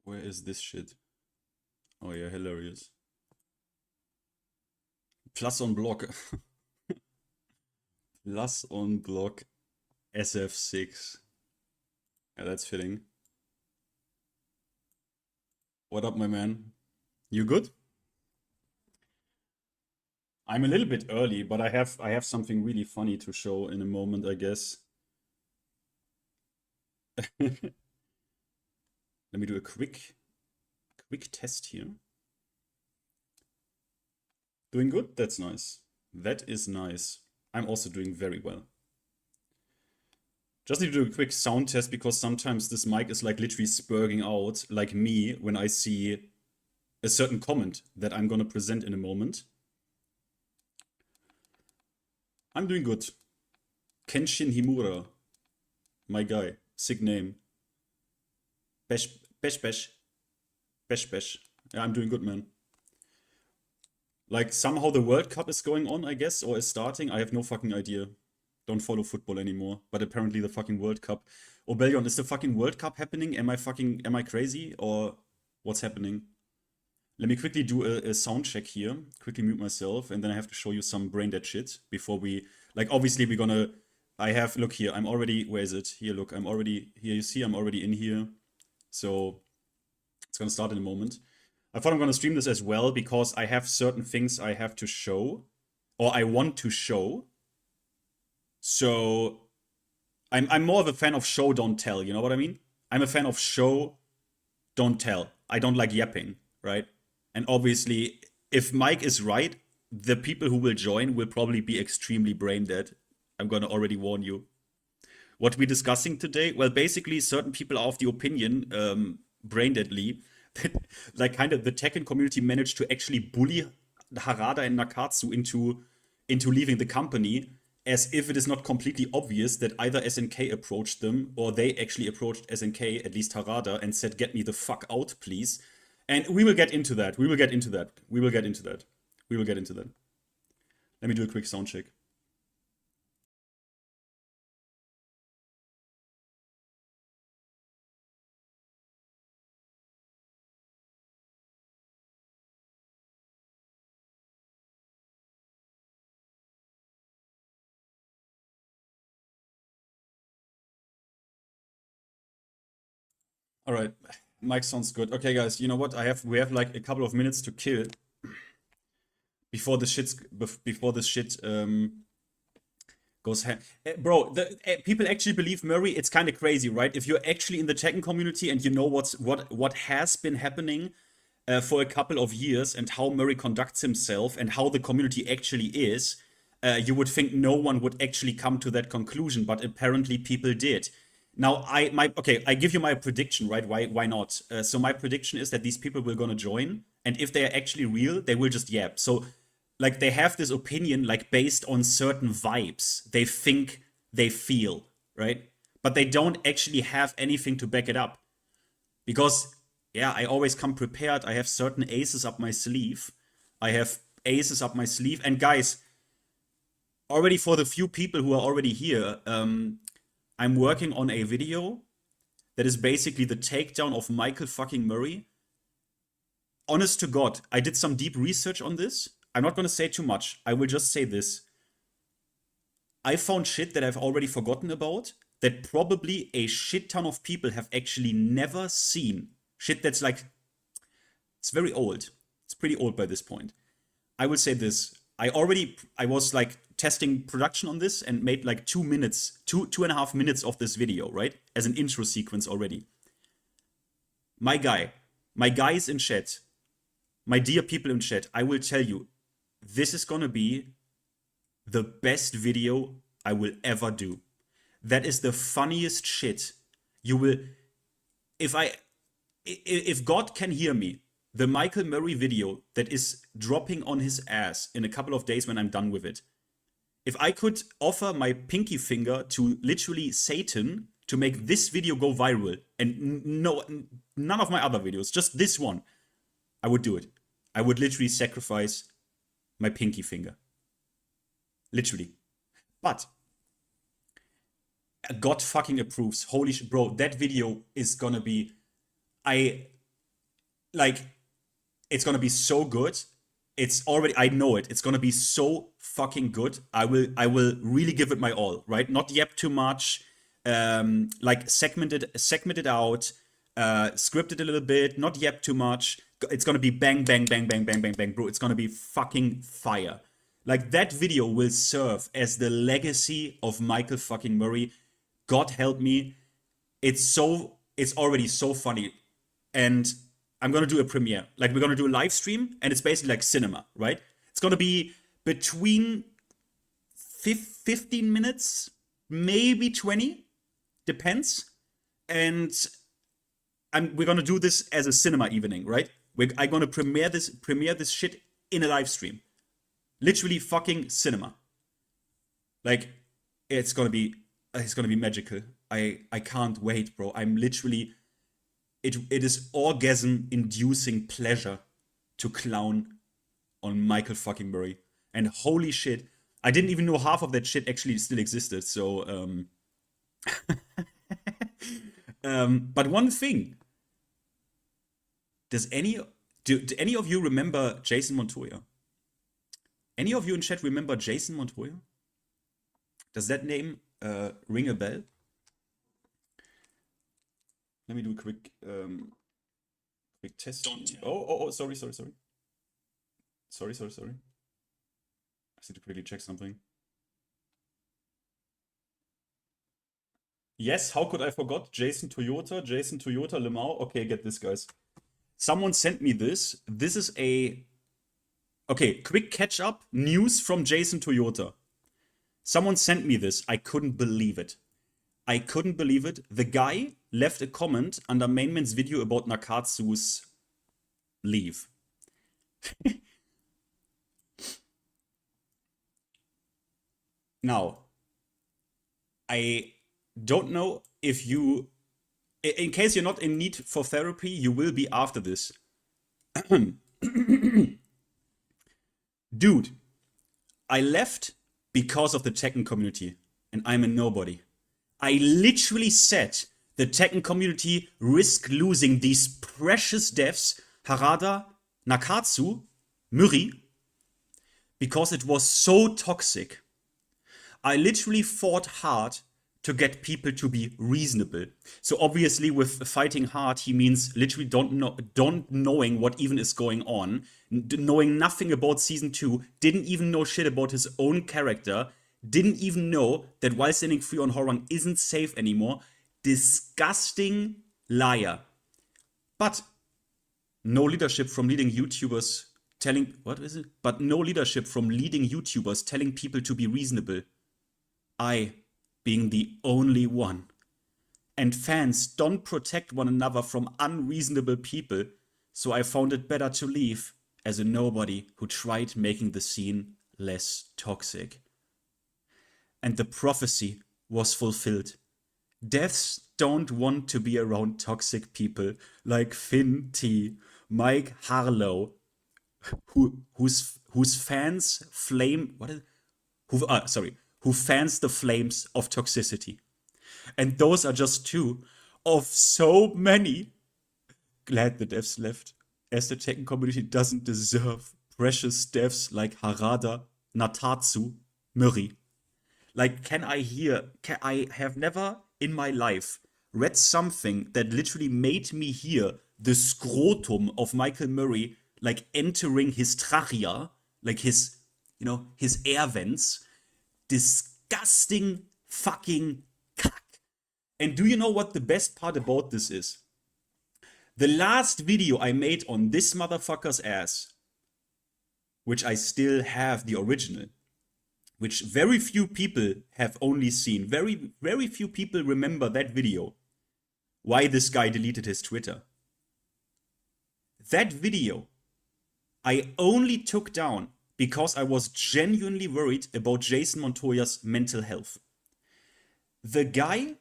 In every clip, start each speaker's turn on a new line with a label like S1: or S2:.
S1: Where is this shit? Oh yeah, hilarious. Plus on block. Plus on block SF6. Yeah, that's fitting. What up, my man? You good? I'm a little bit early, but I have something really funny to show in a moment, I guess. Let me do a quick test here. Doing good? That's nice. That is nice. I'm also doing very well. Just need to do a quick sound test because sometimes this mic is like literally spurging out, like me, when I see a certain comment that I'm gonna present in a moment. I'm doing good. Kenshin Himura. My guy. Sick name. Besh, besh, besh. Besh, besh. Yeah, I'm doing good, man. Like, somehow the World Cup is going on, I guess, or is starting. I have no fucking idea. Don't follow football anymore. But apparently the fucking World Cup. Obellion, is the fucking World Cup happening? Am I crazy? Or what's happening? Let me quickly do a sound check here. Quickly mute myself, and then I have to show you some brain dead shit before we, like, obviously we're gonna, look here, I'm already, where is it? Here, look, I'm already, here you see, I'm already in here. So, it's gonna start in a moment. I thought I'm gonna stream this as well because I have certain things I have to show, or I want to show. So, I'm more of a fan of show, don't tell, you know what I mean? I'm a fan of show, don't tell. I don't like yapping, right? And obviously, if Mike is right, the people who will join will probably be extremely brain dead. I'm gonna already warn you. What we're discussing today, well, basically, certain people are of the opinion, brain deadly, that like kind of the Tekken community managed to actually bully Harada and Nakatsu into leaving the company, as if it is not completely obvious that either SNK approached them or they actually approached SNK, at least Harada, and said, "Get me the fuck out, please." And we will get into that. We will get into that. We will get into that. We will get into that. Let me do a quick sound check. All right, Mike sounds good. Okay, guys, you know what? We have like a couple of minutes to kill before this shit goes bro, people actually believe Murray. It's kind of crazy, right? If you're actually in the Tekken community and you know what has been happening for a couple of years and how Murray conducts himself and how the community actually is, you would think no one would actually come to that conclusion, but apparently people did. Now, I give you my prediction, right? Why not? So my prediction is that these people will gonna join, and if they are actually real, they will just yap. So, like, they have this opinion, like, based on certain vibes they think they feel, right? But they don't actually have anything to back it up. Because, yeah, I always come prepared. I have certain aces up my sleeve. I have aces up my sleeve. And guys, already for the few people who are already here, I'm working on a video that is basically the takedown of Michael fucking Murray. Honest to God, I did some deep research on this. I'm not gonna say too much. I will just say this. I found shit that I've already forgotten about, that probably a shit ton of people have actually never seen. Shit that's like, it's very old. It's pretty old by this point. I will say this. I was like testing production on this and made like 2 minutes, two and a half minutes of this video, right? As an intro sequence already. My guys in chat, my dear people in chat, I will tell you, this is gonna be the best video I will ever do. That is the funniest shit you will. If God can hear me, the Michael Murray video that is dropping on his ass in a couple of days when I'm done with it. If I could offer my pinky finger to literally Satan to make this video go viral and none of my other videos, just this one, I would do it. I would literally sacrifice my pinky finger. Literally. But God fucking approves. Holy shit, bro, that video is gonna be, it's gonna be so good. It's already, I know it. It's gonna be so fucking good. I will really give it my all, right? Not yep too much. Like segment it out, script it a little bit, not yep too much. It's gonna be bang, bang, bang, bang, bang, bang, bang, bro. It's gonna be fucking fire. Like, that video will serve as the legacy of Michael fucking Murray. God help me. It's already so funny. And I'm gonna do a premiere. Like, we're gonna do a live stream, and it's basically like cinema, right? It's gonna be between 15 minutes, maybe 20, depends. And we're gonna do this as a cinema evening, right? I'm gonna premiere this shit in a live stream. Literally fucking cinema. Like, it's gonna be magical. I can't wait, bro. I'm literally, it is orgasm-inducing pleasure to clown on Michael fucking Murray. And holy shit, I didn't even know half of that shit actually still existed. So, but one thing, do any of you remember Jason Montoya? Any of you in chat remember Jason Montoya? Does that name ring a bell? Let me do a quick test. Sorry. Sorry. I need to quickly check something. Yes, how could I forgot? Jason Toyota, Lemao. Okay, get this, guys. Someone sent me this. This is okay, quick catch up news from Jason Toyota. Someone sent me this. I couldn't believe it. The guy left a comment under MainMan's video about Nakatsu's leave. Now, I don't know if you, in case you're not in need for therapy, you will be after this. Dude, I left because of the Tekken community, and I'm a nobody. I literally said the Tekken community risk losing these precious devs, Harada, Nakatsu, Muri, because it was so toxic. I literally fought hard to get people to be reasonable. So obviously with fighting hard, he means literally don't knowing what even is going on, knowing nothing about season 2, didn't even know shit about his own character, didn't even know that while standing free on Horang isn't safe anymore. Disgusting liar. But no leadership from leading YouTubers telling, But no leadership from leading YouTubers telling people to be reasonable. I being the only one. And fans don't protect one another from unreasonable people, so I found it better to leave as a nobody who tried making the scene less toxic. And the prophecy was fulfilled. Devs don't want to be around toxic people like finnT, Mike Harlow, whose fans flame who fans the flames of toxicity. And those are just two of so many. Glad the devs left, as the Tekken community doesn't deserve precious devs like Harada, Natatsu, Muri. Like, I have never in my life read something that literally made me hear the scrotum of Michael Murray, like, entering his trachea, like his air vents. Disgusting fucking cuck. And do you know what the best part about this is? The last video I made on this motherfucker's ass, which I still have the original, which very few people have only seen. Very, very few people remember that video. Why this guy deleted his Twitter. That video I only took down because I was genuinely worried about Jason Montoya's mental health. The guy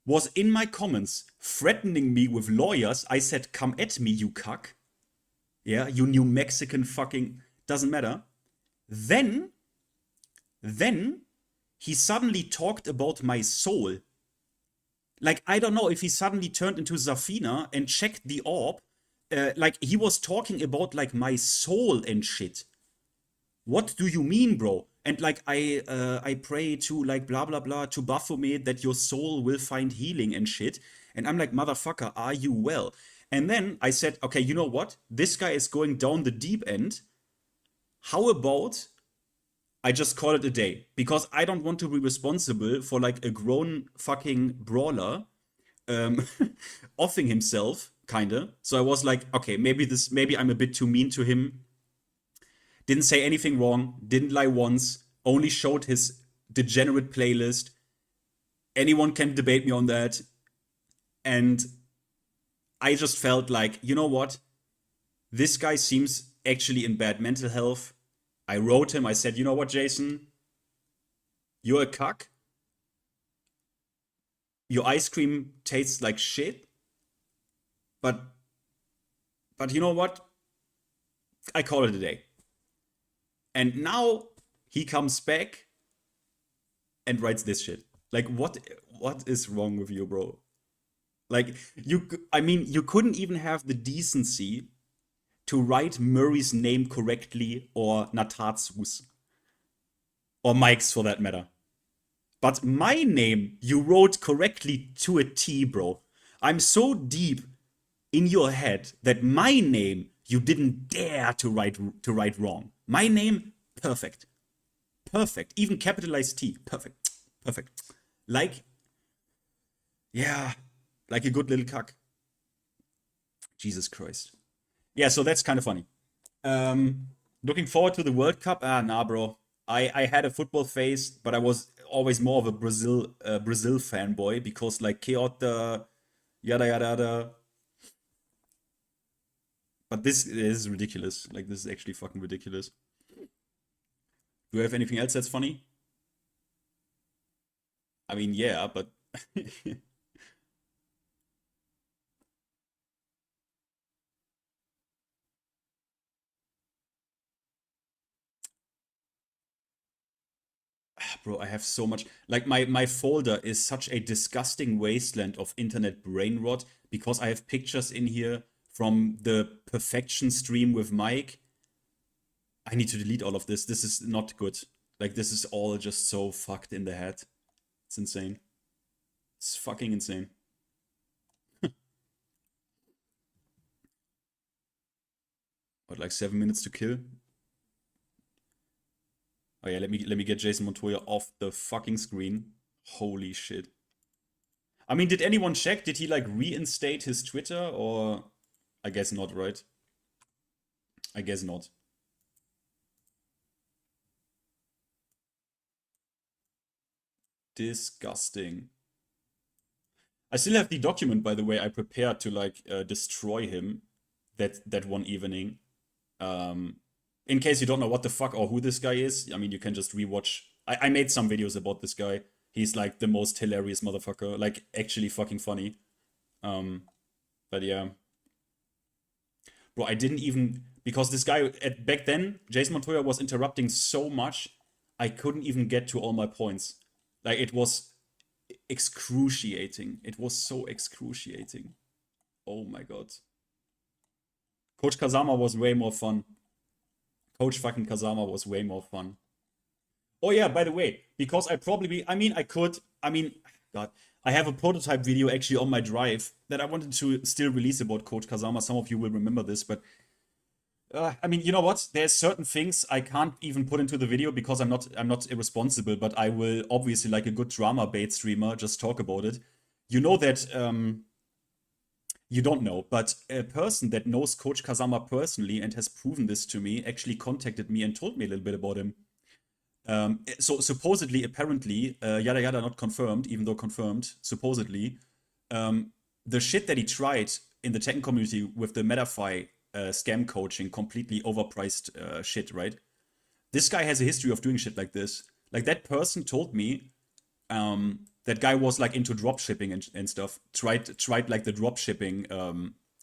S1: was in my comments threatening me with lawyers. I said, come at me, you cuck. Yeah, you New Mexican fucking... Doesn't matter. Then he suddenly talked about my soul Like, I don't know if he suddenly turned into Zafina and checked the orb. Like, he was talking about, like, my soul and shit. What do you mean, bro? And, like, I pray to, like, blah, blah, blah, to Baphomet that your soul will find healing and shit. And I'm like, motherfucker, are you well? And then I said, okay, you know what? This guy is going down the deep end. How about I just call it a day? Because I don't want to be responsible for like a grown fucking brawler offing himself, kinda. So I was like, okay, maybe I'm a bit too mean to him. Didn't say anything wrong, didn't lie once, only showed his degenerate playlist. Anyone can debate me on that. And I just felt like, you know what? This guy seems actually in bad mental health. I wrote him, I said, you know what, Jason? You're a cuck. Your ice cream tastes like shit. But you know what? I call it a day. And now he comes back and writes this shit. Like, what is wrong with you, bro? Like, you couldn't even have the decency to write Murray's name correctly, or Natatsu's, or Mike's for that matter. But my name you wrote correctly to a T, bro. I'm so deep in your head that my name you didn't dare to write wrong. My name, perfect. Perfect. Even capitalized T. Perfect. Perfect. Like, yeah, like a good little cuck. Jesus Christ. Yeah, so that's kind of funny. Looking forward to the World Cup? Nah, bro. I had a football phase, but I was always more of a Brazil fanboy because like Kyoto, yada yada yada. But this is ridiculous. Like, this is actually fucking ridiculous. Do you have anything else that's funny? I mean, yeah, but bro, I have so much. Like, my folder is such a disgusting wasteland of internet brain rot because I have pictures in here from the perfection stream with Mike. I need to delete all of this. This is not good. Like, this is all just so fucked in the head. It's insane. It's fucking insane. What, like 7 minutes to kill? Oh yeah, let me get Jason Montoya off the fucking screen. Holy shit. I mean, did anyone check? Did he like reinstate his Twitter, or I guess not, right? I guess not. Disgusting. I still have the document, by the way, I prepared to like destroy him that one evening. In case you don't know what the fuck or who this guy is, I mean, you can just rewatch. I made some videos about this guy. He's like the most hilarious motherfucker, like actually fucking funny. But yeah, bro, I didn't even, because this guy back then, Jason Montoya was interrupting so much, I couldn't even get to all my points. Like, it was excruciating. It was so excruciating. Oh my god. Coach Kazama was way more fun. Coach fucking Kazama was way more fun. Oh yeah, by the way, because God, I have a prototype video actually on my drive that I wanted to still release about Coach Kazama. Some of you will remember this, but I mean, you know what? There's certain things I can't even put into the video because I'm not irresponsible, but I will obviously, like a good drama bait streamer, just talk about it. You know that you don't know, but a person that knows Coach Kazama personally and has proven this to me actually contacted me and told me a little bit about him. So supposedly, apparently, yada yada, not confirmed, even though confirmed, supposedly, the shit that he tried in the Tekken community with the Metafy scam coaching, completely overpriced shit, right? This guy has a history of doing shit like this. Like, that person told me that guy was like into drop shipping and stuff. Tried like the drop shipping.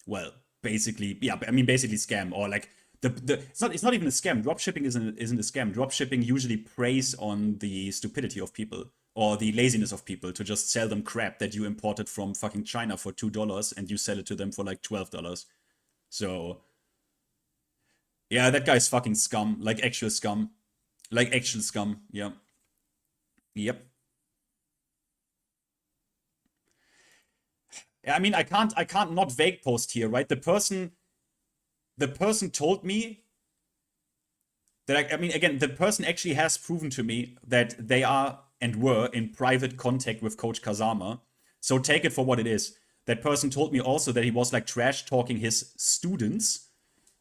S1: Well, basically, yeah. I mean, basically scam, or like it's not even a scam. Drop shipping isn't a scam. Drop shipping usually preys on the stupidity of people or the laziness of people to just sell them crap that you imported from fucking China for $2 and you sell it to them for like $12. So, yeah, that guy's fucking scum. Like actual scum. Like actual scum. Yeah. Yep. I mean, I can't not vague post here, right? The person told me that, I mean, again, the person actually has proven to me that they are and were in private contact with Coach Kazama. So take it for what it is. That person told me also that he was like trash talking his students.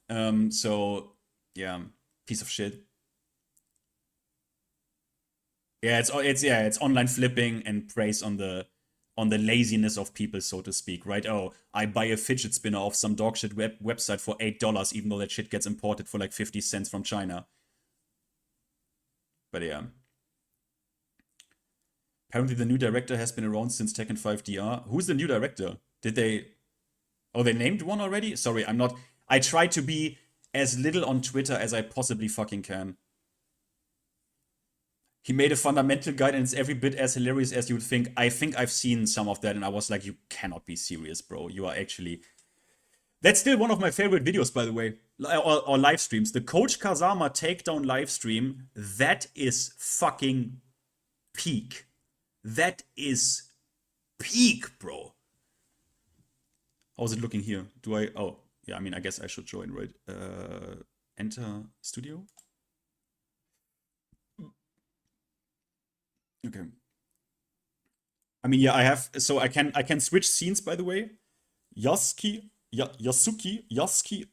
S1: So yeah, piece of shit. Yeah, it's online flipping and praise on the laziness of people, so to speak, right? Oh, I buy a fidget spinner off some dogshit website for $8, even though that shit gets imported for like 50 cents from China. But yeah. Apparently the new director has been around since Tekken 5 DR. Who's the new director? Did they... Oh, they named one already? Sorry, I'm not... I try to be as little on Twitter as I possibly fucking can. He made a fundamental guide and it's every bit as hilarious as you would think. I think I've seen some of that and I was like, you cannot be serious, bro. You are actually... That's still one of my favorite videos, by the way. Or live streams. The Coach Kazama takedown live stream, that is fucking peak. That is peak, bro. How's it looking here? Do I... Oh, yeah, I mean, I guess I should join, right? Enter studio? Okay. I mean, yeah, I have... So I can switch scenes, by the way. Yasuki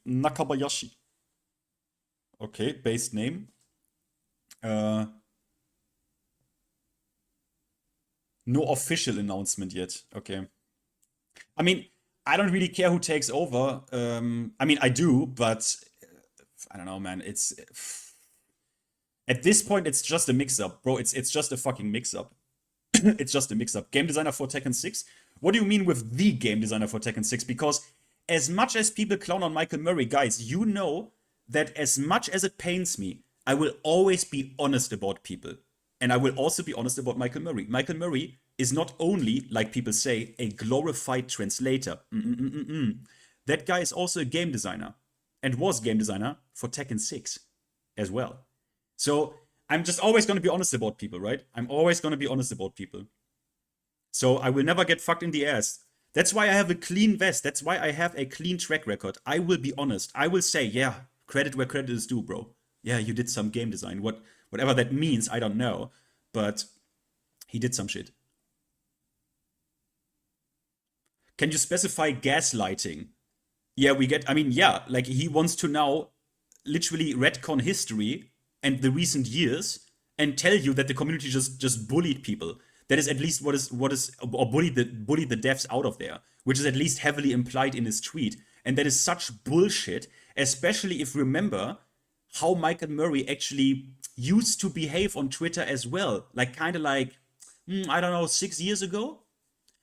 S1: Nakabayashi. Okay, base name. No official announcement yet. Okay. I mean, I don't really care who takes over. I mean, I do, but I don't know, man. It's at this point, it's just a mix-up, bro. It's just a fucking mix-up. It's just a mix-up. Game designer for Tekken 6. What do you mean with the game designer for Tekken 6? Because as much as people clown on Michael Murray, guys, you know that as much as it pains me, I will always be honest about people. And I will also be honest about Michael Murray. Michael Murray is not only, like people say, a glorified translator. That guy is also a game designer. And was game designer for Tekken 6 as well. So I'm just always going to be honest about people, right? I'm always going to be honest about people. So I will never get fucked in the ass. That's why I have a clean vest. That's why I have a clean track record. I will be honest. I will say, yeah, credit where credit is due, bro. Yeah, you did some game design. Whatever that means, I don't know. But he did some shit. Can you specify gaslighting? Yeah, I mean, yeah, like he wants to now literally retcon history and the recent years and tell you that the community just bullied people. That is at least what is or bullied the devs out of there, which is at least heavily implied in his tweet. And that is such bullshit, especially if you remember how Michael Murray actually used to behave on Twitter as well. Like kind of like, I don't know, 6 years ago?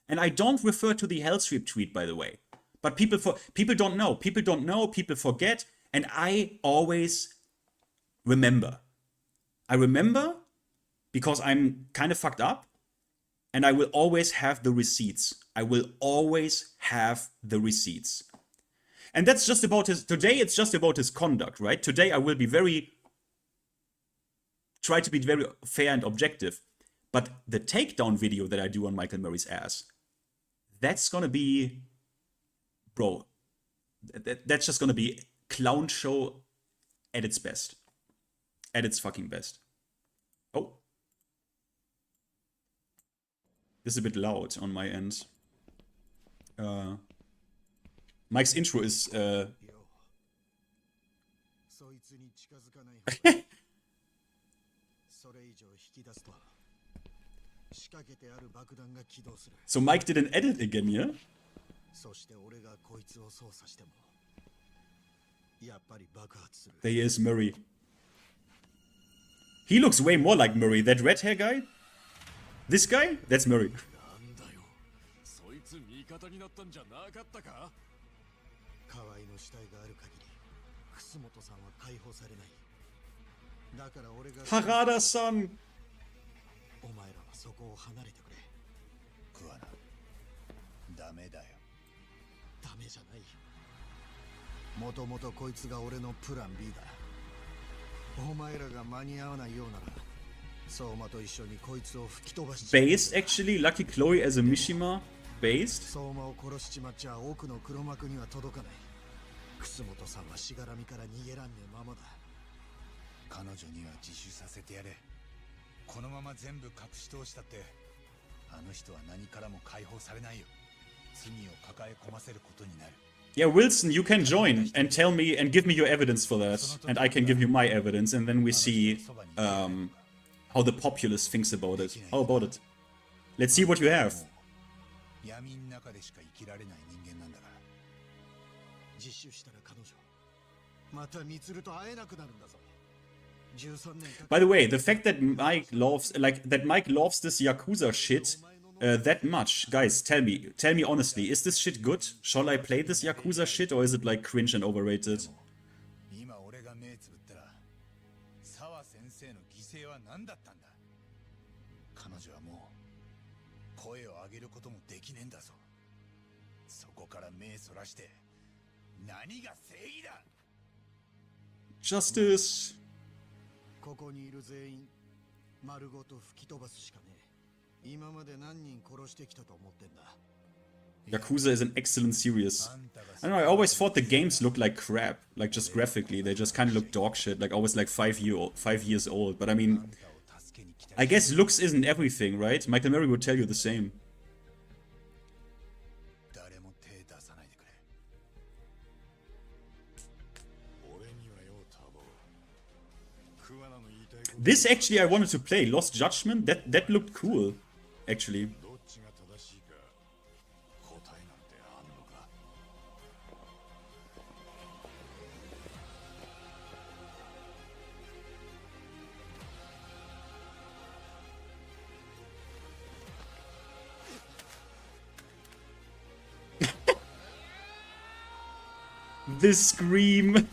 S1: And I don't refer to the Hellsweep tweet, by the way. But people don't know. People don't know, people forget. And I always remember. I remember because I'm kind of fucked up. And I will always have the receipts. I will always have the receipts. And that's just about today it's just about his conduct, right? Today I will be try to be very fair and objective. But the takedown video that I do on Michael Murray's ass, that's gonna be, bro, that's just gonna be clown show at its best. At its fucking best. Oh. This is a bit loud on my end. Mike's intro is... So Mike did an edit again, yeah? There is Murray. He looks way more like Murray. That red hair guy? This guy? That's Murray. Harada-san! Based, actually? Lucky Chloe as a Mishima? Based? Yeah, Wilson, you can join and tell me and give me your evidence for that. And I can give you my evidence, and then we see how the populace thinks about it. How about it? Let's see what you have. By the way, the fact that Mike loves this Yakuza shit that much, guys, tell me honestly, is this shit good? Shall I play this Yakuza shit, or is it like cringe and overrated? Justice. Yakuza is an excellent series. I don't know, I always thought the games looked like crap. Like, just graphically, they just kind of look dog shit. Like, always like 5 years old. But I mean, I guess looks isn't everything, right? Michael Murray would tell you the same. This actually I wanted to play, Lost Judgment, that looked cool, actually. This scream.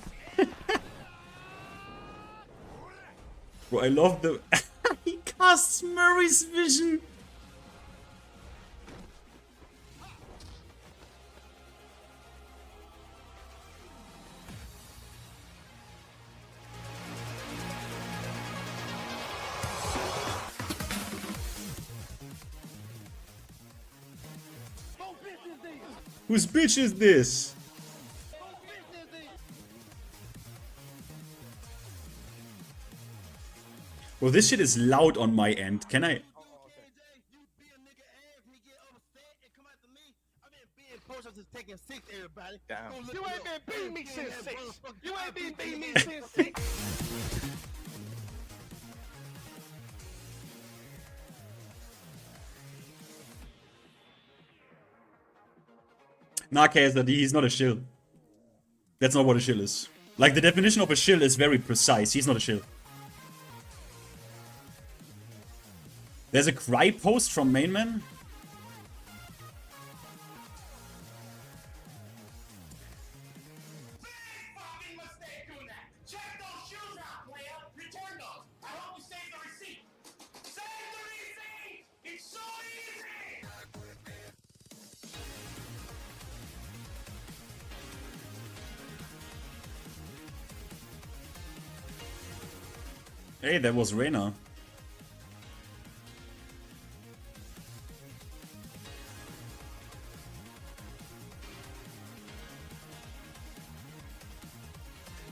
S1: Bro, I love the... He casts Murray's vision! Whose bitch is this? Well, this shit is loud on my end. Can I?
S2: Damn. You ain't been beating me since 6. You ain't been beating me since 6.
S1: Nah, KSRD, he's not a shill. That's not what a shill is. Like, the definition of a shill is very precise. He's not a shill. There's a cry post from Mainman. Hey, that was Reina.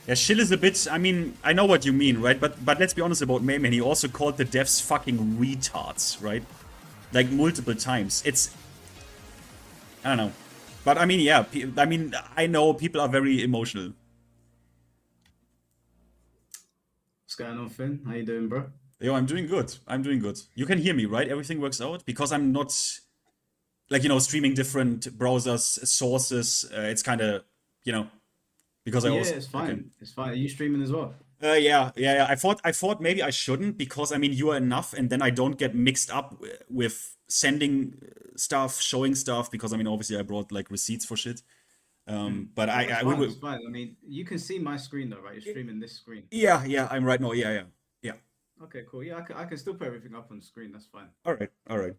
S1: Yeah, Shill is a bit, I mean, I know what you mean, right? But let's be honest about Mayman. He also called the devs fucking retards, right? Like, multiple times. It's... I don't know. But, I mean, yeah. I mean, I know people are very emotional.
S3: What's going on, Finn? How you doing, bro?
S1: Yo, I'm doing good. I'm doing good. You can hear me, right? Everything works out? Because I'm not, like, you know, streaming different browsers, sources. It's kind of, you know... Because I also,
S3: it's fine. Okay. It's fine. Are you streaming as well?
S1: Yeah. I thought maybe I shouldn't, because I mean you are enough, and then I don't get mixed up with sending stuff, showing stuff, because I mean obviously I brought like receipts for shit. But
S3: it's fine. I mean, you can see my screen though, right? You're streaming this screen.
S1: Yeah. I'm right now. Yeah.
S3: Okay, cool. Yeah, I can still put everything up on screen. That's fine.
S1: All right, all right.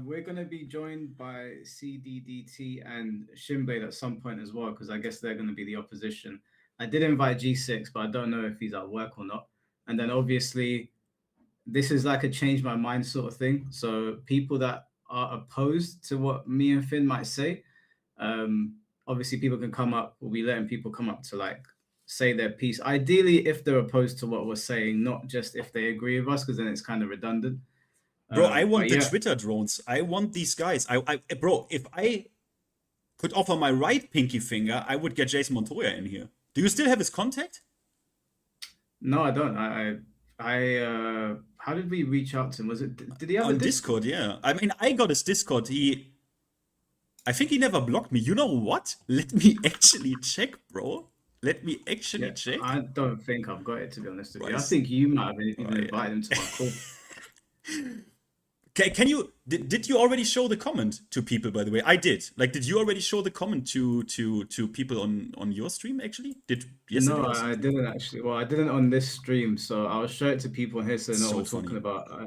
S3: We're gonna be joined by CDDT and Shinblade at some point as well, because I guess they're gonna be the opposition. I did invite G6, but I don't know if he's at work or not. And then obviously, this is like a change my mind sort of thing. So people that are opposed to what me and Finn might say, obviously people can come up. We'll be letting people come up to like say their piece. Ideally, if they're opposed to what we're saying, not just if they agree with us, because then it's kind of redundant.
S1: Bro, I want
S3: But
S1: the
S3: yeah.
S1: Twitter drones. I want these guys. Bro, if I could offer my right pinky finger, I would get Jason Montoya in here. Do you still have his contact?
S3: No, I don't. How did we reach out to him? Was it, did he have a
S1: On
S3: Discord?
S1: Discord, yeah. I mean, I got his Discord. I think he never blocked me. You know what? Let me actually check, bro. Let me actually
S3: Yeah,
S1: check.
S3: I don't think I've got it, to be honest with you. I
S1: Right.
S3: think you might have even
S1: Right.
S3: invited him to my call.
S1: Can you did you already show the comment to people, by the way? I did. Like, did you already show the comment to people on your stream actually? Did yesterday?
S3: No,
S1: or
S3: I
S1: something?
S3: didn't actually. Well, I didn't on this stream, so I'll show it to people here so they know
S1: So
S3: what we're talking
S1: funny.
S3: about.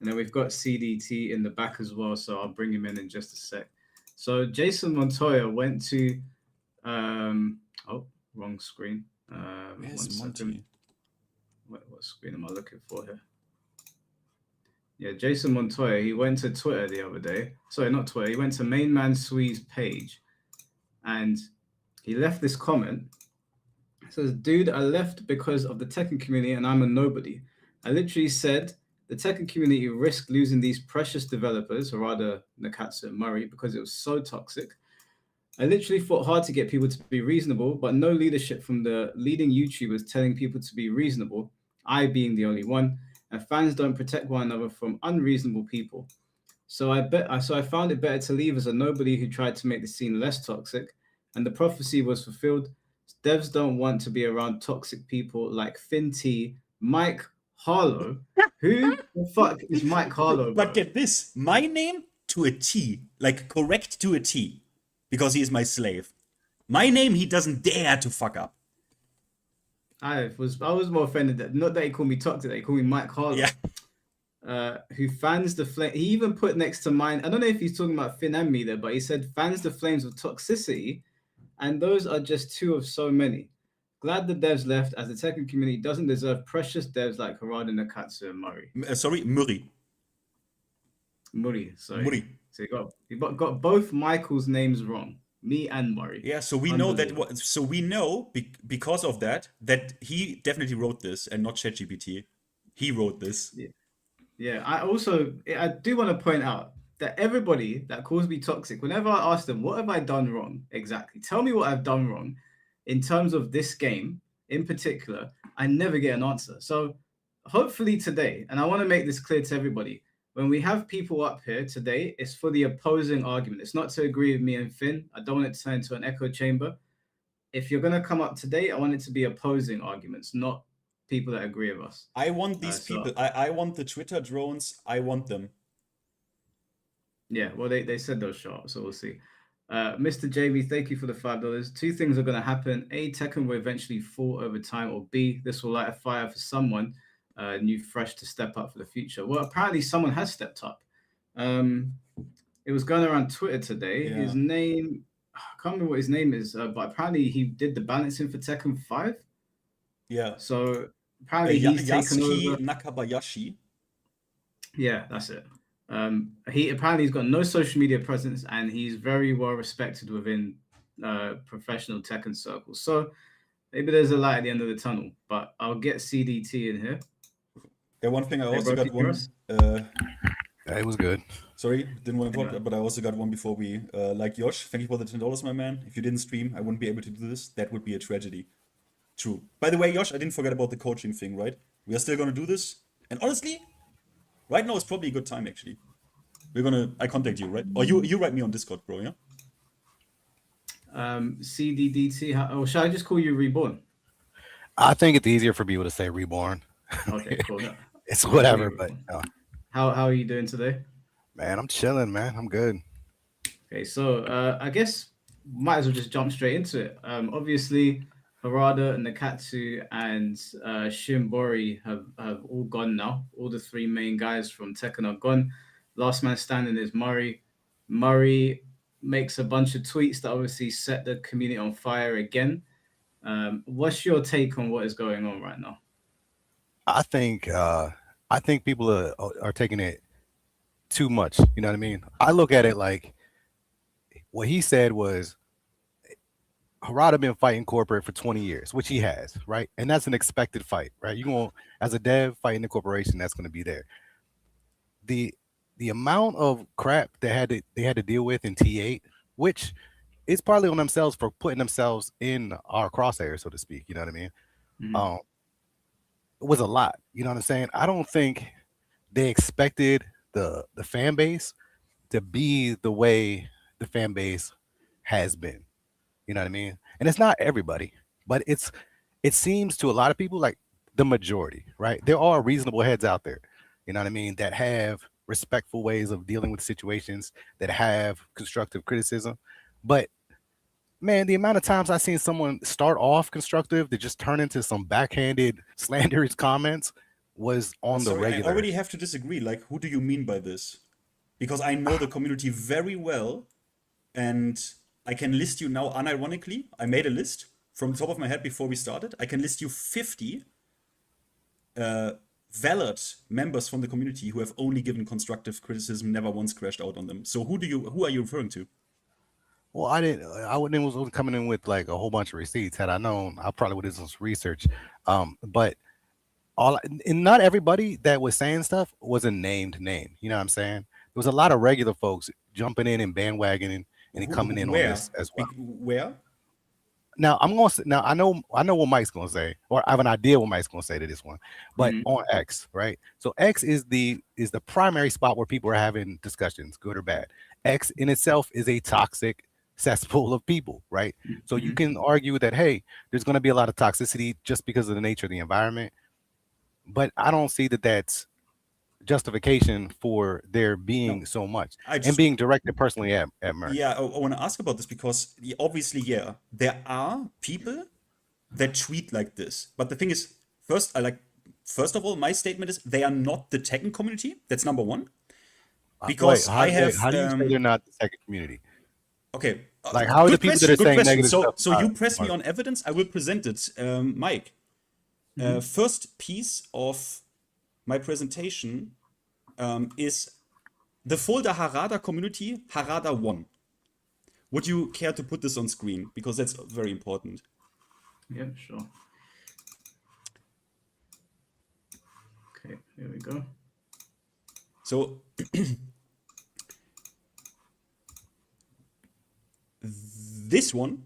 S3: And then we've got CDT in the back as well, so I'll bring him in just a sec. So Jason Montoya went to, oh, wrong screen.
S1: Where's
S3: 1 second.
S1: Monty?
S3: What screen am I looking for here? Yeah, Jason Montoya, he went to Twitter the other day. Sorry, not Twitter. He went to Main Man Sui's page and he left this comment. It says, dude, I left because of the Tekken community and I'm a nobody. I literally said the Tekken community risked losing these precious developers, or rather Nakatsu and Murray, because it was so toxic. I literally fought hard to get people to be reasonable, but no leadership from the leading YouTubers telling people to be reasonable, I being the only one, and fans don't protect one another from unreasonable people. So I found it better to leave as a nobody who tried to make the scene less toxic, and the prophecy was fulfilled. Devs don't want to be around toxic people like finnT, Mike Harlow. Who the fuck is Mike Harlow,
S1: But
S3: bro?
S1: get this, my name to a T, like correct to a T, because he is my slave. My name he doesn't dare to fuck up.
S3: I was more offended that not that he called me toxic, that he called me Mike Harlow.
S1: Yeah.
S3: Who fans the flame. He even put next to mine. I don't know if he's talking about Finn and me there, but he said fans the flames of toxicity, and those are just two of so many. Glad the devs left, as the Tekken community doesn't deserve precious devs like Harada, Nakatsu, and Murray.
S1: Sorry, Murray.
S3: Murray, sorry.
S1: Murray.
S3: So he got both Michael's names wrong, me and Murray.
S1: Yeah, so we know that. So we know because of that he definitely wrote this and not ChatGPT. He wrote this.
S3: Yeah. I do want to point out that everybody that calls me toxic, whenever I ask them, what have I done wrong exactly? Tell me what I've done wrong in terms of this game in particular. I never get an answer. So hopefully today, and I want to make this clear to everybody, when we have people up here today, it's for the opposing argument. It's not to agree with me and Finn. I don't want it to turn into an echo chamber. If you're going to come up today, I want it to be opposing arguments, not people that agree with us.
S1: I want these people. I want the Twitter drones. I want them.
S3: Yeah, well, they said they'll show up, so we'll see. Mr. JB, thank you for the $5. Two things are going to happen. A, Tekken will eventually fall over time, or B, this will light a fire for someone new, fresh to step up for the future. Well, apparently someone has stepped up. It was going around Twitter today.
S1: Yeah.
S3: His name, I can't remember what his name is, but apparently he did the balancing for Tekken 5.
S1: Yeah.
S3: So apparently he's taken over.
S1: Nakabayashi.
S3: Yeah, that's it. He's got no social media presence, and he's very well respected within professional Tekken circles. So maybe there's a light at the end of the tunnel. But I'll get CDT in here.
S1: Yeah, one thing I also got one.
S4: Yeah, it was good.
S1: Sorry, didn't want to talk, but I also got one before we like Yosh. Thank you for the $10, my man. If you didn't stream, I wouldn't be able to do this. That would be a tragedy. True. By the way, Yosh, I didn't forget about the coaching thing, right? We are still gonna do this, and honestly, right now is probably a good time actually. I contact you, right? Or you write me on Discord, bro, yeah?
S3: CDDT, or shall I just call you Reborn?
S4: I think it's easier for people to say Reborn.
S3: Okay, cool.
S4: It's whatever, but
S3: how are you doing today?
S4: Man, I'm chilling, man. I'm good.
S3: Okay, so I guess might as well just jump straight into it. Obviously, Harada, Nakatsu, and Shimbori have all gone now. All the three main guys from Tekken are gone. Last man standing is Murray. Murray makes a bunch of tweets that obviously set the community on fire again. What's your take on what is going on right now?
S4: I think people are taking it too much. You know what I mean? I look at it like what he said was Harada been fighting corporate for 20 years, which he has, right? And that's an expected fight, right? You won't, as a dev fighting the corporation, that's going to be there. The amount of crap they had to deal with in T8, which is partly on themselves for putting themselves in our crosshairs, so to speak. You know what I mean?
S3: Mhm.
S4: It was a lot. You know what I'm saying? I don't think they expected the fan base to be the way the fan base has been. You know what I mean? And it's not everybody, but it seems to a lot of people like the majority, right? There are reasonable heads out there, you know what I mean, that have respectful ways of dealing with situations, that have constructive criticism. But man, the amount of times I've seen someone start off constructive to just turn into some backhanded slanderous comments was on the
S1: Sorry, I
S4: regular.
S1: already have to disagree. Like, who do you mean by this? Because I know the community very well, and I can list you now unironically. I made a list from the top of my head before we started. I can list you 50 valid members from the community who have only given constructive criticism, never once crashed out on them. So who are you referring to?
S4: Well, I wouldn't was coming in with like a whole bunch of receipts. Had I known, I probably would have done some research. But and not everybody that was saying stuff was a named name. You know what I'm saying? There was a lot of regular folks jumping in and bandwagoning and coming in on this as well.
S1: Where?
S4: Now I know what Mike's gonna say, or I have an idea what Mike's gonna say to this one. But on X, right? So X is the primary spot where people are having discussions, good or bad. X in itself is a toxic cesspool of people, right? So you can argue that, hey, there's going to be a lot of toxicity just because of the nature of the environment, but I don't see that that's justification for there being so much and being directed personally at Merc.
S1: Yeah, I want to ask about this because obviously, yeah, there are people that tweet like this, but the thing is, first of all, my statement is they are not the Tekken community. That's number one. Because
S4: how do you say they're not the Tekken community?
S1: Okay.
S4: Like, how are the people that are saying negative stuff?
S1: So you press me on evidence, I will present it. Mike, first piece of my presentation is the folder Harada community, Harada 1. Would you care to put this on screen? Because that's very important.
S3: Yeah, sure. Okay, here we go.
S1: So this one,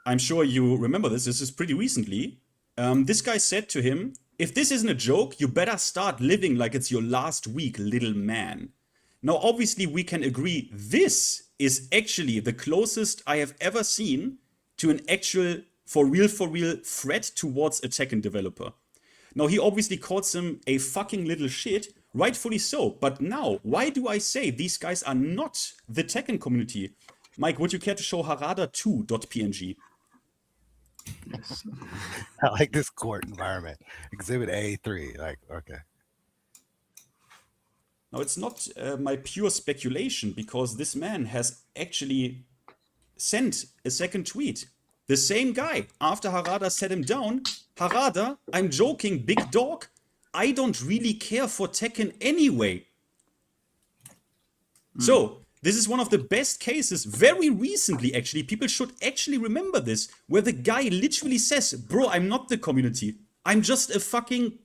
S1: I'm sure you remember this. This is pretty recently. This guy said to him, if this isn't a joke, you better start living like it's your last week, little man. Now, obviously, we can agree this is actually the closest I have ever seen to an actual, for real threat towards a Tekken developer. Now, he obviously calls him a fucking little shit, rightfully so. But now, why do I say these guys are not the Tekken community? Mike, would you care to show harada2.png?
S3: Yes.
S4: I like this court environment. Exhibit A3. Like, okay.
S1: Now, it's not my pure speculation because this man has actually sent a second tweet. The same guy, after Harada set him down, Harada, I'm joking, big dog, I don't really care for Tekken anyway. So, this is one of the best cases, very recently actually, people should actually remember this, where the guy literally says, bro, I'm not the community. I'm just a fucking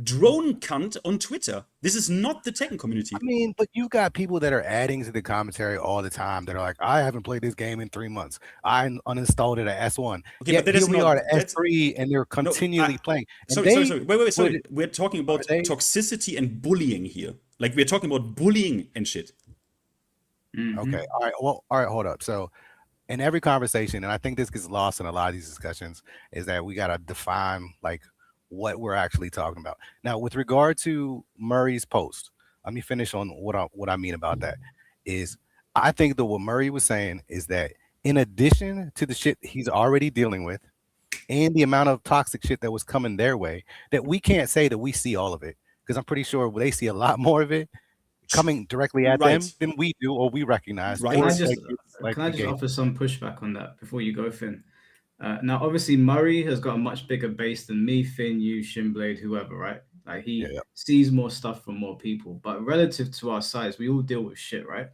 S1: drone cunt on Twitter. This is not the Tekken community.
S4: I mean, but you got people that are adding to the commentary all the time that are like, I haven't played this game in 3 months. I uninstalled it at S1.
S1: Okay,
S4: Yet
S1: but that is
S4: here we
S1: not,
S4: are at S3 and they're continually playing. And
S1: sorry. Wait. We're talking about toxicity and bullying here. Like, we're talking about bullying and shit.
S4: Okay. All right. Well, all right. Hold up. So, in every conversation, and I think this gets lost in a lot of these discussions, is that we got to define like what we're actually talking about. Now, with regard to Murray's post, let me finish on what I mean about that. Is I think that what Murray was saying is that in addition to the shit he's already dealing with, and the amount of toxic shit that was coming their way, that we can't say that we see all of it, because I'm pretty sure they see a lot more of it coming directly at them
S1: Right.
S4: than we do or we recognize.
S1: Right.
S3: Can
S4: Or
S3: I just
S4: like
S3: can I just
S4: engage.
S3: offer some pushback on that before you go, Finn? Now, obviously, Murray has got a much bigger base than me, Finn, you, Shinblade, whoever, right? Like he
S4: Yeah.
S3: sees more stuff from more people, but relative to our size, we all deal with shit, right?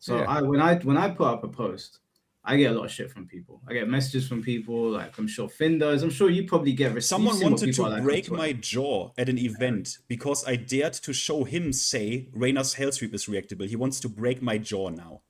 S3: So
S4: Yeah.
S3: when I put up a post, I get a lot of shit from people. I get messages from people, like I'm sure Finn does. I'm sure you probably get. You've
S1: Someone
S3: seen what
S1: wanted
S3: people
S1: to
S3: are like on
S1: break
S3: Twitter.
S1: my jaw at an event because I dared to show him say Reina's Hell Sweep is reactable. He wants to break my jaw now.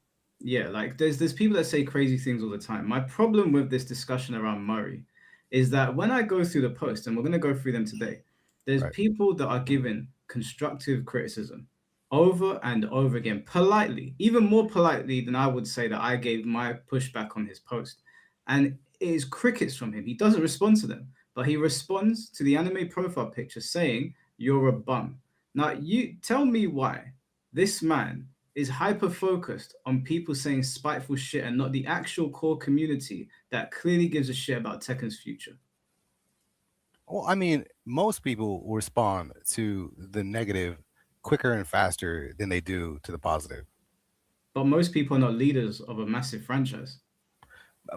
S3: Yeah, like there's people that say crazy things all the time. My problem with this discussion around Murray is that when I go through the post, and we're going to go through them today, there's
S4: Right.
S3: people that are given constructive criticism over and over again, politely, even more politely than I would say that I gave my pushback on his post. And it is crickets from him. He doesn't respond to them, but he responds to the anime profile picture saying, "You're a bum." Now, you tell me why this man is hyper focused on people saying spiteful shit and not the actual core community that clearly gives a shit about Tekken's future.
S4: Well, I mean, most people will respond to the negative quicker and faster than they do to the positive.
S3: But most people are not leaders of a massive franchise.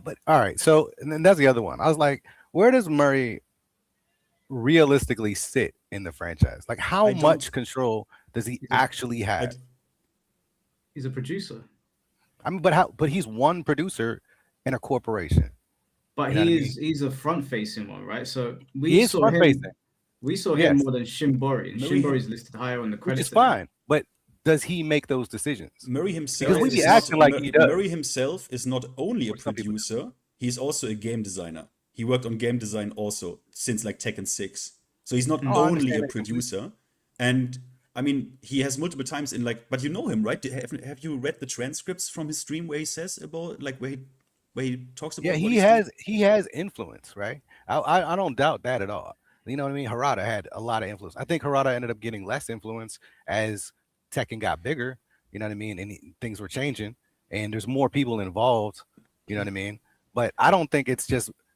S4: But all right, so and then that's the other one. I was like, where does Murray realistically sit in the franchise? Like, how
S1: I don't-
S4: much control does he actually
S1: I,
S4: have?
S3: He's a producer.
S4: I mean, but he's one producer in a corporation.
S3: But
S4: You know what I mean?
S3: he's a front facing one, right? So
S4: He
S3: we
S4: is
S3: saw
S4: front
S3: him
S4: facing,
S3: we saw him
S4: yes,
S3: more than Shimbori. And
S1: Murray-
S3: Shimbori is listed higher on the
S4: which
S3: credits.
S4: is
S3: than him.
S4: fine. But does he make those decisions?
S1: Murray himself
S4: Because we be
S1: is
S4: acting
S1: not,
S4: like he does.
S1: Murray himself is not only a
S4: Or some people do.
S1: producer, he's also a game designer. He worked on game design also since like Tekken 6. So he's not
S4: I
S1: only
S4: understand
S1: a
S4: that completely.
S1: producer. And I mean, he has multiple times in like, but you know him, right? Have you read the transcripts from his stream where he says about like where he talks about
S4: Yeah,
S1: what
S4: he
S1: he's doing?
S4: has influence, right? I don't doubt that at all. You know what I mean? Harada had a lot of influence. I think Harada ended up getting less influence as Tekken got bigger. You know what I mean? And things were changing, and there's more people involved. You know what I mean? But I don't think it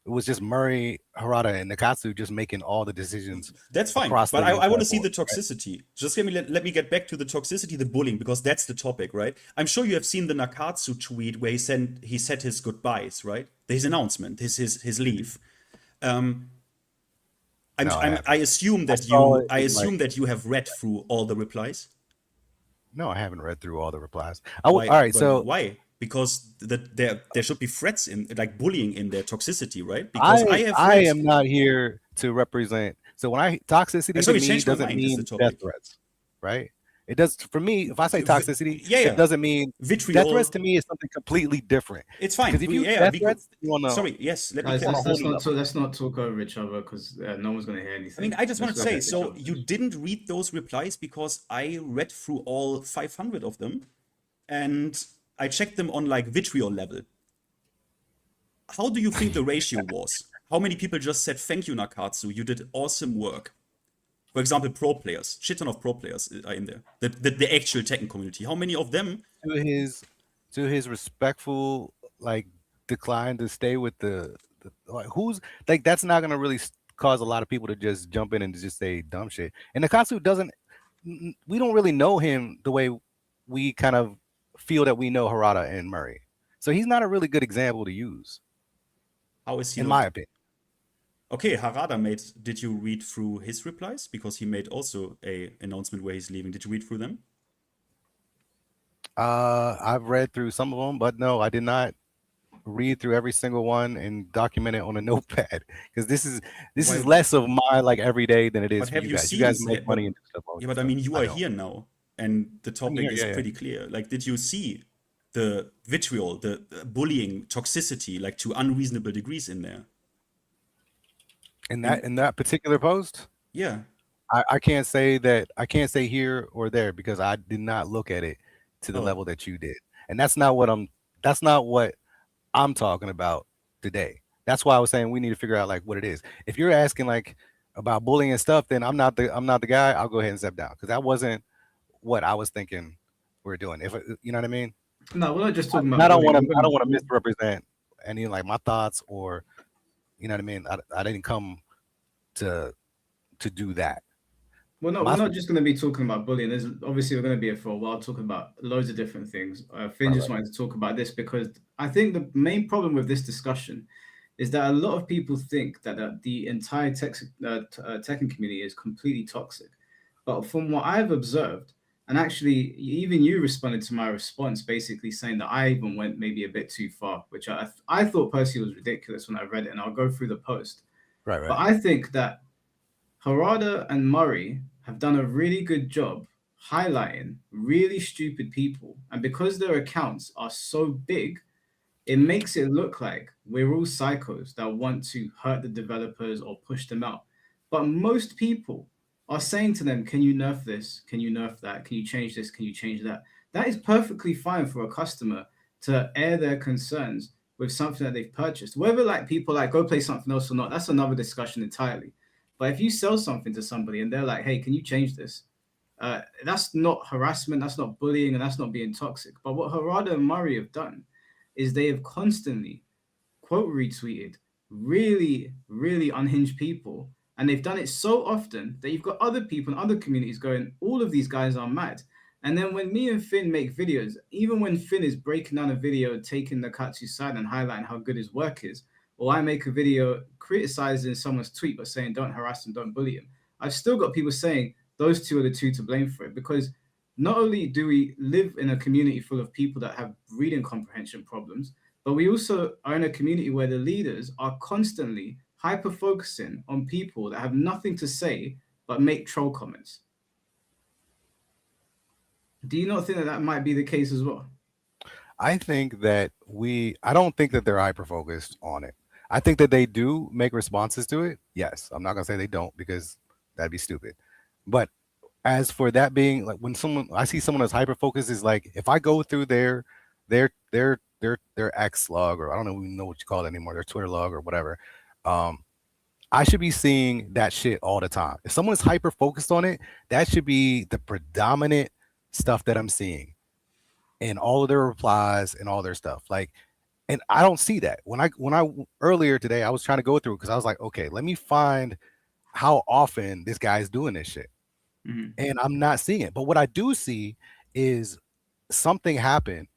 S4: was just Murray, Harada, and Nakatsu just making all the decisions.
S1: That's fine,
S4: across
S1: but
S4: the
S1: I want to see
S4: board,
S1: the toxicity. Just let me get back to the toxicity, the bullying, because that's the topic, right? I'm sure you have seen the Nakatsu tweet where he said his goodbyes, right? His announcement, his leave.
S4: No,
S1: I assume that
S4: saw
S1: you
S4: it
S1: I
S4: in,
S1: assume
S4: like-
S1: that you have read through all the replies.
S4: No, I haven't read through all the replies.
S1: Why?
S4: All right,
S1: But
S4: so
S1: why? Because there should be threats in like bullying in their toxicity, right? Because I have
S4: I
S1: read,
S4: am not here to represent. So when I toxicity to
S1: sorry,
S4: me
S1: changed my
S4: doesn't
S1: mind, is
S4: mean
S1: the
S4: death
S1: topic.
S4: threats, right? It does for me. If I say toxicity,
S1: yeah.
S4: it doesn't mean
S1: Vitriol.
S4: death threats. To me is something completely different.
S1: It's fine.
S4: Because if you
S1: Yeah,
S4: death
S1: we
S4: threats,
S1: could-
S4: you want to.
S1: Sorry, yes, let me
S3: Guys,
S1: clarify.
S3: let's not talk over each other because no one's going to hear anything.
S1: I mean, I just want
S3: Let's
S1: to
S3: go
S1: say,
S3: ahead,
S1: so
S3: John.
S1: you didn't read those replies because I read through all 500 of them, and I checked them on like vitriol level. How do you think the ratio was? How many people just said, "Thank you, Nakatsu, you did awesome work"? For example, pro players, shit ton of pro players are in there. The actual Tekken community. How many of them?
S4: to his respectful like decline to stay with the like who's like that's not gonna really cause a lot of people to just jump in and just say dumb shit. And Nakatsu doesn't. We don't really know him the way we kind of feel that we know Harada and Murray. So he's not a really good example to use,
S1: How is he?
S4: in
S1: not-
S4: my opinion.
S1: Okay, Harada made. Did you read through his replies? Because he made also a announcement where he's leaving. Did you read through them?
S4: I've read through some of them, but no, I did not read through every single one and document it on a notepad because this is
S1: Why-
S4: less of my like every day than it is
S1: But
S4: for
S1: have
S4: you
S1: you
S4: guys. You
S1: seen-
S4: guys make
S1: yeah,
S4: money and do stuff. all
S1: Yeah,
S4: the
S1: but I
S4: time.
S1: mean, you
S4: I
S1: are
S4: don't.
S1: here now, and the topic
S4: here,
S1: is
S4: yeah.
S1: pretty clear. Like, did you see the vitriol, the bullying, toxicity, like to unreasonable degrees in there?
S4: In that particular post,
S1: Yeah.
S4: I can't say that I can't say here or there because I did not look at it to the
S1: Oh.
S4: level that you did, and that's not what I'm talking about today. That's why I was saying we need to figure out like what it is. If you're asking like about bullying and stuff, then I'm not the guy. I'll go ahead and step down because that wasn't what I was thinking we're doing. If you know what I mean.
S3: No, we're not just talking
S4: And
S3: about.
S4: I don't
S3: bullying.
S4: want
S3: We're
S4: to
S3: gonna-
S4: misrepresent any like my thoughts or You know what I mean? I didn't come to do that.
S3: We're not.
S4: My
S3: We're not just going to be talking about bullying. There's obviously we're going to be here for a while talking about loads of different things. Finn
S4: right,
S3: just wanted to talk about this because I think the main problem with this discussion is that a lot of people think that the entire Tekken community is completely toxic. But from what I've observed, and actually even you responded to my response, basically saying that I even went maybe a bit too far, which I thought personally was ridiculous when I read it, and I'll go through the post.
S4: right,
S3: But
S4: right.
S3: I think that Harada and Murray have done a really good job highlighting really stupid people. And because their accounts are so big, it makes it look like we're all psychos that want to hurt the developers or push them out. But most people are saying to them, can you nerf this? Can you nerf that? Can you change this? Can you change that? That is perfectly fine for a customer to air their concerns with something that they've purchased. Whether like people like go play something else or not, that's another discussion entirely. But if you sell something to somebody and they're like, hey, can you change this? That's not harassment, that's not bullying, and that's not being toxic. But what Harada and Murray have done is they have constantly quote retweeted really, really unhinged people. And they've done it so often that you've got other people in other communities going, all of these guys are mad. And then when me and Finn make videos, even when Finn is breaking down a video, taking the Katsu's side and highlighting how good his work is, or I make a video criticizing someone's tweet but saying don't harass them, don't bully him, I've still got people saying those two are the two to blame for it. Because not only do we live in a community full of people that have reading comprehension problems, but we also are in a community where the leaders are constantly hyper focusing on people that have nothing to say but make troll comments. Do you not think that that might be the case as well?
S4: I think that I don't think that they're hyper focused on it. I think that they do make responses to it. Yes, I'm not gonna say they don't because that'd be stupid. But as for that being like when I see someone that's hyper focused is like if I go through their X log or I don't even know what you call it anymore, their Twitter log or whatever. Um, I should be seeing that shit all the time. If someone's hyper focused on it, that should be the predominant stuff that I'm seeing in all of their replies and all their stuff. Like, and I don't see that. When I earlier today, I was trying to go through because I was like, okay, let me find how often this guy's doing this shit.
S3: Mm-hmm.
S4: And I'm not seeing it. But what I do see is something happened,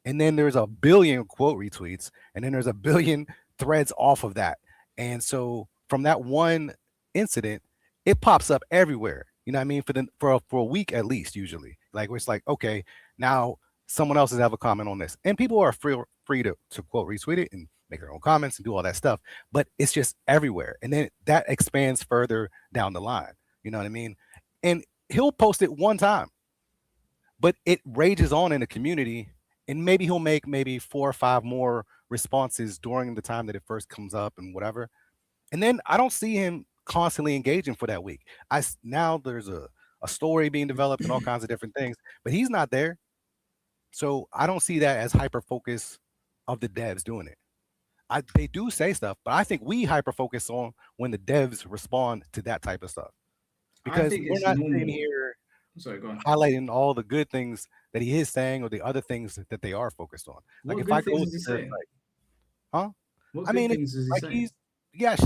S4: and then there's a billion quote retweets, and then there's a billion threads off of that. And so from that one incident, it pops up everywhere. You know what I mean? For a week at least, usually. Like where it's like, okay, now someone else has have a comment on this. And people are free to quote retweet it and make their own comments and do all that stuff. But it's just everywhere. And then that expands further down the line. You know what I mean? And he'll post it one time, but it rages on in the community, and maybe he'll make maybe 4 or 5 more responses during the time that it first comes up and whatever. And then I don't see him constantly engaging for that week. Now there's a story being developed and all kinds of different things, but he's not there. So I don't see that as hyper focus of the devs doing it. They do say stuff, but I think we hyper focus on when the devs respond to that type of stuff.
S3: I
S4: Because
S3: think
S4: we're
S3: it's
S4: not
S3: normal.
S4: sitting here
S3: Sorry, go on.
S4: highlighting all the good things that he is saying or the other things that they are focused on. Like
S3: What
S4: if
S3: good
S4: I go
S3: things is he
S4: to
S3: saying?
S4: like, huh?
S3: What
S4: I
S3: good
S4: mean,
S3: things is he
S4: like
S3: saying?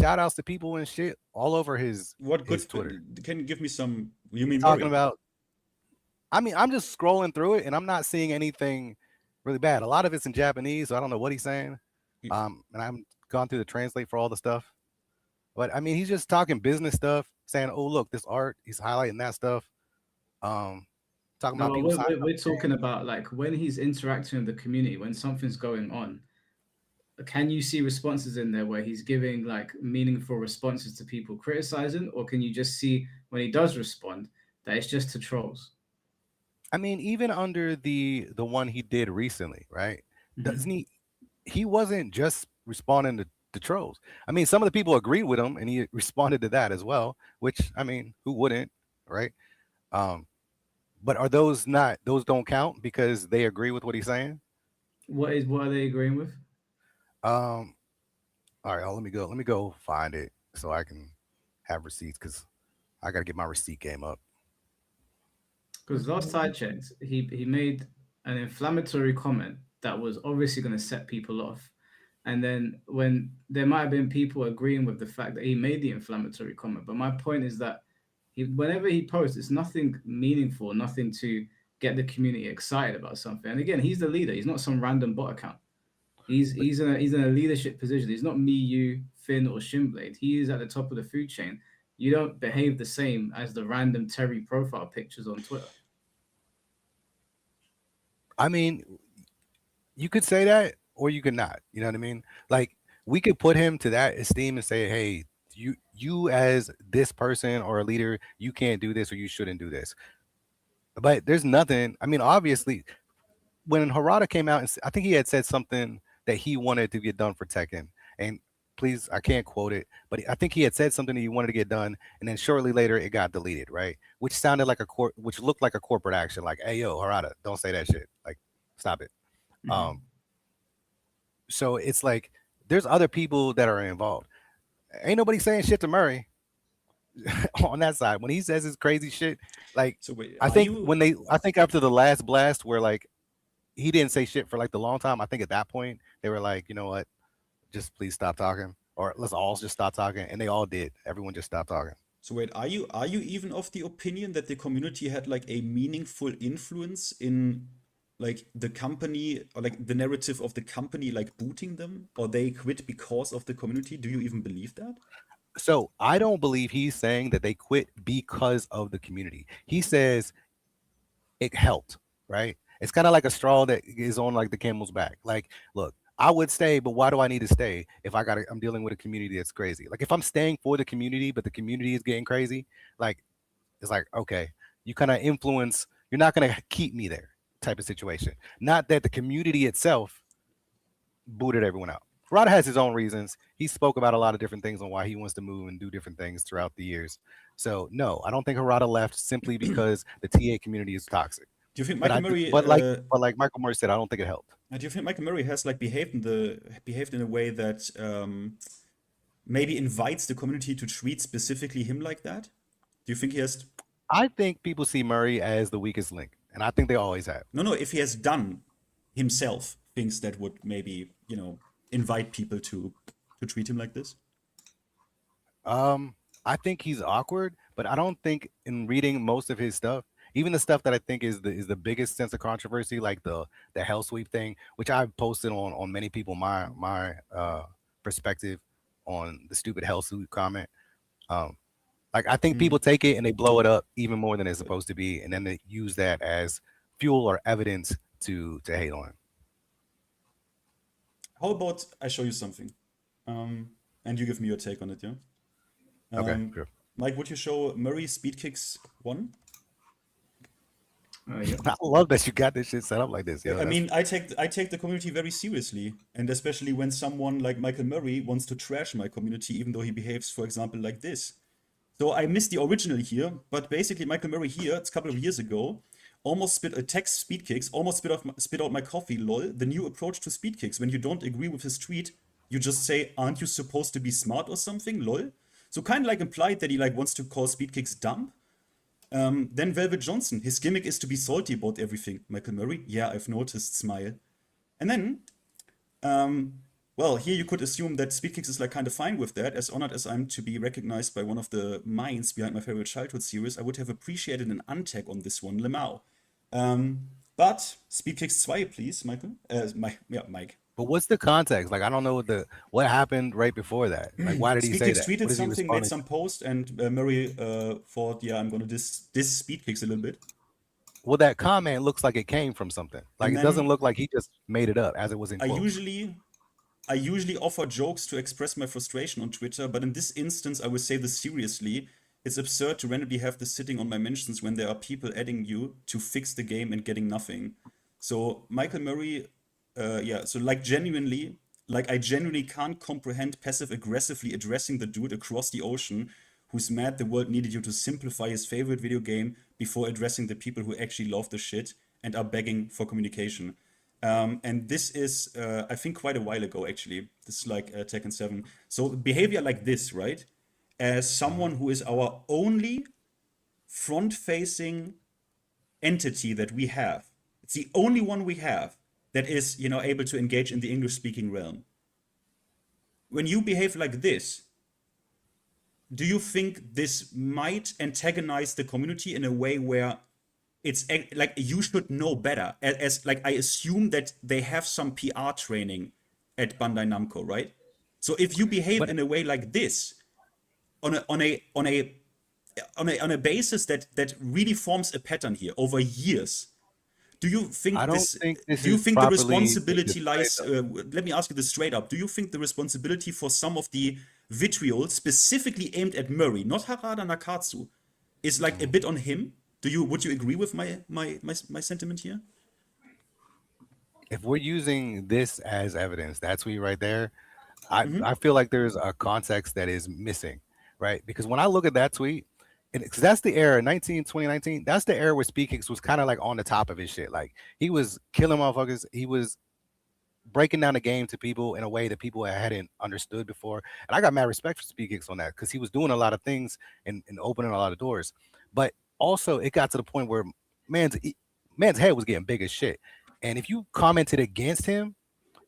S4: shout outs to people and shit all over his
S1: What good
S4: his Twitter.
S1: Can you give me some? You mean
S4: Talking
S1: Murray?
S4: about. I mean, I'm just scrolling through it and I'm not seeing anything really bad. A lot of it's in Japanese, so I don't know what he's saying. And I'm gone through the translate for all the stuff. But I mean, he's just talking business stuff, saying, "Oh, look, this art." He's highlighting that stuff. Talking
S3: No,
S4: about
S3: but
S4: people signing
S3: we're
S4: up.
S3: talking about like when he's interacting with the community, when something's going on. Can you see responses in there where he's giving like meaningful responses to people criticizing, or can you just see when he does respond that it's just to trolls?
S4: I mean, even under the one he did recently, right?
S3: Mhm.
S4: Doesn't he wasn't just responding to trolls. I mean, some of the people agreed with him and he responded to that as well, which I mean, who wouldn't, right? Um, but are those don't count because they agree with what he's saying?
S3: What are they agreeing with?
S4: Um, all right, let me go find it so I can have receipts because I gotta get my receipt game up.
S3: Because last I checked, he made an inflammatory comment that was obviously going to set people off. And then when there might have been people agreeing with the fact that he made the inflammatory comment, but my point is that whenever he posts, it's nothing meaningful, nothing to get the community excited about something. And again, he's the leader. He's not some random bot account. He's in a leadership position. He's not me, you, Finn, or Shinblade. He is at the top of the food chain. You don't behave the same as the random Terry profile pictures on Twitter.
S4: I mean, you could say that or you could not. You know what I mean? Like we could put him to that esteem and say, hey, you as this person or a leader, you can't do this or you shouldn't do this. But there's nothing. I mean, obviously, when Harada came out, and I think he had said something that he wanted to get done for Tekken. And please, I can't quote it, but I think he had said something that he wanted to get done, and then shortly later it got deleted, right? Which sounded like which looked like a corporate action, like, "Hey, yo, Harada, don't say that shit. Like, stop it." So it's like there's other people that are involved. Ain't nobody saying shit to Murray on that side when he says his crazy shit. Like,
S1: So wait,
S4: I think I think after the last blast where like he didn't say shit for like the long time. I think at that point they were like, you know what, just please stop talking, or let's all just stop talking, and they all did. Everyone just stopped talking.
S1: So wait, are you even of the opinion that the community had like a meaningful influence in like the company or like the narrative of the company like booting them, or they quit because of the community? Do you even believe that?
S4: So I don't believe he's saying that they quit because of the community. He says it helped, right? It's kind of like a straw that is on like the camel's back. Like, look, I would stay, but why do I need to stay if I'm dealing with a community that's crazy? Like if I'm staying for the community, but the community is getting crazy, like it's like, okay, you kind of influence, you're not gonna keep me there type of situation. Not that the community itself booted everyone out. Rada has his own reasons. He spoke about a lot of different things on why he wants to move and do different things throughout the years. So no, I don't think Harada left simply because the TA community is toxic.
S1: Do you think
S4: But
S1: Michael Murray?
S4: but like Michael Murray said, I don't think it helped.
S1: Do you think Michael Murray has like behaved in a way that maybe invites the community to treat specifically him like that? Do you think he has?
S4: I think people see Murray as the weakest link, and I think they always have.
S1: No. If he has done himself things that would maybe invite people to treat him like this.
S4: I think he's awkward, but I don't think in reading most of his stuff, even the stuff that I think is the biggest sense of controversy, like the hell sweep thing, which I've posted on many people my perspective on the stupid hell sweep comment. Like I think people take it and they blow it up even more than it's supposed to be, and then they use that as fuel or evidence to hate on him.
S1: How about I show you something, and you give me your take on it, yeah?
S4: Okay, sure.
S1: Mike, would you show Murray speed kicks 1?
S3: Yeah.
S4: I love that you got this shit set up like this. Yo,
S1: I mean, I take the community very seriously, and especially when someone like Michael Murray wants to trash my community, even though he behaves, for example, like this. So I missed the original here, but basically Michael Murray here, it's a couple of years ago, almost spit a text speed kicks, almost spit out my coffee, lol. The new approach to speed kicks. When you don't agree with his tweet, you just say, aren't you supposed to be smart or something, lol? So kind of like implied that he like wants to call speed kicks dumb. Then Velvet Johnson, his gimmick is to be salty about everything. Michael Murray, yeah, I've noticed, smile. And then, well, here you could assume that speed kicks is like kind of fine with that. As honored as I'm to be recognized by one of the minds behind my favorite childhood series, I would have appreciated an untag on this one, Lemao. But speed kicks 2, please, Michael. Mike.
S4: But what's the context? Like, I don't know what happened right before that. Like, why did he say that?
S1: Tweeted something, made some post, and Murray thought, yeah, I'm gonna diss speed kicks a little bit.
S4: Well, that comment looks like it came from something. Like, it doesn't look like he just made it up as it was in quotes.
S1: I usually offer jokes to express my frustration on Twitter, but in this instance, I will say this seriously. It's absurd to randomly have this sitting on my mentions when there are people adding you to fix the game and getting nothing. So Michael Murray, so like genuinely, I genuinely can't comprehend passive-aggressively addressing the dude across the ocean who's mad the world needed you to simplify his favorite video game before addressing the people who actually love the shit and are begging for communication. And this is, I think, quite a while ago, actually. This is like Tekken 7. So behavior like this, right? As someone who is our only front-facing entity that we have. It's the only one we have that is, able to engage in the English-speaking realm. when you behave like this, do you think this might antagonize the community in a way where it's like you should know better? As like I assume that they have some PR training at Bandai Namco, right? So if you behave
S4: But
S1: in a way like this, on a basis that really forms a pattern here over years, do you think
S4: I don't
S1: this?
S4: think this
S1: Do you
S4: is
S1: think the
S4: properly
S1: responsibility
S4: displayed,
S1: lies? Let me ask you this straight up. Do you think the responsibility for some of the vitriol specifically aimed at Murray, not Harada Nakatsu, is like a bit on him? Would you agree with my sentiment here?
S4: If we're using this as evidence, that tweet right there, I feel like there's a context that is missing, right? Because when I look at that tweet, and because that's the era, 2019, that's the era where SpeedKicks was kind of like on the top of his shit. Like he was killing motherfuckers. He was breaking down the game to people in a way that people hadn't understood before. And I got mad respect for SpeedKicks on that because he was doing a lot of things and opening a lot of doors. But also it got to the point where man's head was getting big as shit. And if you commented against him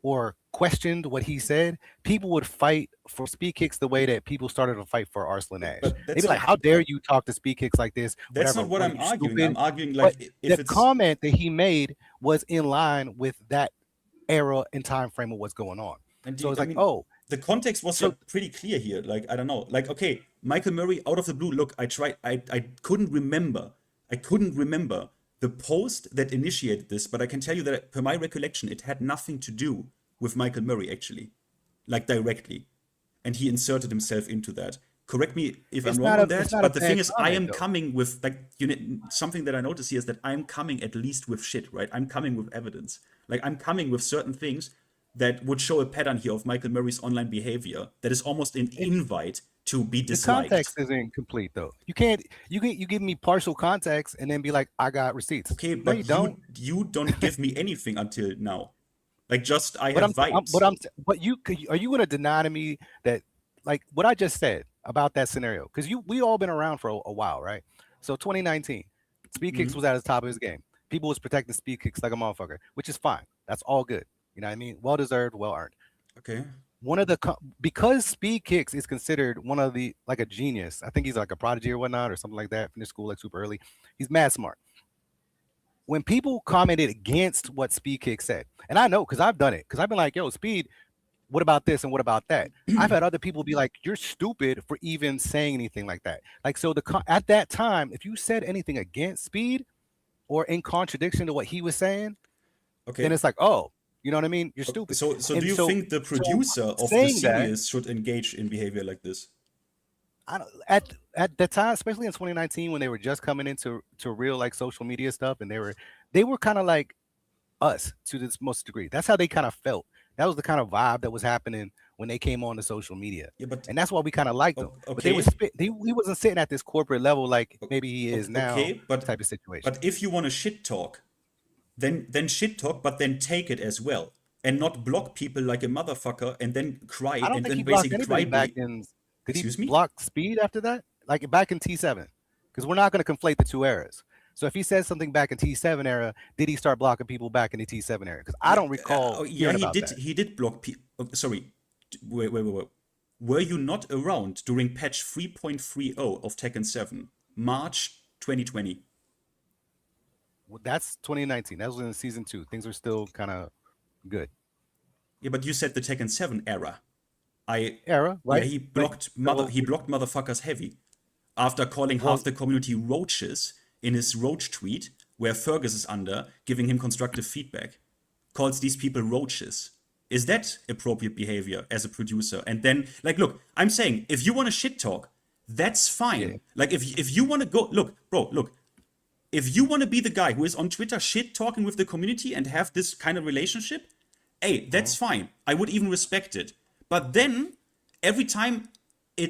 S4: or questioned what he said, people would fight for SpeedKicks the way that people started to fight for Arslan Ash. They'd be like, "How dare you talk to SpeedKicks like this?"
S1: That's
S4: Whatever.
S1: not what I'm arguing.
S4: Stupid.
S1: I'm arguing like
S4: But
S1: if
S4: the
S1: it's
S4: comment that he made was in line with that era and time frame of what's going on.
S1: And
S4: So it's
S1: I
S4: like,
S1: mean,
S4: oh,
S1: the context was
S4: so
S1: pretty clear here. Like, I don't know. Like, okay, Michael Murray out of the blue. Look, I tried. I couldn't remember. I couldn't remember the post that initiated this, but I can tell you that, per my recollection, it had nothing to do with Michael Murray actually, like directly, and he inserted himself into that. Correct me if I'm wrong on that. But the thing is, I am coming with like something that I notice here is that I'm coming at least with shit, right? I'm coming with evidence. Like I'm coming with certain things that would show a pattern here of Michael Murray's online behavior that is almost an invite to be
S4: the
S1: disliked.
S4: context isn't complete though. You can't you give me partial context and then be like, I got receipts.
S1: Okay,
S4: No,
S1: but
S4: you don't.
S1: don't give me anything until now. Like just I
S4: But
S1: have vibes.
S4: but are you gonna deny to me that like what I just said about that scenario? Because we all been around for a while, right? So 2019, SpeedKicks was at the top of his game. People was protecting SpeedKicks like a motherfucker, which is fine. That's all good. You know what I mean? Well deserved, well earned.
S1: Okay.
S4: One of the because SpeedKicks is considered one of the like a genius. I think he's like a prodigy or whatnot or something like that. Finished school like super early. He's mad smart. When people commented against what SpeedKicks said, and I know because I've done it, because I've been like, yo, Speed, what about this and what about that? I've had other people be like, you're stupid for even saying anything like that. Like, so at that time, if you said anything against Speed or in contradiction to what he was saying,
S1: Okay.
S4: then it's like, oh, you know what I mean? You're stupid.
S1: So do you think the producer of the
S4: saying
S1: series should engage in behavior like this?
S4: I don't, at the time, especially in 2019 when they were just coming into real like social media stuff, and they were kind of like us to this most degree. That's how they kind of felt. That was the kind of vibe that was happening when they came on to social media.
S1: Yeah, but
S4: And that's why we kind of liked them. But
S1: okay.
S4: he wasn't sitting at this corporate level like maybe he is now.
S1: Okay, but
S4: type of situation.
S1: But if you want to shit talk, then shit talk, but then take it as well, and not block people like a motherfucker and then cry
S4: I don't
S1: and
S4: think he
S1: then
S4: blocked
S1: basically cry.
S4: anybody back in. Did
S1: Excuse
S4: he
S1: me?
S4: block Speed after that? Like back in T7? Because we're not going to conflate the two eras. So if he said something back in T7 era, did he start blocking people back in the T7 era? Because I don't recall.
S1: Yeah, he did.
S4: That.
S1: He did block people. Sorry, wait. Were you not around during patch 3.30 of Tekken 7, March 2020?
S4: Well, that's 2019. That was in season 2. Things were still kind of good.
S1: Yeah, but you said the Tekken 7 era.
S4: Era, right?
S1: Yeah, he blocked motherfuckers heavy after calling half the community roaches in his roach tweet, where Fergus is under, giving him constructive feedback. Calls these people roaches. Is that appropriate behavior as a producer? And then, like, look, I'm saying, if you want to shit talk, that's fine. Yeah. Like, if you want to go, look, if you want to be the guy who is on Twitter shit talking with the community and have this kind of relationship, hey, that's fine. I would even respect it. But then, every time you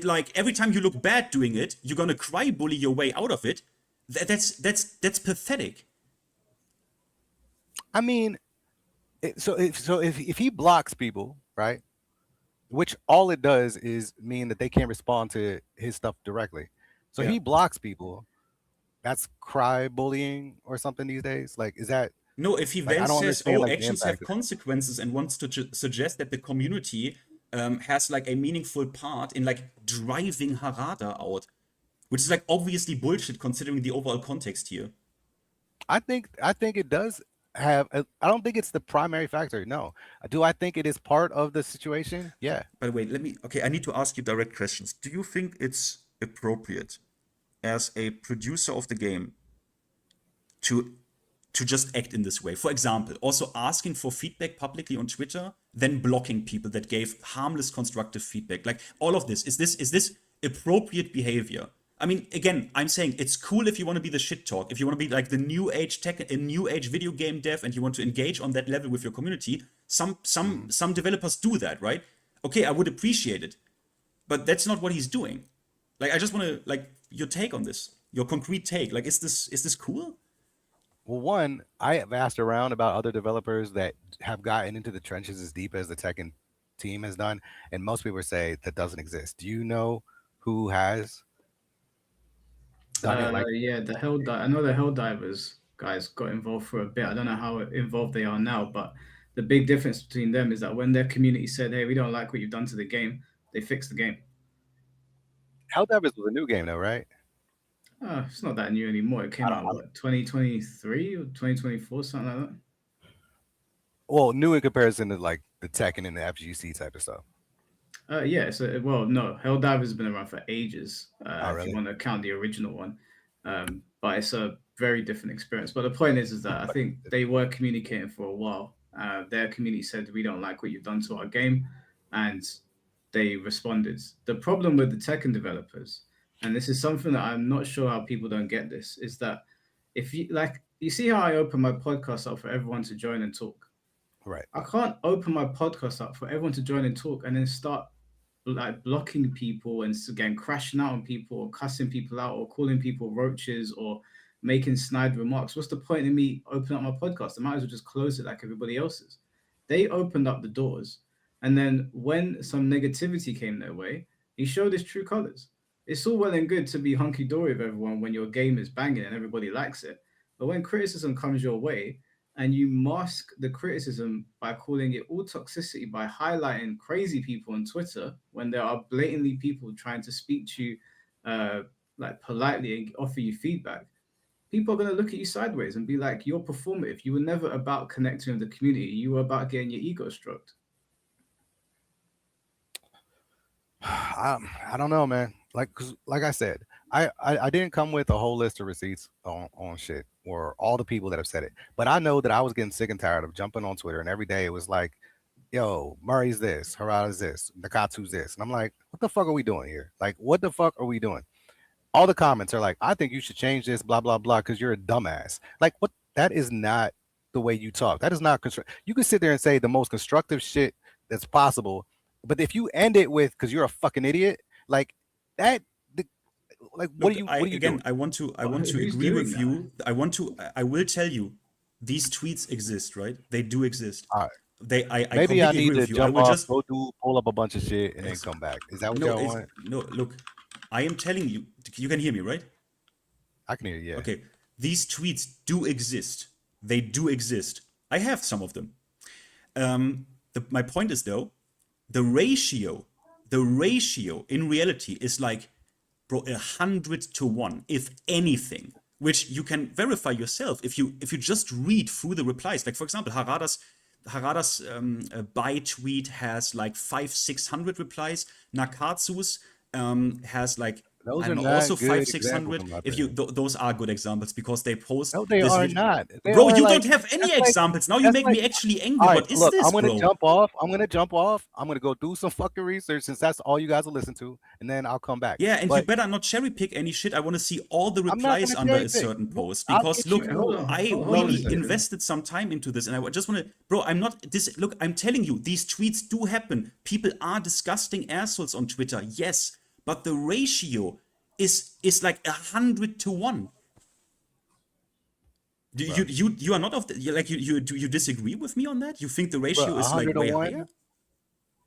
S1: look bad doing it, you're gonna cry bully your way out of it. That's pathetic.
S4: I mean, if he blocks people, right, which all it does is mean that they can't respond to his stuff directly. So he blocks people. That's cry bullying or something these days. Like, is that?
S1: No, if he
S4: like,
S1: then says, "Oh,
S4: like,
S1: actions have consequences," and wants to suggest that the community has like a meaningful part in like driving Harada out, which is like obviously bullshit considering the overall context here.
S4: I think it does have. I don't think it's the primary factor. No. Do I think it is part of the situation? Yeah.
S1: By the way, I need to ask you direct questions. Do you think it's appropriate as a producer of the game to just act in this way? For example, also asking for feedback publicly on Twitter, then blocking people that gave harmless constructive feedback. Like all of this, is this appropriate behavior? I mean, again, I'm saying it's cool if you want to be the shit talk, if you want to be like the new age tech, a new age video game dev, and you want to engage on that level with your community. Some developers do that, right? Okay, I would appreciate it, but that's not what he's doing. Like, I just want to like your take on this, your concrete take. Like, is this cool?
S4: Well, one, I have asked around about other developers that have gotten into the trenches as deep as the Tekken team has done, and most people say that doesn't exist. Do you know who has done it? Like,
S3: Yeah, I know the Helldivers guys got involved for a bit. I don't know how involved they are now, but the big difference between them is that when their community said, "Hey, we don't like what you've done to the game," they fixed the game.
S4: Helldivers was a new game, though, right?
S3: It's not that new anymore. It came out what 2023 or 2024, something like that.
S4: Well, new in comparison to like the Tekken and the FGC type of stuff.
S3: Yeah. So, well, no, Helldivers has been around for ages. If
S4: really?
S3: you want to count the original one, but it's a very different experience. But the point is that I think they were communicating for a while. Their community said, "We don't like what you've done to our game," and they responded. The problem with the Tekken developers, and this is something that I'm not sure how people don't get this, is that if you see how I open my podcast up for everyone to join and talk.
S4: Right.
S3: I can't open my podcast up for everyone to join and talk and then start like blocking people and again crashing out on people or cussing people out or calling people roaches or making snide remarks. What's the point in me opening up my podcast? I might as well just close it like everybody else's. They opened up the doors, and then when some negativity came their way, he showed his true colors. It's all well and good to be hunky-dory with everyone when your game is banging and everybody likes it, but when criticism comes your way and you mask the criticism by calling it all toxicity, by highlighting crazy people on Twitter when there are blatantly people trying to speak to you like politely and offer you feedback, people are going to look at you sideways and be like, you're performative. You were never about connecting with the community. You were about getting your ego stroked.
S4: I don't know, man. Cause like I said, I didn't come with a whole list of receipts on shit or all the people that have said it, but I know that I was getting sick and tired of jumping on Twitter and every day it was like, yo, Murray's this, Harada's this, Nakatsu's this, and I'm like, what the fuck are we doing here? Like, what the fuck are we doing? All the comments are like, I think you should change this, blah blah blah, because you're a dumbass. Like, what? That is not the way you talk. That is not constructive. You can sit there and say the most constructive shit that's possible, but if you end it with "because you're a fucking idiot," like that, like what
S1: Look,
S4: are you
S1: again,
S4: doing?
S1: I want to
S3: Who's
S1: agree with
S3: doing
S1: you. I will tell you, these tweets exist, right? They do exist.
S4: All right.
S1: I
S4: Maybe
S1: completely
S4: I need
S1: agree
S4: to
S1: with you.
S4: jump off, pull up a bunch of shit, and then come back. Is that what y'all want?
S1: No, look, I am telling you, you can hear me, right?
S4: I can hear you. Yeah.
S1: Okay, these tweets do exist. They do exist. I have some of them. My point is though, the ratio in reality is like, bro, 100-1, if anything, which you can verify yourself if you just read through the replies. Like for example, Harada's buy tweet has like 500-600 replies. Nakatsu's has like
S4: Those
S1: I don't
S4: are
S1: know,
S4: not
S1: also
S4: good
S1: 500-600.
S4: examples, in my
S1: If you
S4: opinion.
S1: those are good examples because they post.
S4: No, they
S1: this
S4: are
S1: vid-
S4: not. They
S1: Bro,
S4: are
S1: you
S4: like,
S1: don't have any
S4: that's like,
S1: examples. Now you
S4: that's
S1: make
S4: like,
S1: me actually angry.
S4: all right,
S1: What is
S4: look,
S1: this,
S4: I'm gonna
S1: bro?
S4: jump off. I'm gonna go do some fucking research since that's all you guys will listen to, and then I'll come back.
S1: Yeah, and you
S4: But
S1: better not cherry pick any shit. I want to see all the
S4: I'm not
S1: replies
S4: gonna
S1: under
S4: cherry
S1: a
S4: pick.
S1: certain post
S4: I'll
S1: because
S4: get you.
S1: look,
S3: Wait, hold on.
S1: I
S3: Hold on a
S1: really
S3: second.
S1: invested some time into this, and I just want to, bro. I'm not this. Look, I'm telling you, these tweets do happen. People are disgusting assholes on Twitter, yes, but the ratio is like 100-1. You are not of the, like you disagree with me on that? You think the
S4: But
S1: ratio is like way
S4: 101.
S1: higher?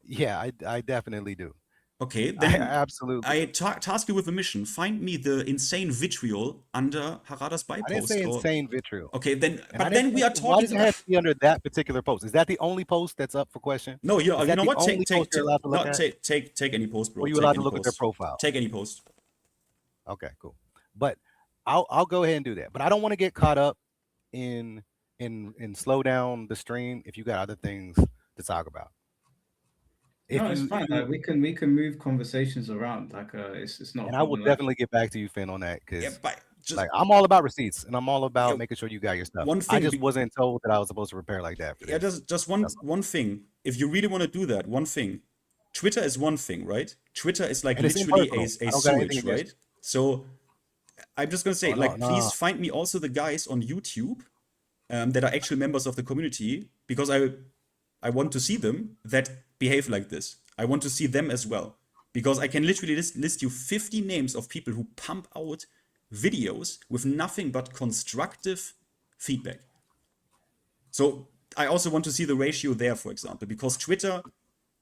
S4: Yeah, I definitely do.
S1: Okay,
S4: I
S1: then
S4: absolutely.
S1: I task you with a mission. Find me the insane vitriol under Harada's buy
S4: I didn't say
S1: post. Or
S4: insane vitriol.
S1: okay, then
S4: And I
S1: but
S4: didn't
S1: then we
S4: say,
S1: are
S4: why
S1: talking.
S4: does it have to be under that particular post? Is that the only post that's up for question?
S1: No, you know,
S4: Is
S1: you
S4: that
S1: know
S4: the
S1: what?
S4: only post you're allowed to look
S1: No,
S4: at?
S1: take any post, bro.
S4: Or are you
S1: Take
S4: allowed
S1: any
S4: to look at their
S1: post.
S4: profile?
S1: Take any post.
S4: Okay, cool. But I'll go ahead and do that. But I don't want to get caught up in slow down the stream if you got other things to talk about. If
S3: No, it's
S4: you,
S3: fine. Like, we can move conversations around. Like it's not a
S4: and I will
S3: problem. Like,
S4: definitely get back to you, Finn, on that
S1: Yeah,
S4: because
S1: but just
S4: like I'm all about receipts and I'm all about
S1: yeah,
S4: making sure you got your stuff.
S1: one
S4: I
S1: thing.
S4: just wasn't told that I was supposed to prepare like that for
S1: Yeah,
S4: this.
S1: just
S4: That's all.
S1: one thing. If you really want to do that, one thing. Twitter is one thing, right? Twitter is like
S4: And it's
S1: literally
S4: impersonal.
S1: a
S4: I don't got anything
S1: sewage,
S4: against
S1: right? So I'm just gonna say,
S4: you. Oh no,
S1: like, please
S4: no.
S1: find me also the guys on YouTube that are actual members of the community because I want to see them that behave like this. I want to see them as well because I can literally list you 50 names of people who pump out videos with nothing but constructive feedback. So I also want to see the ratio there, for example, because Twitter,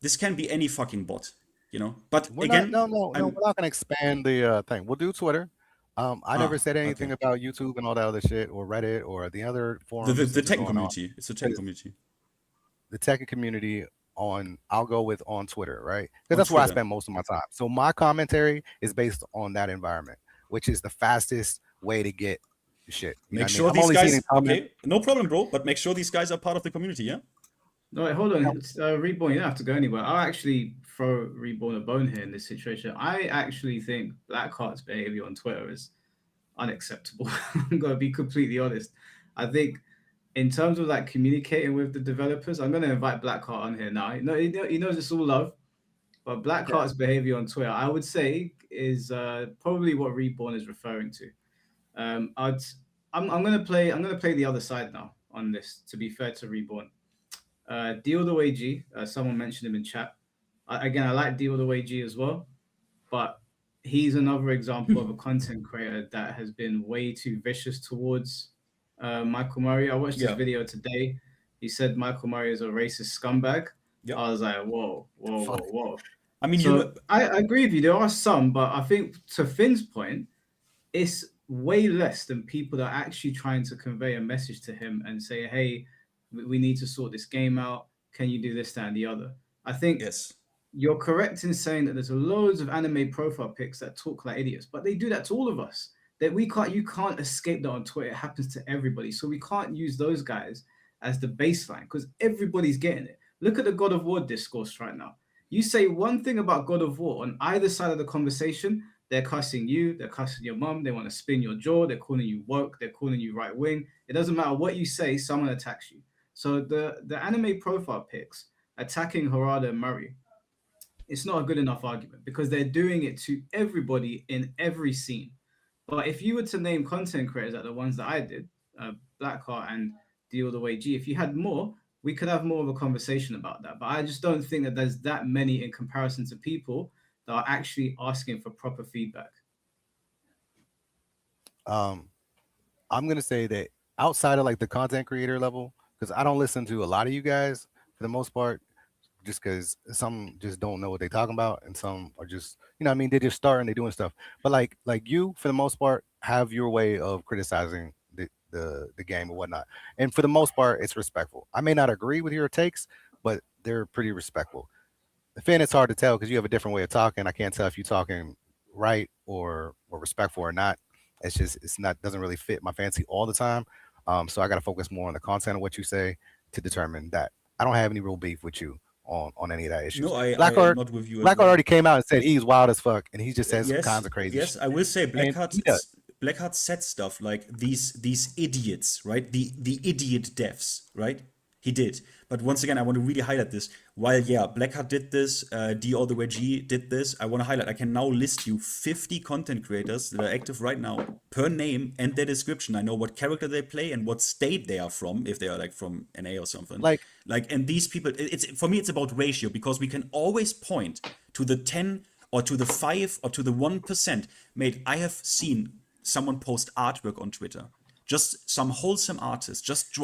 S1: this can be any fucking bot, you know. But
S4: We're not.
S1: again,
S4: No. We're not gonna expand the thing. We'll do Twitter. I never said anything
S1: okay.
S4: about YouTube and all that other shit, or Reddit, or the other forums
S1: The
S4: that are
S1: tech
S4: going on.
S1: community. It's a tech community.
S4: The tech community on, I'll go with on Twitter, right? Because
S1: On
S4: that's where I
S1: Twitter.
S4: spend most of my time. So my commentary is based on that environment, which is the fastest way to get shit. You know
S1: Make
S4: what I
S1: sure
S4: mean? I'm
S1: these
S4: only seeing
S1: guys.
S4: in comments.
S1: Okay, no problem, bro. But make sure these guys are part of the community, yeah.
S3: no, wait, hold on. Reborn, you don't have to go anywhere. I'll actually throw Reborn a bone here in this situation. I actually think Blackheart's behavior on Twitter is unacceptable. I'm gonna be completely honest. I think in terms of like communicating with the developers, I'm gonna invite Blackheart on here now. He knows it's all love, but Blackheart's behavior on Twitter, I would say, is probably what Reborn is referring to. I'm gonna play the other side now on this. To be fair to Reborn, Deal the Way G. Someone mentioned him in chat. Again, I like Deal the Way G as well, but he's another example of a content creator that has been way too vicious towards Michael Murray. I watched his video today. He said Michael Murray is a racist scumbag.
S1: Yeah.
S3: I was like, whoa.
S1: I mean,
S3: So I agree with you. There are some, but I think to Finn's point, it's way less than people that are actually trying to convey a message to him and say, hey, we need to sort this game out. Can you do this, that, and the other? I think
S1: yes.
S3: You're correct in saying that there's loads of anime profile pics that talk like idiots, but they do that to all of us. That you can't escape that on Twitter. It happens to everybody. So we can't use those guys as the baseline because everybody's getting it. Look at the God of War discourse right now. You say one thing about God of War on either side of the conversation, they're cussing you, they're cussing your mom, they want to spin your jaw, they're calling you woke, they're calling you right wing. It doesn't matter what you say, someone attacks you. So the anime profile pics attacking Harada and Murray, it's not a good enough argument because they're doing it to everybody in every scene. But if you were to name content creators like the ones that I did, Blackheart and Deal the Way G, if you had more, we could have more of a conversation about that. But I just don't think that there's that many in comparison to people that are actually asking for proper feedback.
S4: I'm gonna say that outside of like the content creator level, because I don't listen to a lot of you guys for the most part, just because some just don't know what they're talking about, and some are just, you know what I mean, they're just starting, they're doing stuff. But like you, for the most part, have your way of criticizing the game or whatnot. And for the most part, it's respectful. I may not agree with your takes, but they're pretty respectful. The Finn, it's hard to tell because you have a different way of talking. I can't tell if you're talking right or respectful or not. It's not, doesn't really fit my fancy all the time. So I got to focus more on the content of what you say to determine that. I don't have any real beef with you on any of that issues.
S1: No, I'm
S4: Blackheart
S1: not with you.
S4: Blackheart already came out and said he's wild as fuck, and he just says
S1: yes,
S4: kinds of crazy
S1: yes,
S4: shit.
S1: I will say
S4: And
S1: Blackheart said stuff like these idiots, right? The idiot devs, right? He did. But once again, I want to really highlight this. While Blackheart did this, D All The Way G did this, I want to highlight, I can now list you 50 content creators that are active right now per name and their description. I know what character they play and what state they are from, if they are like from NA or something. And these people, it's for me, it's about ratio, because we can always point to the 10 or to the 5 or to the 1%. Mate, I have seen someone post artwork on Twitter. Just some wholesome artist, just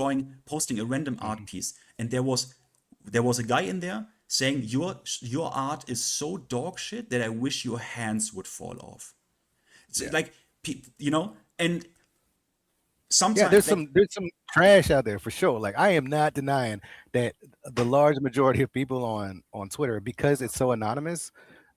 S1: posting a random art piece. And there was a guy in there saying your art is so dog shit that I wish your hands would fall off. It's like, you know, and sometimes
S4: Yeah, there's some trash out there for sure. Like I am not denying that the large majority of people on Twitter, because it's so anonymous,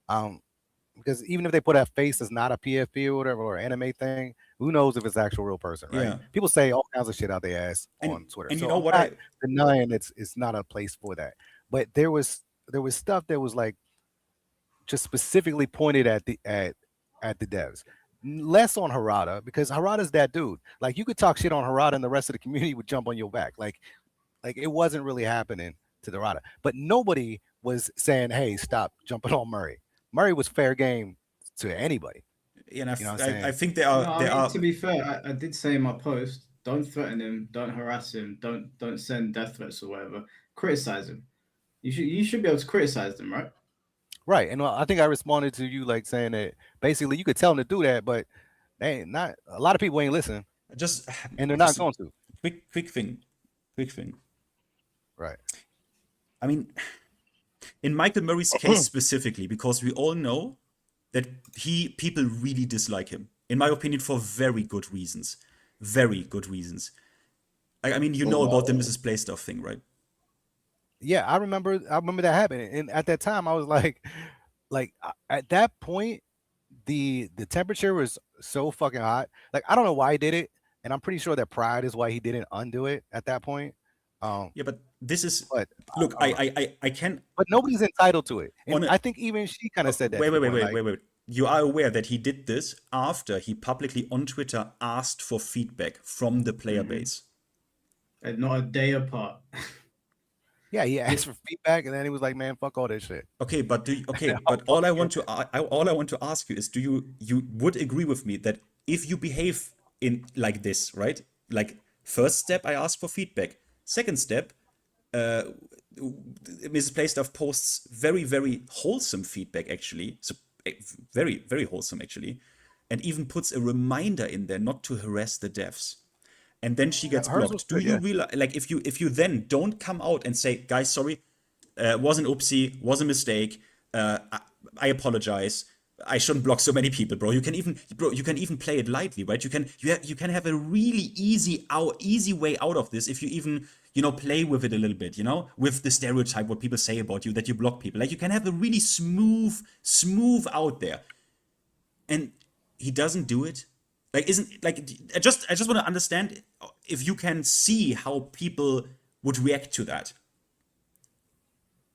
S4: because even if they put a face that's not a PFP or whatever or anime thing, who knows if it's an actual real person, right?
S1: Yeah.
S4: People say all kinds of shit out their ass on Twitter.
S1: And
S4: so
S1: you know
S4: I'm
S1: what
S4: not denying it's not a place for that. But there was stuff that was like just specifically pointed at the devs. Less on Harada, because Harada's that dude. Like you could talk shit on Harada and the rest of the community would jump on your back. Like it wasn't really happening to the Harada. But nobody was saying, hey, stop jumping on Murray. Murray was fair game to anybody.
S1: And
S4: You know what I'm saying?
S1: I think there are
S3: No, I mean, to be fair, I did say in my post, don't threaten him, don't harass him, don't send death threats or whatever. Criticize him. You should be able to criticize them, right?
S4: Right. And I think I responded to you like saying that basically you could tell them to do that, but they ain't not a lot of people ain't listening.
S1: just
S4: And they're not going to.
S1: quick thing.
S4: Right.
S1: I mean, in Michael Murray's case specifically, because we all know that people really dislike him, in my opinion, for very good reasons. Very good reasons. I mean, you know about the MrsPlayStuff thing, right?
S4: Yeah, I remember that happening. And at that time I was like at that point the temperature was so fucking hot. Like I don't know why he did it, and I'm pretty sure that pride is why he didn't undo it at that point.
S1: Yeah, but this is
S4: But
S1: look, I can.
S4: But nobody's entitled to it. And
S1: On
S4: I think even she kind of said that.
S1: Wait. You are aware that he did this after he publicly on Twitter asked for feedback from the player base.
S3: And not a day apart.
S4: Yeah, he asked for feedback, and then he was like, "Man, fuck all this shit."
S1: Okay, but but all I want to ask you is, do you would agree with me that if you behave in like this, right? Like first step, I ask for feedback. Second step, MrsPlayStuff posts very, very wholesome feedback actually, so very, very wholesome actually, and even puts a reminder in there not to harass the devs. And then she gets blocked. Do you realize, like, if you then don't come out and say, guys, sorry, was an oopsie, was a mistake, I apologize, I shouldn't block so many people, bro. You can even play it lightly, right? You can have a really easy way out of this if you even, play with it a little bit, with the stereotype, what people say about you, that you block people. Like, you can have a really smooth out there. And he doesn't do it. Like, I just want to understand if you can see how people would react to that.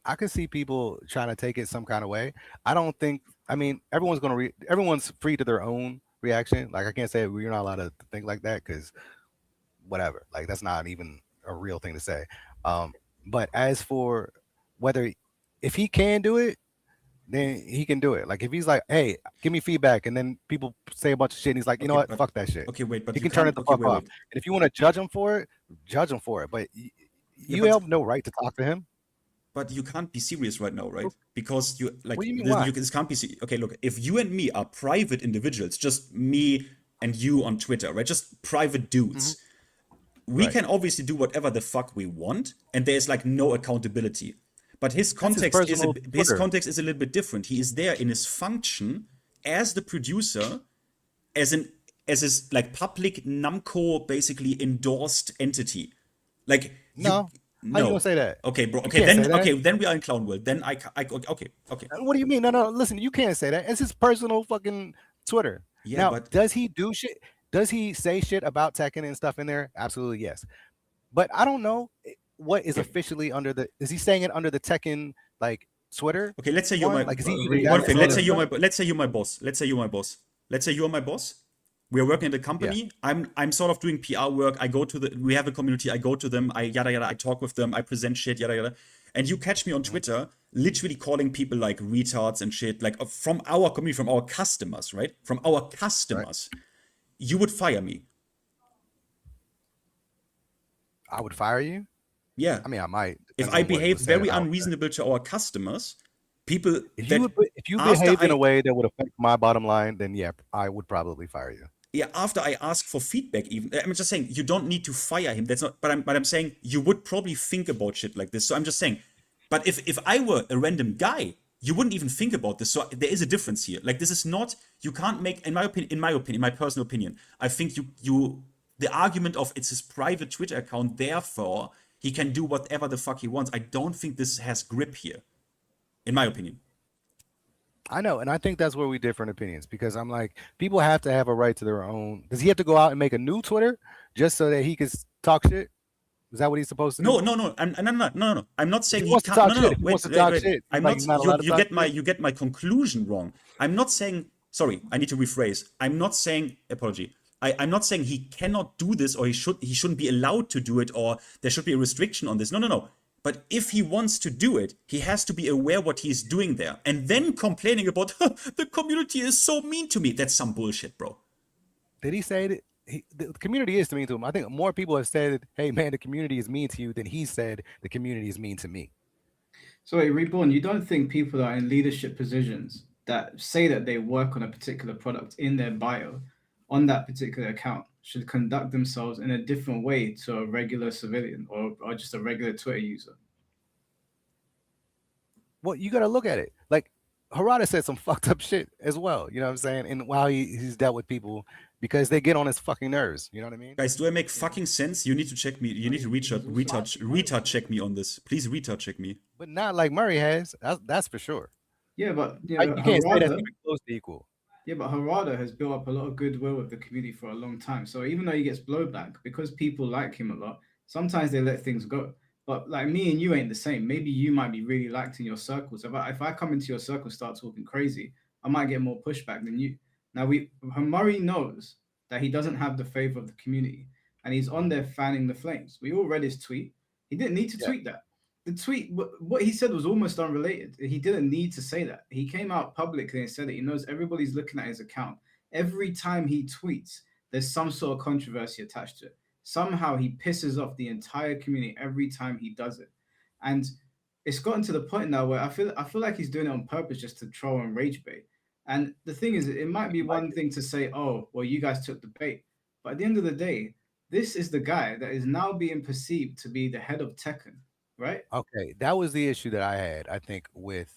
S4: I can see people trying to take it some kind of way. I mean, everyone's free to their own reaction. Like, I can't say you're not allowed to think like that because whatever. Like, that's not even a real thing to say. But as for if he can do it, then he can do it. Like if he's like, "Hey, give me feedback," and then people say a bunch of shit, and he's like, "You know what? Fuck that shit."
S1: Okay, wait, but
S4: he can turn it the fuck off. And if you want to judge him for it, judge him for it. But you have no right to talk to him.
S1: But you can't be serious right now, right? Because you like
S4: what do you mean, why?
S1: This can't be okay. Look, if you and me are private individuals, just me and you on Twitter, right? Just private dudes. We can obviously do whatever the fuck we want, and there's like no accountability. But his context is a little bit different. He is there in his function as the producer, as his like public Namco basically endorsed entity. Like
S4: no. How you gonna say that?
S1: Okay, bro. Okay, then we are in clown world. Then I okay.
S4: What do you mean? No. Listen, you can't say that. It's his personal fucking Twitter. Yeah, now, but does he do shit? Does he say shit about Tekken and stuff in there? Absolutely, yes. But I don't know what is officially under the. Is he saying it under the Tekken like Twitter?
S1: Okay, let's say you're my.
S4: Like,
S1: let's say you're my boss. Let's say you're my boss. We are working at a company. Yeah. I'm sort of doing PR work. I go to we have a community. I go to them. I talk with them. I present shit. Yada yada. And you catch me on Twitter, literally calling people like retards and shit, like from our community, from our customers, right? From our customers, you would fire me.
S4: I would fire you.
S1: Yeah.
S4: I mean, I might.
S1: If I behave very unreasonable to our customers, people.
S4: If you behaved in a way that would affect my bottom line, then yeah, I would probably fire you.
S1: Yeah, after I ask for feedback, even I'm just saying you don't need to fire him. That's not. But I'm saying you would probably think about shit like this. So I'm just saying, But if I were a random guy, you wouldn't even think about this. So there is a difference here. Like, this is not, you can't make, in my opinion, my personal opinion, I think the argument of it's his private Twitter account, therefore he can do whatever the fuck he wants. I don't think this has grip here, in my opinion.
S4: I know, and I think that's where we differ in opinions, because I'm like, people have to have a right to their own. Does he have to go out and make a new Twitter just so that he can talk shit? Is that what he's supposed to do?
S1: No. I'm not saying
S4: he wants to talk shit. He
S1: Wait.
S4: wants to talk shit.
S1: I'm
S4: like,
S1: not. You get my conclusion wrong. I'm not saying. Sorry, I need to rephrase. I'm not saying. Apology. I'm not saying he cannot do this, or he shouldn't be allowed to do it, or there should be a restriction on this. No. But if he wants to do it, he has to be aware what he's doing there, and then complaining about the community is so mean to me. That's some bullshit, bro.
S4: Did he say that? The community is mean to him. I think more people have said, "Hey, man, the community is mean to you," than he said the community is mean to me.
S3: So, wait, Reborn, you don't think people that are in leadership positions that say that they work on a particular product in their bio on that particular account should conduct themselves in a different way to a regular civilian or just a regular Twitter user?
S4: Well, you got to look at it. Like, Harada said some fucked up shit as well. You know what I'm saying? And while he's dealt with people because they get on his fucking nerves. You know what I mean?
S1: Guys, do I make fucking sense? You need to check me. You need to retouch check me on this. Please retouch check me.
S4: But not like Murray has. That's for sure.
S3: Yeah, but
S4: you can't say that's even close to equal.
S3: Yeah, but Harada has built up a lot of goodwill with the community for a long time. So even though he gets blowback, because people like him a lot, sometimes they let things go. But like me and you ain't the same. Maybe you might be really liked in your circles. If I come into your circle and start talking crazy, I might get more pushback than you. Now, Murray knows that he doesn't have the favor of the community, and he's on there fanning the flames. We all read his tweet. He didn't need to tweet that. The tweet, what he said was almost unrelated. He didn't need to say that. He came out publicly and said that he knows everybody's looking at his account. Every time he tweets, there's some sort of controversy attached to it. Somehow he pisses off the entire community every time he does it. And it's gotten to the point now where I feel like he's doing it on purpose just to troll and rage bait. And the thing is, it might be one thing to say, oh, well, you guys took the bait. But at the end of the day, this is the guy that is now being perceived to be the head of Tekken, right?
S4: Okay, that was the issue that I had, I think, with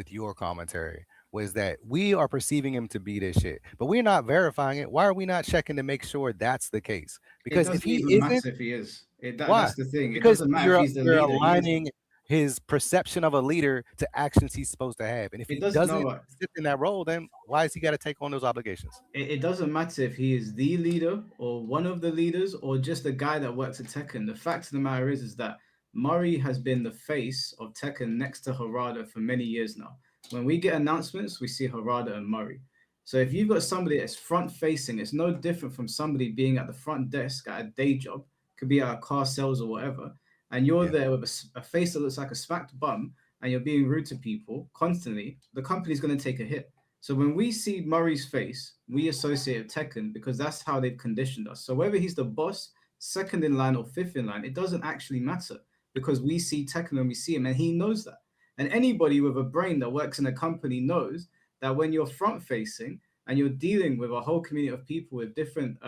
S4: your commentary, was that we are perceiving him to be this shit, but we're not verifying it. Why are we not checking to make sure that's the case? Because if he isn't,
S3: if he is,
S4: why?
S3: That's the thing.
S4: Because you're aligning his perception of a leader to actions he's supposed to have, and if he doesn't sit in that role, then why has he got to take on those obligations?
S3: It doesn't matter if he is the leader or one of the leaders or just a guy that works at Tekken. The fact of the matter is that Murray has been the face of Tekken next to Harada for many years now. When we get announcements, we see Harada and Murray. So if you've got somebody that's front facing, it's no different from somebody being at the front desk at a day job, could be at a car sales or whatever, and you're there with a face that looks like a smacked bum, and you're being rude to people constantly, the company's going to take a hit. So when we see Murray's face, we associate with Tekken because that's how they've conditioned us. So whether he's the boss, second in line or fifth in line, it doesn't actually matter because we see Tekken and we see him, and he knows that. And anybody with a brain that works in a company knows that when you're front facing and you're dealing with a whole community of people with different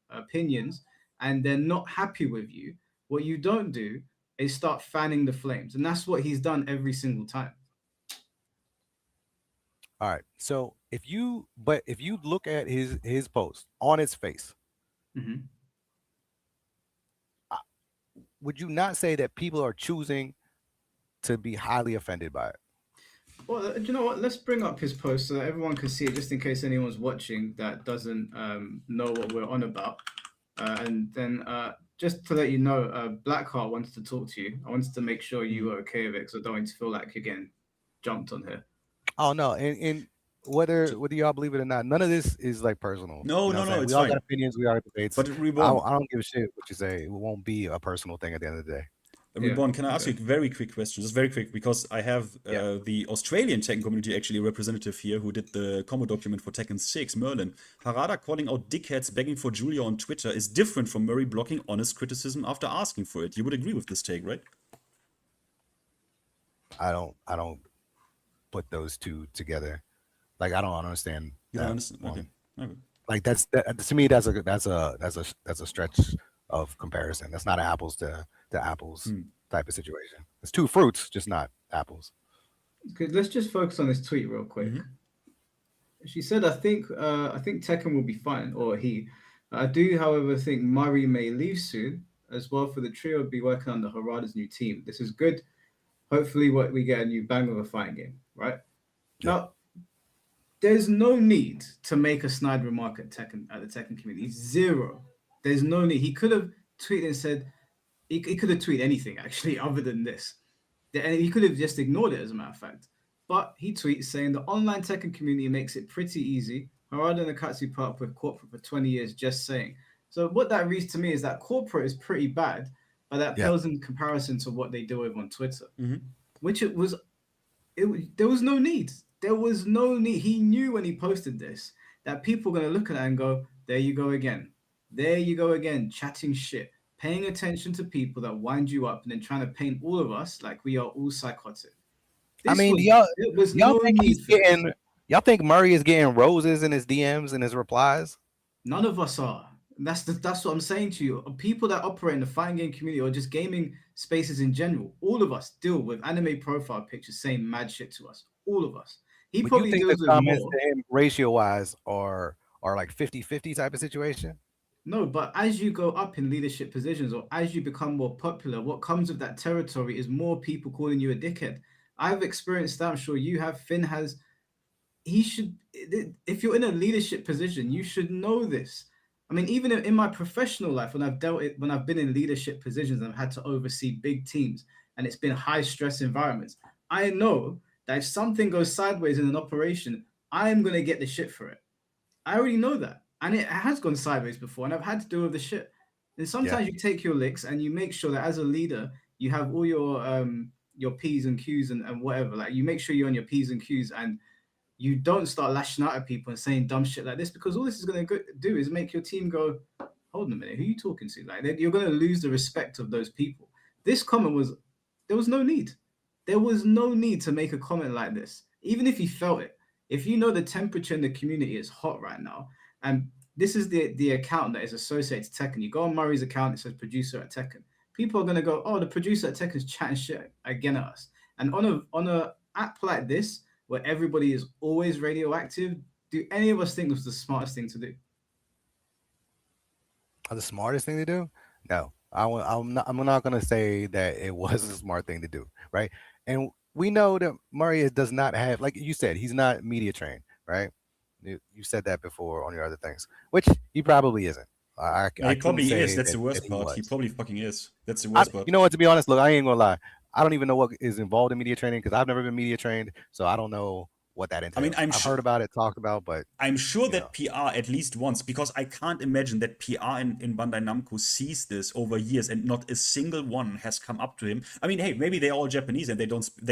S3: opinions and they're not happy with you, what you don't do is start fanning the flames. And that's what he's done every single time.
S4: All right. So if you look at his post on his face, would you not say that people are choosing to be highly offended by it?
S3: Well, do you know what? Let's bring up his post so that everyone can see it, just in case anyone's watching that doesn't know what we're on about. And then just to let you know, Blackheart wants to talk to you. I wanted to make sure you were okay with it because I don't want you to feel like you're getting jumped on here.
S4: Oh no, and whether y'all believe it or not, none of this is like personal.
S1: No, it's
S4: we all
S1: fine.
S4: got opinions, we all got debates.
S1: But
S4: I don't give a shit what you say. It won't be a personal thing at the end of the day.
S1: Reborn, can I ask you a very quick question? Just very quick, because I have the Australian Tekken community, actually a representative here, who did the combo document for Tekken 6, Merlin. Harada calling out dickheads begging for Julia on Twitter is different from Murray blocking honest criticism after asking for it. You would agree with this take, right?
S4: I don't put those two together. Like, I don't understand.
S1: You don't understand? Okay.
S4: Like that to me, that's a stretch of comparison. That's not apples to apples type of situation. It's two fruits, just not apples.
S3: Let's just focus on this tweet real quick. She said, I think Tekken will be fine, or he. I do, however, think Murray may leave soon as well for the trio be working under Harada's new team. This is good. Hopefully we get a new bang of a fighting game, right?
S4: Yeah.
S3: Now, there's no need to make a snide remark at the Tekken community. Zero. There's no need. He could have tweeted and said, he could have tweeted anything, actually, other than this. And he could have just ignored it, as a matter of fact. But he tweets saying the online Tekken community makes it pretty easy. Harada and Akatsu put up with corporate for 20 years, just saying. So what that reads to me is that corporate is pretty bad, but that pales in comparison to what they deal with on Twitter, which there was no need. There was no need. He knew when he posted this that people are going to look at it and go, there you go again. There you go again, chatting shit, paying attention to people that wind you up and then trying to paint all of us like we are all psychotic.
S4: Y'all think Murray is getting roses in his DMs and his replies?
S3: None of us are. That's what I'm saying to you. People that operate in the fighting game community or just gaming spaces in general, all of us deal with anime profile pictures saying mad shit to us. All of us. He probably deals with
S4: comments
S3: more.
S4: To him ratio-wise are like 50-50 type of situation.
S3: No, but as you go up in leadership positions or as you become more popular, what comes with that territory is more people calling you a dickhead. I've experienced that. I'm sure you have. Finn has. If you're in a leadership position, you should know this. I mean, even in my professional life, when I've been in leadership positions and I've had to oversee big teams and it's been high stress environments, I know that if something goes sideways in an operation, I'm going to get the shit for it. I already know that. And it has gone sideways before and I've had to deal with the shit. And sometimes you take your licks and you make sure that as a leader, you have all your P's and Q's and whatever. Like you make sure you're on your P's and Q's and you don't start lashing out at people and saying dumb shit like this, because all this is going to do is make your team go, hold on a minute, who are you talking to? Like you're going to lose the respect of those people. This comment there was no need. There was no need to make a comment like this, even if you felt it. If you know the temperature in the community is hot right now, and this is the account that is associated to Tekken. You go on Murray's account, it says producer at Tekken. People are going to go, oh, the producer at Tekken is chatting shit again at us. And on a app like this, where everybody is always radioactive, do any of us think it was the smartest thing to do?
S4: The smartest thing to do? No, I'm not going to say that it was a smart thing to do, right? And we know that Murray does not have, like you said, he's not media trained, right? You said that before on your other things, which he probably isn't.
S1: He probably is. That's the worst part. He probably fucking is. That's the worst part.
S4: You know what? To be honest, look, I ain't gonna lie. I don't even know what is involved in media training because I've never been media trained, so I don't know what that entails. I mean, I've heard about it, talked about, but
S1: I'm sure that PR at least once, because I can't imagine that PR in Bandai Namco sees this over years and not a single one has come up to him. I mean, hey, maybe they're all Japanese and they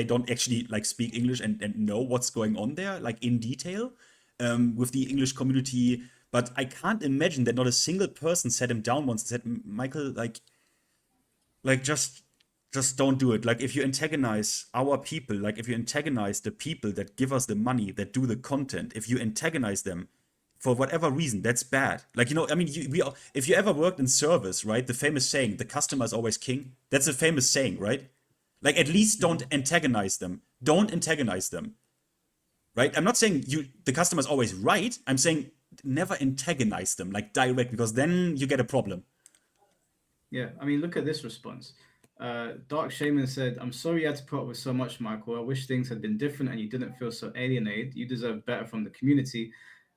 S1: don't actually like speak English and know what's going on there, like in detail, with the English community. But I can't imagine that not a single person sat him down once and said, Michael, like just don't do it. Like, if you antagonize our people, like if you antagonize the people that give us the money, that do the content, if you antagonize them for whatever reason, that's bad. Like, you know, I mean, if you ever worked in service, right? The famous saying, the customer is always king. That's a famous saying, right? Like, at least don't antagonize them. Don't antagonize them, right? I'm not saying the customer is always right. I'm saying never antagonize them, like direct, because then you get a problem.
S3: Yeah, I mean, look at this response. Dark Shaman said, I'm sorry you had to put up with so much, Michael. I wish things had been different and you didn't feel so alienated. You deserve better from the community.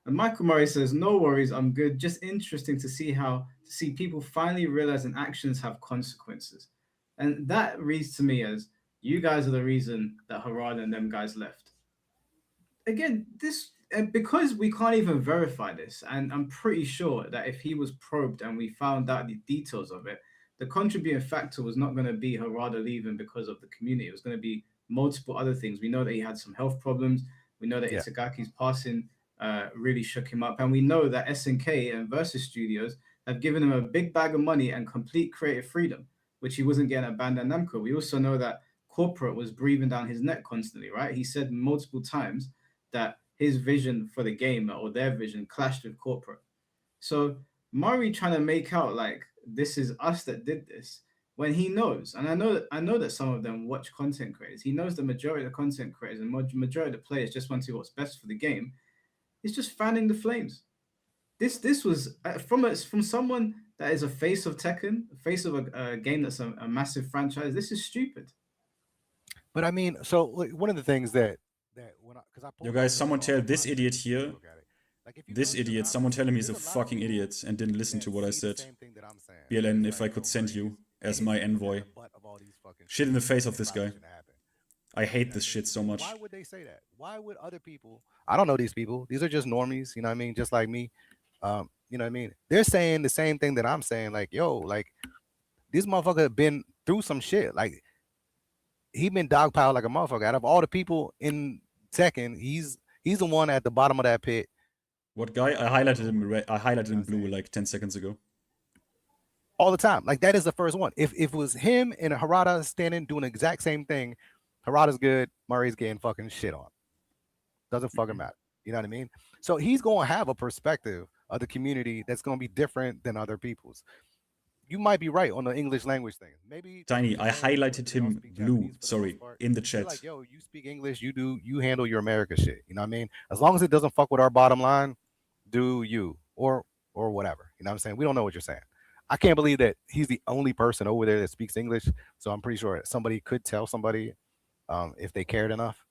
S3: And Michael Murray says, no worries, I'm good. Just interesting to see people finally realizing actions have consequences. And that reads to me as, you guys are the reason that Harada and them guys left. Again, because we can't even verify this, and I'm pretty sure that if he was probed and we found out the details of it, the contributing factor was not going to be Harada leaving because of the community. It was going to be multiple other things. We know that he had some health problems. We know that Itagaki's passing really shook him up. And we know that SNK and Versus Studios have given him a big bag of money and complete creative freedom, which he wasn't getting at Bandai Namco. We also know that corporate was breathing down his neck constantly, right? He said multiple times that his vision for the game or their vision clashed with corporate. So Murray trying to make out like this is us that did this when he knows, and I know that some of them watch content creators. He knows the majority of the content creators and majority of the players just want to do what's best for the game. He's just fanning the flames. This was from someone that is a face of Tekken, a face of a game that's a massive franchise. This is stupid.
S4: But I mean, so like, one of the things that when because I
S1: Yo,
S4: posted
S1: guys,
S4: this
S1: someone
S4: on
S1: tell
S4: my
S1: this
S4: thing,
S1: idiot
S4: if you
S1: here,
S4: look at it. Like, if you
S1: this
S4: go into the
S1: idiot, someone tell him he's a
S4: there's lot of
S1: fucking
S4: people
S1: idiot and didn't listen
S4: that
S1: to what I
S4: see the
S1: said.
S4: same thing that I'm saying.
S1: BLN,
S4: It's
S1: if I
S4: like,
S1: could
S4: yo,
S1: send
S4: Murray
S1: you
S4: is
S1: as my
S4: at
S1: envoy.
S4: the butt of all these fucking
S1: Shit in the face of
S4: this
S1: this guy.
S4: shouldn't happen.
S1: I hate
S4: You know
S1: this
S4: what I mean?
S1: shit so much.
S4: Why would they say that? Why would other people? I don't know these people. These are just normies. You know what I mean? Just like me. You know what I mean? They're saying the same thing that I'm saying. Like, yo, like this motherfucker have been through some shit. Like he been dogpiled like a motherfucker. Out of all the people in Tekken, he's the one at the bottom of that pit.
S1: What guy? I highlighted him. I highlighted him blue like 10 seconds ago.
S4: All the time. Like that is the first one. If it was him and Harada standing doing the exact same thing, Harada's good, Murray's getting fucking shit on. Doesn't fucking matter. You know what I mean? So he's going to have a perspective of the community that's going to be different than other people's. You might be right on the English language thing. Maybe
S1: Tiny, I highlighted
S4: they all
S1: him
S4: speak
S1: blue,
S4: Japanese for the
S1: sorry,
S4: most part.
S1: in the
S4: They're
S1: chat.
S4: like, yo, you speak English, you handle your America shit. You know what I mean? As long as it doesn't fuck with our bottom line, do you or whatever. You know what I'm saying? We don't know what you're saying. I can't believe that he's the only person over there that speaks English. So I'm pretty sure somebody could tell somebody if they cared enough.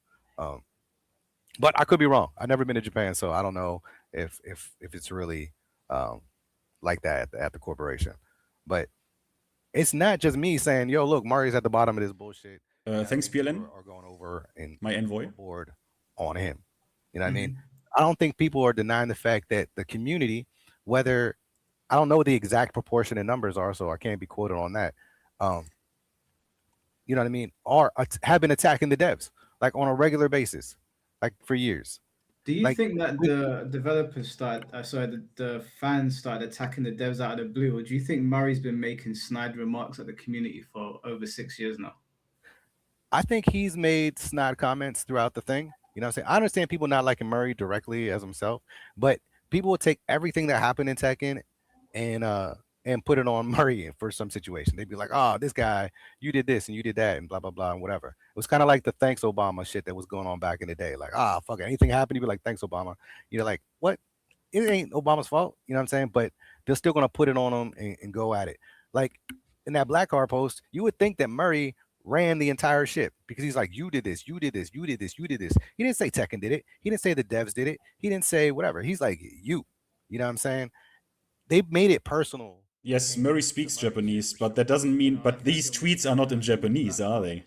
S4: But I could be wrong. I've never been to Japan, so I don't know if it's really like that at the corporation. But it's not just me saying, "Yo, look, Mario's at the bottom of this bullshit."
S1: Thanks, PLN.
S4: Are going over and
S1: my envoy
S4: board on him. You know what I mean? I don't think people are denying the fact that the community, whether I don't know what the exact proportion and numbers are, so I can't be quoted on that. You know what I mean? Have been attacking the devs like on a regular basis, like for years.
S3: Do you
S4: Like,
S3: think that the developers the fans started attacking the devs out of the blue, or do you think Murray's been making snide remarks at the community for over 6 years now?
S4: I think he's made snide comments throughout the thing. You know what I'm saying? I understand people not liking Murray directly as himself, but people will take everything that happened in Tekken and put it on Murray for some situation. They'd be like, "Oh, this guy, you did this and you did that and blah blah blah and whatever." It was kind of like the thanks Obama shit that was going on back in the day. Like, fuck it, anything happened, you'd be like, "Thanks Obama." You're like, what? It ain't Obama's fault. You know what I'm saying? But they're still gonna put it on him and go at it. Like in that Black Card post, you would think that Murray ran the entire ship because he's like, you did this, you did this, you did this, you did this. He didn't say Tekken did it. He didn't say the devs did it. He didn't say whatever. He's like, you know what I'm saying? They made it personal.
S1: Yes, Murray speaks Japanese, but that doesn't mean. But these tweets are not in Japanese, are they?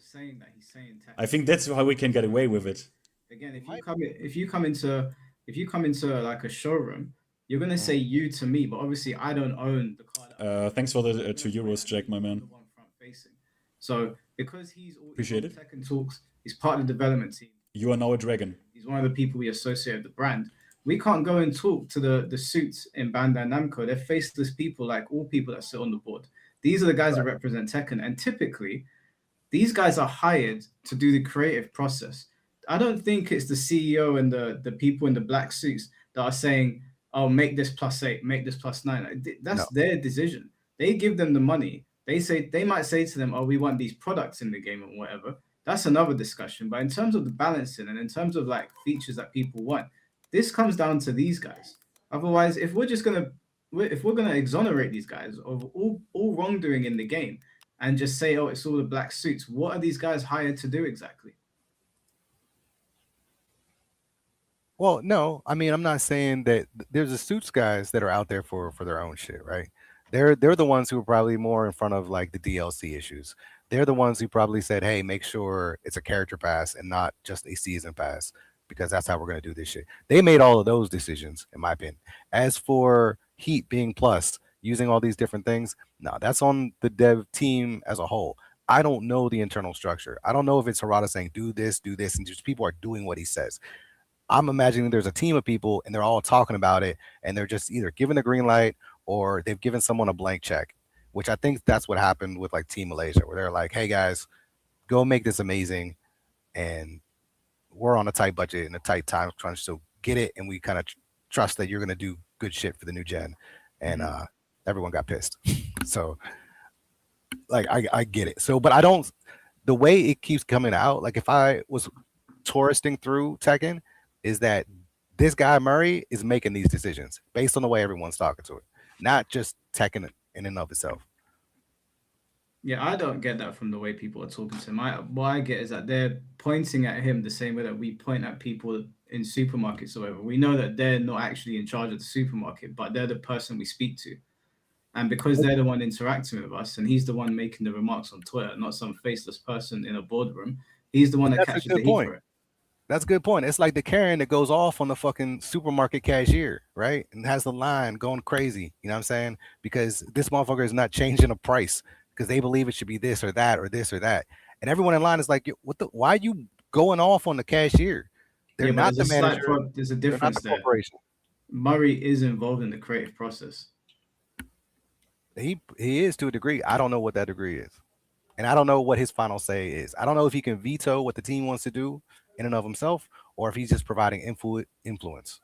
S1: I think that's how we can get away with it.
S3: Again, if you come into like a showroom, you're gonna say you to me, but obviously I don't own the card.
S1: Thanks for the €2, Jack, my man.
S3: So because he's
S1: Appreciate it.
S3: Tekken Talks, he's part of the development team.
S1: You are now a dragon.
S3: He's one of the people we associate with the brand. We can't go and talk to the suits in Bandai Namco. They're faceless people like all people that sit on the board. These are the guys that represent Tekken. And typically, these guys are hired to do the creative process. I don't think it's the CEO and the people in the black suits that are saying, "Oh, make this +8, make this +9." That's their decision. They give them the money. They might say to them, "Oh, we want these products in the game and whatever." That's another discussion. But in terms of the balancing and in terms of like features that people want, this comes down to these guys. Otherwise, if we're gonna exonerate these guys of all wrongdoing in the game and just say, "Oh, it's all the black suits," what are these guys hired to do exactly?
S4: Well, no, I mean, I'm not saying that there's the suits guys that are out there for their own shit, right? They're the ones who are probably more in front of like the DLC issues. They're the ones who probably said, "Hey, make sure it's a character pass and not just a season pass, because that's how we're going to do this shit." They made all of those decisions, in my opinion. As for Heat being plus, using all these different things, no, that's on the dev team as a whole. I don't know the internal structure. I don't know if it's Harada saying do this, and just people are doing what he says. I'm imagining there's a team of people and they're all talking about it, and they're just either given the green light or they've given someone a blank check, which I think that's what happened with like Team Malaysia, where they're like, "Hey guys, go make this amazing," and we're on a tight budget and a tight time crunch, so get it, and we kind of trust that you're going to do good shit for the new gen. And everyone got pissed. So Like I get it. So, but I don't. The way it keeps coming out, like if I was touristing through Tekken, is that this guy Murray is making these decisions based on the way everyone's talking to it, not just Tekken in and of itself.
S3: Yeah, I don't get that from the way people are talking to him. What I get is that they're pointing at him the same way that we point at people in supermarkets or whatever. We know that they're not actually in charge of the supermarket, but they're the person we speak to. And because they're the one interacting with us, and he's the one making the remarks on Twitter, not some faceless person in a boardroom, he's the one that catches the heat for it.
S4: That's a good point. It's like the Karen that goes off on the fucking supermarket cashier, right? And has the line going crazy. You know what I'm saying? Because this motherfucker is not changing a price because they believe it should be this or that or this or that. And everyone in line is like, what the, why are you going off on the cashier? They're not the manager.
S3: There's a difference there. Murray is involved in the creative process.
S4: He is to a degree. I don't know what that degree is. And I don't know what his final say is. I don't know if he can veto what the team wants to do in and of himself, or if he's just providing influence.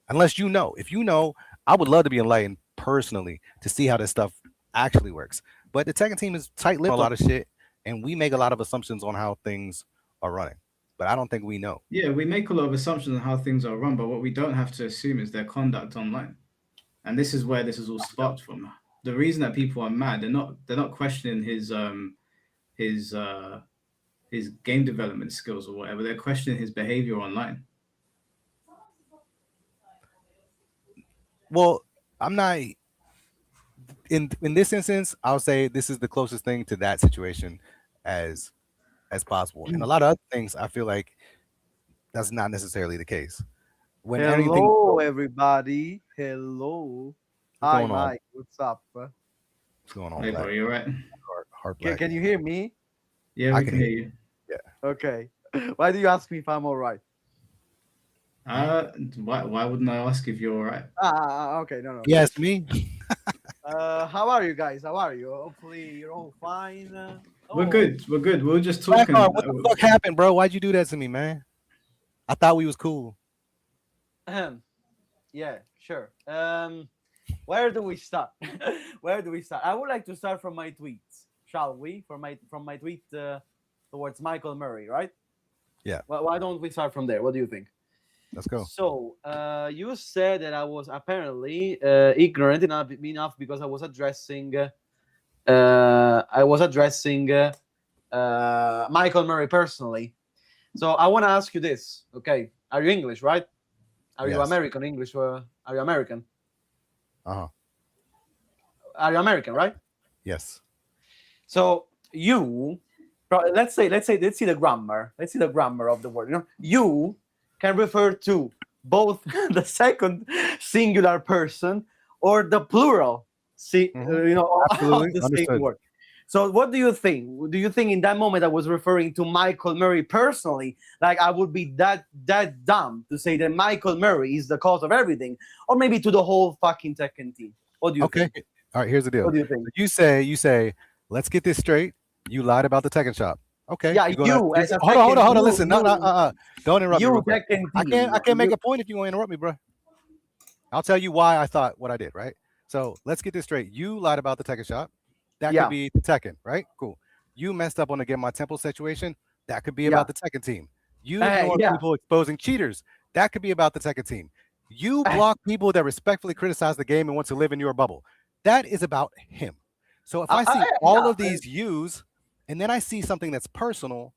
S4: Unless you know. If you know, I would love to be enlightened personally to see how this stuff actually works. But the Tekken team is tight-lipped a lot of shit, and we make a lot of assumptions on how things are running. But I don't think we know.
S3: Yeah, we make a lot of assumptions on how things are run, but what we don't have to assume is their conduct online. And this is where this is all sparked from. The reason that people are mad, they're not questioning his game development skills or whatever. They're questioning his behavior online.
S4: Well, I'm not in this instance. I'll say this is the closest thing to that situation as possible. And a lot of other things, I feel like that's not necessarily the case.
S5: When hello, everybody. Hello. Hi, Mike. What's up?
S4: What's going on?
S3: Hey, bro, you all right?
S5: Can you hear me?
S3: Yeah, we can hear you.
S5: Yeah. Okay. Why do you ask me if I'm all right?
S3: Why wouldn't I ask if you're all right?
S5: Okay. No.
S4: Yes, me.
S5: How are you guys? How are you? Hopefully you're all fine.
S3: We're good. We were just talking.
S4: What the fuck happened, bro? Why'd you do that to me, man? I thought we was cool.
S5: Yeah, sure. Where do we start? I would like to start from my tweets, shall we? From my tweet towards Michael Murray, right?
S4: Yeah.
S5: Well, why don't we start from there? What do you think?
S4: Let's go.
S5: So, you said that I was apparently ignorant enough because I was addressing Michael Murray personally. So I want to ask you this, okay? Are you English, right? Are you American English or are you American?
S4: Uh-huh.
S5: Are you American, right?
S4: Yes.
S5: So let's see the grammar. Let's see the grammar of the word. You know, you can refer to both the second singular person or the plural.
S4: Absolutely.
S5: Of the same word. So what do you think? Do you think in that moment I was referring to Michael Murray personally? Like I would be that dumb to say that Michael Murray is the cause of everything, or maybe to the whole fucking Tekken team? What do you think?
S4: Okay. All right, here's the deal.
S5: What do you think?
S4: You say, let's get this straight. You lied about the Tekken shop. Okay.
S5: Yeah,
S4: hold on. Listen, no. Don't interrupt me.
S5: Tekken
S4: team. I can't make a point if you want to interrupt me, bro. I'll tell you why I thought what I did, right? So let's get this straight. You lied about the Tekken shop. That could be the Tekken, right? Cool. You messed up on the Get My Temple situation. That could be about the Tekken team. You ignored people exposing cheaters. That could be about the Tekken team. You block people that respectfully criticize the game and want to live in your bubble. That is about him. So if I see all of these yous, and then I see something that's personal,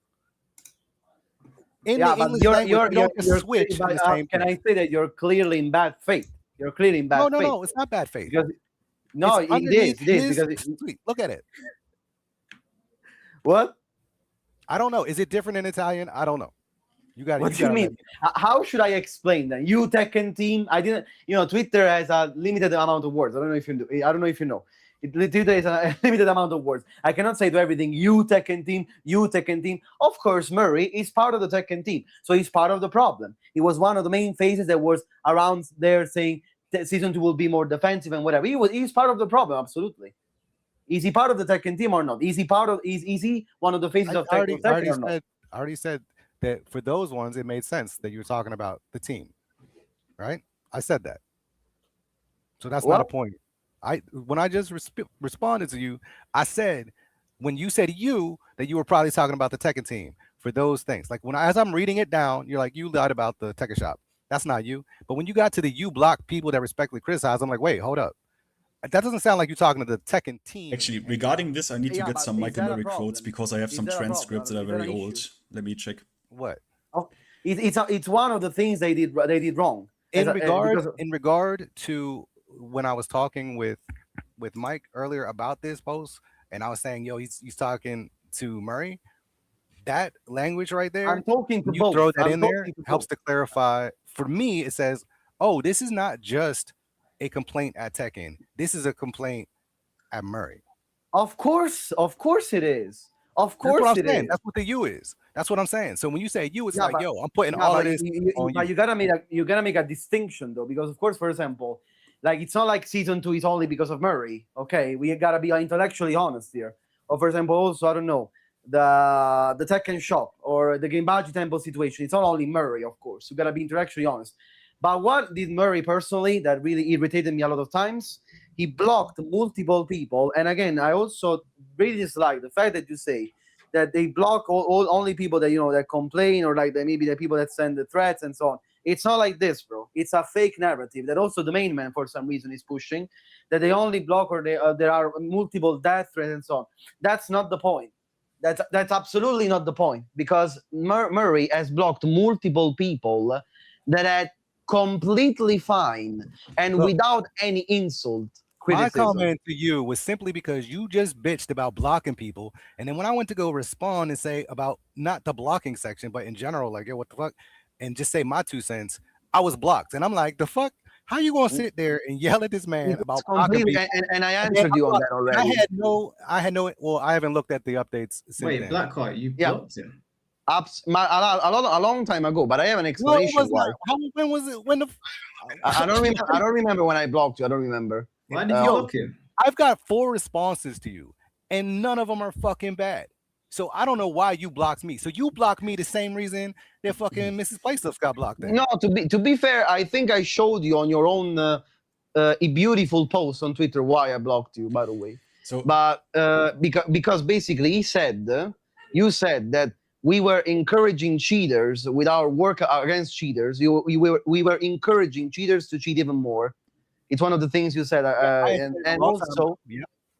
S4: in the English language, you don't switch.
S5: Can I say that you're clearly in bad faith? You're clearly in bad faith.
S4: No, it's not bad faith.
S5: Because no, it is because
S4: look at it.
S5: What?
S4: I don't know. Is it different in Italian? I don't know.
S5: What do you mean? How should I explain that? You Tekken team. I didn't. Twitter has a limited amount of words. I don't know if you know. Twitter is a limited amount of words. I cannot say to everything. You Tekken team. Of course, Murray is part of the Tekken team, so he's part of the problem. He was one of the main faces that was around there saying season 2 will be more defensive and whatever. He's part of the problem, absolutely. Is he part of the Tekken team or not? Is he one of the faces of Tekken or not?
S4: I already said that for those ones, it made sense that you were talking about the team, right? I said that. So that's not a point. When I just responded to you, I said when you said you that you were probably talking about the Tekken team for those things. Like as I'm reading it down, you're like you lied about the Tekken shop. That's not you. But when you got to the you block people that respectfully criticize, I'm like, wait, hold up. That doesn't sound like you're talking to the Tekken team.
S1: Actually, regarding this, I need to
S5: Yeah,
S1: get
S5: but
S1: some
S5: is
S1: Michael
S5: that a
S1: Murray quotes
S5: problem?
S1: because I have
S5: Is
S1: some
S5: that a problem?
S1: transcripts that are
S5: Is that
S1: very
S5: an
S1: old.
S5: issue?
S1: Let me check.
S4: What?
S5: It's one of the things they did wrong.
S4: In
S5: Because
S4: regard to when I was talking with Mike earlier about this post, and I was saying, yo, he's talking to Murray. That language right there,
S5: I'm talking to
S4: when you
S5: both.
S4: throw that
S5: I'm
S4: in there,
S5: talking to
S4: helps
S5: both.
S4: to clarify. For me, it says, oh, this is not just a complaint at Tekken. This is a complaint at Murray.
S5: Of course it is. Of
S4: That's
S5: course
S4: what I'm
S5: it
S4: saying.
S5: is.
S4: That's what the you is. That's what I'm saying. So when you say you, it's
S5: Yeah,
S4: like,
S5: but-
S4: yo, I'm putting
S5: Yeah,
S4: all of
S5: but
S4: this on
S5: but
S4: you.
S5: you gotta make a distinction though, because of course, for example, like it's not like season 2 is only because of Murray. Okay, we gotta be intellectually honest here. Or for example, also I don't know the Tekken shop or the Genbaji Temple situation. It's not only Murray, of course. You gotta be intellectually honest. But what did Murray personally that really irritated me a lot of times? He blocked multiple people, and again, I also really dislike the fact that you say that they block all only people that that complain or like maybe the people that send the threats and so on. It's not like this, bro. It's a fake narrative that also the main man for some reason is pushing, that they only block or there are multiple death threats and so on. That's not the point. That's absolutely not the point, because Murray has blocked multiple people that are completely fine and
S4: Look,
S5: without any insult.
S4: my
S5: Criticism.
S4: comment to you was simply because you just bitched about blocking people, and then when I went to go respond and say about not the blocking section, but in general, like, yo, what the fuck, and just say my 2 cents, I was blocked, and I'm like, the fuck, how you gonna sit there and yell at this man
S5: It's
S4: about blocking
S5: completely,
S4: people?
S5: and I answered you on that already.
S4: I had no. Well, I haven't looked at the updates since
S3: Wait,
S4: then.
S3: Blackheart, you
S5: Yeah.
S3: blocked him.
S5: A long time ago, but I have an explanation why.
S4: When was it? When the?
S5: I don't remember. I don't remember when I blocked you. I don't remember.
S3: Why did you block him?
S4: I've got 4 responses to you, and none of them are fucking bad. So I don't know why you blocked me. So you blocked me the same reason that fucking MrsPlayStuff got blocked. Then.
S5: No, to be fair, I think I showed you on your own a beautiful post on Twitter why I blocked you. By the way,
S1: So,
S5: but because basically you said that we were encouraging cheaters with our work against cheaters. We were encouraging cheaters to cheat even more. It's one of the things you said, and also,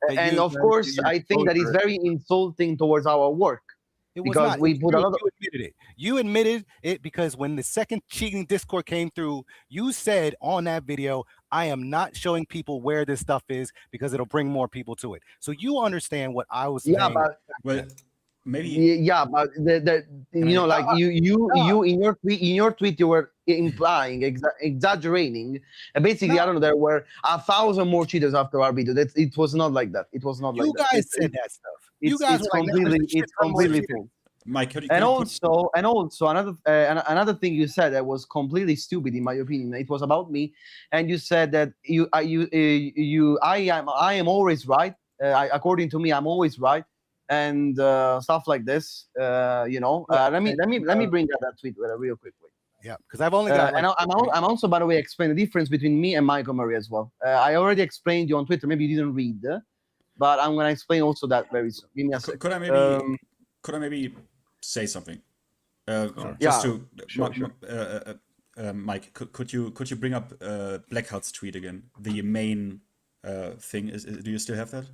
S5: and of course, I think that is very insulting towards our work.
S4: It was
S5: because
S4: not.
S5: we put a lot of.
S4: You admitted it. You admitted it because when the second cheating Discord came through, you said on that video, I am not showing people where this stuff is because it'll bring more people to it. So you understand what I was saying.
S5: Yeah, but
S1: well, maybe
S5: yeah, but like you in your tweet you were implying exaggerating, and basically I don't know, there were 1,000 more cheaters after our video. It was not like that. It was not like that.
S4: You guys said that stuff. You guys
S5: it's
S4: were like,
S5: completely false.
S1: Mike, could you
S5: And
S1: put-
S5: also another thing you said that was completely stupid in my opinion. It was about me, and you said that I am always right. According to me, I'm always right, and stuff like this. Let me bring up that tweet real quickly.
S4: Yeah, because I've only got.
S5: And I'm also, by the way, explain the difference between me and Michael Murray as well. I already explained you on Twitter. Maybe you didn't read, but I'm gonna explain also that very soon. Give me a second.
S1: Could I maybe say something?
S5: Yeah,
S1: Just to
S5: sure.
S1: Mike, could you bring up Blackheart's tweet again? The main thing is. Do you still have that?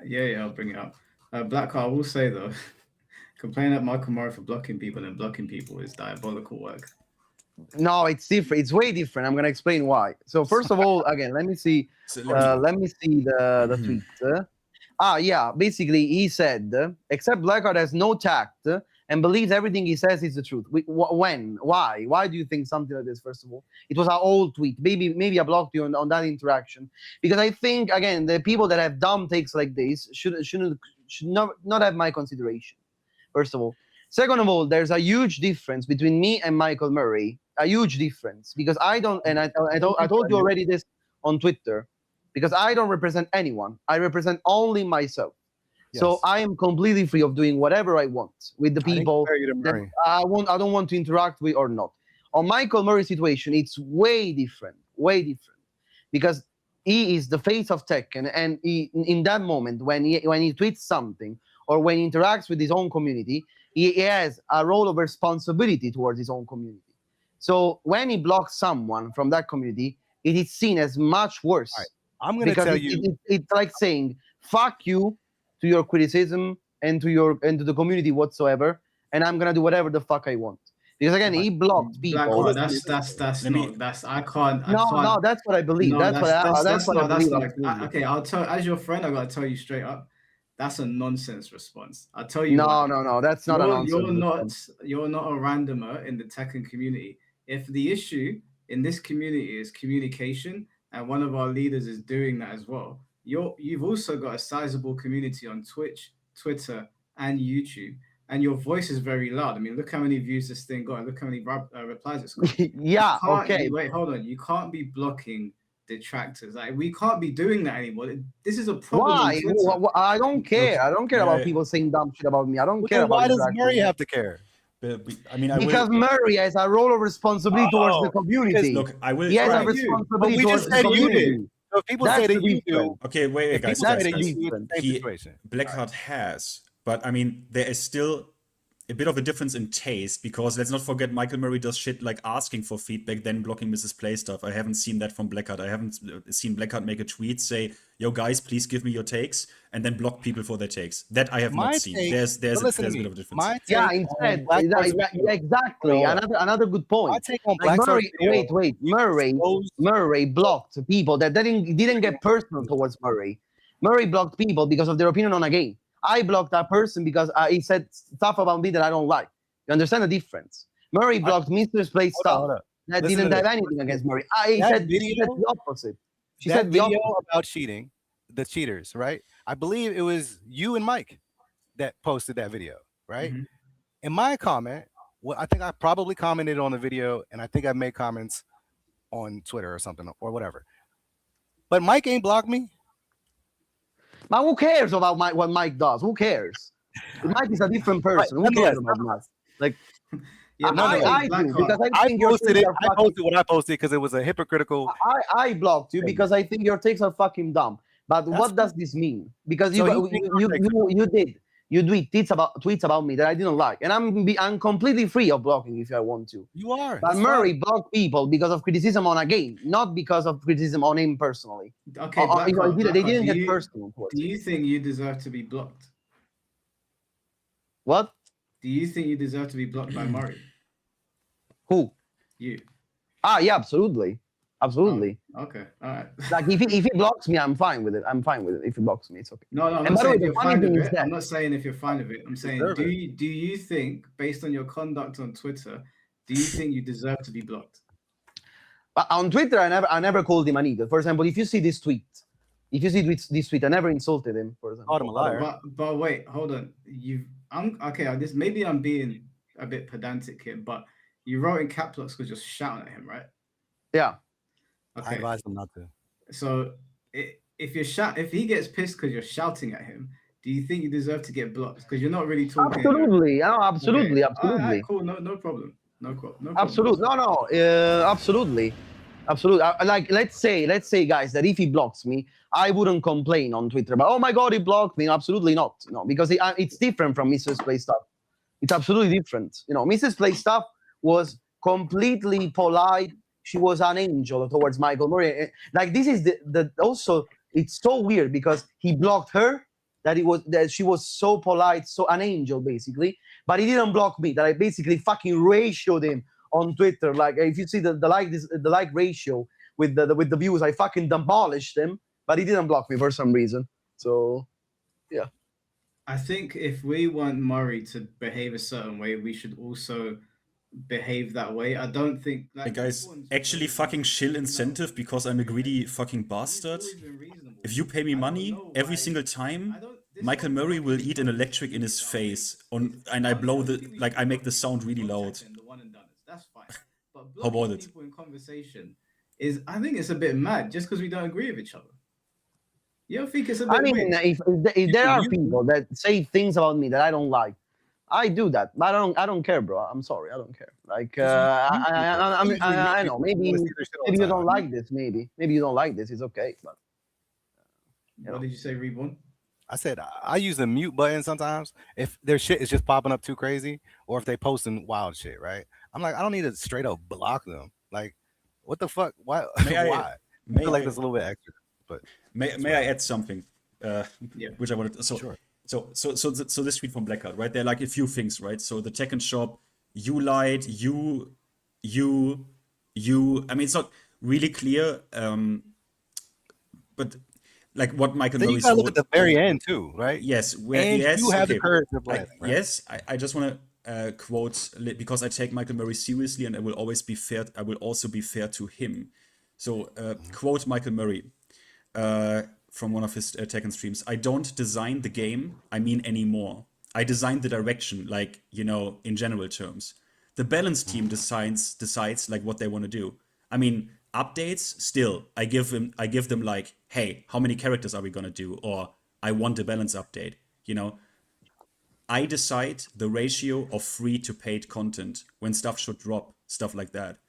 S3: Yeah, I'll bring it up. Blackheart, I will say though, complaining at Michael Murray for blocking people and blocking people is diabolical work.
S5: No, it's different. It's way different. I'm gonna explain why. So first of all, again, let me see.
S1: So
S5: Let me see the tweet. Yeah. Basically, he said, except Blackheart has no tact and believes everything he says is the truth. When? Why? Why do you think something like this? First of all, it was our old tweet. Maybe I blocked you on that interaction because I think again the people that have dumb takes like this should not have my consideration. First of all. Second of all, there's a huge difference between me and Michael Murray. A huge difference because I don't, and I told you already this on Twitter, because I don't represent anyone. I represent only myself. Yes. So I am completely free of doing whatever I want with the people that I don't want to interact with or not. On Michael Murray's situation, it's way different, because he is the face of Tekken, and in that moment when he tweets something or when he interacts with his own community, he has a role of responsibility towards his own community. So when he blocks someone from that community, it is seen as much worse.
S4: Right. I'm going to tell you,
S5: it's like saying "fuck you" to your criticism and to the community whatsoever, and I'm gonna do whatever the fuck I want. Because again, he blocked people.
S3: Blackheart, I can't.
S5: No, that's what I believe.
S3: No,
S5: that's what I believe.
S3: Okay, I'll tell, as your friend, I gotta tell you straight up, that's a nonsense response. I'll tell you.
S5: No, that's not a nonsense.
S3: You're not a randomer in the Tekken community. If the issue in this community is communication, and one of our leaders is doing that as well, you've also got a sizable community on Twitch, Twitter, and YouTube. And your voice is very loud. I mean, look how many views this thing got. Look how many replies it's got.
S5: Yeah, okay.
S3: Wait, hold on. You can't be blocking detractors. Like, we can't be doing that anymore. This is a problem.
S5: Why? I don't care. I don't care about people saying dumb shit about me. I don't care about.
S4: Why does Murray have to care?
S1: I mean,
S5: because Murray has a role of responsibility towards the community.
S1: Look, I will.
S5: He has a responsibility towards the
S4: you
S5: community.
S4: did. So if people say that you do.
S1: Okay, wait, guys.
S4: Situation.
S1: Blackheart has, but I mean, there is still a bit of a difference in taste, because let's not forget Michael Murray does shit like asking for feedback, then blocking MrsPlayStuff. I haven't seen that from Blackheart. I haven't seen Blackheart make a tweet, say, yo guys, please give me your takes, and then block people for their takes. That I have not seen. There's a bit of a difference.
S5: Instead, exactly. Another good point. Like Murray blocked people that didn't get personal towards Murray. Murray blocked people because of their opinion on a game. I blocked that person because he said stuff about me that I don't like. You understand the difference? Murray blocked MrsPlayStuff that didn't have anything against Murray. He said the opposite.
S4: She said the video about cheating, the cheaters, right? I believe it was you and Mike that posted that video, right? Mm-hmm. In my comment, well, I think I probably commented on the video, and I think I made comments on Twitter or something or whatever. But Mike ain't blocked me.
S5: But who cares about what Mike does? Who cares? Mike is a different person. Who cares about Mike? Like, I do, because I think
S4: posted it. I posted what I posted because it was a hypocritical.
S5: I blocked you because I think your takes are fucking dumb. But what does this mean? Because you tweets about me that I didn't like, and I'm completely free of blocking if I want to.
S4: You are.
S5: But Murray blocked people because of criticism on a game, not because of criticism on him personally.
S3: Okay,
S5: they didn't get personal.
S3: Do you think you deserve to be blocked?
S5: What?
S3: Do you think you deserve to be blocked by Murray?
S5: Who?
S3: You.
S5: Yeah, absolutely. Absolutely.
S3: Oh, okay. All right.
S5: Like if he blocks me, I'm fine with it. If he blocks me, it's okay.
S3: No, I'm not saying if you're fine with it. I'm not saying if you're fine with it. I'm saying, do you think, based on your conduct on Twitter, do you think you deserve to be blocked?
S5: On Twitter, I never called him an idiot. For example, if you see this tweet, I never insulted him. For example,
S4: I'm a liar.
S3: But wait, hold on. Maybe I'm being a bit pedantic here, but you wrote in caps locks because you're shouting at him, right?
S5: Yeah.
S4: Okay. I advise him not to.
S3: So if he gets pissed because you're shouting at him, do you think you deserve to get blocked? Because you're not really talking.
S5: Absolutely. Absolutely.
S3: Okay. Right, cool. No problem. No problem.
S5: Absolutely. Absolutely. Absolutely. Like let's say, guys, that if he blocks me, I wouldn't complain on Twitter. But oh my god, he blocked me. Absolutely not. No, because it's different from MrsPlayStuff. It's absolutely different. MrsPlayStuff was completely polite. She was an angel towards Michael Murray. Like this is the also it's so weird because he blocked her, that she was so polite, so an angel basically, but he didn't block me. That I basically fucking ratioed him on Twitter. Like if you see the like ratio with the views, I fucking demolished him, but he didn't block me for some reason. So yeah.
S3: I think if we want Murray to behave a certain way, we should also behave that way. I don't think
S1: hey guys, actually fucking chill incentive because I'm a greedy fucking bastard. If you pay me money every single time, Michael Murray will eat an electric in his face and I blow I make the sound really loud.
S3: That's fine. But
S1: how about it?
S3: People in conversation I think it's a bit mad just because we don't agree with each other. You don't think it's a bit weird?
S5: If there are people that say things about me that I don't like, I do that, but I don't care, bro. I'm sorry, I don't care. Like, I know. Maybe you don't like this. Maybe you don't like this. It's okay, but
S3: What did you say, Reborn?
S4: I said I use the mute button sometimes if their shit is just popping up too crazy, or if they posting wild shit. Right? I'm like, I don't need to straight up block them. Like, what the fuck? Why? Why? I feel like there's a little bit extra. But
S1: may I add something? Which I wanted.
S4: Sure.
S1: So this tweet from Blackout, right? There are like a few things, right? So the Tekken shop, you lied, you. I mean, it's not really clear, but like what Michael
S4: then
S1: Murray
S4: you gotta look
S1: wrote-
S4: at the very end too, right?
S1: Yes,
S4: And you have the courage to blame, right?
S1: Yes, I just want to quote, because I take Michael Murray seriously, and I will always be fair. I will also be fair to him. So quote Michael Murray. From one of his Tekken streams, I don't design the game, I mean anymore. I design the direction, like, you know, in general terms. The balance team decides like what they want to do. I mean, updates, still, I give them like, hey, how many characters are we gonna do? Or I want a balance update, you know? I decide the ratio of free to paid content, when stuff should drop, stuff like that.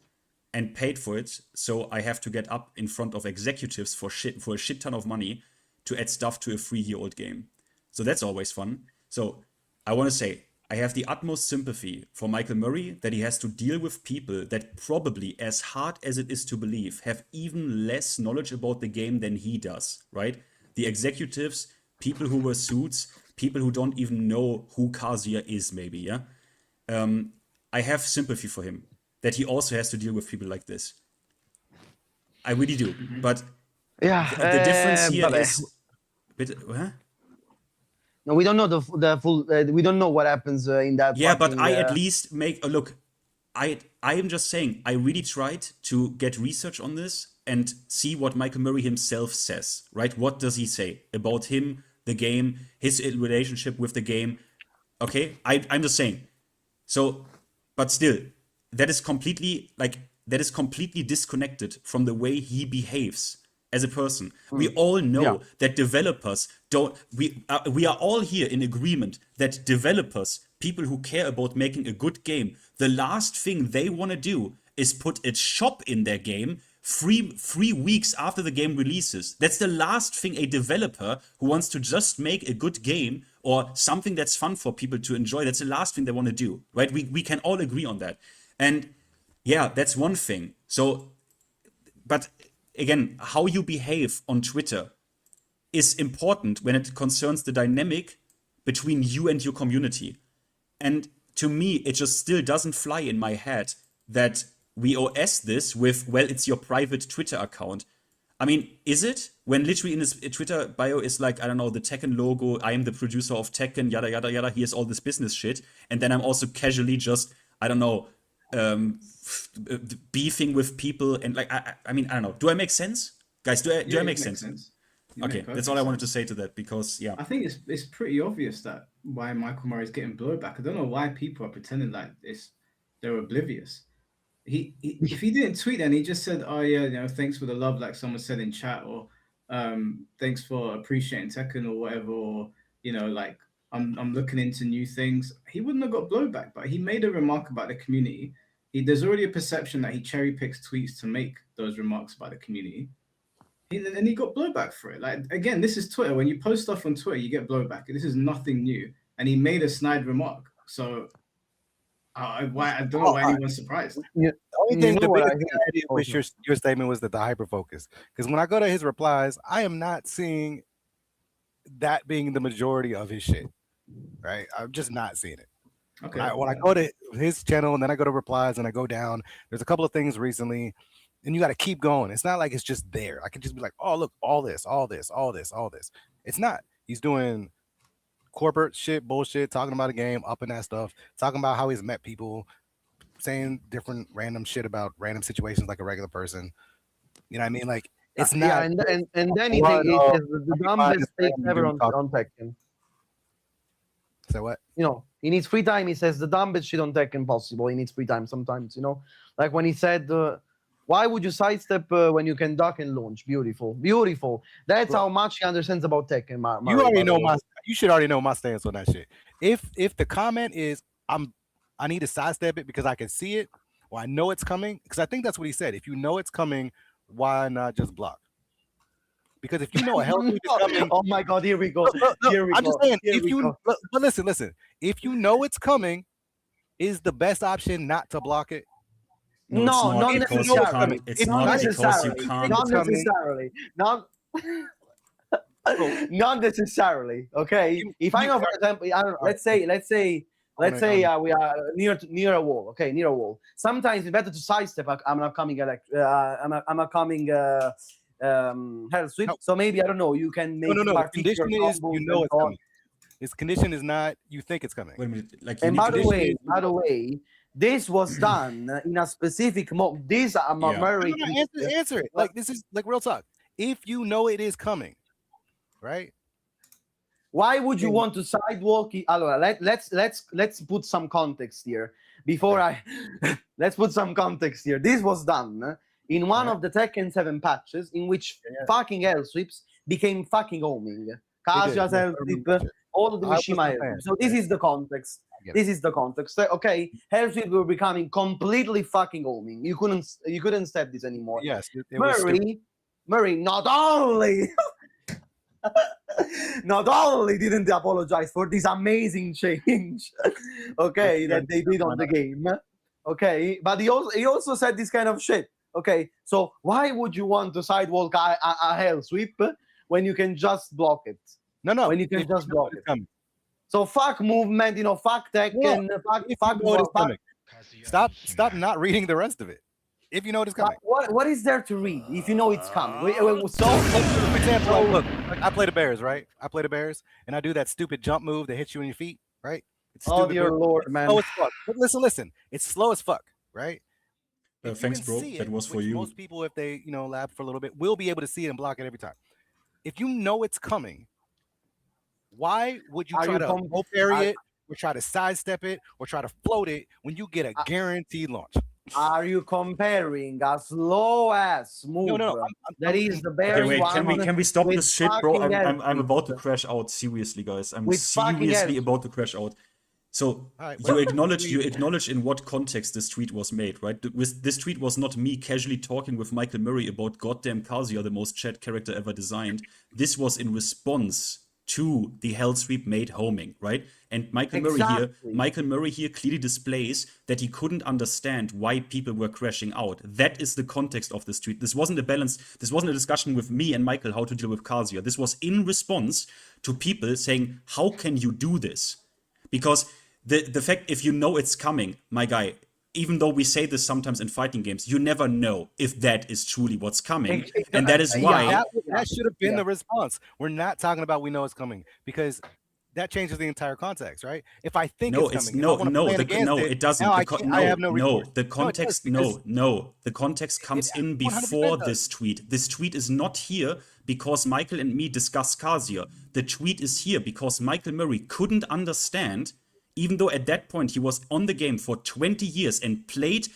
S1: And paid for it, so I have to get up in front of executives for a shit ton of money to add stuff to a 3-year-old game. So that's always fun. So I want to say, I have the utmost sympathy for Michael Murray that he has to deal with people that probably, as hard as it is to believe, have even less knowledge about the game than he does, right? The executives, people who wear suits, people who don't even know who Kazuya is, maybe, yeah? I have sympathy for him, that he also has to deal with people like this. I really do. But the difference here is...
S5: No, we don't know the full. We don't know what happens in that.
S1: Yeah, but I at least make a look. I am just saying, I really tried to get research on this and see what Michael Murray himself says, right? What does he say about him, the game, his relationship with the game? Okay, I'm just saying. So, but still, that is completely disconnected from the way he behaves as a person. We all know that developers don't. We are all here in agreement that developers, people who care about making a good game, the last thing they want to do is put a shop in their game 3 weeks after the game releases. That's the last thing a developer who wants to just make a good game or something that's fun for people to enjoy, that's the last thing they want to do, right? We can all agree on that. And yeah, that's one thing. So, but again, how you behave on Twitter is important when it concerns the dynamic between you and your community. And to me, it just still doesn't fly in my head that we OS this with, well, it's your private Twitter account. I mean, is it? When literally in his Twitter bio is like, I don't know, the Tekken logo, I am the producer of Tekken, yada, yada, yada, here's all this business shit. And then I'm also casually just, I don't know, beefing with people. And like, I mean, I don't know. Do I make sense? Guys, do I make sense? Okay, that's all I wanted to say to that, because, yeah.
S3: I think it's pretty obvious that why Michael Murray is getting blowback. I don't know why people are pretending like they're oblivious. If he didn't tweet and he just said, oh yeah, you know, thanks for the love, like someone said in chat, or thanks for appreciating Tekken or whatever, or, you know, like I'm looking into new things, he wouldn't have got blowback. But he made a remark about the community. There's already a perception that he cherry picks tweets to make those remarks about the community. And he got blowback for it. Like, again, this is Twitter. When you post stuff on Twitter, you get blowback. This is nothing new. And he made a snide remark. So I don't know why anyone's surprised.
S4: The only thing, the biggest thing I did with your statement was that the hyper focus. Because when I go to his replies, I am not seeing that being the majority of his shit. Right? I'm just not seeing it. Okay. When I go to his channel and then I go to replies and I go down, there's a couple of things recently, and you got to keep going. It's not like it's just there. I can just be like, oh, look, all this. It's not. He's doing corporate shit, bullshit, talking about a game, up in that stuff, talking about how he's met people, saying different random shit about random situations like a regular person. You know what I mean? Like, it's not.
S5: Yeah, and then he says the dumbest thing ever on Tekken.
S4: So what?
S5: You know, he needs free time. He says the dumbest shit on Tekken possible. He needs free time sometimes, you know? Like when he said, why would you sidestep when you can duck and launch? Beautiful. Beautiful. That's how much he understands about Tekken.
S4: You already know you should already know my stance on that shit. If the comment is I need to sidestep it because I can see it or I know it's coming, because I think that's what he said. If you know it's coming, why not just block? Because if you know a hell sweep is coming,
S5: oh my god, here we go.
S4: look,
S5: Here we
S4: I'm
S5: go.
S4: just saying,
S5: Here
S4: if
S5: we
S4: you
S5: go.
S4: but listen, if you know it's coming, is the best option not to block it?
S1: No,
S5: No,
S1: it's not
S5: not
S1: because you
S5: necessarily.
S1: can't. It's
S4: It's
S1: not
S4: not
S1: because you
S5: necessarily.
S1: can't.
S5: Not
S4: coming.
S5: necessarily. Not. Not necessarily. Okay. If I know, for example, I don't know. Let's say we are near a wall. Okay, near a wall. Sometimes it's better to sidestep. I'm not coming hell sweep.
S4: No.
S5: So maybe I don't know. You can make
S4: No. The
S5: particular
S4: condition is
S5: combos
S4: you know
S5: and
S4: it's
S5: so on.
S4: coming. This condition is not you think it's coming.
S1: Wait a minute. Like you
S5: And
S1: need
S5: by
S1: to
S5: the way, this was done in a specific mode. These are
S1: Yeah.
S5: Murray.
S4: Answer it. Like this is like real talk. If you know it is coming, right?
S5: Why would you want to sidewalk? Allora, let's put some context here. Before I let's put some context here. This was done in one of the Tekken 7 patches in which fucking hell sweeps became fucking homing. Casual hell sweep, all of the Mishima hell sweep. So this is the context. This is the context. Okay, hell sweep were becoming completely fucking homing. You couldn't step this anymore.
S4: Yes, it was
S5: Murray not only not only didn't apologize for this amazing change, okay, that they did on the game, okay, but he also said this kind of shit. Okay, so why would you want to sidewalk a hell sweep when you can just block it?
S4: No.
S5: When you can just block it. So fuck movement, fuck Tekken, fuck.
S4: Stop not reading the rest of it. If you know it's coming.
S5: What is there to read if you know it's coming?
S4: So, for example, look, I play the Bears, right? I play the Bears, and I do that stupid jump move that hits you in your feet, right? It's
S5: oh dear Lord, man!
S4: Slow as fuck. But listen, it's slow as fuck, right?
S1: Thanks, bro. That was for you.
S4: Most people, if they lab for a little bit, will be able to see it and block it every time. If you know it's coming, why would you try to parry it, or try to sidestep it, or try to float it when you get a guaranteed launch?
S5: Are you comparing a slow ass move?
S4: No.
S5: That is the Bears.
S1: Okay, wait. Can we stop this shit, bro? I'm about to
S5: hell
S1: crash out. Seriously, guys. I'm
S5: With fucking
S1: seriously
S5: hell
S1: about to crash out. So
S4: Alright,
S1: you acknowledge in what context this tweet was made, right? This tweet was not me casually talking with Michael Murray about goddamn Kazuya, the most chat character ever designed. This was in response to the hell sweep made homing, right? And Michael Murray here clearly displays that he couldn't understand why people were crashing out. That is the context of this tweet. This wasn't a discussion with me and Michael how to deal with Kazuya. This was in response to people saying, how can you do this? Because the fact, if you know it's coming, my guy, even though we say this sometimes in fighting games, you never know if that is truly what's coming. And that is why...
S4: That should have been the response. We're not talking about we know it's coming, because that changes the entire context, right? If I think it's coming,
S1: it doesn't. The context comes in before this tweet. This tweet is not here because Michael and me discussed Kazuya. The tweet is here because Michael Murray couldn't understand, even though at that point he was on the game for 20 years and played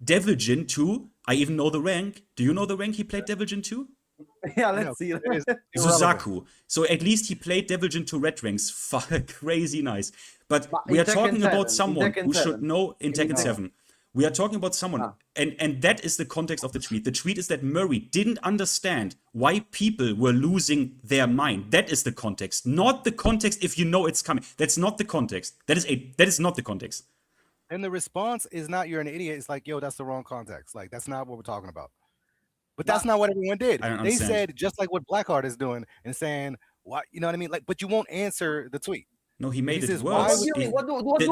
S1: Devil Jin 2. I even know the rank. Do you know the rank he played Devil Jin 2?
S5: Yeah, let's see.
S1: Suzaku. So at least he played Devil Jin 2 red ranks. Crazy nice. But we are talking about someone who should know in Tekken 7. We are talking about someone, and that is the context of the tweet. The tweet is that Murray didn't understand why people were losing their mind. That is the context, not the context if you know it's coming. That's not the context. That is not the context.
S4: And the response is not you're an idiot. It's like, yo, that's the wrong context. Like, that's not what we're talking about. But that's not what everyone did. They said just like what Blackheart is doing and saying, "What you know what I mean?" Like, but you won't answer the tweet.
S1: No, he made it
S5: What
S1: worse.
S5: do I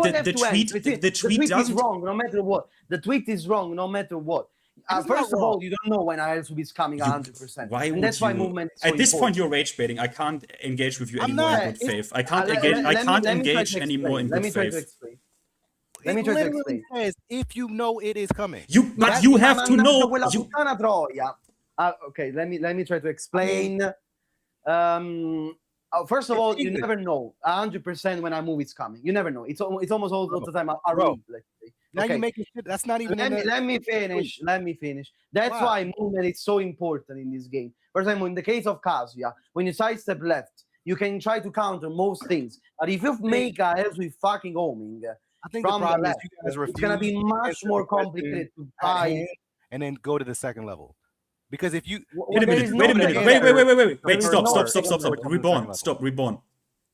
S5: have to answer? The tweet is wrong no matter what. The tweet is wrong no matter what. First of all, you don't know when ILSB is coming 100%. And that's why movement is so
S1: at this
S5: important.
S1: point, you're rage baiting. I can't engage with you anymore in good faith. I can't engage anymore in good faith.
S5: Let me try to explain.
S4: Says if you know it is coming.
S1: You have to know.
S5: Okay, let me try to explain. First of all, you never know 100% when a movie is coming. You never know. It's almost all the time a read, let's say.
S4: Now you make it. That's not even.
S5: Let me finish. That's why movement is so important in this game. For example, in the case of Kazuya, when you sidestep left, you can try to counter most things. But if you make a help with fucking homing,
S4: I think the
S5: from the
S4: problem is
S5: left,
S4: you guys refuse
S5: it's gonna be
S4: to
S5: much
S4: answer
S5: more
S4: the question
S5: complicated to
S4: at
S5: buy.
S4: hand and then go to the second level. Because if you
S1: Wait a
S5: There
S1: minute,
S5: is
S1: wait a
S5: no
S1: minute,
S5: second
S1: wait,
S5: level.
S1: wait,
S5: is
S1: stop,
S5: no
S1: stop,
S5: second
S1: stop, stop,
S5: level.
S1: Reborn, stop, Reborn.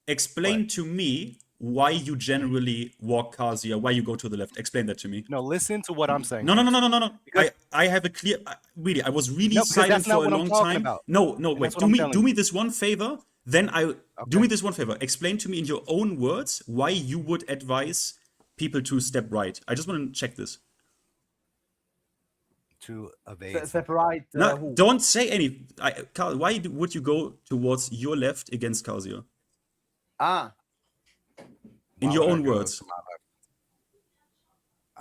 S1: Explain to me why you generally walk Kazuya, why you go to the left. Explain that to me.
S4: no, listen to what I'm saying.
S1: No,
S4: first. Because-
S1: I have a clear, really, I was really
S4: No, because
S1: silent
S4: that's not
S1: for a
S4: what I'm
S1: long
S4: talking
S1: time.
S4: about.
S1: No,
S4: And
S1: wait,
S4: that's what I'm telling
S1: do
S4: you.
S1: me this one favor, then do
S4: Okay.
S1: me this one favor. Explain to me in your own words why you would advise people to step right. I just want to check this.
S4: To evade.
S5: Separate.
S1: No,
S5: who?
S1: don't say any. Carl, why would you go towards your left against Kazuya?
S5: Ah,
S1: In
S4: Why
S1: your
S4: would I
S1: own
S4: go
S1: words.
S4: to my left?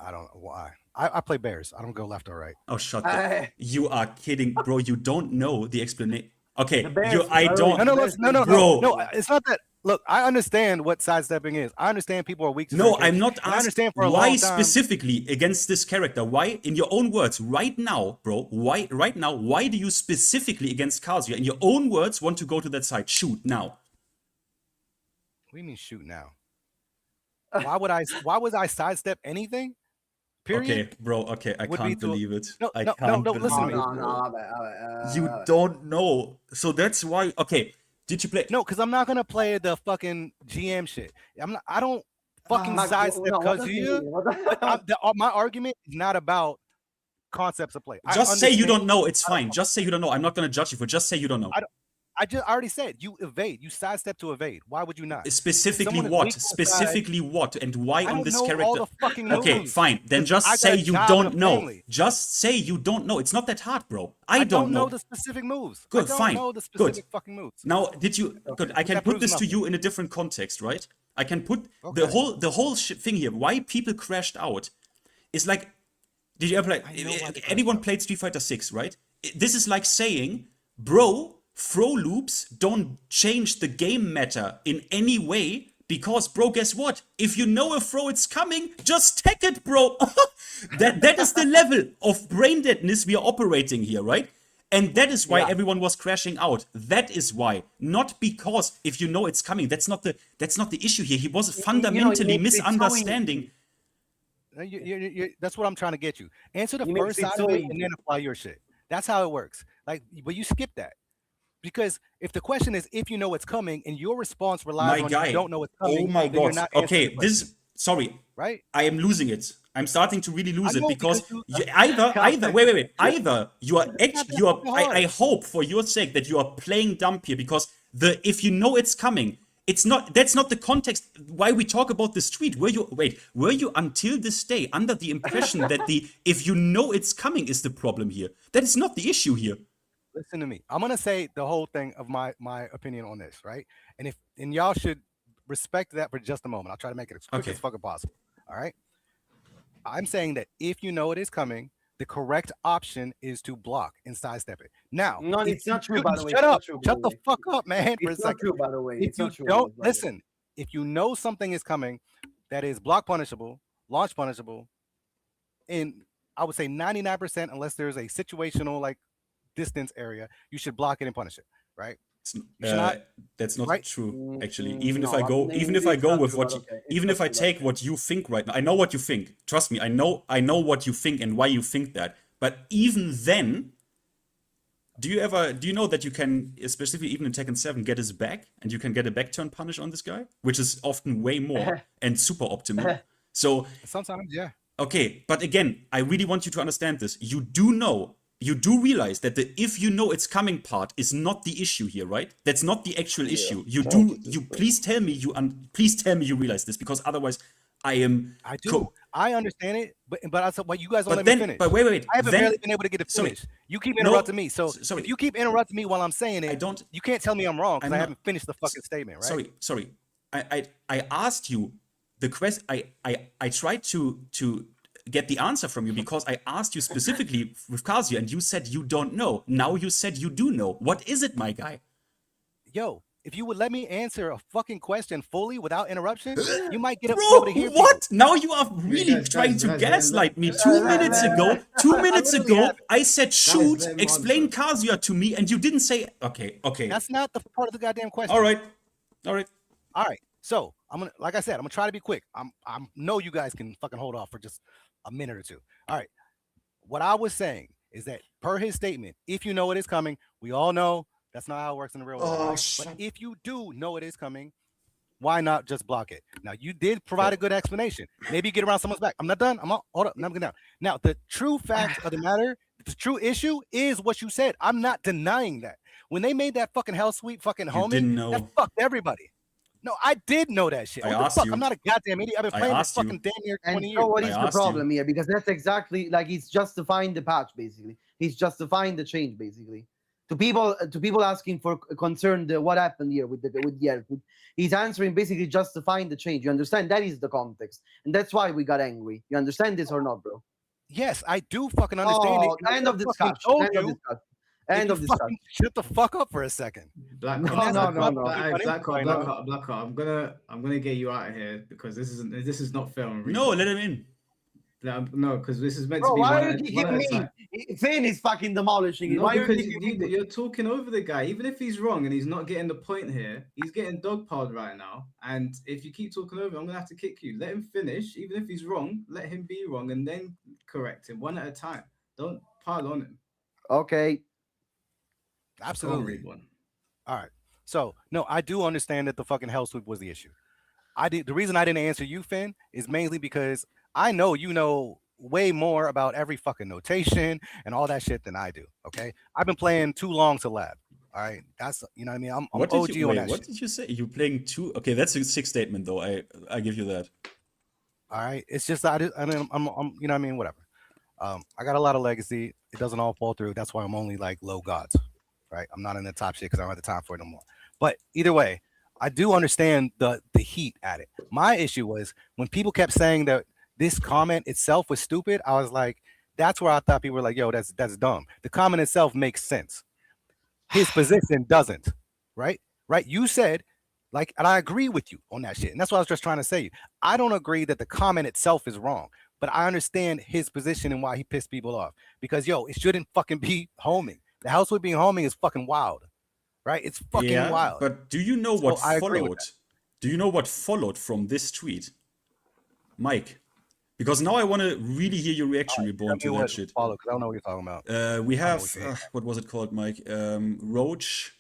S4: I don't know why. I play bears. I don't go left or right.
S1: Oh, shut up. You are kidding, bro. You don't know the explanation. Okay,
S5: The Bears
S1: I
S5: are
S1: don't.
S4: No,
S1: Bro.
S4: no. It's not that. Look, I understand what sidestepping is. I understand people are weak to
S1: No,
S4: certain
S1: I'm not
S4: characters. I
S1: asking
S4: understand for a
S1: why
S4: long time.
S1: specifically against this character. Why, in your own words, right now, bro? Why, right now? Why do you specifically against Kazuya, in your own words, want to go to that side? Shoot now.
S4: What do you mean shoot now? Why would I sidestep anything? Period.
S1: Okay, bro. Okay, I
S4: Would be
S1: can't
S4: to-
S1: believe it.
S4: No,
S1: I
S4: no,
S1: can't
S4: no,
S1: believe
S4: listen to
S1: it.
S4: me.
S1: You don't know. So that's why. Okay, did you play?
S4: No, because I'm not gonna play the fucking GM shit. I don't fucking sidestep Kazuya. My argument is not about concepts of play.
S1: Just say you don't know. It's fine. Just say you don't know. I'm not gonna judge you for. Just say you don't know.
S4: I already said you evade. You sidestep to evade. Why would you not?
S1: Specifically
S4: Someone is
S1: what?
S4: weak to the
S1: Specifically what? And why
S4: I
S1: on
S4: don't
S1: this
S4: know
S1: character?
S4: all the fucking
S1: Okay,
S4: moves.
S1: fine. Then just
S4: I got
S1: say
S4: a
S1: you
S4: job
S1: don't
S4: and a
S1: know.
S4: family.
S1: Just say you don't know. It's not that hard, bro. I
S4: I
S1: don't know.
S4: the specific moves.
S1: Good,
S4: I don't
S1: fine.
S4: know the
S1: Good.
S4: specific fucking moves.
S1: Now, did you? Good. I can
S4: that
S1: put
S4: proves
S1: this to
S4: nothing.
S1: you in a different context, right? I can put
S4: Okay.
S1: the whole thing here. Why people crashed out is like. Did you ever play?
S4: know why they
S1: Anyone
S4: crashed out.
S1: played Street Fighter 6, right? This is like saying, bro, throw loops don't change the game matter in any way because, bro, guess what? If you know a throw it's coming, just tech it, bro. that is the level of brain deadness we are operating here, right? And that is why everyone was crashing out. That is why, not because if you know it's coming. That's not the issue here. He was fundamentally
S5: makes it so
S1: misunderstanding.
S4: That's what I'm trying to get you. Answer the
S5: He makes
S4: first
S5: it
S4: side
S5: so
S4: of it
S5: easy.
S4: and then apply your shit. That's how it works. Like, but you skip that. Because if the question is if you know it's coming and your response relies
S1: My
S4: on
S1: guy.
S4: you don't know it's coming,
S1: Oh my
S4: then you're
S1: god.
S4: not answering
S1: Okay,
S4: the question,
S1: this sorry.
S4: right?
S1: I am losing it. I'm starting to really lose
S4: I
S1: it
S4: know,
S1: because
S4: because
S1: you, either wait. Either you are
S4: that
S1: you are
S4: fucking hard.
S1: I hope for your sake that you are playing dumb here because if you know it's coming, that's not the context why we talk about the street. Were you until this day under the impression that if you know it's coming is the problem here? That is not the issue here.
S4: Listen to me. I'm gonna say the whole thing of my opinion on this, right? And y'all should respect that for just a moment. I'll try to make it as quick
S1: Okay.
S4: as fucking possible. All right. I'm saying that if you know it is coming, the correct option is to block and sidestep it. Now,
S5: No,
S4: if
S5: it's not
S4: you-
S5: true, by the way.
S4: Shut
S5: It's not
S4: up.
S5: true, by
S4: Shut
S5: the
S4: the
S5: way.
S4: fuck up, man. For a
S5: It's not
S4: second.
S5: true, by the way.
S4: If
S5: It's
S4: you
S5: not true.
S4: don't
S5: by the way.
S4: listen, if you know something is coming that is block punishable, launch punishable, and I would say 99%, unless there's a situational like distance area, you should block it and punish it, right?
S1: It's-
S4: should not-
S1: that's not
S4: right?
S1: true, actually.
S5: Mm,
S1: Even if
S5: no,
S1: I go,
S5: it's
S1: even if I
S5: not
S1: go
S5: true,
S1: with what,
S5: but
S1: you,
S5: okay. It's
S1: even
S5: not
S1: if I
S5: true, but
S1: take
S5: okay.
S1: what you think right now, I know what you think. Trust me, I know what you think and why you think that. But even then, do you know that you can, especially even in Tekken 7, get his back and you can get a back turn punish on this guy, which is often way more and super optimal. So
S4: Sometimes, yeah.
S1: okay, but again, I really want you to understand this. You do realize that the if you know it's coming part is not the issue here, right? That's not the actual issue. Please tell me you realize this because otherwise I am.
S4: I do. I understand it, but I said, well, you guys don't
S1: But
S4: let me
S1: then,
S4: finish.
S1: but wait.
S4: I haven't
S1: then,
S4: barely been able to get it
S1: sorry.
S4: finished. You keep
S1: No,
S4: interrupting me. So
S1: sorry.
S4: if you keep interrupting me while I'm saying it,
S1: I don't-
S4: you can't tell me I'm wrong because
S1: I'm
S4: I
S1: not-
S4: haven't finished the fucking statement, right?
S1: Sorry. I asked you the question. I tried to get the answer from you because I asked you specifically with Kazuya and you said you don't know. Now you said you do know. What is it, my guy?
S4: Yo, if you would let me answer a fucking question fully without interruption, you might get
S1: Bro,
S4: able to hear
S1: what? Now you are really
S3: guys,
S1: trying
S3: guys,
S1: to
S3: guys,
S1: gaslight me.
S3: guys,
S1: 2
S3: guys,
S1: minutes
S3: guys,
S1: ago, 2 minutes
S4: literally
S1: ago,
S4: happened.
S1: I said shoot,
S3: let him
S1: explain
S3: answer.
S1: Kazuya to me, and you didn't say okay.
S4: That's not the part of the goddamn question.
S1: All right. All right.
S4: All right. So I'm gonna, like I said, I'm gonna try to be quick. I know you guys can fucking hold off for just a minute or two. All right. What I was saying is that per his statement, if you know it is coming, we all know that's not how it works in the real world.
S1: Oh,
S4: Right?
S1: shut
S4: But if you do know it is coming, why not just block it? Now you did provide a good explanation. Maybe get around someone's back. I'm not done. Hold up. I'm down. Now the true fact of the matter, the true issue is what you said. I'm not denying that. When they made that fucking hell sweep fucking
S1: You
S4: homie,
S1: didn't know.
S4: that fucked everybody. No, I did know that shit.
S1: I
S4: What the
S1: asked
S4: fuck?
S1: you.
S4: I'm not a goddamn idiot. I've been
S1: I
S4: playing this
S1: asked you.
S4: fucking damn near
S5: And
S4: 20
S5: so
S4: years.
S5: what
S1: I
S5: is the
S1: asked you.
S5: problem here? Because that's exactly like he's justifying the patch, basically. He's justifying the change, basically. To people asking for concern, what happened here with the output, he's answering basically justifying the change. You understand? That is the context, and that's why we got angry. You understand this or not, bro?
S4: Yes, I do fucking understand
S5: Oh,
S4: it. I
S5: end of
S4: fucking
S5: discussion.
S4: told
S5: End of
S4: you.
S5: discussion.
S4: If
S5: End
S4: you
S5: of discussion.
S4: fucking shut the fuck up for a second.
S3: Black
S5: No,
S3: Card,
S5: no,
S3: Black
S5: no,
S3: Card,
S5: no.
S3: Black Card,
S4: No.
S3: Black Card, Black Card. I'm gonna get you out of here because this is not fair on
S1: No,
S3: Reason.
S1: let him in.
S3: No, because this is meant
S5: Bro,
S3: to be
S5: why
S3: one
S5: are
S3: at
S5: you
S3: one
S5: kicking
S3: at a
S5: me?
S3: time.
S5: Finn is fucking demolishing it.
S3: No,
S5: Why are you
S3: because
S5: kicking me?
S3: you're talking over the guy. Even if he's wrong and he's not getting the point here, he's getting dogpiled right now. And if you keep talking over, I'm gonna have to kick you. Let him finish. Even if he's wrong, let him be wrong and then correct him one at a time. Don't pile on him.
S5: Okay.
S4: Absolutely.
S3: Read one.
S4: All right. So no, I do understand that the fucking hell sweep was the issue. The reason I didn't answer you, Finn, is mainly because I know you know way more about every fucking notation and all that shit than I do. Okay, I've been playing too long to lab. All right, that's, you know what I mean. I'm
S1: What
S4: OG
S1: did you
S4: on
S1: wait?
S4: that
S1: What
S4: shit.
S1: did you say? You playing two? Okay, that's a sick statement though. I give you that.
S4: All right, it's just I'm you know what I mean. Whatever. I got a lot of legacy. It doesn't all fall through. That's why I'm only like low gods. Right, I'm not in the top shit because I don't have the time for it no more. But either way, I do understand the heat at it. My issue was when people kept saying that this comment itself was stupid. I was like, that's where I thought people were like, yo, that's dumb. The comment itself makes sense. His position doesn't. Right? You said, like, and I agree with you on that shit. And that's what I was just trying to say. I don't agree that the comment itself is wrong, but I understand his position and why he pissed people off. Because yo, it shouldn't fucking be homing. The house with being homing is fucking wild. Right? It's fucking wild.
S1: But do you know what
S4: So I agree with
S1: followed? Do you know what followed from this tweet, Mike? Because now I want to really hear your reaction, Reborn, to that shit.
S4: Follow, 'cause I don't know what you're talking about.
S1: We have what was it called, Mike? Roach.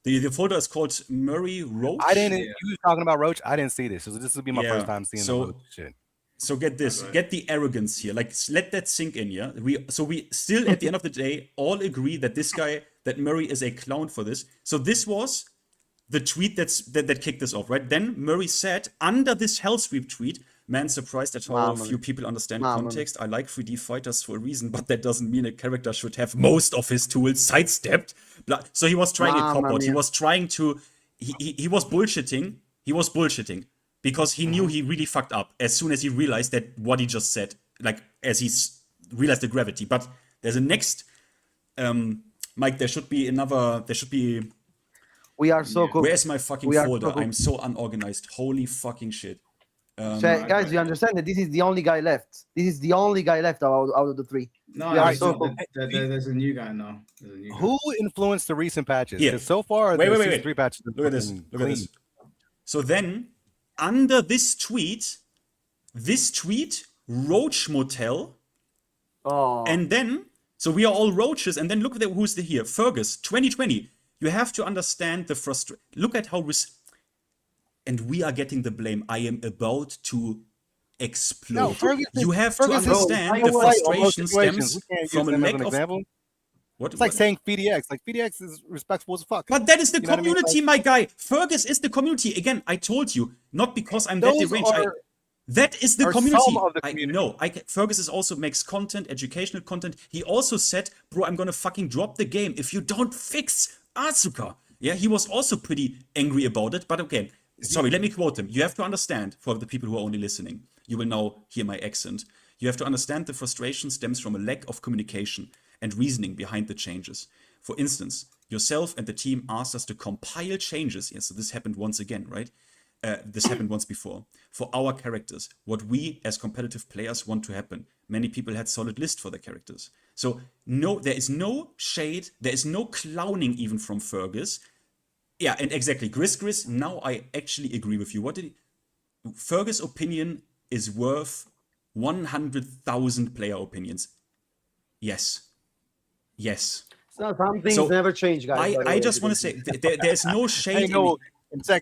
S1: The folder is called Murray Roach.
S4: I didn't. You was talking about Roach. I didn't see this. So this would be my
S1: Yeah,
S4: first time seeing the Roach shit.
S1: So get this, get the arrogance here. Like, let that sink in, yeah? We still, at the end of the day, all agree that this guy, that Murray is a clown for this. So this was the tweet that kicked this off, right? Then Murray said, under this hell sweep tweet, man surprised at how few people understand context. I like 3D fighters for a reason, but that doesn't mean a character should have most of his tools sidestepped. So he was trying a cop-out. He was trying to, he was bullshitting. He was bullshitting. Because he knew he really fucked up as soon as he realized that what he just said, like as he realized the gravity. But there's a next, Mike. There should be.
S5: We are so cool.
S1: Where's my fucking folder? I'm so unorganized. Holy fucking shit.
S5: So, guys, you understand that this is the only guy left. This is the only guy left out of the three.
S3: No, there's a new guy now.
S4: Who influenced the recent patches?
S1: Yeah.
S4: So far,
S1: wait.
S4: 3 patches.
S1: Look at this. So then, under this tweet, Roach Motel, and then, so we are all roaches, and then look at who's here. Fergus, 2020. You have to understand the frustration. Look at how and we are getting the blame. I am about to explode.
S4: No, Fergus
S1: you have to understand the frustration stems from a lack of
S4: example.
S1: What?
S4: It's like saying FDX. Like FDX is respectful as fuck.
S1: But that is the community, my guy.
S4: Like,
S1: Fergus is the community. Again, I told you, not because I'm that deranged. That is the community.
S4: Some of the community.
S1: I know. Fergus also makes content, educational content. He also said, bro, I'm gonna fucking drop the game if you don't fix Asuka. Yeah, he was also pretty angry about it. But again, sorry, let me quote him. You have to understand, for the people who are only listening, you will now hear my accent. You have to understand the frustration stems from a lack of communication and reasoning behind the changes. For instance, yourself and the team asked us to compile changes. Yes, so this happened once again, right? This happened once before. For our characters, what we as competitive players want to happen. Many people had solid list for their characters. So no, there is no shade, there is no clowning even from Fergus. Yeah, and exactly. Gris, now I actually agree with you. Fergus' opinion is worth 100,000 player opinions. Yes.
S5: So some things never change, guys.
S1: I just want to say there's no shade.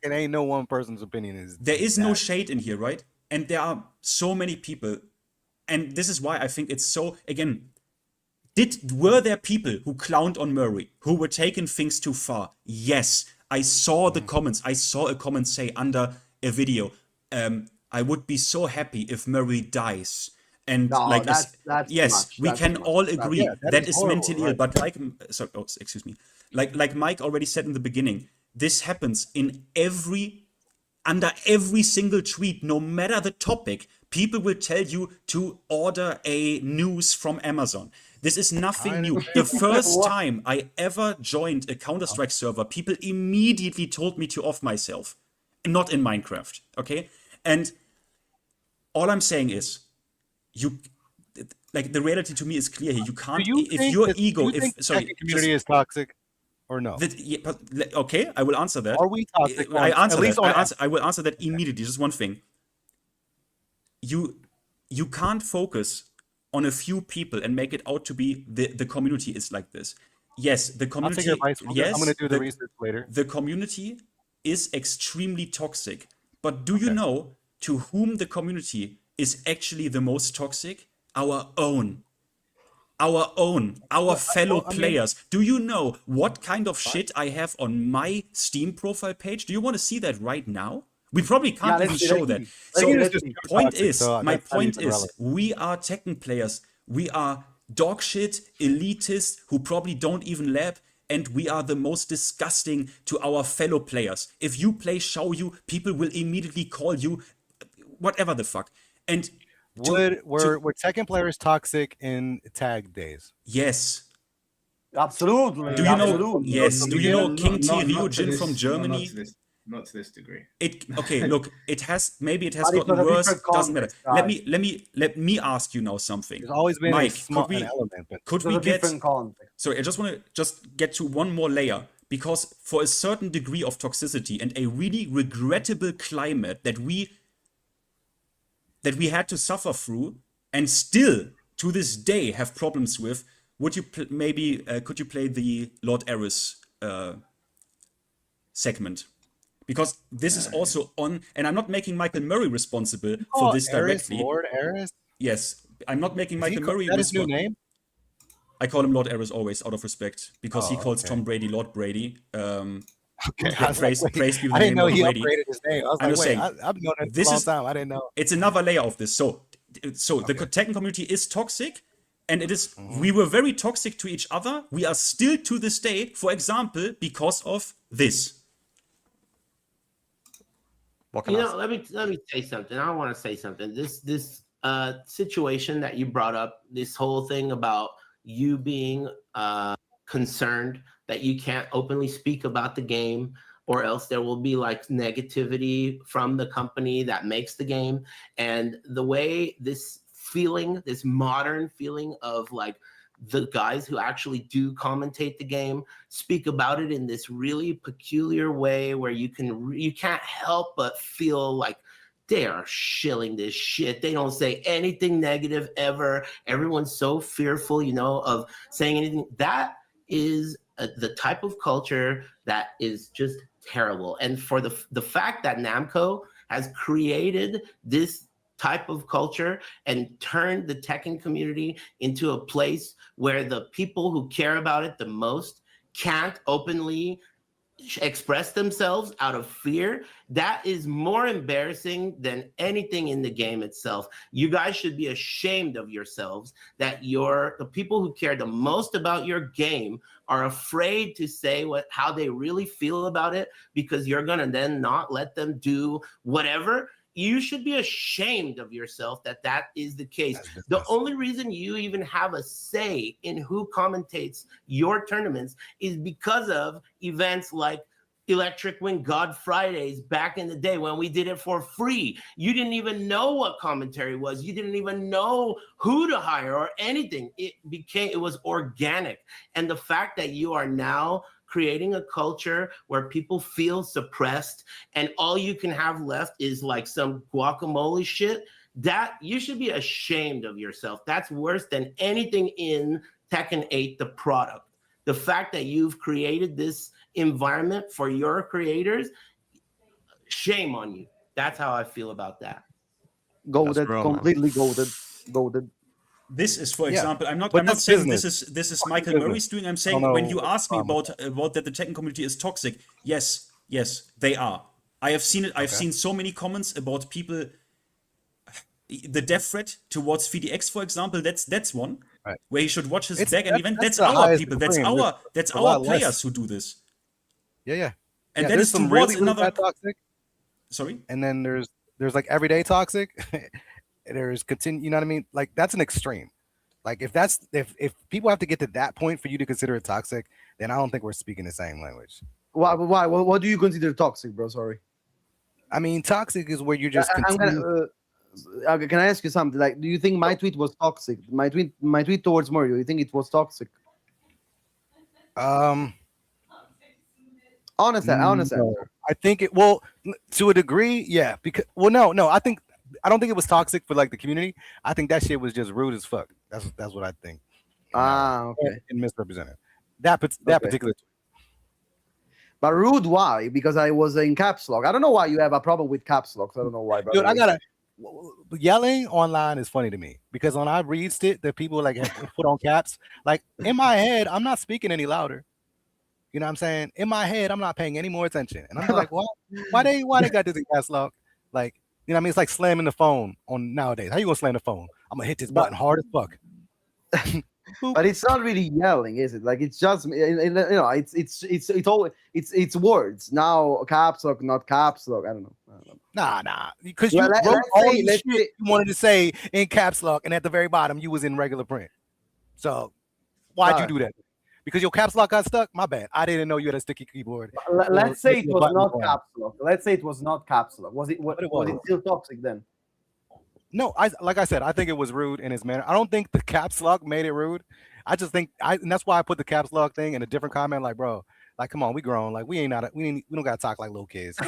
S4: Ain't no one person's opinion is.
S1: There is no shade in here, right? And there are so many people, and this is why I think it's so. Again, were there people who clowned on Murray, who were taking things too far? Yes, I saw the comments. I saw a comment say under a video, I would be so happy if Murray dies. And
S5: No,
S1: like,
S5: that's
S1: yes, we can all agree that is
S4: horrible,
S1: mentally ill. But like, sorry, excuse me, like Mike already said in the beginning, this happens under every single tweet, no matter the topic. People will tell you to order a news from Amazon. This is nothing new. The first time I ever joined a Counter-Strike server, people immediately told me to off myself. Not in Minecraft, okay? And all I'm saying is, the reality to me is clear here. You can't, if your ego,
S4: the community is toxic or no?
S1: Okay, I will answer that.
S4: Are we toxic?
S1: I will answer that immediately. Just one thing. You can't focus on a few people and make it out to be the community is like this. Yes, the community. Yes,
S4: I'm going to do the research later.
S1: The community is extremely toxic. But do you know to whom the community is actually the most toxic? Our fellow players. Do you know what kind of shit I have on my Steam profile page? Do you want to see that right now? We probably can't even show that. So my point is, we are Tekken players. We are dog shit, elitists who probably don't even lab, and we are the most disgusting to our fellow players. If you play Xiaoyu, people will immediately call you whatever the fuck. And
S4: were Tekken players toxic in tag days?
S1: Yes.
S5: Absolutely.
S1: Do you know? Yes. Do you know King T Ryujin from Germany?
S3: Not to this degree.
S1: Look, it has gotten worse. Doesn't matter. Let me ask you now something.
S4: There's always been
S1: Mike,
S4: a small element.
S1: Could we get? Sorry, I just want to get to one more layer, because for a certain degree of toxicity and a really regrettable climate that we had to suffer through and still to this day have problems with, would you could you play the Lord Eris segment? Because this is also on, and I'm not making Michael Murray responsible for this directly.
S4: Lord Eris?
S1: Yes, I'm not making Michael Murray responsible.
S4: His new name?
S1: I call him Lord Eris always, out of respect, because he calls Tom Brady Lord Brady. Praise be the
S4: I didn't know he
S1: Brady.
S4: upgraded his name. I was like, wait, I've known it for a long time. I didn't know.
S1: It's another layer of this. So the Tekken community is toxic, and it is. We were very toxic to each other. We are still to this day, for example, because of this.
S6: Let me say something. I want to say something. This situation that you brought up, this whole thing about you being concerned that you can't openly speak about the game, or else there will be like negativity from the company that makes the game. And the way this modern feeling of like the guys who actually do commentate the game speak about it in this really peculiar way where you can't help but feel like they are shilling this shit. They don't say anything negative ever. Everyone's so fearful, of saying anything. That is the type of culture that is just terrible. And for the fact that Namco has created this type of culture and turned the Tekken community into a place where the people who care about it the most can't openly express themselves out of fear, that is more embarrassing than anything in the game itself. You guys should be ashamed of yourselves that the people who care the most about your game are afraid to say how they really feel about it, because you're gonna then not let them do whatever. You should be ashamed of yourself that is the case. The only reason you even have a say in who commentates your tournaments is because of events like Electric Wing God Fridays back in the day when we did it for free. You didn't even know what commentary was. You didn't even know who to hire or anything. It was organic. And the fact that you are now creating a culture where people feel suppressed and all you can have left is like some guacamole shit, that you should be ashamed of yourself. That's worse than anything in Tekken 8, the product. The fact that you've created this environment for your creators, shame on you. That's how I feel about that.
S5: Goated,
S4: real, man.
S5: completely goated. Goated.
S1: This is, for
S4: Yeah,
S1: example, I'm not
S4: but
S1: saying
S4: that's
S1: this is
S4: Fucking
S1: Michael
S4: business.
S1: Murray's doing. I'm
S4: I
S1: saying
S4: don't
S1: when
S4: know
S1: you ask me
S4: what's
S1: about that the Tekken community is toxic, yes, they are. I have seen it. I've seen so many comments about people. The death threat towards VDX, for example, that's one
S4: Right.
S1: where he should watch his
S4: It's-
S1: back and event.
S4: that's
S1: That's
S4: the
S1: our
S4: highest
S1: people. That's
S4: extreme.
S1: that's
S4: a
S1: our
S4: lot
S1: players
S4: less.
S1: who do this.
S4: Yeah.
S1: And
S4: Yeah,
S1: that
S4: there's
S1: is
S4: some
S1: towards
S4: really
S1: another.
S4: bad toxic,
S1: Sorry.
S4: and then there's like everyday toxic. There's continue. You know what I mean? Like that's an extreme. Like if people have to get to that point for you to consider it toxic, then I don't think we're speaking the same language.
S5: Why? What do you consider toxic, bro? Sorry.
S4: I mean, toxic is where you're just
S5: I'm
S4: continue.
S5: gonna. Can I ask you something? Like, do you think my tweet was toxic? My tweet towards Mario. You think it was toxic? Honest
S4: No.
S5: answer.
S4: I think to a degree, yeah. Because no. I don't think it was toxic for like the community. I think that shit was just rude as fuck. That's what I think.
S5: Okay.
S4: And misrepresented that particular.
S5: But rude, why? Because I was in caps lock. I don't know why you have a problem with caps locks. I don't know why.
S4: Dude, yelling online is funny to me because when I read it, the people like have put on caps. Like in my head, I'm not speaking any louder. You know what I'm saying? In my head, I'm not paying any more attention, and I'm like, what? Why they got this in caps lock? Like, you know what I mean? It's like slamming the phone on nowadays. How you gonna slam the phone? I'm gonna hit this button hard as fuck.
S5: But it's not really yelling, is it? Like it's just it's words. Now caps lock, not caps lock. I don't know.
S4: Nah. Because
S5: Well,
S4: you
S5: let's
S4: wrote all
S5: say-
S4: the
S5: let's
S4: shit
S5: say-
S4: you wanted to say in caps lock, and at the very bottom you was in regular print. So why'd you do that? Because your caps lock got stuck? My bad. I didn't know you had a sticky keyboard.
S5: Let's say it
S4: or
S5: was
S4: button
S5: not
S4: phone.
S5: caps lock. Let's say it was not caps lock. Was it still toxic then?
S4: No, like I said, I think it was rude in his manner. I don't think the caps lock made it rude. I just think and that's why I put the caps lock thing in a different comment. Like, bro, like, come on, we grown. Like, we don't gotta talk like little kids.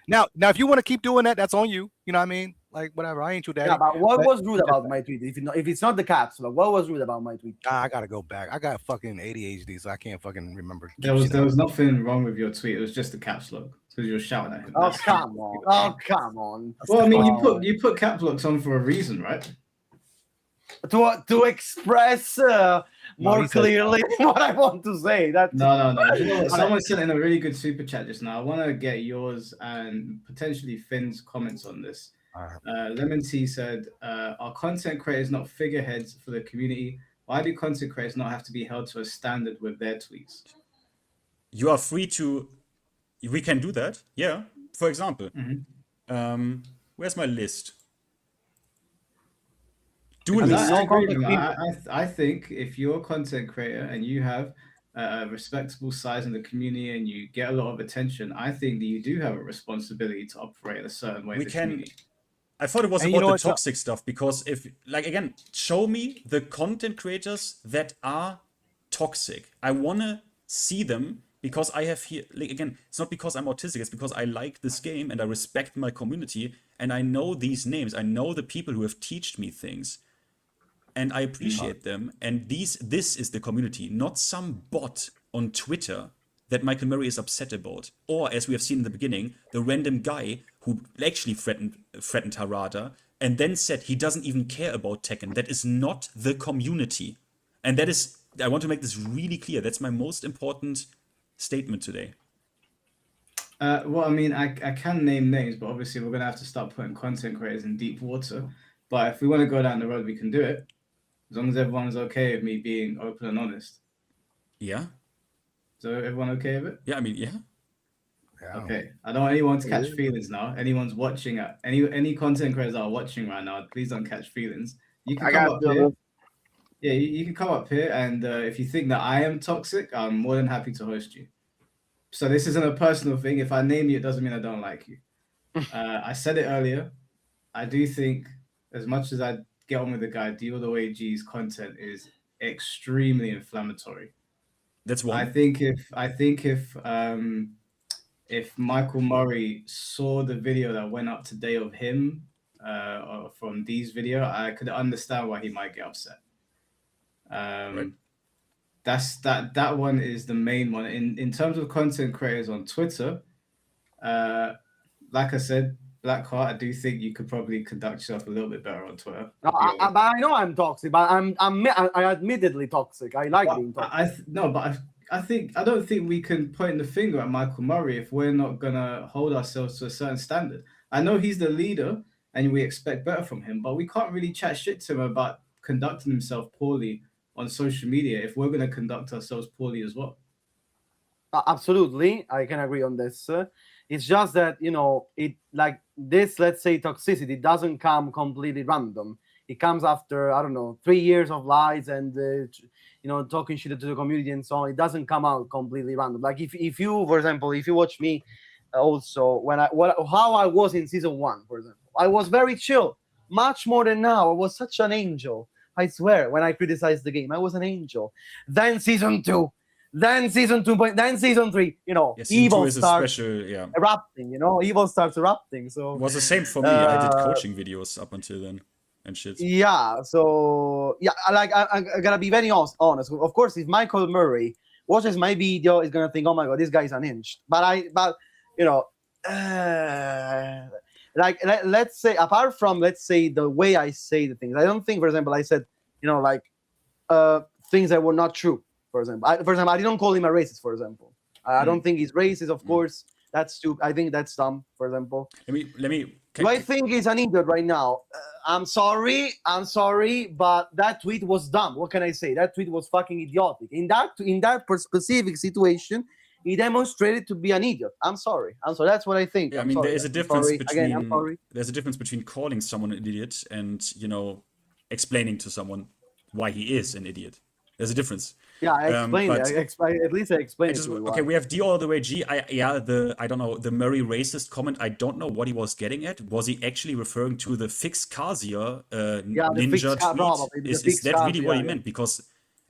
S4: Now, if you want to keep doing that, that's on you. You know what I mean? Like, whatever. I ain't your daddy.
S5: Yeah, but what was rude about my tweet? If it's not the caps lock, what was rude about my tweet?
S4: I gotta go back. I got fucking ADHD, so I can't fucking remember.
S3: There was nothing wrong with your tweet. It was just the caps lock because you were shouting at him.
S5: Oh come on!
S3: Well, I mean, you put caps locks on for a reason, right?
S5: To express more clearly what I want to say.
S3: No. You know what? Someone sent in a really good super chat just now. I want to get yours and potentially finn's comments on this. Lemon T said, "Are content creators not figureheads for the community? Why do content creators not have to be held to a standard with their tweets?"
S1: You are free to. We can do that. Yeah. For example, where's my list?
S3: I think if you're a content creator and you have a respectable size in the community and you get a lot of attention, I think that you do have a responsibility to operate in a certain way.
S1: I thought it was about the toxic stuff because if, like, again, show me the content creators that are toxic. I want to see them because I have here, like, again, it's not because I'm autistic, it's because I like this game and I respect my community and I know these names. I know the people who have taught me things. And I appreciate them. And this is the community, not some bot on Twitter that Michael Murray is upset about. Or, as we have seen in the beginning, the random guy who actually threatened Harada and then said he doesn't even care about Tekken. That is not the community. And that is, I want to make this really clear. That's my most important statement today.
S3: Well, I mean, I can name names, but obviously we're going to have to start putting content creators in deep water. But if we want to go down the road, we can do it. As long as everyone's okay with me being open and honest.
S1: Yeah.
S3: So everyone okay with it?
S1: Yeah, I mean, yeah.
S3: Okay. I don't want anyone to catch feelings now. Anyone's watching, any content creators that are watching right now, please don't catch feelings. You can come up here. Yeah, you can come up here, and if you think that I am toxic, I'm more than happy to host you. So this isn't a personal thing. If I name you, it doesn't mean I don't like you. I said it earlier. I do think, as much as I get on with the guy, Deal the Way G's content is extremely inflammatory.
S1: That's one.
S3: I think if Michael Murray saw the video that went up today of him or from D's video, I could understand why he might get upset.
S1: Right.
S3: That one is the main one. In terms of content creators on Twitter, like I said, Blackheart, I do think you could probably conduct yourself a little bit better on Twitter.
S5: But I know I'm toxic, but I'm admittedly toxic. I like being toxic.
S3: I don't think we can point the finger at Michael Murray if we're not gonna hold ourselves to a certain standard. I know he's the leader and we expect better from him, but we can't really chat shit to him about conducting himself poorly on social media if we're gonna conduct ourselves poorly as well.
S5: Absolutely, I can agree on this. It's just that, you know, it like this, let's say, toxicity doesn't come completely random. It comes after, I don't know, 3 years of lies and you know, talking shit to the community and so on. It doesn't come out completely random. Like if you, for example, if you watch me also when how I was in season 1, for example, I was very chill, much more than now. I was such an angel. I swear, when I criticized the game, I was an angel. Then season 2. Then season 2, then season 3, you know, evil starts erupting, you know, evil starts erupting. So
S1: it was the same for me. I did coaching videos up until then and shit.
S5: Yeah, so yeah, like I gotta be very honest. Of course, if Michael Murray watches my video, he's gonna think, "Oh my god, this guy's unhinged." But you know, like let's say, apart from the way I say the things, I don't think, for example, I said, you know, like things that were not true. For example, I didn't call him a racist. For example, I don't think he's racist. Of course, that's stupid. I think that's dumb. For example,
S1: let me.
S5: Do I think he's an idiot right now? I'm sorry, but that tweet was dumb. What can I say? That tweet was fucking idiotic. In that specific situation, he demonstrated to be an idiot. I'm sorry. That's what I think.
S1: Yeah, I mean, there is a difference between there's a difference between calling someone an idiot and, you know, explaining to someone why he is an idiot. There's a difference.
S5: Yeah, I explained it. At least I explained it.
S1: Okay, we have D all the way G. I don't know, the Murray racist comment. I don't know what he was getting at. Was he actually referring to the Fix Kasia ninja tweet? Is that really what he meant? Because,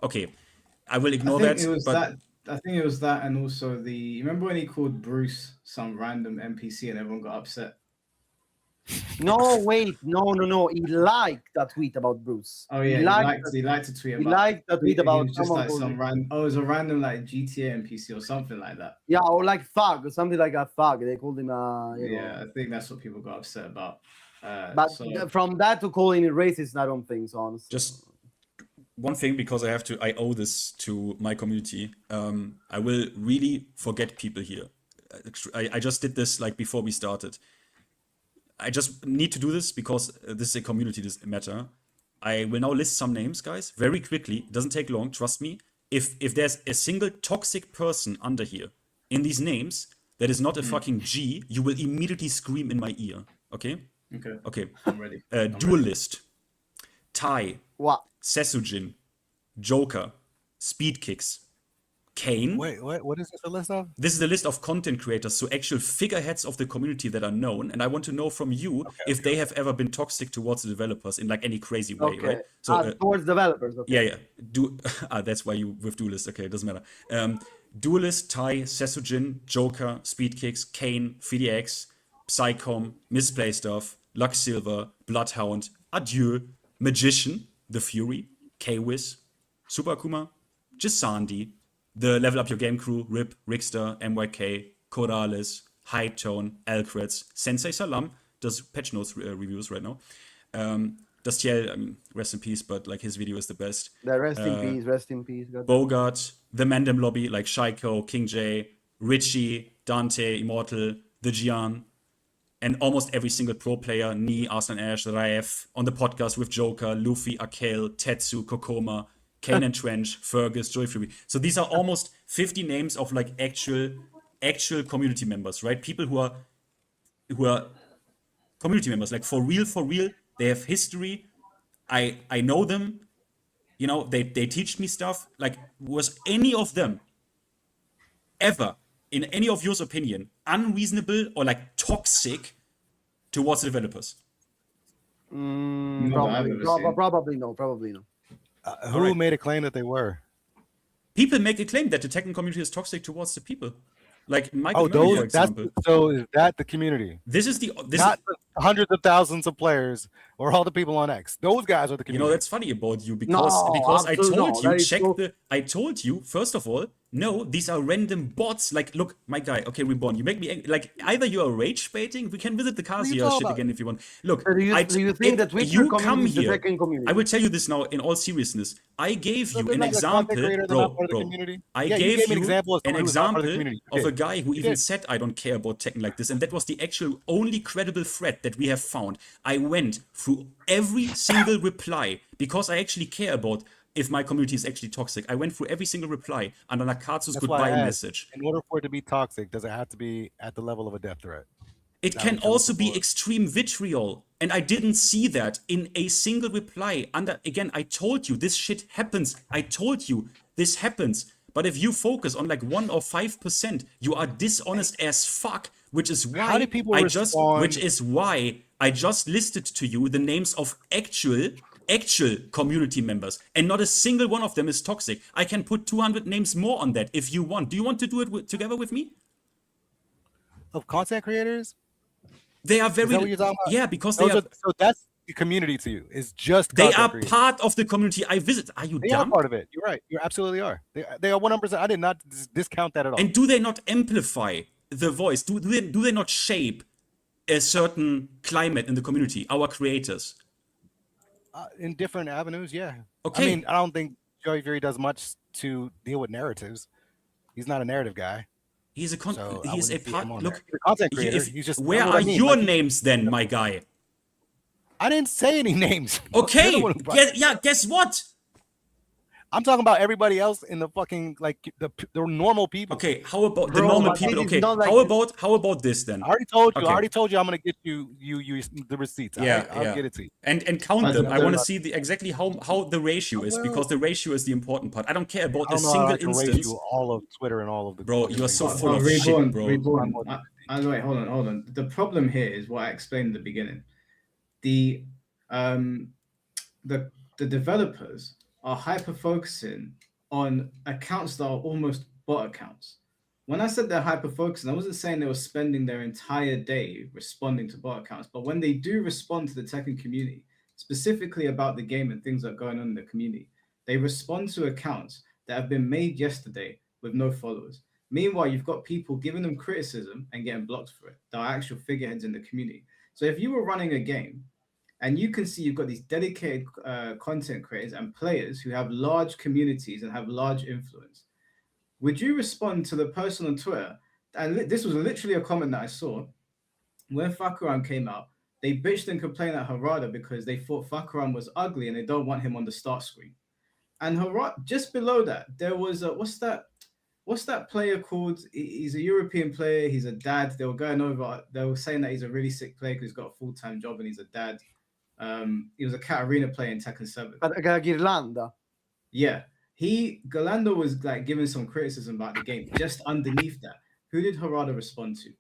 S1: okay, I will ignore that.
S3: I think it was that, and also remember when he called Bruce some random NPC and everyone got upset?
S5: No, wait, no. He liked that tweet about Bruce.
S3: Oh yeah, he liked to tweet about.
S5: He liked that tweet about
S3: just like some random. Oh, it was a random like GTA NPC or something like that.
S5: Yeah, or like thug, something like a thug. They called him
S3: yeah, I think that's what people got upset about.
S5: But from that to calling it racist, I don't think so. Honestly.
S1: Just one thing, because I owe this to my community. I will really forget people here. I just did this like before we started. I just need to do this because this is a community matter. I will now list some names, guys, very quickly. It doesn't take long, trust me. If there's a single toxic person under here in these names that is not a fucking G, you will immediately scream in my ear. Okay? Okay.
S3: I'm ready.
S1: Duelist, Tai,
S5: what?
S1: Sesujin, Joker, Speed Kicks, Kane.
S4: Wait, what is this a list of?
S1: This is a list of content creators, so actual figureheads of the community that are known, and I want to know from you if they have ever been toxic towards the developers in like any crazy way, right?
S5: So towards developers. Okay.
S1: Yeah. That's why you with Duelist. Okay, it doesn't matter. Duelist, Tai, Sesujin, Joker, Speedkicks, Kane, FDX, Psycom, MrsPlayStuff, Lux Silver, Bloodhound, Adieu, Magician, The Fury, K-Wiz, Super Akuma, Gisandi, the Level Up Your Game crew, Rip, Rickster, MYK, Corales, High Tone, Alcreds, Sensei Salam does patch notes reviews right now. Dastiel, I mean, rest in peace, but like his video is the best.
S5: Rest in peace. God.
S1: Bogart, The Mandem Lobby, like Shaiko, King J, Richie, Dante, Immortal, The Gian, and almost every single pro player, Ni, Arsenal Ash, Raef, on the podcast with Joker, Luffy, Akale, Tetsu, Kokoma, Kane and Trench, Fergus, Joy Fury. So these are almost 50 names of like actual community members, right? People who are community members, like for real, they have history. I know them, you know, they teach me stuff. Like, was any of them ever, in any of your opinion, unreasonable or like toxic towards the developers?
S5: Probably no.
S4: Who made a claim that they were?
S1: People make a claim that the Tekken community is toxic towards the people. Like Michael
S4: Oh,
S1: Murray, for
S4: those that's
S1: example.
S4: so is that the community?
S1: This is
S4: Not the hundreds of thousands of players or all the people on X. Those guys are the
S1: you
S4: community.
S1: know, that's funny about you because I
S5: absolutely
S1: told
S5: not.
S1: you
S5: That is
S1: check
S5: so-
S1: I told you first of all, no, these are random bots. Like, look, my guy, okay, Reborn, you make me like either you are rage baiting. We can visit the
S4: are you
S1: Kazuya
S4: talking
S1: shit
S4: about?
S1: again if you want. Look,
S5: Do you think that Twitter
S1: you
S5: community
S1: come
S5: is the
S1: here.
S5: Tekken community?
S1: I will tell you this now in all seriousnness. I gave
S4: So
S1: you
S4: they're
S1: an
S4: not a content
S1: example,
S4: creator, they're not part of the
S1: bro.
S4: community?
S1: I
S4: Yeah, you
S1: gave
S4: gave me
S1: you
S4: an example of
S1: an
S4: someone who's not part of the
S1: example
S4: community. You
S1: of a
S4: did.
S1: guy who
S4: You
S1: even
S4: did.
S1: said I don't care about Tekken like this, and that was the actual only credible threat that we have found. I went through every single reply because I actually care about if my community is actually toxic. I went through every single reply under Nakatsu's
S4: That's why I
S1: goodbye
S4: asked,
S1: message.
S4: in order for it to be toxic, does it have to be at the level of a death threat?
S1: It
S4: That
S1: can
S4: what you're
S1: also
S4: looking
S1: be
S4: for?
S1: extreme vitriol, and I didn't see that in a single reply. Again, I told you this shit happens. I told you this happens. But if you focus on like 1 or 5%, you are dishonest as fuck. Which is why
S4: How did people
S1: which
S4: respond?
S1: is why I just listed to you the names of actual community members, and not a single one of them is toxic. I can put 200 names more on that if you want. Do you want to do it together with me?
S4: Of content creators?
S1: They are
S4: Is that
S1: very
S4: what you're talking about?
S1: yeah, because they
S4: Those
S1: are
S4: so that's the community to you. It's just
S1: they
S4: content
S1: are
S4: creators.
S1: part of the community I visit. Are you
S4: They are
S1: dumb?
S4: part of it. You're right. You absolutely are. They are 100%. I did not discount that at all.
S1: And do they not amplify the voice? Do they not shape a certain climate in the community? Our creators.
S4: In different avenues, yeah.
S1: Okay.
S4: I mean, I don't think Joey Fury does much to deal with narratives. He's not a narrative guy.
S1: He's a
S4: So I
S1: he's a
S4: wouldn't see
S1: part.
S4: him on
S1: Look,
S4: there. He's a content
S1: you-
S4: creator.
S1: if-
S4: He's just
S1: where
S4: that's what
S1: are
S4: I mean.
S1: your
S4: Like,
S1: names then, my guy?
S4: I didn't say any names. You're
S1: Okay,
S4: the one who brought-
S1: guess what?
S4: I'm talking about everybody else in the fucking like the normal people.
S1: Okay, how about the
S5: Bro,
S1: normal
S5: but
S1: people?
S5: this is
S1: Okay,
S5: not like-
S1: how about this then?
S4: I already told you.
S1: Okay.
S4: I already told you. I'm gonna get you the receipts.
S1: Yeah,
S4: I'll
S1: yeah.
S4: get it to you.
S1: And count them. I
S3: the-
S1: want to see exactly how the ratio is, because the ratio is the important part. I don't care about
S4: I
S1: a
S4: don't know how
S1: single
S4: I can rate
S1: instance.
S4: you all of Twitter and all of the.
S1: Bro, you're so
S4: things.
S1: full of shit,
S3: Reborn,
S1: bro.
S3: Reborn. Wait, hold on. The problem here is what I explained in the beginning. The developers are hyper focusing on accounts that are almost bot accounts. When I said they're hyper focusing, I wasn't saying they were spending their entire day responding to bot accounts, but when they do respond to the Tekken community, specifically about the game and things that are going on in the community, they respond to accounts that have been made yesterday with no followers. Meanwhile, you've got people giving them criticism and getting blocked for it. There are actual figureheads in the community. So if you were running a game and you can see you've got these dedicated content creators and players who have large communities and have large influence, would you respond to the person on Twitter? And this was literally a comment that I saw. When Fakuran came out, they bitched and complained at Harada because they thought Fakuran was ugly and they don't want him on the start screen. And Harada, just below that, there was a, what's that player called? He's a European player. He's a dad. They were going over. They were saying that he's a really sick player because he's got a full-time job and he's a dad. He was a Katarina player in Tekken 7.
S5: Ghirlanda.
S3: Yeah, Galando was like giving some criticism about the game. Just underneath that, who did Harada respond to?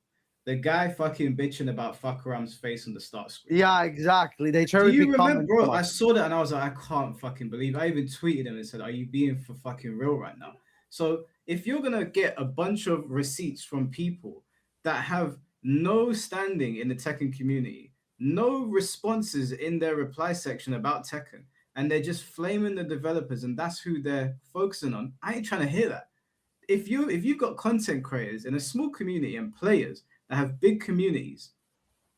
S3: The guy fucking bitching about Fakuram's face on the start screen.
S5: Yeah, exactly. They
S3: Do
S5: cherry
S3: you
S5: pick
S3: remember,
S5: comments.
S3: bro? I saw that and I was like, I can't fucking believe. I even tweeted him and said, "Are you being for fucking real right now?" So if you're gonna get a bunch of receipts from people that have no standing in the Tekken community, no responses in their reply section about Tekken, and they're just flaming the developers, and that's who they're focusing on, I ain't trying to hear that. If you've got content creators in a small community and players that have big communities,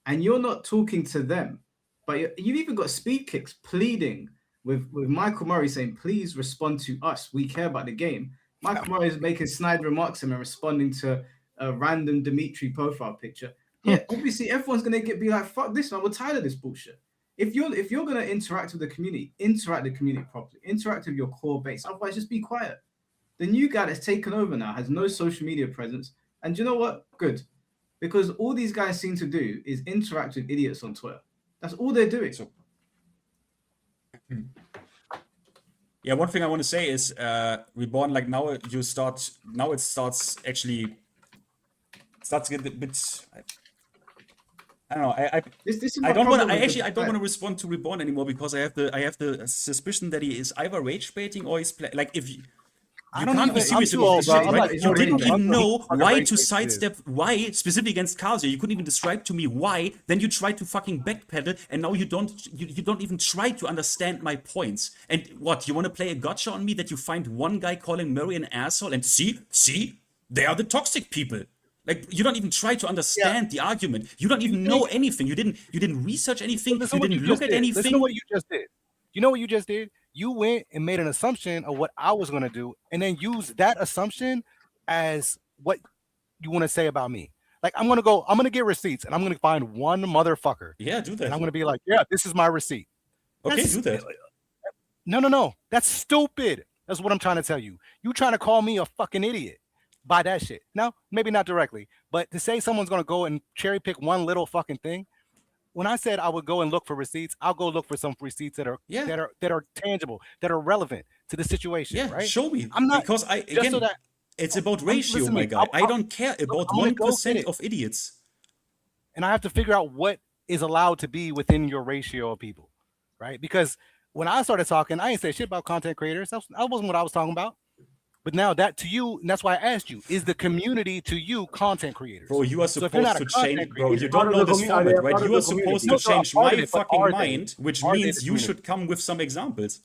S3: and you're not talking to them, but you've even got Speed Kicks pleading with Michael Murray saying, "Please respond to us. We care about the game." Michael Murray is making snide remarks and responding to a random Dimitri profile picture. Yeah, obviously everyone's gonna be like, "Fuck this, man. We're tired of this bullshit." If you're gonna interact with the community, interact with the community properly. Interact with your core base. Otherwise, just be quiet. The new guy that's taken over now has no social media presence, and you know what? Good, because all these guys seem to do is interact with idiots on Twitter. That's all they're doing.
S1: So, yeah, one thing I want to say is, Reborn, like now it starts to get a bit. I don't know.
S3: This is
S1: I
S3: my
S1: don't want
S3: problem
S1: to.
S3: with the
S1: I don't want to respond to Reborn anymore because I have the suspicion that he is either rage baiting or he's like if.
S4: I
S1: You
S4: don't
S1: can't
S4: even.
S1: be
S4: I'm
S1: serious
S4: too
S1: about
S4: old,
S1: this
S4: bro.
S1: shit,
S4: I'm
S1: right?
S4: not
S1: You
S4: even
S1: didn't
S4: reading.
S1: even know why to
S4: racist
S1: sidestep, why, specifically against Kazuya, you couldn't even describe to me why. Then you tried to fucking backpedal, and now you don't even try to understand my points. And what, you want to play a gotcha on me that you find one guy calling Murray an asshole, and see, they are the toxic people. Like, you don't even try to understand the argument. You don't even know anything. You didn't research anything.
S4: Listen
S1: You
S4: what
S1: didn't
S4: you
S1: look
S4: just
S1: at
S4: did.
S1: anything.
S4: Listen to what you just did. You know what you just did? You went and made an assumption of what I was going to do, and then use that assumption as what you want to say about me. Like, I'm going to get receipts, and I'm going to find one motherfucker.
S1: Yeah, do that.
S4: And I'm going to be like, yeah, this is my receipt.
S1: Okay, do that.
S4: No. That's stupid. That's what I'm trying to tell you. You trying to call me a fucking idiot by that shit. No, maybe not directly, but to say someone's going to go and cherry pick one little fucking thing. When I said I would go and look for receipts, I'll go look for some receipts that are tangible, that are relevant to the situation.
S1: Yeah,
S4: right?
S1: show me.
S4: I'm not
S1: because it's about ratio,
S4: listen to
S1: my
S4: me.
S1: guy. I don't care about
S4: I'm gonna go
S1: 1%
S4: get it.
S1: of idiots.
S4: And I have to figure out what is allowed to be within your ratio of people, right? Because when I started talking, I didn't say shit about content creators. That wasn't what I was talking about. But now that to you, and that's why I asked you, is the community to you content creators?
S1: Bro, you are
S4: So if you're not
S1: supposed
S4: a
S1: to
S4: content
S1: change, bro.
S4: creator,
S1: You
S5: part
S1: don't
S5: of
S1: know
S5: the
S1: this
S5: commu-
S1: format,
S5: they are
S1: right?
S5: part of
S1: You
S5: the
S1: are supposed
S5: community.
S1: to
S4: No, they're a
S1: change
S4: part of
S1: my
S4: it, but
S1: fucking
S4: are they?
S1: mind, which
S4: Are they
S1: means
S4: the
S1: you
S4: community?
S1: should come with some examples.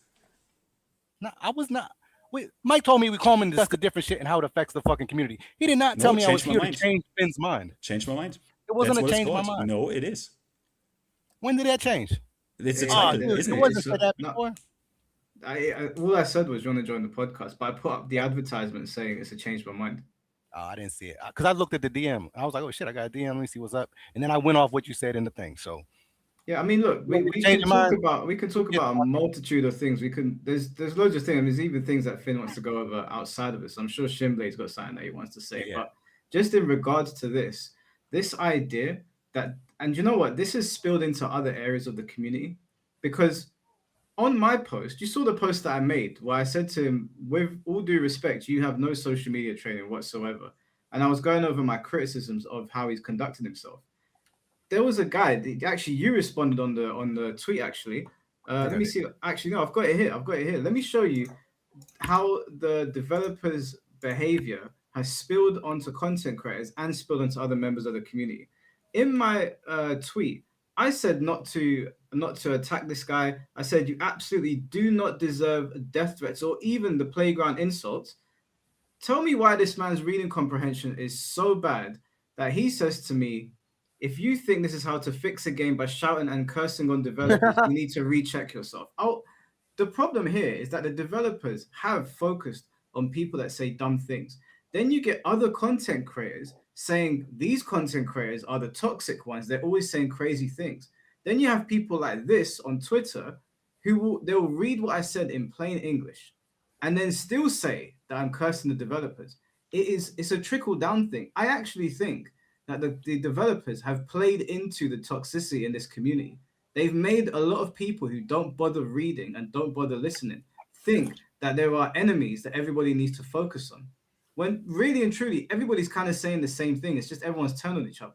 S4: No, I was not. Wait, Mike told me we call him and discuss the different shit and how it affects the fucking community. He did not tell me I was
S1: change my
S4: here
S1: mind.
S4: to change Finn's mind.
S1: Change my mind.
S4: It wasn't
S1: That's
S4: a
S1: what it's
S4: change my
S1: called.
S4: mind.
S1: No, it is.
S4: When did that change?
S1: It's a
S3: Yeah,
S1: title,
S3: dude,
S1: isn't
S4: It
S1: it?
S4: wasn't said that before.
S3: All I said was you want to join the podcast, but I put up the advertisement saying it's a change my mind.
S4: Oh, I didn't see it because I looked at the DM. I was like, oh shit, I got a DM. Let me see what's up. And then I went off what you said in the thing. So
S3: Yeah, I mean, look, we can talk about a multitude of things. There's loads of things. And there's even things that Finn wants to go over outside of this. I'm sure Shinblade's got something that he wants to say.
S4: Yeah.
S3: But just in regards to this idea that, and you know what, this has spilled into other areas of the community, because on my post, you saw the post that I made where I said to him, with all due respect, you have no social media training whatsoever. And I was going over my criticisms of how he's conducting himself. There was a guy, actually, you responded on the tweet, actually. Let me see. Actually, no, I've got it here. Let me show you how the developers' behavior has spilled onto content creators and spilled onto other members of the community. In my tweet, I said not to attack this guy. I said you absolutely do not deserve death threats or even the playground insults. Tell me why this man's reading comprehension is so bad that he says to me, if you think this is how to fix a game by shouting and cursing on developers, you need to recheck yourself. The problem here is that the developers have focused on people that say dumb things. Then you get other content creators saying these content creators are the toxic ones. They're always saying crazy things. Then you have people like this on Twitter they'll read what I said in plain English and then still say that I'm cursing the developers. It's a trickle down thing. I actually think that the developers have played into the toxicity in this community. They've made a lot of people who don't bother reading and don't bother listening think that there are enemies that everybody needs to focus on. When really and truly, everybody's kind of saying the same thing. It's just everyone's turning on each other.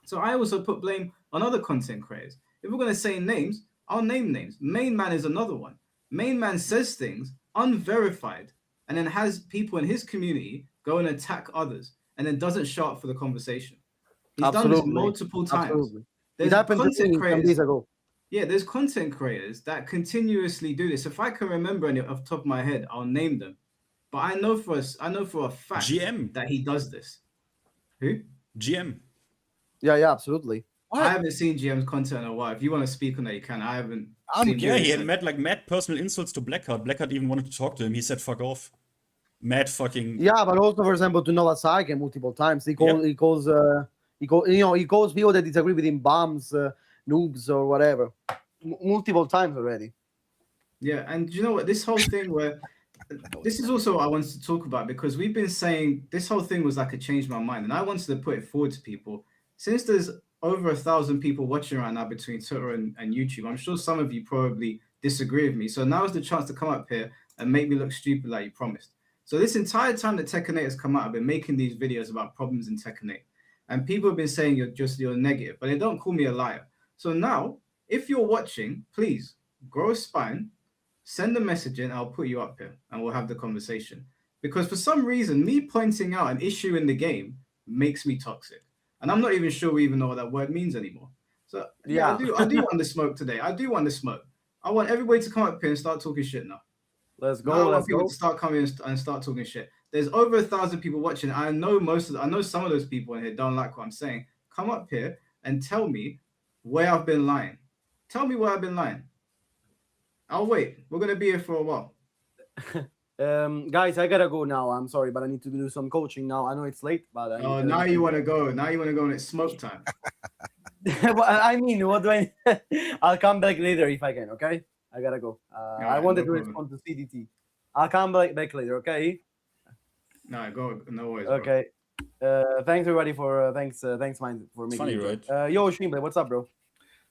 S3: So I also put blame on other content creators. If we're going to say names, I'll name names. Main Man is another one. Main Man says things unverified and then has people in his community go and attack others and then doesn't show up for the conversation. He's done this multiple times.
S5: Absolutely.
S3: There's
S5: It happened to me some days ago.
S3: Yeah, there's content creators that continuously do this. If I can remember any off the top of my head, I'll name them. But I know for a fact
S1: GM.
S3: that he does this. Who?
S1: GM.
S5: Yeah, absolutely.
S3: I haven't seen GM's content in a while. If you want to speak on that, you can. I haven't.
S1: Yeah, he had mad personal insults to Blackheart. Blackheart even wanted to talk to him. He said, "Fuck off." Mad fucking.
S5: Yeah, but also, for example, to NovaSeiken multiple times. He calls people that disagree with him bums, noobs, or whatever, multiple times already.
S3: Yeah, and you know what? This whole thing where this is also what I wanted to talk about, because we've been saying this whole thing was like a change my mind, and I wanted to put it forward to people. Since there's over 1,000 people watching right now between Twitter and YouTube, I'm sure some of you probably disagree with me. So now is the chance to come up here and make me look stupid like you promised. So this entire time that Tekken 8 has come out, I've been making these videos about problems in Tekken 8. And people have been saying you're negative, but they don't call me a liar. So now, if you're watching, please grow a spine, send a message in. I'll put you up here, and we'll have the conversation. Because for some reason, me pointing out an issue in the game makes me toxic, and I'm not even sure we even know what that word means anymore. So yeah, I do want the smoke today. I do want the smoke. I want everybody to come up here and start talking shit now.
S5: Let's go.
S3: Now I want people to start coming and start talking shit. There's over 1,000 people watching. I know some of those people in here don't like what I'm saying. Come up here and tell me where I've been lying. Tell me where I've been lying. I'll wait. We're gonna be here for a while.
S5: Guys, I gotta go now. I'm sorry, but I need to do some coaching now. I know it's late, but
S3: now you want to go. Now you want to go and it's smoke time.
S5: Well, I mean, what do I? I'll come back later if I can. Okay, I gotta go. I wanted to respond to CDT. I'll come back later. Okay.
S3: No, go. No worries.
S5: Okay. Thanks everybody for thanks Mind for making.
S1: Funny,
S5: it.
S1: right?
S5: Yo, Shinblade, what's up, bro?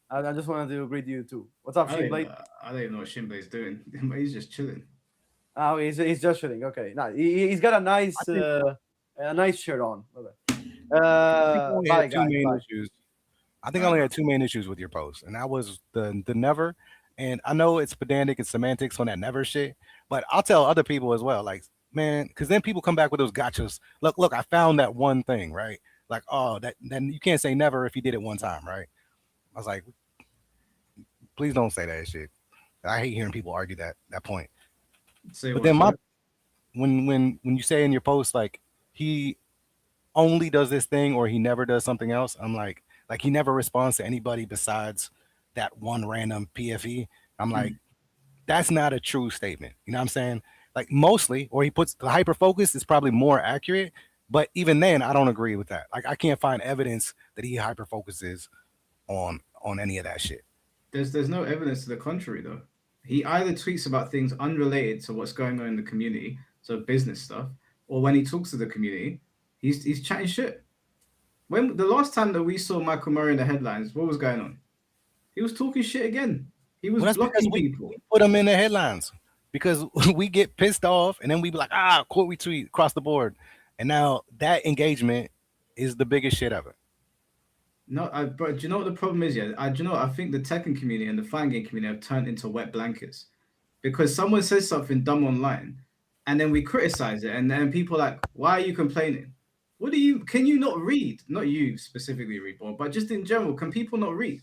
S5: I just wanted to greet you too. What's up, Shinblade?
S3: I don't even know what Shinblade's doing. He's just chilling.
S5: Oh, he's just chilling. Okay, no, he's got a nice shirt on. Bye, guys.
S4: I think I only had two main issues with your post, and that was the never. And I know it's pedantic and semantics on that never shit, but I'll tell other people as well, like, man, because then people come back with those gotchas. Look, I found that one thing, right? Like, oh, then you can't say never if you did it one time, right? I was like, please don't say that shit. I hate hearing people argue that point. But then when you say in your post, like, he only does this thing or he never does something else, I'm like he never responds to anybody besides that one random PFE. I'm like, that's not a true statement. You know what I'm saying? Like, mostly, or he puts the hyper focus is probably more accurate, but even then I don't agree with that. Like, I can't find evidence that he hyper focuses on any of that shit.
S3: There's no evidence to the contrary though. He either tweets about things unrelated to what's going on in the community, so business stuff, or when he talks to the community, he's chatting shit. When the last time that we saw Michael Murray in the headlines, what was going on? He was talking shit again. He was blocking people.
S4: We put him in the headlines because we get pissed off and then we be like, quote retweet across the board. And now that engagement is the biggest shit ever.
S3: No, but do you know what the problem is? Yeah, I think the Tekken community and the fan game community have turned into wet blankets because someone says something dumb online, and then we criticize it, and then people are like, "Why are you complaining? Can you not read? Not you specifically, Reborn, but just in general, can people not read?"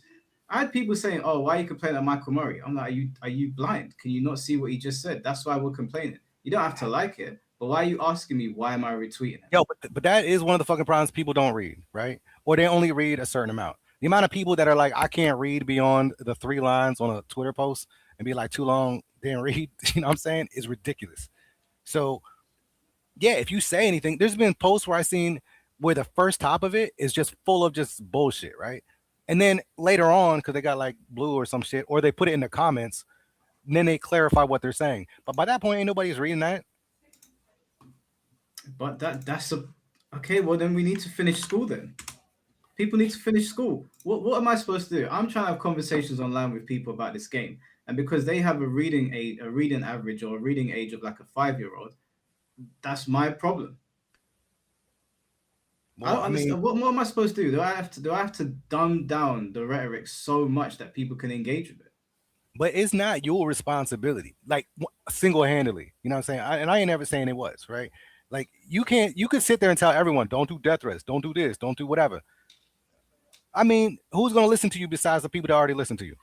S3: I had people saying, "Oh, why are you complaining about Michael Murray?" I'm like, "Are you blind? Can you not see what he just said? That's why we're complaining. You don't have to like it, but why are you asking me why am I retweeting it?"
S4: Yo, but that is one of the fucking problems. People don't read, right? Or they only read a certain amount. The amount of people that are like, I can't read beyond the 3 lines on a Twitter post and be like, too long, didn't read, you know what I'm saying, is ridiculous. So, yeah, if you say anything, there's been posts where I've seen where the first top of it is just full of just bullshit, right? And then later on, because they got like blue or some shit, or they put it in the comments, and then they clarify what they're saying. But by that point, ain't nobody's reading that.
S3: But that's okay. Well, then we need to finish school then. People need to finish school. What am I supposed to do? I'm trying to have conversations online with people about this game, and because they have a reading average or a reading age of like a 5-year-old, that's my problem. Well, I don't understand. What am I supposed to do? Do I have to dumb down the rhetoric so much that people can engage with it?
S4: But it's not your responsibility, like single-handedly. You know what I'm saying? And I ain't ever saying it was, right? Like, you could sit there and tell everyone, don't do death threats, don't do this, don't do whatever. I mean, who's going to listen to you besides the people that already listen to you?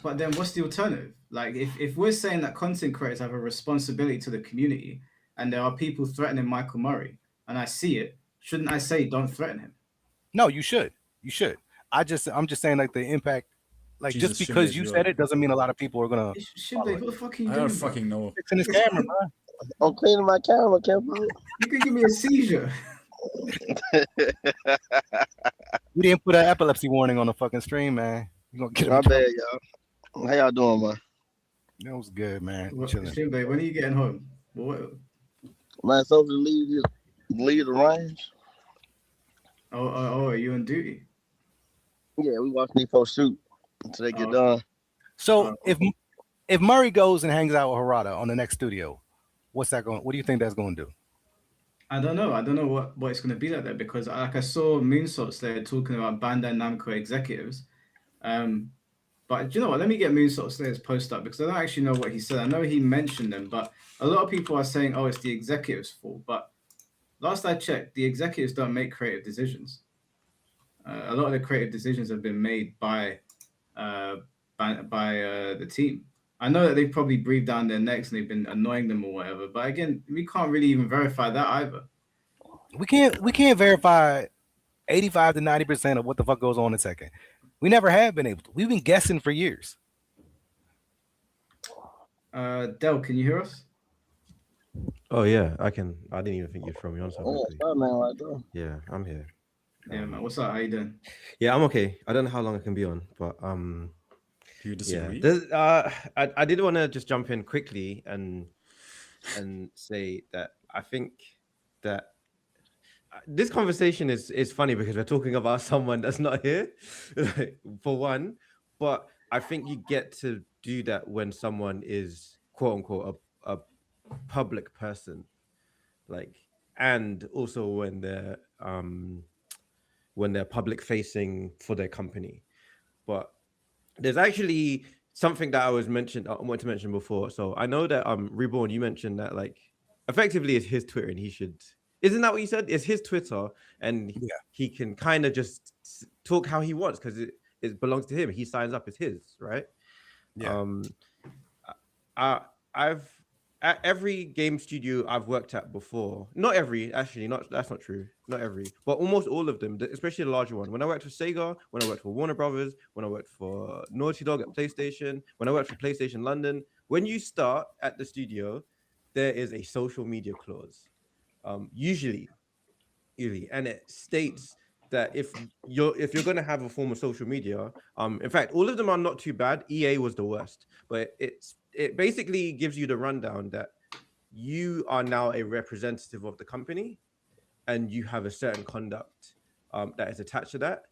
S3: But then what's the alternative? Like, if we're saying that content creators have a responsibility to the community and there are people threatening Michael Murray and I see it, shouldn't I say don't threaten him?
S4: No, you should. You should. I'm just saying, like, the impact, like,
S1: Jesus,
S4: just because you said it doesn't mean a lot of people are going to.
S3: Shinblade, what the fuck are you
S1: I
S3: doing,
S1: don't fucking know.
S4: Fixing his camera, bro.
S2: I'm cleaning my camera, Kevin.
S3: You could give me a seizure.
S4: We didn't put an epilepsy warning on the fucking stream, man. You gonna get
S2: my bad, y'all. How y'all doing, man?
S4: That was good, man.
S3: Shinblade, when are you getting home?
S2: Man, so to leave the range.
S3: Oh, are you on duty?
S2: Yeah, we watch these folks shoot until they get done.
S4: So if Murray goes and hangs out with Harada on the next studio, what do you think that's going to do?
S3: I don't know. I don't know what it's going to be like there because like I saw Moonsaults there talking about Bandai Namco executives, but But do you know what? Let me get Moonsault Slayer's post up because I don't actually know what he said. I know he mentioned them, but a lot of people are saying, oh, it's the executives' fault. But last I checked, the executives don't make creative decisions. A lot of the creative decisions have been made by the team. I know that they've probably breathed down their necks and they've been annoying them or whatever. But again, we can't really even verify that either.
S4: We can't verify 85 to 90% of what the fuck goes on in Tekken. We never have been able to. We've been guessing for years.
S3: Del, can you hear us?
S7: Oh yeah, I can. I didn't even think you'd throw me on something. Yeah, I'm here.
S3: Yeah, man. What's up? How you doing?
S7: Yeah, I'm okay. I don't know how long I can be on, but
S1: Do you disagree?
S7: Yeah. I did want to just jump in quickly and say that I think that this conversation is funny because we're talking about someone that's not here, for one. But I think you get to do that when someone is quote unquote a public person, like, and also when they're public facing for their company. But there's actually something that I wanted to mention before. So I know that Reborn, you mentioned that like effectively it's his Twitter and he should. Isn't that what you said? It's his Twitter, and he can kind of just talk how he wants because it belongs to him. He signs up as his, right?
S4: Yeah.
S7: I've at every game studio I've worked at before. Not every, actually, that's not true. Not every, but almost all of them, especially the larger one. When I worked for Sega, when I worked for Warner Brothers, when I worked for Naughty Dog at PlayStation, when I worked for PlayStation London, when you start at the studio, there is a social media clause. Usually, and it states that if you're going to have a form of social media, in fact, all of them are not too bad. EA was the worst, but it basically gives you the rundown that you are now a representative of the company, and you have a certain conduct that is attached to that,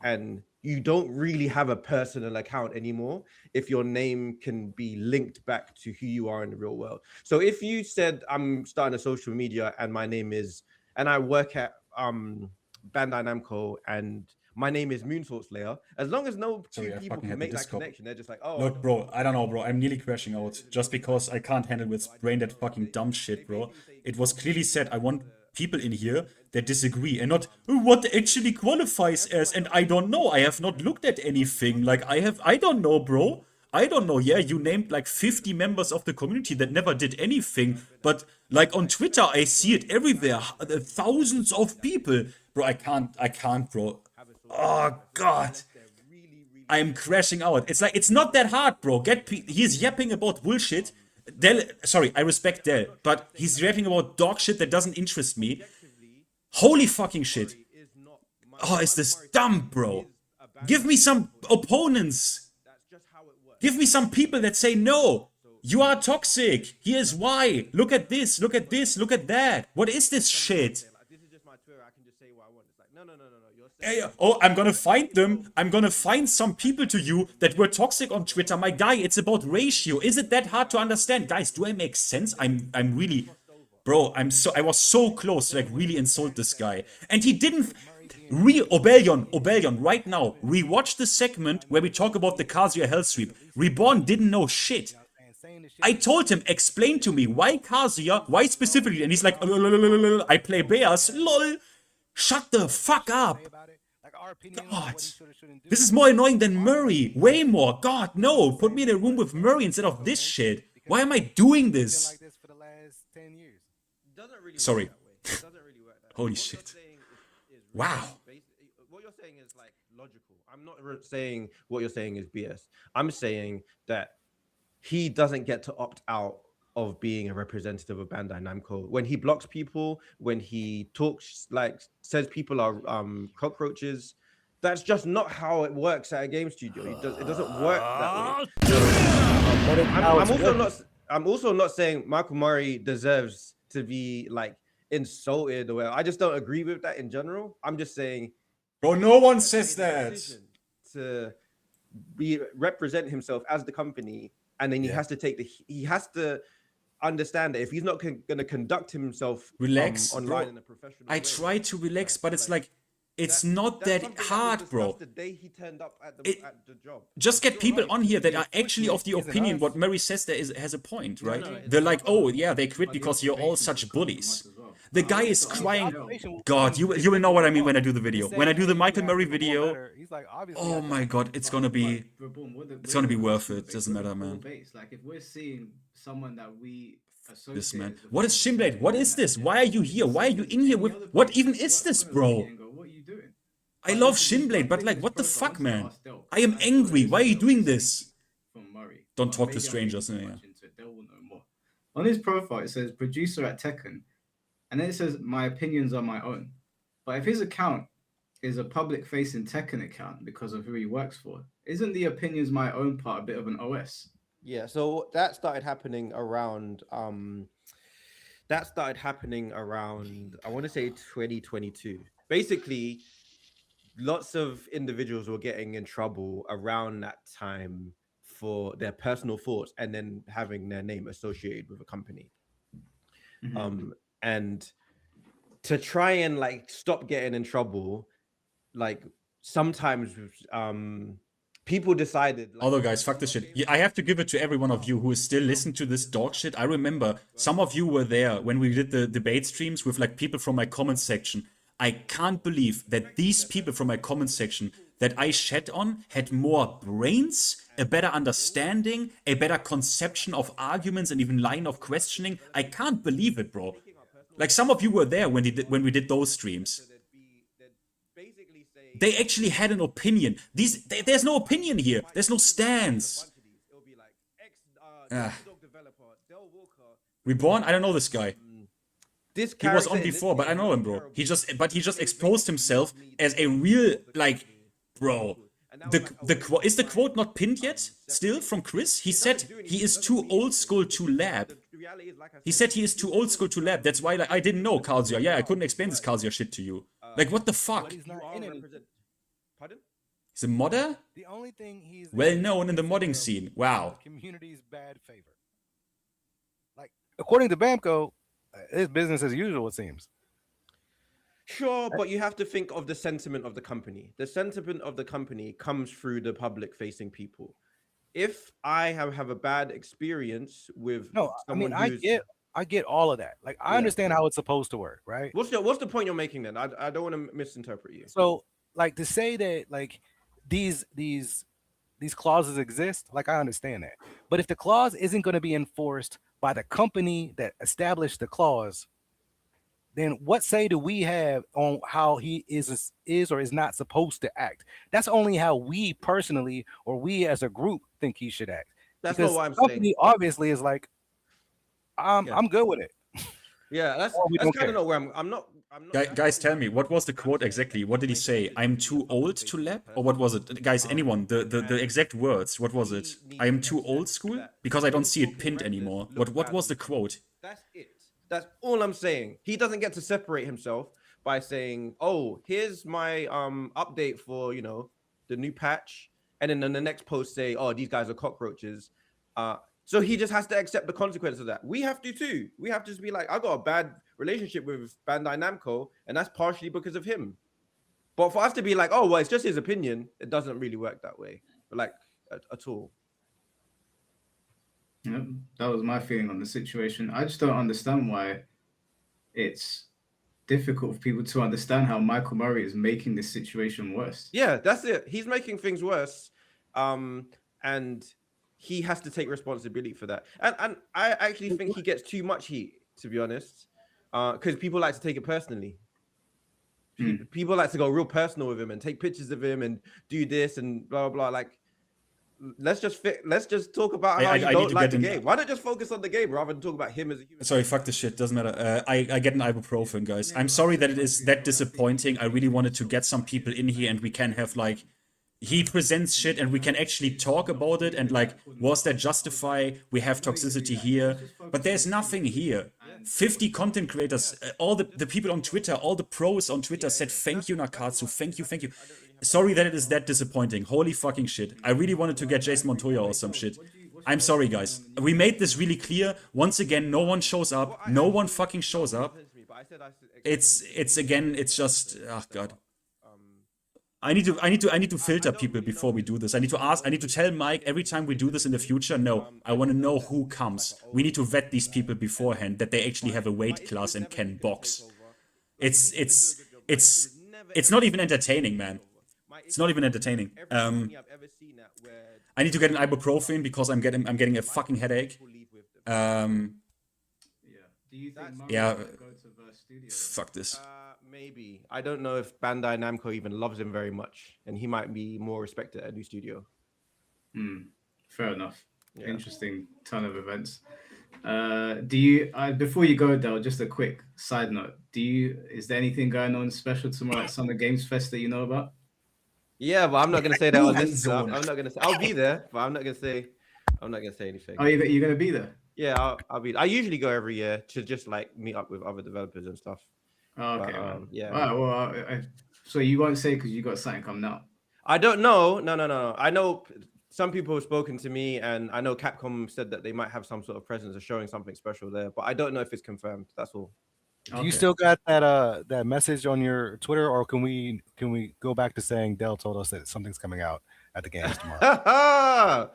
S7: and you don't really have a personal account anymore if your name can be linked back to who you are in the real world. So if you said, I'm starting a social media and my name is, and I work at Bandai Namco and my name is Moonsault Slayer, as long as no two people can make that connection, they're just like, oh.
S1: Look, bro, I don't know, bro. I'm nearly crashing out just because I can't handle with brain that fucking dumb shit, bro. It was clearly said, I want people in here that disagree and not what actually qualifies as, and I don't know. I have not looked at anything. Like, I don't know, bro. I don't know. Yeah, you named like 50 members of the community that never did anything, but like on Twitter, I see it everywhere. Thousands of people. Bro, I can't, bro. Oh, God. I'm crashing out. It's like, it's not that hard, bro. He's yapping about bullshit. Sorry, I respect Del, but he's rapping about dog shit that doesn't interest me. Holy fucking shit. Oh, is this dumb, bro? Give me some opponents. Give me some people that say, no, you are toxic. Here's why. Look at this, look at this, look at that. What is this shit? Oh, I'm gonna find them. I'm gonna find some people to you that were toxic on Twitter. My guy, it's about ratio. Is it that hard to understand? Guys, do I make sense? I'm really, bro, I was so close to like really insult this guy. And he didn't, Obellion, right now, rewatch the segment where we talk about the Kazuya Hell Sweep. Reborn didn't know shit. I told him, explain to me, why Kazuya, why specifically? And he's like, I play bears, lol. Shut the fuck up. God, this is more annoying than Murray. Way more. God, no. Put me in a room with Murray instead of this shit. Why am I doing this? Sorry. Holy shit. Wow.
S7: What you're saying is like logical. I'm not saying what you're saying is BS. I'm saying that he doesn't get to opt out of being a representative of Bandai Namco. When he blocks people, when he talks, like, says people are cockroaches, that's just not how it works at a game studio. It doesn't work that way. I'm also not saying Michael Murray deserves to be like insulted or whatever. I just don't agree with that in general. I'm just saying,
S1: bro, no one says that.
S7: To represent himself as the company, and then he has to understand that if he's not going to conduct himself
S1: relax
S7: online
S1: bro.
S7: in a professional
S1: I
S7: way,
S1: try to relax, but it's like It's not that
S7: something
S1: hard,
S7: was
S1: bro.
S7: discussed the day he turned up at
S1: It-
S7: the job.
S1: Just get people on here that are
S4: Quit
S1: actually of the
S4: isn't
S1: opinion
S4: us.
S1: what Mary says there has a point, right?
S3: no,
S1: They're like, oh yeah, they quit
S3: But the
S1: because you're all
S3: observations
S1: such
S3: will come from
S1: bullies.
S3: us as well.
S1: The
S3: But
S1: guy
S3: I
S1: is
S3: also-
S1: crying.
S3: No.
S1: God, you will know what I mean when I do the video.
S4: He
S1: When I
S4: said,
S1: do the
S4: "Hey,
S1: Michael
S4: you
S1: Murray
S4: have to perform
S1: video,
S4: better." He's like, obviously,
S1: oh
S4: I
S1: my
S4: have
S1: God, it's gonna be.
S3: It's
S1: gonna be worth it, doesn't matter, man.
S3: Like if we're seeing someone that we associate
S1: This man.
S3: as the
S1: What is
S3: fucking
S1: Shimblade? What is this? Why are you here? Why are you in here with?
S3: any other
S1: What
S3: person,
S1: even is
S3: we're
S1: this,
S3: gonna look at
S1: bro?
S3: it and go, what are you doing?
S1: I
S3: But
S1: love
S3: this is
S1: Shimblade,
S3: one
S1: but
S3: thing
S1: like,
S3: with
S1: what the
S3: this profile,
S1: fuck,
S3: I wanted to
S1: man?
S3: ask Del,
S1: I am
S3: because
S1: angry.
S3: this
S1: Why are you
S3: Del
S1: doing
S3: says
S1: this?
S3: From Murray.
S1: Don't
S3: But
S1: talk to
S3: maybe I'm
S1: strangers,
S3: reading too
S1: yeah.
S3: much into it. Del will know more. On his profile, it says producer at Tekken, and then it says my opinions are my own. But if his account is a public-facing Tekken account because of who he works for, isn't the opinions my own part a bit of an OS?
S7: Yeah, so that started happening around I want to say 2022. Basically, lots of individuals were getting in trouble around that time for their personal thoughts and then having their name associated with a company. And to try and like stop getting in trouble, like sometimes people decided like,
S1: Although, guys, fuck this shit. Yeah, I have to give it to every one of you who is still listening to this dog shit. I remember some of you were there when we did the debate streams with like people from my comments section. I can't believe that these people from my comments section that I shat on had more brains, a better understanding, a better conception of arguments, and even line of questioning. I can't believe it, bro. Like some of you were there when we did those streams. They actually had an opinion. There's no opinion here. There's no stance. Reborn? I don't know this guy.
S7: this
S1: He was on
S7: character in this
S1: before, but I
S7: game
S1: know
S7: is
S1: him, bro.
S7: terrible.
S1: He just exposed himself as a real, like, bro. Is the quote not pinned yet? Still from Chris? He said he is too old school to lab. He said he is too old school to lab. That's why, like, I didn't know Kazuya. Yeah, I couldn't explain this Kazuya shit to you. Like, what the fuck?
S4: But he's not in it.
S7: Pardon?
S1: He's a modder?
S4: The only thing he's
S1: Well known in the modding scene. Wow.
S4: Community's bad favor. Like according to Bamco, it's business as usual. It seems.
S7: Sure, but you have to think of the sentiment of the company. The sentiment of the company comes through the public-facing people. If I have a bad experience with
S4: No, I mean
S7: someone
S4: I get all of that. Like I understand how it's supposed to work, right?
S7: what's the point you're making then? I don't want to misinterpret you.
S4: So like to say that like these clauses exist, like I understand that. But if the clause isn't going to be enforced by the company that established the clause, then what say do we have on how he is or is not supposed to act? That's only how we personally or we as a group think he should act.
S7: That's
S4: Because
S7: not what I'm
S4: the company
S7: saying.
S4: obviously is like, I'm good with it.
S7: Yeah, that's
S4: Or we don't
S7: kind of
S4: care.
S7: not where I'm not.
S1: Guys, tell me, what was the quote exactly? What did he say? I'm too old to lab? Or what was it? Guys, anyone, the exact words, what was it? I am too old school? Because I don't see it pinned anymore. What was the quote?
S7: That's it. That's all I'm saying. He doesn't get to separate himself by saying, "Oh, here's my update for the new patch," and then in the next post say, "Oh, these guys are cockroaches." So he just has to accept the consequence of that. We have to too. We have to just be like, I got a bad relationship with Bandai Namco, and that's partially because of him. But for us to be like, oh, well, it's just his opinion, it doesn't really work that way, like at all.
S3: Yep, that was my feeling on the situation. I just don't understand why it's difficult for people to understand how Michael Murray is making this situation worse.
S7: Yeah, that's it. He's making things worse, and he has to take responsibility for that. And I actually think he gets too much heat, to be honest, because people like to take it personally. People like to go real personal with him and take pictures of him and do this and blah blah blah. Like, let's just talk about how you don't like the game. Why not just focus on the game rather than talk about him as a human?
S1: Sorry, fuck this shit. Doesn't matter. I get an ibuprofen, guys. I'm sorry that it is that disappointing. I really wanted to get some people in here and we can have like he presents shit and we can actually talk about it and like, was that justify? We have toxicity here, but there's nothing here. 50 content creators, all the people on Twitter, all the pros on Twitter said thank you, Nakatsu, thank you. Sorry that it is that disappointing. Holy fucking shit. I really wanted to get Jason Montoya or some shit. I'm sorry, guys. We made this really clear. Once again, no one shows up. No one fucking shows up. It's again, it's just, oh god. I need to filter people before we do this. I need to tell Mike every time we do this in the future, no, I want to know who comes. We need to vet these people beforehand, that they actually have a weight class and can box. It's not even entertaining, man. It's not even entertaining. I need to get an ibuprofen because I'm getting a fucking headache.
S3: Yeah. Do you think
S1: Yeah.
S3: might go to Verse Studios?
S1: Fuck this.
S7: Maybe. I don't know if Bandai Namco even loves him very much, and he might be more respected at a new studio.
S3: Fair enough.
S7: Yeah.
S3: Interesting ton of events. Do you before you go, Del, just a quick side note. Is there anything going on special tomorrow at Summer Games Fest that you know about?
S7: Yeah, but I'm not gonna say that on this.
S1: Zone.
S7: I'm not gonna say. I'll be there, but I'm not gonna say anything.
S3: Oh, you're gonna be there?
S7: Yeah, I'll be. I usually go every year to just like meet up with other developers and stuff.
S3: Oh, okay.
S7: But, yeah.
S3: All right, well, so you won't say because you got something coming out.
S7: I don't know. No. I know some people have spoken to me, and I know Capcom said that they might have some sort of presence of showing something special there, but I don't know if it's confirmed. That's all.
S4: Do you still got that message on your Twitter, or can we go back to saying Del told us that something's coming out at the games tomorrow?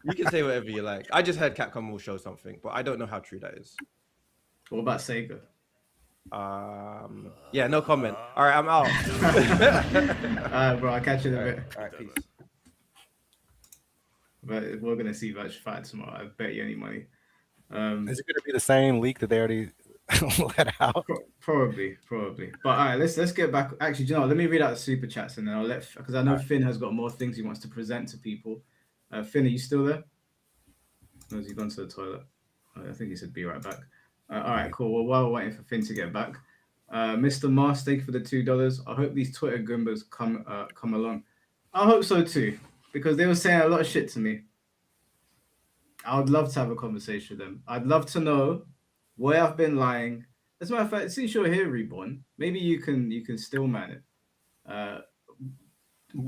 S7: You can say whatever you like. I just heard Capcom will show something, but I don't know how true that is.
S3: What about Sega?
S7: Yeah, no comment. All right, I'm out.
S3: All right, bro. I'll catch you in a bit.
S7: All right, peace.
S3: But we're gonna see Virtua Fight tomorrow. I bet you any money.
S4: Is it going to be the same leak that they already let out?
S3: Probably. But all right, let's get back. Actually, do you know what? Let me read out the super chats and then I'll because I know Finn has got more things he wants to present to people. Finn, are you still there? Or has he gone to the toilet? I think he said be right back. All right, cool. Well, while we're waiting for Finn to get back, Mr. Mars, thank you for the $2. I hope these Twitter Goombas come along. I hope so too, because they were saying a lot of shit to me. I would love to have a conversation with them. I'd love to know where I've been lying. As a matter of fact, since you're here, Reborn, maybe you can still man it.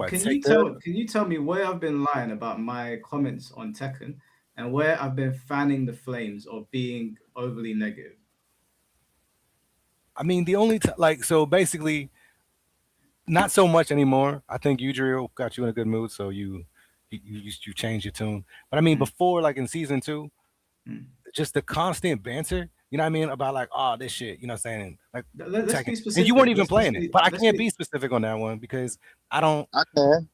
S3: Can you tell me where I've been lying about my comments on Tekken and where I've been fanning the flames or being overly negative?
S4: I mean, the only so basically, not so much anymore. I think Yujiro got you in a good mood, so you changed your tune. But I mean, before, like in season 2, just the constant banter. You know what I mean? About like, oh, this shit. You know what I'm saying? Like,
S3: let's be specific.
S4: And you weren't even playing it, but I can't be specific on that one because I don't.
S8: I can.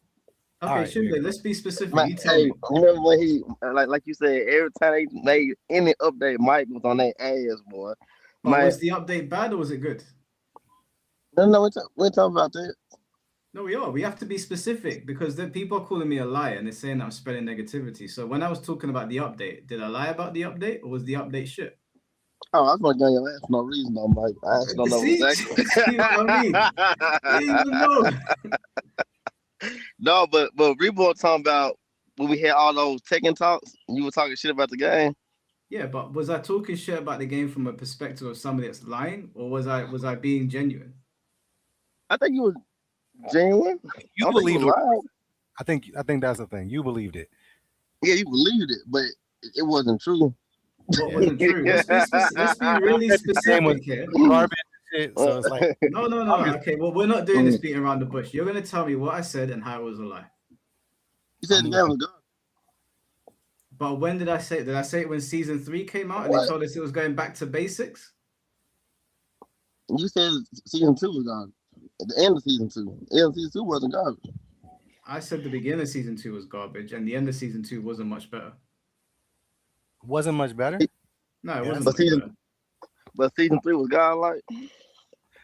S3: Okay,
S4: right,
S3: Shinbei, let's be specific.
S8: Hey, remember when he like you said, every time they any update, Mike was on their ass, boy.
S3: Was the update bad or was it good?
S8: No, we're talking about that.
S3: No, we are. We have to be specific because then people are calling me a liar and they're saying that I'm spreading negativity. So when I was talking about the update, did I lie about the update or was the update shit?
S8: Oh, I was going to get your ass for no reason, though, Mike. I actually don't know exactly.
S3: See what I mean? I didn't even know.
S8: No, but Reborn talking about when we had all those Tekken talks, you were talking shit about the game.
S3: Yeah, but was I talking shit about the game from a perspective of somebody that's lying, or was I being genuine?
S8: I think you were genuine.
S4: You believed it. I think that's the thing. You believed it.
S8: Yeah, you believed it, but it wasn't true.
S3: What wasn't true? Let's be really specific here.
S4: Garbage shit, so it's like
S3: No. Okay, well, we're not doing this beating around the bush. You're gonna tell me what I said and how it was a lie.
S8: You said the game was good.
S3: But when did I say it? Did I say it when season 3 came out and they told us it was going back to basics?
S8: You said season 2 was garbage. At the end of season 2. The end of season 2 wasn't garbage.
S3: I said the beginning of season 2 was garbage and the end of season 2 wasn't much better.
S4: Wasn't much better?
S3: No, it wasn't
S8: But
S3: much better.
S8: But season 3 was godlike.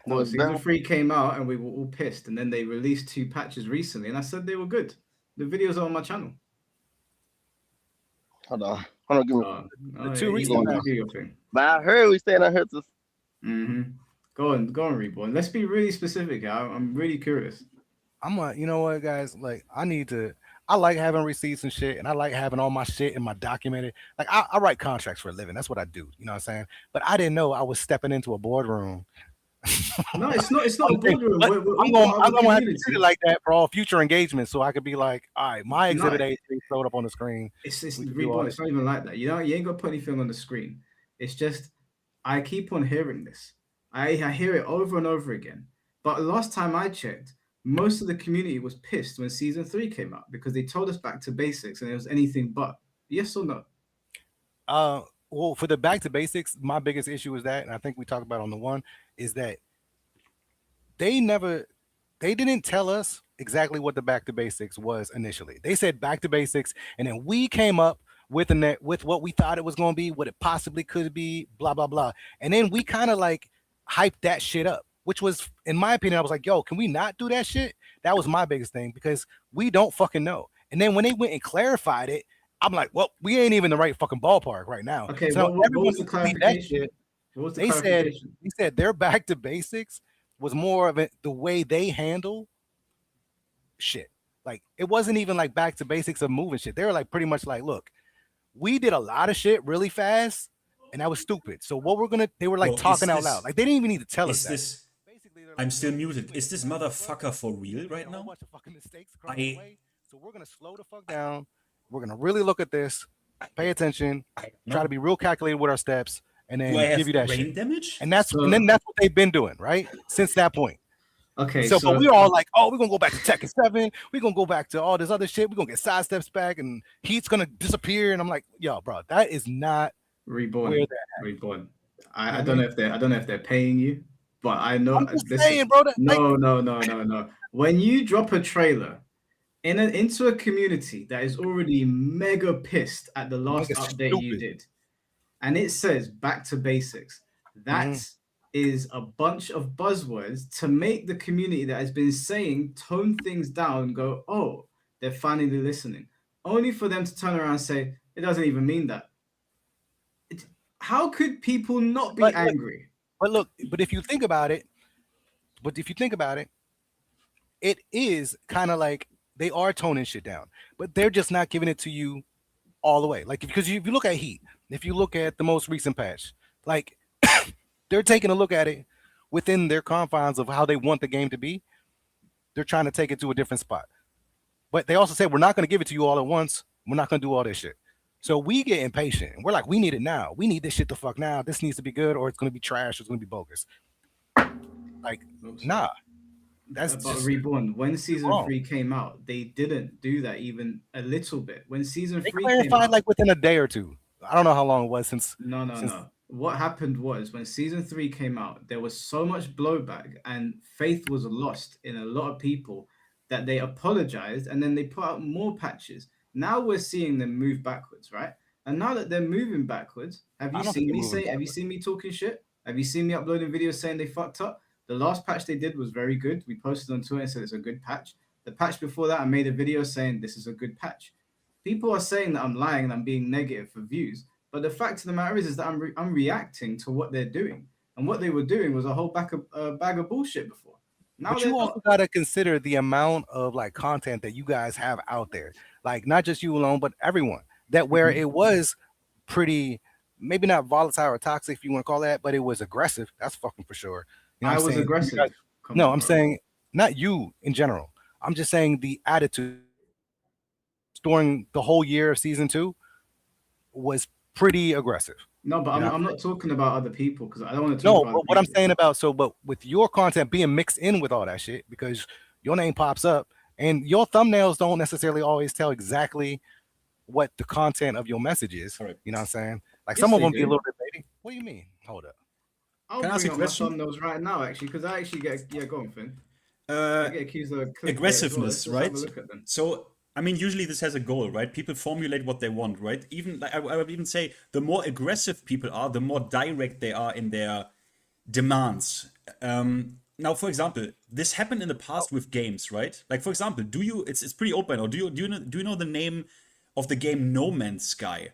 S3: No, season 3 came out and we were all pissed and then they released 2 patches recently and I said they were good. The videos are on my channel.
S8: Hold on, give me
S4: 2 recent.
S3: Do your thing.
S8: But I heard we saying I heard this.
S3: Go on, Reborn. Let's be really specific here. I'm really curious.
S4: I'm like, you know what, guys? Like, I like having receipts and shit, and I like having all my shit in my documented. Like, I write contracts for a living. That's what I do. You know what I'm saying? But I didn't know I was stepping into a boardroom.
S3: No, it's not a boardroom.
S4: I'm gonna have to treat it like that for all future engagements, so I could be like, all right, my exhibit A is thrown up on the screen.
S3: It's Reborn. It's not even like that. You know, you ain't got to put anything on the screen. It's just I keep on hearing this. I hear it over and over again. But last time I checked, most of the community was pissed when season 3 came out because they told us back to basics and it was anything but. Yes or no?
S4: Well, for the back to basics, my biggest issue is that, and I think we talked about on the one, is that they didn't tell us exactly what the back to basics was initially. They said back to basics, and then we came up with what we thought it was going to be, what it possibly could be, blah blah blah, and then we kind of like hyped that shit up, which was, in my opinion, I was like, yo, can we not do that shit? That was my biggest thing, because we don't fucking know. And then when they went and clarified it, I'm like, well, we ain't even the right fucking ballpark right now.
S3: Okay,
S4: so
S3: what was the clarification?
S4: They said their back to basics was more of the way they handle shit. Like, it wasn't even like back to basics of moving shit. They were like pretty much like, look, we did a lot of shit really fast, and that was stupid. So what they were like,
S1: Bro,
S4: talking out loud. Like, they didn't even need to tell us that.
S1: I'm still muted. Is this motherfucker for real right now?
S4: So we're gonna slow the fuck down. We're gonna really look at this, pay attention, try to be real calculated with our steps, and then give you that
S1: brain
S4: shit.
S1: damage?
S4: And that's then that's what they've been doing, right? Since that point.
S3: Okay.
S4: So but we're all like, oh, we're gonna go back to Tekken 7, we're gonna go back to all this other shit, we're gonna get side steps back, and Heat's gonna disappear. And I'm like, yo, bro, that is not
S3: Reborn. Reborn. I don't know if they're paying you, but I know.
S4: I'm just saying, bro.
S3: No. When you drop a trailer into a community that is already mega pissed at the last update you did, and it says back to basics, that is a bunch of buzzwords to make the community that has been saying tone things down go, oh, they're finally listening, only for them to turn around and say it doesn't even mean that. How could people not be angry?
S4: But if you think about it, it is kind of like they are toning shit down, but they're just not giving it to you all the way. Like, because if you look at Heat, if you look at the most recent patch, like they're taking a look at it within their confines of how they want the game to be. They're trying to take it to a different spot. But they also said, we're not going to give it to you all at once. We're not going to do all this shit. So we get impatient. We're like, we need it now. We need this shit the fuck now. This needs to be good, or it's going to be trash, or it's going to be bogus. Like, nah. That's just
S3: Reborn. When season 3 came out, they didn't do that even a little bit. When season 3
S4: clarified
S3: came out,
S4: like within a day or two. I don't know how long it was since.
S3: No. What happened was when season 3 came out, there was so much blowback and faith was lost in a lot of people that they apologized and then they put out more patches. Now we're seeing them move backwards, right? And now that they're moving backwards, have you seen me talking shit? Have you seen me uploading videos saying they fucked up? The last patch they did was very good. We posted on Twitter and said it's a good patch. The patch before that, I made a video saying this is a good patch. People are saying that I'm lying and I'm being negative for views. But the fact of the matter is that I'm reacting to what they're doing. And what they were doing was a whole bag of bullshit before. Now
S4: but you also got to consider the amount of like content that you guys have out there. Like not just you alone, but everyone. That where it was pretty, maybe not volatile or toxic if you want to call that, but it was aggressive. That's fucking for sure. You know
S3: I was aggressive.
S4: I'm saying not you in general. I'm just saying the attitude during the whole year of season 2 was pretty aggressive.
S3: No, but I'm not talking about other people because I don't want to talk about.
S4: No, but what I'm saying about but with your content being mixed in with all that shit, because your name pops up and your thumbnails don't necessarily always tell exactly what the content of your message is.
S1: Right.
S4: You know what I'm saying? Like some of them be a little bit baby. What do you mean? Hold up.
S3: I'll bring up my thumbnails right now, actually, because I actually get go on, Finn. I get accused of
S1: aggressiveness, right? So, I mean, usually this has a goal, right? People formulate what they want, right? Even like, I would even say the more aggressive people are, the more direct they are in their demands. Now, for example, this happened in the past with games, right? Like, for example, it's pretty open. Or do you know the name of the game No Man's Sky?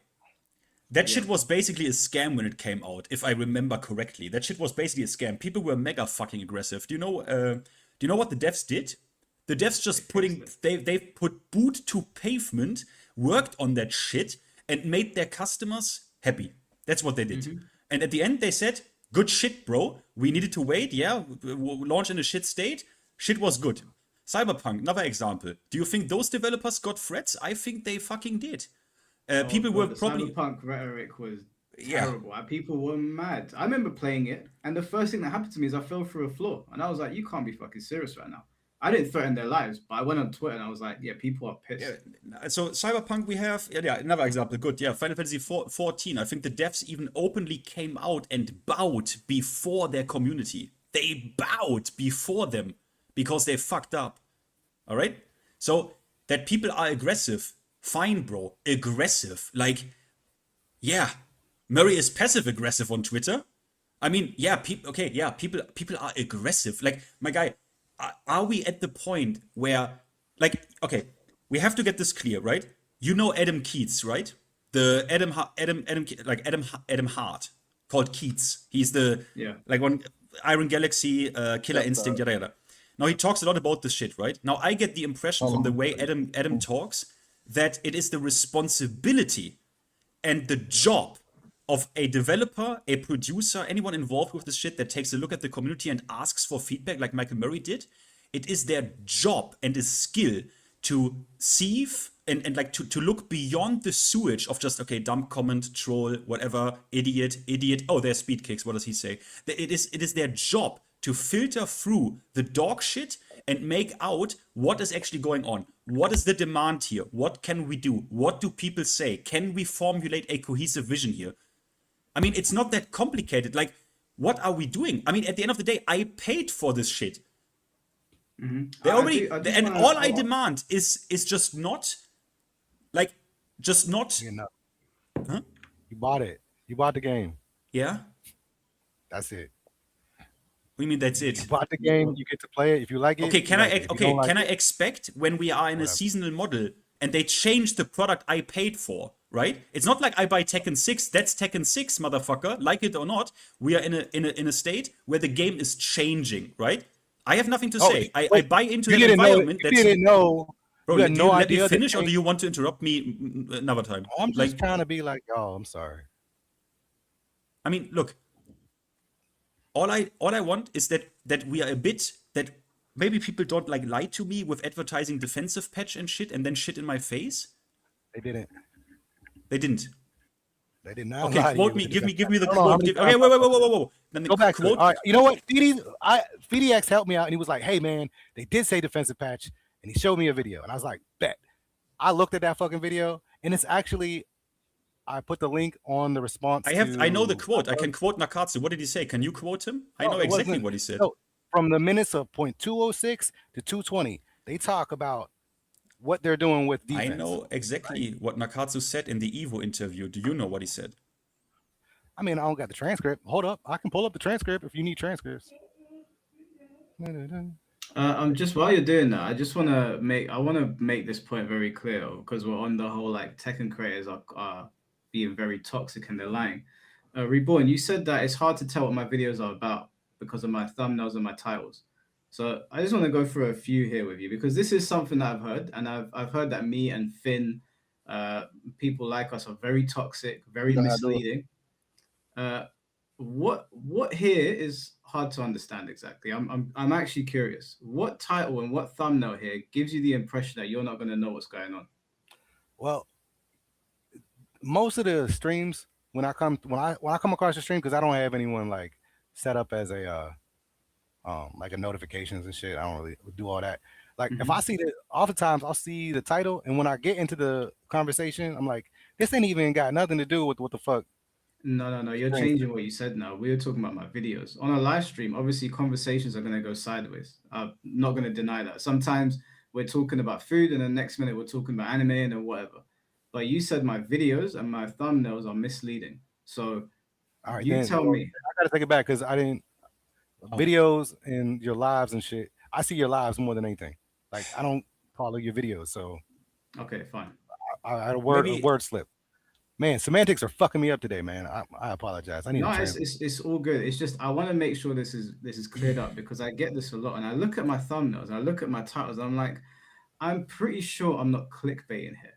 S1: That shit was basically a scam when it came out, if I remember correctly. That shit was basically a scam. People were mega fucking aggressive. Do you know what the devs did? The devs just they put boot to pavement, worked on that shit, and made their customers happy. That's what they did. And at the end they said, good shit, bro. We needed to wait, launch in a shit state. Shit was good. Cyberpunk, another example. Do you think those developers got threats? I think they fucking did. People were probably...
S3: Cyberpunk rhetoric was terrible. People were mad. I remember playing it, and the first thing that happened to me is I fell through a floor. And I was like, you can't be fucking serious right now. I didn't threaten their lives, but I went on Twitter and I was like, yeah, people are pissed.
S1: Yeah, so Cyberpunk, we have another example. Good, yeah. Final Fantasy 14. I think the devs even openly came out and bowed before their community. They bowed before them because they fucked up. All right. So that people are aggressive, fine, bro. Aggressive, like, yeah. Murray is passive aggressive on Twitter. I mean, yeah, people are aggressive. Like, my guy, are we at the point where, like, okay, we have to get this clear, right? You know Adam Keats, right? The Adam Hart, called Keats. He's the like one Iron Galaxy, Killer Instinct, yada yada. Now he talks a lot about this shit, right? Now I get the impression from the way Adam talks that it is the responsibility and the job of a developer, a producer, anyone involved with this shit that takes a look at the community and asks for feedback like Michael Murray did. It is their job and a skill to sieve and like to look beyond the sewage of just, okay, dumb comment, troll, whatever, idiot. Oh, there's speed kicks. What does he say? It is their job to filter through the dog shit and make out what is actually going on. What is the demand here? What can we do? What do people say? Can we formulate a cohesive vision here? I mean, it's not that complicated. Like, what are we doing? I mean, at the end of the day, I paid for this shit. They already, all I demand is just not, like, just not. Huh?
S4: You bought it. You bought the game.
S1: Yeah.
S4: That's it.
S1: What do you mean that's it?
S4: You bought the game. You get to play it if you like it.
S1: Okay, can I? Okay,
S4: like
S1: can I expect when we are in a seasonal model and they change the product I paid for? Right? It's not like I buy Tekken 6. That's Tekken 6, motherfucker. Like it or not, we are in a state where the game is changing. Right? I have nothing to say. I buy into the environment.
S4: You didn't know.
S1: Bro,
S4: you had no
S1: let
S4: idea
S1: me finish, or do you want to interrupt me another time?
S4: I'm just trying to be like, oh, I'm sorry.
S1: I mean, look. All I want is that we are a bit that maybe people don't like lie to me with advertising defensive patch and shit, and then shit in my face.
S4: They didn't.
S1: They didn't.
S4: They did not.
S1: Okay, quote me. Give me the quote. Okay, whoa.
S4: Then go back to it. All right, you know what? FDX helped me out, and he was like, "Hey, man, they did say defensive patch," and he showed me a video, and I was like, "Bet." I looked at that fucking video, and it's actually. I put the link on the response.
S1: I know the quote. I can quote Nakatsu. What did he say? Can you quote him? I know exactly what he said.
S4: No, from the minutes of 0.206 to 220, they talk about what they're doing with defense.
S1: I know exactly what Nakatsu said in the Evo interview. Do you know what he said?
S4: I mean, I don't got the transcript. Hold up. I can pull up the transcript if you need transcripts.
S3: Just while you're doing that, I want to make this point very clear, because we're on the whole like Tekken creators are being very toxic and they're lying. Reborn, you said that it's hard to tell what my videos are about because of my thumbnails and my titles. So I just want to go through a few here with you, because this is something that I've heard, and I've heard that me and Finn, people like us, are very toxic, very misleading. What here is hard to understand exactly. I'm actually curious. What title and what thumbnail here gives you the impression that you're not going to know what's going on?
S4: Well, most of the streams when I come across the stream, because I don't have anyone like set up as a like a notifications and shit. I don't really do all that. Like if I see that, oftentimes I'll see the title, and when I get into the conversation, I'm like, this ain't even got nothing to do with what the fuck.
S3: No. You're changing what you said now. We were talking about my videos. On a live stream, obviously conversations are going to go sideways. I'm not going to deny that. Sometimes we're talking about food, and the next minute we're talking about anime and then whatever. But you said my videos and my thumbnails are misleading. So
S4: all right,
S3: you tell me.
S4: I got to take it back, because I didn't videos and your lives and shit. I see your lives more than anything. Like I don't follow your videos, so
S3: okay, fine.
S4: I had a word slip. Man, semantics are fucking me up today, man. I apologize. I need
S3: it's all good. It's just I want to make sure this is cleared up, because I get this a lot, and I look at my thumbnails, and I look at my titles, and I'm like, I'm pretty sure I'm not clickbaiting here.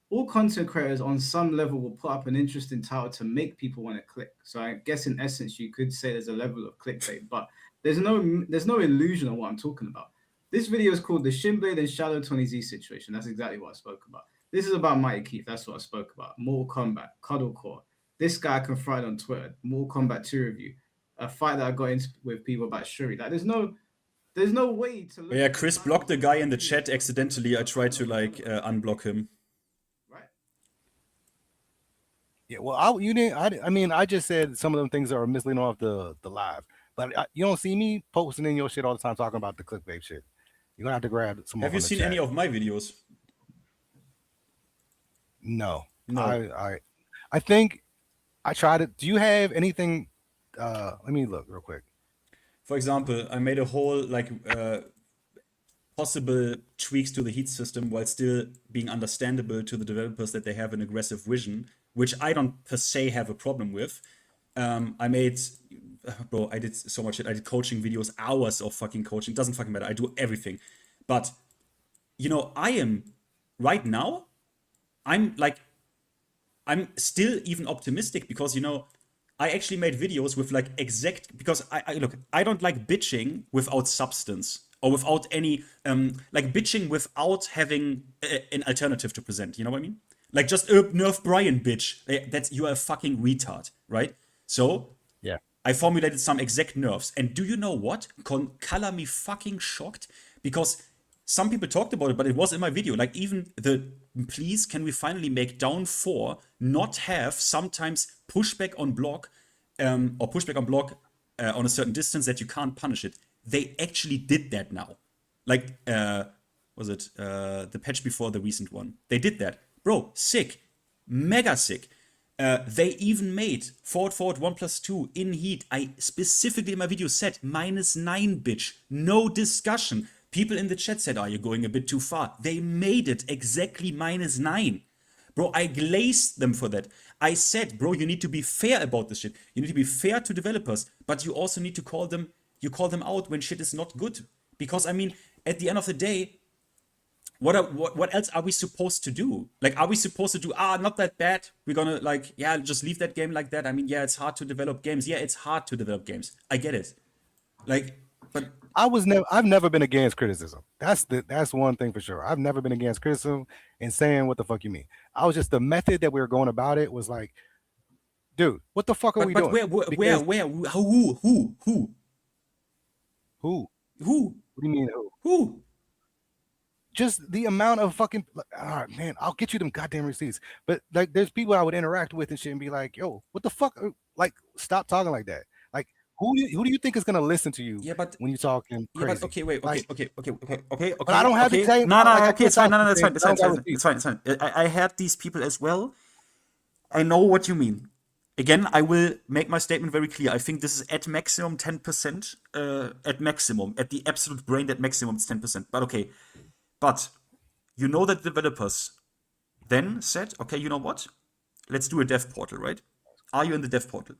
S3: All content creators on some level will put up an interesting title to make people want to click. So I guess in essence, you could say there's a level of clickbait, but there's no illusion on what I'm talking about. This video is called the Shinblade and Shadow 20Z situation. That's exactly what I spoke about. This is about Mighty Keith. That's what I spoke about. Mortal Kombat, Cuddlecore. This guy I confronted on Twitter. Mortal Kombat 2 review. A fight that I got into with people about Shuri. Like, there's There's no way to look
S1: Yeah,
S3: at the
S1: Chris
S3: time
S1: blocked the
S3: of
S1: guy in the
S3: video
S1: chat accidentally. I tried to like unblock him.
S3: Right.
S4: Yeah, well, you didn't. I mean, I just said some of them things are misleading off the live, but you don't see me posting in your shit all the time talking about the clickbait shit. You're gonna have to grab some.
S1: Have you seen any of my videos?
S4: No,
S1: No.
S4: I think I tried it. Do you have anything? Let me look real quick.
S1: For example, I made a whole like possible tweaks to the heat system while still being understandable to the developers that they have an aggressive vision, which I don't per se have a problem with. I made, bro, I did so much shit. I did coaching videos, hours of fucking coaching. Doesn't fucking matter. I do everything. But, you know, I am right now, I'm still even optimistic because, you know, I actually made videos with like exact, because I don't like bitching without substance or without any, like bitching without having an alternative to present. You know what I mean? Like just nerf Brian, bitch. That's, you are a fucking retard, right? So
S4: yeah,
S1: I formulated some exact nerfs. And do you know what? Color me fucking shocked, because some people talked about it, but it was in my video. Like even the, please, can we finally make down 4 not have sometimes pushback on block or pushback on block on a certain distance that you can't punish it. They actually did that now. Like, was it the patch before the recent one? They did that. Bro, sick. Mega sick. They even made forward 1+2 in heat. I specifically in my video said -9, bitch. No discussion. People in the chat said, are you going a bit too far? They made it exactly -9. Bro, I glazed them for that. I said, bro, you need to be fair about this shit. You need to be fair to developers, but you also need to call them out when shit is not good. Because, I mean, at the end of the day, what else are we supposed to do? Like, are we supposed to do, not that bad, we're gonna, like, yeah, just leave that game like that? I mean, yeah, it's hard to develop games. Yeah, it's hard to develop games. I get it. Like, but
S4: I've never been against criticism. That's one thing for sure. I've never been against criticism and saying what the fuck you mean. I was just, the method that we were going about it was like, dude, what the fuck are we doing?
S1: Where, who?
S4: Who?
S1: Who?
S4: What do you mean who?
S1: Who?
S4: Just the amount of fucking, all right, man, I'll get you them goddamn receipts. But like, there's people I would interact with and shit and be like, yo, what the fuck? Like, stop talking like that. Like, who do you think is gonna listen to you?
S1: Yeah, but
S4: when you're talking crazy?
S1: Yeah, but okay, wait,
S4: like,
S1: okay.
S4: But I don't have to say.
S1: No,
S4: like,
S1: okay, it's fine. No, it's fine.
S4: It's
S1: fine. I had these people as well. I know what you mean. Again, I will make my statement very clear. I think this is at maximum 10%. At maximum, at the absolute brain, at maximum it's 10%. But okay, but you know that developers then said, okay, you know what? Let's do a dev portal, right? Are you in the dev portal?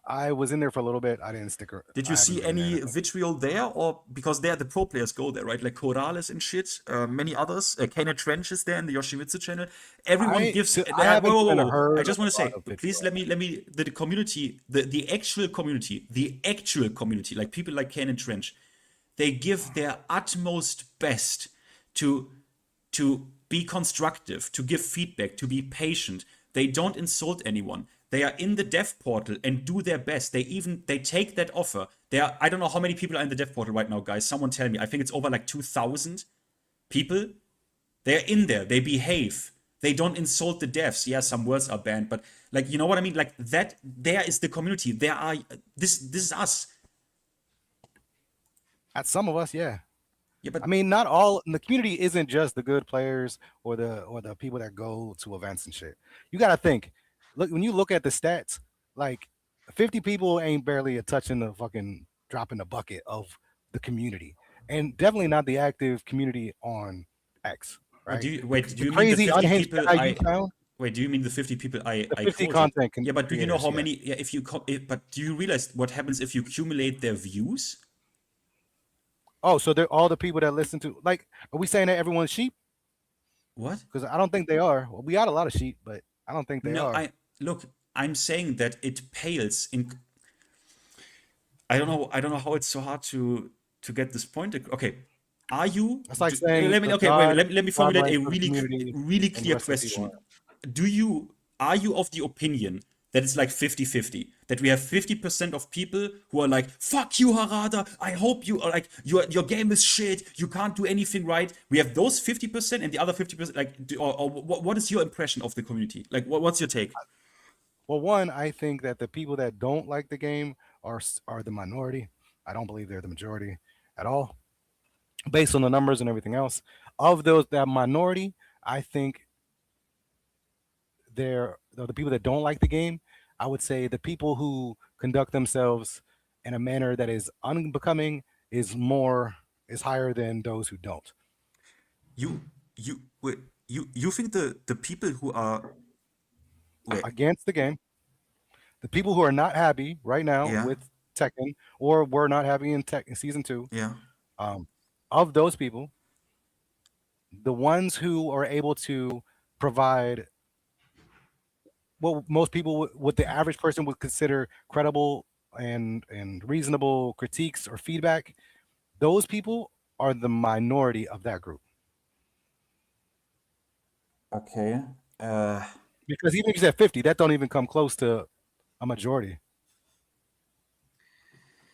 S4: I was in there for a little bit. I didn't stick around.
S1: Did you see any vitriol there? Or because there the pro players go there, right? Like Corrales and shit, many others. Kana Trench is there in the Yoshimitsu channel. Everyone gives. I just want to say, please let me the community, the actual community, like people like Kana Trench, they give their utmost best to be constructive, to give feedback, to be patient. They don't insult anyone. They are in the dev portal and do their best. They take that offer. I don't know how many people are in the dev portal right now, guys. Someone tell me. I think it's over like 2,000 people. They're in there. They behave. They don't insult the devs. Yeah, some words are banned, but like, you know what I mean? Like that, there is the community. This is us.
S4: At some of us, yeah.
S1: Yeah, but
S4: I mean, not all. The community isn't just the good players or the people that go to events and shit. You got to think. Look, when you look at the stats, like 50 people ain't barely a touch in the fucking drop in the bucket of the community, and definitely not the active community on X. Right?
S1: Do you mean the 50 people Wait, do you mean the 50 people I
S4: 50 content?
S1: Yeah, but do you know how many? Yeah, but do you realize what happens if you accumulate their views?
S4: Oh, so they're all the people that listen to. Like, are we saying that everyone's sheep?
S1: What?
S4: Because I don't think they are. Well, we got a lot of sheep, but I don't think they are.
S1: Look, I'm saying that it pales in. I don't know how it's so hard to get this point. Okay, are you?
S4: That's like saying.
S1: Let me formulate a really clear question. Are you of the opinion that it's like 50-50. That we have 50% of people who are like, fuck you, Harada, I hope you are like, your game is shit, you can't do anything right. We have those 50% and the other 50%, like, what is your impression of the community? Like, what's your take?
S4: Well, one, I think that the people that don't like the game are the minority. I don't believe they're the majority at all, based on the numbers and everything else. Of that minority, I think they're the people that don't like the game. I would say the people who conduct themselves in a manner that is unbecoming is higher than those who don't.
S1: You think the people who are
S4: against the game, the people who are not happy right now with Tekken, or were not happy in season 2, of those people, the ones who are able to provide what most people, what the average person would consider credible and reasonable critiques or feedback, those people are the minority of that group.
S1: Okay.
S4: Because even if you said 50, that don't even come close to a majority.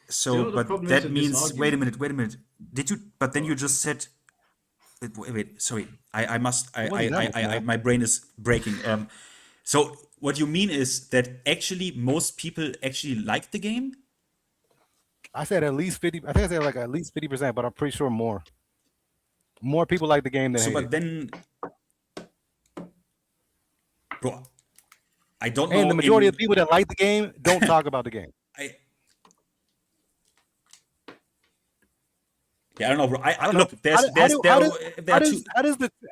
S1: So, but that means, wait a minute. Did you? But then you just said, wait, sorry. I my brain is breaking. So what you mean is that actually most people actually like the game?
S4: I said at least 50. I think I said like at least 50%, but I'm pretty sure more. More people like the game than hate
S1: but
S4: it.
S1: Then, bro, I don't know.
S4: And the majority of people that like the game don't talk about the game.
S1: I don't know, bro. I
S4: look.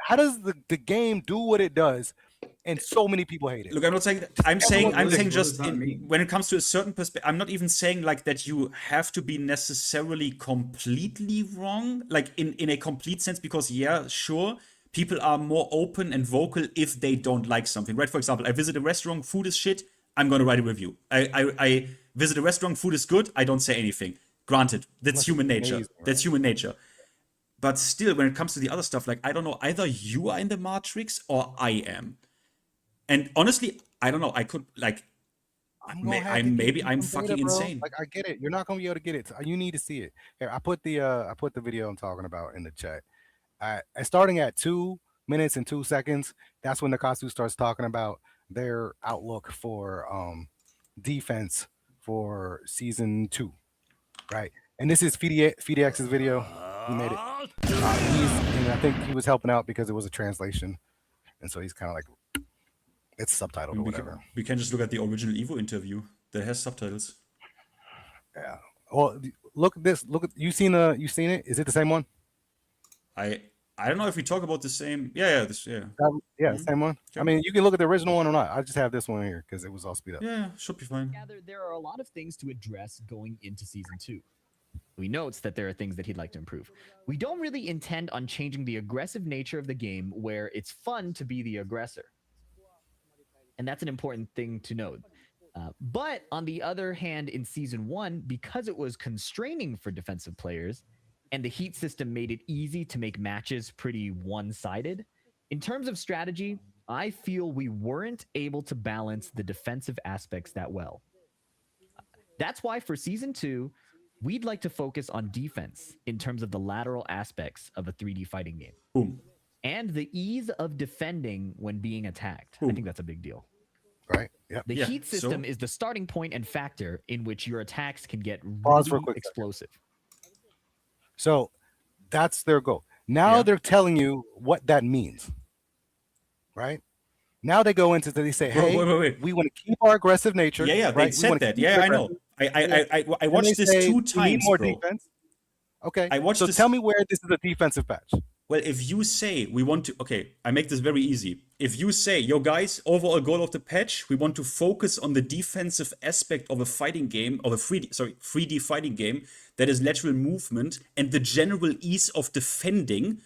S4: How does the game do what it does, and so many people hate it?
S1: Look, I'm not saying that. I'm saying just when it comes to a certain perspective. I'm not even saying like that you have to be necessarily completely wrong, like in a complete sense. Because sure, people are more open and vocal if they don't like something, right? For example, I visit a restaurant, food is shit. I'm gonna write a review. I visit a restaurant, food is good. I don't say anything. Granted, that's human nature. Amazing, right? That's human nature. But still, when it comes to the other stuff, like, I don't know, either you are in the matrix or I am. And honestly, I don't know. I could, like, I'm fucking insane.
S4: Like, I get it. You're not gonna be able to get it. You need to see it. Here, I put the video I'm talking about in the chat. Starting at 2 minutes and 2 seconds, that's when Nakasu starts talking about their outlook for defense for season 2. Right, and this is FDX's video. He made it. And I think he was helping out because it was a translation, and so he's kind of like, it's subtitled or whatever.
S1: We can just look at the original Evo interview that has subtitles.
S4: Yeah. Well, look at this. Look at you seen it? Is it the same one?
S1: I don't know if we talk about the same. Yeah.
S4: Same one. Sure. I mean, you can look at the original one or not. I just have this one here because it was all speed up.
S1: Yeah, should be fine.
S9: There are a lot of things to address going into season 2. We notes that there are things that he'd like to improve. We don't really intend on changing the aggressive nature of the game where it's fun to be the aggressor. And that's an important thing to note. But on the other hand, in season 1, because it was constraining for defensive players, and the heat system made it easy to make matches pretty one-sided, in terms of strategy, I feel we weren't able to balance the defensive aspects that well. That's why for season 2, we'd like to focus on defense in terms of the lateral aspects of a 3D fighting game.
S1: Boom.
S9: And the ease of defending when being attacked.
S1: Boom.
S9: I think that's a big deal.
S4: Right. Yep.
S9: The heat system is the starting point and factor in which your attacks can get
S4: really
S9: explosive.
S4: So that's their goal. Now they're telling you what that means. Right? Now they go into they say, hey,
S1: wait.
S4: We want to keep our aggressive nature.
S1: Yeah,
S4: right?
S1: They said that. Yeah, I know. I watched this 2 times,
S4: more
S1: bro.
S4: Defense. Okay.
S1: I watched this.
S4: Tell me where this is a defensive patch.
S1: Well, if you say we want to, okay, I make this very easy. If you say, yo guys, overall goal of the patch, we want to focus on the defensive aspect of a fighting game, of a 3D fighting game, that is lateral movement and the general ease of defending,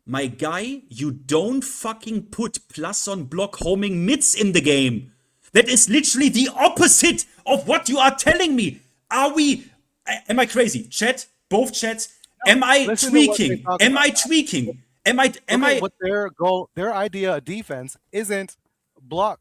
S1: my guy, you don't fucking put plus on block homing mids in the game. That is literally the opposite of what you are telling me. Am I crazy? Chat, both chats. Am I tweaking? Am I tweaking? Am I?
S4: What their idea of defense isn't block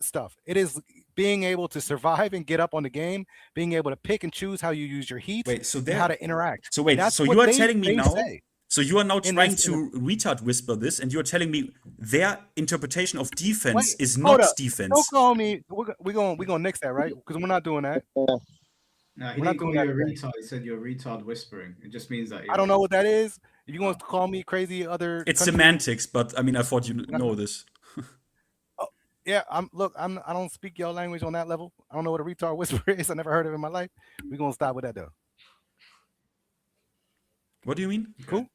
S4: stuff. It is being able to survive and get up on the game, being able to pick and choose how you use your heat,
S1: Wait, so
S4: and
S1: there.
S4: how to interact.
S1: So wait,
S4: That's
S1: so
S4: what
S1: you are
S4: they-
S1: telling me
S4: they
S1: now.
S4: say.
S1: So you are now
S4: In
S1: trying
S4: this-
S1: to retard whisper this, and you are telling me their interpretation of defense
S4: Wait,
S1: is
S4: hold
S1: not
S4: up.
S1: defense.
S4: Don't call me. We're gonna nix that, right? Because we're not doing that.
S3: No, he
S4: We're not
S3: didn't call
S4: doing
S3: you a
S4: that today.
S3: retard. He said you're retard whispering. It just means that
S4: I don't know what that is. If you want to call me crazy, other
S1: It's
S4: countries-
S1: semantics, but I mean, I thought you know this.
S4: Yeah, I don't speak your language on that level. I don't know what a retard whisper is. I never heard of it in my life. We're gonna stop with that though.
S1: What do you mean?
S4: Cool.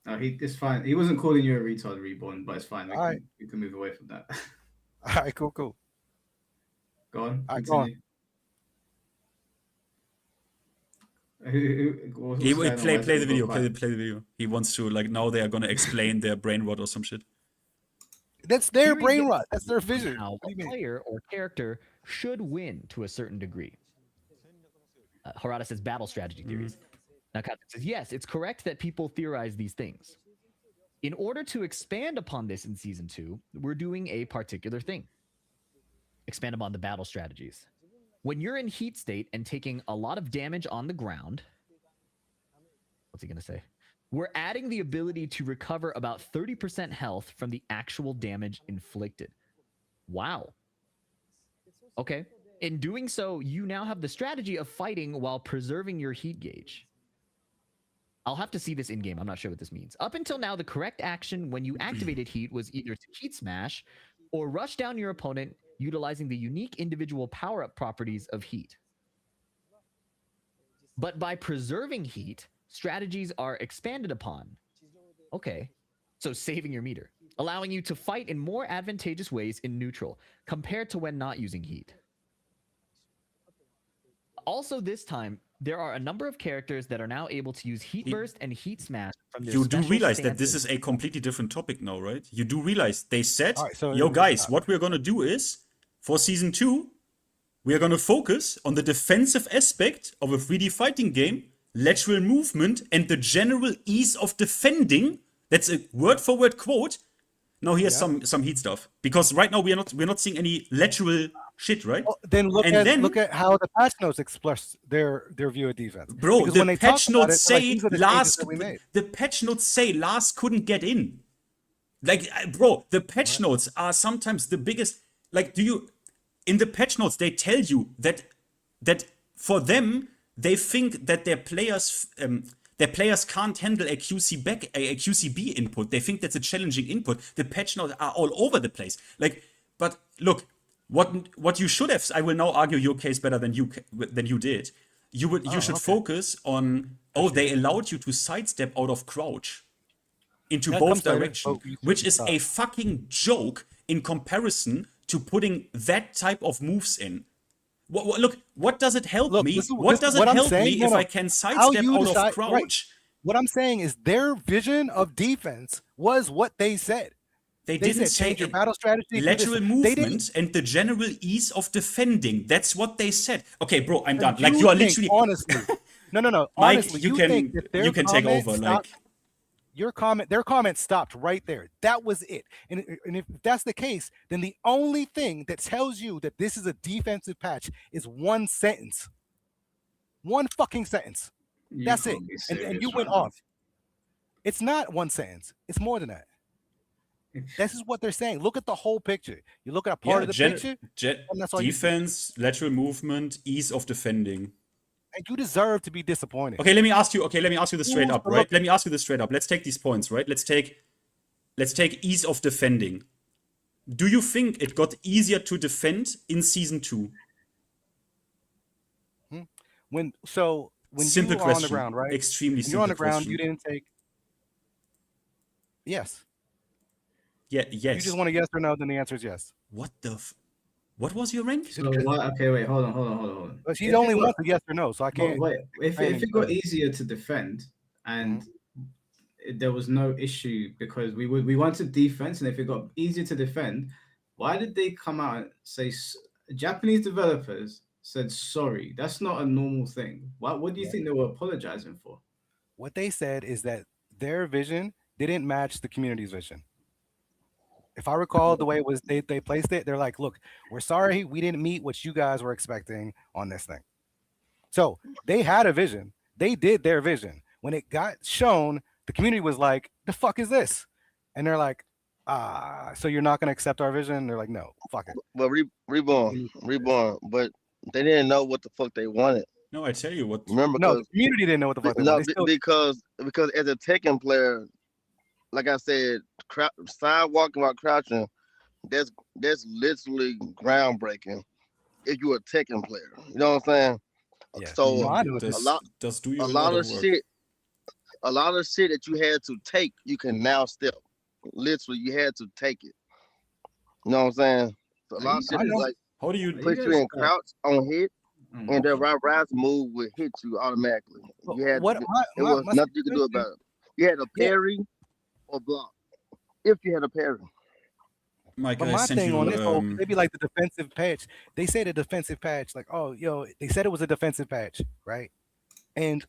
S3: No, it's fine. He wasn't calling you a retard, Reborn, but it's fine. We,
S4: All right.
S3: we can move away from that.
S4: All right, cool.
S3: Go on.
S4: All right, go
S3: Continue.
S1: He play the video. Play the video. He wants to like now they are gonna explain their brain rot or some shit.
S4: That's their
S9: Theory
S4: brain
S9: that
S4: rot. That's their vision.
S9: How
S4: What do
S9: a
S4: you mean?
S9: player or character should win to a certain degree. Harada says battle strategy theories. Now, Katsu says, yes, it's correct that people theorize these things. In order to expand upon this in Season 2, we're doing a particular thing. Expand upon the battle strategies. When you're in heat state and taking a lot of damage on the ground, what's he going to say? We're adding the ability to recover about 30% health from the actual damage inflicted. Wow. Okay. In doing so, you now have the strategy of fighting while preserving your heat gauge. I'll have to see this in game. I'm not sure what this means. Up until now, the correct action when you activated heat was either to heat smash or rush down your opponent utilizing the unique individual power-up properties of heat. But by preserving heat, strategies are expanded upon. Okay. So saving your meter, allowing you to fight in more advantageous ways in neutral compared to when not using heat. Also this time, there are a number of characters that are now able to use Heat Burst and Heat Smash from their
S1: You do
S9: special
S1: realize that this
S9: stances.
S1: is a completely different topic now, right? You do realize they said,
S4: All right, so
S1: yo guys, what we're gonna do is, for Season 2, we are gonna focus on the defensive aspect of a 3D fighting game, lateral movement, and the general ease of defending. That's a word-for-word quote. Now here's some heat stuff. Because right now we're not seeing any lateral shit, right?
S4: Well, then look at how the patch notes express their view of defense.
S1: Bro,
S4: Because
S1: the
S4: when they talk
S1: patch
S4: about
S1: notes
S4: it, they're like,
S1: say
S4: these are the changes
S1: Lars.
S4: that we made.
S1: The patch notes say Lars couldn't get in. Like, bro, the patch notes are sometimes the biggest. Like, in the patch notes they tell you that for them they think that their players can't handle a QCB input. They think that's a challenging input. The patch notes are all over the place. Like, but look. What you should have, I will now argue your case better than you did. You should focus on, they allowed you to sidestep out of crouch into
S4: That
S1: both
S4: comes later,
S1: directions,
S4: but we
S1: which
S4: should
S1: is
S4: stop.
S1: a fucking joke in comparison to putting that type of moves in. Look, what does it help
S4: Look,
S1: me?
S4: this is-
S1: What
S4: this-
S1: does
S4: what
S1: it
S4: I'm
S1: help
S4: saying-
S1: me
S4: no,
S1: if
S4: no.
S1: I can
S4: How
S1: sidestep
S4: you
S1: out
S4: decide-
S1: of crouch?
S4: right. What I'm saying is their vision of defense was what they said.
S1: They
S4: They
S1: didn't
S4: said
S1: say
S4: change your battle strategy. do this.
S1: lateral
S4: They didn't-
S1: movement and the general ease of defending. That's what they said. Okay, bro, I'm done.
S4: And
S1: Like, you are
S4: think,
S1: literally.
S4: honestly. No.
S1: Mike,
S4: Honestly,
S1: you
S4: think that their
S1: can take
S4: comment
S1: over.
S4: stopped-
S1: Like,
S4: their comment stopped right there. That was it. And if that's the case, then the only thing that tells you that this is a defensive patch is one sentence. One fucking sentence.
S3: You
S4: That's it.
S3: can't be
S4: And
S3: serious
S4: you went
S3: right now.
S4: off. It's not one sentence. It's more than that. This is what they're saying. Look at the whole picture. You look at a part of the picture, and that's all you see.
S1: defense, lateral movement, ease of defending.
S4: And you deserve to be disappointed.
S1: Okay, let me ask you this straight
S4: Who's
S1: up,
S4: the
S1: right?
S4: look-
S1: Let me ask you this straight up. Let's take these points, right? Let's take ease of defending. Do you think it got easier to defend in Season 2?
S4: When
S1: Simple
S4: you are
S1: question.
S4: on the ground, right?
S1: Extremely
S4: When
S1: simple
S4: you're on the ground,
S1: question.
S4: you didn't take. Yes.
S1: Yeah,
S4: You
S1: yes.
S4: just want a yes or no, then the answer is yes.
S1: What was your rank?
S3: So okay, wait, hold on.
S4: But she's
S3: If
S4: only
S3: it got-
S4: wants a yes or no, so I
S3: But
S4: can't.
S3: wait, if
S4: I mean,
S3: it got easier to defend and there was no issue because we wanted defense, and if it got easier to defend, why did they come out and say Japanese developers said sorry? That's not a normal thing. What do you think they were apologizing for?
S4: What they said is that their vision didn't match the community's vision. If I recall the way it was, they placed it. They're like, look, we're sorry we didn't meet what you guys were expecting on this thing. So they had a vision. They did their vision. When it got shown, the community was like, the fuck is this? And they're like, so you're not going to accept our vision? They're like, no, fuck it.
S8: Well, reborn, but they didn't know what the fuck they wanted.
S1: No, I tell you what.
S8: Remember,
S4: No, the community didn't know what the fuck they
S8: no,
S4: wanted.
S8: because as a Tekken player, like I said, side walking while crouching, that's literally groundbreaking. If you're a Tekken player, you know what I'm saying?
S4: Yeah.
S8: So
S4: No, I know
S8: a lot of shit that you had to take, you can now step. Literally, you had to take it. You know what I'm saying? So a lot of shit is like,
S1: how do you
S8: put you in crouch on hit, and the rise move will hit you automatically. You had there was nothing you could do about it. You had a parry or block if you had a parry.
S1: Mike,
S4: But
S1: I
S4: my
S1: sent
S4: thing
S1: you,
S4: on this whole, maybe like the defensive patch. They say the defensive patch, like, oh, yo, they said it was a defensive patch, right? And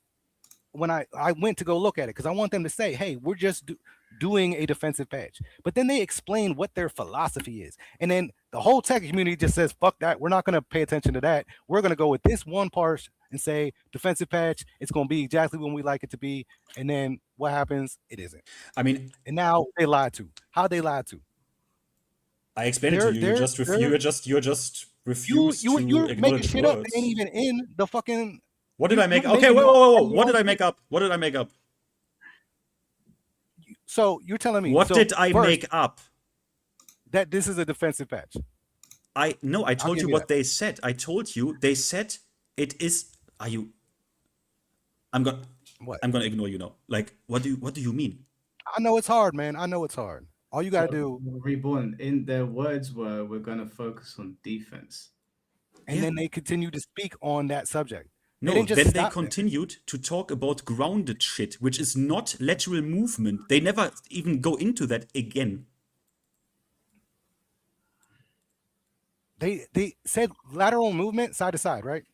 S4: when I went to go look at it, because I want them to say, hey, we're just doing a defensive patch. But then they explain what their philosophy is. And then the whole tech community just says, fuck that. We're not going to pay attention to that. We're going to go with this one part and say defensive patch. It's going to be exactly when we like it to be. And then what happens? It isn't.
S1: I mean,
S4: and now they lied to. How they lied to?
S1: I explained it to you. You just refuse to
S4: you're making shit up.
S1: words.
S4: It ain't even in the fucking.
S1: What did I make? Okay, whoa. What did I make up? What did I make up?
S4: So you're telling me
S1: what did I make up?
S4: That this is a defensive patch.
S1: I told you what they said. I told you they said it is. I'm gonna ignore you now. Like, what do you mean?
S4: I know it's hard, man. I know it's hard. All you gotta do.
S3: Reborn. In their words were, we're gonna focus on defense.
S4: And then they continue to speak on that subject.
S1: No, then they continued to talk about grounded shit, which is not lateral movement. They never even go into that again.
S4: They said lateral movement side to side, right?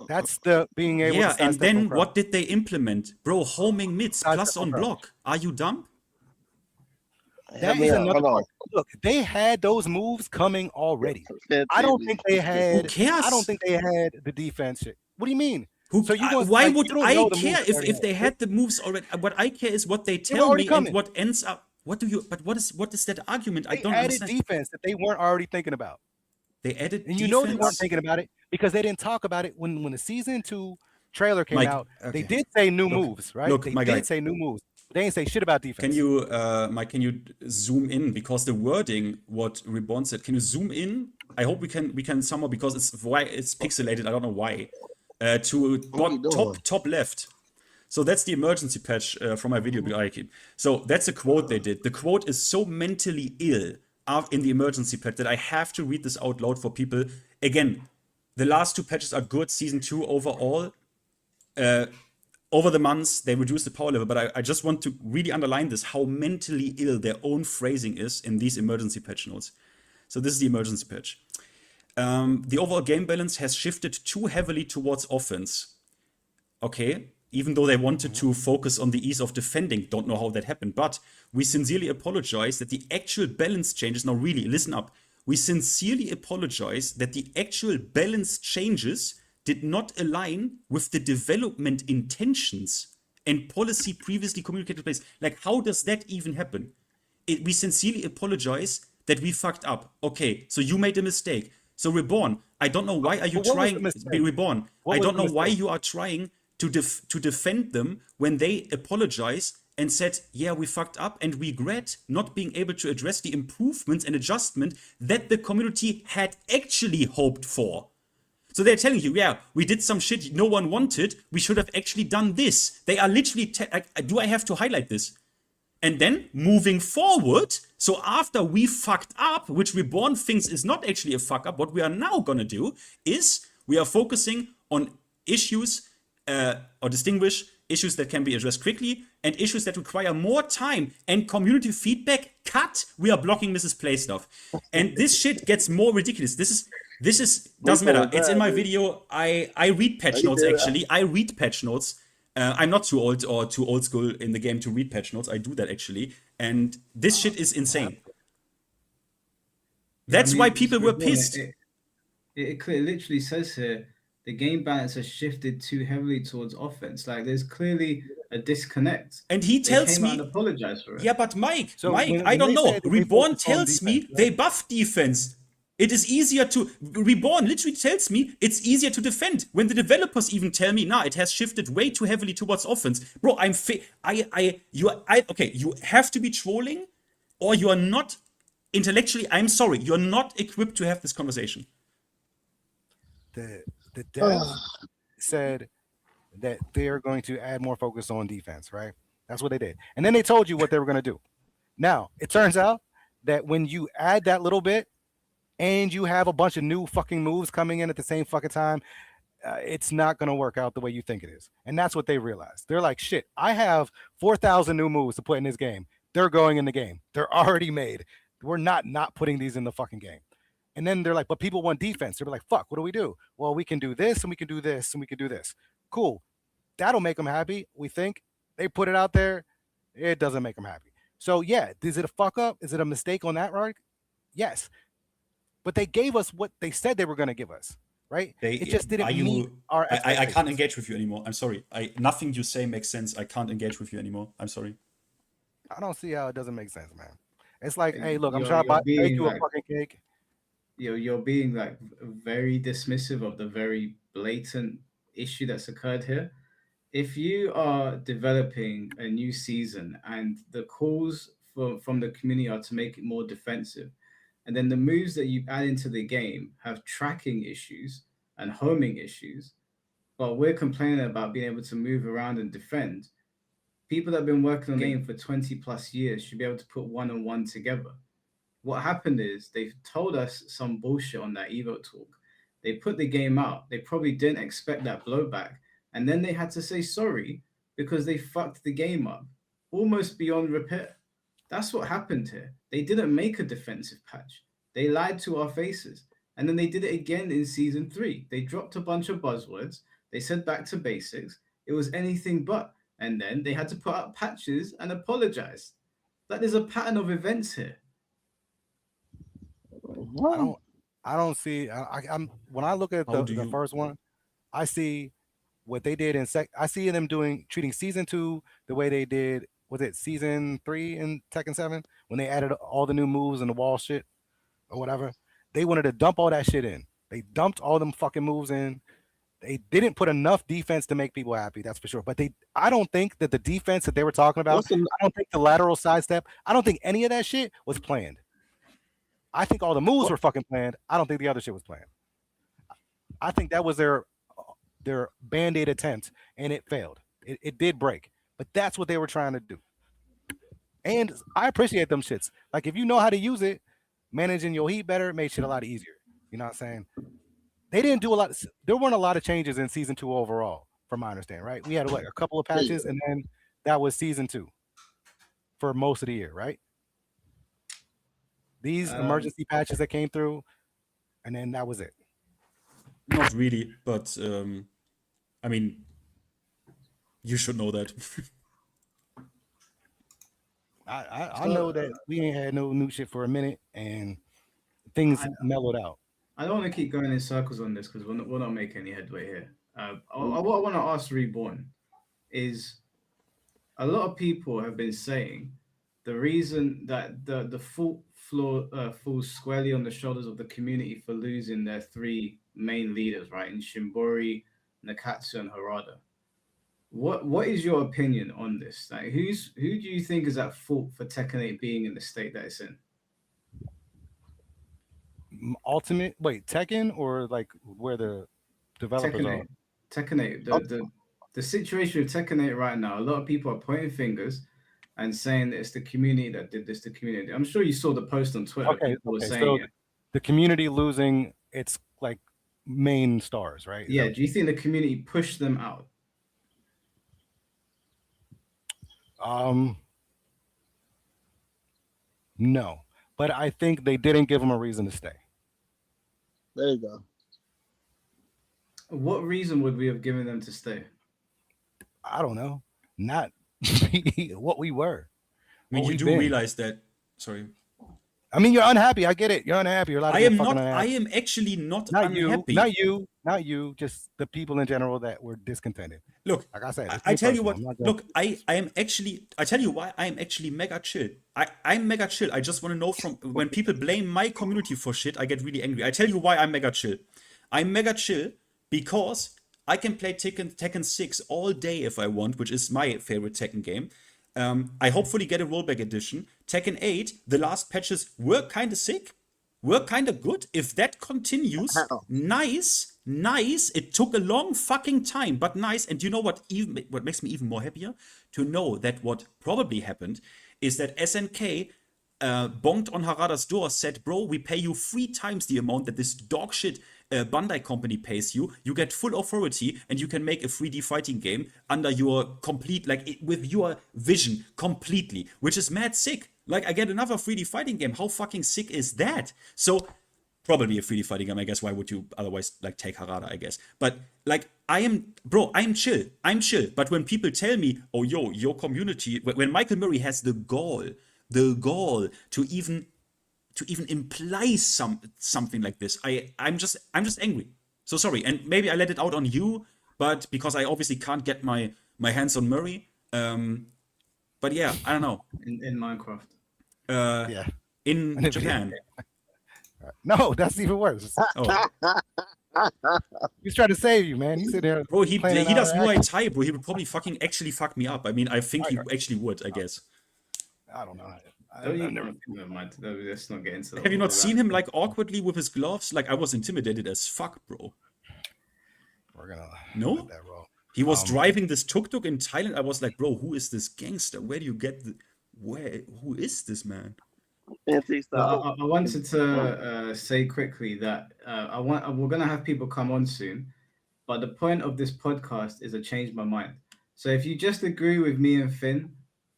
S4: That's the being able to.
S1: Yeah, and then what did they implement? Bro, homing mids plus on block. Are you dumb?
S4: That is another part. Look, they had those moves coming already. I don't think they had.
S1: Who cares?
S4: I don't think they had the defense shit. What do you mean?
S1: Why would I care if they had the moves already? What I care is what they tell me and what ends up. What is that argument? I don't understand.
S4: They added defense that they weren't already thinking about.
S1: They added
S4: and you know they weren't thinking about it because they didn't talk about it when the season 2 trailer came out. Okay. They did say new moves, right? They did say new moves. They didn't say shit about defense.
S1: Can you, Mike? Can you zoom in because the wording, what Reborn said? Can you zoom in? I hope we can somehow, because it's pixelated. I don't know why. To top left. So that's the emergency patch from my video. So that's a quote they did. The quote is so mentally ill in the emergency patch that I have to read this out loud for people. Again, the last 2 patches are good. Season 2 overall. Over the months, they reduced the power level, but I just want to really underline this, how mentally ill their own phrasing is in these emergency patch notes. So this is the emergency patch. The overall game balance has shifted too heavily towards offense. Okay, even though they wanted to focus on the ease of defending, don't know how that happened, but we sincerely apologize that the actual balance changes, now really, listen up. We sincerely apologize that the actual balance changes did not align with the development intentions and policy previously communicated place. Like, how does that even happen? We sincerely apologize that we fucked up. Okay, so you made a mistake. So Reborn, I don't know why are you trying to be Reborn. I don't know why you are trying to defend them when they apologize and said, yeah, we fucked up and regret not being able to address the improvements and adjustment that the community had actually hoped for. So they're telling you, yeah, we did some shit no one wanted. We should have actually done this. They are literally, do I have to highlight this? And then moving forward, so after we fucked up, which Reborn thinks is not actually a fuck up, what we are now gonna do is we are focusing on issues or distinguish issues that can be addressed quickly and issues that require more time and community feedback. Cut. We are blocking MrsPlayStuff. And this shit gets more ridiculous. This is doesn't matter. It's in my video. I read patch notes actually. I read patch notes. I'm not too old or too old school in the game to read patch notes. I do that actually. And this shit is insane. That's why people were pissed.
S3: It literally says here the game balance has shifted too heavily towards offense. Like there's clearly a disconnect.
S1: And he tells me,
S3: and apologized for it.
S1: yeah, but Mike,
S4: So when
S1: I don't
S4: they
S1: know.
S4: said that they
S1: Reborn
S4: focused on
S1: tells me
S4: defense,
S1: they buff defense. It is easier to Reborn literally tells me it's easier to defend. When the developers even tell me, nah, it has shifted way too heavily towards offense. Bro, you have to be trolling, or you are not intellectually. I'm sorry, you're not equipped to have this conversation.
S4: The devs said that they're going to add more focus on defense, right? That's what they did. And then they told you what they were going to do. Now, it turns out that when you add that little bit and you have a bunch of new fucking moves coming in at the same fucking time, it's not going to work out the way you think it is. And that's what they realized. They're like, shit, I have 4,000 new moves to put in this game. They're going in the game. They're already made. We're not putting these in the fucking game. And then they're like, but people want defense. They're like, fuck, what do we do? Well, we can do this and we can do this and we can do this. Cool. That'll make them happy. We think they put it out there. It doesn't make them happy. So yeah, is it a fuck up? Is it a mistake on that right? Yes. But they gave us what they said they were going to give us, right? It just didn't meet our
S1: I can't engage with you anymore. I'm sorry. Nothing you say makes sense. I can't engage with you anymore. I'm sorry.
S4: I don't see how it doesn't make sense, man. It's like, hey, look, I'm trying to buy you a fucking cake.
S3: You're being like very dismissive of the very blatant issue that's occurred here. If you are developing a new season and the calls from the community are to make it more defensive, and then the moves that you add into the game have tracking issues and homing issues, but we're complaining about being able to move around and defend, people that have been working on the game for 20 plus years should be able to put one on one together. What happened is they told us some bullshit on that Evo talk. They put the game out. They probably didn't expect that blowback. And then they had to say sorry because they fucked the game up almost beyond repair. That's what happened here. They didn't make a defensive patch. They lied to our faces. And then they did it again in season 3. They dropped a bunch of buzzwords. They said back to basics. It was anything but. And then they had to put out patches and apologize. That is a pattern of events here.
S4: I don't see. I'm when I look at the first one, I see what they did in I see them treating season 2 the way they did. Was it season 3 in Tekken 7 when they added all the new moves and the wall shit or whatever? They wanted to dump all that shit in. They dumped all them fucking moves in. They didn't put enough defense to make people happy, that's for sure. But I don't think that the defense that they were talking about, I don't think the lateral sidestep, I don't think any of that shit was planned. I think all the moves were fucking planned. I don't think the other shit was planned. I think that was their Band-Aid attempt, and it failed. It did break. But that's what they were trying to do. And I appreciate them shits. Like, if you know how to use it, managing your heat better, it made shit a lot easier. You know what I'm saying? They didn't do a lot. There weren't a lot of changes in season 2 overall, from my understanding, right? We had like a couple of patches, and then that was season 2 for most of the year, right? These emergency patches that came through, and then that was it.
S1: Not really, but I mean, you should know that.
S4: I know that we ain't had no new shit for a minute, and things mellowed out.
S3: I don't want to keep going in circles on this because we're not making any headway here. What I want to ask Reborn is, a lot of people have been saying the reason that the fault falls squarely on the shoulders of the community for losing their 3 main leaders, right, in Shimbori, Nakatsu, and Harada. What is your opinion on this? Like, who do you think is at fault for Tekken 8 being in the state that it's in?
S4: Tekken, or like where the developers are?
S3: Tekken 8. The situation with Tekken 8 right now, a lot of people are pointing fingers and saying that it's the community that did this to community. I'm sure you saw the post on Twitter.
S4: Okay, so the community losing its like main stars, right?
S3: Yeah. Do you think the community pushed them out?
S4: No, but I think they didn't give them a reason to stay.
S8: There you go.
S3: What reason would we have given them to stay?
S4: I don't know. Not what we were.
S1: I mean, you do realize that. Sorry.
S4: I mean, you're unhappy. I get it. You're unhappy. You're a lot of
S1: I
S4: people
S1: am
S4: fucking
S1: not. I
S4: unhappy.
S1: am actually not
S4: Not
S1: unhappy.
S4: you. Not you. Just the people in general that were discontented.
S1: Look,
S4: Like I said,
S1: I tell you what. Look, I am actually. I tell you why I am actually mega chill. I'm mega chill. I just want to know from when people blame my community for shit, I get really angry. I tell you why I'm mega chill. I'm mega chill because I can play Tekken 6 all day if I want, which is my favorite Tekken game. I hopefully get a rollback edition. Tekken 8, the last patches were kind of sick, were kind of good. If that continues, nice. It took a long fucking time, but nice. And you know what? What makes me even more happier? To know that what probably happened is that SNK bonked on Harada's door, said, bro, we pay you 3 times the amount that this dog shit Bandai company pays you. You get full authority and you can make a 3D fighting game under your complete, like with your vision completely, which is mad sick. Like I get another 3D fighting game. How fucking sick is that? So probably a 3D fighting game, I guess. Why would you otherwise like take Harada, I guess? But like I'm chill. I'm chill. But when people tell me, oh yo, your community, when Michael Murray has the gall to even imply something like this, I'm just angry. So sorry, and maybe I let it out on you, but because I obviously can't get my hands on Murray. But yeah, I don't know.
S3: In Minecraft.
S4: Yeah.
S1: In Japan.
S4: No, that's even worse.
S1: Oh.
S4: He's trying to save you, man. He's in there.
S1: Bro, he
S4: playing
S1: does
S4: out
S1: Muay Thai, bro. He would probably fucking actually fuck me up. I mean, I think he actually would, I guess.
S4: I don't know.
S3: Never mind. Let's not get into that.
S1: Have you not seen him like awkwardly with his gloves? Like I was intimidated as fuck, bro.
S4: We're gonna
S1: no.
S4: That roll.
S1: He was driving this tuk-tuk in Thailand. I was like, bro, who is this gangster? Where do you get who is this man?
S3: I wanted to say quickly that we're gonna have people come on soon, but the point of this podcast is to change my mind. So if you just agree with me and Finn,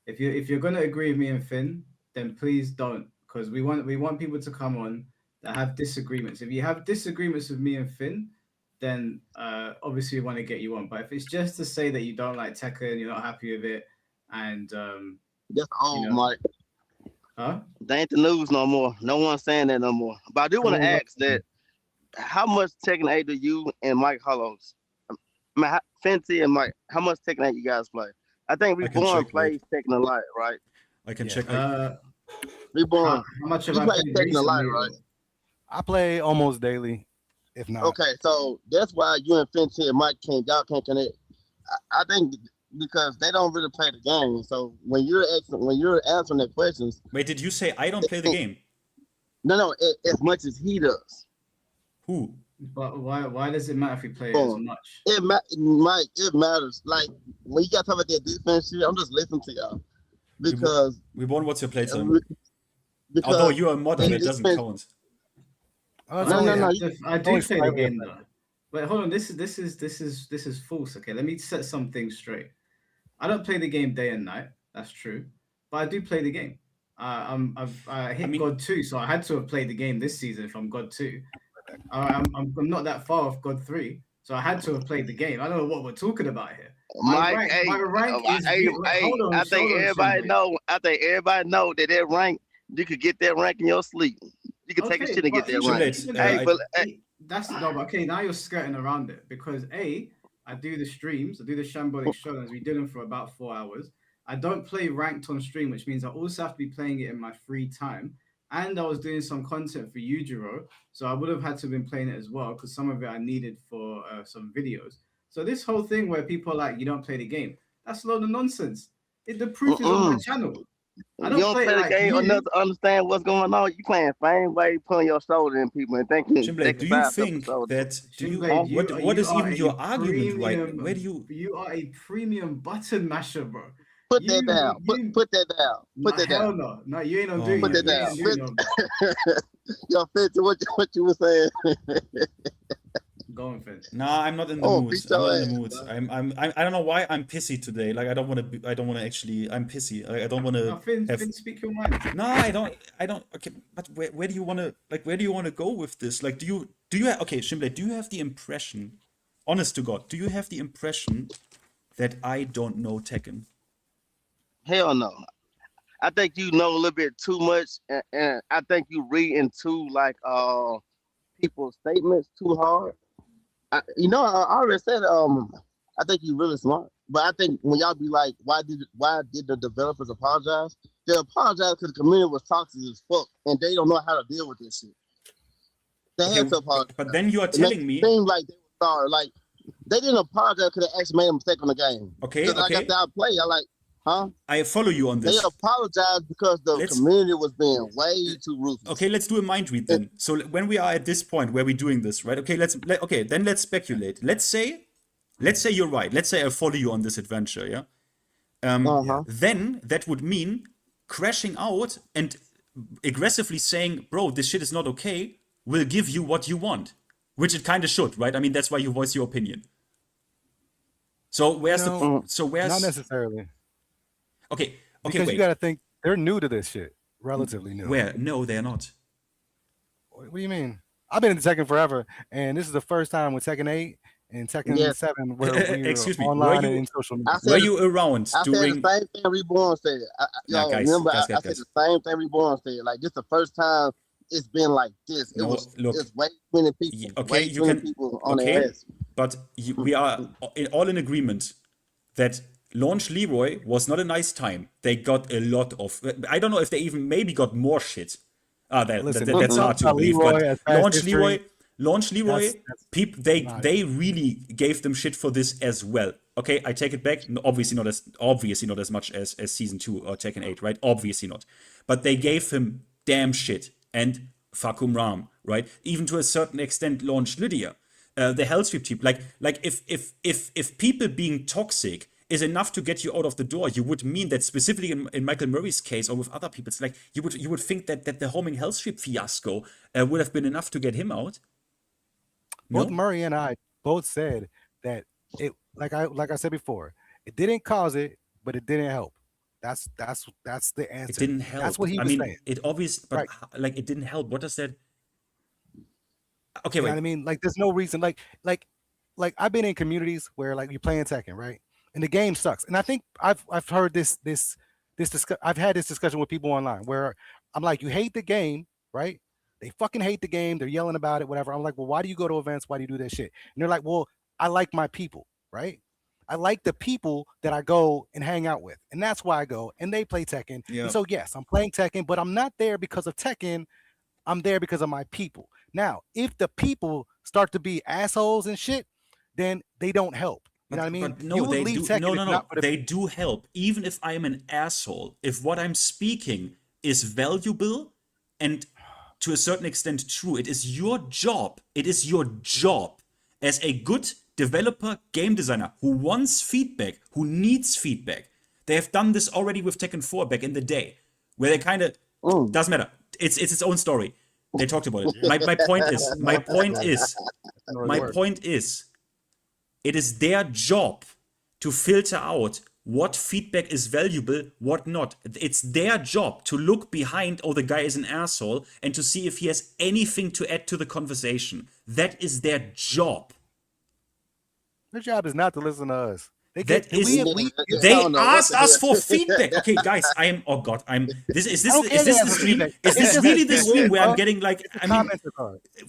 S3: if you're gonna agree with me and Finn, then please don't, because we want people to come on that have disagreements. If you have disagreements with me and Finn, then obviously we want to get you on. But if it's just to say that you don't like Tekken, you're not happy with it, and
S8: that's old, Mike.
S3: Huh?
S8: They ain't the news no more. No one's saying that no more. But I do want to ask that: how much Tekken 8 do you and Mike Hollows, finnT and Mike, how much Tekken 8 you guys play? I think Reborn plays Tekken a lot, right?
S1: I can check.
S8: Reborn.
S3: How much have
S8: you
S3: I
S8: play
S3: played
S8: Tekken a lot,
S3: recently?
S8: right?
S4: I play almost daily, if not.
S8: Okay, so that's why you and finnT and Mike can't connect. I think because they don't really play the game. So when you're answering their questions,
S1: wait, did you say I don't play the game?
S8: No, as much as he does.
S1: Who?
S3: But why does it matter if you play it as much?
S8: Mike, it matters. Like when you guys talk about that defense shit, I'm just listening to y'all because
S1: Reborn, what's your playtime? Although you are a mod, that doesn't count.
S3: No. I do play the game though. Wait, hold on. This is false. Okay, let me set something straight. I don't play the game day and night. That's true, but I do play the game. I hit God 2, so I had to have played the game this season if I'm God 2. I'm not that far off God 3, so I had to have played the game. I don't know what we're talking about here. My rank is.
S8: I think everybody know that rank. You could get that rank in your sleep. You can take a shit and get that rank.
S3: That's okay. Now you're skirting around it because I do the streams. I do the shambolic showdowns. We did them for about 4 hours. I don't play ranked on stream, which means I also have to be playing it in my free time. And I was doing some content for Yujiro, so I would have had to have been playing it as well because some of it I needed for some videos. So this whole thing where people are like, you don't play the game, that's a load of nonsense. The proof is on my channel.
S8: I don't play the game enough to understand what's going on. You playing fame way, putting your shoulder in people and thinking.
S1: Chimblade, do you think that? What is even your argument? Right? Where do you?
S3: You are a premium button masher, bro.
S8: Put that down. Put that down. Put that down.
S3: No, you ain't on doing.
S8: Put that down. Yo, finnT, what you were saying?
S3: Go on, finnT.
S1: Nah, I'm not in the mood. I don't know why I'm pissy today. Like I don't want to actually. I'm pissy. Like, I don't want to.
S3: No, finnT, speak your mind.
S1: No, I don't. Okay, but where do you want to? Like, where do you want to go with this? Like, do you? Okay, Chimblade, do you have the impression? Honest to God, do you have the impression that I don't know Tekken?
S8: Hell no. I think you know a little bit too much, and I think you read into like people's statements too hard. I already said I think you're really smart, but I think when y'all be like, why did the developers apologize? They apologize because the community was toxic as fuck, and they don't know how to deal with this shit. They had to apologize.
S1: But then you are
S8: It makes
S1: telling me.
S8: it seem like they were sorry. Like they didn't apologize because they actually made a mistake on the game.
S1: Okay,
S8: Like I said, I play. I like, huh?
S1: I follow you on
S8: They
S1: this.
S8: apologized because the community was being way too ruthless.
S1: Okay, let's do a mind read then. So when we are at this point where we're doing this, right? Okay, let's speculate. Let's say you're right. Let's say I follow you on this adventure, yeah? Then that would mean crashing out and aggressively saying, bro, this shit is not okay, will give you what you want. Which it kind of should, right? I mean, that's why you voice your opinion. So where's
S4: not necessarily.
S1: Okay,
S4: because you got to think they're new to this shit, relatively new.
S1: Where? No, they're not.
S4: What do you mean? I've been in Tekken forever, and this is the first time with Tekken 8 and Tekken 7 where we're
S1: Excuse me,
S4: online and in social media.
S1: Were you around during?
S8: I said the same thing Reborn said. I said the same thing Reborn said. Like, this is the first time it's been like this. It's way too many people.
S1: Okay, you can. Okay, but we are all in agreement that launch Leroy was not a nice time. They got a lot of. I don't know if they even maybe got more shit. That's hard to believe. But launch Leroy. People they really gave them shit for this as well. Okay, I take it back. Obviously not as much as Season 2 or Tekken 8, right? Obviously not. But they gave him damn shit. And Fakum Ram, right? Even to a certain extent, launched Lydia. The Hellsweep team. Like if people being toxic is enough to get you out of the door, you would mean that specifically in Michael Murray's case or with other people, it's like you would think that the homing Hellsweep fiasco would have been enough to get him out.
S4: Both Murray and I both said that it, like I said before, it didn't cause it, but it didn't help. That's the answer.
S1: It didn't help.
S4: That's what he was saying.
S1: It obviously, but like it didn't help. What does that? Okay, wait.
S4: You know what I mean? Like, there's no reason. Like I've been in communities where like you're playing Tekken, right? And the game sucks. And I think I've heard I've had this discussion with people online where I'm like, you hate the game, right? They fucking hate the game. They're yelling about it, whatever. I'm like, well, why do you go to events? Why do you do that shit? And they're like, well, I like my people, right? I like the people that I go and hang out with. And that's why I go. And they play Tekken.
S1: Yeah.
S4: And so, yes, I'm playing Tekken, but I'm not there because of Tekken. I'm there because of my people. Now, if the people start to be assholes and shit, then they don't help. You know what I mean?
S1: No, they do. No. They do help. Even if I'm an asshole, if what I'm speaking is valuable and to a certain extent true, it is your job. It is your job as a good developer, game designer who wants feedback, who needs feedback. They have done this already with Tekken 4 back in the day, where they kind of doesn't matter. It's its own story. They talked about it. My point is, it is their job to filter out what feedback is valuable, what not. It's their job to look behind, oh, the guy is an asshole, and to see if he has anything to add to the conversation. That is their job.
S4: Their job is not to listen to us.
S1: They asked us for feedback. Okay, guys, Is this the stream? Is this really the stream where I'm getting like? I mean,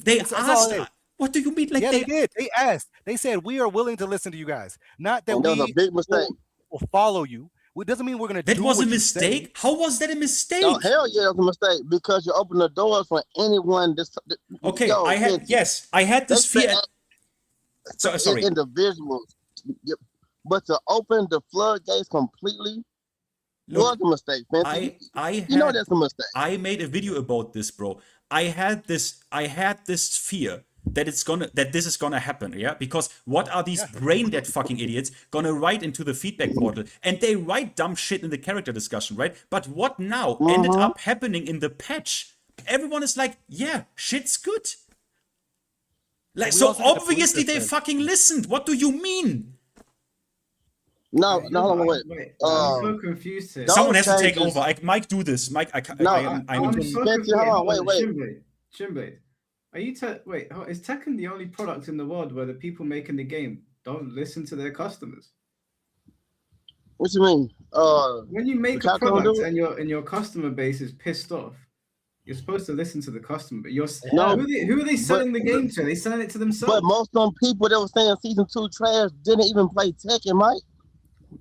S1: they asked. What do you mean? Like
S4: they did. They asked. They said we are willing to listen to you guys. Not that
S8: was a big mistake.
S4: Will follow you. It doesn't mean we're gonna.
S1: That was a mistake. How was that a mistake?
S8: No, hell yeah, it was a mistake because you opened the doors for anyone.
S1: Okay, I had this fear. Sorry.
S8: Individuals, but to open the floodgates completely was a mistake, FinnT. You know that's a mistake.
S1: I made a video about this, bro. I had this fear that this is gonna happen, yeah? Because what are these brain dead fucking idiots gonna write into the feedback portal? And they write dumb shit in the character discussion, right? But what now ended up happening in the patch? Everyone is like, yeah, shit's good. Like, so obviously they fucking listened. What do you mean?
S8: No, wait.
S3: I'm so confused here.
S1: Someone has to take over. Mike, do this. Mike, I'm
S3: so confused. Hold on, wait. Shinblade. Is Tekken the only product in the world where the people making the game don't listen to their customers?
S8: What you mean?
S3: When you make a
S8: Capcom
S3: product
S8: do it?
S3: and your customer base is pissed off, you're supposed to listen to the customer. But
S8: No,
S3: who are they selling the game to? Are they selling it to
S8: but
S3: themselves?
S8: most of them people that were saying season 2 trash didn't even play Tekken, Mike.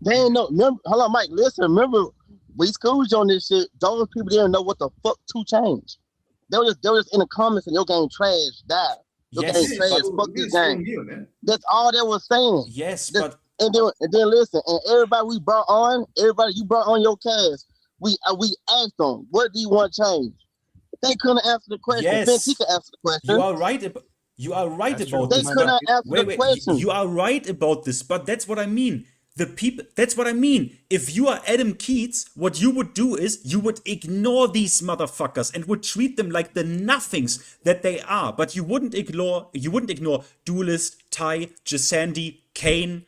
S8: They ain't know. Remember, hold on, Mike. Listen, remember we schooled you on this shit. Those people didn't know what the fuck 2 changed. They were just in the comments and your game trash, die. Your
S1: Yes,
S8: game trash, fuck this game.
S3: You, man.
S8: That's all they was saying.
S1: Yes,
S8: That's-
S1: but
S8: And then listen, and everybody we brought on, everybody you brought on your cast, we asked them, what do you want to change? They couldn't answer the question.
S1: Yes.
S8: FinnT could answer the question.
S1: you are right. You are right
S4: That's
S1: about
S4: true.
S8: They
S1: this.
S8: could
S1: but-
S8: not answer
S1: wait,
S8: the question.
S1: you are right about this, but that's what I mean. The people, that's what I mean. If you are Adam Keats, what you would do is you would ignore these motherfuckers and would treat them like the nothings that they are. But you wouldn't ignore Duelist, Tai, Jasandi, Kane.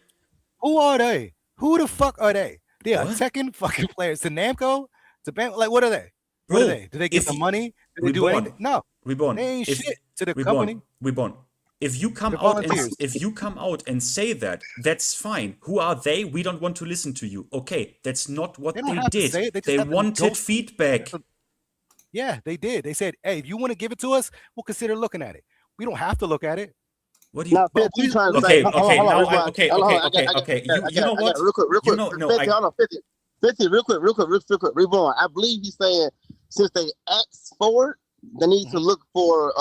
S4: Who are they? Who the fuck are they? They are
S1: What?
S4: Tekken fucking players. To Namco? To like what are they? What
S1: Bro,
S4: are they? Do they give
S1: if
S4: them
S1: you-
S4: money? Do they do
S1: Reborn.
S4: anything? No.
S1: Reborn.
S4: They ain't
S1: If-
S4: shit to the
S1: Reborn.
S4: company.
S1: Reborn. If you come
S4: They're
S1: out and
S4: volunteers.
S1: if you come out and say that, that's fine. Who are they? We don't want to listen to you. Okay, that's not what
S4: They don't
S1: they
S4: have to
S1: did.
S4: say it. They just
S1: They
S4: have to
S1: wanted
S4: go-
S1: feedback.
S4: Yeah, they did. They said, hey, if you want to give it to us, we'll consider looking at it. We don't have to look at it.
S1: What do you?
S8: Now,
S4: But
S8: FinnT trying to
S1: Okay,
S8: say, hold on,
S1: okay,
S8: hold on,
S1: now
S8: Reborn.
S1: I- okay,
S8: Hold on,
S1: okay,
S8: hold on, I got-
S1: okay.
S8: I got-
S1: You know
S8: I got-
S1: what?
S8: Real quick.
S1: You know, no,
S8: FinnT, hold on, FinnT, real quick. Reborn. I believe he's saying since they asked for it, they need to look for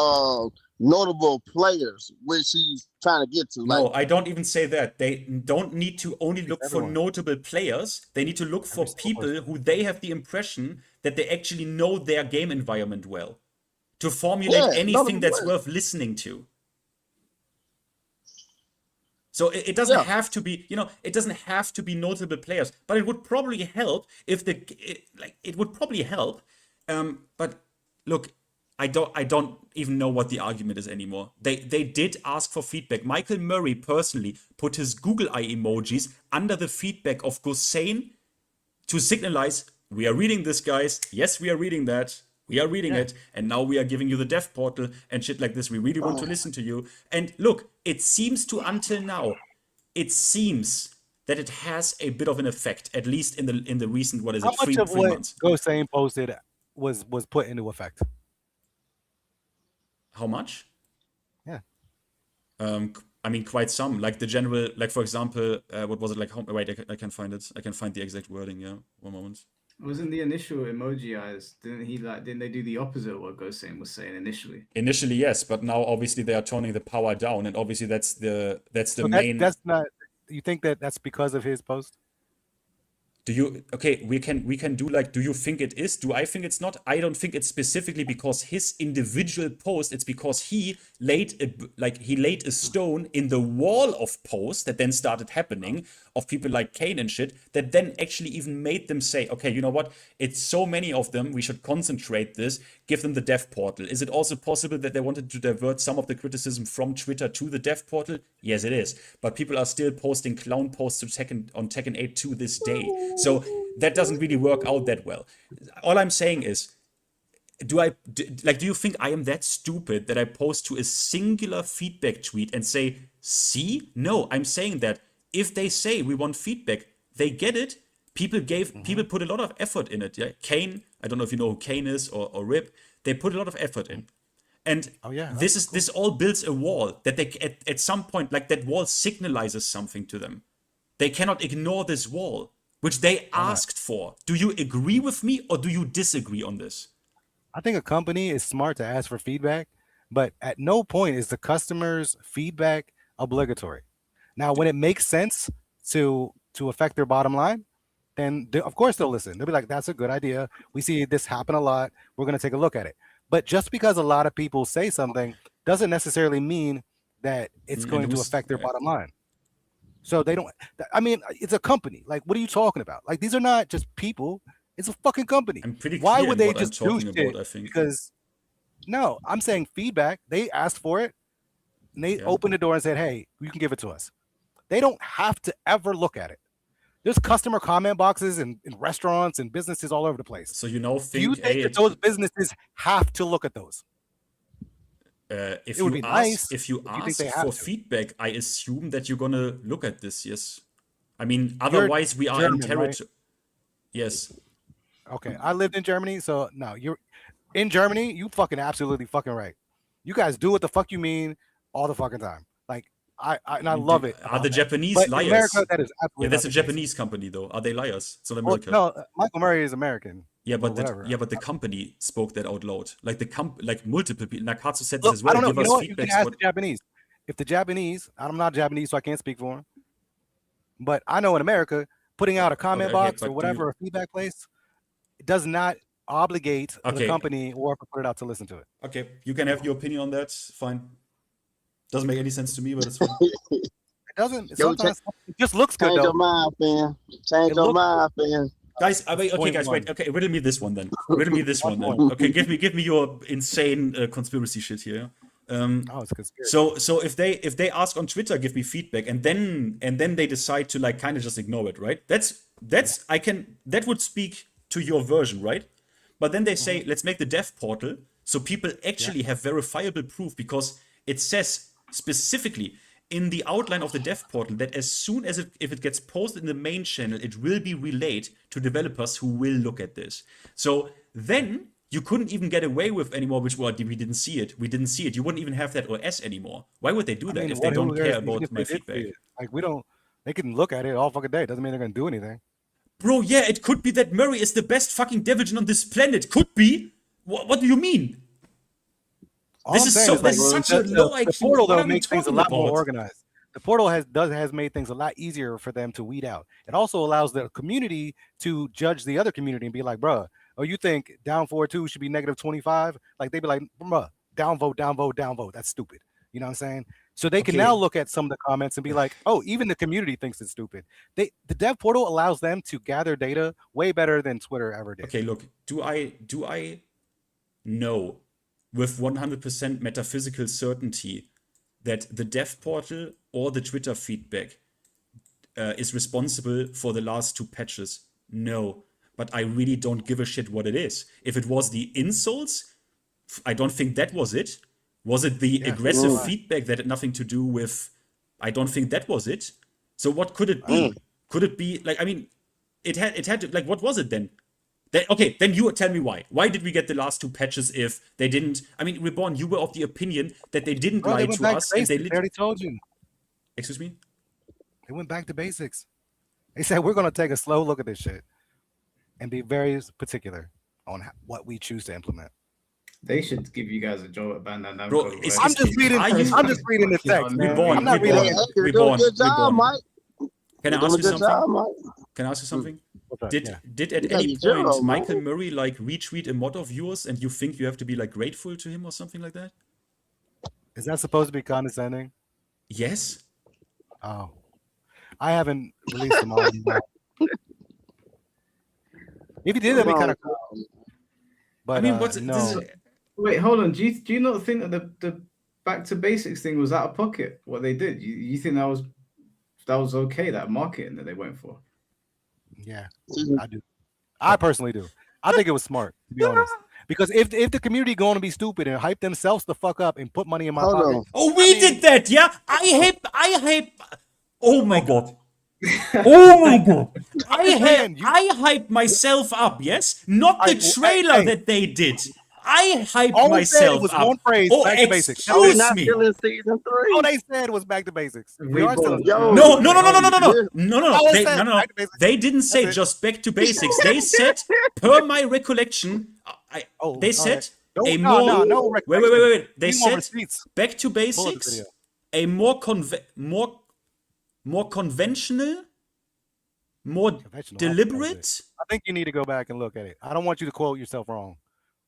S8: notable players, which he's trying to get to.
S1: No,
S8: Like,
S1: I don't even say that. They don't need to only look for
S4: everyone.
S1: notable players. They need to look for
S4: Every single
S1: people who they have the impression that they actually know their game environment well. To formulate
S8: Yeah,
S1: anything
S8: notable
S1: that's
S8: players.
S1: worth listening to. So it doesn't
S8: Yeah.
S1: have to be, it doesn't have to be notable players, but it would probably help if it would probably help. But look, I don't even know what the argument is anymore. They did ask for feedback. Michael Murray personally put his Google Eye emojis under the feedback of Gossain to signalize, we are reading this, guys. Yes, we are reading that. We are reading it, and now we are giving you the dev portal and shit like this. We really want to listen to you. And look, it seems to until now, it seems that it has a bit of an effect, at least in the recent, what is
S4: How
S1: it,
S4: much
S1: three
S4: of what
S1: months.
S4: Gossain posted was put into effect?
S1: How much?
S4: Yeah.
S1: I mean, quite some. Like the general, like for example, what was it like? Wait, I can find it. I can find the exact wording. Yeah, one moment.
S3: Wasn't the initial emoji eyes? Didn't they do the opposite of what Gossain was saying initially?
S1: Initially, yes, but now obviously they are toning the power down, and obviously that's the
S4: So
S1: main.
S4: that's not. You think that's because of his post?
S1: Do you okay? We can do like. Do you think it is? Do I think it's not? I don't think it's specifically because his individual post. It's because he laid a stone in the wall of posts that then started happening of people like Kane and shit. That then actually even made them say, okay, you know what? It's so many of them. We should concentrate this. Give them the dev portal. Is it also possible that they wanted to divert some of the criticism from Twitter to the dev portal? Yes, it is. But people are still posting clown posts on Tekken 8 to this day. So that doesn't really work out that well. All I'm saying is, do you think I am that stupid that I post to a singular feedback tweet and say, see? No, I'm saying that if they say we want feedback, they get it. People put a lot of effort in it. Yeah, Kane, I don't know if you know who Kane is or Rip, they put a lot of effort in. And this all builds a wall that they at some point, like that wall signalizes something to them. They cannot ignore this wall, which they asked for. Do you agree with me or do you disagree on this?
S4: I think a company is smart to ask for feedback, but at no point is the customer's feedback obligatory. Now, when it makes sense to affect their bottom line, then of course they'll listen. They'll be like, that's a good idea. We see this happen a lot. We're going to take a look at it. But just because a lot of people say something doesn't necessarily mean that it's going to affect their bottom line. So they don't, I mean, it's a company. Like, what are you talking about? Like, these are not just people. It's a fucking company.
S1: I'm pretty
S4: Why
S1: clear
S4: would
S1: in
S4: they
S1: what I'm
S4: just do
S1: talking
S4: shit?
S1: about, I think.
S4: Because, no, I'm saying feedback. They asked for it. And they opened the door and said, hey, you can give it to us. They don't have to ever look at it. There's customer comment boxes in restaurants and businesses all over the place.
S1: So you now
S4: Do you think that those businesses have to look at those?
S1: If
S4: It would be nice
S1: if you
S4: if you think
S1: ask
S4: they have
S1: for
S4: to.
S1: feedback, I assume that you're gonna look at this, yes. I mean, otherwise we are in
S4: German,
S1: territory.
S4: right?
S1: Yes.
S4: Okay, I lived in Germany, so no, you're in Germany. You fucking absolutely fucking right. You guys do what the fuck you mean all the fucking time. Like I love it.
S1: Are the
S4: about that.
S1: Japanese
S4: But in
S1: liars?
S4: America, that is
S1: Yeah,
S4: absolutely
S1: that's a
S4: not the case.
S1: Japanese company, though. Are they liars? It's not
S4: Well,
S1: America.
S4: no, Michael Murray is American.
S1: Yeah,
S4: or
S1: but
S4: whatever.
S1: the company spoke that out loud. Like like multiple people. Nakatsu said this
S4: Look,
S1: as well.
S4: I don't know.
S1: Give
S4: You
S1: us
S4: know what? You
S1: feedback.
S4: can ask the Japanese. If the Japanese, I'm not Japanese, so I can't speak for them. But I know in America, putting out a comment box
S1: but
S4: or
S1: do
S4: whatever, a feedback place, it does not obligate the
S1: Okay.
S4: company or put it out to listen to it.
S1: Okay, you can have your opinion on that. Fine. Doesn't make any sense to me, but it's fine.
S4: It doesn't.
S8: Yo,
S4: Sometimes it just looks good
S8: Change your
S4: though.
S8: mind, fam. Change
S4: It
S8: your
S4: looks-
S8: mind, fam.
S1: Guys, okay,
S4: Point
S1: guys, wait.
S4: one.
S1: Okay, riddle me this one then. Riddle me this one then.
S4: point.
S1: Okay, give me your insane conspiracy shit here.
S4: Oh, it's conspiracy.
S1: So if they ask on Twitter, give me feedback, and then they decide to like kind of just ignore it, right? That would speak to your version, right? But then they say, let's make the dev portal so people actually have verifiable proof, because it says specifically in the outline of the dev portal that as soon as if it gets posted in the main channel, it will be relayed to developers who will look at this. So then you couldn't even get away with anymore, we didn't see it. We didn't see it. You wouldn't even have that OS anymore. Why would they do that if they don't care about my feedback?
S4: Like we don't. They can look at it all fucking day. Doesn't mean they're gonna do anything.
S1: Bro, yeah, it could be that Murray is the best fucking Deviljin on this planet. Could be. What do you mean?
S4: All
S1: This
S4: I'm
S1: is
S4: saying
S1: so-
S4: is, like,
S1: this is such a low
S4: the
S1: IQ.
S4: portal
S1: What
S4: though
S1: are we
S4: makes things a
S1: talking
S4: lot more
S1: about?
S4: organized. The portal has made things a lot easier for them to weed out. It also allows the community to judge the other community and be like, bruh, oh, you think down 4-2 should be -25? Like they'd be like, bruh, downvote. That's stupid. You know what I'm saying? So they can
S1: Okay.
S4: now look at some of the comments and be like, oh, even the community thinks it's stupid. The dev portal allows them to gather data way better than Twitter ever did.
S1: Okay, look, do I know with 100% metaphysical certainty that the dev portal or the Twitter feedback is responsible for the last 2 patches? No, but I really don't give a shit what it is. If it was the insults, I don't think that was it. Was it the aggressive feedback that had nothing to do with? I don't think that was it. So what could it be? Could it be like? I mean, it had to, like, what was it then? Okay, then you tell me why. Why did we get the last 2 patches if they didn't? I mean, Reborn, you were of the opinion that they didn't
S4: Bro,
S1: lie
S4: they went
S1: to
S4: back
S1: us.
S4: to
S1: And they
S4: basics. I already told you.
S1: Excuse me?
S4: They went back to basics. They said we're going to take a slow look at this shit and be very particular on what we choose to implement.
S3: They should give you guys a job at Bandai
S1: Bro,
S3: Namco.
S1: it's-
S3: where-
S4: I'm just reading.
S1: Are you-
S4: I'm just reading the text, man.
S1: Reborn,
S4: I'm not
S1: Reborn.
S4: reading.
S8: Hey, you're doing
S1: Reborn,
S8: a good job,
S1: Reborn.
S8: Mike.
S1: Can I
S8: You're
S1: ask
S8: doing
S1: you
S8: a good job,
S1: something?
S8: Mike.
S1: Can I ask you something?
S4: What's up?
S1: Did
S4: Yeah.
S1: did at
S8: You got
S1: any
S8: your zero,
S1: point
S8: man.
S1: Michael Murray like retweet a mod of yours and you think you have to be like grateful to him or something like that?
S4: Is that supposed to be condescending?
S1: Yes.
S4: Oh, I haven't released them all. If you did, that'd be kind of cool. But
S1: I mean, what's
S4: no?
S1: this is,
S3: Wait, hold on. Do you not think that the back to basics thing was out of pocket? What they did? You think that was okay? That marketing that they went for?
S4: Yeah, I do. I personally do. I think it was smart, to be honest. Because if the community going to be stupid and hype themselves the fuck up and put money in my
S8: Hold
S4: pocket,
S8: on.
S1: Oh, we did that, yeah? I hype. Oh my god. Oh my god. I hype myself up, yes? Not the trailer that they did. I hyped
S4: all they said
S1: myself
S4: was
S1: up.
S4: one phrase,
S1: Oh,
S4: back to basics.
S8: Are we
S1: excuse
S8: not
S1: me.
S8: still in season 3?
S4: All they said was back to basics. We are still.
S8: Yo,
S1: No.
S8: Yeah.
S1: They didn't say
S4: That's it.
S1: just back to basics. They said, per my recollection, they said a more.
S4: no
S1: Wait. They
S4: We want
S1: said
S4: receipts.
S1: back to
S4: Pull up the
S1: basics,
S4: video.
S1: a more conventional, more
S4: Conventional,
S1: deliberate.
S4: I think you need to go back and look at it. I don't want you to quote yourself wrong.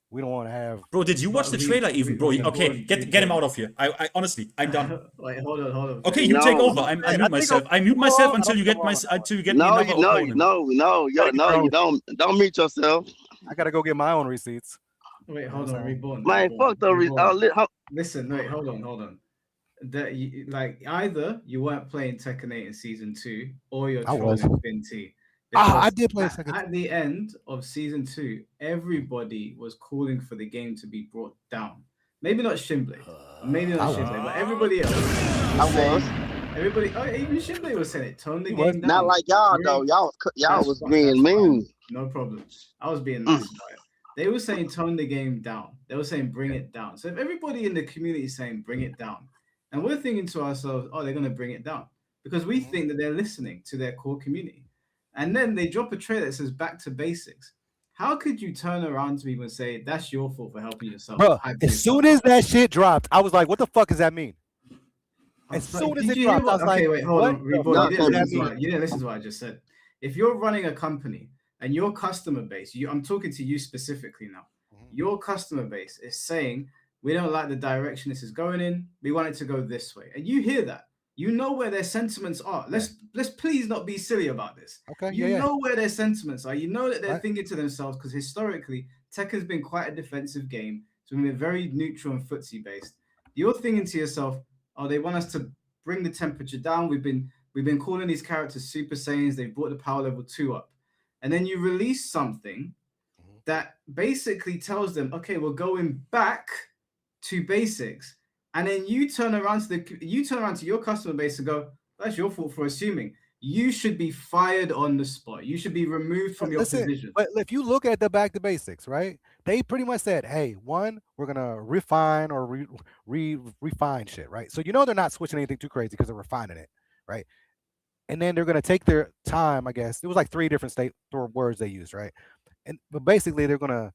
S4: We don't want to have.
S1: Bro, did you watch the trailer even, bro? Okay, get him out of here. I honestly, I'm done.
S3: Wait, hold on.
S1: Okay, you
S8: No.
S1: take over. I mute myself. I mute myself until you get
S4: No,
S1: me
S8: No,
S1: another opponent.
S8: you don't meet yourself.
S4: I gotta go get my own receipts.
S3: Wait, hold on. Reborn.
S8: Man,
S3: Reborn,
S8: fuck the
S3: Reborn. Listen, wait, hold on. That like either you weren't playing Tekken 8 in season 2, or you're
S4: I was.
S3: trolling finnT.
S4: I did play
S3: Because
S4: second.
S3: at the end of season 2, everybody was calling for the game to be brought down. Maybe not Shinblade, but everybody else.
S8: I was.
S3: Everybody, oh, even Shinbei was saying it. Tone the
S4: He
S3: game
S4: wasn't.
S3: down.
S8: Not like y'all
S3: Bring-
S8: though. Y'all
S3: That's
S8: was
S3: fi-
S8: being
S3: that's fine.
S8: mean.
S3: No problem. I was being nice about it. They were saying tone the game down. They were saying bring it down. So if everybody in the community is saying bring it down, and we're thinking to ourselves, oh, they're going to bring it down because we think that they're listening to their core community, and then they drop a trailer that says back to basics. How could you turn around to people and say that's your fault for helping yourself?
S4: Bro,
S3: hype
S4: as
S3: yourself
S4: soon as
S3: up?
S4: that shit dropped, I was like, what the fuck does that mean?
S3: I'm
S4: As
S3: sorry,
S4: soon as
S3: did
S4: it
S3: you hear
S4: dropped, I was
S3: okay,
S4: like,
S3: wait, hold
S4: what
S3: on.
S4: the
S3: Reboy,
S4: fuck
S3: you
S4: does
S3: didn't
S4: that
S3: listen to
S4: mean?
S3: what, you didn't listen to what I just said. If you're running a company and your customer base, I'm talking to you specifically now. Your customer base is saying, we don't like the direction this is going in. We want it to go this way. And you hear that. You know where their sentiments are. Let's please not be silly about this.
S4: Okay,
S3: You know where their sentiments are. You know that they're
S4: Right.
S3: thinking to themselves, because historically, Tekken's been quite a defensive game. It's been very neutral and footsie based. You're thinking to yourself, oh, they want us to bring the temperature down. We've been calling these characters Super Saiyans. They've brought the power level 2 up. And then you release something that basically tells them, okay, we're going back to basics. And then you turn around to your customer base and go, that's your fault for assuming. You should be fired on the spot. You should be removed from your position.
S4: But if you look at the back to basics, right? They pretty much said, hey, one, we're gonna refine or refine shit, right? So you know they're not switching anything too crazy because they're refining it, right? And then they're gonna take their time, I guess. It was like 3 different words they used, right? But basically they're gonna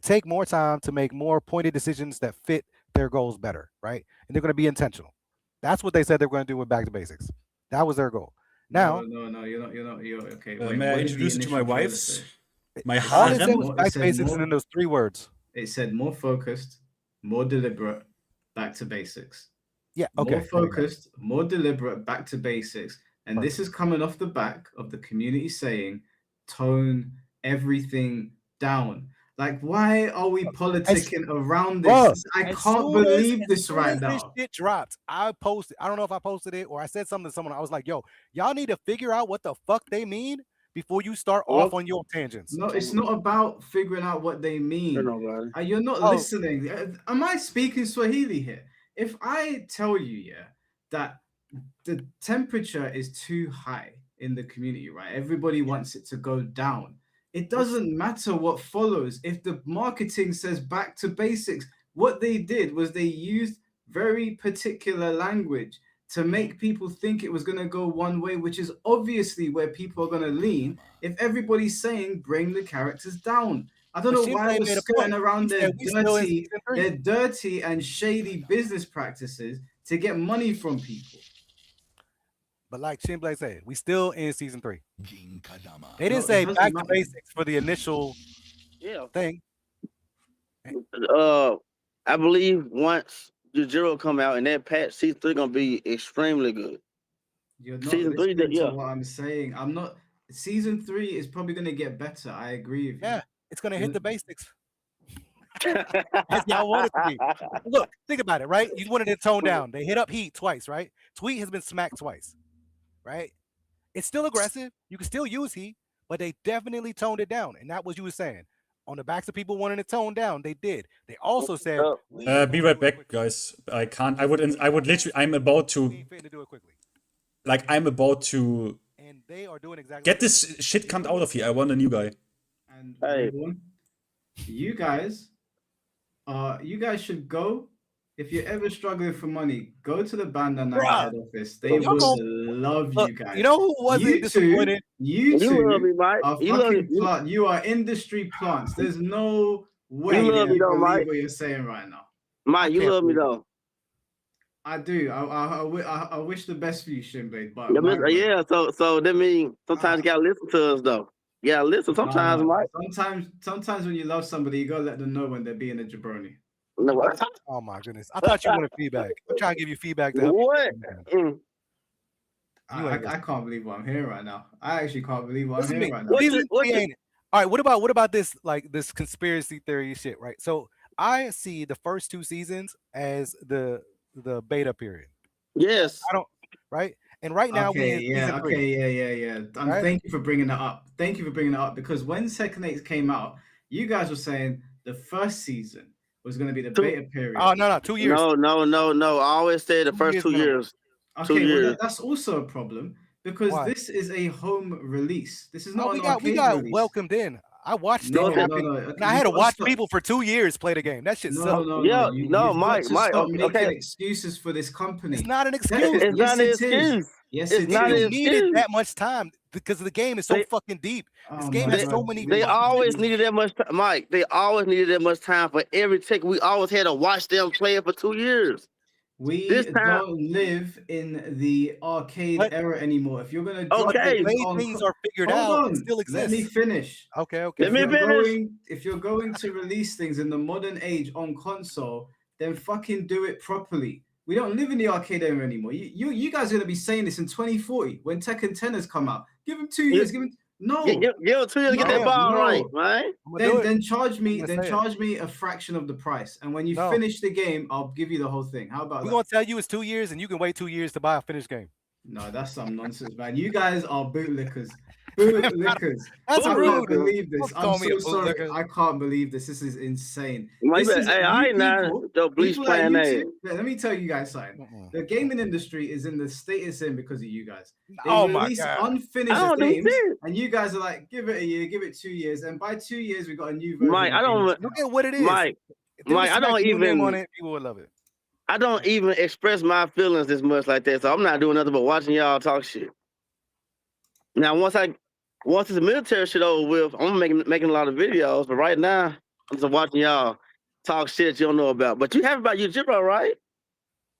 S4: take more time to make more pointed decisions that fit their goals better, right? And they're gonna be intentional. That's what they said they were gonna do with back to basics. That was their goal. Now,
S3: No, you're okay.
S1: May I introduce you to my wife? My
S4: all they
S1: harem?
S4: said was back to basics and then those 3 words.
S3: It said more focused, more deliberate, back to basics.
S4: Yeah, okay.
S3: More focused, more deliberate, back to basics. And this is coming off the back of the community saying, tone everything down. Like, why are we politicking around this?
S4: Bro,
S3: I can't believe this right now.
S4: This shit dropped. I don't know if I posted it or I said something to someone. I was like, yo, y'all need to figure out what the fuck they mean before you start off on your tangents.
S3: No, it's not about figuring out what they mean. You're not listening. Am I speaking Swahili here? If I tell you, that the temperature is too high in the community, right? Everybody wants it to go down. It doesn't matter what follows. If the marketing says back to basics, what they did was they used very particular language to make people think it was going to go one way, which is obviously where people are going to lean if everybody's saying bring the characters down. I don't know why we're skirting around their dirty and shady business practices to get money from people.
S4: But like Shinblade said, we still in season 3. They didn't say back to basics for the initial thing.
S10: I believe once the Zero come out and that patch, season 3 gonna be extremely good.
S3: You're not listening to what I'm saying. I'm not. Season 3 is probably gonna get better. I agree with you.
S4: Yeah, it's gonna hit the basics. As y'all want it to be. Look, think about it, right? You wanted it toned down. They hit up Heat twice, right? Tweet has been smacked twice, right? It's still aggressive. You can still use Heat, but they definitely toned it down. And that was you were saying. On the backs of people wanting it toned down, they did. They also said,
S1: be right back, guys. I can't. I would literally. I'm about to. Like, I'm about to.
S4: And they are doing exactly.
S1: Get this shit cunt out of here. I want a new guy.
S3: And you guys should go. If you're ever struggling for money, go to the Bandana head office. They would love you guys.
S4: You know who wasn't disappointed?
S3: You two
S10: love me, Mike.
S3: are fucking plant. You are industry plants. There's no way
S10: you love me though,
S3: believe
S10: Mike.
S3: what you're saying right now.
S10: Mike, you love me though.
S3: I do. I wish the best for you, Shinblade. But
S10: yeah, so that means sometimes you gotta listen to us though. You gotta listen sometimes, Mike.
S3: Sometimes when you love somebody, you gotta let them know when they're being a jabroni.
S10: No,
S4: oh my goodness! I thought you wanted feedback. I'm trying to give you feedback. To help
S10: what?
S4: You
S3: I can't believe what I'm hearing right now. I actually can't believe what I'm hearing right now.
S4: All right, what about this, like this conspiracy theory shit, right? So I see the first 2 seasons as the beta period.
S10: Yes.
S4: I don't, right? And right now
S3: Thank you for bringing that up. Thank you for bringing that up, because when Second 8 came out, you guys were saying the first season was going to be the beta period.
S4: Oh no, 2 years.
S10: No. I always say the first 2 years.
S3: Okay, well,
S10: years.
S3: that's also a problem because
S4: Why?
S3: this is a home release. This is not
S4: we
S3: an
S4: got
S3: arcade release.
S4: welcomed in. I watched
S3: No,
S4: it
S3: no,
S4: happen,
S3: no.
S4: and I had to watch people for 2 years play the game. That shit
S3: No,
S4: sucked.
S3: no,
S10: Yeah,
S3: no. You've
S10: Mike,
S3: got to stop making
S10: okay.
S3: excuses for this company.
S4: It's not an excuse.
S10: It's
S3: Yes,
S10: not an
S3: it is.
S10: excuse.
S3: Yes,
S10: It's
S3: it
S10: not an
S3: is.
S4: It needed
S10: excuse.
S4: that much time because the game is so fucking deep. This
S3: Oh
S4: game
S3: my
S4: has so
S3: God.
S4: many.
S10: They
S4: fucking
S10: always
S4: things.
S10: needed that much time, Mike. They always needed that much time for every tick. We always had to watch them play it for 2 years.
S3: We
S10: This time-
S3: don't live in the arcade
S4: But-
S3: era anymore. If you're gonna drop
S10: Okay.
S3: it
S4: The way
S3: on
S4: things are figured
S3: hold
S4: out,
S3: on,
S4: it still
S3: let me
S4: exists.
S3: finish.
S4: Okay.
S10: Let me finish.
S3: If you're going to release things in the modern age on console, then fucking do it properly. We don't live in the arcade era anymore. You guys are gonna be saying this in 2040 when Tekken 10 has come out. Give him 2 years. Give him no.
S10: Give it 2 years to get that
S3: No,
S10: ball
S3: no.
S10: right, right?
S3: Then charge me.
S4: I'm gonna
S3: Then
S4: say it.
S3: charge me a fraction of the price. And when you
S4: No.
S3: finish the game, I'll give you the whole thing. How about
S4: We're
S3: that?
S4: gonna tell you it's 2 years, and you can wait 2 years to buy a finished game.
S3: No, that's some nonsense, man. You guys are bootlickers. Bootlickers.
S4: That's
S3: I
S4: rude.
S3: can't believe this.
S4: Don't call
S3: I'm
S4: me
S3: so
S4: a
S3: sorry.
S4: bootlicker.
S3: I can't believe this. This is insane.
S10: Mike,
S3: This is
S10: hey, I ain't not the bleach
S3: people at
S10: playing
S3: YouTube-
S10: that.
S3: Let me tell you guys something.
S4: Mm-mm.
S3: The gaming industry is in the state it's in because of you guys. They
S4: Oh my
S3: release
S4: God.
S10: I
S3: unfinished
S10: don't do
S3: games,
S10: shit.
S3: and you guys are like, give it a year, give it 2 years, and by 2 years we got a new version.
S10: Mike,
S3: of
S10: I
S3: the game
S10: don't-
S3: that's
S4: Look
S3: out.
S4: at what it is.
S10: Mike,
S4: If there was
S10: Mike, I
S4: Smack
S10: don't
S4: Your name
S10: even-
S4: on it, people would love it.
S10: I don't even express my feelings this much like that, so I'm not doing nothing but watching y'all talk shit. Now, once this military shit over with, I'm making a lot of videos, but right now, I'm just watching y'all talk shit you don't know about. But you happy about Yujiro, right?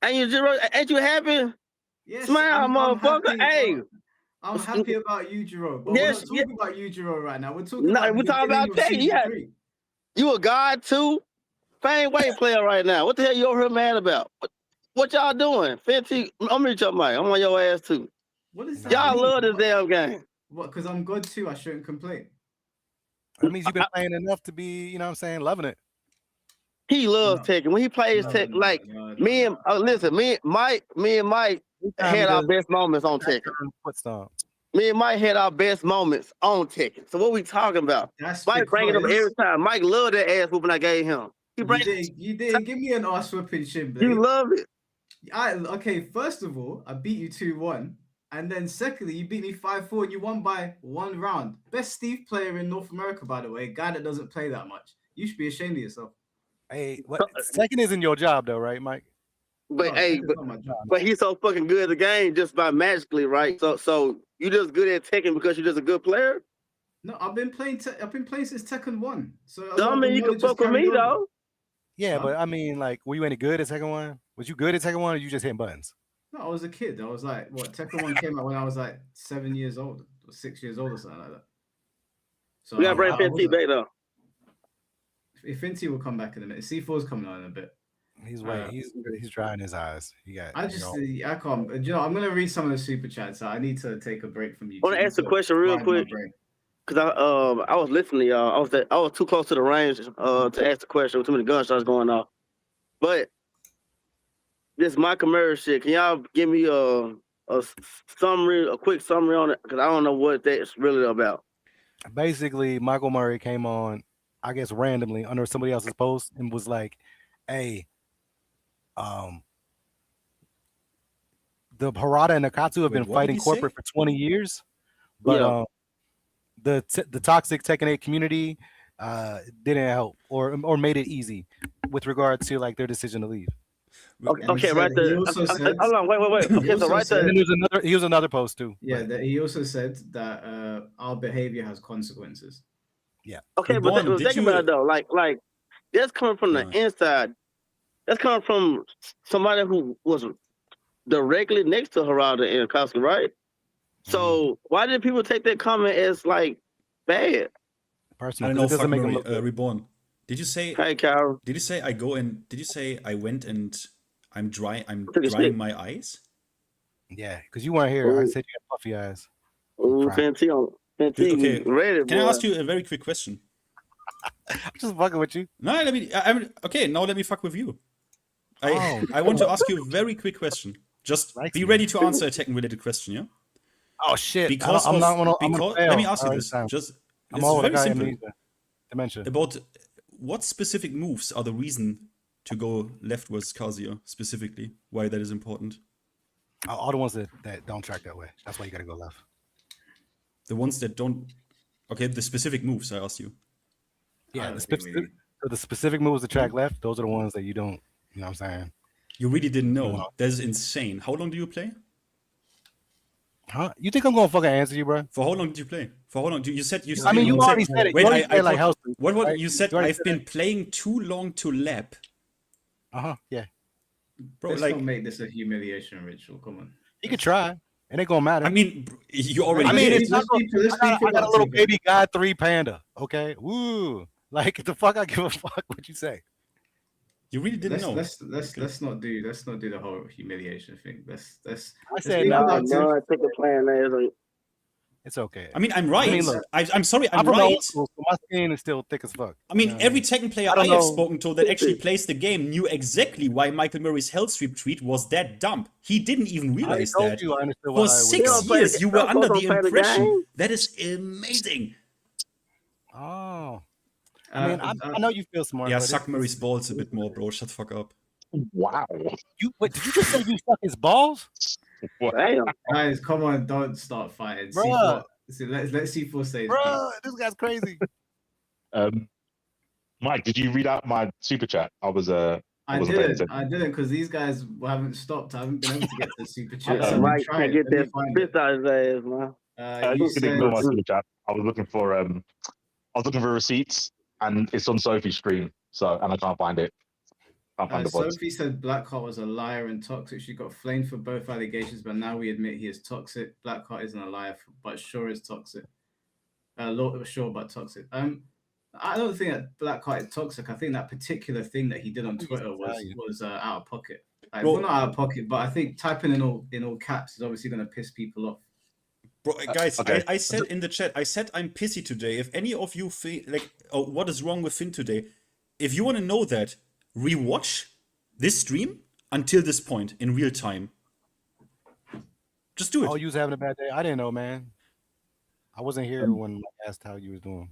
S10: And Yujiro, ain't you happy?
S3: Yes,
S10: Smile,
S3: I'm
S10: motherfucker.
S3: happy,
S10: Hey.
S3: I'm happy about Yujiro, but
S10: Yes,
S3: we're not talking about Yujiro right now. We're talking
S10: No,
S3: about
S10: we're
S3: the
S10: talking
S3: beginning
S10: about
S3: of
S10: Tekken,
S3: season
S10: yeah.
S3: 3.
S10: You a god too? Fame weight player right now. What the hell you over here mad about? What y'all doing? finnT, I'm reach up, Mike. I'm on your ass too.
S3: What is that?
S10: Y'all
S3: mean?
S10: love this damn game.
S3: What? Because I'm good too. I shouldn't complain.
S4: That means you've been playing enough to be, you know what I'm saying, loving it.
S10: He loves
S3: No.
S10: Tekken. When he plays Tekken, like me and listen, me and Mike had our best moments on Tekken.
S4: Foot stomp.
S10: Me and Mike had our best moments on Tekken. So what we talking about?
S3: That's
S10: Mike bring it up
S3: because
S10: every time. Mike loved that ass whooping I gave him. He
S3: you
S10: bring
S3: didn't give me an ass whooping, Shimbley.
S10: you love it.
S3: Okay, first of all, I beat you 2-1. And then secondly, you beat me 5-4 and you won by 1 round. Best Steve player in North America, by the way. Guy that doesn't play that much. You should be ashamed of yourself.
S4: Hey, second isn't your job though, right, Mike?
S10: But
S3: No,
S10: hey,
S3: Tekken's not my job.
S10: but he's so fucking good at the game just by magically, right? So you just good at Tekken because you're just a good player?
S3: No, I've been playing since Tekken 1. So a lot
S10: Don't
S3: of
S10: mean
S3: the
S10: you can
S3: knowledge has
S10: fuck with
S3: carried
S10: me
S3: over.
S10: though.
S4: Yeah,
S3: Huh?
S4: but I mean, like, were you any good at second one? Was you good at second one, or you just hitting buttons?
S3: No, I was a kid. I was like, what? Tekken 1 came out when I was like 7 years old or 6 years old or something like that. So
S10: We gotta bring
S3: I
S10: finnT
S3: wasn't-
S10: back though.
S3: If finnT will come back in a minute. C4's coming on in a bit.
S4: He's waiting. He's drying his eyes. He got.
S3: I just, I can't. You know, I'm gonna read some of the super chats. So I need to take a break from you.
S10: I want to ask a question real quick because I was listening to y'all. I was too close to the range to ask the question with too many gunshots going off. But this Michael Murray shit, can y'all give me a summary, a quick summary on it? Because I don't know what that's really about.
S4: Basically, Michael Murray came on, I guess, randomly under somebody else's post and was like, "Hey, the Harada and Nakatsu have been
S1: what did
S4: fighting
S1: he
S4: corporate
S1: say?
S4: for 20 years, but the toxic Tekken 8 community didn't help or made it easy with regard to like their decision to leave."
S10: Okay, right there.
S3: He also said,
S10: Hold on, wait.
S3: He
S10: Okay, so
S3: also
S10: right
S3: said-
S10: there.
S4: And then he was another post too.
S3: yeah,
S4: but-
S3: that he also said that our behavior has consequences.
S10: Okay, but
S1: Reborn, did
S10: think
S1: you-
S10: about it though. Like that's coming from the
S1: Right.
S10: inside. That's coming from somebody who was directly next to Harada and Akatsuki, right? So why did people take that comment as like bad?
S1: I
S4: Personally,
S1: don't know.
S4: it doesn't
S1: Fuck
S4: make him
S1: Murray,
S4: look good.
S1: Reborn. Did you say?
S10: Hey, Carol.
S1: Did you say I go and? Did you say I went and I'm dry? I'm
S10: Took a
S1: drying
S10: shit.
S1: my eyes.
S4: Yeah, because you weren't here. I
S10: Ooh.
S4: said you had puffy eyes.
S10: Ooh,
S4: Crap.
S10: finnT on finnT
S1: Okay,
S10: ready, boy.
S1: Can I ask you a very quick question?
S4: I'm just fucking with you.
S1: No, let me. Okay, now let me fuck with you.
S4: Oh.
S1: I want to ask you a very quick question. Just
S4: Likes
S1: be
S4: me.
S1: ready to answer a Tekken-related question, yeah?
S4: Oh shit!
S1: Because
S4: I'm
S1: of,
S4: not gonna. I'm
S1: because,
S4: gonna fail
S1: let me ask you
S4: all
S1: this.
S4: the time.
S1: Just
S4: I'm
S1: it's
S4: all
S1: very
S4: like
S1: simple.
S4: Dementia.
S1: About what specific moves are the reason to go left versus Kazuya specifically? Why that is important?
S4: All the ones that don't track that way. That's why you gotta go left.
S1: The ones that don't. Okay, the specific moves I asked you.
S4: Yeah,
S3: don't
S4: the
S3: think
S4: specific, so the specific moves to track left. Those are the ones that you don't. You know what I'm saying?
S1: You really didn't know.
S4: No.
S1: That's insane. How long do you play?
S4: Huh? You think I'm gonna fucking answer you, bro?
S1: For how long did you play? For how long? You said you.
S4: I mean, you
S1: said,
S4: already said it.
S1: Wait,
S4: You already said, like,
S1: thought-
S4: house.
S1: what?
S4: Right?
S1: You said
S4: You already
S1: I've
S4: said
S1: been playing too long to lap,
S4: Yeah.
S1: bro.
S3: Let's
S1: like
S3: not make this a humiliation ritual. Come on.
S4: You can try. It ain't gonna matter.
S1: I mean, you already.
S4: I mean,
S1: did.
S4: it's not.
S3: let's
S4: I got a
S3: productive,
S4: little
S3: man.
S4: baby God 3 panda. Okay, woo. Like the fuck, I give a fuck what you say.
S1: You really didn't know.
S3: Let's not do the whole humiliation thing.
S4: I said
S3: be
S4: no.
S3: productive.
S10: No, I think the plan is
S4: It's okay.
S1: I mean, I'm right.
S4: I mean, look,
S1: I'm sorry,
S4: I'm
S1: I'm
S4: from
S1: right.
S4: old school, so my skin is still thick as fuck.
S1: I mean,
S4: You know
S1: every
S4: what
S1: Tekken player
S4: I
S1: I,
S4: don't
S1: have
S4: know.
S1: spoken to that actually plays the game knew exactly why Michael Murray's Hellstream tweet was that dumb. He didn't even
S4: I
S1: realize
S4: told
S1: that.
S4: you I understood why
S1: For
S4: it was
S1: 6
S4: dumb.
S1: years, you were
S10: Don't
S1: under the
S10: play the
S1: impression
S10: game.
S1: that is amazing.
S4: Oh, I mean, I know you feel smart.
S1: Yeah,
S4: but
S1: suck
S4: it's-
S1: Murray's balls a bit more, bro. Shut the fuck up.
S11: Wow.
S4: Wait, did you just say you suck his balls,
S10: Damn.
S3: Guys, come on, don't start fighting.
S4: Bruh.
S3: Let's see C4 say.
S4: bro? This guy's crazy.
S11: Mike, did you read out my super chat? I wasn't paying attention.
S3: I didn't, because these guys haven't stopped. I haven't been able to get to the super chat.
S11: Yeah.
S3: So
S10: Mike
S3: try
S10: can't
S3: it.
S10: get
S3: Let me
S10: that
S3: find it.
S10: fist out his ass, man.
S3: You
S11: You can
S3: said
S11: ignore my super chat. I was looking for receipts, and it's on Sophie's screen. And I can't find it. Can't find the voice.
S3: Sophie said Blackheart was a liar and toxic. She got flamed for both allegations, but now we admit he is toxic. Blackheart isn't a liar, but sure is toxic. Sure, but toxic. I don't think that Blackheart is toxic. I think that particular thing that he did on Twitter was out of pocket. Well, not out of pocket, but I think typing in all caps is obviously going to piss people off.
S1: Bro, guys,
S11: okay.
S1: I said in the chat, I said I'm pissy today. If any of you feel like, oh, what is wrong with finnT today? If you want to know that, rewatch this stream until this point in real time. Just do it.
S4: Oh, you was having a bad day. I didn't know, man. I wasn't here when I asked how you was doing.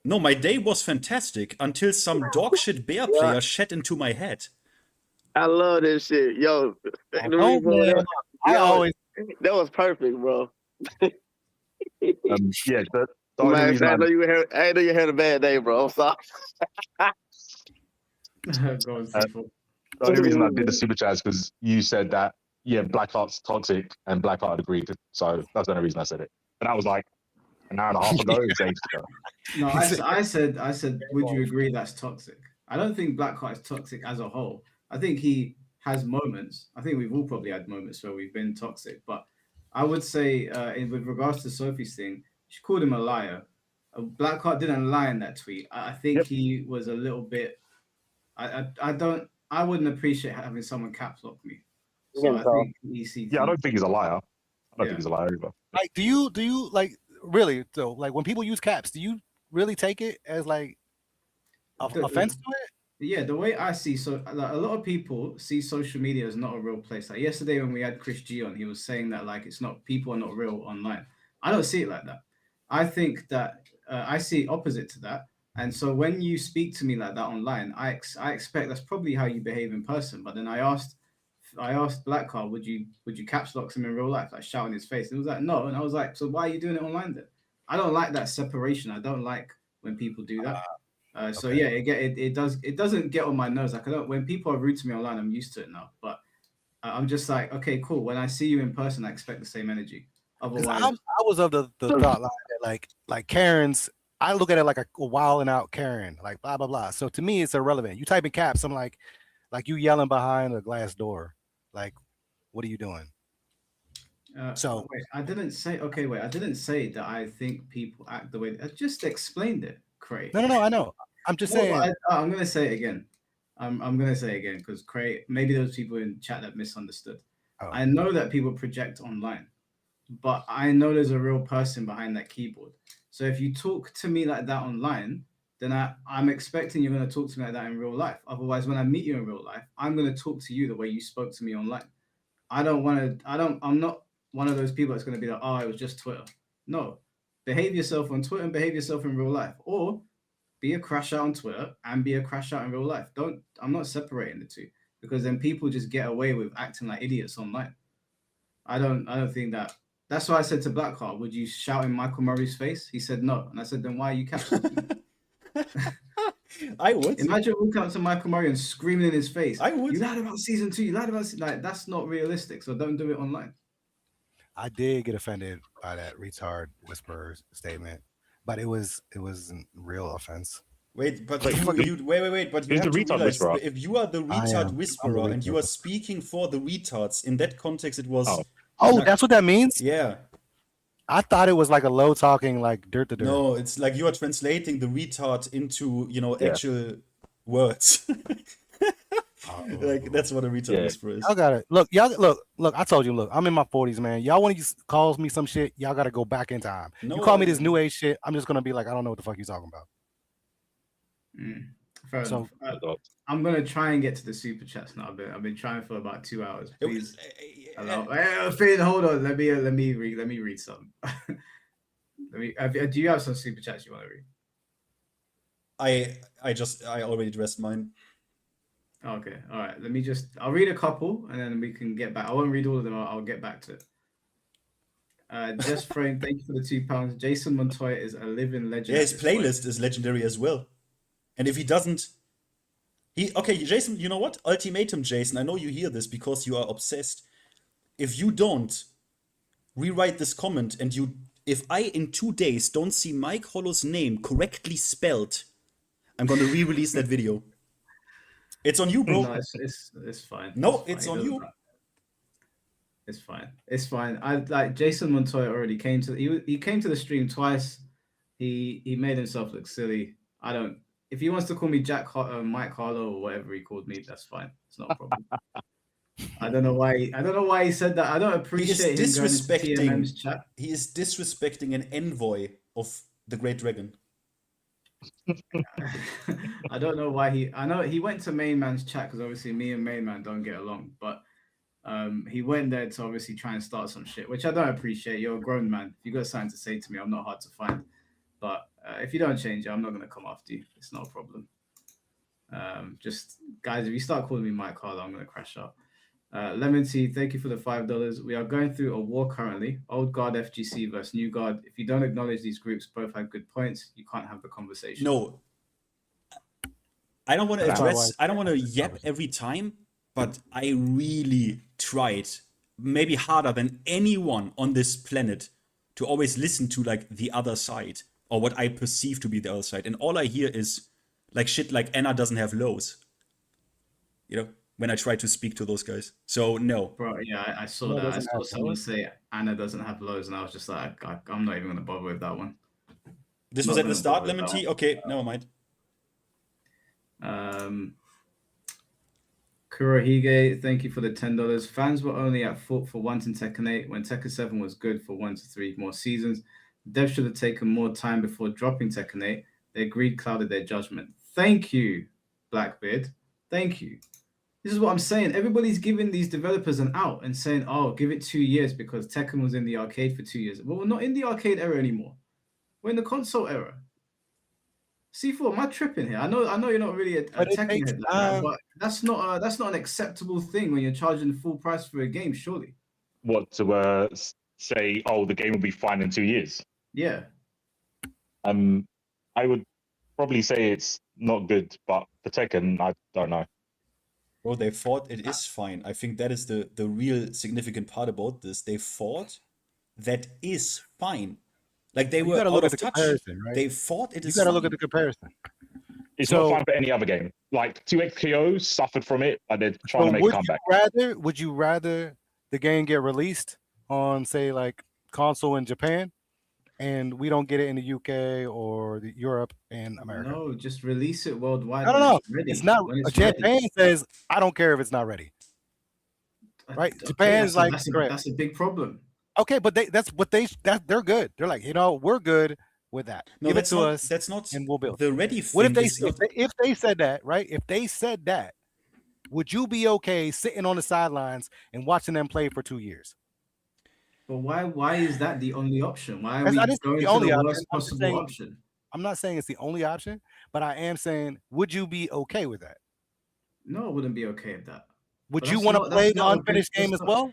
S1: No, my day was fantastic until some dog shit bear player shat into my head.
S10: I love this shit. Yo,
S4: Oh, man. I always
S10: that was perfect, bro.
S11: Yeah, the only
S10: Man,
S11: reason
S10: I know you had a bad day, bro. I'm sorry.
S3: Go on, C4.
S11: The only reason I did the super chat is because you said that, yeah, Blackheart's toxic, and Blackheart agreed. So that's the only reason I said it. And that was like an hour and a half ago. It's ages ago.
S3: No, I said, would you agree that's toxic? I don't think Blackheart is toxic as a whole. I think he has moments. I think we've all probably had moments where we've been toxic. But I would say, with regards to Sophie's thing, she called him a liar. Blackheart didn't lie in that tweet. I think he was a little bit. I wouldn't appreciate having someone caps lock me. So I think
S11: Yeah, I don't think he's a liar. I don't think he's a liar either.
S4: like. Do you like really? So like when people use caps, do you really take it as like offense to it?
S3: Yeah, the way I see, so like, a lot of people see social media as not a real place. Like yesterday when we had Chris G on, he was saying that like it's not, people are not real online. I don't see it like that. I think that I see opposite to that. And so when you speak to me like that online, I expect that's probably how you behave in person. But then I asked Blackheart, would you caps lock him in real life, like shout in his face? And he was like, no. And I was like, so why are you doing it online then? I don't like that separation. I don't like when people do that. So yeah, it doesn't get on my nerves. Like when people are rude to me online, I'm used to it now. But I'm just like, okay, cool. When I see you in person, I expect the same energy. Otherwise,
S4: I was of the thought like Karen's. I look at it like a wilding out Karen, like blah blah blah. So to me, it's irrelevant. You type in caps, I'm like you yelling behind a glass door. Like, what are you doing? So
S3: wait, I didn't say. Okay, wait, I didn't say that I think people act the way. I just explained it, Craig.
S4: No, I know. I'm just saying.
S3: I'm gonna say it again. I'm gonna say it again because Craig. Maybe there was people in chat that misunderstood.
S4: Oh.
S3: I know that people project online, but I know there's a real person behind that keyboard. So if you talk to me like that online, then I'm expecting you're going to talk to me like that in real life. Otherwise, when I meet you in real life, I'm going to talk to you the way you spoke to me online. I'm not one of those people that's going to be like, oh, it was just Twitter. No, behave yourself on Twitter and behave yourself in real life. Or be a crash out on Twitter and be a crash out in real life. I'm not separating the two, because then people just get away with acting like idiots online. I don't think that. That's why I said to Blackheart, would you shout in Michael Murray's face? He said no. And I said, then why are you captain?
S1: I would.
S3: Imagine walking up to Michael Murray and screaming in his face.
S1: I would.
S3: You lied about season 2. You lied about like that's not realistic. So don't do it online.
S4: I did get offended by that retard whisperer statement, but it was a real offense.
S1: Wait, but
S11: Wait,
S1: wait. But you
S11: who's
S1: have
S11: the
S1: to
S11: retard
S1: realize,
S11: whisperer?
S1: if you are the
S4: I am.
S1: retard
S4: I'm the
S1: whisperer and you
S4: retard
S1: are speaking for the retards, in that context, it was.
S4: Oh, that's what that means?
S1: Yeah.
S4: I thought it was like a low talking, like dirt to dirt.
S1: No, it's like you are translating the retard into, actual words. Like that's what a retard whisperer is.
S4: Y'all got it. Look, I told you, look, I'm in my 40s, man. Y'all want to call me some shit, y'all got to go back in time.
S1: No,
S4: you call me this new age shit, I'm just going to be like, I don't know what the fuck you're talking about.
S3: Fair enough. I'm gonna try and get to the super chats now. I've been trying for about 2 hours. Please, Finn, hold on. Let me read some. Do you have some super chats you want to read?
S1: I already addressed mine.
S3: Okay, all right. I'll read a couple and then we can get back. I won't read all of them. I'll get back to it. Just Frame, thank you for the £2. Jason Montoya is a living legend.
S1: Yeah, his playlist is legendary as well. And if he doesn't, Jason, you know what? Ultimatum, Jason. I know you hear this because you are obsessed. If you don't rewrite this comment and if I in 2 days don't see Mike Hollow's name correctly spelled, I'm gonna re-release that video. It's on you, bro.
S3: No, it's fine.
S1: No,
S3: it's
S1: on you.
S3: It's fine. It's fine. I like Jason Montoya already came to he came to the stream twice. He made himself look silly. If he wants to call me Mike Harlow or whatever he called me, that's fine. It's not a problem. I don't know why he said that. I don't appreciate him going into TMM's chat.
S1: He is disrespecting an envoy of the Great Dragon.
S3: I don't know why I know he went to Main Man's chat because obviously me and Main Man don't get along, but he went there to obviously try and start some shit, which I don't appreciate. You're a grown man. If you got something to say to me, I'm not hard to find. But if you don't change it, I'm not going to come after you. It's not a problem. Just guys, if you start calling me Mike Harlow, I'm going to crash out. Lemon Tea, thank you for the $5. We are going through a war currently. Old guard FGC versus new guard. If you don't acknowledge these groups both have good points, you can't have the conversation.
S1: No. I don't want to address, I don't want to yap every time, but I really tried, maybe harder than anyone on this planet, to always listen to like the other side or what I perceive to be the other side. And all I hear is like shit like Anna doesn't have lows. When I try to speak to those guys. So no.
S3: Bro, yeah, I saw that. I saw someone say Anna doesn't have lows, and I was just like, I'm not even going to bother with that one.
S1: This was at the start, Lemon Tea? Okay, never mind.
S3: Kurohige, thank you for the $10. Fans were only at fault for wanting Tekken 8 when Tekken 7 was good for 1 to 3 more seasons. Devs should have taken more time before dropping Tekken 8. Their greed clouded their judgment. Thank you, Blackbeard. Thank you. This is what I'm saying. Everybody's giving these developers an out and saying, oh, give it 2 years because Tekken was in the arcade for 2 years. Well, we're not in the arcade era anymore. We're in the console era. C4, am I tripping here? I know you're not really a Tekken head like that, but that's not an acceptable thing when you're charging full price for a game, surely.
S11: What, to say, oh, the game will be fine in 2 years?
S3: Yeah.
S11: I would probably say it's not good, but for Tekken, I don't know.
S1: Bro, they thought it is fine. I think that is the real significant part about this. They thought that is fine. Like they were out of touch.
S4: Right?
S1: They thought it is
S4: You got to
S1: fine.
S4: look at the comparison.
S11: It's not fine for any other game. Like 2XKO suffered from it, but they're trying to make a comeback.
S4: Would you rather the game get released on, say, like console in Japan, and we don't get it in the UK or Europe and America?
S3: No, just release it worldwide.
S4: No. It's not. Japan says, I don't care if it's not ready. Right?
S3: Okay,
S4: Japan's
S3: that's a big problem.
S4: Okay, but they're good. They're like, we're good with that.
S1: No,
S4: Give it to us.
S1: That's not.
S4: And we'll build.
S1: The ready thing.
S4: What if they said that, right? If they said that, would you be okay sitting on the sidelines and watching them play for 2 years?
S3: But why is that the only option? Why are we
S4: going
S3: to the worst possible option?
S4: I'm not saying it's the only option, but I am saying, would you be okay with that?
S3: No, I wouldn't be okay with that.
S4: Would you want to play the unfinished game as well?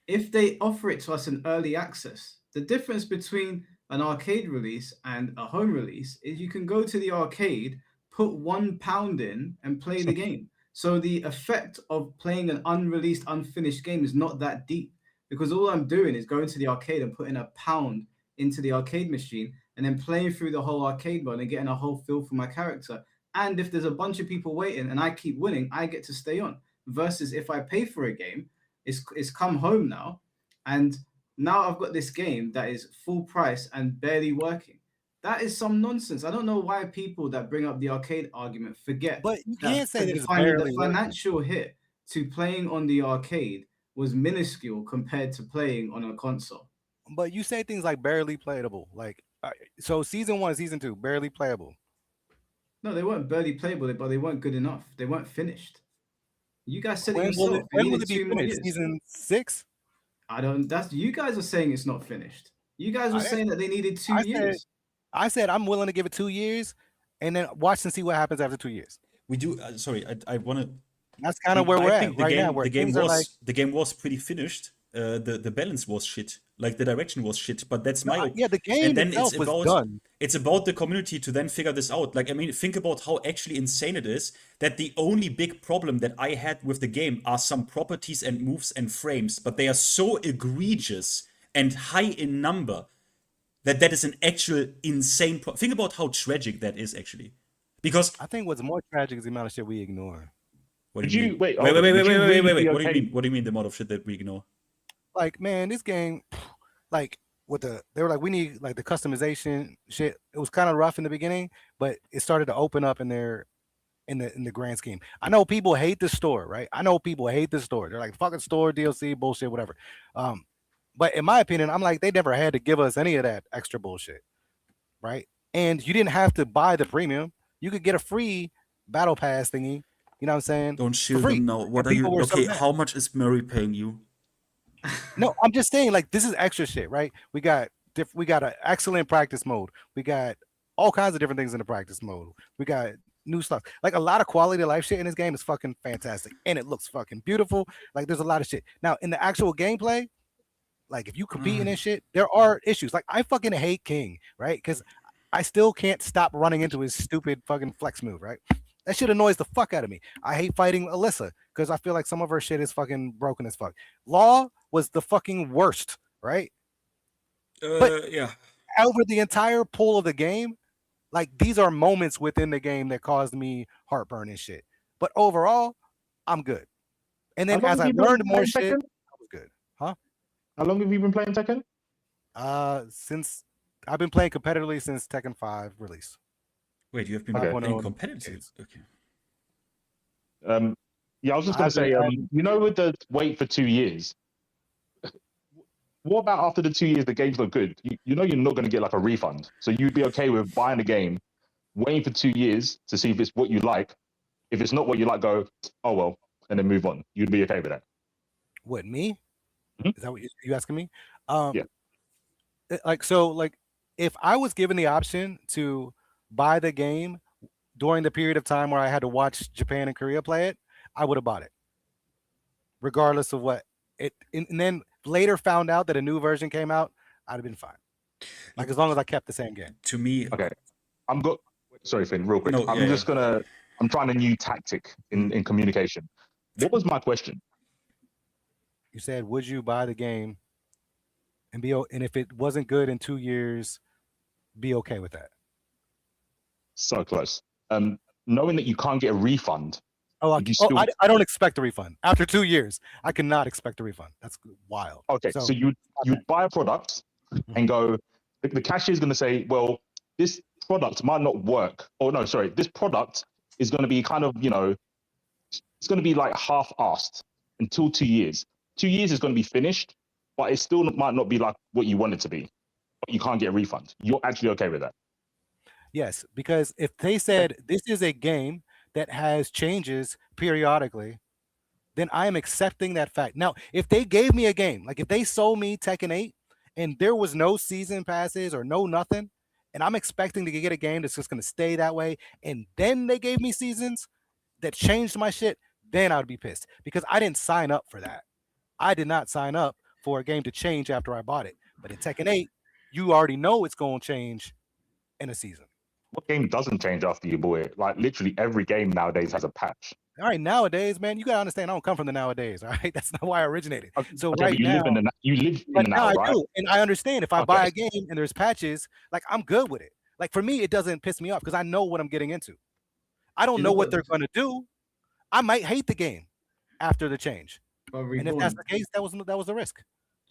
S3: if they offer it to us in early access, the difference between an arcade release and a home release is you can go to the arcade, put £1 in, and play the game. So the effect of playing an unreleased, unfinished game is not that deep, because all I'm doing is going to the arcade and putting £1 into the arcade machine and then playing through the whole arcade mode and getting a whole feel for my character. And if there's a bunch of people waiting and I keep winning, I get to stay on. Versus if I pay for a game, it's come home now, and now I've got this game that is full price and barely working. That is some nonsense. I don't know why people that bring up the arcade argument forget.
S4: But you can't say that it's
S3: the
S4: barely
S3: financial hit to playing on the arcade was minuscule compared to playing on a console.
S4: But you say things like barely playable, like so season 1, season 2, barely playable.
S3: No, they weren't barely playable, but they weren't good enough. They weren't finished. You guys said it
S4: When
S3: yourself.
S4: will it be finished? Season 6?
S3: I don't. That's you guys are saying it's not finished. You guys were saying that they needed 2 years.
S4: I said I'm willing to give it 2 years, and then watch and see what happens after 2 years.
S1: We do. Sorry, I want to.
S4: That's kind of where we're at right now.
S1: The game was pretty finished. The balance was shit. Like the direction was shit. But that's my
S4: the game
S1: and then
S4: itself
S1: it's
S4: was
S1: about
S4: done.
S1: It's about the community to then figure this out. Like, I mean, think about how actually insane it is that the only big problem that I had with the game are some properties and moves and frames, but they are so egregious and high in number that is an actual insane think about how tragic that is actually. Because
S4: I think what's more tragic is the amount of shit we ignore.
S1: What do you mean? Wait. What do you mean? What do you mean the amount of shit that we ignore?
S4: Like, man, this game, like they were like, we need like the customization shit. It was kind of rough in the beginning, but it started to open up in the grand scheme. I know people hate the store, right? I know people hate the store. They're like, fucking store, DLC, bullshit, whatever. But in my opinion, I'm like, they never had to give us any of that extra bullshit, right? And you didn't have to buy the premium. You could get a free battle pass thingy. You know what I'm saying?
S1: Don't shield them now. What are you? Okay, how much is Murray paying you?
S4: No, I'm just saying, like, this is extra shit, right? We got an excellent practice mode. We got all kinds of different things in the practice mode. We got new stuff. Like, a lot of quality of life shit in this game is fucking fantastic. And it looks fucking beautiful. Like, there's a lot of shit. Now, in the actual gameplay, like, if you competing and shit, there are issues. Like, I fucking hate King, right? Because I still can't stop running into his stupid fucking flex move, right? That shit annoys the fuck out of me. I hate fighting Alyssa because I feel like some of her shit is fucking broken as fuck. Law was the fucking worst, right? But
S1: yeah.
S4: Over the entire pool of the game, like, these are moments within the game that caused me heartburn and shit. But overall, I'm good. And then as I learned more shit, I was good. Huh?
S11: How long have you been playing Tekken?
S1: Since
S4: I've been playing competitively since Tekken 5 release.
S1: Wait, you have been playing competitively? Okay.
S11: Yeah, I was just going to say, you know, with the wait for 2 years, what about after the 2 years, the games look good? You know you're not going to get like a refund. So you'd be okay with buying a game, waiting for 2 years to see if it's what you like. If it's not what you like, go, oh, well, and then move on. You'd be okay with that.
S4: What, me?
S11: Mm-hmm.
S4: Is that what you asking me?
S11: Yeah.
S4: Like, if I was given the option to buy the game during the period of time where I had to watch Japan and Korea play it, I would have bought it, regardless of what it. And then later found out that a new version came out, I'd have been fine. Like, as long as I kept the same game.
S1: To me,
S11: okay. Sorry, Finn, real quick.
S1: No,
S11: I'm trying a new tactic in communication. What was my question?
S4: You said, would you buy the game and if it wasn't good in 2 years, be okay with that?
S11: So close. Knowing that you can't get a refund.
S4: I don't expect a refund. After 2 years, I cannot expect a refund. That's wild.
S11: Okay, so you'd buy a product and go, the cashier is going to say, well, this product might not work. Or no, sorry, this product is going to be kind of, it's going to be like half-assed until 2 years. 2 years is going to be finished, but it still might not be like what you want it to be. But you can't get a refund. You're actually okay with that?
S4: Yes, because if they said this is a game that has changes periodically, then I am accepting that fact. Now, if they gave me a game, like if they sold me Tekken 8 and there was no season passes or no nothing, and I'm expecting to get a game that's just going to stay that way, and then they gave me seasons that changed my shit, then I would be pissed because I didn't sign up for that. I did not sign up for a game to change after I bought it. But in Tekken 8, you already know it's going to change in a season.
S11: What game doesn't change after you bought it? Like literally every game nowadays has a patch.
S4: All right, nowadays, man, you gotta understand. I don't come from the nowadays. All right, that's not why I originated. So
S11: Okay,
S4: right
S11: but you
S4: now,
S11: live in
S4: but
S11: the
S4: now
S11: now,
S4: I
S11: right?
S4: do, and I understand. If I
S11: Okay.
S4: buy a game and there's patches, like I'm good with it. Like for me, it doesn't piss me off because I know what I'm getting into. I don't
S3: You
S4: know
S3: know
S4: what
S3: what-
S4: they're gonna do. I might hate the game after the change,
S3: But
S4: and if that's
S3: Reborn,
S4: the case, that was the risk.
S3: do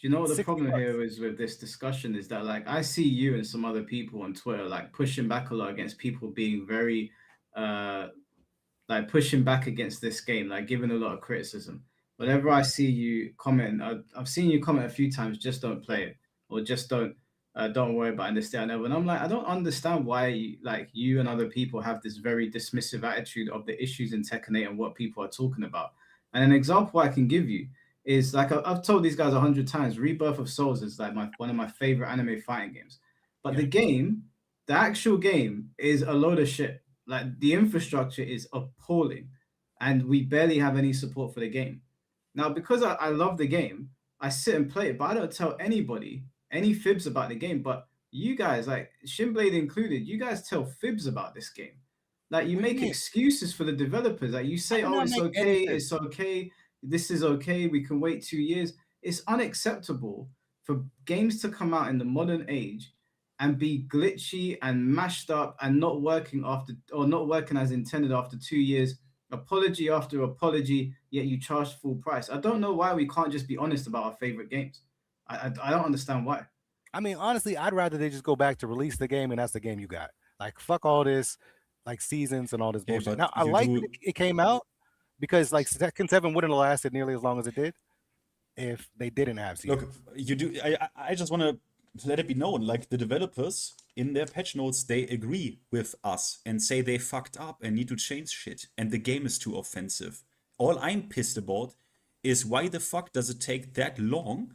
S3: you know what the
S4: 60
S3: problem
S4: bucks.
S3: here is with this discussion is that like I see you and some other people on Twitter like pushing back a lot against people being very like pushing back against this game, like giving a lot of criticism. Whenever I see you comment, I've seen you comment a few times, just don't play it, or just don't worry about this, that, and other. And I'm like, I don't understand why you and other people have this very dismissive attitude of the issues in Tekken 8 and what people are talking about. And an example I can give you is like I've told these guys 100 times, Rebirth of Souls is like one of my favorite anime fighting games. But the actual game is a load of shit. Like the infrastructure is appalling, and we barely have any support for the game. Now, because I love the game, I sit and play it, but I don't tell anybody any fibs about the game. But you guys, like Shinblade included, you guys tell fibs about this game. Like you
S4: What do you
S3: make
S4: mean?
S3: excuses for the developers. Like you say,
S4: I do
S3: oh,
S4: not
S3: it's
S4: make any
S3: okay,
S4: fibs.
S3: it's okay, this is okay, we can wait 2 years. It's unacceptable for games to come out in the modern age and be glitchy and mashed up and not working as intended after 2 years, apology after apology, yet you charge full price. I don't know why we can't just be honest about our favorite games. I don't understand why.
S4: I mean, honestly, I'd rather they just go back to release the game and that's the game you got. Like fuck all this, like seasons and all this
S1: Yeah,
S4: bullshit.
S1: but
S4: Now I
S1: you
S4: like
S1: do-
S4: that it came out because like Tekken 7 wouldn't have lasted nearly as long as it did if they didn't have seasons.
S1: Look, you do. I just want to let it be known, like the developers in their patch notes, they agree with us and say they fucked up and need to change shit, and the game is too offensive. All I'm pissed about is why the fuck does it take that long,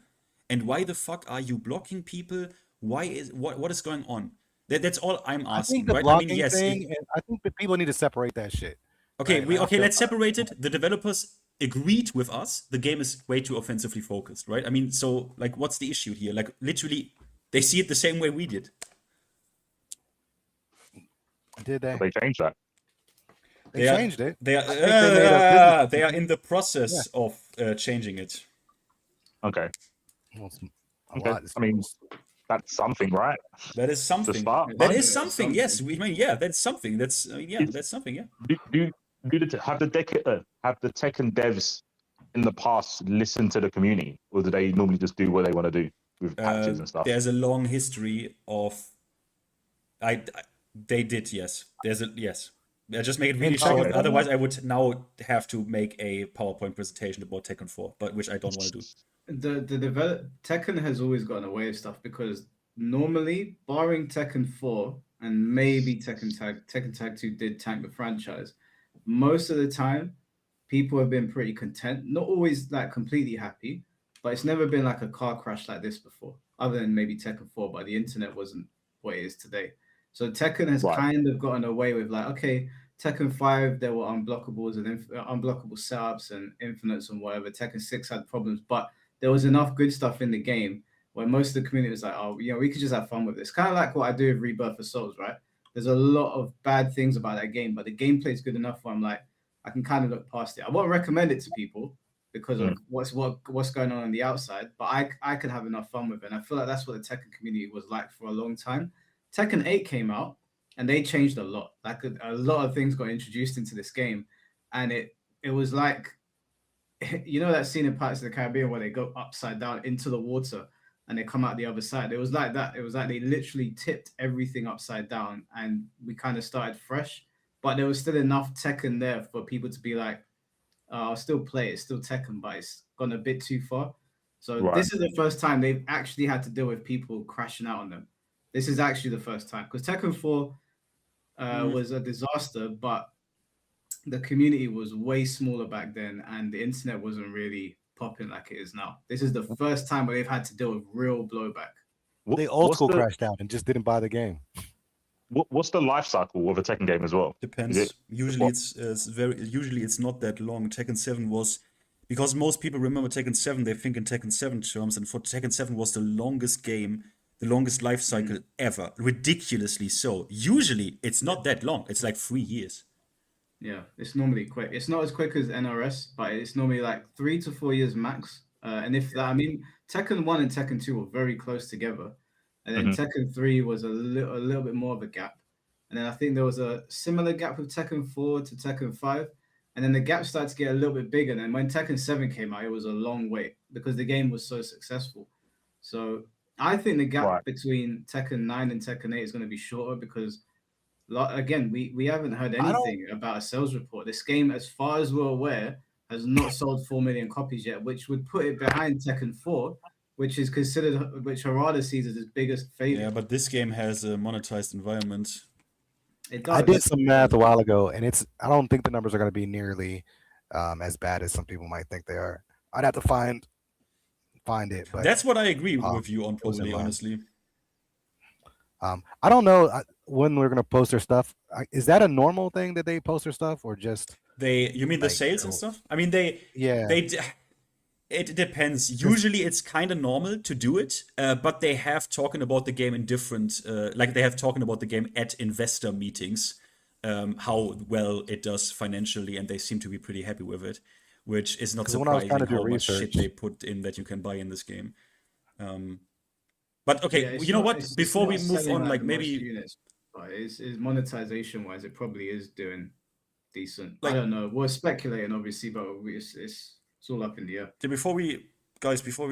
S1: and why the fuck are you blocking people? Why is what is going on? That's all I'm
S4: I
S1: asking,
S4: think the
S1: right?
S4: blocking
S1: yes.
S4: thing, and I think that people need to separate that shit.
S1: Okay,
S4: right? Like,
S1: let's separate it. The developers agreed with us. The game is way too offensively focused, right? I mean, so like, what's the issue here? Like, literally, they see it the same way we did.
S4: Did they?
S11: They changed that.
S4: They changed it.
S1: They
S4: I think they made a business
S1: they are in the process of changing it.
S11: Okay.
S4: Well, it's a
S11: Okay.
S4: lot.
S11: I mean, that's something, right?
S1: That is something.
S11: start,
S1: That
S11: right?
S1: is something. Yes, we mean, yeah, that's something. That's that's something. Yeah.
S11: Have the Tekken devs in the past listened to the community, or do they normally just do what they want to do with patches and stuff?
S1: There's a long history of. They did, yes. Yes. I just make it really short. Otherwise, I would now have to make a PowerPoint presentation about Tekken 4, but which I don't want to do.
S3: Tekken has always gotten away with stuff because normally, barring Tekken 4 and maybe Tekken Tag 2 did tank the franchise, most of the time people have been pretty content. Not always like completely happy, but it's never been like a car crash like this before, other than maybe Tekken 4, but the internet wasn't what it is today. So Tekken has kind of gotten away with like, okay, Tekken 5, there were unblockables and unblockable setups and infinites and whatever. Tekken 6 had problems, but there was enough good stuff in the game where most of the community was like, oh, we could just have fun with this. Kind of like what I do with Rebirth of Souls, right? There's a lot of bad things about that game, but the gameplay is good enough where I'm like, I can kind of look past it. I won't recommend it to people because of what's going on the outside, but I could have enough fun with it. And I feel like that's what the Tekken community was like for a long time. Tekken 8 came out and they changed a lot. Like a lot of things got introduced into this game, and it was like, you know, that scene in Pirates of the Caribbean where they go upside down into the water and they come out the other side. It was like that. It was like they literally tipped everything upside down and we kind of started fresh, but there was still enough Tekken there for people to be like, I'll still play it. It's still Tekken, but it's gone a bit too far. So this is the first time they've actually had to deal with people crashing out on them. This is actually the first time, because Tekken 4 was a disaster, but the community was way smaller back then and the internet wasn't really popping like it is now. This is the first time where they've had to deal with real blowback.
S4: They old school crashed out and just didn't buy the game.
S11: What's the life cycle of a Tekken game as well?
S1: Depends. Usually it's not that long. Tekken 7 was Because most people remember Tekken 7, they think in Tekken 7 terms, and for Tekken 7 was the longest game, the longest life cycle ever. Ridiculously so. Usually, it's not that long. It's like 3 years.
S3: Yeah, it's normally quick. It's not as quick as NRS, but it's normally like 3 to 4 years max. And if that, I mean, Tekken 1 and Tekken 2 were very close together. And then Tekken 3 was a little bit more of a gap. And then I think there was a similar gap with Tekken 4 to Tekken 5. And then the gap started to get a little bit bigger. And then when Tekken 7 came out, it was a long wait because the game was so successful. So I think the gap between Tekken 9 and Tekken 8 is going to be shorter because, again, we haven't heard anything about a sales report. This game, as far as we're aware, has not sold 4 million copies yet, which would put it behind Tekken 4, which is considered, which Harada sees as his biggest failure.
S1: Yeah, but this game has a monetized environment.
S3: It does.
S4: I did some math a while ago, and I don't think the numbers are going to be nearly as bad as some people might think they are. I'd have to find it. But
S1: that's what I agree with you on, probably, honestly.
S4: I don't know when we're going to post their stuff. Is that a normal thing that they post their stuff, or just
S1: you mean the sales and stuff? I mean, it depends. Usually it's kind of normal to do it, but they have talking about the game in different, like they have talking about the game at investor meetings, how well it does financially, and they seem to be pretty happy with it, which is not surprising how much shit they put in that you can buy in this game. But okay, you know what? Before we move on, like maybe
S3: units, but it's monetization wise, it probably is doing decent. Like, I don't know. We're speculating, obviously, but it's all up in the air.
S1: Before we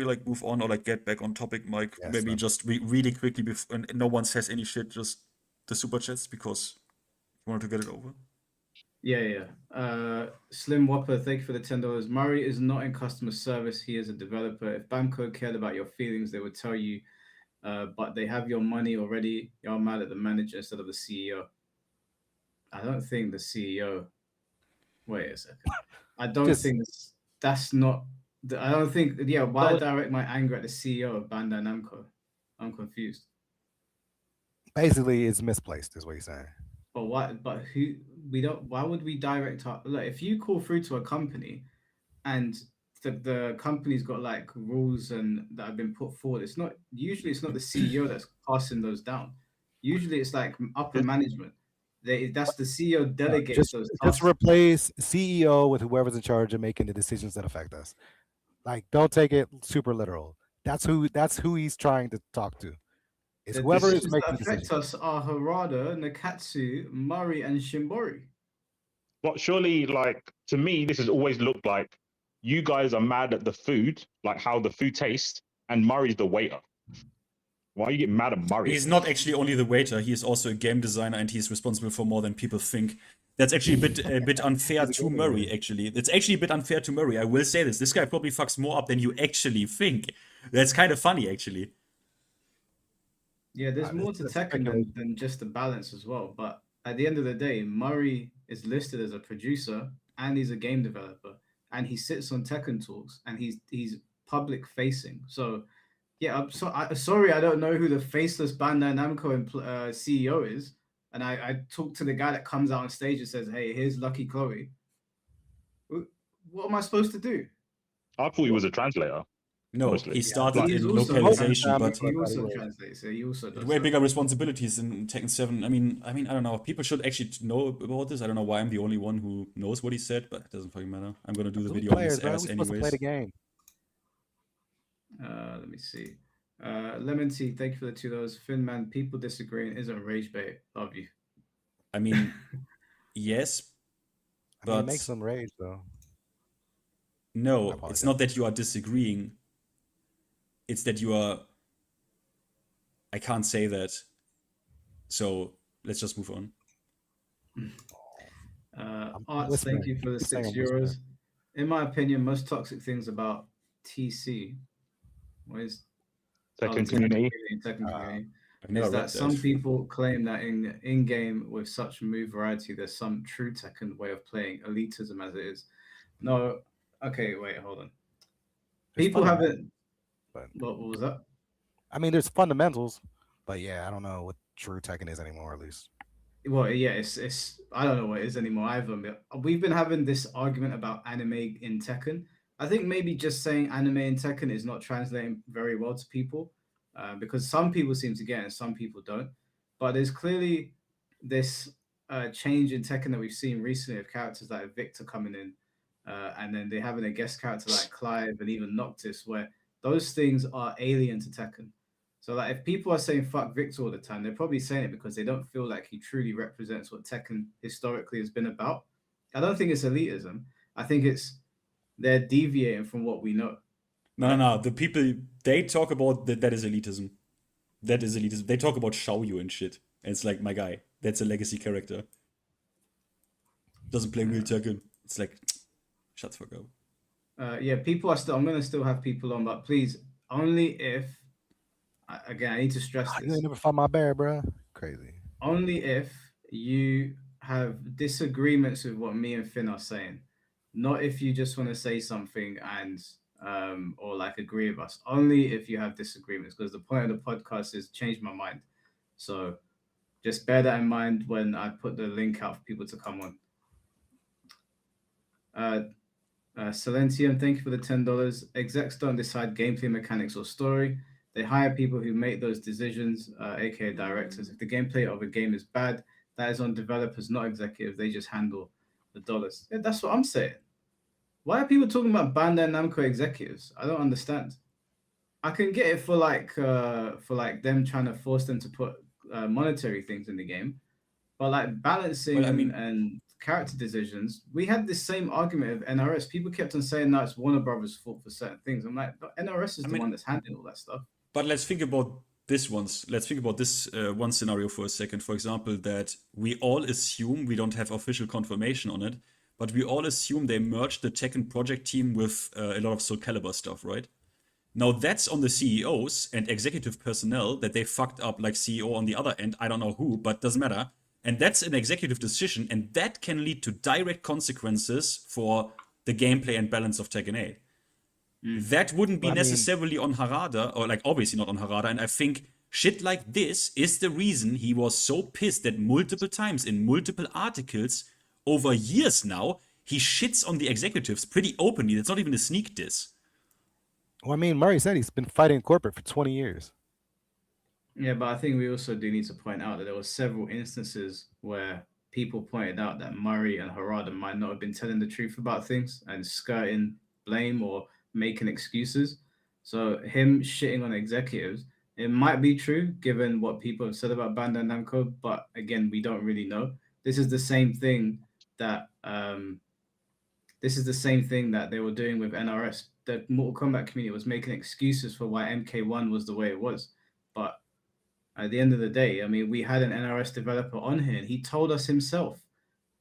S1: like move on or like get back on topic, Mike, maybe just really quickly, and no one says any shit, just the super chats because you wanted to get it over.
S3: Yeah. Slim Whopper, thank you for the $10. Murray is not in customer service. He is a developer. If Bamco cared about your feelings, they would tell you, but they have your money already. You're mad at the manager instead of the CEO. I don't think the CEO. Wait a second. I don't think that's not. I don't think. Yeah, why direct my anger at the CEO of Bandai Namco? I'm confused.
S4: Basically, it's misplaced, is what you're saying.
S3: But why? But who? We don't. Why would we direct our? Look, if you call through to a company, and the company's got like rules and that have been put forward, it's not usually the CEO that's passing those down. Usually, it's like upper management. That's the CEO delegates those tasks.
S4: Just replace CEO with whoever's in charge of making the decisions that affect us. Like, don't take it super literal. That's who he's trying to talk to. It's whoever is making
S3: decisions. Affect us are Harada, Nakatsu, Murray, and Shimbori.
S11: But surely, like, to me, this has always looked like you guys are mad at the food, like how the food tastes, and Murray's the waiter. Why are you getting mad at Murray?
S1: He's not actually only the waiter. He is also a game designer, and he's responsible for more than people think. That's actually a bit unfair to Murray, actually. It's actually a bit unfair to Murray. I will say this. This guy probably fucks more up than you actually think. That's kind of funny, actually.
S3: Yeah, there's more to Tekken than just the balance as well. But at the end of the day, Murray is listed as a producer, and he's a game developer, and he sits on Tekken Talks, and he's public facing. So, yeah, I'm sorry, I don't know who the faceless Bandai Namco CEO is. And I talked to the guy that comes out on stage and says, "Hey, here's Lucky Chloe." What am I supposed to do?
S11: I thought he was a translator.
S1: No,
S11: honestly.
S1: He started in localization, but
S3: he also translates. So he also does
S1: way bigger responsibilities in Tekken 7. I mean, I don't know. People should actually know about this. I don't know why I'm the only one who knows what he said, but it doesn't fucking matter. I'm gonna do the video on his ass anyways.
S4: Play the game.
S3: Let me see. Lemon Tea, thank you for the $2. Finman, people disagreeing isn't rage bait. Love you.
S1: I mean, yes, but
S4: it makes them rage though.
S1: No, it's not that you are disagreeing. It's that you are. I can't say that. So let's just move on.
S3: Arts, thank you for the €6. In my opinion, most toxic things about TC. What is
S11: Tekken community?
S3: Is that some people claim that in game with such move variety, there's some true Tekken way of playing, elitism as it is. No, okay, wait, hold on. People haven't. What was that?
S4: I mean, there's fundamentals, but yeah, I don't know what true Tekken is anymore, at least.
S3: Well, yeah, it's I don't know what it is anymore either. We've been having this argument about anime in Tekken I think maybe just saying anime in Tekken is not translating very well to people, because some people seem to get it and some people don't. But there's clearly this change in Tekken that we've seen recently of characters like Victor coming in, and then they having a guest character like Clive and even Noctis, where those things are alien to Tekken. So like if people are saying fuck Victor all the time, they're probably saying it because they don't feel like he truly represents what Tekken historically has been about. I don't think it's elitism. I think it's they're deviating from what we know.
S1: No. The people they talk about that is elitism. That is elitism. They talk about Xiaoyu and shit. And it's like, my guy, that's a legacy character. Doesn't play real Tekken. It's like, shut the fuck up.
S3: Yeah, people are still. I'm gonna still have people on, but please, only if. Again, I need to stress
S4: You
S3: this.
S4: ain't never find my bear, bro. Crazy.
S3: Only if you have disagreements with what me and Finn are saying, not if you just want to say something and or like agree with us. Only if you have disagreements, because the point of the podcast is change my mind. So just bear that in mind when I put the link out for people to come on. Silentium, thank you for the $10. Execs don't decide gameplay mechanics or story. They hire people who make those decisions, aka directors. If the gameplay of a game is bad, that is on developers, not executives. They just handle the dollars. Yeah, that's what I'm saying. Why are people talking about Bandai Namco executives? I don't understand. I can get it for like them trying to force them to put monetary things in the game, but like balancing and character decisions, we had this same argument of NRS. People kept on saying that it's Warner Brothers' fault for certain things. I'm like, but NRS is the one that's handling all that stuff.
S1: But let's think about this once. Let's think about this one scenario for a second. For example, that we all assume, we don't have official confirmation on it, but we all assume they merged the Tekken project team with a lot of Soul Calibur stuff, right? Now that's on the CEOs and executive personnel that they fucked up, like CEO on the other end. I don't know who, but doesn't matter. And that's an executive decision, and that can lead to direct consequences for the gameplay and balance of Tekken 8. That wouldn't be necessarily on Harada, or like obviously not on Harada, and I think shit like this is the reason he was so pissed that multiple times in multiple articles over years now, he shits on the executives pretty openly. That's not even a sneak diss.
S4: Well, I mean, Murray said he's been fighting corporate for 20 years.
S3: Yeah, but I think we also do need to point out that there were several instances where people pointed out that Murray and Harada might not have been telling the truth about things and skirting blame or making excuses. So him shitting on executives, it might be true given what people have said about Bandai Namco, but again, we don't really know. This is the same thing that they were doing with NRS. The Mortal Kombat community was making excuses for why MK1 was the way it was, but at the end of the day, I mean, we had an NRS developer on here, and he told us himself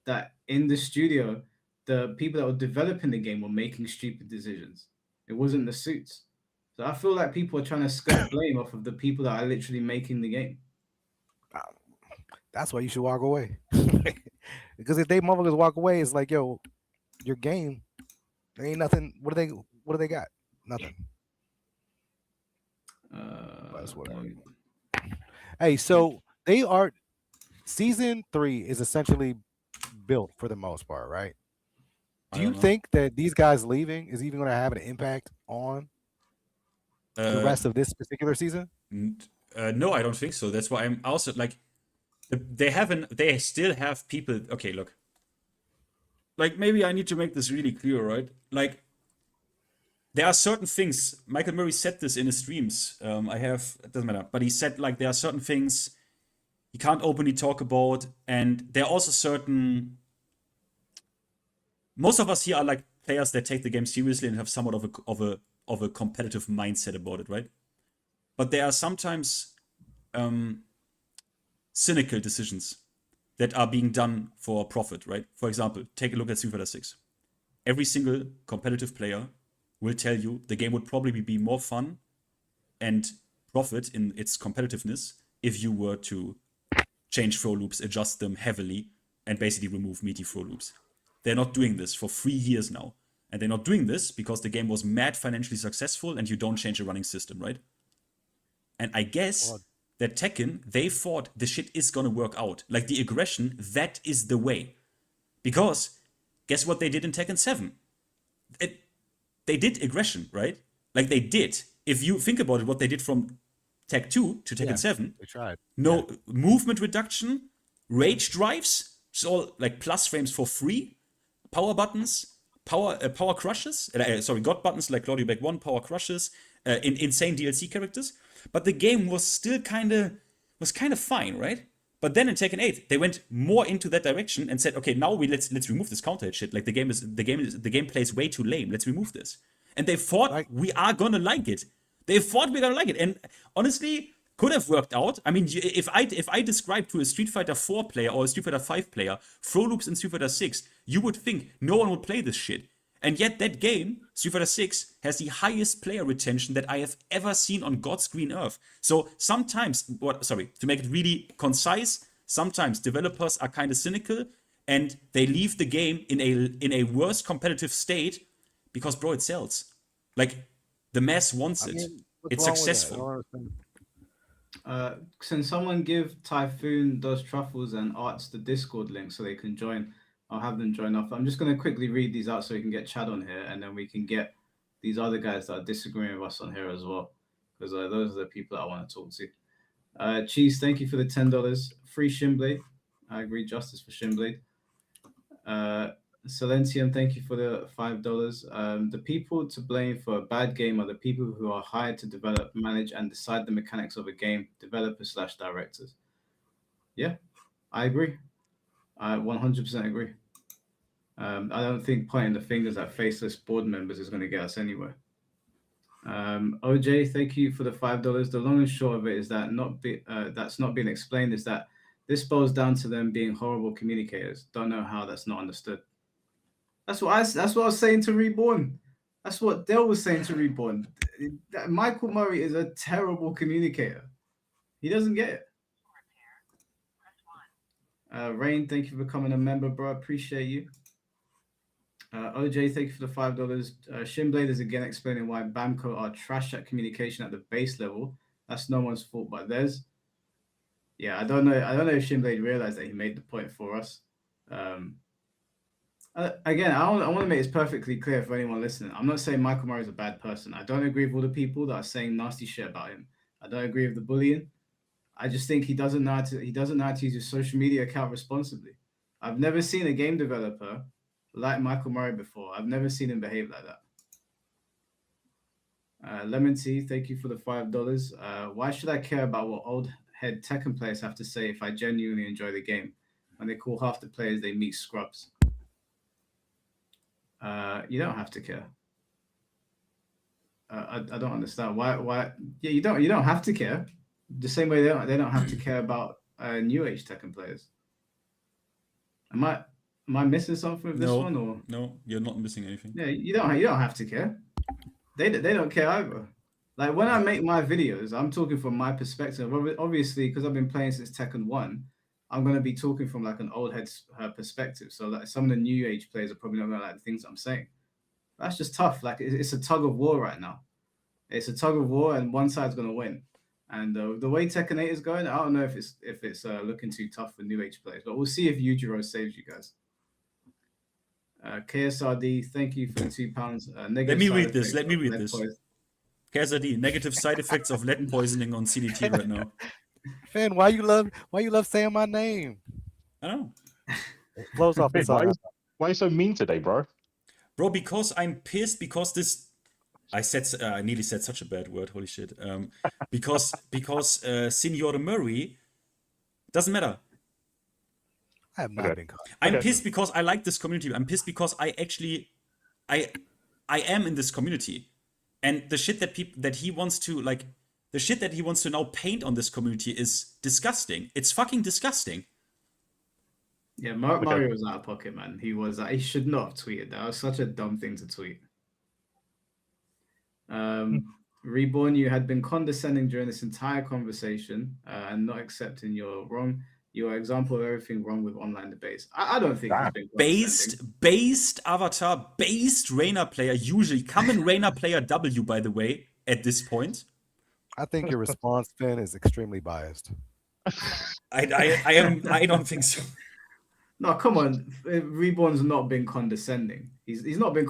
S3: that in the studio, the people that were developing the game were making stupid decisions. It wasn't the suits. So I feel like people are trying to skirt blame off of the people that are literally making the game.
S4: That's why you should walk away. Because if they motherfuckers walk away, it's like, yo, your game, there ain't nothing. What do they got? Nothing. That's what Hey, so they are season 3 is essentially built for the most part, right? Do you think that these guys leaving is even going to have an impact on the rest of this particular season?
S1: No, I don't think so. That's why I'm also like, they still have people. Okay, look. Like, maybe I need to make this really clear, right? Like, there are certain things, Michael Murray said this in his streams. It doesn't matter, but he said, like, there are certain things he can't openly talk about, and there are also certain. Most of us here are like players that take the game seriously and have somewhat of a competitive mindset about it, right? But there are sometimes cynical decisions that are being done for profit, right? For example, take a look at Street Fighter 6. Every single competitive player will tell you the game would probably be more fun and profit in its competitiveness if you were to change throw loops, adjust them heavily, and basically remove meaty throw loops. They're not doing this for 3 years now. And they're not doing this because the game was mad financially successful and you don't change the running system, right? And I guess that Tekken, they thought the shit is gonna work out. Like the aggression, that is the way. Because guess what they did in Tekken 7? they did aggression, right? Like they did. If you think about it, what they did from Tekken 2 to Tekken 7,
S4: They tried.
S1: no movement reduction, rage drives, it's all like plus frames for free, power buttons, power crushes, god buttons like Claudio Back 1, power crushes, insane DLC characters. But the game was still kind of fine, right? But then in Tekken 8, they went more into that direction and said, okay, now let's remove this counter hit shit. Like the game plays way too lame. Let's remove this. And they thought we are gonna like it. They thought we're gonna like it. And honestly, could have worked out. I mean, if I describe to a Street Fighter 4 player or a Street Fighter 5 player throw loops in Street Fighter 6, you would think no one would play this shit. And yet that game, Street Fighter 6, has the highest player retention that I have ever seen on God's green earth. So sometimes, to make it really concise, sometimes developers are kind of cynical and they leave the game in a worse competitive state because, bro, it sells. Like, the mass wants it. It's successful.
S3: Can someone give Typhoon Does Truffles and Arts the Discord link so they can join? I'll have them join off. I'm just going to quickly read these out so we can get Chad on here, and then we can get these other guys that are disagreeing with us on here as well, because those are the people I want to talk to. Cheese, thank you for the $10. Free Shinblade. I agree, justice for Shinblade. Silentium, thank you for the $5. The people to blame for a bad game are the people who are hired to develop, manage, and decide the mechanics of a game, developers/directors. Yeah, I agree. I 100% agree. I don't think pointing the fingers at faceless board members is going to get us anywhere. OJ, thank you for the $5. The long and short of it is that that's not being explained is that this boils down to them being horrible communicators. Don't know how that's not understood. That's what I was saying to Reborn. That's what Dell was saying to Reborn. Michael Murray is a terrible communicator. He doesn't get it. Rain, thank you for becoming a member, bro. Appreciate you. OJ, thank you for the $5. Shinblade is again explaining why Bamco are trash at communication at the base level. That's no one's fault but theirs. Yeah, I don't know if Shinblade realized that he made the point for us. Again, I want to make this perfectly clear for anyone listening. I'm not saying Michael Murray is a bad person. I don't agree with all the people that are saying nasty shit about him. I don't agree with the bullying. I just think he doesn't know how to use his social media account responsibly. I've never seen a game developer like Michael Murray before. I've never seen him behave like that. Lemon Tea, thank you for the $5. Why should I care about what old head Tekken players have to say if I genuinely enjoy the game? When they call half the players they meet scrubs. You don't have to care. I don't understand why. Yeah, you don't have to care. The same way they don't have to care about new age Tekken players. Am I missing something with this one or
S1: no? You're not missing anything.
S3: Yeah, you don't have to care. They don't care either. Like when I make my videos, I'm talking from my perspective. Obviously, because I've been playing since Tekken 1, I'm going to be talking from like an old head's perspective. So like some of the new age players are probably not going to like the things I'm saying. That's just tough. Like it's a tug of war right now. It's a tug of war, and one side's going to win. And the way Tekken 8 is going, I don't know if it's looking too tough for new age players, but we'll see if Yujiro saves you guys. KSRD, thank you for the £2.
S1: Let me read this. KSRD, negative side effects of lead poisoning on CDT right now.
S4: Finn, why you love saying my name?
S1: I don't know.
S4: It blows off the side.
S11: Why are you so mean today, bro?
S1: Bro, because I'm pissed because this. I nearly said such a bad word. Holy shit. Because Signor Murray doesn't matter.
S4: I have not been caught.
S1: I'm pissed because I like this community. I'm pissed because I am in this community, and the shit that he wants to now paint on this community is disgusting. It's fucking disgusting.
S3: Yeah, Mario was out of pocket, man. He should not have tweeted that. That was such a dumb thing to tweet. Reborn, you had been condescending during this entire conversation and not accepting your example of everything wrong with online debates. I don't think it's been
S1: based avatar, based Reina player, usually common Reina player W, by the way, at this point.
S4: I think your response, Finn, is extremely biased.
S1: I don't think so.
S3: No, come on. Reborn's not been condescending. He's not been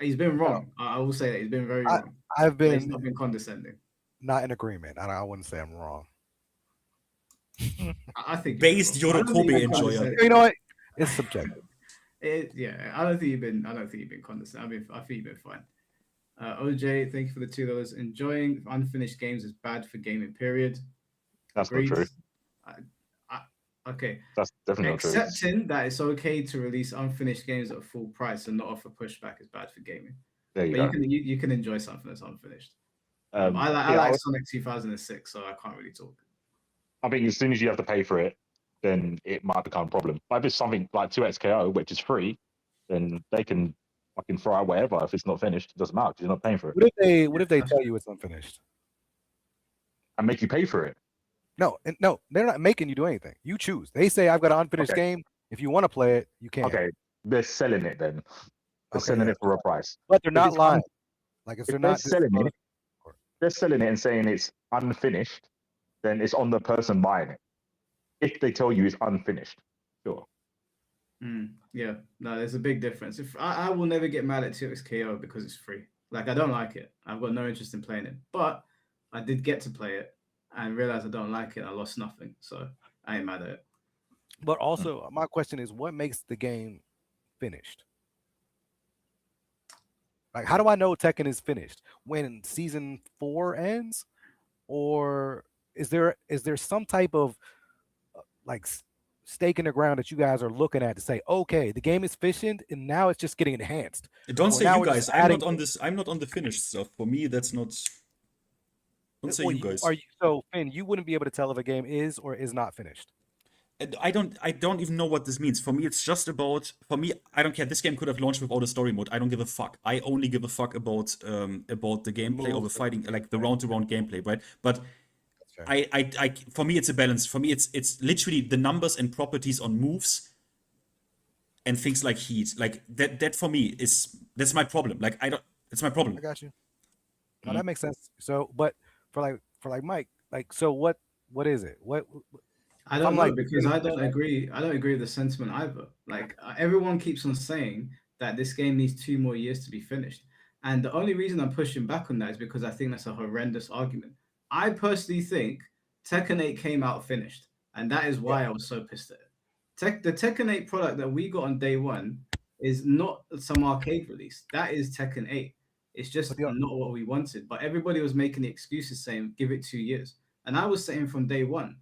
S3: He's been wrong. I will say that he's been very wrong.
S4: I've
S3: But he's
S4: been
S3: not been condescending.
S4: not in agreement. I wouldn't say I'm wrong.
S3: I think
S1: Based
S3: you're wrong. I don't think
S1: Yorokobe
S3: you've been
S1: enjoyer.
S3: condescending.
S4: You know what? It's subjective.
S3: Yeah, I don't think you've been condescending. I think you've been fine. OJ, thank you for the $2. Enjoying unfinished games is bad for gaming. Period.
S11: That's
S3: Agreed.
S11: not true.
S3: Okay.
S11: That's definitely not true.
S3: Accepting that it's okay to release unfinished games at full price and not offer pushback is bad for gaming.
S11: There you
S3: But
S11: go.
S3: you can enjoy something that's unfinished. I
S11: Yeah,
S3: like Sonic 2006, so I can't really talk.
S11: I think as soon as you have to pay for it, then it might become a problem. But if it's something like 2XKO, which is free, then they can fucking throw out whatever. If it's not finished, it doesn't matter because you're not paying for it.
S4: What if they tell you it's unfinished?
S11: And make you pay for it.
S4: No, they're not making you do anything. You choose. They say I've got an unfinished game. If you want to play it, you can.
S11: Okay, they're selling it then. They're selling it for a price.
S4: But they're
S11: If
S4: not
S11: it's
S4: lying. Like if
S11: if
S4: they're not
S11: selling it, they're selling it and saying it's unfinished, then it's on the person buying it. If they tell you it's unfinished, sure.
S3: Yeah, no, there's a big difference. If I will never get mad at 2XKO because it's free. Like I don't like it. I've got no interest in playing it. But I did get to play it and realized I don't like it. I lost nothing, so I ain't mad at it.
S4: But also, my question is, what makes the game finished? Like, how do I know Tekken is finished? When season 4 ends, or is there some type of like stake in the ground that you guys are looking at to say, okay, the game is efficient and now it's just getting enhanced?
S1: Don't
S4: Or
S1: say
S4: now
S1: you
S4: we're
S1: guys.
S4: just
S1: I'm
S4: adding-
S1: not on this. I'm not on the finished stuff. For me, that's not. Don't say
S4: Well,
S1: you guys.
S4: So Finn, you wouldn't be able to tell if a game is or is not finished.
S1: I don't even know what this means. For me, it's just about. For me, I don't care. This game could have launched without a story mode. I don't give a fuck. I only give a fuck about the gameplay or the fighting, like the round-to-round gameplay, right? But for me, it's a balance. For me, it's literally the numbers and properties on moves and things like heat. Like that for me that's my problem. Like it's my problem.
S4: I got you. No, that makes sense. So, but for Mike, like, so what is it? What
S3: I don't know
S4: like,
S3: because I don't agree. I don't agree with the sentiment either. Like everyone keeps on saying that this game needs 2 more years to be finished, and the only reason I'm pushing back on that is because I think that's a horrendous argument. I personally think Tekken 8 came out finished, and that is why I was so pissed at it. The Tekken 8 product that we got on day 1 is not some arcade release. That is Tekken 8. It's just not what we wanted. But everybody was making the excuses saying, give it 2 years. And I was saying from day 1,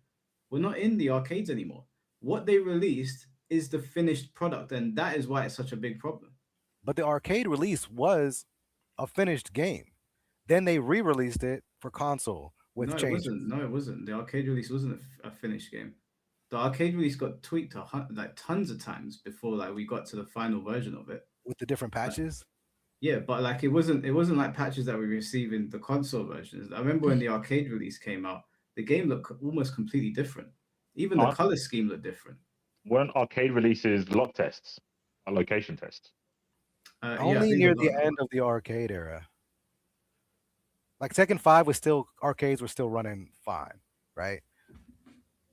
S3: we're not in the arcades anymore. What they released is the finished product, and that is why it's such a big problem.
S4: But the arcade release was a finished game. Then they re-released it for console with changes.
S3: No, it wasn't. The arcade release wasn't a finished game. The arcade release got tweaked like tons of times before like we got to the final version of it.
S4: With the different patches?
S3: Yeah, but like it wasn't like patches that we received in the console versions. I remember when the arcade release came out, the game looked almost completely different. Even the color scheme looked different.
S11: Weren't arcade releases lock tests, or location tests?
S4: Only near the end of the arcade era. Like Tekken 5 was still, arcades were still running fine, right?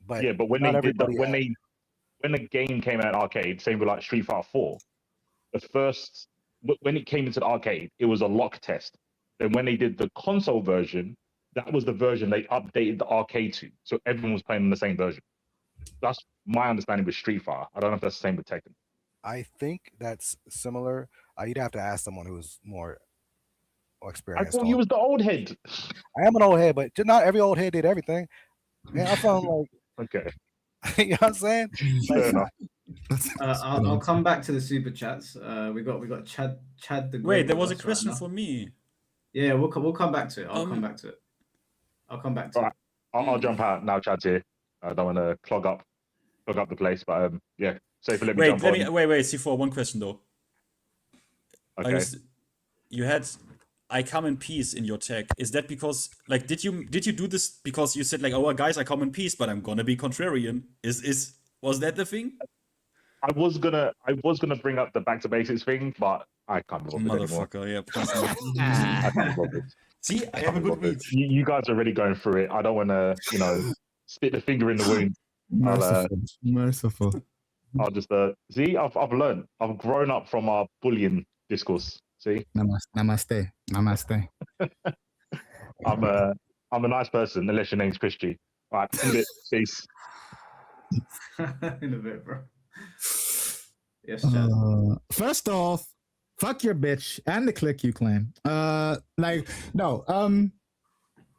S4: But
S11: yeah, but when they did that, when the game came out arcade, same with like Street Fighter 4, the first when it came into the arcade, it was a lock test. Then when they did the console version, that was the version they updated the arcade to, so everyone was playing on the same version. That's my understanding with Street Fighter. I don't know if that's the same with Tekken.
S4: I think that's similar. You'd have to ask someone who's more experienced.
S11: I thought you was the old head.
S4: I am an old head, but not every old head did everything. Man, I sound like
S11: okay.
S4: You know what I'm saying?
S11: Fair enough.
S3: I'll come back to the super chats. We got Chad the Great.
S1: Wait, there was a question for me.
S3: Yeah, we'll come back to it. I'll come back to it.
S11: I'll jump out now. Chad's here. I don't want to clog up the place, but yeah. Safe. Let me
S1: wait,
S11: jump on.
S1: Wait. C4, one question though.
S11: Okay.
S1: You had "I come in peace" in your tag. Is that because like did you do this because you said like, oh guys, I come in peace, but I'm gonna be contrarian? Was that the thing?
S11: I was gonna bring up the back to basics thing, but I can't remember anymore.
S1: Motherfucker, yeah. I
S11: can't remember.
S1: See, I have a good read.
S11: You guys are already going through it. I don't want to, stick the finger in the wound.
S12: Merciful.
S11: I'll just see. I've learned. I've grown up from our bullying discourse. See,
S12: Namaste.
S11: I'm a nice person unless your name's Christy. All right, in a bit. Peace.
S3: In a bit, bro. Yes, Chad.
S12: First off, fuck your bitch and the click you claim.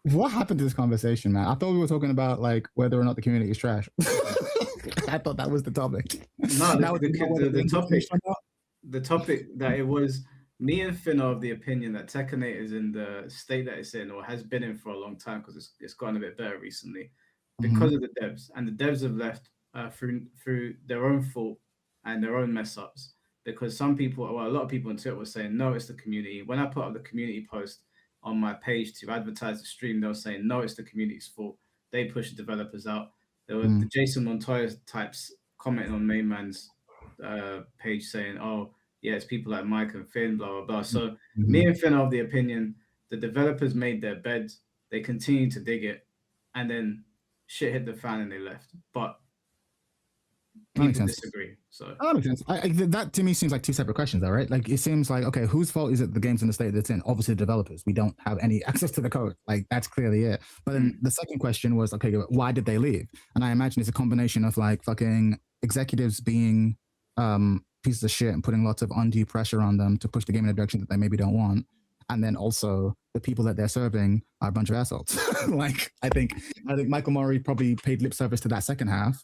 S12: What happened to this conversation, man? I thought we were talking about like whether or not the community is trash. I thought that was the topic.
S3: No, the topic that it was, me and Finn are of the opinion that Tekken 8 is in the state that it's in, or has been in for a long time, because it's gotten a bit better recently, because of the devs, and the devs have left through their own fault and their own mess ups. Because some people, well, a lot of people on Twitter were saying, no, it's the community. When I put up the community post on my page to advertise the stream, they were saying, no, it's the community's fault. They pushed the developers out. There were the Jason Montoya types commenting on Main Man's page saying, oh, yeah, it's people like Mike and Finn, blah, blah, blah. So me and Finn are of the opinion the developers made their beds, they continued to dig it, and then shit hit the fan and they left. But people disagree. So
S12: that makes sense. That to me seems like two separate questions, though, right? Like it seems like, okay, whose fault is it the game's in the state that it's in? Obviously, the developers. We don't have any access to the code. Like that's clearly it. But then the second question was, okay, why did they leave? And I imagine it's a combination of like fucking executives being pieces of shit and putting lots of undue pressure on them to push the game in a direction that they maybe don't want. And then also the people that they're serving are a bunch of assholes. Like I think Michael Murray probably paid lip service to that second half.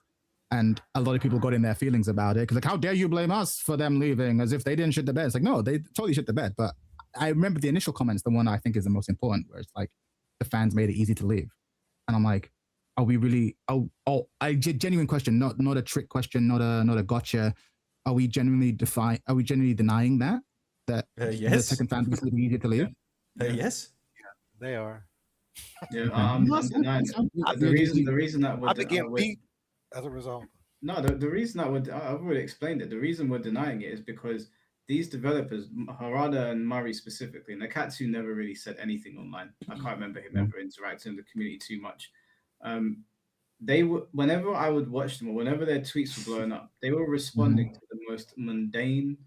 S12: And a lot of people got in their feelings about it because, like, how dare you blame us for them leaving as if they didn't shit the bed? It's like, no, they totally shit the bed. But I remember the initial comments, the one I think is the most important, where it's like the fans made it easy to leave. And I'm like, are we really? Genuine question, not a trick question, not a gotcha. Are we genuinely denying that
S1: yes.
S12: the second fan base made it easier to leave?
S1: Yes.
S4: Yeah, they are.
S3: Yeah, I'm denying it. The reason that
S4: I've been getting beat as a result.
S3: No, the reason I've already explained it. The reason we're denying it is because these developers, Harada and Murray specifically, and Nakatsu never really said anything online. I can't remember him ever interacting with the community too much. They were, whenever I would watch them or whenever their tweets were blowing up, they were responding to the most mundane,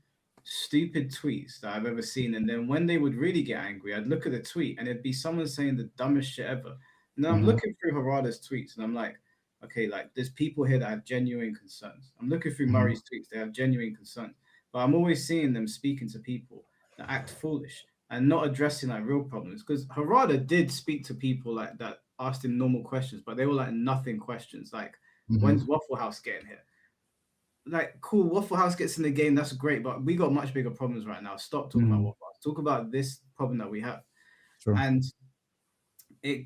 S3: stupid tweets that I've ever seen. And then when they would really get angry, I'd look at the tweet and it'd be someone saying the dumbest shit ever. And then I'm looking through Harada's tweets and I'm like, okay, like there's people here that have genuine concerns. I'm looking through Murray's tweets, they have genuine concerns. But I'm always seeing them speaking to people that act foolish and not addressing like real problems. Because Harada did speak to people like that, asked him normal questions, but they were like nothing questions. Like, when's Waffle House getting here? Like, cool, Waffle House gets in the game, that's great, but we got much bigger problems right now. Stop talking about Waffle House. Talk about this problem that we have. Sure. And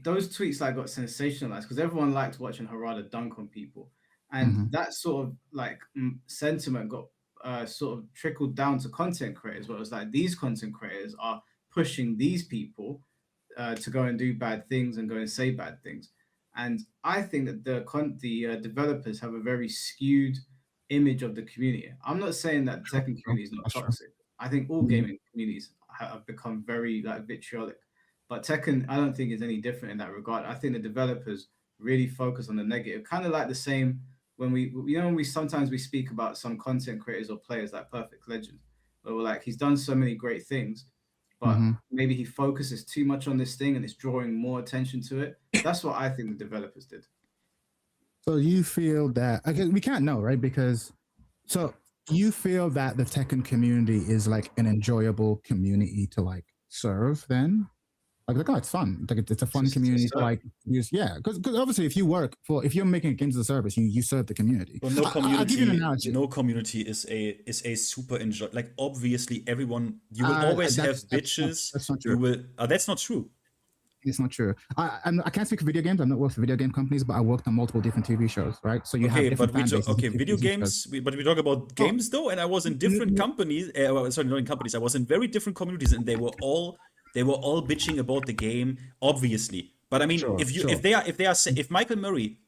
S3: those tweets like got sensationalized because everyone liked watching Harada dunk on people. And that sort of like sentiment got sort of trickled down to content creators, where it was like these content creators are pushing these people to go and do bad things and go and say bad things. And I think that the developers have a very skewed image of the community. I'm not saying that the Tekken community is not toxic. I think all gaming communities have become very like vitriolic. But Tekken, I don't think is any different in that regard. I think the developers really focus on the negative, kind of like the same when we sometimes we speak about some content creators or players like Perfect Legend, where we're like, he's done so many great things, but maybe he focuses too much on this thing and it's drawing more attention to it. That's what I think the developers did.
S12: So you feel that, we can't know, right? Because, so you feel that the Tekken community is like an enjoyable community to like serve then? Like, oh, it's fun. Like, it's a fun community to like use. Yeah, because obviously, if you're making games as a service, you serve the community.
S1: Well, no community.
S12: I'll give you an analogy.
S1: No community is a super enjoy. Like, obviously, everyone you will always have bitches.
S12: That's not true.
S1: That's not true.
S12: It's not true. I can't speak for video games. I'm not working for video game companies, but I worked on multiple different TV shows, right? So you have different fan bases.
S1: Okay, video games. But we talk about games though, and I was in different companies. Sorry, not in companies. I was in very different communities, and they were all bitching about the game, obviously. But I mean, if Michael Murray,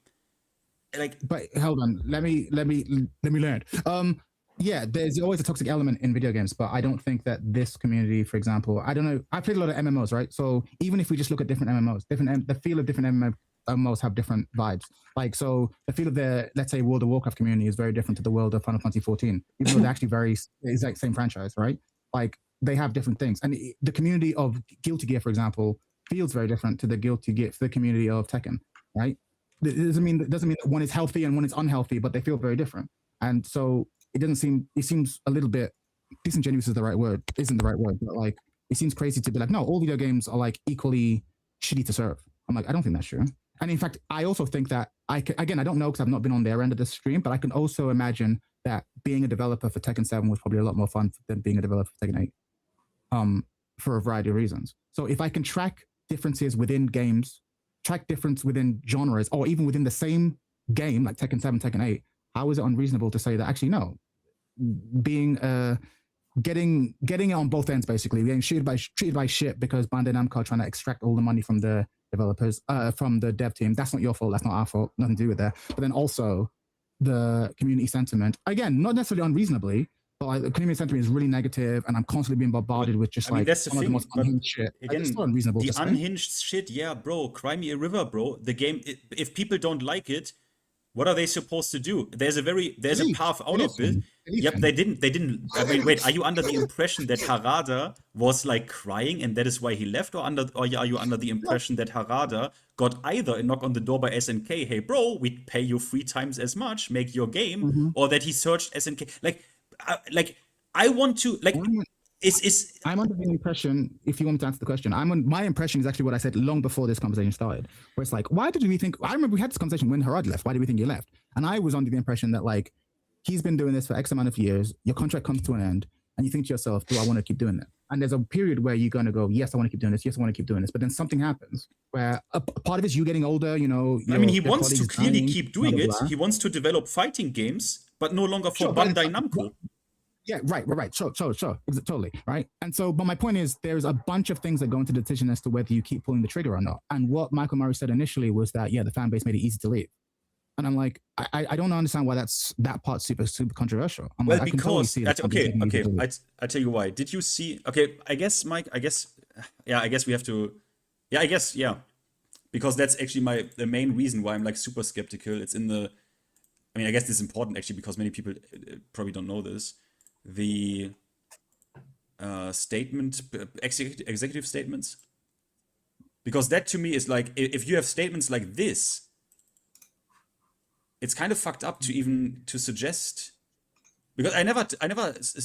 S1: like,
S12: but hold on, let me learn. Yeah, there's always a toxic element in video games, but I don't think that this community, for example, I don't know. I played a lot of MMOs, right? So even if we just look at different MMOs, the feel of different MMOs have different vibes. Like, so the feel of the, let's say, World of Warcraft community is very different to the world of Final Fantasy 14, even though they're actually very exact same franchise, right? Like they have different things, and the community of Guilty Gear, for example, feels very different to the community of Tekken, right? It doesn't mean that one is healthy and one is unhealthy, but they feel very different. And so it seems a little bit disingenuous isn't the right word, but like it seems crazy to be like, no, all video games are like equally shitty to serve. I'm like, I don't think that's true. And in fact, I also think that I don't know because I've not been on their end of the stream, but I can also imagine that being a developer for Tekken 7 was probably a lot more fun than being a developer for Tekken 8, for a variety of reasons. So if I can track differences within games, track difference within genres, or even within the same game, like Tekken 7, Tekken 8, how is it unreasonable to say that actually no, being getting it on both ends, basically being treated by shit because Bandai Namco are trying to extract all the money from the developers, from the dev team. That's not your fault. That's not our fault. Nothing to do with that. But then also the community sentiment, again, not necessarily unreasonably, but like the community sentiment is really negative, and I'm constantly being bombarded with just like
S1: that's the
S12: some of the most unhinged shit.
S1: Again,
S12: it's not unreasonable.
S1: The unhinged shit, yeah, bro. Cry me a river, bro. The game, if people don't like it, what are they supposed to do? There's a path out of it. Yep, they didn't. I mean, wait, are you under the impression that Harada was like crying and that is why he left, or are you under the impression that Harada got either a knock on the door by SNK, hey bro, we'd pay you 3 times as much, make your game, or that he searched SNK? I want to like. I'm
S12: under the impression, if you want to answer the question, my impression is actually what I said long before this conversation started, where it's like, why did we think, I remember we had this conversation when Harad left, why did we think he left? And I was under the impression that like, he's been doing this for X amount of years, your contract comes to an end, and you think to yourself, do I want to keep doing that? And there's a period where you're going to go, yes, I want to keep doing this, yes, I want to keep doing this, but then something happens where a part of it is you getting older, you know.
S1: I mean, he wants to clearly keep doing it, he wants to develop fighting games, but no longer for Bandai Namco.
S12: Yeah, right. Sure. Totally, right? And so, but my point is, there's a bunch of things that go into the decision as to whether you keep pulling the trigger or not. And what Michael Murray said initially was that, yeah, the fan base made it easy to leave. And I'm like, I don't understand why that part's super controversial. I'm
S1: well,
S12: like,
S1: because,
S12: I can totally see
S1: okay. I tell you why. Did you see, okay, I guess, Mike, we have to, because that's actually the main reason why I'm like super skeptical. It's in the, I mean, I guess this is important actually because many people probably don't know this. The executive statements, because that to me is like, if you have statements like this, it's kind of fucked up to suggest, because I never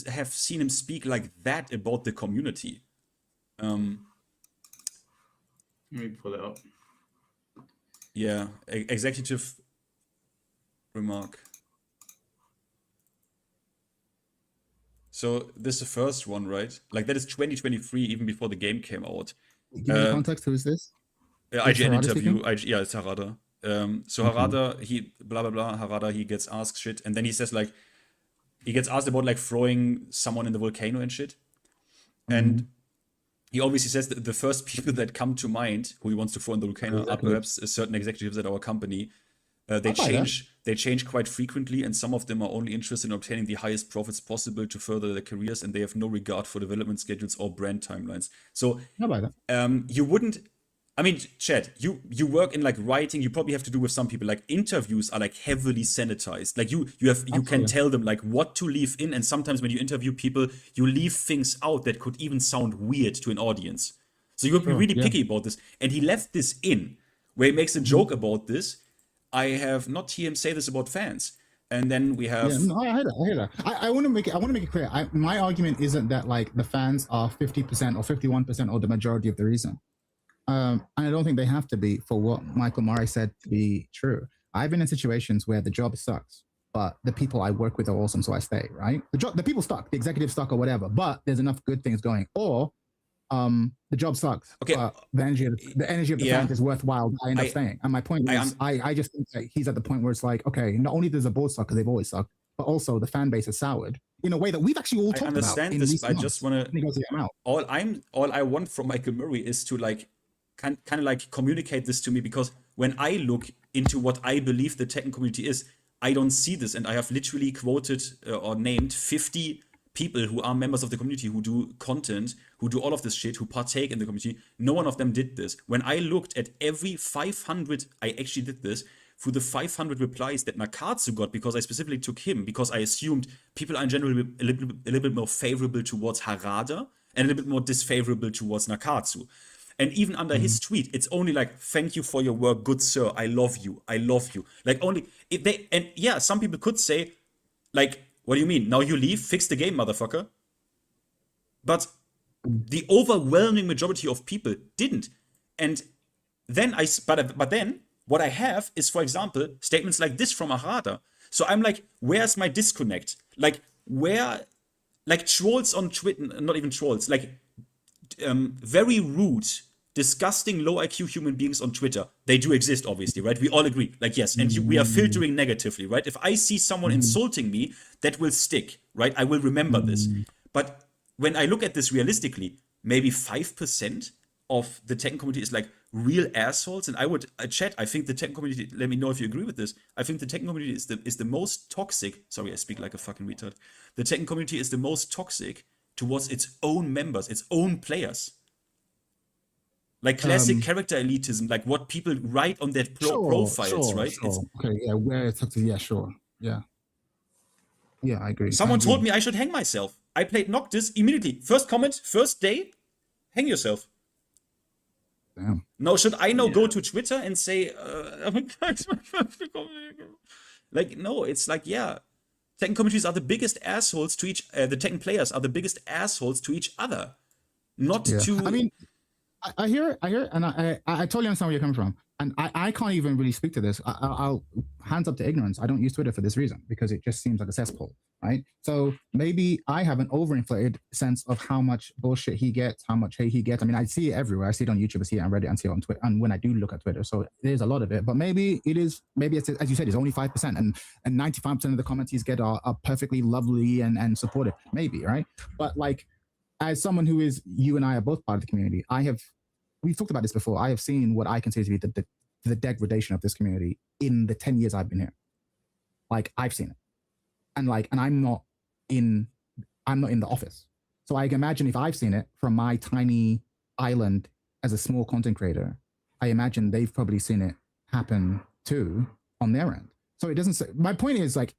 S1: have seen him speak like that about the community.
S3: Let me pull it up.
S1: Yeah, executive remark. So this is the first one, right? Like that is 2023, even before the game came out.
S12: Give me context. Who is this?
S1: IGN interview. Yeah, it's Harada. So Harada, he blah blah blah. Harada, he gets asked shit, and then he says like, he gets asked about like throwing someone in the volcano and shit, and he obviously says that the first people that come to mind who he wants to throw in the volcano are perhaps certain executives at our company. They change quite frequently, and some of them are only interested in obtaining the highest profits possible to further their careers, and they have no regard for development schedules or brand timelines. So you wouldn't, I mean, Chad, you work in like writing, you probably have to do with some people, like interviews are like heavily sanitized. Like you can tell them like what to leave in, and sometimes when you interview people, you leave things out that could even sound weird to an audience. So you would be really picky about this. And he left this in, where he makes a joke about this. I have not heard him say this about fans, and then we have.
S12: Yeah, no, I hear that. I want to make it clear. My argument isn't that like the fans are 50% or 51% or the majority of the reason, and I don't think they have to be for what Michael Murray said to be true. I've been in situations where the job sucks, but the people I work with are awesome, so I stay. Right? The people suck, the executive suck or whatever, but there's enough good things going. Or the job sucks. Okay, the energy of the fans is worthwhile. I end up staying. And my point is, I just think that he's at the point where it's like, okay, not only does the board suck because they've always sucked, but also the fan base is soured in a way that we've actually all talked about. I understand this.
S1: I just want to. All I want from Michael Murray is to like kind of like communicate this to me, because when I look into what I believe the Tekken community is, I don't see this, and I have literally quoted or named 50 people who are members of the community, who do content, who do all of this shit, who partake in the community. No one of them did this. When I looked at every 500, I actually did this, through the 500 replies that Nakatsu got, because I specifically took him, because I assumed people are in general a little bit more favorable towards Harada and a little bit more disfavorable towards Nakatsu. And even under his tweet, it's only like, thank you for your work, good sir, I love you, I love you. Like, only, if they, and yeah, some people could say, like, what do you mean? Now you leave, fix the game, motherfucker. But the overwhelming majority of people didn't. And then but then what I have is, for example, statements like this from Harada. So I'm like, where's my disconnect? Like, where, like trolls on Twitter, not even trolls, like very rude, disgusting, low IQ human beings on Twitter. They do exist, obviously, right? We all agree. Like, yes, and we are filtering negatively, right? If I see someone insulting me, that will stick, right? I will remember this. But when I look at this realistically, maybe 5% of the Tekken community is like real assholes. And I would chat, I think the Tekken community, let me know if you agree with this. I think the Tekken community is the most toxic. Sorry, I speak like a fucking retard. The Tekken community is the most toxic towards its own members, its own players. Like classic character elitism, like what people write on their profiles, right?
S12: Sure. Okay, yeah, where it's up to, yeah, sure. Yeah. Yeah, I agree.
S1: Someone told me I should hang myself. I played Noctis immediately. First comment, first day, hang yourself.
S12: Damn.
S1: No, should I now go to Twitter and say, like, no, it's like, yeah, Tekken communities are the biggest assholes to each, the Tekken players are the biggest assholes to each other. Not to...
S12: I mean, I hear it, and I totally understand where you're coming from. And I can't even really speak to this. I'll hands up to ignorance. I don't use Twitter for this reason, because it just seems like a cesspool, right? So maybe I have an overinflated sense of how much bullshit he gets, how much hate he gets. I mean, I see it everywhere. I see it on YouTube, I see it on Reddit, and see it on Twitter. And when I do look at Twitter, so there's a lot of it. But maybe it's, as you said, it's only 5%, and 95% of the comments he's get are perfectly lovely and supportive. Maybe, right? But like, as someone who is, you and I are both part of the community, we've talked about this before. I have seen what I consider to be the degradation of this community in the 10 years I've been here. Like, I've seen it. And I'm not in the office. So I can imagine if I've seen it from my tiny island as a small content creator, I imagine they've probably seen it happen too on their end. So it doesn't say, my point is, like,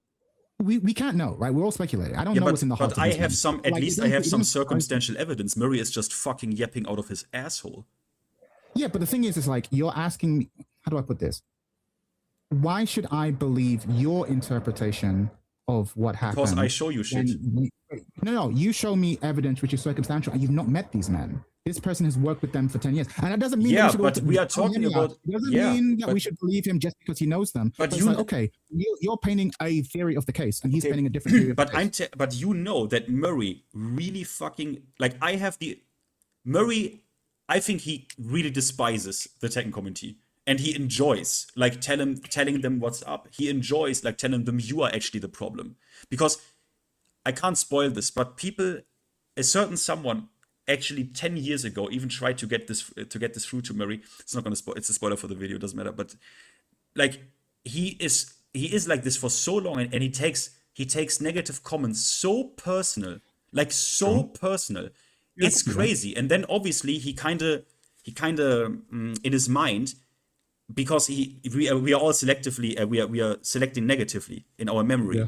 S12: we can't know, right? We're all speculating. I don't know what's in the heart.
S1: But I have some, at least I have some circumstantial evidence. Murray is just fucking yapping out of his asshole.
S12: Yeah, but the thing is like, you're asking me, how do I put this? Why should I believe your interpretation of what happened?
S1: Because I show you shit.
S12: No, you show me evidence which is circumstantial, and you've not met these men. This person has worked with them for 10 years. And that doesn't mean
S1: but we are talking about...
S12: It doesn't mean that we should believe him just because he knows them. But it's like, okay, you're painting a theory of the case, and he's painting a different theory of the case.
S1: But you know that Murray really fucking... Like, Murray, I think he really despises the Tekken community. And he enjoys, like, telling them what's up. He enjoys, like, telling them you are actually the problem. Because, I can't spoil this, but a certain someone... actually 10 years ago even tried to get this through to Murray. It's not gonna spoil, it's a spoiler for the video, it doesn't matter, but like he is like this for so long, and he takes negative comments so personal, like so personal. It's crazy. And then obviously he kind of in his mind, because we are all selectively we are selecting negatively in our memory.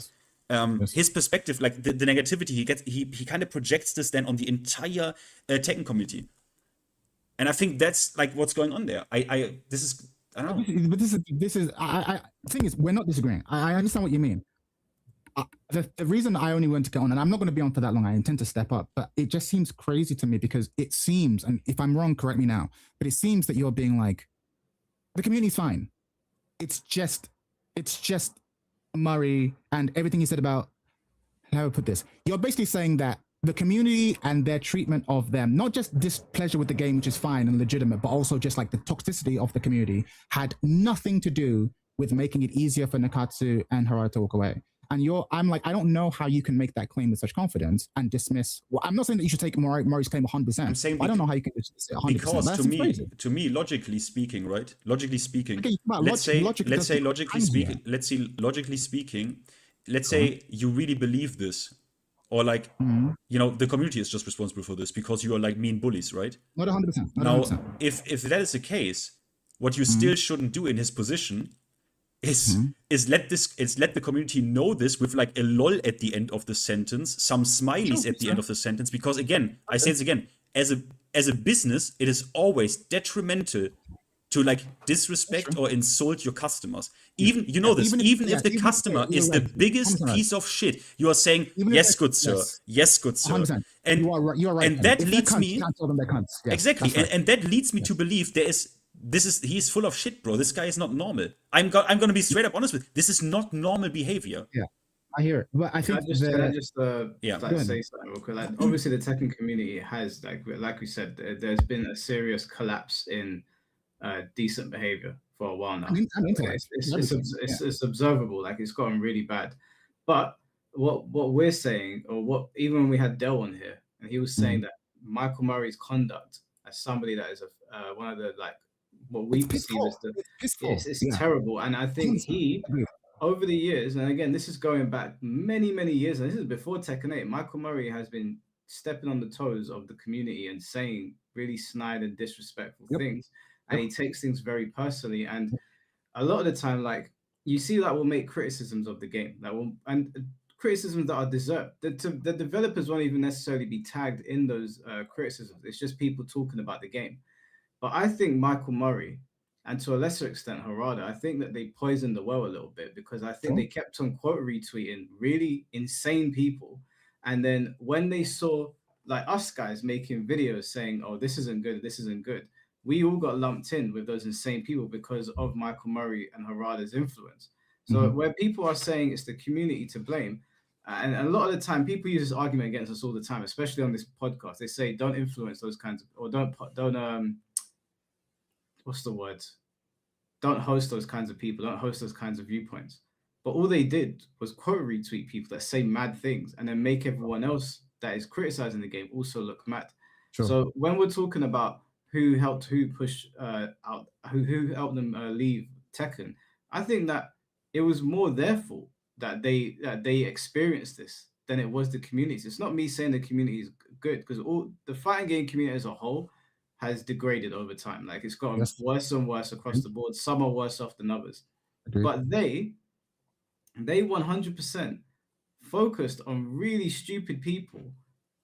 S1: His perspective, like the negativity he gets, he kind of projects this then on the entire Tekken community, and I think that's like what's going on there. I don't know.
S12: But this is the thing is, we're not disagreeing. I understand what you mean. The reason I only want to get on, and I'm not going to be on for that long, I intend to step up, but it just seems crazy to me, because it seems, and if I'm wrong, correct me now, but it seems that you're being like, the community's fine. It's just Murray and everything he said about, how do I put this? You're basically saying that the community and their treatment of them, not just displeasure with the game, which is fine and legitimate, but also just like the toxicity of the community, had nothing to do with making it easier for Nakatsu and Harada to walk away. And I'm like, I don't know how you can make that claim with such confidence and dismiss. Well, I'm not saying that you should take Murray's claim 100%.
S1: I'm saying
S12: I don't know how you can dismiss it 100%.
S1: Because to me, logically speaking, right? Logically speaking, let's say you really believe this, or like, you know, the community is just responsible for this because you are like mean bullies, right?
S12: Not 100%.
S1: Now, if that is the case, what you still shouldn't do in his position is let the community know this with like a lol at the end of the sentence, some smileys at the end of the sentence, because again, I say this again, as a business, it is always detrimental to like disrespect or insult your customers. Even you know this, even if the customer is the biggest piece of shit, you are saying yes, good sir, yes, good sir,
S12: 100%.
S1: and
S12: You are right.
S1: and that
S12: If they're
S1: leads
S12: cunts,
S1: me
S12: you can't tell them they're cunts. Yeah,
S1: exactly,
S12: that's right.
S1: and that leads me to believe he's full of shit, bro. This guy is not normal. I'm gonna be straight up honest with you. This is not normal behavior.
S12: Yeah, I hear it, but I think
S3: Can I just
S1: Yeah.
S3: like, say something real quick? Like, obviously, the Tekken community has, like we said, there's been a serious collapse in decent behavior for a while now. It's observable. Like, it's gotten really bad. But what we're saying, or what even when we had Del on here, and he was saying that Michael Murray's conduct as somebody that is one of the like what we perceive as it's terrible. And I think he, over the years, and again, this is going back many years, and this is before Tekken 8, Michael Murray has been stepping on the toes of the community and saying really snide and disrespectful things, and he takes things very personally. And a lot of the time, like, you see that will make criticisms of the game and criticisms that are deserved. The developers won't even necessarily be tagged in those criticisms. It's just people talking about the game. But I think Michael Murray, and to a lesser extent Harada, I think that they poisoned the well a little bit, because I think they kept on quote retweeting really insane people. And then when they saw like us guys making videos saying, oh, this isn't good, we all got lumped in with those insane people because of Michael Murray and Harada's influence. So where people are saying it's the community to blame, and a lot of the time people use this argument against us all the time, especially on this podcast. They say don't influence those kinds of, or don't what's the word? Don't host those kinds of people. Don't host those kinds of viewpoints. But all they did was quote retweet people that say mad things and then make everyone else that is criticizing the game also look mad. Sure. So when we're talking about who helped who push out, who helped them leave Tekken, I think that it was more their fault that they experienced this than it was the community. It's not me saying the community is good, because all the fighting game community as a whole has degraded over time. Like, it's gotten worse and worse across the board. Some are worse off than others. But they 100% focused on really stupid people.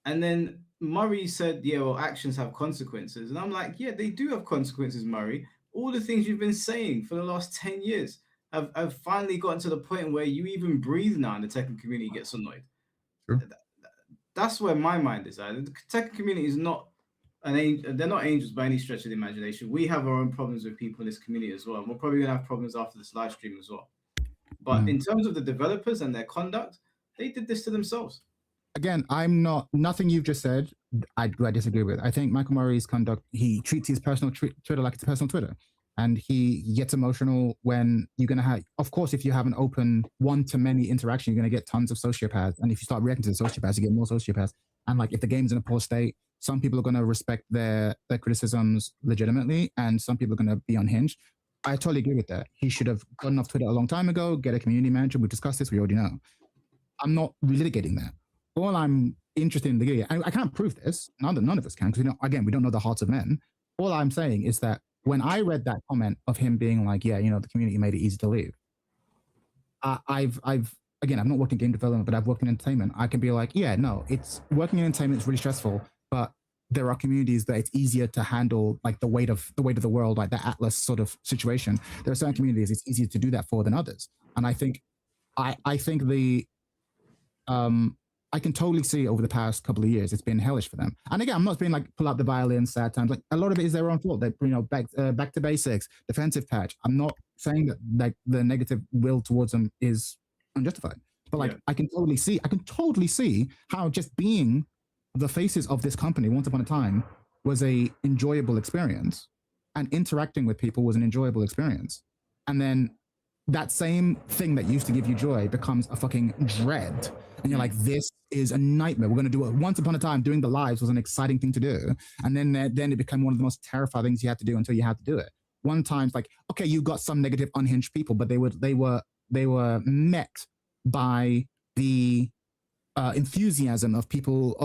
S3: And then Murray said, yeah, well, actions have consequences. And I'm like, yeah, they do have consequences, Murray. All the things you've been saying for the last 10 years have finally gotten to the point where you even breathe now and the Tekken community gets annoyed. That's where my mind is at. The Tekken community is not they're not angels by any stretch of the imagination. We have our own problems with people in this community as well. And we're probably gonna have problems after this live stream as well. But in terms of the developers and their conduct, they did this to themselves.
S12: Again, nothing you've just said, I disagree with. I think Michael Murray's conduct, he treats his personal Twitter like it's personal Twitter. And he gets emotional when you're going to have, of course, if you have an open one-to-many interaction, you're going to get tons of sociopaths. And if you start reacting to the sociopaths, you get more sociopaths. And like, if the game's in a poor state, some people are going to respect their criticisms legitimately, and some people are going to be unhinged. I totally agree with that. He should have gotten off Twitter a long time ago, get a community manager. We discussed this, we already know. I'm not relitigating that. All I'm interested in the game, I can't prove this. None of us can, because again, we don't know the hearts of men. All I'm saying is that when I read that comment of him being like, yeah, the community made it easy to leave. I've not worked in game development, but I've worked in entertainment. I can be like, yeah, no, it's working in entertainment is really stressful, but there are communities that it's easier to handle, like the weight of the world, like the Atlas sort of situation. There are certain communities it's easier to do that for than others. And I think I can totally see over the past couple of years, it's been hellish for them. And again, I'm not being like, pull out the violin, sad times. Like, a lot of it is their own fault. They, back to basics, defensive patch. I'm not saying that like the negative will towards them is unjustified. But like, I can totally see how just being the faces of this company once upon a time was a enjoyable experience, and interacting with people was an enjoyable experience. And then that same thing that used to give you joy becomes a fucking dread. And you're like, this is a nightmare. We're going to do it. Once upon a time, doing the lives was an exciting thing to do. And then it became one of the most terrifying things you had to do until you had to do it. One time's like, okay, you got some negative unhinged people, but they were met by the enthusiasm of people,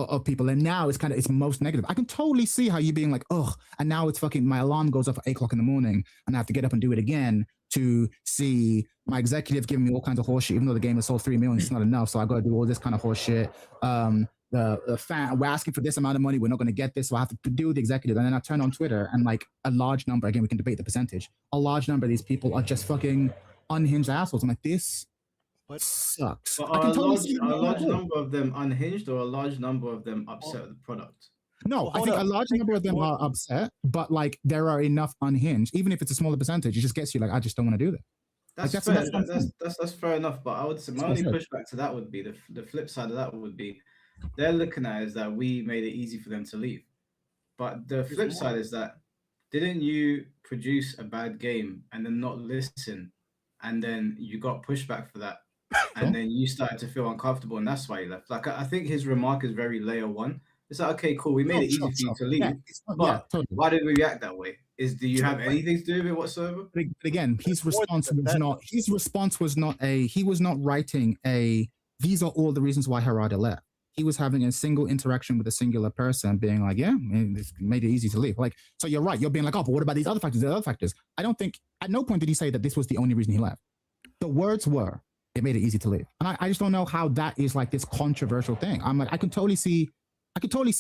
S12: and now it's most negative. I can totally see how you being like, oh, and now it's fucking, my alarm goes off at 8 o'clock in the morning and I have to get up and do it again to see my executive giving me all kinds of horseshit, even though the game has sold 3 million, it's not enough, so I got to do all this kind of horseshit. The fan, we're asking for this amount of money, we're not going to get this, so I have to deal with the executive. And then I turn on Twitter and like a large number, again, we can debate the percentage, a large number of these people are just fucking unhinged assholes. I'm like, this sucks.
S3: But are a large number of them unhinged, or a large number of them upset with the product?
S12: No, I think a large number of them are upset, but like there are enough unhinged, even if it's a smaller percentage, it just gets you like, I just don't want to do that.
S3: That's
S12: like,
S3: fair. That's fair enough. But I would say my only pushback to that would be the flip side of that would be they're looking at it as that we made it easy for them to leave. But the flip side is that didn't you produce a bad game and then not listen, and then you got pushback for that, and then you started to feel uncomfortable, and that's why you left. Like I think his remark is very layer one. It's like, okay, cool, we made it easy for you to leave, but why did we react that way? Do you have anything to do with it whatsoever?
S12: But again, his response was not he was not writing these are all the reasons why Harada left. He was having a single interaction with a singular person being like, yeah, this made it easy to leave. Like, so you're right. You're being like, oh, but what about these other factors? The other factors. I don't think, at no point did he say that this was the only reason he left. The words were, it made it easy to leave. And I just don't know how that is like this controversial thing. I'm like, I can totally see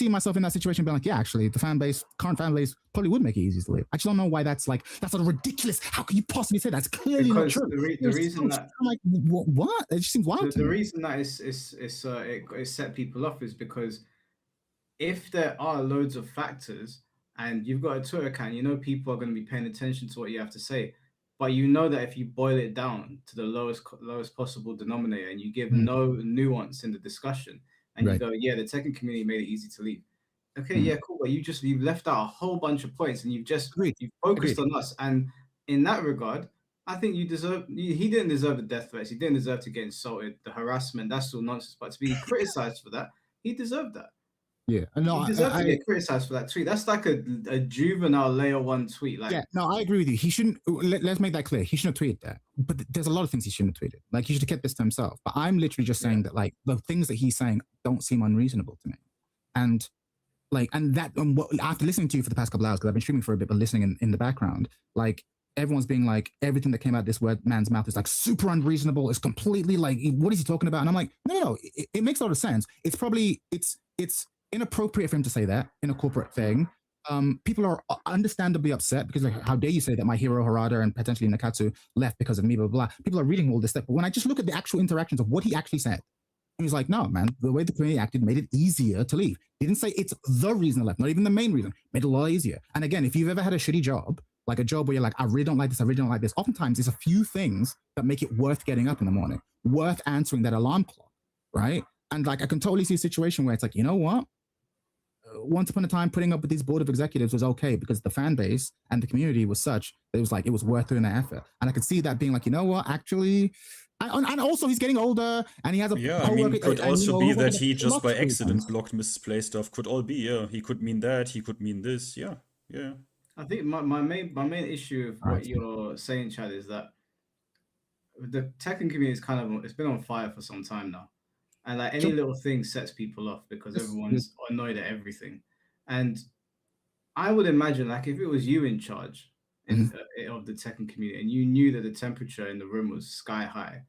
S12: myself in that situation being like, yeah, actually, the current fan base probably would make it easy to leave. I just don't know why that's sort of ridiculous. How can you possibly say that? That's clearly not true.
S3: The reason that
S12: I'm like, what? It just seems wild to me.
S3: The reason that it set people off is because if there are loads of factors and you've got a Twitter account, you know people are going to be paying attention to what you have to say. But you know that if you boil it down to the lowest possible denominator and you give no nuance in the discussion, and you go, yeah, the Tekken community made it easy to leave. Okay, yeah, cool. But you've left out a whole bunch of points, and you've focused on us. And in that regard, I think he didn't deserve the death threats. He didn't deserve to get insulted, the harassment. That's all nonsense. But to be criticized for that, he deserved that.
S12: Yeah, no,
S3: he deserved to get criticized for that tweet. That's like a juvenile layer one tweet. Like,
S12: yeah, no, I agree with you. He shouldn't. Let's make that clear. He shouldn't have tweeted that. But there's a lot of things he shouldn't have tweeted. Like, he should have kept this to himself. But I'm literally just saying that, like, the things that he's saying don't seem unreasonable to me. And after listening to you for the past couple hours, because I've been streaming for a bit, but listening in the background, like, everyone's being like, everything that came out of this man's mouth is like super unreasonable. It's completely like, what is he talking about? And I'm like, no, it makes a lot of sense. It's probably it's inappropriate for him to say that in a corporate thing. People are understandably upset because, like, how dare you say that my hero Harada and potentially Nakatsu left because of me, blah, blah, blah. People are reading all this stuff. But when I just look at the actual interactions of what he actually said, he was like, no, man, the way the community acted made it easier to leave. He didn't say it's the reason I left, not even the main reason. Made it a lot easier. And again, if you've ever had a shitty job, like a job where you're like, I really don't like this, I really don't like this, oftentimes there's a few things that make it worth getting up in the morning, worth answering that alarm clock, right? And like, I can totally see a situation where it's like, you know what? Once upon a time, putting up with these board of executives was okay because the fan base and the community was such that it was like, it was worth doing the effort. And I could see that being like, you know what, actually, and also he's getting older and he has a
S1: could also be that he just by accident blocked MrsPlayStuff. Could all be, yeah. He could mean that, he could mean this, yeah.
S3: I think my main issue of what you're saying, Chad, is that the Tekken community is it's been on fire for some time now. And like any little thing sets people off because everyone's annoyed at everything. And I would imagine, like, if it was you in charge of the Tekken community and you knew that the temperature in the room was sky high,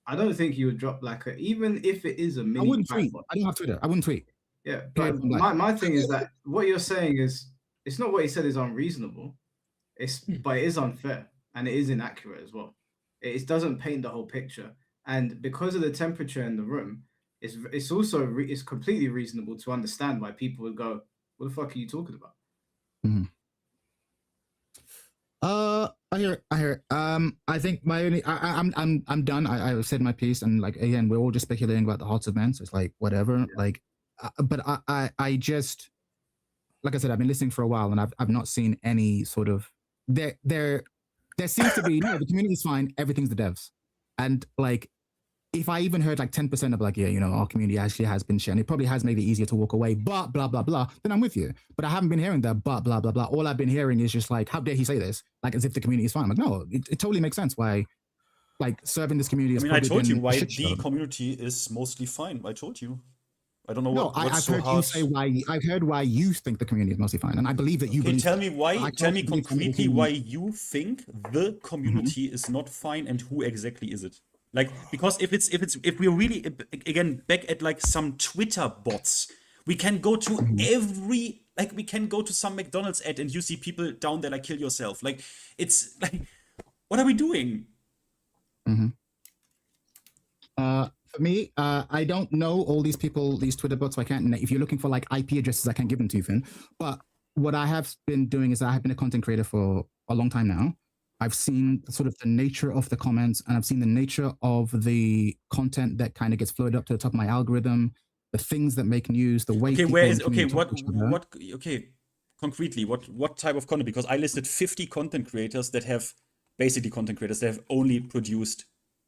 S3: I don't think you would drop even if it is a mini.
S12: I wouldn't tweet. I don't have Twitter. I wouldn't tweet.
S3: Yeah, but my thing is that what you're saying is it's not what he said is unreasonable. But it is unfair and it is inaccurate as well. It doesn't paint the whole picture. And because of the temperature in the room, it's also it's completely reasonable to understand why people would go, "What the fuck are you talking about?"
S12: I hear it. I think my only, I'm done. I've said my piece, and like again, we're all just speculating about the hearts of men. So it's like whatever. Yeah. Like, but I just, like I said, I've been listening for a while, and I've not seen any sort of there seems to be the community's fine. Everything's the devs. And like, if I even heard like 10% of like, yeah, our community actually has been sharing, it probably has made it easier to walk away, but blah, blah, blah, then I'm with you. But I haven't been hearing that, but blah, blah, blah. All I've been hearing is just like, how dare he say this? Like, as if the community is fine. I'm like, no, it totally makes sense why like serving this community.
S1: I
S12: Has
S1: mean, I
S12: probably
S1: told you
S12: been a
S1: why
S12: shit
S1: the
S12: show.
S1: community is mostly fine. I told you. I don't know
S12: No,
S1: what's
S12: I've
S1: so
S12: heard
S1: hard.
S12: you say why. I've heard why you think the community is mostly fine, and I believe that you
S1: Okay,
S12: believe.
S1: tell
S12: that.
S1: me why.
S12: I
S1: Tell
S12: can't
S1: me
S12: believe somebody
S1: concretely
S12: who-
S1: why you think the community is not fine, and who exactly is it? Like, because if we're really again back at like some Twitter bots, we can go to every, like, we can go to some McDonald's ad and you see people down there like kill yourself. Like, it's like, what are we doing?
S12: For me, I don't know all these people, these Twitter bots. So I can't. If you're looking for like IP addresses, I can't give them to you, Finn. But what I have been doing is I have been a content creator for a long time now. I've seen sort of the nature of the comments, and I've seen the nature of the content that kind of gets floated up to the top of my algorithm, the things that make news, the way.
S1: Okay,
S12: people
S1: where
S12: in
S1: is
S12: the
S1: okay?
S12: community talk to each other.
S1: Okay, concretely, what type of content? Because I listed 50 content creators that have basically content creators that have only produced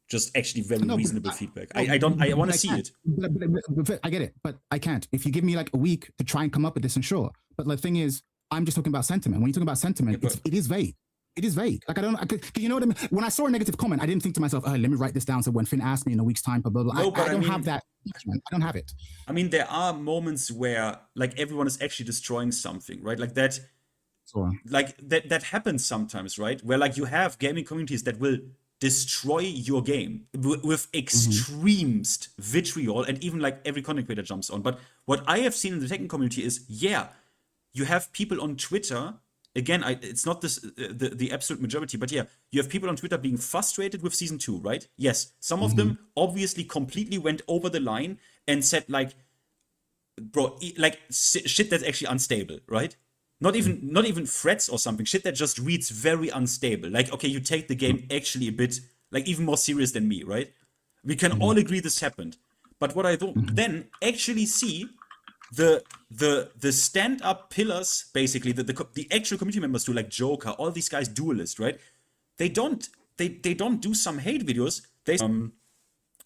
S1: just actually very
S12: No, but
S1: reasonable feedback. I want to see
S12: can't.
S1: it.
S12: But I get it, but I can't. If you give me like a week to try and come up with this, and sure. But the thing is, I'm just talking about sentiment. When you talk about sentiment,
S1: Yeah,
S12: it is vague. It is vague. Like, I don't, you know what I mean? When I saw a negative comment, I didn't think to myself, oh, let me write this down. So when Finn asked me in a week's time, blah, blah, blah.
S1: No, but
S12: I don't
S1: I mean,
S12: have that. I don't have it.
S1: I mean, there are moments where like everyone is actually destroying something, right? Like that.
S12: So,
S1: Like that happens sometimes, right? Where like you have gaming communities that will destroy your game with extremest vitriol, and even like every content creator jumps on. But what I have seen in the Tekken community is, yeah, you have people on Twitter. Again, it's not this the absolute majority, but yeah, you have people on Twitter being frustrated with season 2, right? Yes, some of them obviously completely went over the line and said like, bro, like shit that's actually unstable, right? Not even threats or something. Shit that just reads very unstable. Like, okay, you take the game actually a bit like even more serious than me, right? We can all agree this happened. But what I don't then actually see the stand-up pillars, basically the actual community members do, like Joker, all these guys, Duelist, right? They don't do some hate videos. They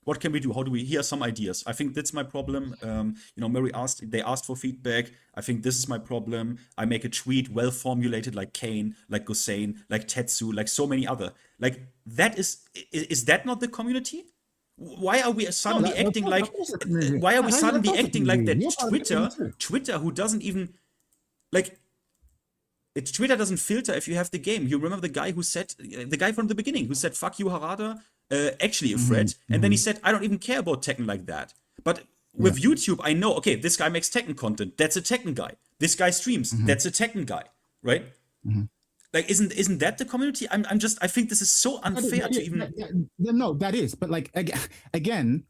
S1: what can we do? How do we hear some ideas? I think that's my problem. Mary they asked for feedback. I think this is my problem. I make a tweet well formulated, like Kane, like Gosain, like Tetsu, like so many other. Like that is that not the community? Why are we suddenly acting like? Why are we suddenly acting like that? Twitter, who doesn't even like. Twitter doesn't filter if you have the game. You remember the guy from the beginning who said "fuck you, Harada," actually a threat, and then he said, "I don't even care about Tekken like that." But with YouTube, I know, okay, this guy makes Tekken content. That's a Tekken guy. This guy streams. That's a Tekken guy, right? Like, isn't that the community? I think this is so unfair to even.
S12: No, that is. But like again,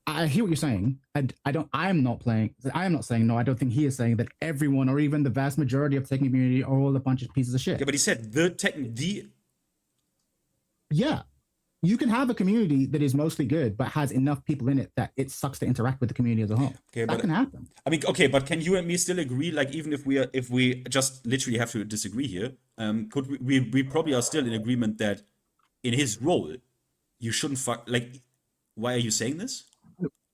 S12: I hear what you're saying. I am not saying no. I don't think he is saying that everyone, or even the vast majority of the Tekken community, are all a bunch of pieces of shit.
S1: Yeah, but he said
S12: Yeah, you can have a community that is mostly good, but has enough people in it that it sucks to interact with the community as a whole.
S1: Okay,
S12: that can happen.
S1: I mean, okay, but can you and me still agree? Like, even if we just literally have to disagree here, could we probably are still in agreement that in his role, you shouldn't fuck. Like, why are you saying this?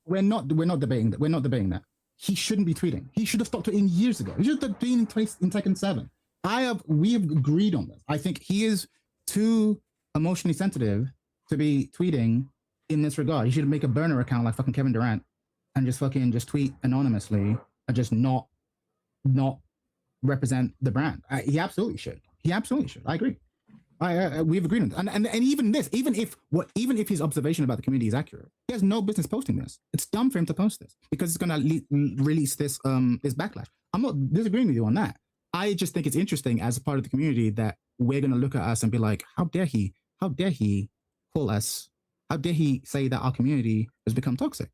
S12: We're not debating that. We're not debating that. He shouldn't be tweeting. He should have stopped tweeting years ago. He should have been in Tekken 7. We have agreed on this. I think he is too emotionally sensitive to be tweeting in this regard. He should make a burner account like fucking Kevin Durant and just tweet anonymously and just not represent the brand. He absolutely should. I agree. We've agreed on that. And even this, even if his observation about the community is accurate, he has no business posting this. It's dumb for him to post this because it's going to release this backlash. I'm not disagreeing with you on that. I just think it's interesting as a part of the community that we're going to look at us and be like, how dare he call us? How dare he say that our community has become toxic?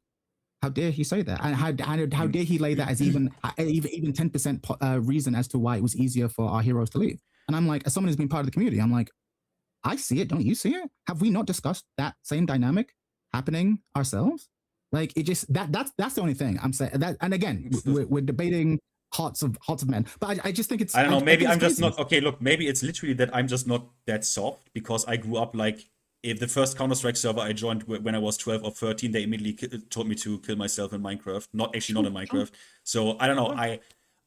S12: How dare he say that? And how dare he lay that as even 10% reason as to why it was easier for our heroes to leave? And I'm like, as someone who's been part of the community, I'm like, I see it. Don't you see it? Have we not discussed that same dynamic happening ourselves? Like, it just that's the only thing I'm saying. That, and again, we're debating hearts of men, but I just think it's.
S1: I don't know. Maybe I'm just not okay. Look, maybe it's literally that I'm just not that soft because I grew up like. If the first Counter-Strike server I joined when I was 12 or 13, they immediately told me to kill myself in Minecraft. Not in Minecraft. So I don't know.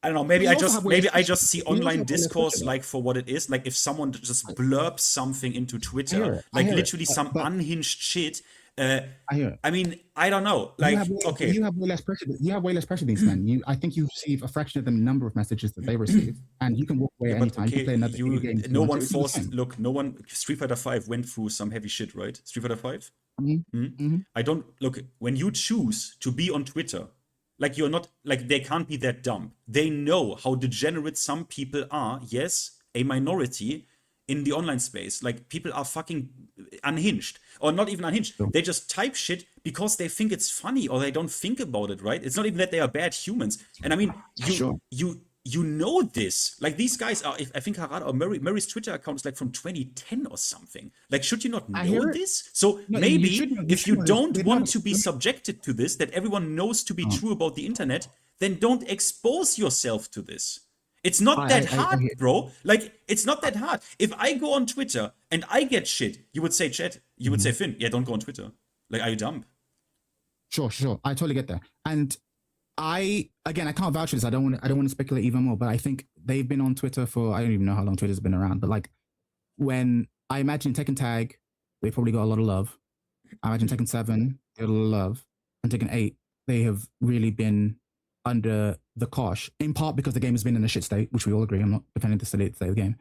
S1: I don't know. Maybe
S12: You
S1: I
S12: also
S1: just
S12: have way less pressure.
S1: see
S12: You also
S1: online
S12: have way less
S1: discourse
S12: pressure,
S1: like for what it is. Like if someone just blurbs something into
S12: I hear
S1: Twitter,
S12: it. I
S1: like
S12: hear it.
S1: literally
S12: But-
S1: some
S12: but-
S1: unhinged shit.
S12: I hear it.
S1: I mean, I don't know.
S12: You
S1: Like,
S12: have,
S1: okay,
S12: you have way less pressure. You have way less pressure than these men. I think you receive a fraction of the number of messages that they receive, and you can walk away
S1: yeah, but
S12: anytime. You can
S1: okay,
S12: play another game. if you
S1: no
S12: want
S1: one
S12: to. It's the
S1: forced.
S12: same.
S1: Look, no one. Street Fighter 5 went through some heavy shit, right? Street Fighter 5.
S12: Mhm.
S1: I don't look when you choose to be on Twitter. Like you're not like they can't be that dumb. They know how degenerate some people are. Yes, a minority in the online space. Like people are fucking unhinged, or not even unhinged.
S12: Sure.
S1: They just type shit because they think it's funny, or they don't think about it. Right? It's not even that they are bad humans. And I mean, you know this. Like these guys are. I think Harada or Murray's Twitter account is like from 2010 or something. Like, should you not
S12: I
S1: know
S12: hear it.
S1: this? So
S12: No,
S1: maybe
S12: you should know- you
S1: if
S12: should
S1: you
S12: know this.
S1: don't
S12: They're
S1: want
S12: not-
S1: to be subjected to this, that everyone knows to be true about the internet, then don't expose yourself to this. It's not that hard, bro. Like, it's not that hard. If I go on Twitter and I get shit, you would say, Chat, you would say, Finn, yeah, don't go on Twitter. Like, are you dumb?
S12: Sure. I totally get that. And I can't vouch for this. I don't want to speculate even more. But I think they've been on Twitter for I don't even know how long Twitter's been around. But like, when I imagine Tekken Tag, they probably got a lot of love. I imagine Tekken 7 got a lot of love, and Tekken 8, they have really been under the cosh, in part because the game has been in a shit state, which we all agree. I'm not defending the state of the game.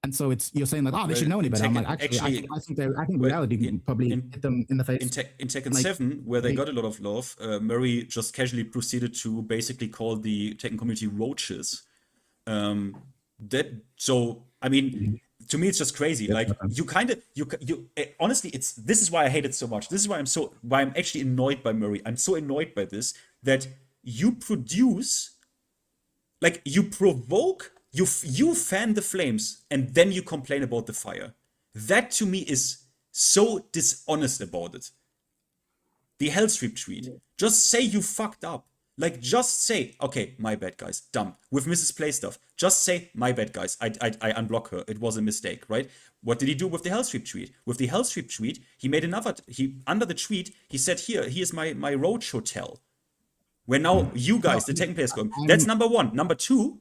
S12: And so you're saying like, oh, they should know any better. I'm like, actually, I think reality probably hit them in the face.
S1: In Tekken
S12: Like,
S1: 7, where they got a lot of love, Murray just casually proceeded to basically call the Tekken community roaches. So I mean, to me, it's just crazy. Like honestly, this is why I hate it so much. This is why I'm actually annoyed by Murray. I'm so annoyed by this that you produce, like you provoke. You fan the flames and then you complain about the fire. That to me is so dishonest about it. The Hellstream tweet. Just say you fucked up. Like just say, okay, my bad guys, dumb. With MrsPlayStuff, just say, my bad guys, I unblock her. It was a mistake, right? What did he do with the Hellstream tweet? With the Hellstream tweet, he made under the tweet, he said, here's my roach hotel. Where now you guys, the Tekken players, go. That's number one. Number two,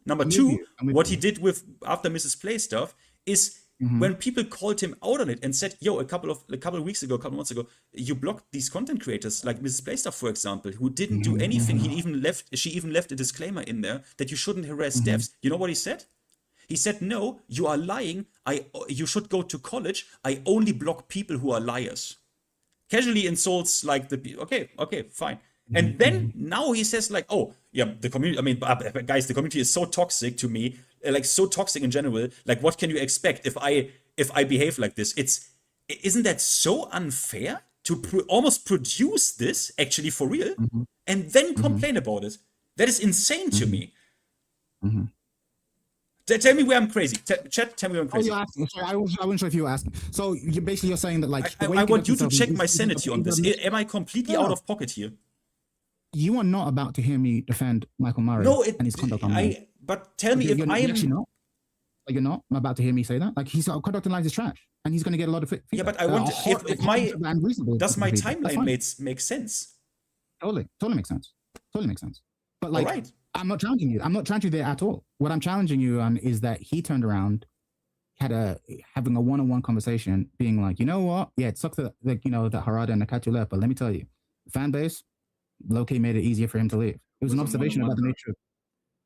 S1: what he did with after MrsPlayStuff is when people called him out on it and said, "Yo, a couple of months ago, you blocked these content creators like MrsPlayStuff, for example, who didn't do anything. She even left a disclaimer in there that you shouldn't harass devs." You know what he said? He said, "No, you are lying. You should go to college. I only block people who are liars." Casually insults like okay, fine. And then now he says like, oh, yeah, the community, I mean, guys, the community is so toxic to me, like so toxic in general. Like, what can you expect if I behave like this? Isn't that so unfair to almost produce this actually for real and then complain about it? That is insane to me. Tell me where I'm crazy. Chat, tell me where I'm crazy.
S12: Oh, you're asking. Sorry, I wasn't sure if you were asking. So you're saying that like
S1: I want you to check my sanity on this. Am I completely out of pocket here?
S12: You are not about to hear me defend Michael Murray and his conduct online.
S1: But tell me if I am
S12: actually not. Like you're not about to hear me say that. Like his conduct online is trash, and he's going to get a lot of feedback.
S1: Yeah, but I want if my does my timeline make sense?
S12: Totally makes sense. But like,
S1: right.
S12: I'm not challenging you. I'm not challenging you there at all. What I'm challenging you on is that he turned around, having a one-on-one conversation, being like, you know what? Yeah, it sucks that that Harada and Nakatu left, but let me tell you, the fan base low-key made it easier for him to leave. It was an observation about the nature of,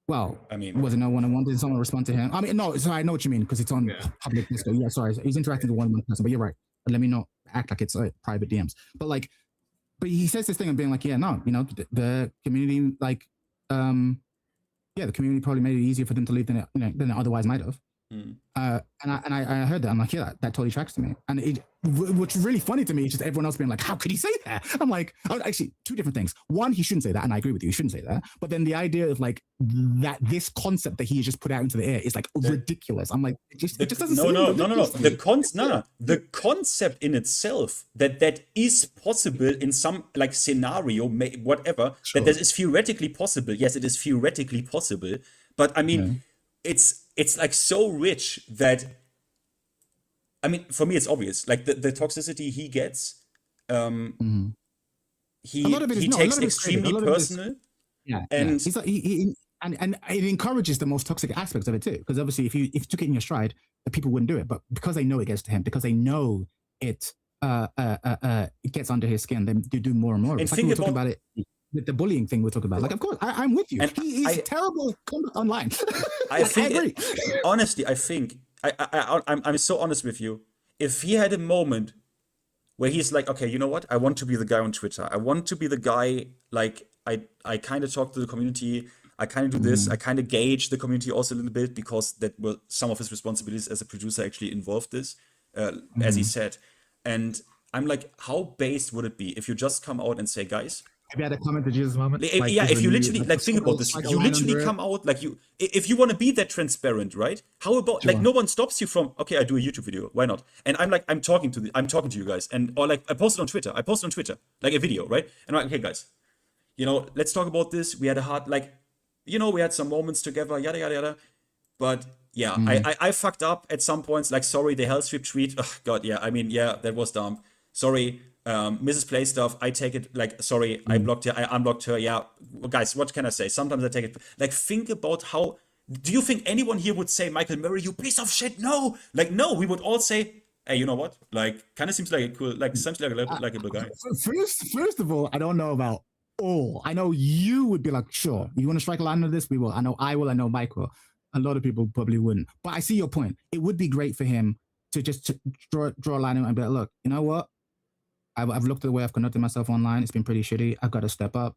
S12: well, I mean, was it no one-on-one? Did someone respond to him? I mean, no, sorry, I know what you mean, because it's on public Discord. Yeah, sorry, he's interacting with one person, but you're right. Let me not act like it's private DMs. But he says this thing of being like, yeah, no, the community, the community probably made it easier for them to leave than it otherwise might have. And I heard that. I'm like, yeah, that totally tracks to me. And what's really funny to me is just everyone else being like, how could he say that? I'm like, actually, two different things. One, he shouldn't say that, and I agree with you, he shouldn't say that. But then the idea of like that this concept that he has just put out into the air is like ridiculous. I'm like, it just doesn't.
S1: No. The concept in itself that is possible in some like scenario, whatever, that is theoretically possible. Yes, it is theoretically possible. But I mean, it's like so rich that, I mean, for me, it's obvious. Like the toxicity he gets, he takes extremely personal.
S12: And he's like, and it encourages the most toxic aspects of it too. Because obviously, if you took it in your stride, the people wouldn't do it. But because they know it gets to him, because they know it gets under his skin, then they do more and more.
S1: And
S12: It's like we were talking about it with the bullying thing we're talking about. Like, of course, I'm with you.
S1: And
S12: He is terrible online.
S1: I think,
S12: I agree.
S1: honestly, I think I'm so honest with you. If he had a moment where he's like, okay, you know what? I want to be the guy on Twitter. I want to be the guy, like, I kind of talk to the community. I kind of do this. I kind of gauge the community also a little bit, because that were some of his responsibilities as a producer actually involved this, as he said. And I'm like, how based would it be if you just come out and say, guys,
S12: Have you had a comment to Jesus moment?
S1: yeah, if you literally, like, think about this. You literally come out, like, if you want to be that transparent, right? How about, like, no one stops you from, okay, I do a YouTube video, why not? And I'm like, I'm talking to you guys, and, or like, I posted on Twitter, like a video, right? And I'm like, okay, guys, you know, let's talk about this. We had a hard, like, you know, we had some moments together, yada, yada, yada. But yeah, I fucked up at some points, like, sorry, the Hellstrip tweet, oh, God, yeah, I mean, yeah, that was dumb. Sorry, MrsPlayStuff, I take it, like, sorry, I blocked her, I unblocked her, yeah. Guys, what can I say? Sometimes I take it, like, think about how, do you think anyone here would say, Michael Murray, you piece of shit? No! Like, no, we would all say, hey, you know what? Like, kind of seems like a cool, like, seems like a likable guy.
S12: First of all, I don't know about all. I know you would be like, sure, you want to strike a line on this? We will. I know I will, I know Mike will. A lot of people probably wouldn't. But I see your point. It would be great for him to just draw a line and be like, look, you know what? I've looked at the way I've conducted myself online. It's been pretty shitty. I've got to step up.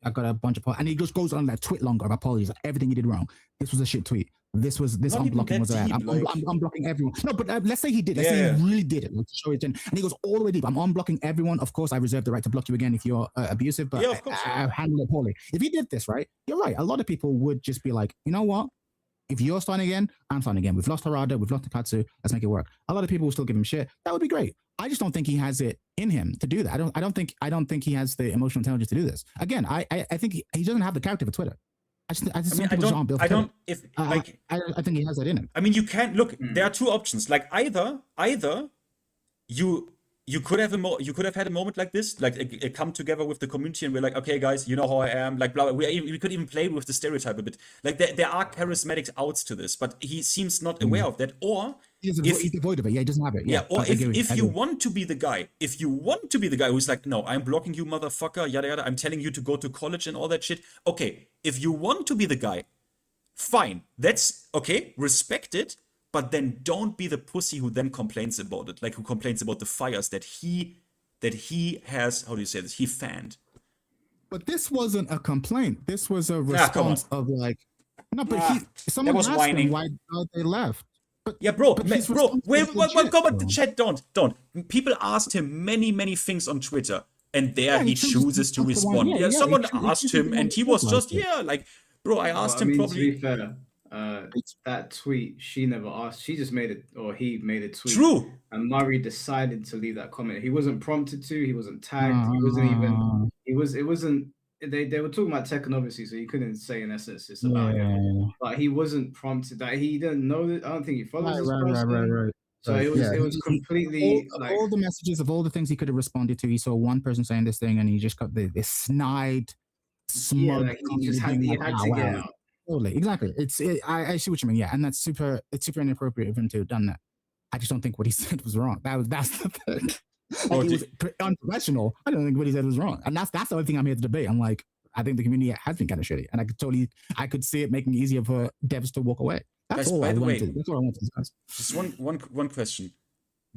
S12: I've got a bunch of, and he just goes on that tweet longer of apologies. Everything you did wrong. This was a shit tweet. This unblocking was bad. I'm blocking everyone. No, but let's say he did. Let's say he really did it. Let's show it in. And he goes all the way deep. I'm unblocking everyone. Of course, I reserve the right to block you again if you're abusive, but
S1: yeah, of course,
S12: I handle it poorly. If he did this, right, you're right. A lot of people would just be like, you know what? If you're starting again, I'm starting again. We've lost Harada, we've lost Takatsu. Let's make it work. A lot of people will still give him shit. That would be great. I just don't think he has it in him to do that. I don't think he has the emotional intelligence to do this. Again, I think he doesn't have the character for Twitter. I think he has that in him.
S1: I mean, you can't look. There are two options. Like, either you could have had a moment like this, like a come together with the community, and we're like, okay, guys, you know how I am. Like, blah, blah. We could even play with the stereotype a bit. Like, there are charismatic outs to this, but he seems not aware of that. Or
S12: he's devoid of it. Yeah, he doesn't have it.
S1: Yeah. Or if you want to be the guy, who's like, no, I'm blocking you, motherfucker, yada yada. I'm telling you to go to college and all that shit. Okay, if you want to be the guy, fine. That's okay. Respect it. But then don't be the pussy who then complains about it, like who complains about the fires that he has, how do you say this? He fanned.
S12: But this wasn't a complaint. This was a response of like, no, but someone
S1: was
S12: asked
S1: whining.
S12: him why they left.
S1: But yeah, bro, wait, go, but the chat, don't. People asked him many things on Twitter, and he chooses to respond. Someone asked him, and he was just, like, bro, I asked him probably.
S3: To be fair, that tweet, she never asked. She just made it, or he made a tweet.
S1: True.
S3: And Murray decided to leave that comment. He wasn't prompted to. He wasn't tagged. He wasn't even. It wasn't. They were talking about Tekken, obviously, so he couldn't say in essence it's about him. But he wasn't prompted. That he didn't know that. I don't think he follows this person.
S12: Right.
S3: So it was completely
S12: all the messages of all the things he could have responded to. He saw one person saying this thing, and he just got this snide, smug.
S3: Like he just had to get out.
S12: Totally, exactly. I see what you mean. Yeah, and it's super inappropriate of him to have done that. I just don't think what he said was wrong. That's the thing. Like, it was unprofessional. I don't think what he said was wrong, and that's the only thing I'm here to debate. I'm like, I think the community has been kind of shitty, and I could see it making it easier for devs to walk away. That's all I want to discuss.
S1: Just one question,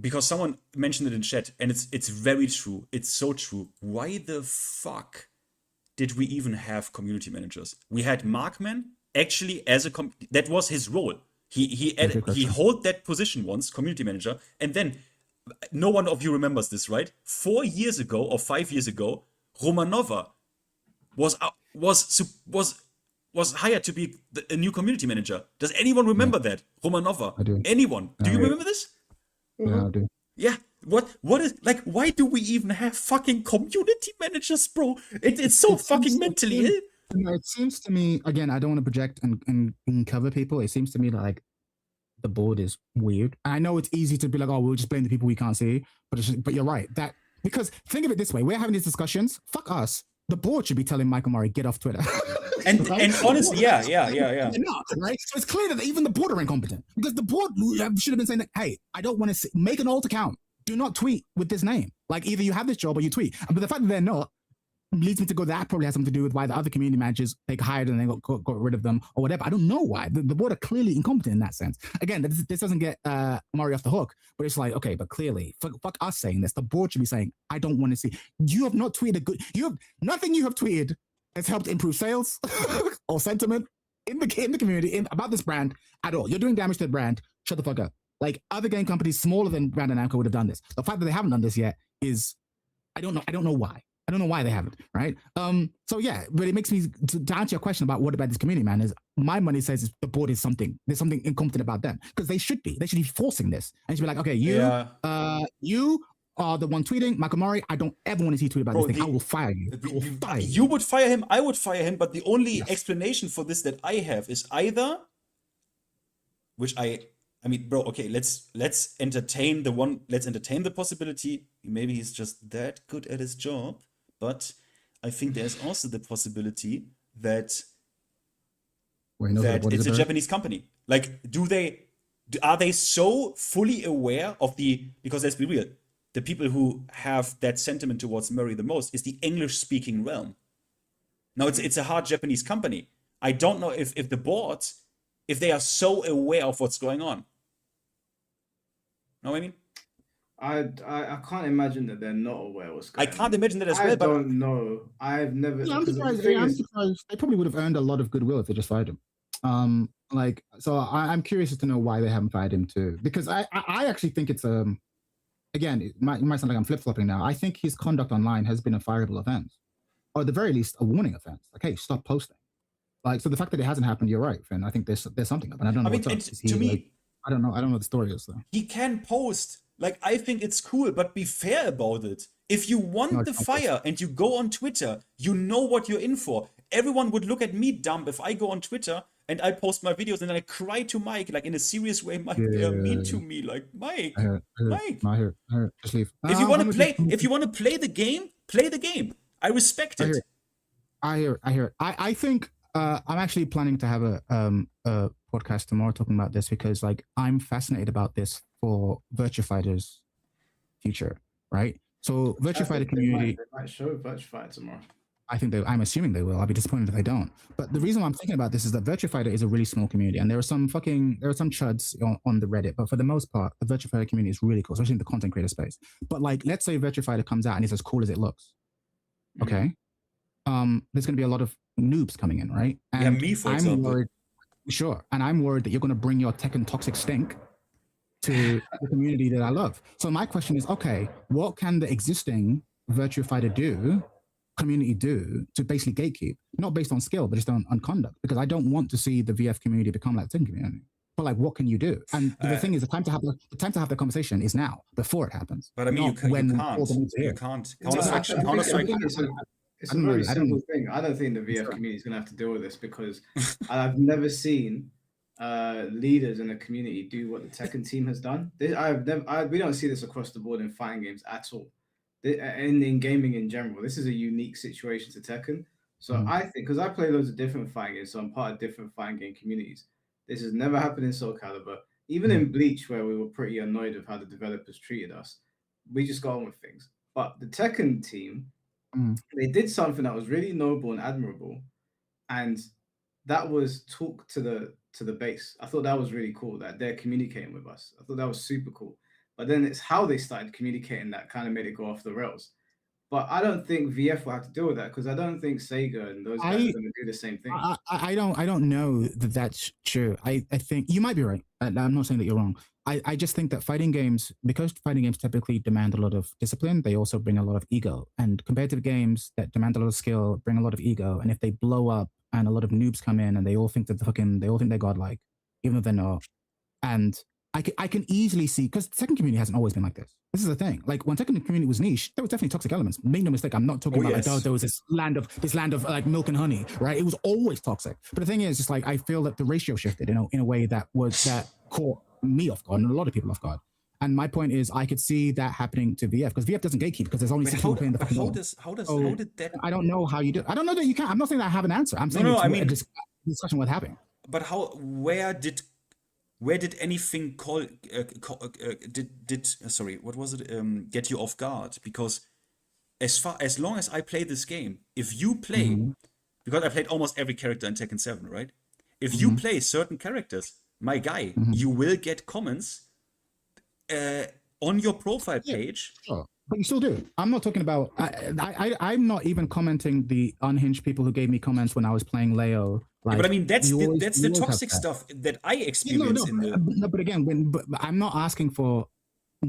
S1: because someone mentioned it in chat, and it's very true. It's so true. Why the fuck did we even have community managers? We had Markman actually as that was his role. He held that position once, community manager, and then no one of you remembers this, right? 4 years ago or 5 years ago, Romanova was hired to be a new community manager. Does anyone remember that? Romanova.
S12: I do.
S1: Anyone? Do you remember this?
S12: Yeah, I do.
S1: Yeah. What is, like, why do we even have fucking community managers, bro? It's so fucking mentally ill.
S12: It seems to me, again, I don't want to project and cover people. It seems to me like the board is weird. I know it's easy to be like, oh, we'll just blame the people we can't see, but you're right. Because think of it this way: we're having these discussions. Fuck us. The board should be telling Michael Murray, get off Twitter.
S1: And
S12: right?
S1: and honestly, yeah.
S12: They're not, right? So it's clear that even the board are incompetent because the board should have been saying that, hey, I don't want to make an alt account. Do not tweet with this name. Like either you have this job or you tweet. But the fact that they're not leads me to go that probably has something to do with why the other community managers they hired and they got rid of them or whatever. I don't know why. The board are clearly incompetent in that sense. Again, this doesn't get Mari off the hook, but it's like, okay, but clearly, fuck us saying this. The board should be saying, I don't want to see. You have not tweeted nothing you have tweeted has helped improve sales or sentiment in the community about this brand at all. You're doing damage to the brand. Shut the fuck up. Like other game companies smaller than Brand and Ankha would have done this. The fact that they haven't done this yet is, I don't know why. I don't know why they haven't, right? So yeah, but it makes me, to answer your question about what about this community, man, is my money says the board is there's something incompetent about them because they should be forcing this. And should be like, okay, you are the one tweeting, Makamari, I don't ever want to see you tweet about this thing. I will fire you.
S1: You would fire him, I would fire him, but the only explanation for this that I have is either, which I mean, bro, okay, let's entertain the possibility, maybe he's just that good at his job, but I think there's also the possibility that it's a Japanese company. Like, are they so fully aware of because let's be real, the people who have that sentiment towards Murray the most is the English-speaking realm. Now, it's a hard Japanese company. I don't know if the board, if they are so aware of what's going on. Know what I mean?
S3: I can't imagine that they're not aware of what's going on.
S1: I can't imagine that as well.
S3: I don't know. I've never.
S12: Yeah, I'm surprised. They probably would have earned a lot of goodwill if they just fired him. So I'm curious to know why they haven't fired him too. Because I actually think it's again, it might sound like I'm flip-flopping now. I think his conduct online has been a fireable offense, or at the very least, a warning offense. Like, hey, stop posting. Like, so the fact that it hasn't happened, you're right, Finn. I think there's something up, and I don't know what's up.
S1: To me,
S12: I don't know what the story is though.
S1: He can post. Like, I think it's cool, but be fair about it. If you want the fire and you go on Twitter, you know what you're in for. Everyone would look at me dumb if I go on Twitter and I post my videos and then I cry to Mike, like in a serious way. Mike, they are mean to me. Like, Mike, Mike.
S12: Just leave.
S1: If you want to play the game, play the game. I respect it.
S12: I hear it. I think I'm actually planning to have a podcast tomorrow talking about this because, like, I'm fascinated about this for Virtua Fighter's future, right? So Virtua Fighter community.
S3: They might show Virtua Fighter tomorrow.
S12: I'm assuming they will. I'll be disappointed if they don't. But the reason why I'm thinking about this is that Virtua Fighter is a really small community, and there are some chuds on the Reddit. But for the most part, the Virtua Fighter community is really cool, especially in the content creator space. But like, let's say Virtua Fighter comes out and it's as cool as it looks. Okay, there's going to be a lot of noobs coming in, right? And
S1: yeah, me for example.
S12: Sure, and I'm worried that you're going to bring your Tekken toxic stink to the community that I love. So my question is, okay, what can the existing Virtua Fighter community do to basically gatekeep, not based on skill, but just on conduct? Because I don't want to see the VF community become like the Tekken community. But like, what can you do? And the thing is, the time to have the conversation is now, before it happens.
S1: But I mean, you can't. Counter-Strike.
S3: It's a very simple thing. I don't think the VF community is going to have to deal with this because I've never seen leaders in the community do what the Tekken team has done. We don't see this across the board in fighting games at all. In gaming in general, this is a unique situation to Tekken. So I think, because I play loads of different fighting games, so I'm part of different fighting game communities. This has never happened in Soul Calibur. Even in Bleach, where we were pretty annoyed of how the developers treated us, we just got on with things. But the Tekken team, they did something that was really noble and admirable, and that was talk to the base. I thought that was really cool that they're communicating with us. I thought that was super cool. But then it's how they started communicating that kind of made it go off the rails. But I don't think VF will have to deal with that because I don't think Sega and those guys are going to do the same thing.
S12: I don't know that that's true. I think you might be right. I'm not saying that you're wrong. I just think that because fighting games typically demand a lot of discipline, they also bring a lot of ego. And competitive games that demand a lot of skill bring a lot of ego. And if they blow up and a lot of noobs come in and they all think they're godlike, even though they're not. And I can easily see, because the Tekken community hasn't always been like this. This is the thing. Like, when Tekken community was niche, there was definitely toxic elements. Make no mistake, I'm not talking about like, there was this land of like milk and honey, right? It was always toxic. But the thing is, just like, I feel that the ratio shifted in a way that caught me off guard and a lot of people off guard. And my point is, I could see that happening to VF because VF doesn't gatekeep because there's only
S1: Wait,
S12: 6
S1: how,
S12: people playing the fucking
S1: how
S12: game.
S1: does how
S12: So,
S1: did that?
S12: I don't know how you do. I don't know that you can. I'm not saying that I have an answer. I'm saying
S1: no,
S12: it's
S1: I
S12: a
S1: mean-
S12: discussion worth having.
S1: But how? Where did anything sorry, what was it? Get you off guard? Because as long as I play this game, if you play, because I played almost every character in Tekken 7, right? If you play certain characters, my guy, you will get comments on your profile page.
S12: Sure. But you still do. I'm not talking about. I'm not even commenting the unhinged people who gave me comments when I was playing Leo. Like,
S1: But I mean, that's
S12: you
S1: the,
S12: always-
S1: that's
S12: you
S1: the
S12: always have
S1: toxic
S12: that.
S1: stuff that I
S12: Yeah,
S1: experience in the.
S12: no, but again, but I'm not asking for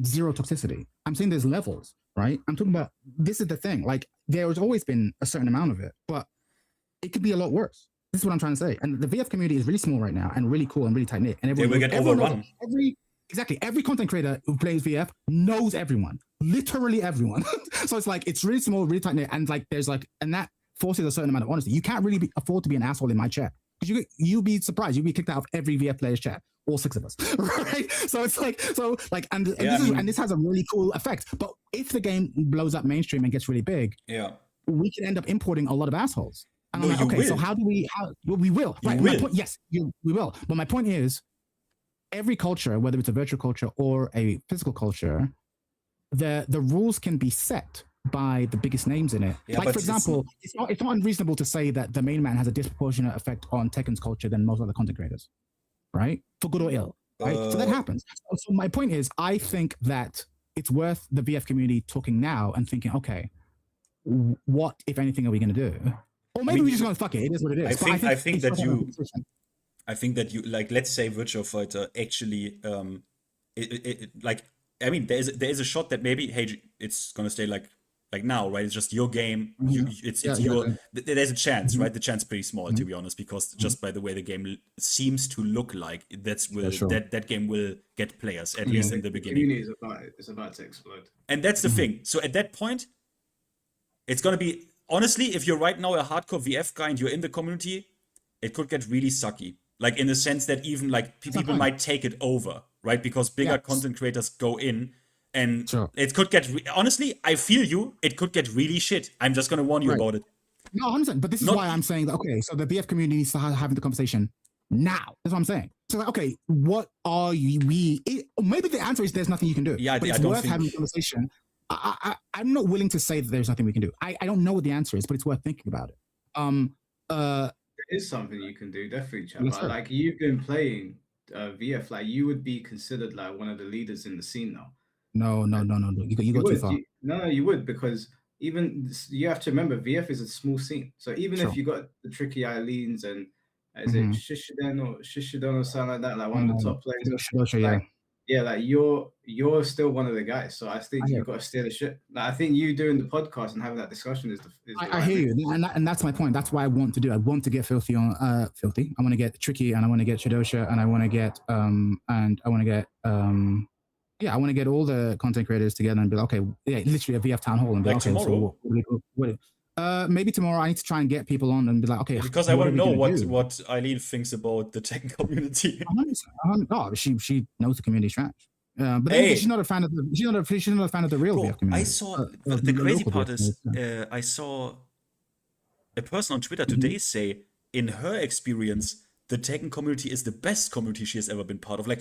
S12: zero toxicity. I'm saying there's levels, right? I'm talking about this is the thing. Like there's always been a certain amount of it, but it could be a lot worse. This is what I'm trying to say. And the VF community is really small right now and really cool and really tight knit. And
S1: They will get overrun.
S12: Every content creator who plays VF knows everyone, literally everyone. So it's like it's really small, really tight knit, and like there's like, and that forces a certain amount of honesty. You can't really afford to be an asshole in my chat because you'll be surprised. You'll be kicked out of every VF player's chat, all 6 of us, right? So it's like and this has a really cool effect. But if the game blows up mainstream and gets really big, we can end up importing a lot of assholes. And
S1: No,
S12: I'm like,
S1: you
S12: okay,
S1: will.
S12: so how do we? Well, we will.
S1: You
S12: Right?
S1: will.
S12: My point, yes, we will. But my point is, every culture, whether it's a virtual culture or a physical culture, the rules can be set by the biggest names in it.
S1: Yeah,
S12: like
S1: but
S12: for
S1: it's
S12: example, it's not unreasonable to say that the main man has a disproportionate effect on Tekken's culture than most other content creators, right? For good or ill, right? So that happens. So my point is, I think that it's worth the VF community talking now and thinking, okay, what if anything are we going to do? Or maybe we just going to fuck it. It is what it is.
S1: I think
S12: it's
S1: that
S12: not a
S1: you.
S12: competition.
S1: I think that you like. Let's say Virtua Fighter actually. Like I mean, there is a shot that maybe hey, it's gonna stay like now, right? It's just your game. It's your. There's a chance, right? The chance is pretty small, to be honest, because just by the way the game seems to look like, that game will get players at least in the beginning.
S3: Community is about to explode,
S1: and that's the thing. So at that point, it's gonna be honestly, if you're right now a hardcore VF guy and you're in the community, it could get really sucky. Like in the sense that even like people might take it over, right? Because bigger content creators go in, and it could get honestly, I feel you. It could get really shit. I'm just gonna warn you about it.
S12: No, 100%. But this is why I'm saying that. Okay, so the VF community needs to having the conversation now. That's what I'm saying. So like, okay, what are we? Maybe the answer is there's nothing you can do.
S1: Yeah,
S12: but
S1: I
S12: it's
S1: don't
S12: worth
S1: think...
S12: having a conversation. I'm not willing to say that there's nothing we can do. I don't know what the answer is, but it's worth thinking about it.
S3: There is something you can do, definitely, Chad.
S12: Yes,
S3: But
S12: sir.
S3: like you've been playing VF, like you would be considered like one of the leaders in the scene now.
S12: No. You go too far.
S3: No, you would, because even you have to remember VF is a small scene. So even if you got the tricky Eileens and is it Shishiden or something like that, like one of the top players. Like you're still one of the guys. So I think you've got to steer the ship. Like, I think you doing the podcast and having that discussion is the
S12: I hear you, and that's my point. That's why I want to do. I want to get filthy on filthy. I want to get tricky, and I want to get Shadosha, and I want to get I want to get all the content creators together and be like, okay, literally a VF town hall and be
S1: like
S12: okay,
S1: tomorrow.
S12: So maybe tomorrow I need to try and get people on and be like, okay,
S1: because I want to know what Eileen thinks about the tech community.
S12: She knows the community trash. But then she's not a fan of the she's not a fan of the real VF community.
S1: I saw the crazy part is I saw a person on Twitter today say in her experience the Tekken community is the best community she has ever been part of. Like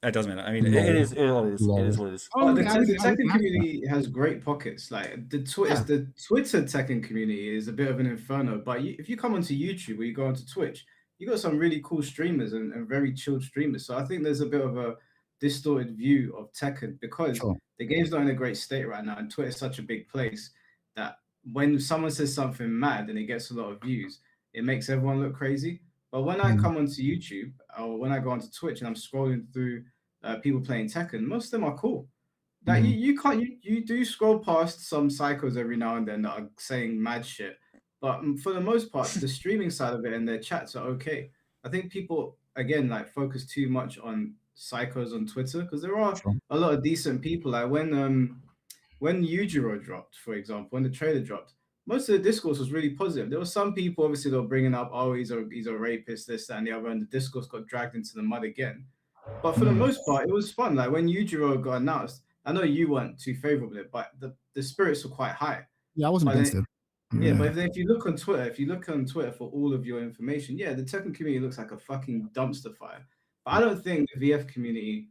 S1: it doesn't matter. I mean, it is what it is.
S3: The Tekken community has great pockets. Like the Twitter Tekken community is a bit of an inferno. But if you come onto YouTube or you go onto Twitch, you got some really cool streamers and very chilled streamers. So I think there's a bit of a distorted view of Tekken because the game's not in a great state right now, and Twitter is such a big place that when someone says something mad and it gets a lot of views, it makes everyone look crazy. But when I come onto YouTube or when I go onto Twitch and I'm scrolling through people playing Tekken, most of them are cool. Like you do scroll past some psychos every now and then that are saying mad shit, but for the most part, the streaming side of it and their chats are okay. I think people again like focus too much on psychos on Twitter because there are a lot of decent people. Like when Yujiro dropped, for example, when the trailer dropped, most of the discourse was really positive. There were some people obviously that were bringing up, oh, he's a rapist, this, that, and the other, and the discourse got dragged into the mud again. But for the most part, it was fun. Like when Yujiro got announced, I know you weren't too favorable with it, but the spirits were quite high.
S12: Yeah, I wasn't
S3: But
S12: against
S3: then-
S12: it.
S3: Yeah, but if you look on Twitter, for all of your information, yeah, the Tekken community looks like a fucking dumpster fire. But I don't think the VF community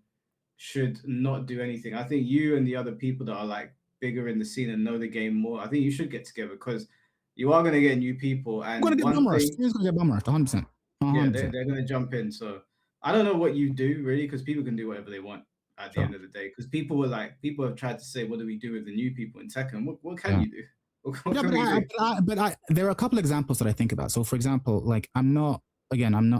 S3: should not do anything. I think you and the other people that are like bigger in the scene and know the game more, I think you should get together because you are going to get new people. And
S12: I'm gonna get bum rushed. He's gonna get bum rushed 100%.
S3: yeah, they're going to jump in. So I don't know what you do really, because people can do whatever they want at the end of the day. Because people have tried to say, what do we do with the new people in Tekken? What can you do?
S12: But there are a couple examples that I think about. So, for example, like I'm not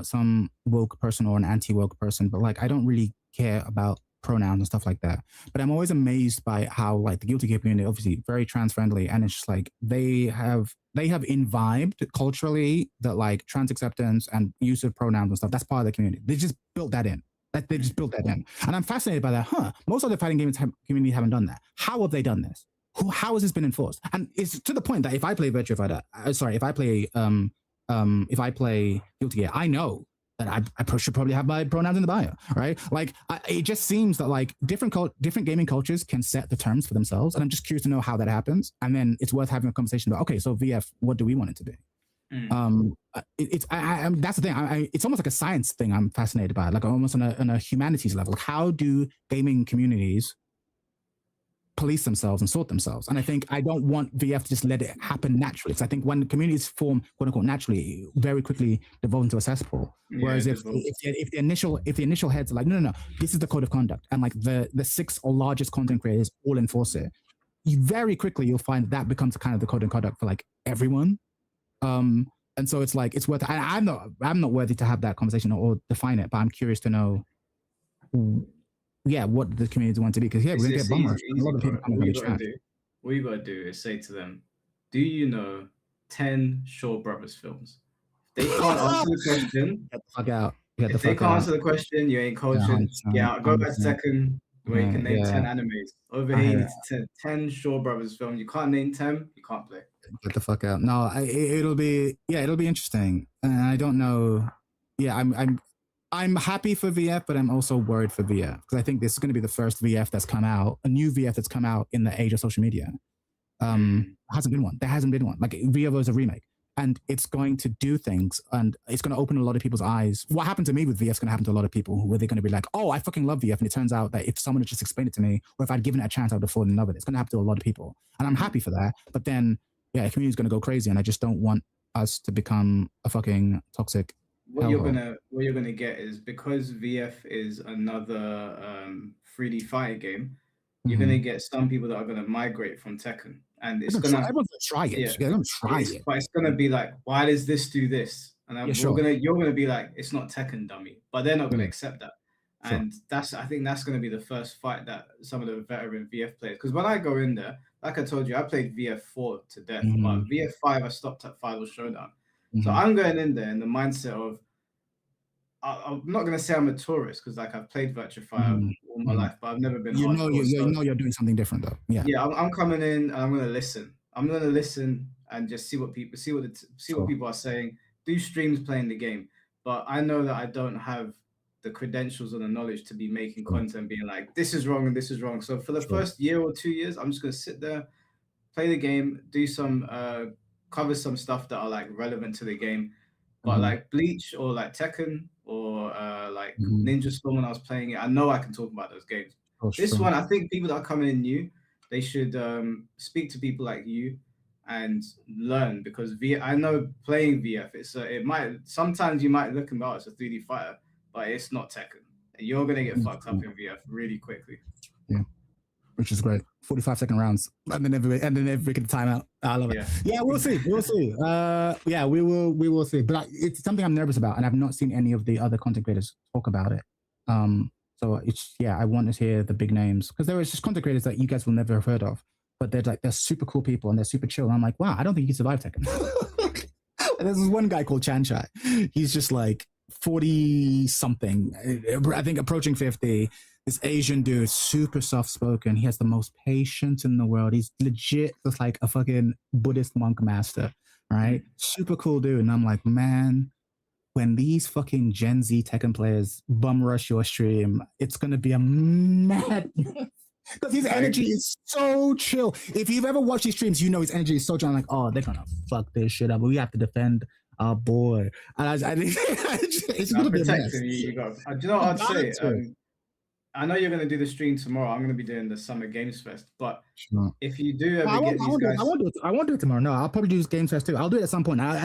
S12: some woke person or an anti-woke person, but like I don't really care about pronouns and stuff like that. But I'm always amazed by how like the guilty gear community, obviously very trans friendly, and it's just like they have imbibed culturally that like trans acceptance and use of pronouns and stuff. That's part of the community. They just built that in. They just built that in, and I'm fascinated by that. Most of the fighting games community haven't done that. How have they done this? How has this been enforced? And it's to the point that if I play if I play Guilty Gear, I know that I should probably have my pronouns in the bio, right? Like it just seems that like different gaming cultures can set the terms for themselves, and I'm just curious to know how that happens. And then it's worth having a conversation about, okay, so VF, what do we want it to be? That's the thing. It's almost like a science thing. I'm fascinated by it, like almost on a humanities level. How do gaming communities police themselves and sort themselves? And I think I don't want VF to just let it happen naturally. So I think when communities form, quote unquote, naturally, very quickly devolve into a cesspool. Whereas if the initial heads are like, no, this is the code of conduct, and like the 6 or largest content creators all enforce it, very quickly you'll find that becomes kind of the code of conduct for like everyone. And so it's like it's worth. I'm not worthy to have that conversation or define it, but I'm curious to know. Yeah, what the community want to be, because we're gonna get bum rushed. A lot of people
S3: what you gotta do is say to them, do you know 10 Shaw Brothers films? If they can't answer the question,
S12: get the fuck out.
S3: If they can't answer the question, you ain't coaching. Get out. Go back to Tekken, where you can name 10 animes. Over here, you need to 10 Shaw Brothers films. You can't name 10, you can't play.
S12: Get the fuck out. No, it'll be interesting. And I don't know. Yeah, I'm happy for VF, but I'm also worried for VF because I think this is going to be the first VF that's come out, a new VF that's come out in the age of social media. Hasn't been one. There hasn't been one. Like VF is a remake, and it's going to do things, and it's going to open a lot of people's eyes. What happened to me with VF is going to happen to a lot of people, where they're going to be like, "Oh, I fucking love VF," and it turns out that if someone had just explained it to me, or if I'd given it a chance, I would have fallen in love with it. It's going to happen to a lot of people, and I'm happy for that. But then, the community is going to go crazy, and I just don't want us to become a fucking toxic.
S3: What you're gonna get is, because VF is another 3D fighting game, you're gonna get some people that are gonna migrate from Tekken, and it's gonna
S12: everyone's gonna try it. Yeah, they're gonna try it.
S3: But it's gonna be like, why does this do this? And you're gonna be like, it's not Tekken, dummy. But they're not gonna accept that. And I think that's gonna be the first fight that some of the veteran VF players, because when I go in there, like I told you, I played VF4 to death, but VF5 I stopped at Final Showdown. So I'm going in there in the mindset of, I'm not going to say I'm a tourist, because like I've played Virtua Fighter all my life, but I've never been.
S12: You know you're doing something different though. Yeah.
S3: I'm coming in and I'm going to listen. I'm going to listen and just see what people are saying. Do streams playing the game, but I know that I don't have the credentials or the knowledge to be making content, being like, this is wrong and this is wrong. So for the first year or 2 years, I'm just going to sit there, play the game, do some cover some stuff that are like relevant to the game. But like Bleach or like Tekken or like Ninja Storm, when I was playing it, I know I can talk about those games. This one, I think people that are coming in new, they should speak to people like you and learn, because I know playing VF, sometimes you might look about it's a 3D fighter, but it's not Tekken. And you're gonna get fucked up in VF really quickly.
S12: Yeah, which is great. 45-second rounds, and then everybody get a timeout. I love it. Yeah, we'll see. We'll see. We will see. But it's something I'm nervous about, and I've not seen any of the other content creators talk about it. So I want to hear the big names, because there is just content creators that you guys will never have heard of, but they're super cool people and they're super chill. And I'm like, wow, I don't think you can survive Tekken. And there's this one guy called Chanchai. He's just like 40 something, I think approaching 50. This Asian dude, super soft-spoken. He has the most patience in the world. He's legit just like a fucking Buddhist monk master, right? Super cool dude. And I'm like, man, when these fucking Gen Z Tekken players bum rush your stream, it's gonna be a mad. Because his energy is so chill. If you've ever watched his streams, you know his energy is so chill. I'm like, oh, they're gonna fuck this shit up. We have to defend our boy. And I think it's gonna be a mess.
S3: Do you know what I'd say? I know you're gonna do the stream tomorrow. I'm gonna be doing the Summer Games Fest. But if you do ever get these guys,
S12: I won't do it tomorrow. No, I'll probably do Games Fest too. I'll do it at some point. I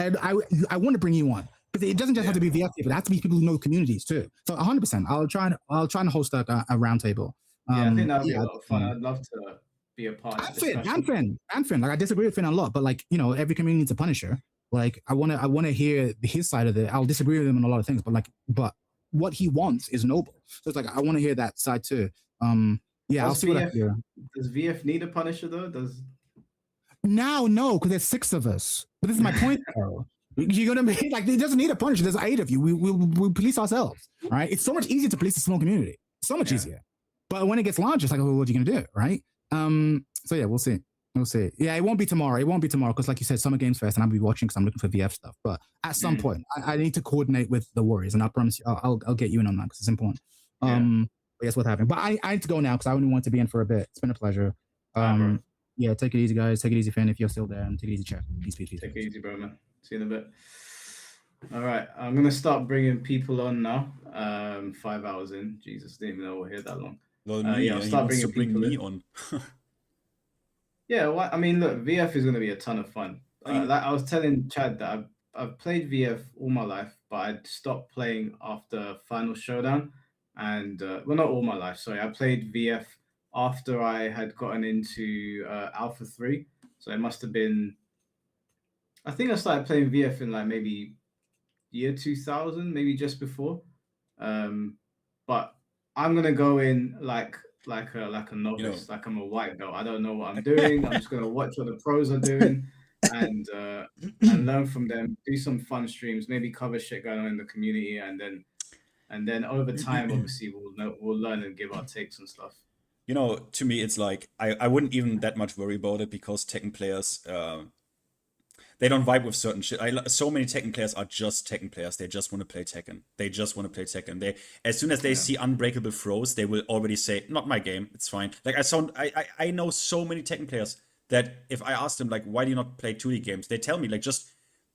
S12: want to bring you on. Because it doesn't just have to be VF people. It has to be people who know communities too. So 100%. I'll try and host a roundtable.
S3: I think that would be a lot of fun. I'd love to be a part of it.
S12: And Finn. Like, I disagree with Finn a lot, but like, you know, every community needs a Punisher. Like, I wanna hear his side of it. I'll disagree with him on a lot of things, but what he wants is noble. So it's like I want to hear that side too. I'll see what I can do.
S3: Does VF need a Punisher though?
S12: Now, no, because there's 6 of us. But this is my point though. You're gonna be like, it doesn't need a Punisher. There's 8 of you. We police ourselves, right? It's so much easier to police a small community. So much easier. But when it gets larger, it's like, well, what are you gonna do, right? So yeah, we'll see. Yeah, it won't be tomorrow. Because, like you said, Summer Games Fest, and I'll be watching because I'm looking for VF stuff. But at some point, I need to coordinate with the Warriors, and I promise you, I'll get you in on that because it's important. But yes, what's happening? But I need to go now because I only want to be in for a bit. It's been a pleasure. Yeah, take it easy, guys. Take it easy, Finn, if you're still there, and take it easy, chat. Peace.
S3: Take it easy, bro, man. See you in a bit. All right, I'm gonna start bringing people on now. 5 hours in. Jesus, didn't even know we're here that long. I'll start bringing people in. Yeah, well, I mean, look, VF is going to be a ton of fun. Like I was telling Chad that I've played VF all my life, but I stopped playing after Final Showdown. And, well, not all my life, sorry. I played VF after I had gotten into Alpha 3. So it must have been, I think I started playing VF in like maybe year 2000, maybe just before. But I'm going to go in like a novice, like I'm a white belt. I don't know what I'm doing. I'm just gonna watch what the pros are doing and learn from them. Do some fun streams, maybe cover shit going on in the community, and then over time, obviously, we'll learn and give our takes and stuff.
S1: You know, to me, it's like I wouldn't even that much worry about it because Tekken players, they don't vibe with certain shit. So many Tekken players are just Tekken players. They just want to play Tekken. They as soon as they see unbreakable throws, they will already say, "Not my game. It's fine." Like I know so many Tekken players that if I ask them like, "Why do you not play 2D games?" They tell me like, just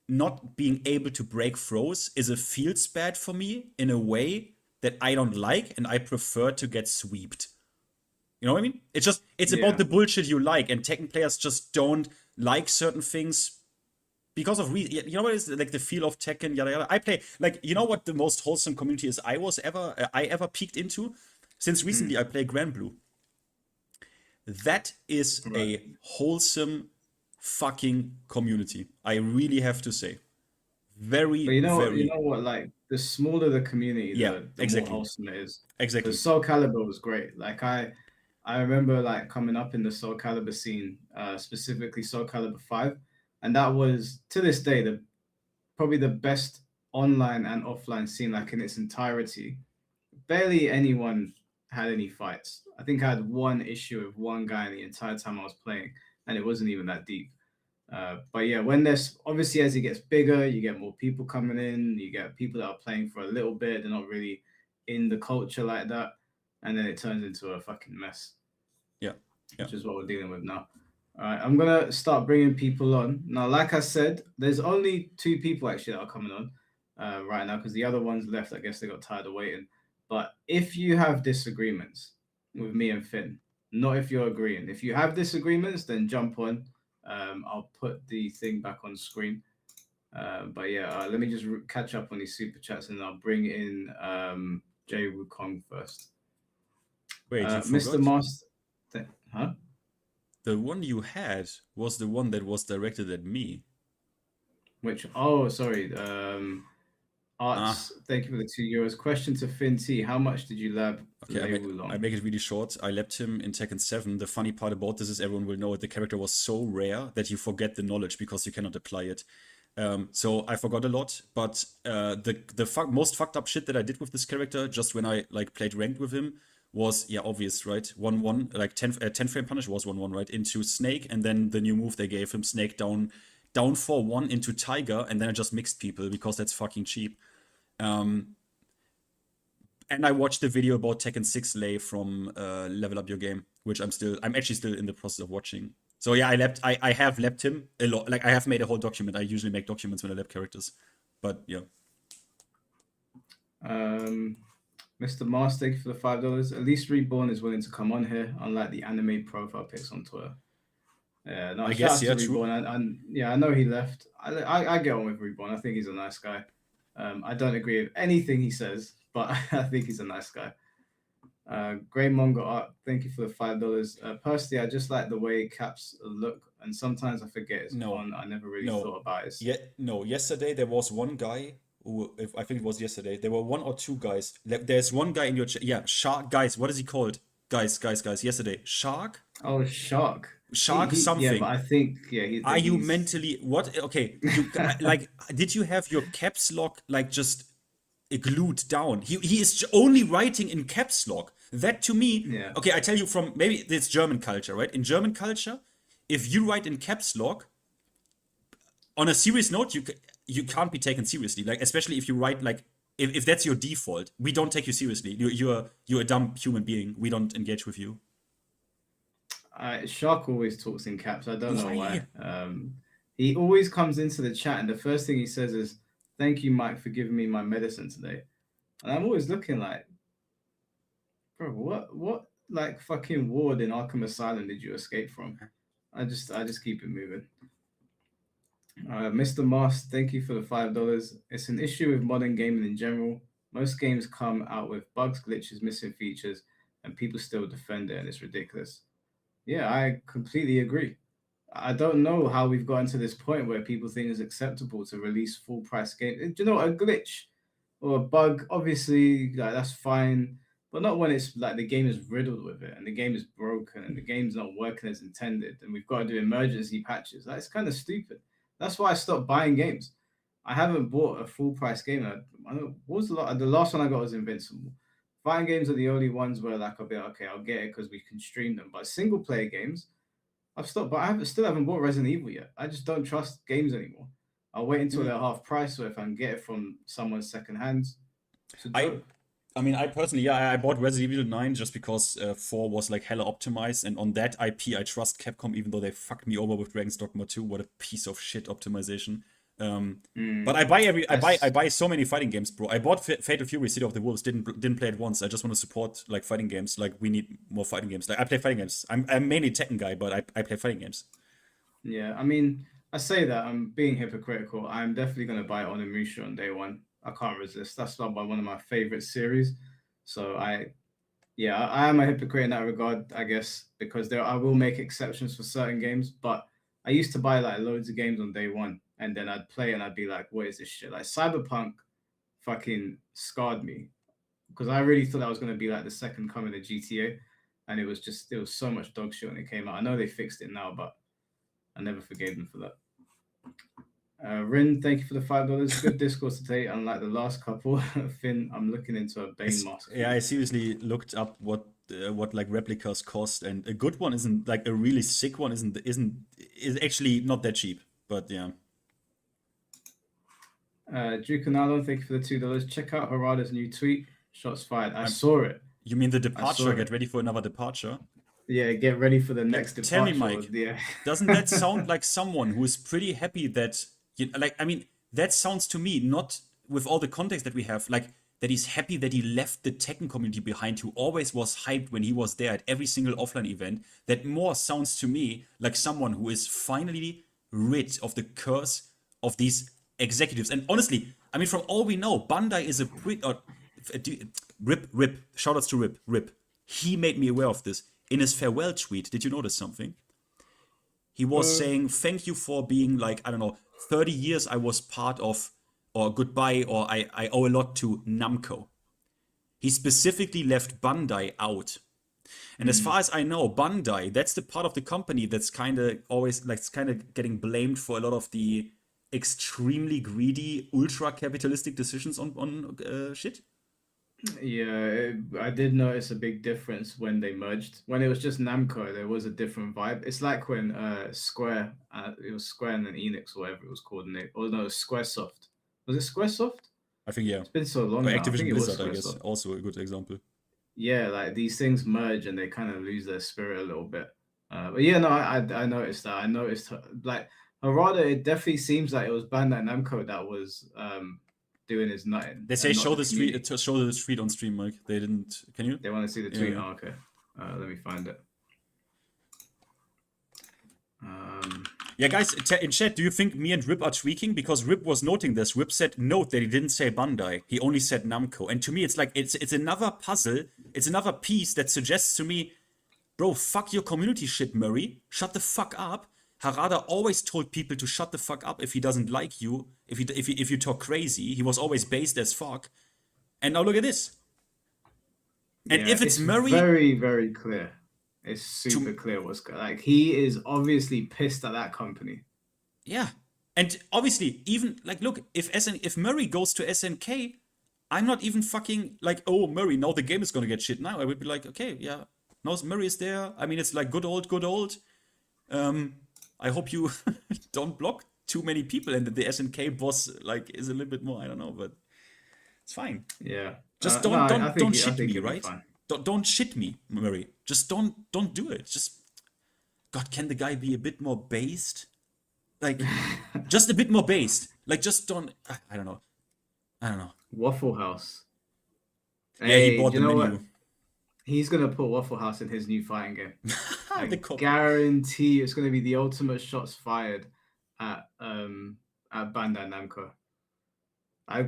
S1: not being able to break throws feels bad for me in a way that I don't like, and I prefer to get sweeped. You know what I mean? It's about the bullshit you like, and Tekken players just don't like certain things. Because of you know what is like the feel of Tekken, yada yada. I play like, you know what the most wholesome community is I ever peeked into? Since recently I play Grand Blue. That is a wholesome fucking community. I really have to say. Very,
S3: but you know
S1: very...
S3: what, like the smaller the community, the more wholesome it is.
S1: Exactly.
S3: The Soul Calibur was great. Like I remember like coming up in the Soul Calibur scene, specifically Soul Calibur 5. And that was, to this day, probably the best online and offline scene, like in its entirety. Barely anyone had any fights. I think I had one issue with one guy the entire time I was playing, and it wasn't even that deep. But yeah, when there's, obviously as it gets bigger, you get more people coming in, you get people that are playing for a little bit, they're not really in the culture like that, and then it turns into a fucking mess.
S1: Yeah.
S3: Which is what we're dealing with now. All right, I'm going to start bringing people on. Now, like I said, there's only 2 people actually that are coming on right now because the other ones left. I guess they got tired of waiting. But if you have disagreements with me and Finn, not if you're agreeing. If you have disagreements, then jump on. I'll put the thing back on screen. But yeah, let me just catch up on these super chats and I'll bring in Jay Wukong first.
S1: Wait,
S3: Mr. Master... Huh?
S1: The one you had was the one that was directed at me.
S3: Which, oh, sorry. Arts, thank you for the €2. Question to finnT. How much did you lab?
S1: Okay, I make it really short. I labbed him in Tekken 7. The funny part about this is everyone will know it. The character was so rare that you forget the knowledge because you cannot apply it. So I forgot a lot, but the most fucked up shit that I did with this character just when I like played ranked with him was, obvious, right? 1-1, like 10 frame punish was 1-1, right? Into Snake, and then the new move they gave him, Snake down 4-1 into Tiger, and then I just mixed people because that's fucking cheap. And I watched the video about Tekken 6 Lay from Level Up Your Game, which I'm actually still in the process of watching. So yeah, I have lapped him a lot. Like I have made a whole document. I usually make documents when I lap characters, but yeah.
S3: Mr. Mars, thank you for the $5. At least Reborn is willing to come on here, unlike the anime profile pics on Twitter. Yeah, no,
S1: I guess, yeah,
S3: true. Reborn. And yeah, I know he left. I get on with Reborn. I think he's a nice guy. I don't agree with anything he says, but I think he's a nice guy. Grey Manga Art, thank you for the $5. Personally, I just like the way Caps look, and sometimes I forget it's on. I never really thought about it.
S1: Yesterday there was one guy who, I think it was yesterday, there were one or two guys. There's one guy in your chat. Yeah, Shark. Guys, what is he called? Guys. Yesterday, Shark.
S3: Oh, Shark.
S1: Something.
S3: Yeah, but I think
S1: Are you mentally what? Okay, like, did you have your caps lock like just glued down? He is only writing in caps lock. That to me, okay, I tell you from maybe it's German culture, right? In German culture, if you write in caps lock, on a serious note, you can't be taken seriously. Like, especially if you write like, if that's your default, we don't take you seriously. You're a dumb human being. We don't engage with you.
S3: Shark always talks in caps. I don't know why. He always comes into the chat and the first thing he says is, "Thank you, Mike, for giving me my medicine today." And I'm always looking like, bro, what like fucking ward in Arkham Asylum did you escape from? I just keep it moving. Mr. Moss, thank you for the $5. It's an issue with modern gaming in general. Most games come out with bugs, glitches, missing features, and people still defend it, and it's ridiculous. Yeah, I completely agree. I don't know how we've gotten to this point where people think it's acceptable to release full price games. Do you know, a glitch or a bug, obviously, like, that's fine, but not when it's like the game is riddled with it and the game is broken and the game's not working as intended and we've got to do emergency patches. That's kind of stupid. That's why I stopped buying games. I haven't bought a full price game. I don't know, what was the last one I got was Invincible. Fighting games are the only ones where like I'll be like, okay, I'll get it because we can stream them. But single player games, I've stopped. But I still haven't bought Resident Evil yet. I just don't trust games anymore. I'll wait until they're half price, or if I can get it from someone second hand.
S1: I mean, I personally, I bought Resident Evil 9 just because 4 was like hella optimized, and on that IP, I trust Capcom, even though they fucked me over with Dragon's Dogma 2. What a piece of shit optimization. But I buy so many fighting games, bro. I bought Fatal Fury: City of the Wolves. Didn't play it once. I just want to support like fighting games. Like, we need more fighting games. Like, I play fighting games. I'm mainly Tekken guy, but I play fighting games.
S3: Yeah, I mean, I say that I'm being hypocritical. I'm definitely gonna buy Onimusha on day one. I can't resist. That's like one of my favorite series. So I am a hypocrite in that regard, I guess, because I will make exceptions for certain games. But I used to buy like loads of games on day one, and then I'd play and I'd be like, what is this shit? Like, Cyberpunk fucking scarred me because I really thought that was gonna be like the second coming of GTA, and it was so much dog shit when it came out. I know they fixed it now, but I never forgave them for that. Rin, thank you for the $5. Good discourse today, unlike the last couple. Finn, I'm looking into a Bane mask.
S1: Yeah, I seriously looked up what like replicas cost, and a good one isn't like a really sick one is actually not that cheap. But yeah.
S3: Drew Canalo, thank you for the $2. Check out Harada's new tweet. Shots fired. I saw it.
S1: You mean the departure? Get ready for another departure.
S3: Yeah, get ready for the next departure.
S1: Tell me, Mike, doesn't that sound like someone who is pretty happy that, I mean, that sounds to me, not with all the context that we have, like that he's happy that he left the Tekken community behind, who always was hyped when he was there at every single offline event. That more sounds to me like someone who is finally rid of the curse of these executives. And honestly, I mean, from all we know, Bandai is a Rip. Shoutouts to Rip. He made me aware of this. In his farewell tweet, did you notice something? He was saying, thank you for being like, I don't know, 30 years I was part of, or goodbye, or I owe a lot to Namco. He specifically left Bandai out. And as far as I know, Bandai, that's the part of the company that's kind of always, like, kind of getting blamed for a lot of the extremely greedy, ultra-capitalistic decisions on shit.
S3: Yeah, I did notice a big difference when they merged. When it was just Namco, there was a different vibe. It's like when Square, it was Square and then Enix or whatever it was called, or no, it was Squaresoft. Was it Squaresoft?
S1: I think, yeah.
S3: It's been so long
S1: Or
S3: now. I
S1: Activision
S3: think it was
S1: Blizzard, I
S3: Square
S1: guess,
S3: Soft.
S1: also a good example.
S3: Yeah, like these things merge and they kind of lose their spirit a little bit. But yeah, no, I noticed that. I noticed like Harada. It definitely seems like it was Bandai Namco that was doing his nutting.
S1: They say
S3: and not
S1: show the
S3: community.
S1: street, show the street on stream, Mike. They didn't. Can you?
S3: They want to see the tweet.
S1: Yeah.
S3: Oh, okay. Let me find it.
S1: Yeah, guys, in chat, do you think me and Rip are tweaking? Because Rip was noting this. Rip said, note that he didn't say Bandai. He only said Namco. And to me, it's like, it's another puzzle. It's another piece that suggests to me, bro, fuck your community shit, Murray. Shut the fuck up. Harada always told people to shut the fuck up if he doesn't like you, if you talk crazy. He was always based as fuck. And now look at this. And
S3: Yeah,
S1: if it's Murray...
S3: very, very clear. It's super clear what's going on. Like, he is obviously pissed at that company.
S1: Yeah. And obviously, even, like, look, if Murray goes to SNK, I'm not even fucking like, oh, Murray, now the game is gonna get shit now. I would be like, okay, yeah, now Murray is there. I mean, it's like good old. I hope you don't block too many people and that the SNK boss, like, is a little bit more, I don't know, but it's fine.
S3: Yeah.
S1: Just
S3: no,
S1: don't shit me,
S3: it'll be
S1: right?
S3: fine.
S1: Don't shit me, Murray. Just don't do it. Just, God, can the guy be a bit more based? Like, just a bit more based. Like, just don't. I don't know.
S3: Waffle House.
S1: Yeah, he bought
S3: you
S1: the
S3: know
S1: menu.
S3: what? He's gonna put Waffle House in his new fighting game. I
S1: The copy.
S3: guarantee it's gonna be the ultimate shots fired at Bandai Namco.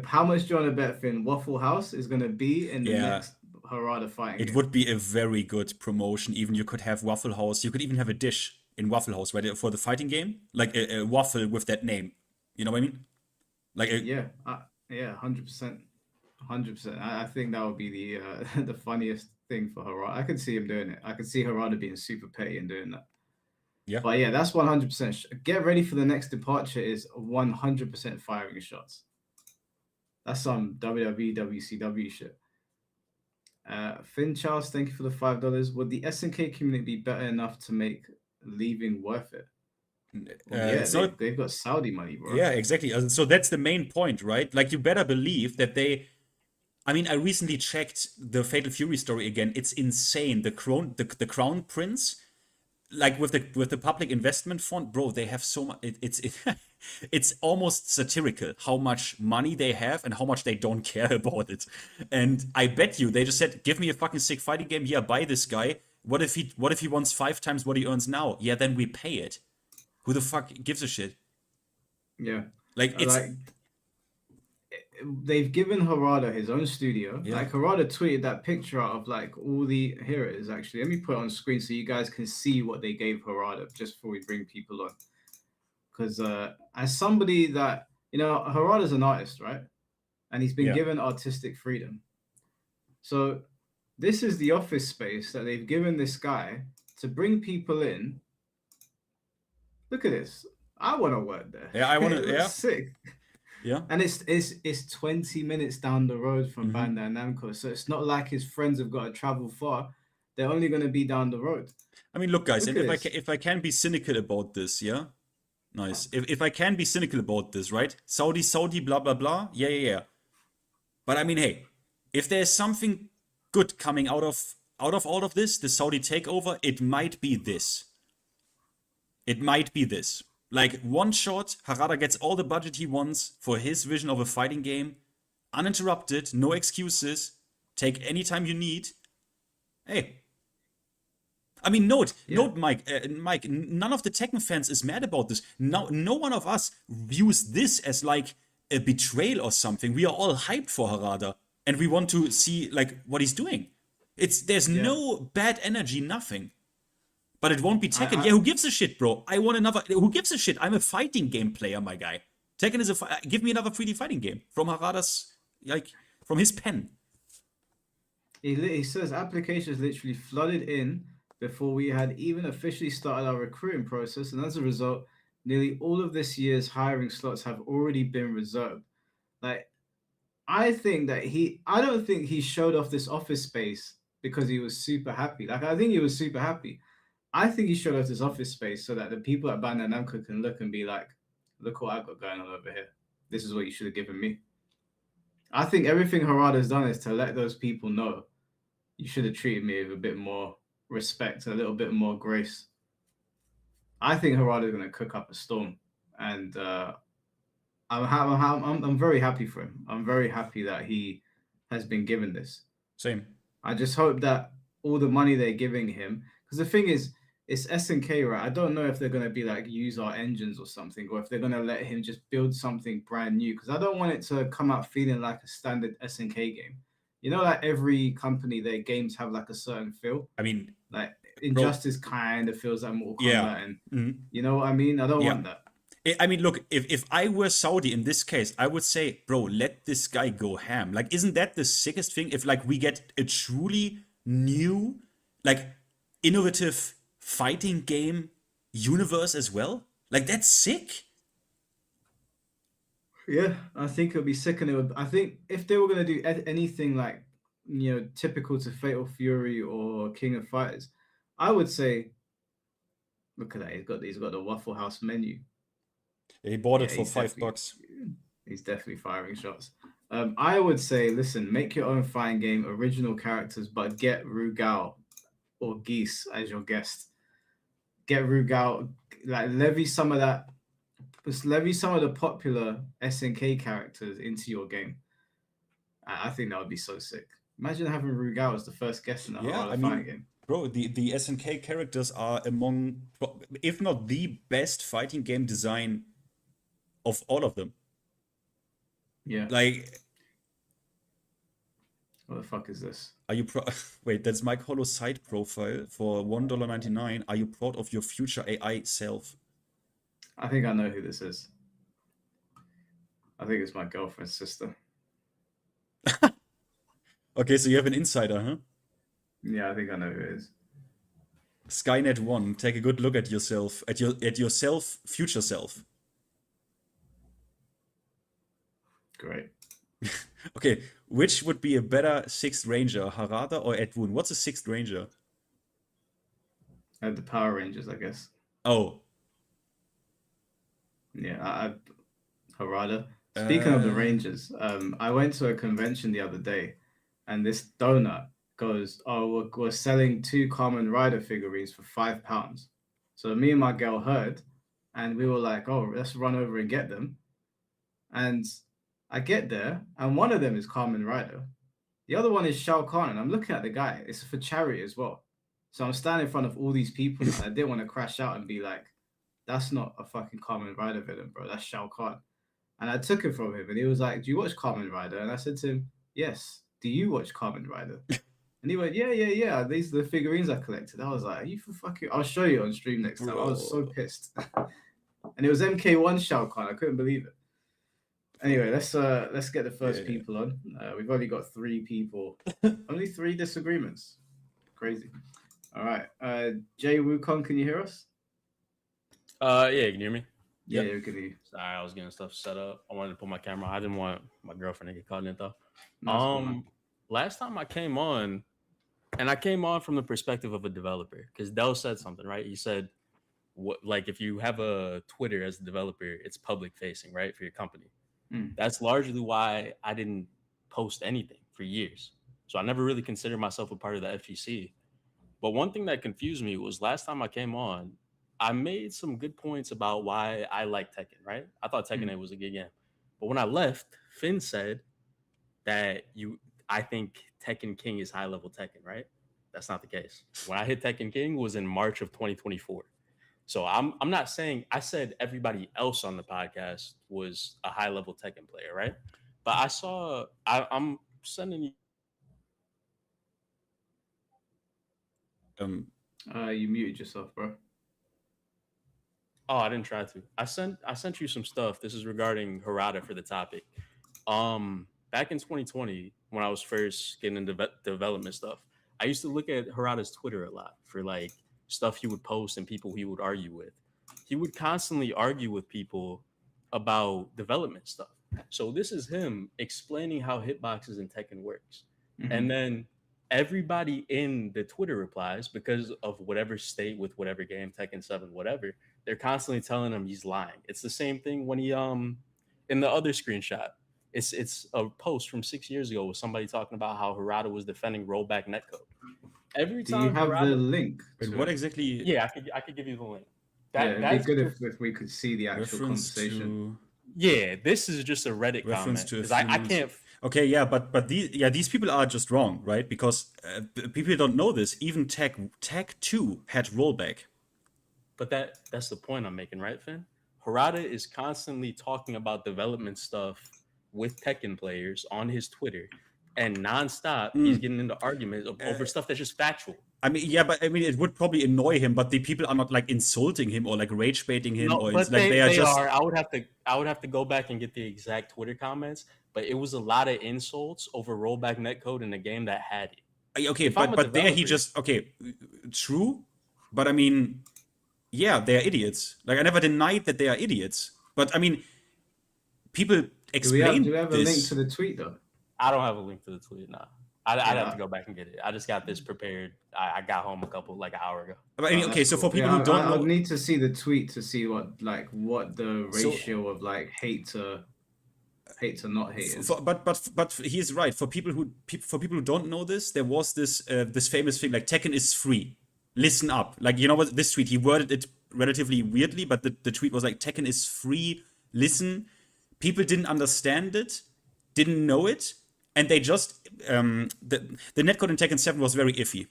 S3: How much do you want to bet, Finn? Waffle House is gonna be in the
S1: Yeah.
S3: next Harada fighting
S1: It
S3: game.
S1: would be a very good promotion. Even you could have Waffle House. You could even have a dish in Waffle House, right? For the fighting game, like a waffle with that name. You know what I mean? Like a,
S3: Yeah, 100%, 100%. I think that would be the the funniest thing for Harada. I could see him doing it. I could see Harada being super petty and doing that.
S1: Yeah.
S3: But yeah, that's 100%. Get ready for the next departure is 100% firing shots. That's some WWE, WCW shit. Finn Charles, thank you for the $5. Would the SNK community be better enough to make leaving worth it? Well, yeah, they've got Saudi money, bro.
S1: Yeah, exactly. So that's the main point, right? Like, you better believe that they. I mean, I recently checked the Fatal Fury story again. It's insane. The Crown Prince, like with the public investment fund, bro. They have so much. It's almost satirical how much money they have and how much they don't care about it. And I bet you they just said, "Give me a fucking sick fighting game. Yeah, buy this guy. What if he wants 5 times what he earns now? Yeah, then we pay it. Who the fuck gives a shit?"
S3: Yeah.
S1: Like, it's
S3: they've given Harada his own studio.
S1: Yeah.
S3: Like, Harada tweeted that picture out of like all the, here it is actually. Let me put it on screen so you guys can see what they gave Harada just before we bring people on. Because as somebody that, you know, Harada's an artist, right? And he's been given artistic freedom. So this is the office space that they've given this guy to bring people in. Look at this. I want to work there.
S1: Yeah, I want to. Yeah,
S3: sick.
S1: Yeah,
S3: and it's 20 minutes down the road from Bandai Namco, so it's not like his friends have got to travel far. They're only going to be down the road.
S1: I mean, look, guys,
S3: Look
S1: and
S3: at
S1: if I can be cynical about this, yeah, nice. If I can be cynical about this, right? Saudi, blah blah blah. Yeah. But I mean, hey, if there's something good coming out of all of this, the Saudi takeover, it might be this. It might be this. Like, one shot, Harada gets all the budget he wants for his vision of a fighting game, uninterrupted, no excuses, take any time you need. Hey. I mean, note, Mike, none of the Tekken fans is mad about this. No one of us views this as like a betrayal or something. We are all hyped for Harada, and we want to see like what he's doing. There's no bad energy, nothing. But it won't be Tekken. Yeah, who gives a shit, bro? I want another. Who gives a shit? I'm a fighting game player, my guy. Tekken is give me another 3D fighting game from Harada's, like, from his pen.
S3: He says applications literally flooded in before we had even officially started our recruiting process, and as a result, nearly all of this year's hiring slots have already been reserved. Like, I think that I don't think he showed off this office space because he was super happy. Like, I think he was super happy. I think he showed us this office space so that the people at Bandai Namco can look and be like, look what I've got going on over here. This is what you should have given me. I think everything Harada's done is to let those people know you should have treated me with a bit more respect, a little bit more grace. I think Harada's going to cook up a storm, and I'm very happy for him. I'm very happy that he has been given this.
S1: Same.
S3: I just hope that all the money they're giving him, because the thing is, it's SNK, right? I don't know if they're going to be like use our engines or something, or if they're going to let him just build something brand new, because I don't want it to come out feeling like a standard SNK game. You know, like every company, their games have like a certain feel.
S1: I mean,
S3: like Injustice kind of feels like Mortal Kombat,
S1: yeah.
S3: and you know what I mean? I don't want that.
S1: I mean, look, if I were Saudi in this case, I would say, bro, let this guy go ham. Like, isn't that the sickest thing? If like we get a truly new, like innovative fighting game universe as well, like that's sick.
S3: Yeah, I think it would be sick, and it would. I think if they were going to do anything like, you know, typical to Fatal Fury or King of Fighters, I would say, look at that. He's got the Waffle House menu.
S1: He bought it for $5.
S3: He's definitely firing shots. I would say, listen, make your own fighting game, original characters, but get Rugal or Geese as your guest. Get Rugal, like levy some of that. Just levy some of the popular SNK characters into your game. I think that would be so sick. Imagine having Rugal as the first guest in a fighting game.
S1: Bro, the SNK characters are among, if not the best fighting game design of all of them.
S3: Yeah.
S1: Like,
S3: what the fuck is this?
S1: Are you wait, that's Mike Hollow's side profile for $1.99. Are you proud of your future AI self?
S3: I think I know who this is. I think it's my girlfriend's sister.
S1: Okay, so you have an insider, huh?
S3: Yeah, I think I know who it is.
S1: Skynet 1, take a good look at yourself, at yourself, future self.
S3: Great.
S1: Okay, which would be a better 6th Ranger, Harada or Edwin? What's a 6th Ranger?
S3: The Power Rangers, I guess.
S1: Oh.
S3: Yeah, Harada. Speaking of the Rangers, I went to a convention the other day, and this donut goes, "Oh, we're selling 2 Kamen Rider figurines for £5." So me and my girl heard, and we were like, "Oh, let's run over and get them." And I get there, and one of them is Kamen Rider. The other one is Shao Kahn, and I'm looking at the guy. It's for charity as well. So I'm standing in front of all these people, and I didn't want to crash out and be like, that's not a fucking Kamen Rider villain, bro. That's Shao Kahn. And I took it from him, and he was like, do you watch Kamen Rider? And I said to him, yes. Do you watch Kamen Rider? And he went, yeah. These are the figurines I collected. I was like, are you for fucking... I'll show you on stream next time. I was so pissed. And it was MK1 Shao Kahn. I couldn't believe it. Anyway, let's get the first people on. We've only got 3 people. Only 3 disagreements. Crazy. All right. Jay Wukong, can you hear us?
S13: Yeah, you can hear me?
S3: Yeah, you can hear you.
S13: Sorry, I was getting stuff set up. I wanted to put my camera on. I didn't want my girlfriend to get caught in it though. Last time I came on, and I came on from the perspective of a developer, because Del said something, right? He said, what, like if you have a Twitter as a developer, it's public facing, right? For your company. That's largely why I didn't post anything for years. So I never really considered myself a part of the FGC. But one thing that confused me was last time I came on, I made some good points about why I like Tekken, right? I thought Tekken 8 was a good game. But when I left, Finn said that I think Tekken King is high level Tekken, right? That's not the case. When I hit Tekken King was in March of 2024. So I'm not saying, I said everybody else on the podcast was a high level Tekken player, right? But I saw, I'm sending you.
S3: You muted yourself, bro.
S13: Oh, I didn't try to. I sent you some stuff. This is regarding Harada for the topic. Back in 2020, when I was first getting into development stuff, I used to look at Harada's Twitter a lot for like stuff he would post and people he would argue with. He would constantly argue with people about development stuff. So this is him explaining how hitboxes in Tekken works. And then everybody in the Twitter replies, because of whatever state with whatever game, Tekken 7, whatever, they're constantly telling him he's lying. It's the same thing when he in the other screenshot, It's a post from 6 years ago with somebody talking about how Harada was defending rollback netcode. Every
S3: Do
S13: time
S3: you have the
S13: Harada,
S3: link?
S1: Wait,
S3: to
S1: what
S3: it?
S1: exactly?
S13: yeah, I could give you the link.
S3: Yeah, it'd be
S13: That's
S3: good
S13: just,
S3: if we could see the actual
S1: Reference
S3: conversation.
S1: to
S13: yeah, this is just a Reddit
S1: reference
S13: comment
S1: to a
S13: because
S1: few
S13: I
S1: months-
S13: can't.
S1: Okay, yeah, but these people are just wrong, right? Because people don't know this. Even Tech 2 had rollback.
S13: But that's the point I'm making, right, Finn? Harada is constantly talking about development stuff with Tekken players on his Twitter, and nonstop he's getting into arguments over stuff that's just factual.
S1: I mean, yeah, but I mean, it would probably annoy him, but the people are not like insulting him or like rage baiting him,
S13: No,
S1: or
S13: but
S1: it's like
S13: they
S1: are just.
S13: are. I would have to go back and get the exact Twitter comments, but it was a lot of insults over rollback netcode in a game that had it.
S1: Okay,
S13: If I'm a
S1: but there he
S13: developer-
S1: just true, but I mean, yeah, they're idiots. Like I never denied that they are idiots, but I mean, people explain
S3: Do we have a link
S1: this.
S3: to the tweet though?
S13: I don't have a link to the tweet now. I'd have to go back and get it. I just got this prepared. I got home an hour ago.
S1: I mean, okay, so for people
S3: Yeah,
S1: who don't
S3: I
S1: know,
S3: need to see the tweet to see what the ratio of like hate to not hate is.
S1: but he's right. For people who don't know this, there was this this famous thing like Tekken is free. Listen up. Like, you know what, this tweet, he worded it relatively weirdly, but the tweet was like Tekken is free. Listen. People didn't understand it, didn't know it, and they just the netcode in Tekken 7 was very iffy.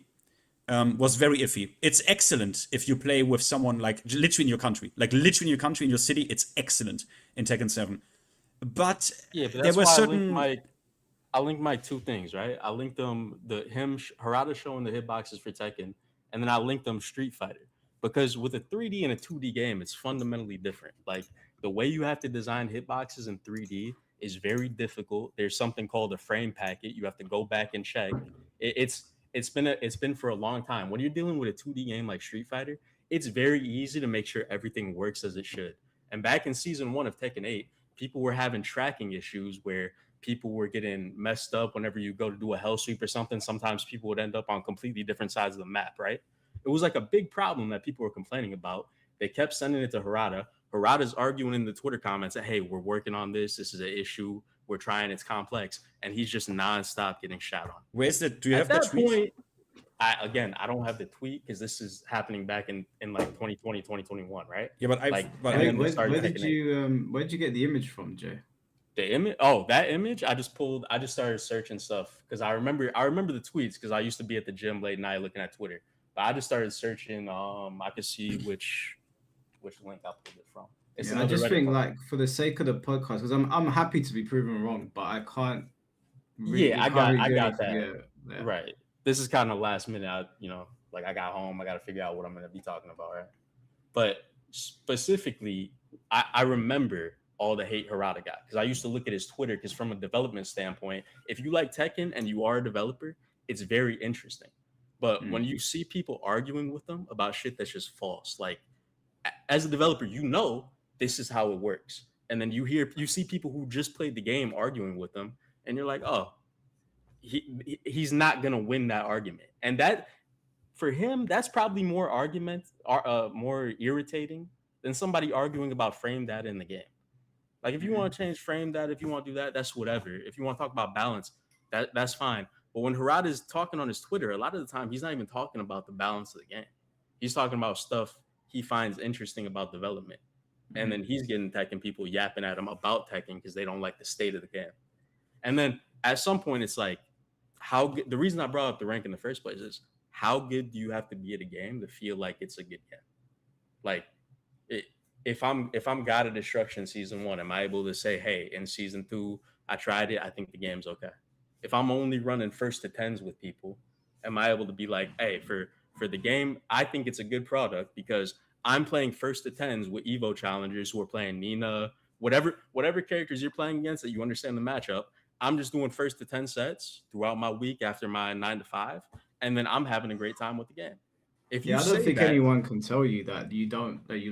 S1: It's excellent if you play with someone like literally in your country. Like literally in your country, in your city, it's excellent in Tekken 7. But
S13: yeah, but
S1: there were certain.
S13: I linked my two things, right? I linked them Harada showing the hitboxes for Tekken, and then I linked them Street Fighter. Because with a 3D and a 2D game, it's fundamentally different. Like the way you have to design hitboxes in 3D is very difficult. There's something called a frame packet. You have to go back and check. It's been for a long time. When you're dealing with a 2D game like Street Fighter, it's very easy to make sure everything works as it should. And back in season 1 of Tekken 8, people were having tracking issues where people were getting messed up whenever you go to do a hell sweep or something. Sometimes people would end up on completely different sides of the map, right? It was like a big problem that people were complaining about. They kept sending it to Harada. Harada's arguing in the Twitter comments that, hey, we're working on this. This is an issue. We're trying. It's complex. And he's just nonstop getting shot on.
S1: Where's the? Do you
S13: At
S1: have that
S13: that
S1: tweet?
S13: point, I don't have the tweet because this is happening back in like 2020, 2021, right?
S1: Yeah, but
S3: where did you get the image from, Jay?
S13: The image? Oh, that image? I just started searching stuff because I remember the tweets because I used to be at the gym late night looking at Twitter. But I just started searching. I could see which link I pulled it from.
S3: I just think like for the sake of the podcast, because I'm happy to be proven wrong, but I can't.
S13: Really, I got that.
S3: Yeah.
S13: Right. This is kind of last minute. I got home. I got to figure out what I'm going to be talking about, right? But specifically, I remember all the hate Harada got because I used to look at his Twitter because from a development standpoint, if you like Tekken and you are a developer, it's very interesting. But when you see people arguing with them about shit that's just false, like as a developer, you know this is how it works. And then you see people who just played the game arguing with them, and you're like, oh, he's not gonna win that argument. And that for him, that's probably more more irritating than somebody arguing about frame data in the game. Like if you want to change frame data, if you want to do that, that's whatever. If you want to talk about balance, that's fine. But when Harada is talking on his Twitter, a lot of the time he's not even talking about the balance of the game. He's talking about stuff he finds interesting about development. And then he's getting Tekken people yapping at him about Tekken because they don't like the state of the game. And then at some point, it's like, the reason I brought up the rank in the first place is how good do you have to be at a game to feel like it's a good game? Like, if I'm God of Destruction season 1, am I able to say, hey, in season 2, I tried it, I think the game's okay? If I'm only running first to 10s with people, am I able to be like, hey, for the game, I think it's a good product because I'm playing first to 10s with Evo challengers who are playing Nina, whatever characters you're playing against that you understand the matchup. I'm just doing first to 10 sets throughout my week after my 9 to 5, and then I'm having a great time with the game. I
S3: don't think anyone can tell you that you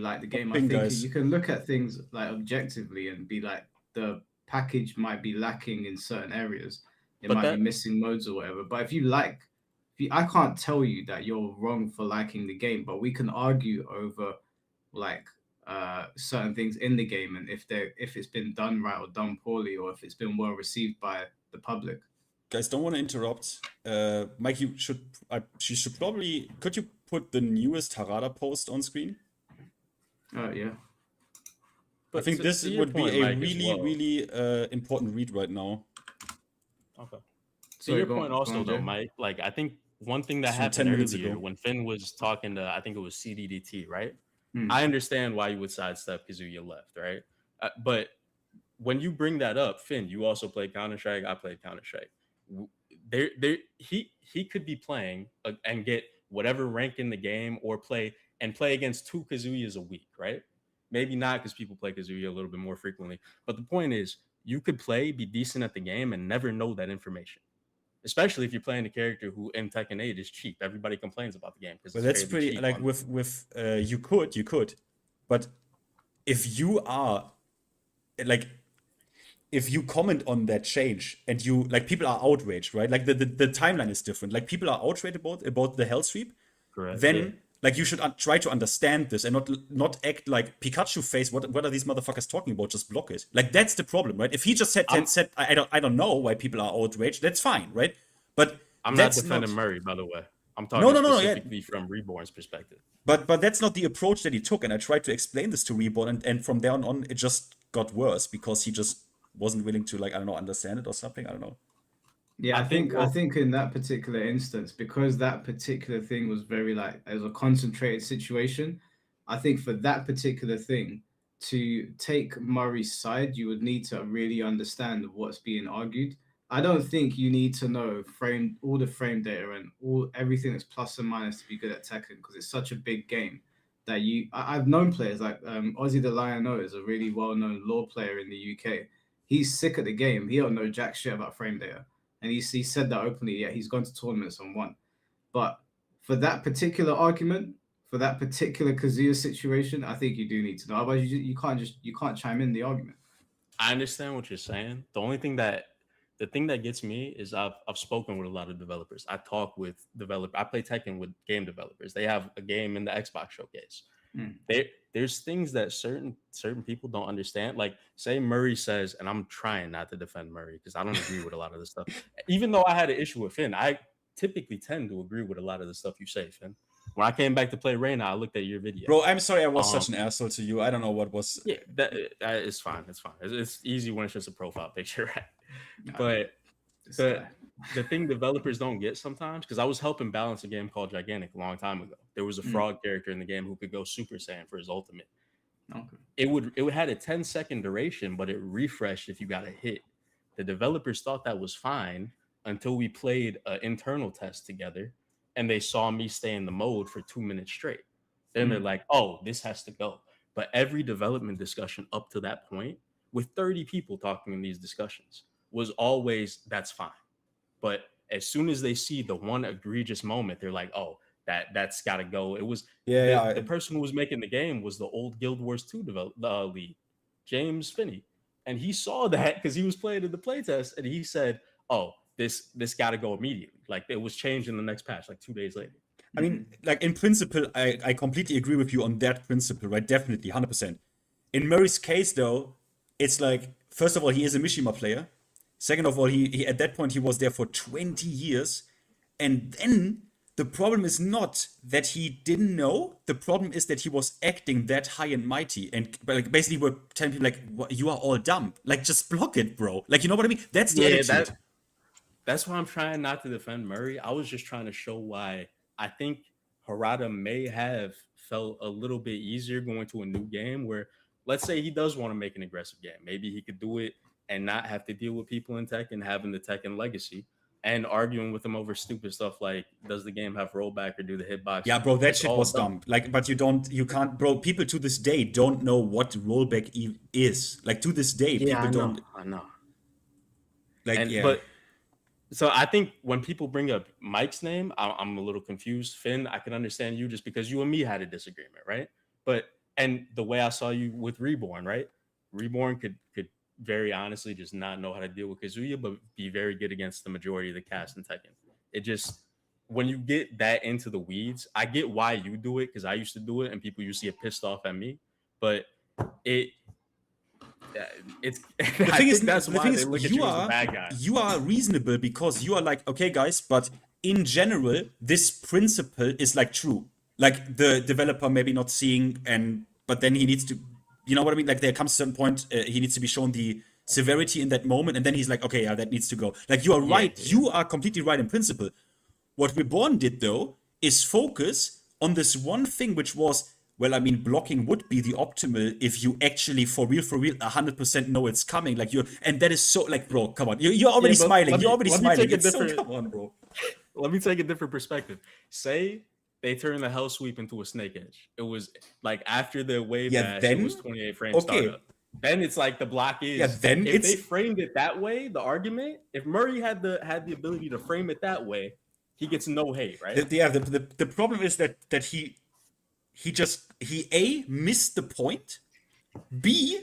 S3: like the game. I think
S1: guys,
S3: you can look at things like objectively and be like, the package might be lacking in certain areas. It might be missing modes or whatever. But I can't tell you that you're wrong for liking the game, but we can argue over like certain things in the game, and if it's been done right or done poorly, or if it's been well received by the public.
S1: Guys, don't want to interrupt. Mike, you should probably, could you put the newest Harada post on screen?
S3: Yeah.
S1: I think this would be a really important read right now.
S13: Okay. To your point also, though, Mike, like, I think one thing that happened earlier when Finn was talking to, I think it was CDDT, right? I understand why you would sidestep Kazuya left, right? But when you bring that up, Finn, you also played Counter-Strike, I played Counter-Strike. He could be playing and get whatever rank in the game or play against 2 Kazuyas a week, right? Maybe not, because people play Kazuya a little bit more frequently. But the point is, you could play, be decent at the game, and never know that information. Especially if you're playing a character who in Tekken 8 is cheap. Everybody complains about the game.
S1: Well, that's pretty cheap, like you could. But if you are like, if you comment on that change and you like, people are outraged, right? Like the timeline is different. Like, people are outraged about the hell sweep.
S13: Correct.
S1: Then like, you should try to understand this and not act like Pikachu face. What are these motherfuckers talking about? Just block it. Like, that's the problem, right? If he just said I don't know why people are outraged, that's fine, right? But
S13: I'm not defending Murray, by the way. I'm talking specifically from Reborn's perspective.
S1: But that's not the approach that he took, and I tried to explain this to Reborn, and from there on it just got worse because he just wasn't willing to, like, I don't know, understand it or something. I don't know.
S3: Yeah, I think in that particular instance, because that particular thing was very, like, it was a concentrated situation, I think for that particular thing, to take Murray's side, you would need to really understand what's being argued. I don't think you need to know all the frame data and everything that's plus and minus to be good at Tekken, because it's such a big game that I've known players like Ozzy the Lion is a really well-known law player in the UK. He's sick at the game. He don't know jack shit about frame data. And he said that openly. Yeah, he's gone to tournaments and won. But for that particular argument, for that particular Kazuya situation, I think you do need to know. Otherwise, you can't chime in the argument.
S13: I understand what you're saying. The thing that gets me is I've spoken with a lot of developers. I talk with developers. I play Tekken with game developers. They have a game in the Xbox showcase. There's things that certain people don't understand. Like, say Murray says, and I'm trying not to defend Murray because I don't agree with a lot of the stuff. Even though I had an issue with Finn, I typically tend to agree with a lot of the stuff you say, Finn. When I came back to play Reina, I looked at your video.
S1: Bro, I'm sorry I was such an asshole to you. I don't know what was.
S13: Yeah, it's fine. It's fine. It's easy when it's just a profile picture, right? But the thing developers don't get sometimes, because I was helping balance a game called Gigantic a long time ago. There was a frog character in the game who could go Super Saiyan for his ultimate.
S3: Okay.
S13: It had a 10-second duration, but it refreshed if you got a hit. The developers thought that was fine until we played an internal test together, and they saw me stay in the mode for 2 minutes straight. Then they're like, "Oh, this has to go." But every development discussion up to that point, with 30 people talking in these discussions, was always, that's fine. But as soon as they see the one egregious moment, they're like, "Oh, that's got to go." It was the person who was making the game was the old Guild Wars 2 lead, James Finney, and he saw that because he was playing in the playtest, and he said, "Oh, this got to go immediately." Like, it was changed in the next patch, like 2 days later.
S1: I mean, like, in principle, I completely agree with you on that principle, right? Definitely, 100%. In Murray's case, though, it's like, first of all, he is a Mishima player. Second of all, he at that point, he was there for 20 years. And then the problem is not that he didn't know. The problem is that he was acting that high and mighty. And, like, basically we're telling people, like, you are all dumb. Like, just block it, bro. Like, you know what I mean? That's the attitude.
S13: That's why I'm trying not to defend Murray. I was just trying to show why I think Harada may have felt a little bit easier going to a new game where, let's say he does want to make an aggressive game. Maybe he could do it and not have to deal with people in Tekken, having the Tekken legacy, and arguing with them over stupid stuff like, does the game have rollback or do the hitbox?
S1: Yeah, bro, that shit was dumb. Like, but you can't, bro, people to this day don't know what rollback is. Like, to this day, people don't.
S13: I know.
S1: Like,
S13: But so I think when people bring up Mike's name, I'm a little confused. Finn, I can understand you just because you and me had a disagreement, right? And the way I saw you with Reborn, right? Reborn could very honestly just not know how to deal with Kazuya, but be very good against the majority of the cast in Tekken. It just, when you get that into the weeds, I get why you do it, because I used to do it and people used to get pissed off at me. but it's
S1: The thing is,
S13: that's
S1: the
S13: why
S1: thing
S13: they
S1: is,
S13: look at you as the bad guy.
S1: you are reasonable because you are like, okay, guys, but in general, this principle is like true. Like the developer maybe not seeing, but then he needs to, you know what I mean? Like there comes a certain point, he needs to be shown the severity in that moment, and then he's like, okay, yeah, that needs to go. Like you are right, you are completely right in principle. What Reborn did though is focus on this one thing, which was, well, I mean, blocking would be the optimal if you actually, for real, 100% know it's coming. Like and that is so, like, bro, come on, you're already smiling. You're already smiling. It's so, come on, bro.
S13: Let me take a different perspective. Say they turned the Hell Sweep into a snake edge. It was like after the wave dash, it was 28 frames startup. Then it's like the block is.
S1: Then
S13: if they framed it that way, the argument, if Murray had the ability to frame it that way, he gets no hate, right?
S1: The problem is that he A, missed the point, B,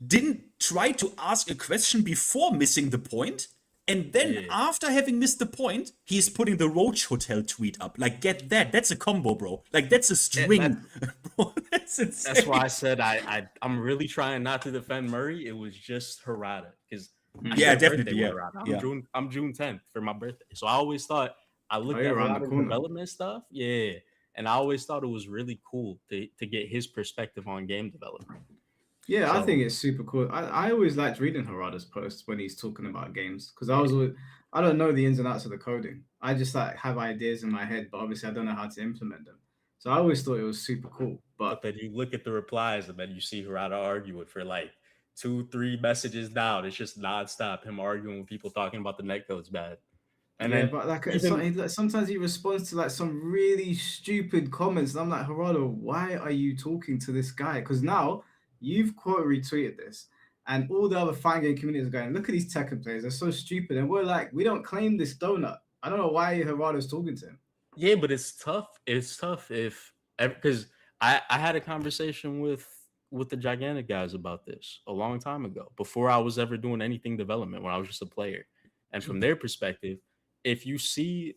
S1: didn't try to ask a question before missing the point, and then after having missed the point, he's putting the Roach Hotel tweet up. Like, get that. That's a combo, bro. Like, that's a string. Bro, that's insane.
S13: That's why I said I'm really trying not to defend Murray. It was just Harada. Because
S1: definitely.
S13: I'm June 10th for my birthday. So I always thought, I looked at around the development stuff. Yeah. And I always thought it was really cool to get his perspective on game development.
S3: Yeah, I think it's super cool. I always liked reading Harada's posts when he's talking about games because I don't know the ins and outs of the coding. I just like have ideas in my head, but obviously I don't know how to implement them. So I always thought it was super cool. But
S13: then you look at the replies and then you see Harada argue it for like 2-3 messages down. It's just nonstop him arguing with people talking about the netcode's bad. And then,
S3: but like sometimes he responds to like some really stupid comments, and I'm like, Harada, why are you talking to this guy? Because now you've quote retweeted this, and all the other fan game communities are going, look at these Tekken players, they're so stupid, and we're like, we don't claim this donut. I don't know why Harada's talking to him.
S13: Yeah, but it's tough. It's tough because I had a conversation with the gigantic guys about this a long time ago, before I was ever doing anything development, when I was just a player, and from their perspective. If you see,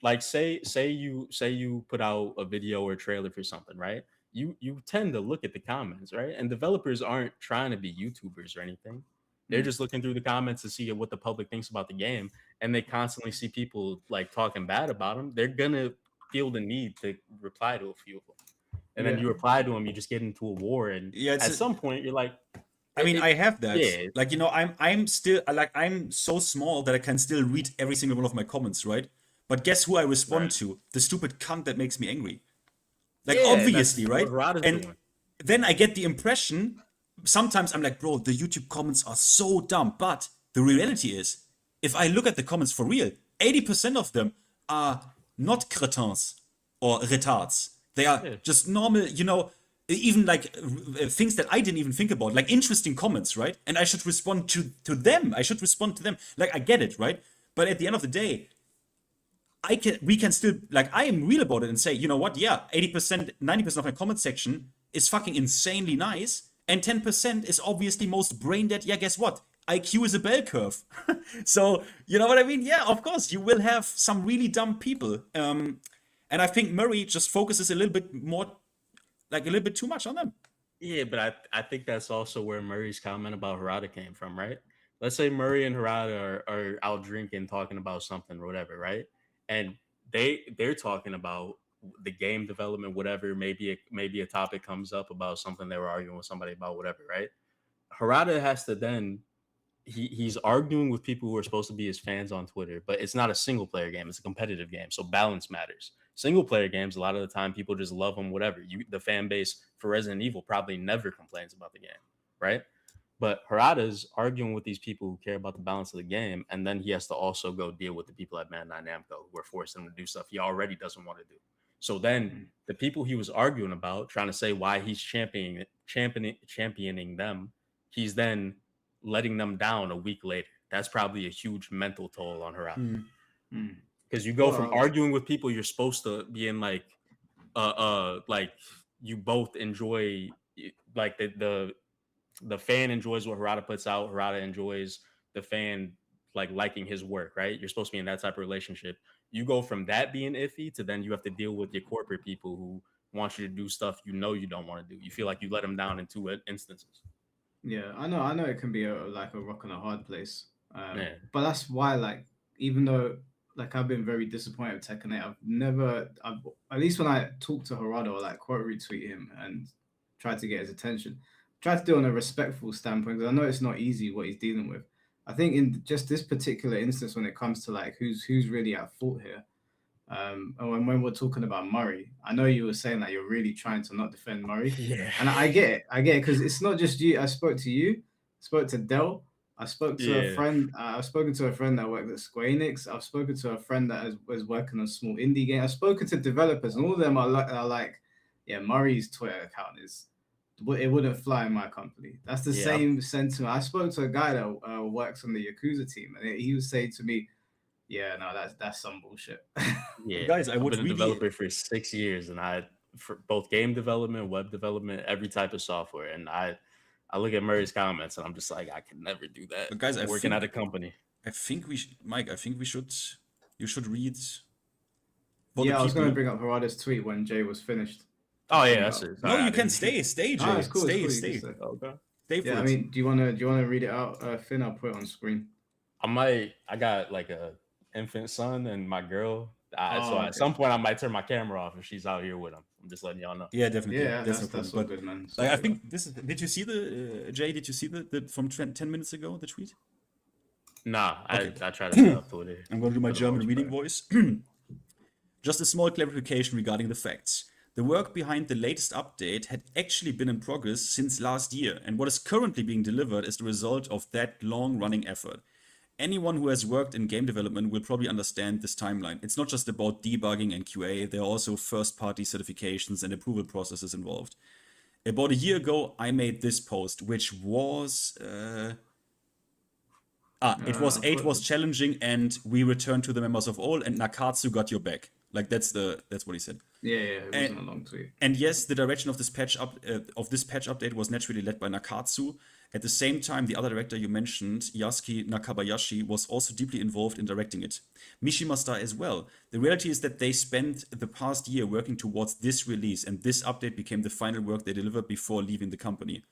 S13: like, say you put out a video or a trailer for something, right? You tend to look at the comments, right? And developers aren't trying to be YouTubers or anything. They're just looking through the comments to see what the public thinks about the game, and they constantly see people like talking bad about them. They're gonna feel the need to reply to a few of them, and then you reply to them, you just get into a war, and at some point you're like.
S1: I mean, I have that. Yeah. Like, you know, I'm still like, I'm so small that I can still read every single one of my comments, right? But guess who I respond to? The stupid cunt that makes me angry. Like, obviously, right? And then I get the impression, sometimes I'm like, bro, the YouTube comments are so dumb. But the reality is, if I look at the comments for real, 80% of them are not crétins or retards. They are just normal, you know, even like things that I didn't even think about, like interesting comments, right? And I should respond to them. I should respond to them. Like, I get it, right? But at the end of the day, we can still, like, I am real about it and say, you know what? Yeah, 80%, 90% of my comment section is fucking insanely nice, and 10% is obviously most brain dead. Yeah, guess what? IQ is a bell curve. So, you know what I mean? Yeah, of course, you will have some really dumb people. And I think Murray just focuses a little bit more, like a little bit too much on them.
S13: Yeah, but I think that's also where Murray's comment about Harada came from, right? Let's say Murray and Harada are out drinking, talking about something or whatever, right? And they're talking about the game development, whatever. Maybe a topic comes up about something they were arguing with somebody about, whatever, right? Harada has to then he's arguing with people who are supposed to be his fans on Twitter, but it's not a single player game; it's a competitive game, so balance matters. Single player games, a lot of the time, people just love them, whatever. The fan base for Resident Evil probably never complains about the game, right? But Harada's arguing with these people who care about the balance of the game, and then he has to also go deal with the people at Bandai Namco who are forcing him to do stuff he already doesn't want to do. So then the people he was arguing about, trying to say why he's championing them, he's then letting them down a week later. That's probably a huge mental toll on Harada. Because you go from arguing with people you're supposed to be in, like you both enjoy, like the fan enjoys what Harada puts out. Harada enjoys the fan like liking his work, right? You're supposed to be in that type of relationship. You go from that being iffy to then you have to deal with your corporate people wants you to do stuff you know you don't want to do. You feel like you let them down in 2 instances.
S3: Yeah, I know it can be like a rock and a hard place.
S13: Yeah.
S3: But that's why, like, even though like I've been very disappointed with Tekken 8, I've at least when I talk to Harada or like quote retweet him and try to get his attention, try to do it on a respectful standpoint, because I know it's not easy what he's dealing with. I think in just this particular instance, when it comes to like who's really at fault here, and when we're talking about Murray, I know you were saying that you're really trying to not defend Murray.
S13: Yeah.
S3: And I get it, because it's not just you. I spoke to you, spoke to Del, I spoke to a friend. I've spoken to a friend that worked at Square Enix. I've spoken to a friend that was working on a small indie game. I've spoken to developers, and all of them are like, yeah, Murray's Twitter account it wouldn't fly in my company. That's the same sentiment. I spoke to a guy that works on the Yakuza team, and he was saying to me, yeah, no, that's some bullshit.
S13: Yeah,
S1: Guys,
S13: I've been a developer for 6 years, and for both game development, web development, every type of software, and I look at Murray's comments, and I'm just like, I can never do that.
S1: But guys,
S13: I'm working at a company.
S1: I think Mike. I think you should read.
S3: Yeah, I was going to bring up Harada's tweet when Jay was finished.
S13: Oh yeah, that's it.
S1: No, you can stay, Jay.
S3: It's cool.
S1: Stay.
S3: Okay.
S1: Stay for
S3: Yeah,
S1: it.
S3: I mean, do you wanna read it out, Finn? I'll put it on screen.
S13: I got like a infant son and my girl. So
S3: okay.
S13: at some point I might turn my camera off if she's out here with him. I'm just letting y'all know.
S1: Yeah, definitely.
S3: Yeah,
S1: that's
S3: all good, man.
S1: Like, I think this is. Did you see the Jay? Did you see the from 10 minutes ago, the tweet?
S13: Nah,
S1: okay.
S13: I try to upload it.
S1: I'm going to do my German reading voice. Just a small clarification regarding the facts. The work behind the latest update had actually been in progress since last year, and what is currently being delivered is the result of that long-running effort. Anyone who has worked in game development will probably understand this timeline. It's not just about debugging and QA, there are also first-party certifications and approval processes involved. About a year ago, I made this post, which was... It was challenging, and we returned to the members of all, and Nakatsu got your back. Like that's what he said.
S3: Yeah, it wasn't a long tweet.
S1: And yes, the direction of this patch update was naturally led by Nakatsu. At the same time, the other director you mentioned, Yasuki Nakabayashi, was also deeply involved in directing it. Mishima Star as well. The reality is that they spent the past year working towards this release, and this update became the final work they delivered before leaving the company.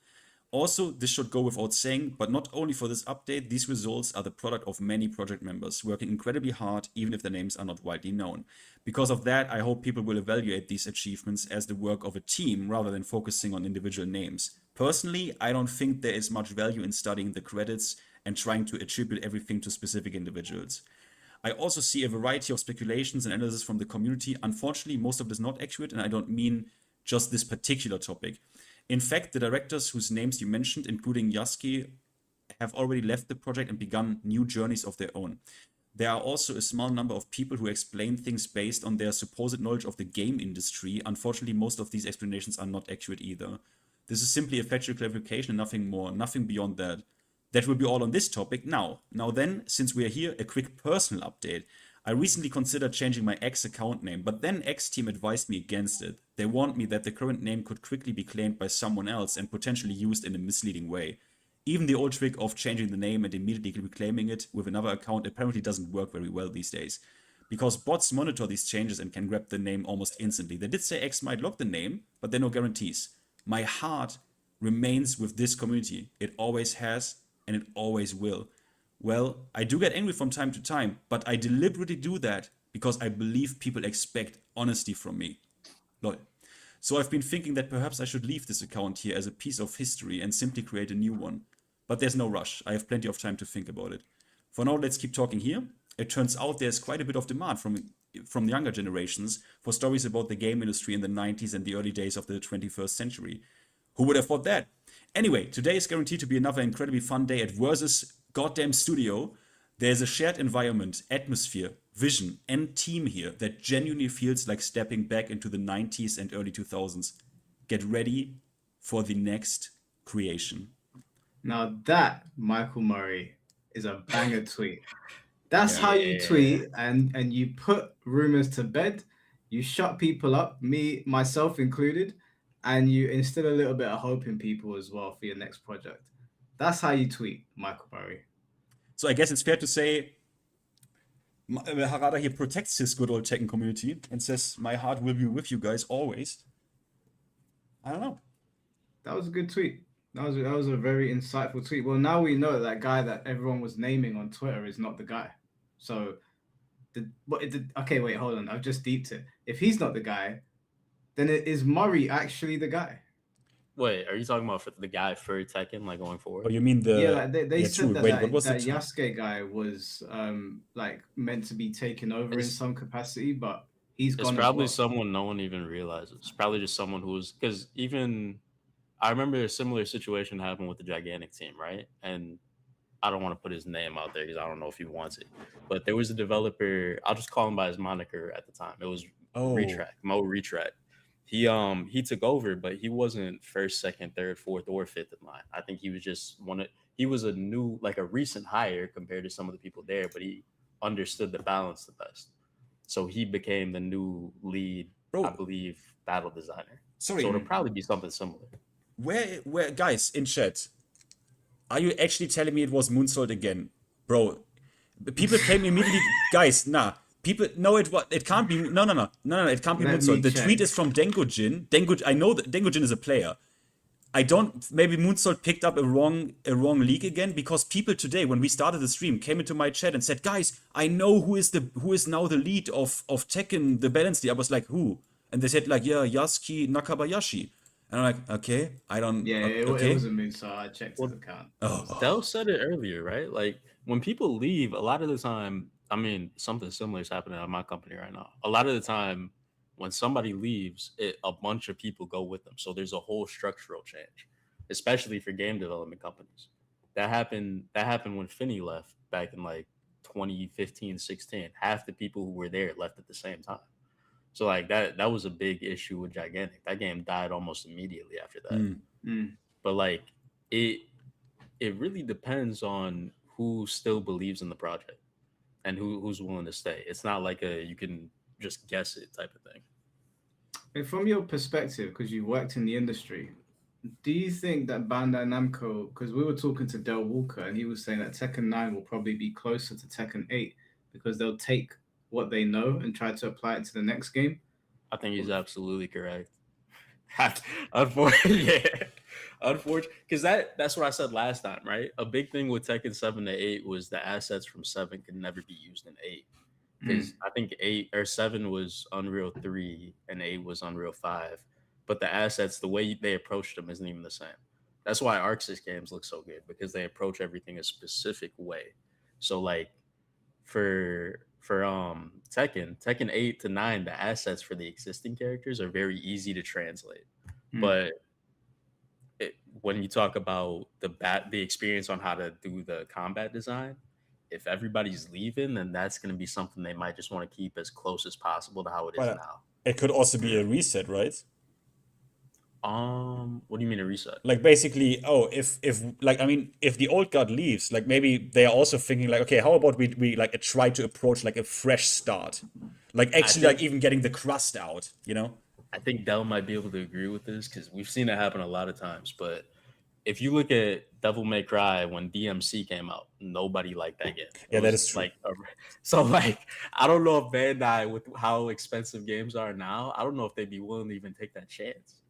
S1: Also, this should go without saying, but not only for this update, these results are the product of many project members working incredibly hard, even if their names are not widely known. Because of that, I hope people will evaluate these achievements as the work of a team rather than focusing on individual names. Personally, I don't think there is much value in studying the credits and trying to attribute everything to specific individuals. I also see a variety of speculations and analysis from the community. Unfortunately, most of it is not accurate, and I don't mean just this particular topic. In fact, the directors whose names you mentioned, including Yasuki, have already left the project and begun new journeys of their own. There are also a small number of people who explain things based on their supposed knowledge of the game industry. Unfortunately, most of these explanations are not accurate either. This is simply a factual clarification and nothing more, nothing beyond that. That will be all on this topic now. Now then, since we are here, a quick personal update. I recently considered changing my X account name, but then X team advised me against it. They warned me that the current name could quickly be claimed by someone else and potentially used in a misleading way. Even the old trick of changing the name and immediately reclaiming it with another account apparently doesn't work very well these days. Because bots monitor these changes and can grab the name almost instantly. They did say X might lock the name, but there are no guarantees. My heart remains with this community. It always has, and it always will. Well, I do get angry from time to time, but I deliberately do that because I believe people expect honesty from me. Lol. So I've been thinking that perhaps I should leave this account here as a piece of history and simply create a new one. But there's no rush. I have plenty of time to think about it. For now, let's keep talking here. It turns out there's quite a bit of demand from the younger generations for stories about the game industry in the 90s and the early days of the 21st century. Who would have thought that? Anyway, today is guaranteed to be another incredibly fun day at Versus Goddamn Studio. There's a shared environment, atmosphere, vision, and team here that genuinely feels like stepping back into the 90s and early 2000s. Get ready for the next creation.
S3: Now that, Michael Murray, is a banger tweet. That's how you tweet, and you put rumors to bed, you shut people up, myself included, and you instill a little bit of hope in people as well for your next project. That's how you tweet, Michael Murray.
S1: So I guess it's fair to say Harada here protects his good old Tekken community and says, my heart will be with you guys always. I don't know.
S3: That was a good tweet. That was a very insightful tweet. Well, now we know that guy that everyone was naming on Twitter is not the guy. So, okay, wait, hold on. I've just deeped it. If he's not the guy, then is Murray actually the guy?
S13: Wait, are you talking about the guy for Tekken, like going forward?
S1: Oh, you mean the?
S3: Yeah, like they said
S1: true.
S3: that,
S1: Wait, what was
S3: that
S1: the
S3: Yasuke guy was like meant to be taken over in some capacity, but he's
S13: It's
S3: gone.
S13: probably
S3: as well.
S13: someone no one even realizes. It's probably just someone who was, because even I remember a similar situation happened with the Gigantic team, right? And I don't want to put his name out there because I don't know if he wants it. But there was a developer, I'll just call him by his moniker at the time. It was Mo Retract. He took over, but he wasn't first, second, third, fourth, or fifth in line. I think he was just he was a new, like a recent hire compared to some of the people there, but he understood the balance the best. So he became the new lead, I believe, battle designer.
S1: Sorry.
S13: So it'll probably be something similar.
S1: Where, guys, in chat, are you actually telling me it was Moonsault again? Bro, people came immediately, guys, nah. People, no, it can't be, no, it can't be Moonsault. The tweet is from Dengujin. I know that Dengujin is a player. Maybe Moonsault picked up a wrong leak again, because people today, when we started the stream, came into my chat and said, guys, I know who is now the lead of Tekken, the balance lead. I was like, who? And they said like, yeah, Yasuki Nakabayashi. And I'm like, okay, I don't.
S3: Yeah, it wasn't Moonsault. I checked his account.
S13: Del said it earlier, right? Like when people leave, a lot of the time, I mean, something similar is happening at my company right now. A lot of the time, when somebody leaves, a bunch of people go with them. So there's a whole structural change, especially for game development companies. That happened when finnT left back in like 2015, 16. Half the people who were there left at the same time. So like that was a big issue with Gigantic. That game died almost immediately after that. But like it really depends on who still believes in the project and who's willing to stay. It's not like you can just guess it type of thing.
S3: And from your perspective, because you worked in the industry, do you think that Bandai Namco, because we were talking to Del Walker and he was saying that Tekken 9 will probably be closer to Tekken 8 because they'll take what they know and try to apply it to the next game?
S13: I think he's absolutely correct. Unfortunately, because that's what I said last time, right? A big thing with Tekken 7 to 8 was the assets from 7 could never be used in 8. Because I think 8 or 7 was Unreal 3 and 8 was Unreal 5. But the assets, the way they approached them isn't even the same. That's why ArcSys games look so good, because they approach everything a specific way. So like for Tekken 8 to 9, the assets for the existing characters are very easy to translate. But when you talk about the experience on how to do the combat design, if everybody's leaving, then that's going to be something they might just want to keep as close as possible to how it is now.
S1: It could also be a reset, right?
S13: What do you mean a reset?
S1: Like basically, if the old guard leaves, like maybe they are also thinking like, okay, how about we like try to approach like a fresh start, like actually like even getting the crust out, you know?
S13: I think Del might be able to agree with this because we've seen it happen a lot of times. But if you look at Devil May Cry when DMC came out, nobody liked that game.
S1: Yeah, that is true.
S13: So I don't know if Bandai, with how expensive games are now, I don't know if they'd be willing to even take that chance.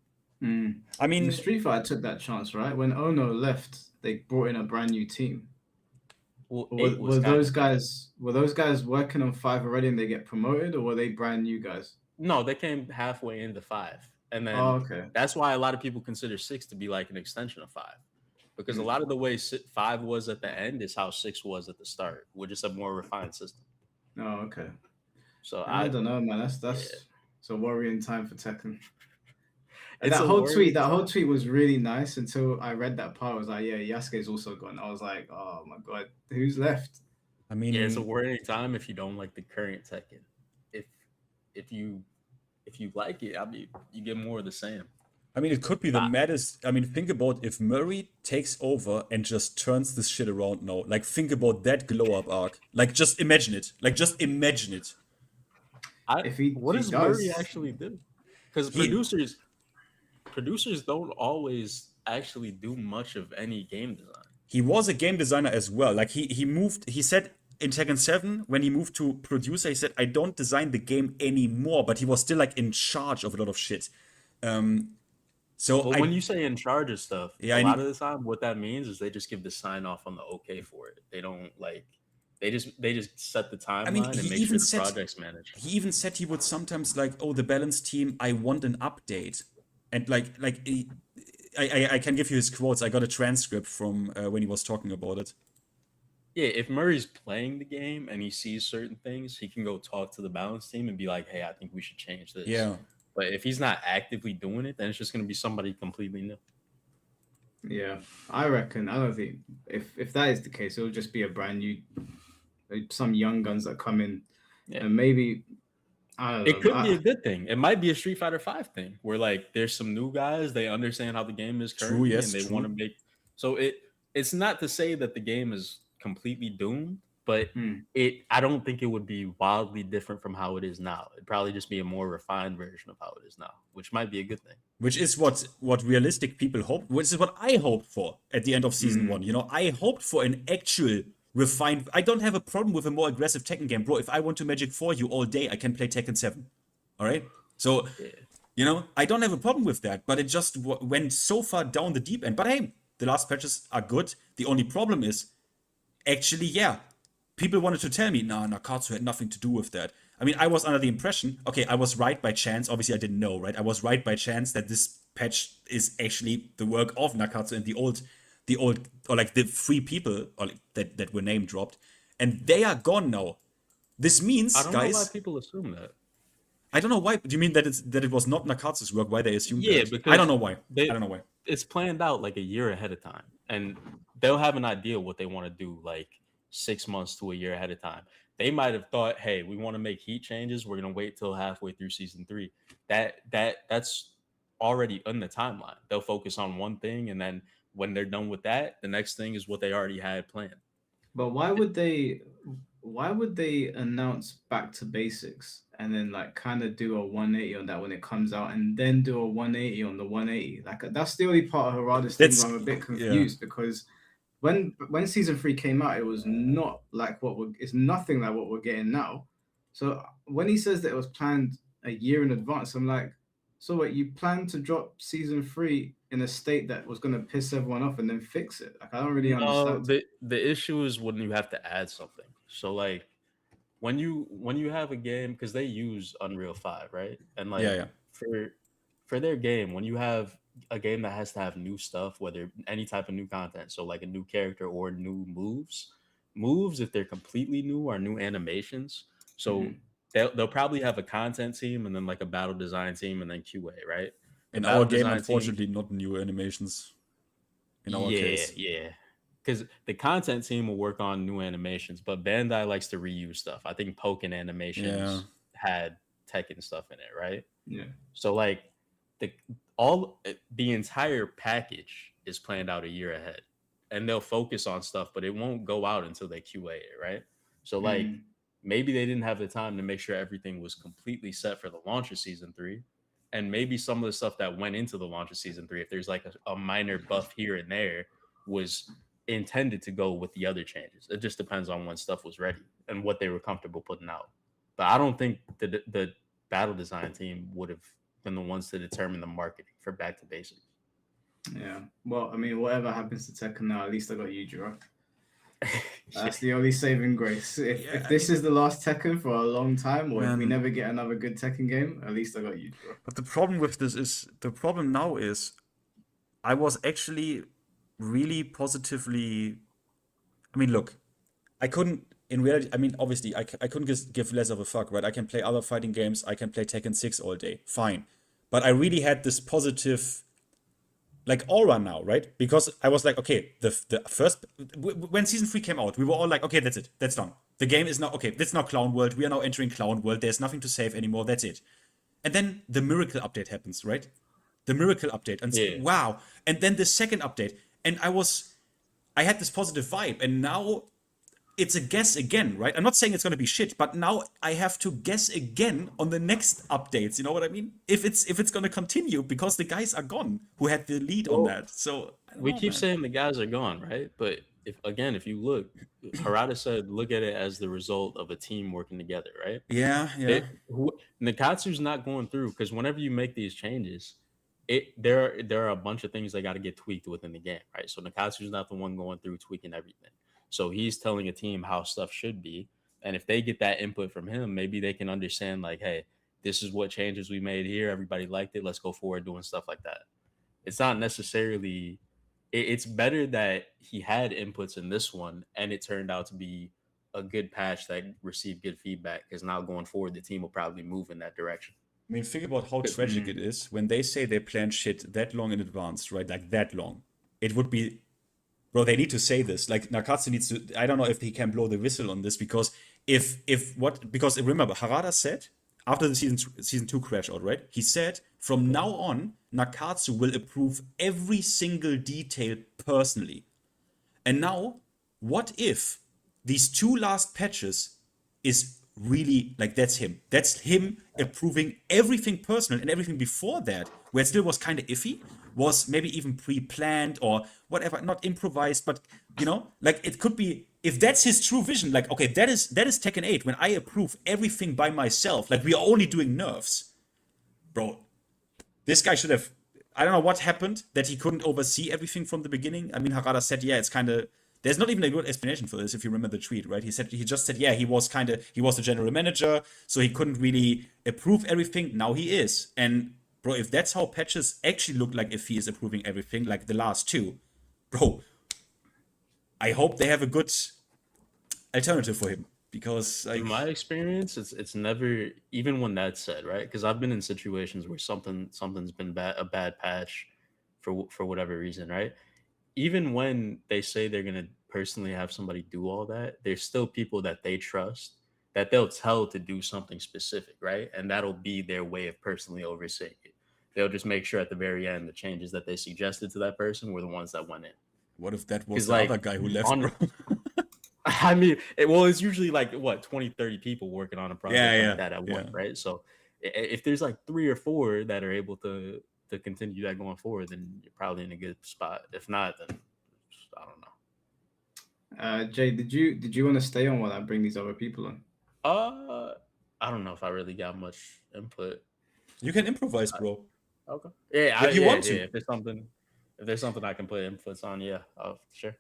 S1: I mean,
S3: the Street Fighter took that chance, right? When Ono left, they brought in a brand new team. Were those guys working on 5 already and they get promoted, or were they brand new guys?
S13: No, they came halfway into 5. And then that's why a lot of people consider 6 to be like an extension of 5. Because a lot of the way 5 was at the end is how 6 was at the start, which is a more refined system.
S3: Oh, okay.
S13: So
S3: I don't know, man. That's it's a worrying time for Tekken.
S13: That
S3: whole tweet was really nice until I read that part. I was like, yeah, Yasuke's also gone. I was like, oh my god, who's left?
S1: I mean,
S13: yeah, it's a worrying time if you don't like the current Tekken. If you like it, I mean, you get more of the same.
S1: I mean, it could be the maddest. I mean, think about if Murray takes over and just turns this shit around now. Like, think about that glow up arc. Like, just imagine it.
S13: What does Murray actually do? Because producers don't always actually do much of any game design.
S1: He was a game designer as well. Like he said in Tekken 7, when he moved to producer, he said, I don't design the game anymore, but he was still like in charge of a lot of shit. So
S13: Well, when you say in charge of stuff,
S1: Yeah,
S13: a lot of the time, what that means is they just give the sign off on the okay for it. They don't like. They just set the timeline
S1: I mean,
S13: and
S1: he
S13: make
S1: even
S13: sure the
S1: said
S13: project's managed.
S1: he even said he would sometimes like, oh, the balance team, I want an update, and I can give you his quotes. I got a transcript from when he was talking about it.
S13: Yeah, if Murray's playing the game and he sees certain things, he can go talk to the balance team and be like, "Hey, I think we should change this."
S1: Yeah.
S13: But if he's not actively doing it, then it's just going to be somebody completely new.
S3: Yeah, I reckon. I don't think if that is the case, it'll just be a brand new, some young guns that come in, and maybe I don't know.
S13: It could be a good thing. It might be a Street Fighter 5 thing where like there's some new guys, they understand how the game is currently,
S1: yes,
S13: and they want to make. So it's not to say that the game is completely doomed, but I don't think it would be wildly different from how it is now. It'd probably just be a more refined version of how it is now, which might be a good thing.
S1: Which is what realistic people hope. Which is what I hoped for at the end of season 1. You know, I hoped for an actual refined. I don't have a problem with a more aggressive Tekken game, bro. If I want to Magic 4 you all day, I can play Tekken 7. All right. So, you know, I don't have a problem with that. But it just went so far down the deep end. But hey, the last patches are good. The only problem is, actually, yeah, people wanted to tell me, nah, Nakatsu had nothing to do with that. I mean, I was under the impression, okay, I was right by chance. Obviously, I didn't know, right? I was right by chance that this patch is actually the work of Nakatsu and the old, or like the 3 people or like, that were name dropped, and they are gone now. This means,
S13: I don't
S1: guys,
S13: know why people assume that.
S1: I don't know why. Do you mean that it was not Nakatsu's work? Why they assumed
S13: Yeah,
S1: that?
S13: because
S1: I don't know why. I don't know why.
S13: It's planned out like a year ahead of time, and they'll have an idea what they want to do like 6 months to a year ahead of time. They might have thought, hey, we want to make heat changes. We're gonna wait till halfway through season 3. That's already on the timeline. They'll focus on one thing, and then when they're done with that, the next thing is what they already had planned.
S3: But why would they announce back to basics and then like kind of do a 180 on that when it comes out, and then do a 180 on the 180? Like that's the only part of Harada's thing where I'm a bit confused, because when season 3 came out, it was not like it's nothing like what we're getting now. So when he says that it was planned a year in advance, I'm like, so what, you planned to drop season 3 in a state that was going to piss everyone off and then fix it? Like, I don't really understand.
S13: The issue is when you have to add something. So like when you have a game, because they use Unreal 5, right? And like for their game, when you have a game that has to have new stuff, whether any type of new content, so like a new character or new moves, if they're completely new, are new animations. So they'll probably have a content team and then like a battle design team and then QA, right?
S1: In our game, unfortunately, not new animations. In our case,
S13: because the content team will work on new animations, but Bandai likes to reuse stuff. I think Pokken animations had Tekken stuff in it, right?
S3: Yeah.
S13: So like the entire package is planned out a year ahead, and they'll focus on stuff, but it won't go out until they QA it, right? So like maybe they didn't have the time to make sure everything was completely set for the launch of season 3. And maybe some of the stuff that went into the launch of season 3, if there's like a minor buff here and there, was intended to go with the other changes. It just depends on when stuff was ready and what they were comfortable putting out. But I don't think the battle design team would have been the ones to determine the marketing for Back to Basics.
S3: Yeah. Well, I mean, whatever happens to Tekken now, at least I got you, Jura. That's the only saving grace. If this is the last Tekken for a long time, or if we never get another good Tekken game, at least I got you, Jura.
S1: But the problem with this is, now is, I was actually really positively. I mean, look, I couldn't. In reality, I mean, obviously, I couldn't just give less of a fuck, right? I can play other fighting games. I can play Tekken 6 all day. Fine. But I really had this positive, like, aura now, right? Because I was like, okay, the first... When Season 3 came out, we were all like, okay, that's it. That's done. The game is now... Okay, that's now Clown World. We are now entering Clown World. There's nothing to save anymore. That's it. And then the Miracle update happens, right? The Miracle update. And wow. And then the second update. And I had this positive vibe. And now... it's a guess again, right? I'm not saying it's going to be shit, but now I have to guess again on the next updates. You know what I mean? If it's going to continue, because the guys are gone who had the lead on that. So
S13: we keep saying the guys are gone, right? But if you look, Harada said, look at it as the result of a team working together, right?
S1: Yeah.
S13: Nakatsu's not going through, because whenever you make these changes, there are a bunch of things that got to get tweaked within the game, right? So Nakatsu's not the one going through tweaking everything. So he's telling a team how stuff should be, and if they get that input from him, maybe they can understand like, hey, this is what changes we made here. Everybody liked it. Let's go forward doing stuff like that. It's not necessarily. It's better that he had inputs in this one, and it turned out to be a good patch that received good feedback. Because now going forward, the team will probably move in that direction.
S1: I mean, think about how tragic it is when they say they plan shit that long in advance, right? Like that long. It would be, bro, they need to say this. Like Nakatsu needs to, I don't know if he can blow the whistle on this because because remember, Harada said after the season 2 crash out, right? He said from now on, Nakatsu will approve every single detail personally. And now, what if these 2 last patches is really like that's him approving everything personal, and everything before that where it still was kind of iffy was maybe even pre-planned or whatever, not improvised, but you know, like it could be, if that's his true vision, like okay, that is Tekken 8 when I approve everything by myself, like we are only doing nerfs, bro. This guy should have, I don't know what happened that he couldn't oversee everything from the beginning. I mean, Harada said, yeah, it's kind of, there's not even a good explanation for this if you remember the tweet, right? He just said, yeah, he was the general manager, so he couldn't really approve everything. Now he is. And bro, if that's how patches actually look like, if he is approving everything, like the last 2, bro, I hope they have a good alternative for him. Because
S13: in my experience, it's never, even when that's said, right? Because I've been in situations where something's been a bad patch for whatever reason, right? Even when they say they're going to personally have somebody do all that, there's still people that they trust that they'll tell to do something specific, right? And that'll be their way of personally overseeing it. They'll just make sure at the very end the changes that they suggested to that person were the ones that went in.
S1: What if that was the other guy who left, bro?
S13: I mean, it's usually like, what, 20, 30 people working on a project like that at once, right? So if there's like 3 or 4 that are able to continue that going forward, then you're probably in a good spot. If not, then I don't know.
S3: Jay, did you want to stay on while I bring these other people on?
S13: I don't know if I really got much input.
S1: You can improvise, bro.
S13: Okay. Yeah,
S1: if you want to.
S13: Yeah, if there's something I can put inputs on, yeah, sure.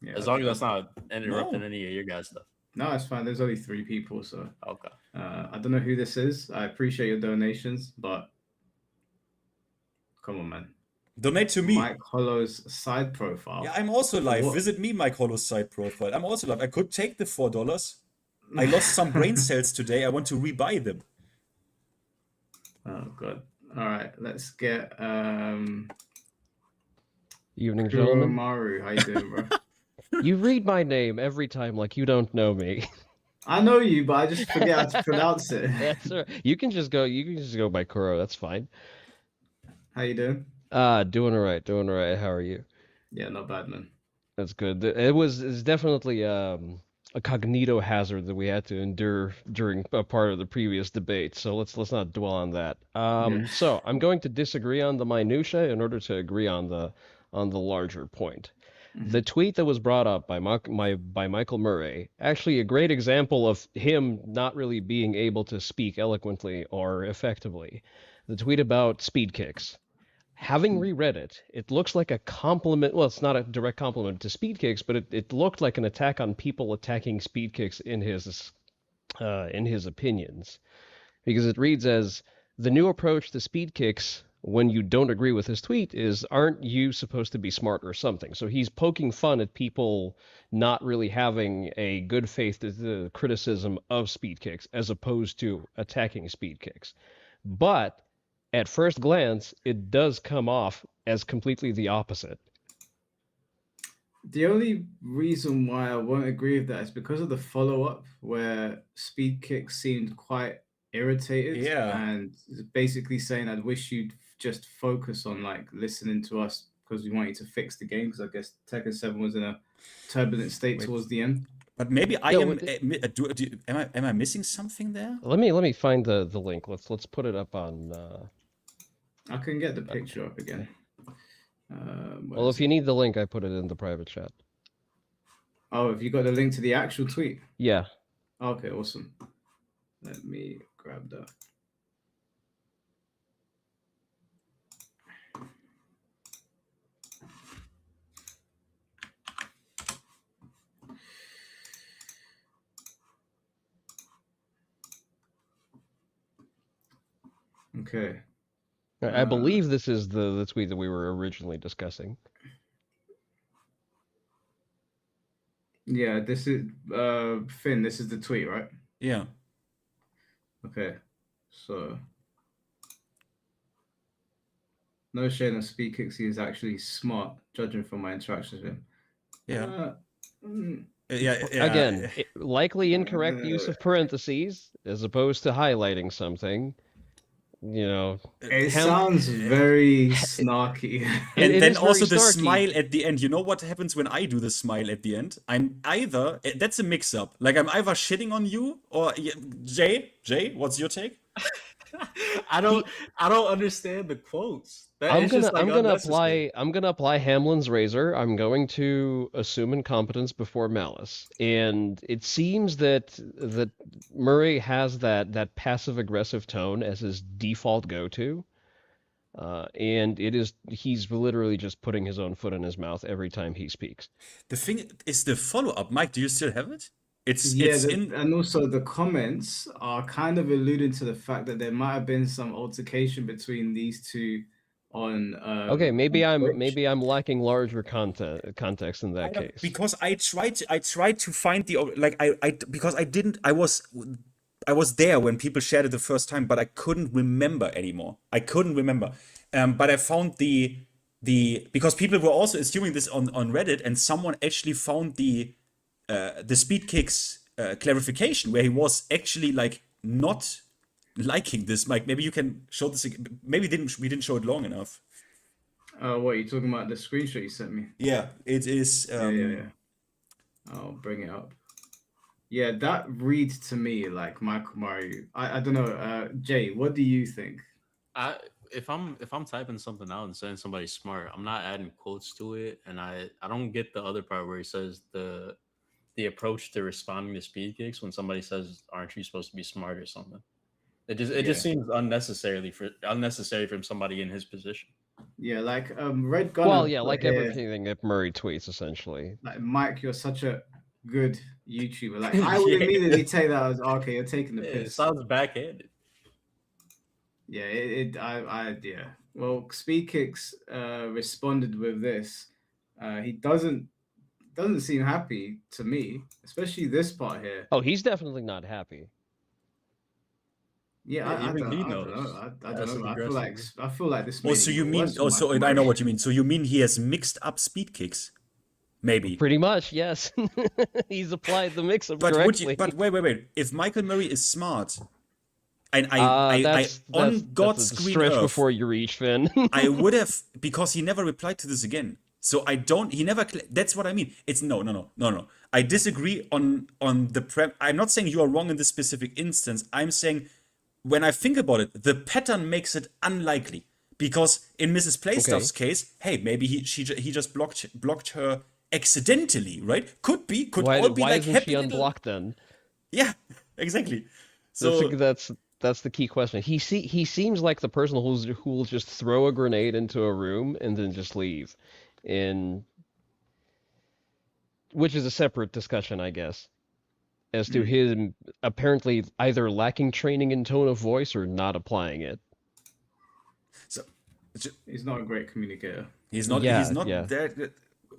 S3: Yeah,
S13: as long as that's not interrupting any of your guys' stuff.
S3: No, it's fine. There's only 3 people, so
S13: okay.
S3: I don't know who this is. I appreciate your donations, but come on, man.
S1: Donate to me.
S3: Mike Hollow's side profile.
S1: Yeah, I'm also live. What? Visit me, Mike Hollow's side profile. I'm also live. I could take the $4. I lost some brain cells today. I want to rebuy them.
S3: Oh god. All right, let's get
S14: Evening, gentlemen.
S3: Maru, how you doing, bro?
S14: You read my name every time like you don't know me.
S3: I know you, but I just forget how to pronounce it.
S14: That's right. You can just go by Kuro. That's fine.
S3: How you doing?
S14: Doing all right. How are you?
S3: Yeah, not bad, man.
S14: That's good. It's definitely a cognito hazard that we had to endure during a part of the previous debate. So let's not dwell on that. So I'm going to disagree on the minutia in order to agree on the larger point. The tweet that was brought up by Michael Murray, actually a great example of him not really being able to speak eloquently or effectively. The tweet about speed kicks. Having reread it, it looks like a compliment. Well, it's not a direct compliment to speed kicks, but it looked like an attack on people attacking speed kicks in his opinions, because it reads as the new approach to speed kicks. When you don't agree with his tweet is, aren't you supposed to be smart or something? So he's poking fun at people not really having a good faith criticism of speed kicks as opposed to attacking speed kicks. But at first glance, it does come off as completely the opposite.
S3: The only reason why I won't agree with that is because of the follow-up where speed kicks seemed quite irritated.
S1: Yeah.
S3: And basically saying, I wish you'd just focus on like listening to us because we want you to fix the game, because I guess Tekken 7 was in a turbulent state towards the end.
S1: But maybe am I missing something there?
S14: Let me find the link. Let's put it up on.
S3: I can get the picture up again.
S14: Well, if you need the link, I put it in the private chat.
S3: Oh, have you got the link to the actual tweet?
S14: Yeah.
S3: Okay, awesome. Let me grab that. Okay.
S14: I believe this is the tweet that we were originally discussing.
S3: Yeah, this is Finn. This is the tweet, right?
S1: Yeah.
S3: Okay. So no shade on Speed Kicks. He is actually smart, judging from my interactions with him.
S1: Yeah.
S14: Again, likely incorrect use of parentheses as opposed to highlighting something. You know,
S3: it sounds very snarky.
S1: And
S14: it
S1: then
S14: is
S1: also
S14: very
S1: the
S14: snarky.
S1: smile at the end. You know what happens when I do the smile at the end? I'm either that's a mix-up. Like I'm either shitting on you or Jay, what's your take?
S13: I don't understand the quotes.
S14: I'm gonna apply Hamlin's razor. I'm going to assume incompetence before malice, and it seems that Murray has that passive aggressive tone as his default go-to, and he's literally just putting his own foot in his mouth every time he speaks.
S1: The thing is the follow-up, Mike. Do you still have it?
S3: And also the comments are kind of alluding to the fact that there might have been some altercation between these two on.
S14: Okay, maybe
S3: on
S14: I'm lacking larger context in that case.
S1: Because I tried to find because I was there when people shared it the first time, but I couldn't remember anymore. But I found because people were also assuming this on Reddit, and someone actually found the Speed Kicks clarification where he was actually like not liking this. Mike, maybe you can show this again. Maybe we didn't show it long enough.
S3: What are you talking about? The screenshot you sent me?
S1: Yeah, it is.
S3: Yeah. I'll bring it up. Yeah, that reads to me like Michael Mario. I don't know. Jay, what do you think?
S13: If I'm typing something out and saying somebody's smart, I'm not adding quotes to it, and I don't get the other part where he says the approach to responding to speed kicks when somebody says, "Aren't you supposed to be smart or something?" It just seems unnecessary from somebody in his position.
S3: Yeah, like Red Gunner.
S14: Well, yeah, like everything that Murray tweets essentially.
S3: Like Mike, you're such a good YouTuber. Like I would immediately take that as okay, you're taking the piss.
S13: It sounds backhanded.
S3: Yeah, yeah. Well, Speed Kicks responded with this. He doesn't seem happy to me, especially this part here.
S14: Oh, he's definitely not happy.
S3: Yeah, I don't know. I feel like this.
S1: Oh, so you mean? Also, I know what you mean. So you mean he has mixed up Speed Kicks? Maybe.
S14: Pretty much, yes. He's applied the mix-up
S1: but
S14: correctly.
S1: But wait. If Michael Murray is smart, and I on God's screen
S14: stretch
S1: earth,
S14: before you reach, Finn.
S1: I would have, because he never replied to this again. So he never, that's what I mean. It's no. I disagree on the I'm not saying you are wrong in this specific instance. I'm saying, when I think about it, the pattern makes it unlikely. Because in MrsPlayStuff's case, hey, maybe he just blocked her accidentally, right? Could
S14: why,
S1: all be
S14: why
S1: like
S14: isn't
S1: happy
S14: she
S1: little...
S14: unblocked then?
S1: Yeah, exactly. So
S14: that's the key question. He seems like the person who will just throw a grenade into a room and then just leave, which is a separate discussion, I guess, as to him apparently either lacking training in tone of voice or not applying it.
S1: So
S3: he's not a great communicator.
S1: He's not. There.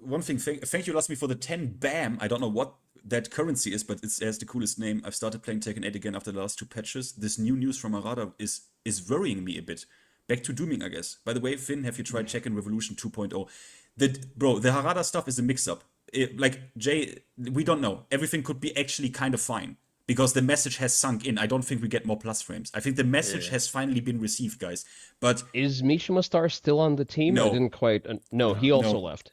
S1: One thing. Thank you, Lasmi, for the 10 BAM. I don't know what that currency is, but it has the coolest name. I've started playing Tekken 8 again after the last 2 patches. This new news from Arada is worrying me a bit. Back to dooming, I guess. By the way, Finn, have you tried Tekken Revolution 2.0? The Harada stuff is a mix-up. Like, Jay, we don't know. Everything could be actually kind of fine, because the message has sunk in. I don't think we get more plus frames. I think the message has finally been received, guys. But
S14: is Mishima Star still on the team?
S1: No.
S14: I didn't quite... no, he also left.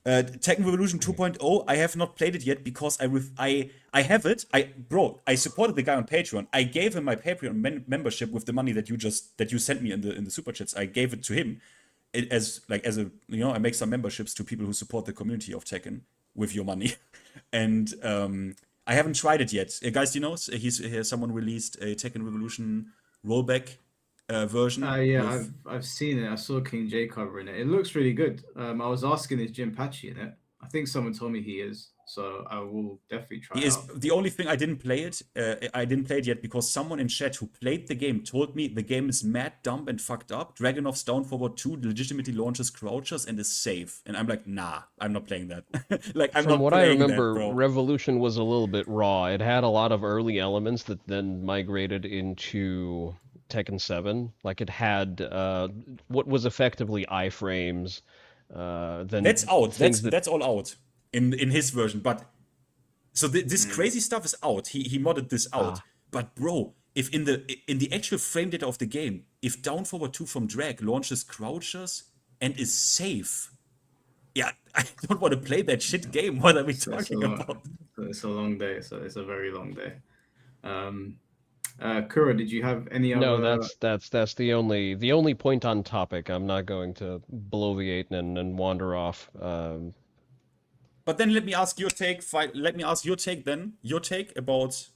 S1: Tekken Revolution 2.0, I have not played it yet because I have it. I supported the guy on Patreon. I gave him my Patreon membership with the money that you sent me in the super chats. I gave it to him as a I make some memberships to people who support the community of Tekken with your money, and I haven't tried it yet. Guys, someone released a Tekken Revolution rollback version.
S3: Yeah, I've seen it. I saw King J covering it. It looks really good. I was asking, is Jinpachi in it? I think someone told me he is, so I will definitely try.
S1: He is the only thing I didn't play it. I didn't play it yet because someone in chat who played the game told me the game is mad, dumb, and fucked up. Dragunov's Down Forward 2 legitimately launches crouchers and is safe, and I'm like, nah, I'm not playing that. Like, I'm
S14: From
S1: not
S14: what I
S1: playing
S14: remember,
S1: that, bro.
S14: Revolution was a little bit raw. It had a lot of early elements that then migrated into Tekken 7. Like it had what was effectively iframes. Then
S1: That's out.
S14: things
S1: That's all out in his version. But so this crazy stuff is out. He modded this out. But bro, if in the actual frame data of the game, if Down Forward 2 from Drag launches crouchers and is safe, yeah, I don't want to play that shit game. What are we talking about?
S3: It's a long day. So it's a very long day. Kura, did you have any other?
S14: No, that's the only point on topic. I'm not going to bloviate and wander off.
S1: But then let me ask your take. Let me ask your take then. Your take about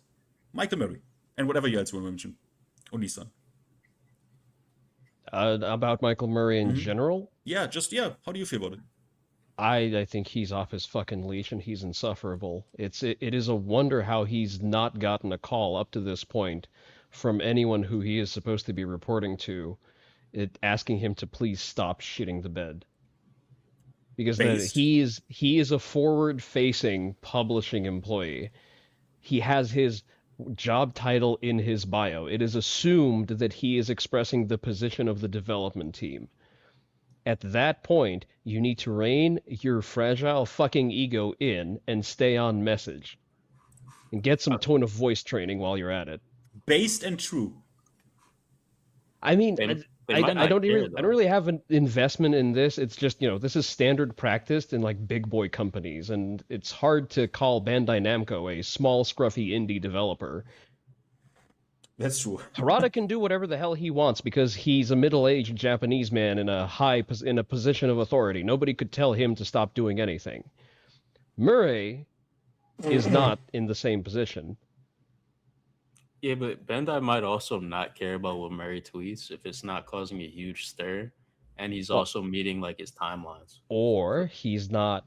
S1: Michael Murray and whatever you else want to mention. Onisan.
S14: About Michael Murray in general?
S1: Yeah, how do you feel about it?
S14: I think he's off his fucking leash and he's insufferable. It is a wonder how he's not gotten a call up to this point from anyone who he is supposed to be reporting to, asking him to please stop shitting the bed. Because he is a forward-facing publishing employee. He has his job title in his bio. It is assumed that he is expressing the position of the development team. At that point, you need to rein your fragile fucking ego in and stay on message. And get some tone of voice training while you're at it.
S1: Based and true.
S14: I mean, I don't really have an investment in this. It's just, this is standard practice in like big boy companies, and it's hard to call Bandai Namco a small, scruffy indie developer.
S1: That's true.
S14: Harada can do whatever the hell he wants because he's a middle-aged Japanese man in a position of authority. Nobody could tell him to stop doing anything. Murray is not in the same position.
S13: Yeah, but Bandai might also not care about what Murray tweets if it's not causing a huge stir, and he's also meeting like his timelines.
S14: Or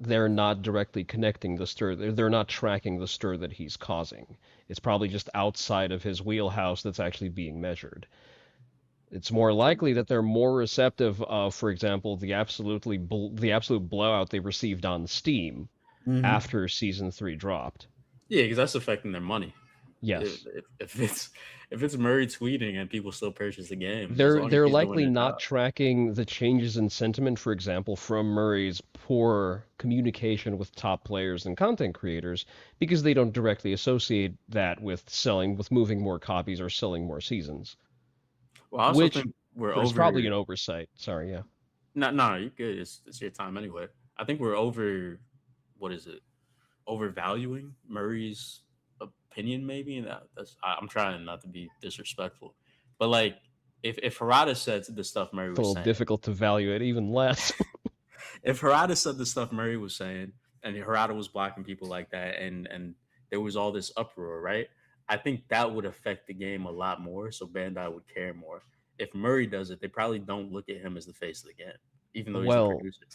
S14: they're not directly connecting the stir. They're not tracking the stir that he's causing. It's probably just outside of his wheelhouse that's actually being measured. It's more likely that they're more receptive of, for example, the absolute blowout they received on Steam after Season 3 dropped.
S13: Yeah, because that's affecting their money.
S14: Yes.
S13: If it's Murray tweeting and people still purchase the game,
S14: they're likely not tracking the changes in sentiment, for example, from Murray's poor communication with top players and content creators, because they don't directly associate that with moving more copies or selling more seasons.
S13: Well, I also think
S14: is probably an oversight. Sorry, yeah.
S13: No, you're good. It's your time anyway. I think we're overvaluing Murray's opinion, maybe, and I'm trying not to be disrespectful, but like if Harada said the stuff Murray was saying,
S14: it's a little difficult to value it even less.
S13: If Harada said the stuff Murray was saying, and Harada was blocking people like that, and there was all this uproar, right? I think that would affect the game a lot more, so Bandai would care more. If Murray does it, they probably don't look at him as the face of the game, even though he's a producer.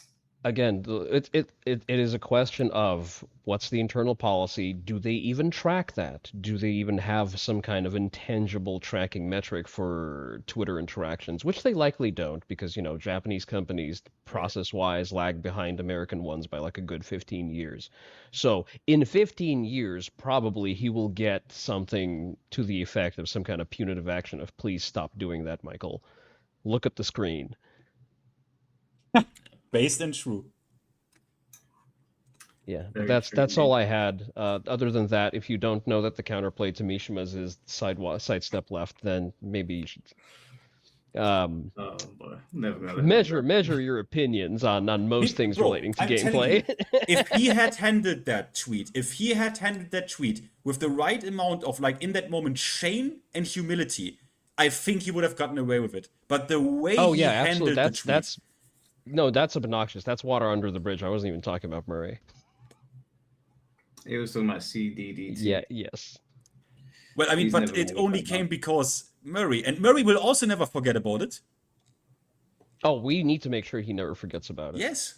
S14: Again, it is a question of what's the internal policy? Do they even track that? Do they even have some kind of intangible tracking metric for Twitter interactions? Which they likely don't, because, Japanese companies, process-wise, lag behind American ones by like a good 15 years. So in 15 years, probably he will get something to the effect of some kind of punitive action of, please stop doing that, Michael. Look at the screen.
S1: Based and true.
S14: Yeah, that's all I had. Other than that, if you don't know that the counterplay to Mishima's is sidestep left, then maybe you should measure your opinions on most things relating to gameplay.
S1: If he had handled that tweet with the right amount of, like, in that moment, shame and humility, I think he would have gotten away with it. But the way he handled the tweet...
S14: No, that's obnoxious. That's water under the bridge. I wasn't even talking about Murray.
S3: It was talking about CDDT.
S14: Yeah, yes.
S1: Well, I mean, but it only came because Murray. And Murray will also never forget about it.
S14: Oh, we need to make sure he never forgets about it.
S1: Yes.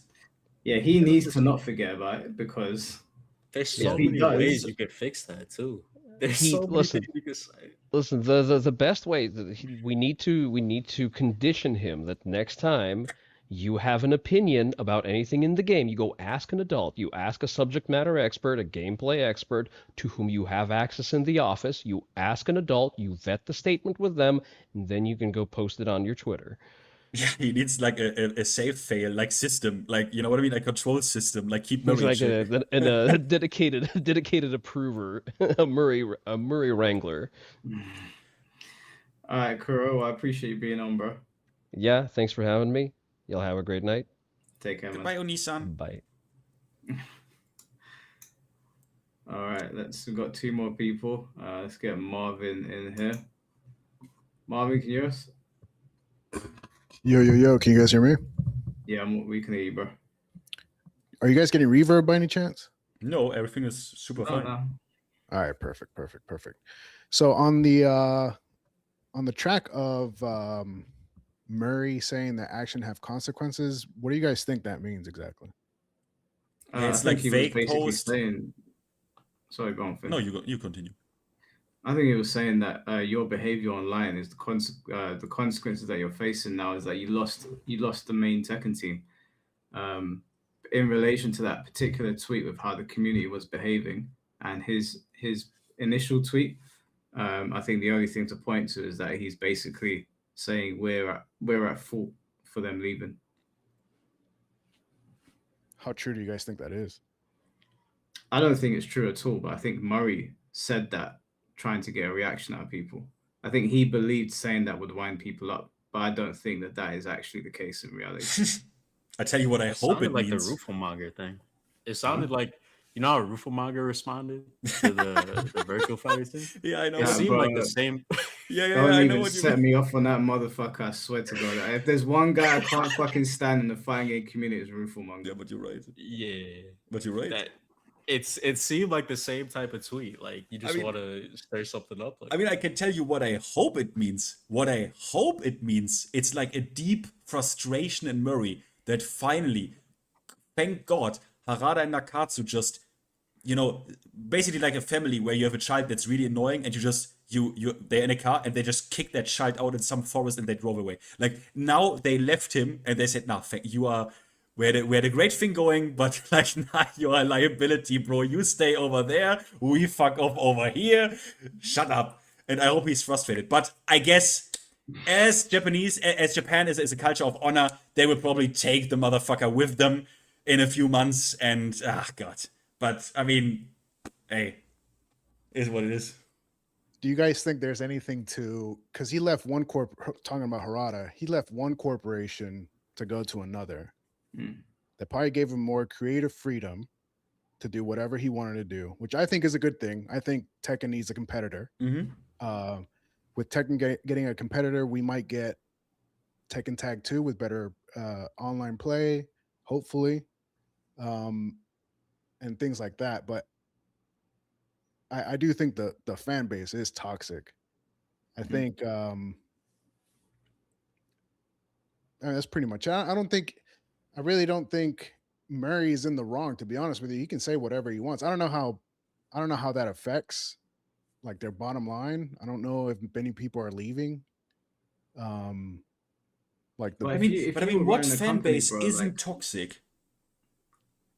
S3: Yeah, he needs to not forget about it because
S13: There's
S3: if
S13: so
S3: he
S13: many
S3: does,
S13: ways you could fix that too. There's
S14: He
S13: so many
S14: listen.
S13: things you could say.
S14: Listen, the best way that we need to condition him that next time you have an opinion about anything in the game, you go ask an adult, you ask a subject matter expert, a gameplay expert to whom you have access in the office, you ask an adult, you vet the statement with them, and then you can go post it on your Twitter.
S1: Yeah, he needs like a save fail like system, like you know what I mean, a control system, like keep
S14: He's
S1: Murray
S14: like
S1: shit.
S14: a dedicated approver, a Murray wrangler.
S3: All right, Kuro, I appreciate you being on, bro.
S14: Yeah, thanks for having me. Y'all have a great night.
S3: Take care, man.
S1: Goodbye, Onisan.
S14: Bye.
S3: All right, we've got 2 more people. Let's get Marvin in here. Marvin, can you hear us?
S15: Yo, can you guys hear me?
S3: Yeah, we can hear you, bro.
S15: Are you guys getting reverb by any chance?
S1: No, everything is super fine.
S3: No.
S15: All right, perfect. So on the track of Murray saying that action have consequences, what do you guys think that means exactly?
S1: It's
S3: I
S1: like
S3: think he was
S1: fake
S3: basically
S1: post.
S3: saying. Sorry, go on, Finn.
S1: No, you continue.
S3: I think he was saying that your behavior online is the consequences that you're facing now is that you lost the main Tekken team. In relation to that particular tweet with how the community was behaving and his initial tweet, I think the only thing to point to is that he's basically saying we're at fault for them leaving.
S15: How true do you guys think that is?
S3: I don't think it's true at all, but I think Murray said that trying to get a reaction out of people. I think he believed saying that would wind people up, but I don't think that is actually the case in reality.
S1: I tell you what, I hope it
S13: like
S1: means.
S13: the Rufelmonger thing. It sounded like, you know how Rufelmonger responded to the virtual fighter thing?
S1: Yeah, I know.
S13: It seemed like the
S3: bro.
S13: same.
S3: Don't
S1: I know
S3: even
S1: what you
S3: set
S1: mean.
S3: me off on that motherfucker. I swear to God. If there's one guy I can't fucking stand in the fighting game community, it's Rufelmonger.
S1: Yeah, but you're right.
S13: Yeah.
S1: But you're right.
S13: That it seemed like the same type of tweet. Like you just want to stir something up. Like
S1: I mean, I can tell you what I hope it means. It's like a deep frustration in Murray that finally, thank God, Harada and Nakatsu just, you know, basically like a family where you have a child that's really annoying and they're in a car and they just kick that child out in some forest and they drove away. Like now they left him and they said, nah, you are, we had a great thing going, but like now you are a liability, bro. You stay over there, we fuck off over here. Shut up. And I hope he's frustrated. But I guess as Japan is a culture of honor, they will probably take the motherfucker with them in a few months and God. But I mean, hey, is what it is.
S15: Do you guys think there's anything to, because he left one talking about Harada, he left one corporation to go to another. That probably gave him more creative freedom to do whatever he wanted to do, which I think is a good thing. I think Tekken needs a competitor. With Tekken getting a competitor, we might get Tekken Tag 2 with better online play, hopefully, and things like that. But I do think the fan base is toxic. I think that's pretty much it. I really don't think Murray is in the wrong, to be honest with you. He can say whatever he wants. I don't know how that affects like their bottom line. I don't know if many people are leaving. Like the,
S1: but I mean, what fan base isn't toxic?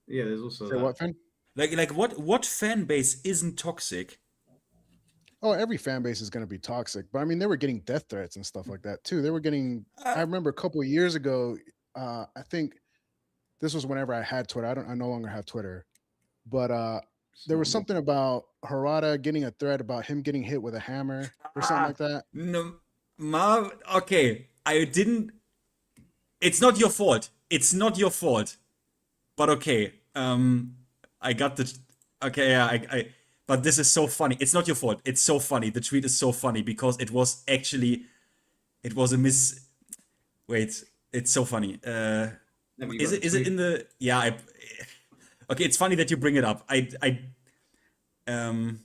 S3: Yeah, there's also
S15: say what fan?
S1: Like what fan base isn't toxic?
S15: Oh, every fan base is going to be toxic, but I mean, they were getting death threats and stuff like that too. They were getting. I remember a couple of years ago. I think this was whenever I had Twitter. I no longer have Twitter, but there was something about Harada getting a threat about him getting hit with a hammer or something like that.
S1: No, okay, I didn't. It's not your fault. It's not your fault. But okay, I got the. Okay, yeah, I. But this is so funny. It's not your fault. It's so funny. The tweet is so funny because it was a miss. Wait, it's so funny. Is it in the? Yeah. Okay, it's funny that you bring it up. I
S3: don't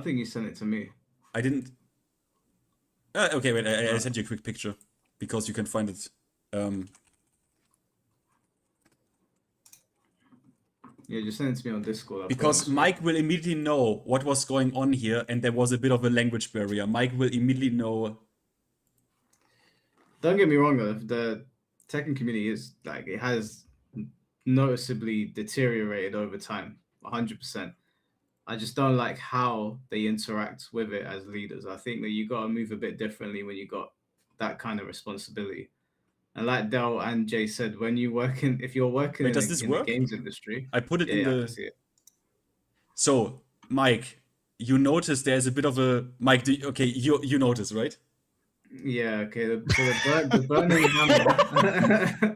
S3: think you sent it to me.
S1: I didn't. Okay, wait. I sent you a quick picture because you can find it
S3: Yeah, just send it to me on Discord. I'll put it
S1: Because
S3: on
S1: Mike will immediately know what was going on here, and there was a bit of a language barrier. Mike will immediately know.
S3: Don't get me wrong though, the Tekken community is like it has noticeably deteriorated over time, 100%. I just don't like how they interact with it as leaders. I think that you got to move a bit differently when you got that kind of responsibility. And like Del and Jay said, when you work in, if you're working
S1: Wait,
S3: in,
S1: does
S3: the,
S1: this
S3: in
S1: work?
S3: the games industry,
S1: I put it in
S3: I
S1: the.
S3: can see it.
S1: So, Mike, you notice there's a bit of a Mike. Okay, you notice, right?
S3: Yeah. Okay. The burning hammer.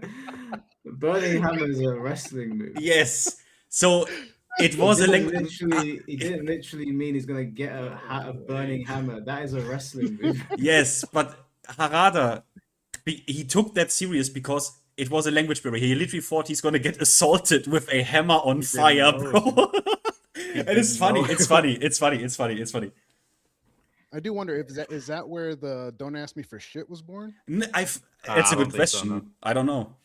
S3: The burning hammer is a wrestling move.
S1: Yes. So it was
S3: He didn't literally mean he's gonna get a burning hammer. That is a wrestling move.
S1: Yes, but Harada, he took that serious because it was a language barrier. He literally thought he's gonna get assaulted with a hammer on fire, bro. And it's funny. It's funny. It's funny. It's funny. It's funny.
S15: I do wonder if is that where the "Don't Ask Me for Shit" was born?
S1: It's a good question. I don't know.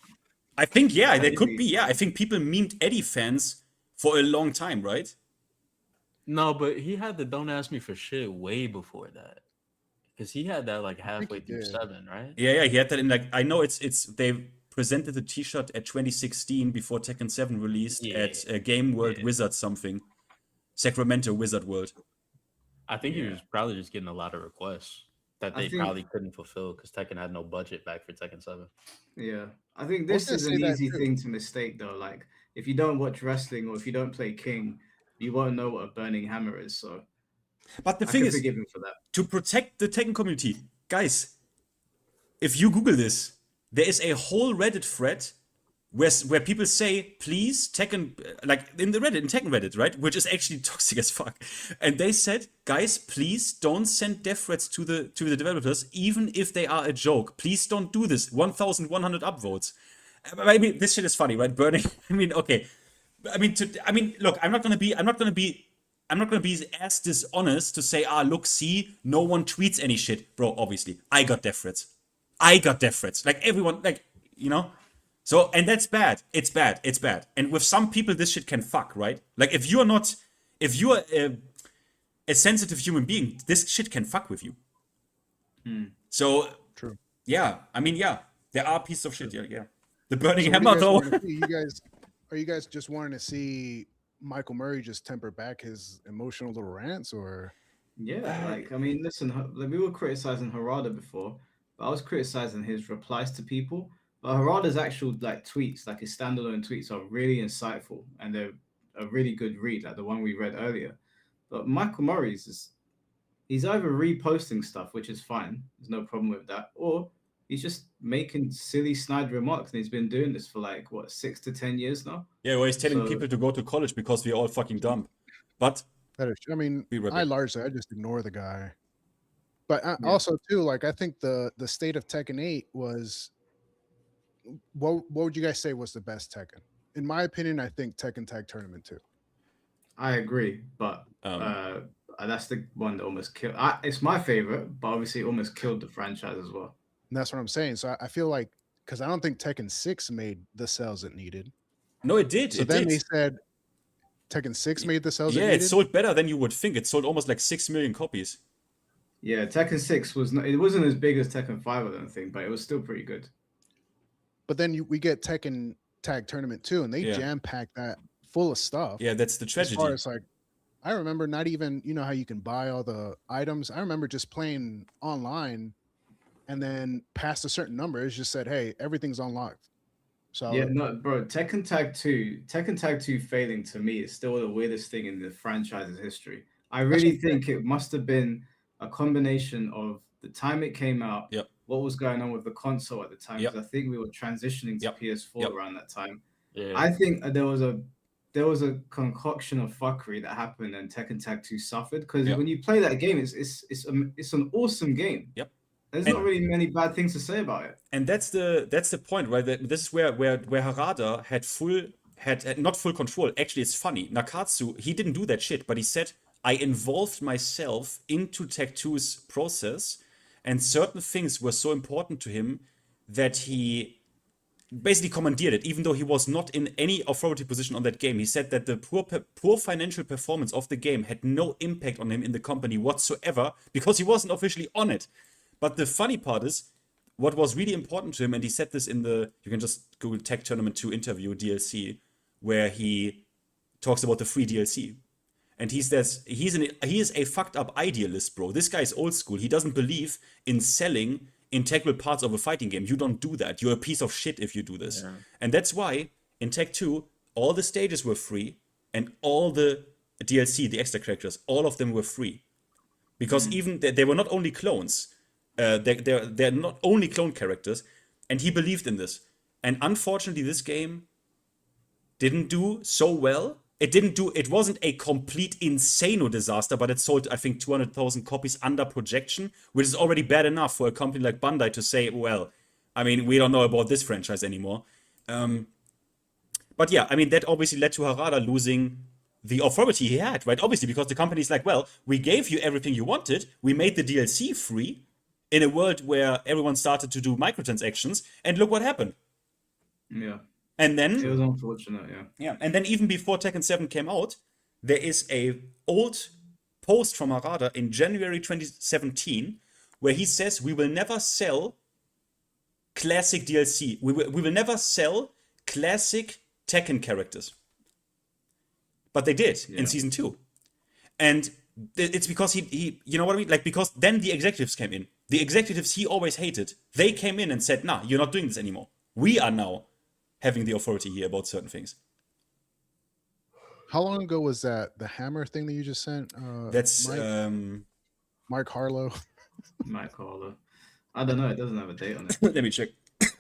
S1: I think there could be. Yeah, I think people memed Eddie fans for a long time, right?
S13: No, but he had the "Don't Ask Me for Shit" way before that, because he had that like halfway through 7, right?
S1: Yeah, he had that in like I know it's they presented the T-shirt at 2016 before Tekken 7 released at Game World Wizard something, Sacramento Wizard World.
S13: I think he was probably just getting a lot of requests that they probably couldn't fulfill because Tekken had no budget back for Tekken 7.
S3: Yeah, I think this is an easy thing to mistake though. Like if you don't watch wrestling or if you don't play King, you won't know what a burning hammer is. So,
S1: but the thing is,
S3: forgive him for that.
S1: To protect the Tekken community, guys, if you Google this, there is a whole Reddit thread where people say, please, Tekken, like in Tekken Reddit, right? Which is actually toxic as fuck. And they said, guys, please don't send death threats to the developers, even if they are a joke. Please don't do this. 1,100 upvotes. I mean, this shit is funny, right? Burning. I mean, okay. Look, I'm not gonna be as dishonest to say, look, see, no one tweets any shit. Bro, obviously, I got death threats. Like everyone, like, you know? So, and that's bad. It's bad. It's bad. And with some people, this shit can fuck, right? Like, if you're a sensitive human being, this shit can fuck with you. So,
S15: true.
S1: Yeah, I mean, yeah, there are pieces of shit. Yeah. The burning hammer, though.
S15: Are you guys just wanting to see Michael Murray just temper back his emotional little rants, or?
S3: Yeah, like I mean, listen, like, we were criticizing Harada before, but I was criticizing his replies to people. But Harada's actual like tweets, like his standalone tweets, are really insightful and they're a really good read, like the one we read earlier. But Michael Murray's he's either reposting stuff, which is fine, there's no problem with that, or he's just making silly snide remarks, and he's been doing this for like what 6 to 10 years now.
S1: Yeah, well, he's telling people to go to college because we're all fucking dumb. But
S15: that is, I mean, I just ignore the guy. But also too, like I think the state of Tekken 8 was. What would you guys say was the best Tekken? In my opinion, I think Tekken Tag Tournament 2.
S3: I agree, but that's the one that almost killed. It's my favorite, but obviously it almost killed the franchise as well.
S15: And that's what I'm saying. So I feel like, because I don't think Tekken 6 made the sales it needed.
S1: No, it did.
S15: So then they said Tekken 6 made the sales it needed?
S1: Yeah, it sold better than you would think. It sold almost like 6 million copies.
S3: Yeah, Tekken 6 it wasn't as big as Tekken 5, I don't think, but it was still pretty good.
S15: But then we get Tekken Tag Tournament 2, and they jam-pack that full of stuff.
S1: Yeah, that's the tragedy.
S15: As far as like, I remember not even, you know how you can buy all the items. I remember just playing online, and then past a certain number, it's just said, hey, everything's unlocked. So
S3: yeah, no, bro, Tekken Tag 2 failing to me is still the weirdest thing in the franchise's history. I really think it must have been a combination of the time it came out, what was going on with the console at the time, because I think we were transitioning to PS4 around that time. I think there was a concoction of fuckery that happened, and Tekken Tag 2 suffered, because when you play that game, it's an awesome game. There's not really many bad things to say about it.
S1: And that's the point, right? This is where Harada had not full control. Actually, it's funny. Nakatsu, he didn't do that shit, but he said, I involved myself into Tag 2's process, and certain things were so important to him that he basically commandeered it, even though he was not in any authority position on that game. He said that the poor financial performance of the game had no impact on him in the company whatsoever because he wasn't officially on it. But the funny part is, what was really important to him, and he said this in the, you can just Google Tech Tournament 2 interview DLC, where he talks about the free DLC. And he says he is a fucked up idealist, bro. This guy is old school. He doesn't believe in selling integral parts of a fighting game. You don't do that. You're a piece of shit if you do this. Yeah. And that's why in Tech 2, all the stages were free and all the DLC, the extra characters, all of them were free. Because even they were not only clones, they're not only clone characters, and he believed in this. And unfortunately, this game didn't do so well. It wasn't a complete insano disaster, but it sold, I think, 200,000 copies under projection, which is already bad enough for a company like Bandai to say, well, I mean, we don't know about this franchise anymore. But yeah, I mean, that obviously led to Harada losing the authority he had, right? Obviously, because the company's like, well, we gave you everything you wanted. We made the DLC free in a world where everyone started to do microtransactions, and look what happened.
S3: Yeah.
S1: And then
S3: it was unfortunate, yeah.
S1: Yeah, and then even before Tekken 7 came out, there is a old post from Harada in January 2017 where he says we will never sell classic DLC. We will never sell classic Tekken characters. But they did in season 2. And it's because he you know what I mean? Like, because then the executives came in. The executives he always hated, they came in and said, nah, you're not doing this anymore. We are now having the authority here about certain things.
S15: How long ago was that? The hammer thing that you just sent?
S1: That's
S15: Mike Harlow.
S3: Mike Harlow. I don't know. It doesn't have a date on it.
S1: Let me check.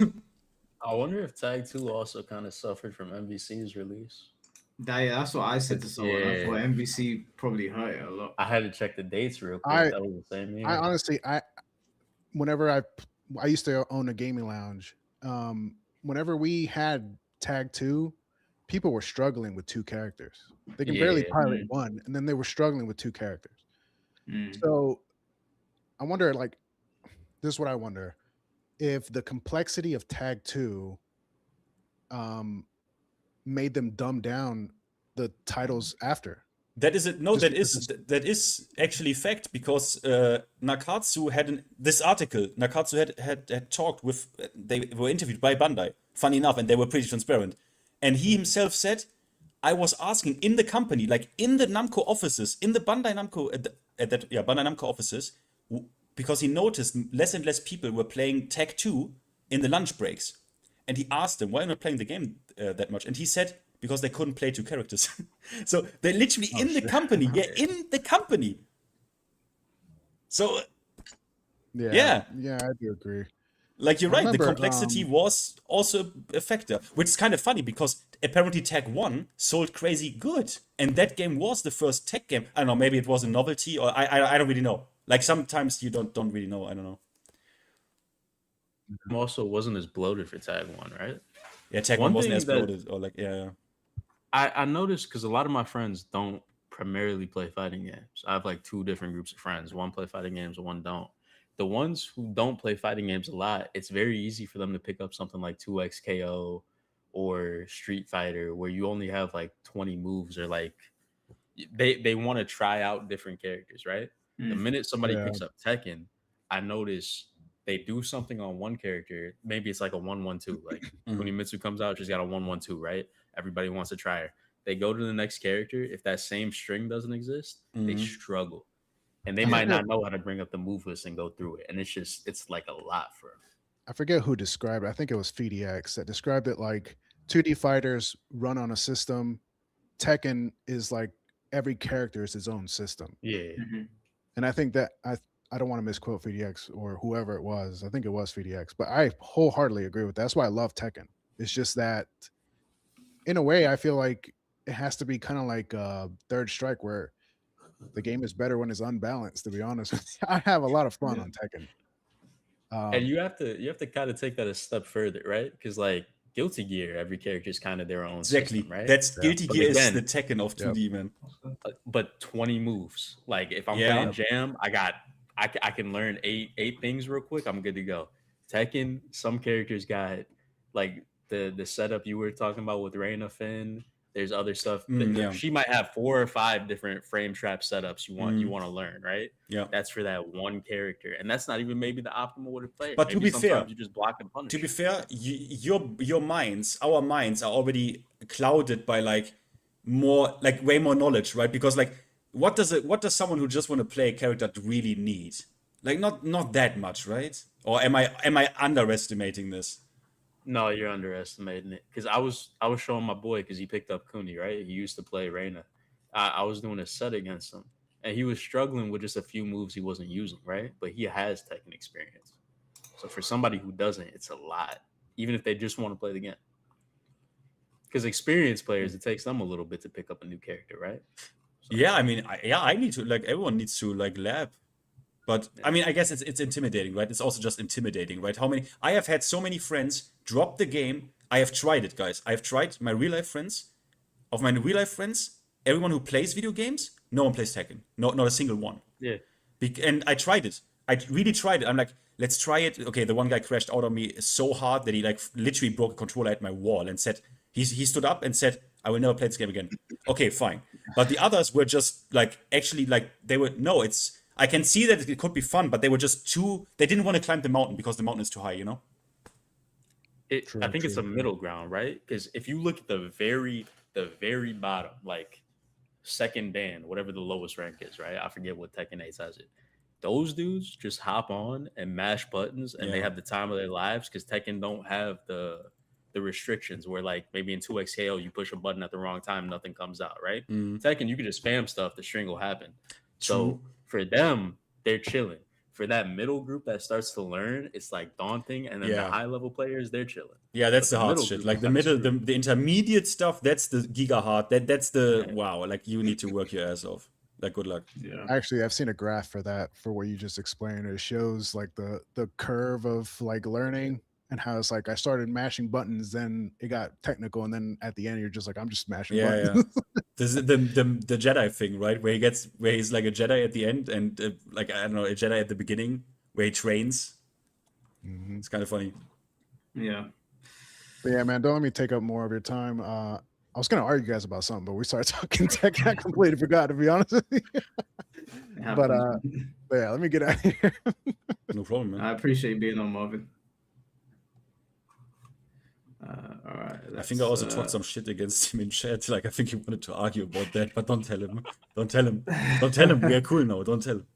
S13: I wonder if Tag 2 also kind of suffered from MVC's release.
S3: That's what I said to someone. Yeah. I thought MVC probably hurt it a lot.
S13: I had to check the dates real quick. That was the same year.
S15: I honestly, whenever I used to own a gaming lounge. Whenever we had Tag 2, people were struggling with 2 characters. They can barely pilot one, and then they were struggling with 2 characters. So I wonder, like, this is what I wonder. If the complexity of Tag 2 made them dumb down the titles after.
S1: That is it. No, that is actually fact, because Nakatsu had this article. Nakatsu had talked with. They were interviewed by Bandai. Funny enough, and they were pretty transparent. And he himself said, "I was asking in the company, like in the Namco offices, in the Bandai Namco Bandai Namco offices, because he noticed less and less people were playing Tag 2 in the lunch breaks, and he asked them, why are you not playing the game that much?" And he said, because they couldn't play 2 characters. So they're literally in the company. Yeah, in the company. So yeah,
S15: I do agree.
S1: Like, you're right, the complexity was also a factor, which is kind of funny because apparently Tag 1 sold crazy good, and that game was the first tech game. I don't know, maybe it was a novelty, or I don't really know. Like, sometimes you don't really know. I don't know.
S13: Also wasn't as bloated for Tag 1, right?
S1: Yeah, Tag 1 wasn't as bloated, or like, yeah.
S13: I noticed, because a lot of my friends don't primarily play fighting games. I have like 2 different groups of friends. One play fighting games, one don't. The ones who don't play fighting games a lot, it's very easy for them to pick up something like 2XKO or Street Fighter, where you only have like 20 moves, or like they want to try out different characters, right? The minute somebody picks up Tekken, I notice they do something on one character. Maybe it's like a 1-1-2. Like Kunimitsu comes out, she's got a 1-1-2, right? Everybody wants to try her. They go to the next character. If that same string doesn't exist, they struggle. And they might not know how to bring up the move list and go through it. And it's like a lot for them.
S15: I forget who described it. I think it was FDX that described it like 2D fighters run on a system. Tekken is like every character is its own system.
S13: Yeah.
S15: And I think that I don't want to misquote FDX or whoever it was. I think it was FDX, but I wholeheartedly agree with that. That's why I love Tekken. It's just that in a way, I feel like it has to be kind of like Third Strike, where the game is better when it's unbalanced, to be honest with you. I have a lot of fun on Tekken.
S13: And you have to kind of take that a step further, right? Because like Guilty Gear, every character is kind of their own system, right?
S1: That's Guilty Gear is the Tekken of 2D, man.
S13: But 20 moves. Like if I'm playing Jam, I can learn eight things real quick. I'm good to go. Tekken, some characters got like the setup you were talking about with Reina Finn. There's other stuff.
S1: Yeah.
S13: She might have 4 or 5 different frame trap setups you want to learn, right?
S1: Yeah.
S13: That's for that one character, and that's not even maybe the optimal way to play it.
S1: But
S13: maybe
S1: to be
S13: sometimes
S1: fair,
S13: you just block and punish.
S1: To be fair, your minds, our minds are already clouded by like way more knowledge, right? Because like what does someone who just want to play a character really need? Like not that much, right? Or am I underestimating this?
S13: No, you're underestimating it. Because I was showing my boy, because he picked up Kuni, right? He used to play Reina. I was doing a set against him, and he was struggling with just a few moves he wasn't using, right? But he has Tekken experience. So for somebody who doesn't, it's a lot, even if they just want to play the game. Because experienced players, it takes them a little bit to pick up a new character, right? So.
S1: Yeah, I mean, I need to, like, everyone needs to like lab. But I mean, I guess it's intimidating, right? It's also just intimidating, right? I have had so many friends drop the game. I have tried it, guys. I have tried my real life friends. Of my real life friends, everyone who plays video games, no one plays Tekken. Not a single one.
S13: Yeah.
S1: And I tried it. I really tried it. I'm like, let's try it. Okay, the one guy crashed out on me so hard that he like literally broke a controller at my wall and said, he stood up and said, I will never play this game again. Okay, fine. But the others were just like, actually like, I can see that it could be fun, but they were just they didn't want to climb the mountain because the mountain is too high, you know?
S13: I think it's a middle ground, right? Because if you look at the very bottom, like second Dan, whatever the lowest rank is, right? I forget what Tekken 8 says it. Those dudes just hop on and mash buttons, and they have the time of their lives, because Tekken don't have the restrictions where like maybe in 2XKO you push a button at the wrong time, nothing comes out, right? Tekken, you can just spam stuff, the string will happen. So for them, they're chilling. For that middle group that starts to learn, it's like daunting, and then the high level players, they're chilling.
S1: Yeah, that's the hard shit. Like the middle, the intermediate stuff, that's the giga hard. That's the wow. Like you need to work your ass off. Like good luck.
S3: Yeah.
S15: Actually, I've seen a graph for that, for what you just explained. It shows like the curve of like learning, and how it's like I started mashing buttons, then it got technical, and then at the end you're just like, I'm just smashing buttons.
S1: This is the Jedi thing, right? Where he's like a Jedi at the end, and like I don't know, a Jedi at the beginning where he trains. It's kind of funny.
S3: Yeah.
S15: But yeah, man, don't let me take up more of your time. I was gonna argue guys about something, but we started talking tech. I completely forgot, to be honest with you. But yeah, let me get out of here.
S1: No problem, man.
S3: I appreciate you being on, Marvin. All right.
S1: I think I also talked some shit against him in chat. Like I think he wanted to argue about that, but don't tell him. Don't tell him. Don't tell him. We are cool now. Don't tell him.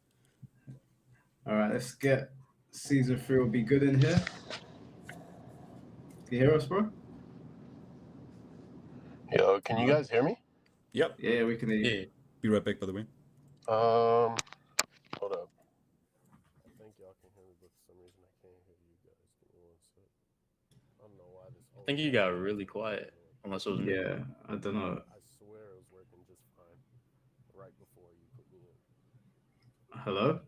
S3: All right, let's get season 3 will be good in here. Can you hear us, bro?
S16: Yo, can you guys hear me?
S1: Yep.
S3: Yeah, we can hear you.
S1: Be right back, by the way.
S16: Hold up. I think y'all can hear me, but for some reason I can't hear you guys. Give me 1 sec. I don't know why this.
S13: I think you got really quiet, unless it was me.
S3: Yeah, I don't know.
S16: I swear it was working just fine right before you put me in.
S3: Hello?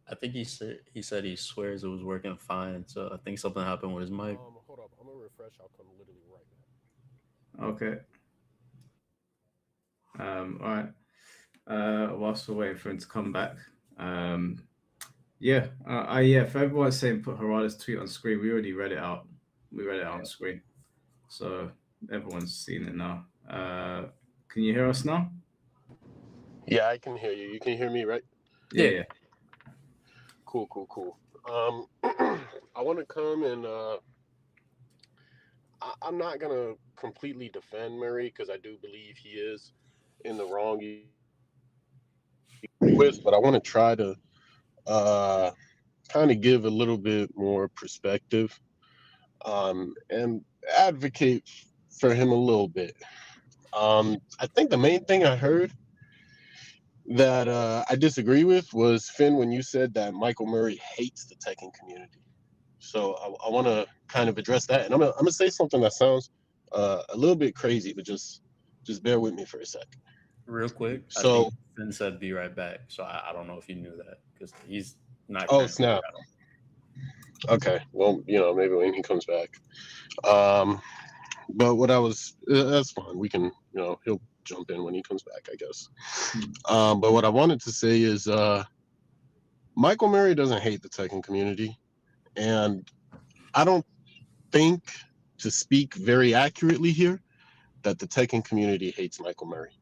S13: I think he said he swears it was working fine, so I think something happened with his mic.
S16: Hold up, I'm gonna refresh. I'll come literally right now.
S3: Okay. All right. Whilst we're waiting for him to come back. Yeah. If everyone's saying put Harada's tweet on screen, we already read it out. We read it out on screen. So everyone's seen it now. Can you hear us now?
S16: Yeah, I can hear you. You can hear me, right?
S3: Yeah.
S16: Cool. I want to come and I'm not gonna completely defend Murray, because I do believe he is in the wrong with, but I want to try to kind of give a little bit more perspective and advocate for him a little bit. I think the main thing I heard that I disagree with was, Finn, when you said that Michael Murray hates the Tekken community. So I want to kind of address that, and I'm gonna say something that sounds a little bit crazy, but just bear with me for a sec.
S13: Real quick.
S16: So
S13: I think Finn said be right back. So I don't know if you knew that, because he's not.
S16: Oh snap. Okay, well, maybe when he comes back. But what that's fine. We can, he'll jump in when he comes back, I guess. But what I wanted to say is Michael Murray doesn't hate the Tekken community, and I don't think to speak very accurately here, that the Tekken community hates Michael Murray.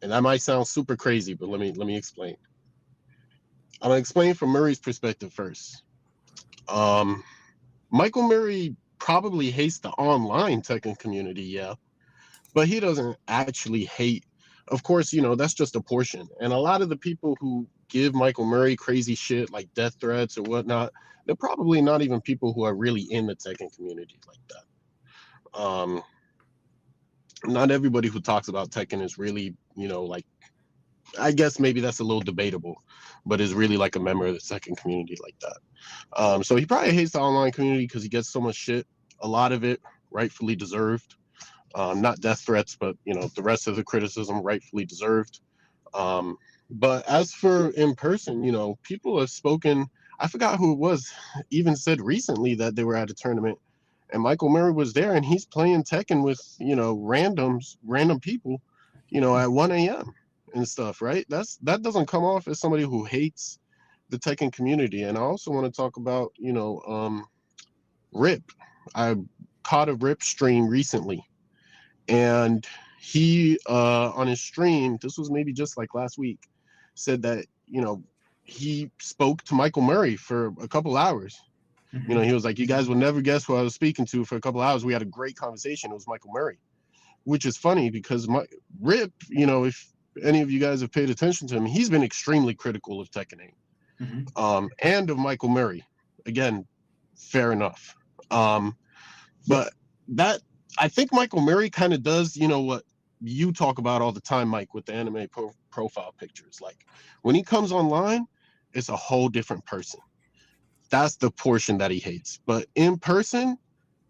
S16: And that might sound super crazy, but let me explain. I'm gonna explain from Murray's perspective first. Michael Murray probably hates the online Tekken community, yeah, but he doesn't actually hate. Of course, you know, that's just a portion. And a lot of the people who give Michael Murray crazy shit like death threats or whatnot, they're probably not even people who are really in the Tekken community like that. Not everybody who talks about Tekken is really, you know, like, I guess maybe that's a little debatable, but is really like a member of the Tekken community like that. So he probably hates the online community because he gets so much shit, a lot of it rightfully deserved. Not death threats, but, you know, the rest of the criticism rightfully deserved. But as for in person, you know, people have spoken, I forgot who it was, even said recently that they were at a tournament and Michael Murray was there and he's playing Tekken with, you know, random people, you know, at 1 a.m. and stuff, right? That doesn't come off as somebody who hates the Tekken community. And I also want to talk about, you know, Rip. I caught a Rip stream recently, and he on his stream, this was maybe just like last week, said that, you know, he spoke to Michael Murray for a couple hours. You know, he was like, you guys would never guess who I was speaking to for a couple hours. We had a great conversation. It was Michael Murray, which is funny because Rip, you know, if any of you guys have paid attention to him, he's been extremely critical of Tekken 8, and of Michael Murray. Again, fair enough. But that, I think Michael Murray kind of does, you know, what you talk about all the time, Mike, with the anime profile pictures. Like when he comes online, it's a whole different person. That's the portion that he hates. But in person,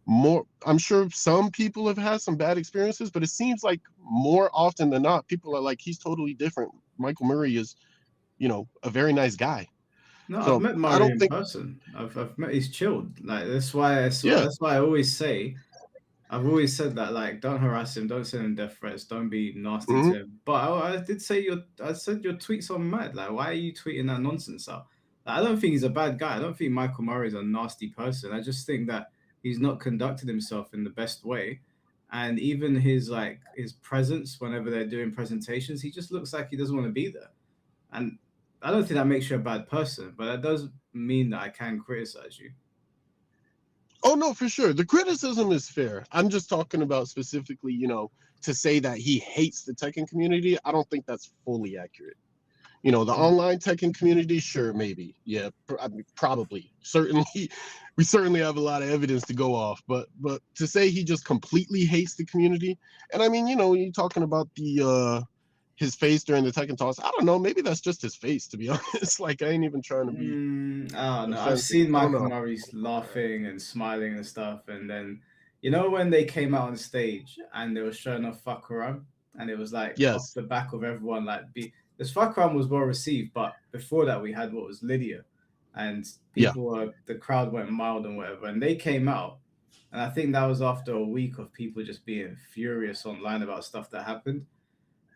S16: more, I'm sure some people have had some bad experiences, but it seems like more often than not, people are like, he's totally different. Michael Murray is, you know, a very nice guy.
S3: No,
S16: So
S3: I've met
S16: I
S3: Murray
S16: don't
S3: in
S16: think
S3: person. I've met, he's chilled. Like that's why I always say, I've always said that, like, don't harass him, don't send him death threats, don't be nasty to him. But I did say I said your tweets are mad. Like, why are you tweeting that nonsense out? Like, I don't think he's a bad guy. I don't think Michael Murray is a nasty person. I just think that he's not conducted himself in the best way. And even his presence whenever they're doing presentations, he just looks like he doesn't want to be there. And I don't think that makes you a bad person, but that does mean that I can criticize you.
S16: Oh, no, for sure. The criticism is fair. I'm just talking about specifically, you know, to say that he hates the Tekken community. I don't think that's fully accurate. You know, the online Tekken community, sure, maybe. Yeah, I mean, probably. Certainly, we certainly have a lot of evidence to go off. But to say he just completely hates the community, and I mean, you know, you're talking about the his face during the Tekken toss. I don't know. Maybe that's just his face, to be honest. Like, I ain't even trying to be.
S3: I don't know. I've seen Michael Murray laughing and smiling and stuff. And then, you know, when they came out on stage and they were showing off Fakuram, and it was like off the back of everyone, like, this Fakuram was well received. But before that, we had what was Lydia. And people the crowd went mild and whatever. And they came out. And I think that was after a week of people just being furious online about stuff that happened.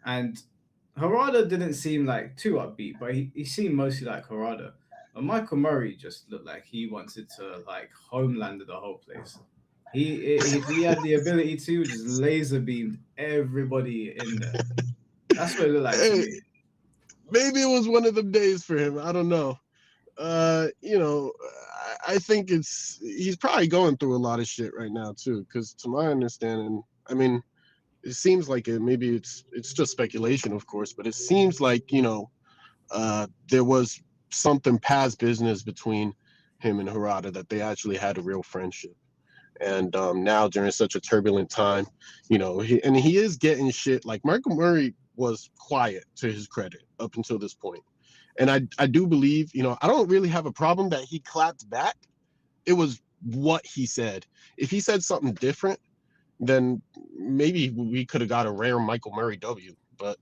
S3: And Harada didn't seem like too upbeat, but he seemed mostly like Harada. And Michael Murray just looked like he wanted to like homelander the whole place. He had the ability to just laser beam everybody in there. That's what it looked like to me.
S16: Maybe it was one of them days for him. I don't know. You know, I think he's probably going through a lot of shit right now too. Because to my understanding, I mean, it seems like maybe it's just speculation, of course, but it seems like, you know, there was something past business between him and Harada, that they actually had a real friendship. And now during such a turbulent time, you know, he is getting shit. Like Michael Murray was quiet, to his credit, up until this point. And I do believe, you know, I don't really have a problem that he clapped back. It was what he said. If he said something different, then maybe we could have got a rare Michael Murray W, but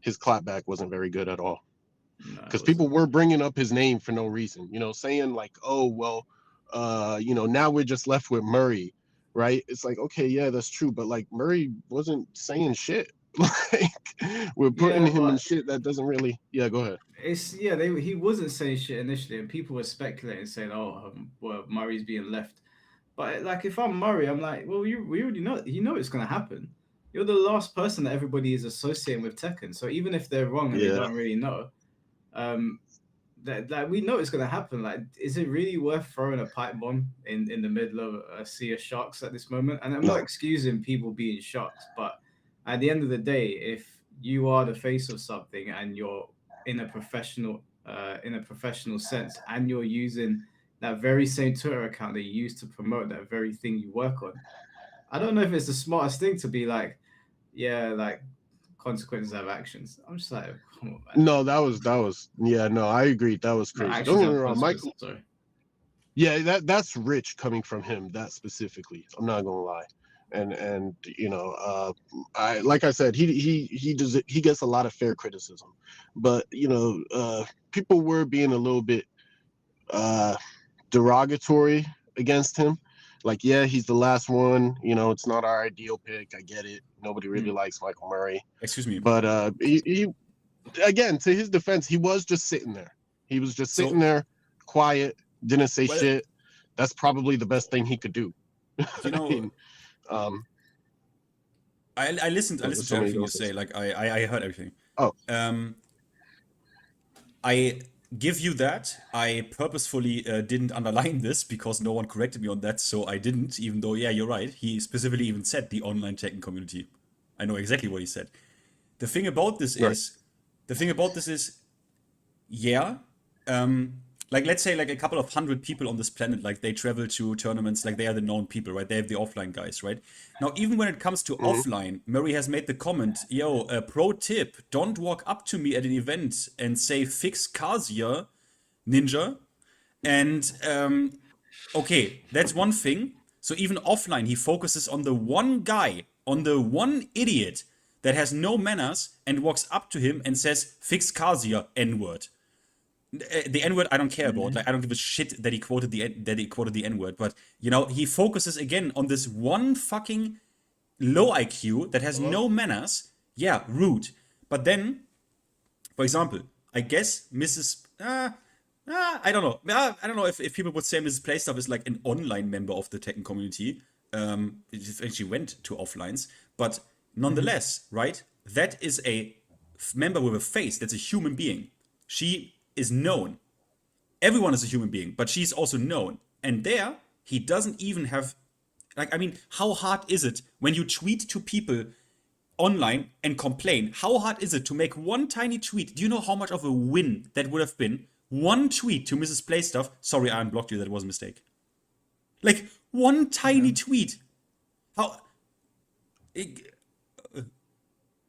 S16: his clapback wasn't very good at all. Because people were bringing up his name for no reason, you know, saying like, oh, well, you know, now we're just left with Murray, right? It's like, okay, yeah, that's true, but like Murray wasn't saying shit. Like we're putting him in shit that doesn't really. Yeah, go ahead.
S3: He wasn't saying shit initially, and people were speculating, saying, oh, well, Murray's being left. But like, if I'm Murray, I'm like, well, we already know. You know it's gonna happen. You're the last person that everybody is associating with Tekken. So even if they're wrong and they don't really know, that we know it's gonna happen. Like, is it really worth throwing a pipe bomb in the middle of a sea of sharks at this moment? And I'm not excusing people being sharks, but at the end of the day, if you are the face of something and you're in a professional sense, and you're using that very same Twitter account that you use to promote that very thing you work on, I don't know if it's the smartest thing to be like, yeah, like consequences have actions. I'm just like, come on, man.
S16: No, that was yeah, no, I agree. That was crazy. Don't get me wrong, Michael.
S3: Sorry.
S16: Yeah, that's rich coming from him, that specifically. I'm not gonna lie. And you know, I like I said, he gets a lot of fair criticism. But you know, people were being a little bit derogatory against him. Like, yeah, he's the last one. You know, it's not our ideal pick. I get it. Nobody really likes Michael Murray.
S1: Excuse me.
S16: But he again, to his defense, he was just sitting there. He was just sitting there, quiet, didn't say shit. That's probably the best thing he could do.
S1: You know, I listened to everything you say. Like, I heard everything.
S16: Oh.
S1: I give you that. I purposefully didn't underline this because no one corrected me on that, so I didn't, even though, yeah, you're right. He specifically even said the online Tekken community. I know exactly what he said. The thing about this is, yeah, like, let's say, like, a couple of hundred people on this planet, like, they travel to tournaments, like, they are the known people, right? They have the offline guys, right? Now, even when it comes to offline, Murray has made the comment, yo, pro tip, don't walk up to me at an event and say, fix Kazuya, ninja. And, okay, that's one thing. So even offline, he focuses on the one guy, on the one idiot that has no manners and walks up to him and says, fix Kazuya, N-word. The N-word I don't care about. Like, I don't give a shit that he quoted the N-word, but you know, he focuses again on this one fucking low IQ that has no manners. Yeah, rude. But then, for example, I guess Mrs. I don't know. I don't know if people would say MrsPlayStuff is like an online member of the Tekken community. It actually went to offlines, but nonetheless, right? That is a member with a face. That's a human being. She is known. Everyone is a human being, but she's also known. And there, he doesn't even have, like, I mean, how hard is it when you tweet to people online and complain? How hard is it to make one tiny tweet? Do you know how much of a win that would have been? One tweet to MrsPlayStuff. Sorry, I unblocked you. That was a mistake. Like, one tiny tweet. How?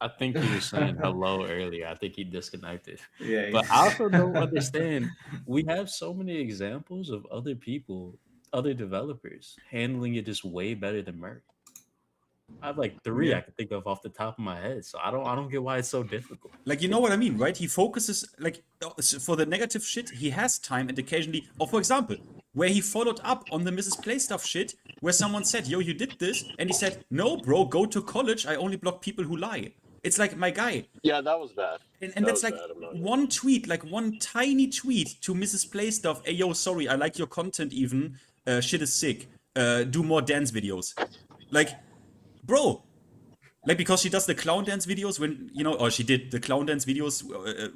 S13: I think he was saying hello earlier. I think he disconnected.
S3: Yeah.
S13: But I also don't understand. We have so many examples of other people, other developers handling it just way better than Murray. I have like three I can think of off the top of my head. So I don't get why it's so difficult.
S1: Like, you know what I mean, right? He focuses, like, for the negative shit, he has time, and occasionally, or for example, where he followed up on the MrsPlayStuff shit, where someone said, yo, you did this, and he said, no, bro, go to college. I only block people who lie. It's like, my guy.
S16: Yeah, that was bad.
S1: And that's like one tweet, like one tiny tweet to MrsPlayStuff. Hey, yo, sorry, I like your content even. Shit is sick. Do more dance videos. Like, bro. Like, because she does the clown dance videos when, you know, or she did the clown dance videos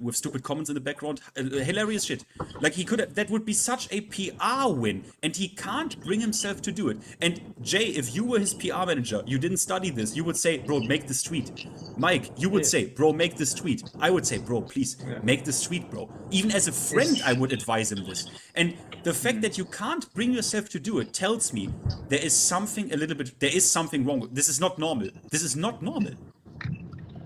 S1: with stupid comments in the background. Hilarious shit. Like, he could have, that would be such a PR win. And he can't bring himself to do it. And Jay, if you were his PR manager, you didn't study this, you would say, bro, make this tweet. Mike, you would say, bro, make this tweet. I would say, bro, please, make this tweet, bro. Even as a friend, I would advise him this. And the fact that you can't bring yourself to do it tells me there is something wrong. This is not normal. This is not normal.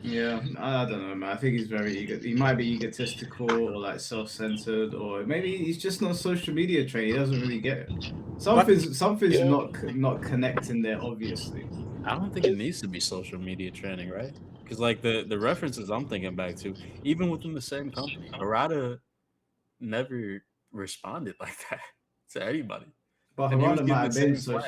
S3: Yeah, I don't know, man. I think he's very he might be egotistical or like self-centered, or maybe he's just not social media trained. He doesn't really get it. Something's not connecting there, obviously.
S13: I don't think it needs to be social media training, right? Because like the references I'm thinking back to, even within the same company, Harada never responded like that to anybody.
S3: But Harada might have been social.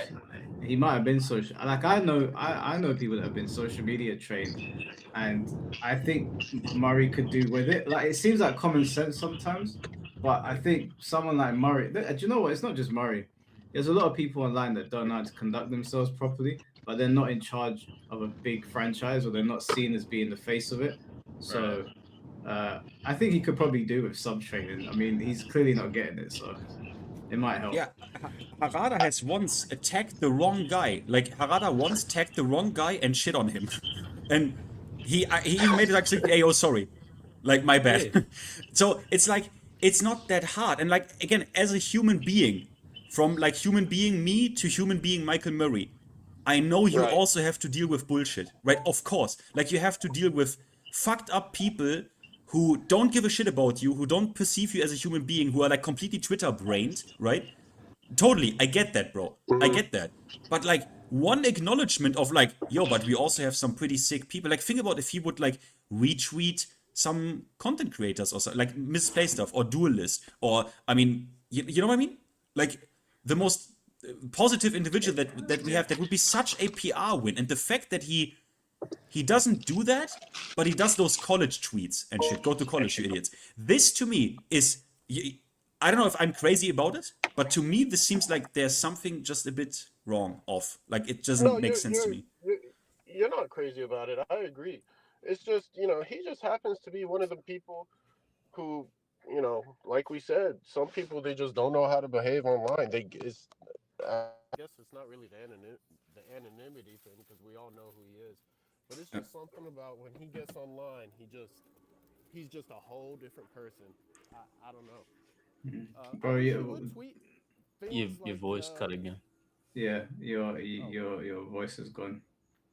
S3: He might have been social. Like, I know people that have been social media trained, and I think Murray could do with it. Like, it seems like common sense sometimes, but I think someone like Murray. Do you know what? It's not just Murray. there's a lot of people online that don't know how to conduct themselves properly, but they're not in charge of a big franchise, or they're not seen as being the face of it. So I think he could probably do with some training. I mean, he's clearly not getting it, so it might help.
S1: Yeah, Harada has once attacked the wrong guy. Like, Harada once tagged the wrong guy and shit on him. And he even made it like, hey, oh, sorry. Like, my bad. So, it's like, it's not that hard. And like, again, as a human being, from like human being me to human being Michael Murray, I know you also have to deal with bullshit, right? Of course. Like, you have to deal with fucked up people who don't give a shit about you, who don't perceive you as a human being, who are like completely Twitter brained, right? Totally, I get that, bro. I get that. But like, one acknowledgement of like, yo, but we also have some pretty sick people. Like, think about if he would like retweet some content creators or so, like MrsPlayStuff or Duelist, or I mean, you know what I mean? Like, the most positive individual that we have, that would be such a PR win. And the fact that he doesn't do that, but he does those college tweets and shit. Go to college, you idiots. This to me is, I don't know if I'm crazy about it, but to me this seems like there's something just a bit wrong, off. Like, it doesn't make sense to me.
S16: You're not crazy about it. I agree. It's just, you know, he just happens to be one of the people who, you know, like we said, some people, they just don't know how to behave online. I guess it's not really the anonymity thing, because we all know who he is. But it's just something about when he gets online, he's just a whole different person. I don't know.
S3: Bro,
S13: your voice cut again.
S3: Yeah, your voice is gone.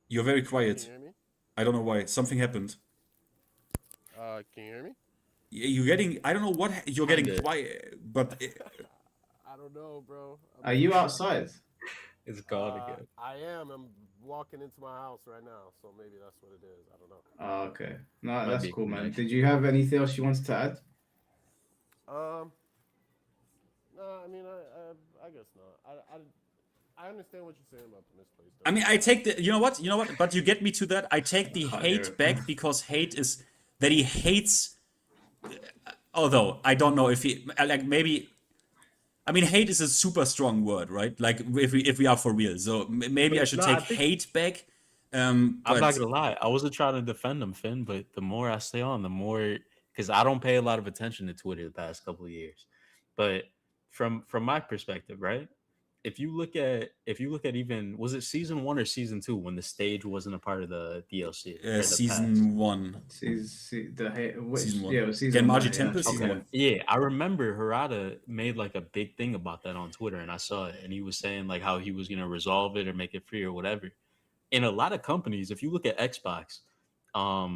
S1: You're very quiet.
S16: Can you hear me?
S1: I don't know why. Something happened.
S16: Can you hear me?
S1: You're getting, I don't know what, you're getting quiet, but...
S16: I don't know, bro.
S3: Are you outside?
S13: It's gone again.
S16: I am. I'm walking into my house right now, so maybe that's what it is. I don't know.
S3: Oh, okay. No, that's cool, man. Did you have anything else you wanted to add?
S16: No, I mean, I guess not. I understand what you're saying about the misplaced.
S1: I mean, I take the, you know what, but you get me to that. I take the hate back, because hate is that he hates, although I don't know if he, like, maybe, I mean, hate is a super strong word, right? Like, if we are for real, so maybe I should take hate back.
S13: I'm not gonna lie, I wasn't trying to defend him, Finn, but the more I stay on, the more, because I don't pay a lot of attention to Twitter the past couple of years, but from my perspective, right? If you look at even, was it season 1 or season 2 when the stage wasn't a part of the DLC?
S1: Season 1.
S3: Season 1.
S1: Yeah, season 1. Season 1.
S13: Yeah, I remember Harada made like a big thing about that on Twitter, and I saw it, and he was saying like how he was gonna resolve it or make it free or whatever. In a lot of companies, if you look at Xbox,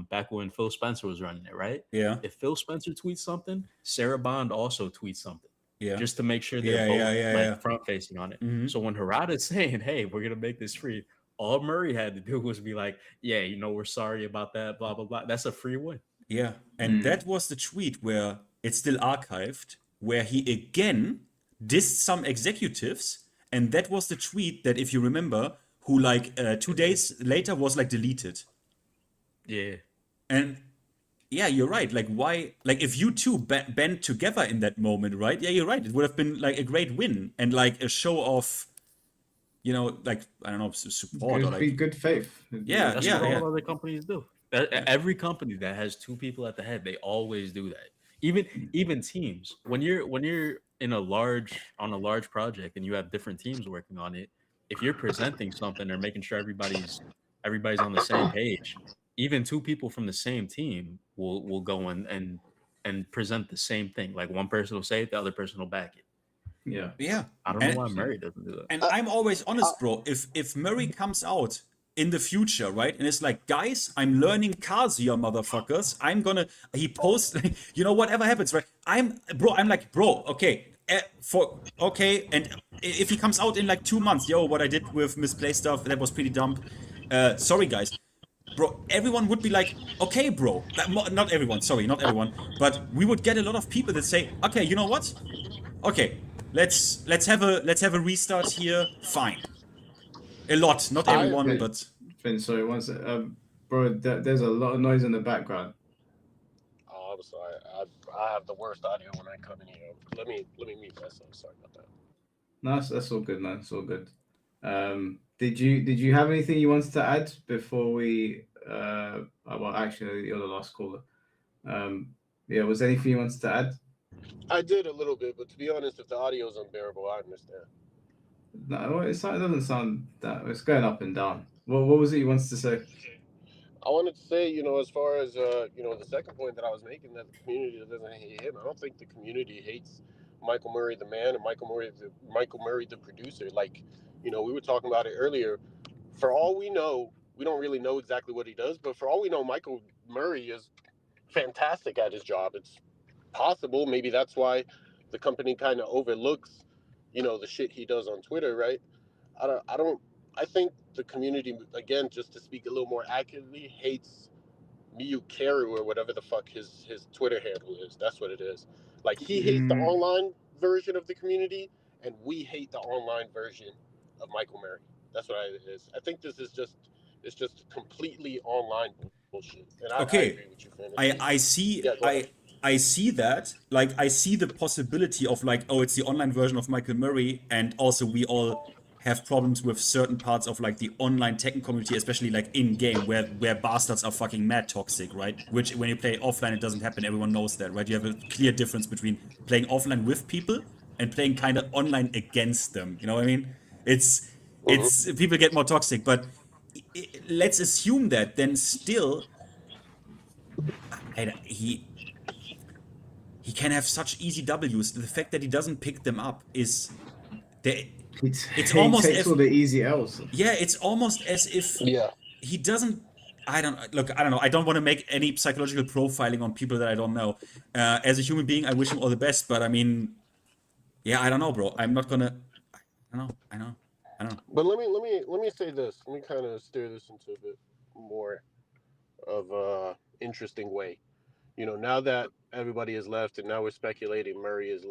S13: back when Phil Spencer was running it, right?
S1: Yeah.
S13: If Phil Spencer tweets something, Sarah Bond also tweets something.
S1: Yeah.
S13: Just to make sure they're both front facing on it. So when Harada's saying, hey, we're gonna make this free, all Murray had to do was be like, yeah, you know, we're sorry about that, blah blah blah. That's a free win.
S1: Yeah. And that was the tweet where it's still archived, where he again dissed some executives, and that was the tweet that, if you remember, who like 2 days later was like deleted.
S13: Yeah.
S1: And yeah, you're right. Like, why? Like, if you two band together in that moment, right? Yeah, you're right. It would have been like a great win and like a show of, you know, like, I don't know, support, or like
S3: good faith.
S1: Yeah,
S13: that's what all other companies do. Every company that has 2 people at the head, they always do that. Even teams, when you're in on a large project and you have different teams working on it, if you're presenting something or making sure everybody's on the same page, even 2 people from the same team will go and present the same thing. Like, one person will say it, the other person will back it.
S1: Yeah.
S13: I don't know why Murray doesn't do that.
S1: And I'm always honest, bro. If Murray comes out in the future, right, and it's like, guys, I'm learning cars here, motherfuckers. He posts, you know, whatever happens, right? I'm like, bro, okay, and if he comes out in like 2 months, yo, what I did with MrsPlayStuff, that was pretty dumb. Sorry, guys. Bro, everyone would be like, okay, bro. Not everyone, but we would get a lot of people that say, okay, you know what? Okay, let's have a restart here. Fine. A lot, not everyone, but.
S3: Finn, sorry, one second. Bro, there's a lot of noise in the background.
S16: Oh, I'm sorry. I have the worst audio when I come in here. Let me mute myself. Sorry about that.
S3: No, that's all good, man. It's all good. Did you have anything you wanted to add before we well, actually, you're the last caller. Yeah, was there anything you wanted to add?
S16: I did a little bit, but to be honest, if the audio is unbearable, I understand.
S3: No, it doesn't sound that. It's going up and down. What was it you wanted to say?
S16: I wanted to say, as far as the second point that I was making, that the community doesn't hate him. I don't think the community hates Michael Murray the man and Michael Murray the producer. Like, we were talking about it earlier. For all we know, we don't really know exactly what he does, but for all we know, Michael Murray is fantastic at his job. It's possible maybe that's why the company kind of overlooks, the shit he does on Twitter, right? I think the community, again, just to speak a little more accurately, hates Miyukaru or whatever the fuck his Twitter handle is. That's what it is. Like, he hates the online version of the community, and we hate the online version of Michael Murray. That's what it is. I think this is just completely online bullshit. And I agree with you, Finn.
S1: I see that. Like, I see the possibility of, like, oh, it's the online version of Michael Murray, and also we all have problems with certain parts of, like, the online Tekken community, especially, like, in-game, where bastards are fucking mad toxic, right? Which, when you play offline, it doesn't happen. Everyone knows that, right? You have a clear difference between playing offline with people and playing kind of online against them. You know what I mean? It's people get more toxic, but let's assume that, then still, he can have such easy W's. The fact that he doesn't pick them up is it's almost
S3: takes all the easy L's.
S1: Yeah, it's almost as if he doesn't. I don't know. I don't want to make any psychological profiling on people that I don't know. As a human being, I wish him all the best, but I mean, yeah, I don't know, bro. I'm not gonna. I know.
S16: But let me say this. Let me kind of steer this into a bit more of a interesting way. Now that everybody is left, and now we're speculating Murray is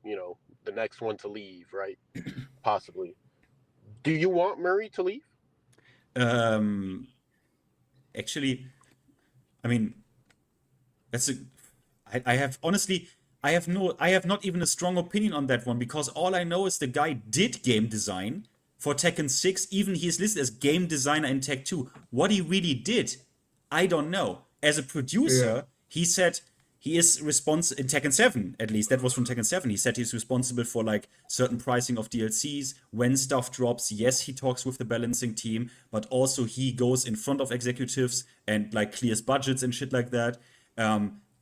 S16: the next one to leave, right? Possibly. Do you want Murray to leave?
S1: Actually, I mean, I have not even a strong opinion on that one, because all I know is the guy did game design for Tekken 6. Even he is listed as game designer in Tekken 2. What he really did, I don't know. As a producer, he said he is responsible in Tekken 7, at least. That was from Tekken 7. He said he's responsible for, like, certain pricing of DLCs, when stuff drops. Yes, he talks with the balancing team, but also he goes in front of executives and, like, clears budgets and shit like that.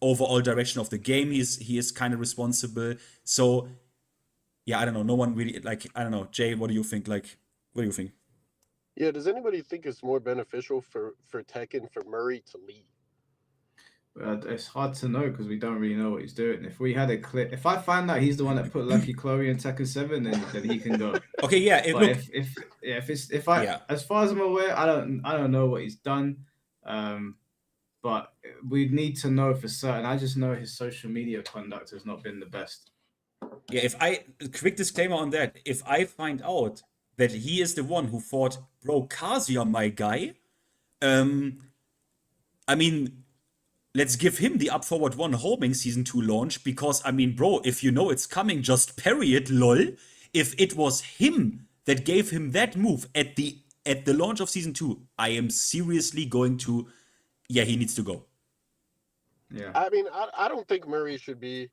S1: Overall direction of the game, he is kind of responsible. So, yeah, I don't know. No one really, like, I don't know. Jay, what do you think? Like, what do you think?
S16: Yeah, does anybody think it's more beneficial for Tekken for Murray to leave?
S3: It's hard to know because we don't really know what he's doing. If we had a clip, if I find out he's the one that put Lucky Chloe in Tekken 7, then he can go.
S1: Okay, yeah.
S3: As far as I'm aware, I don't know what he's done. But we need to know for certain. I just know his social media conduct has not been the best.
S1: Yeah, quick disclaimer on that. If I find out that he is the one who fought Bro Kazuya, my guy, I mean, let's give him the Up Forward 1 homing Season 2 launch, because, I mean, bro, if you know it's coming, just parry it, lol. If it was him that gave him that move at the launch of Season 2, I am seriously going to... Yeah, he needs to go.
S16: Yeah. I mean, I don't think Murray should be...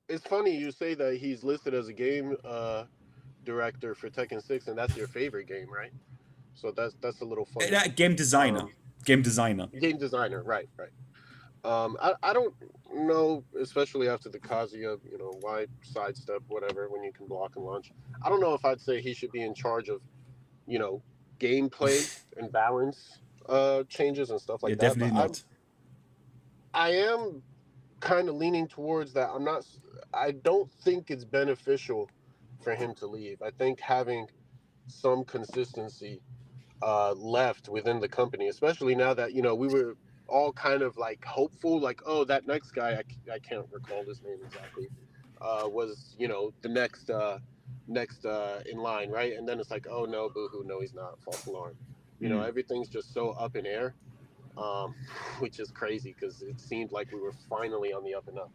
S16: It's funny you say that he's listed as a game director for Tekken 6, and that's your favorite game, right? So that's a little funny.
S1: Game designer. Game designer,
S16: right. I don't know, especially after the Kazuya, wide sidestep, whatever, when you can block and launch. I don't know if I'd say he should be in charge of, gameplay and balance changes and stuff like that.
S1: Definitely not.
S16: I am kind of leaning towards that. I don't think it's beneficial for him to leave. I think having some consistency left within the company, especially now that, we were all kind of like hopeful, like, oh, that next guy, I can't recall his name exactly, was, the next in line, right? And then it's like, oh no, boohoo, no, he's not, false alarm. Everything's just so up in air, which is crazy because it seemed like we were finally on the up and up.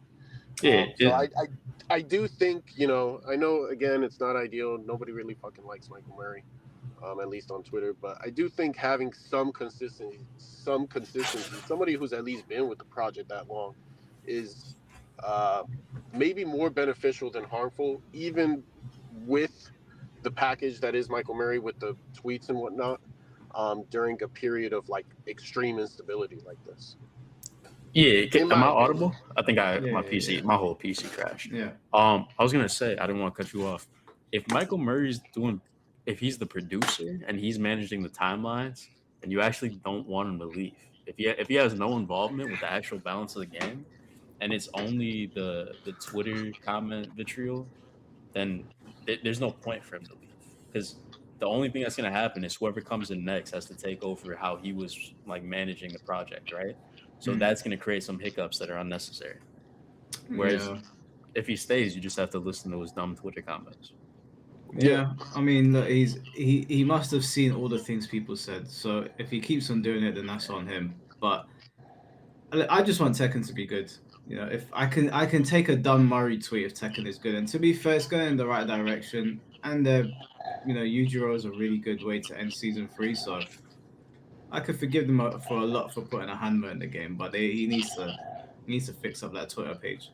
S16: So I do think, you know, I know again it's not ideal. Nobody really fucking likes Michael Murray, at least on Twitter. But I do think having some consistency, somebody who's at least been with the project that long, is maybe more beneficial than harmful, even with the package that is Michael Murray with the tweets and whatnot, during a period of like extreme instability like this.
S13: Yeah,
S16: In
S13: am
S16: my
S13: I
S16: opinion.
S13: audible? I think my
S3: Yeah,
S13: PC,
S3: yeah.
S13: my whole PC crashed.
S3: Yeah.
S13: I was gonna say I didn't want to cut you off. If Michael Murray's doing, if he's the producer and he's managing the timelines, then you actually don't want him to leave. If he has no involvement with the actual balance of the game, and it's only the Twitter comment vitriol, then there's no point for him to leave, because the only thing that's gonna happen is whoever comes in next has to take over how he was like managing the project, right? So that's going to create some hiccups that are unnecessary. Whereas if he stays, you just have to listen to his dumb Twitter comments.
S3: Yeah, I mean, look, he must have seen all the things people said. So if he keeps on doing it, then that's on him. But I just want Tekken to be good. You know, if I can take a dumb Murray tweet if Tekken is good. And to be fair, it's going in the right direction. And you know, Yujiro is a really good way to end season 3. So I could forgive them for a lot for putting a hammer in the game, but he needs to fix up that Twitter page.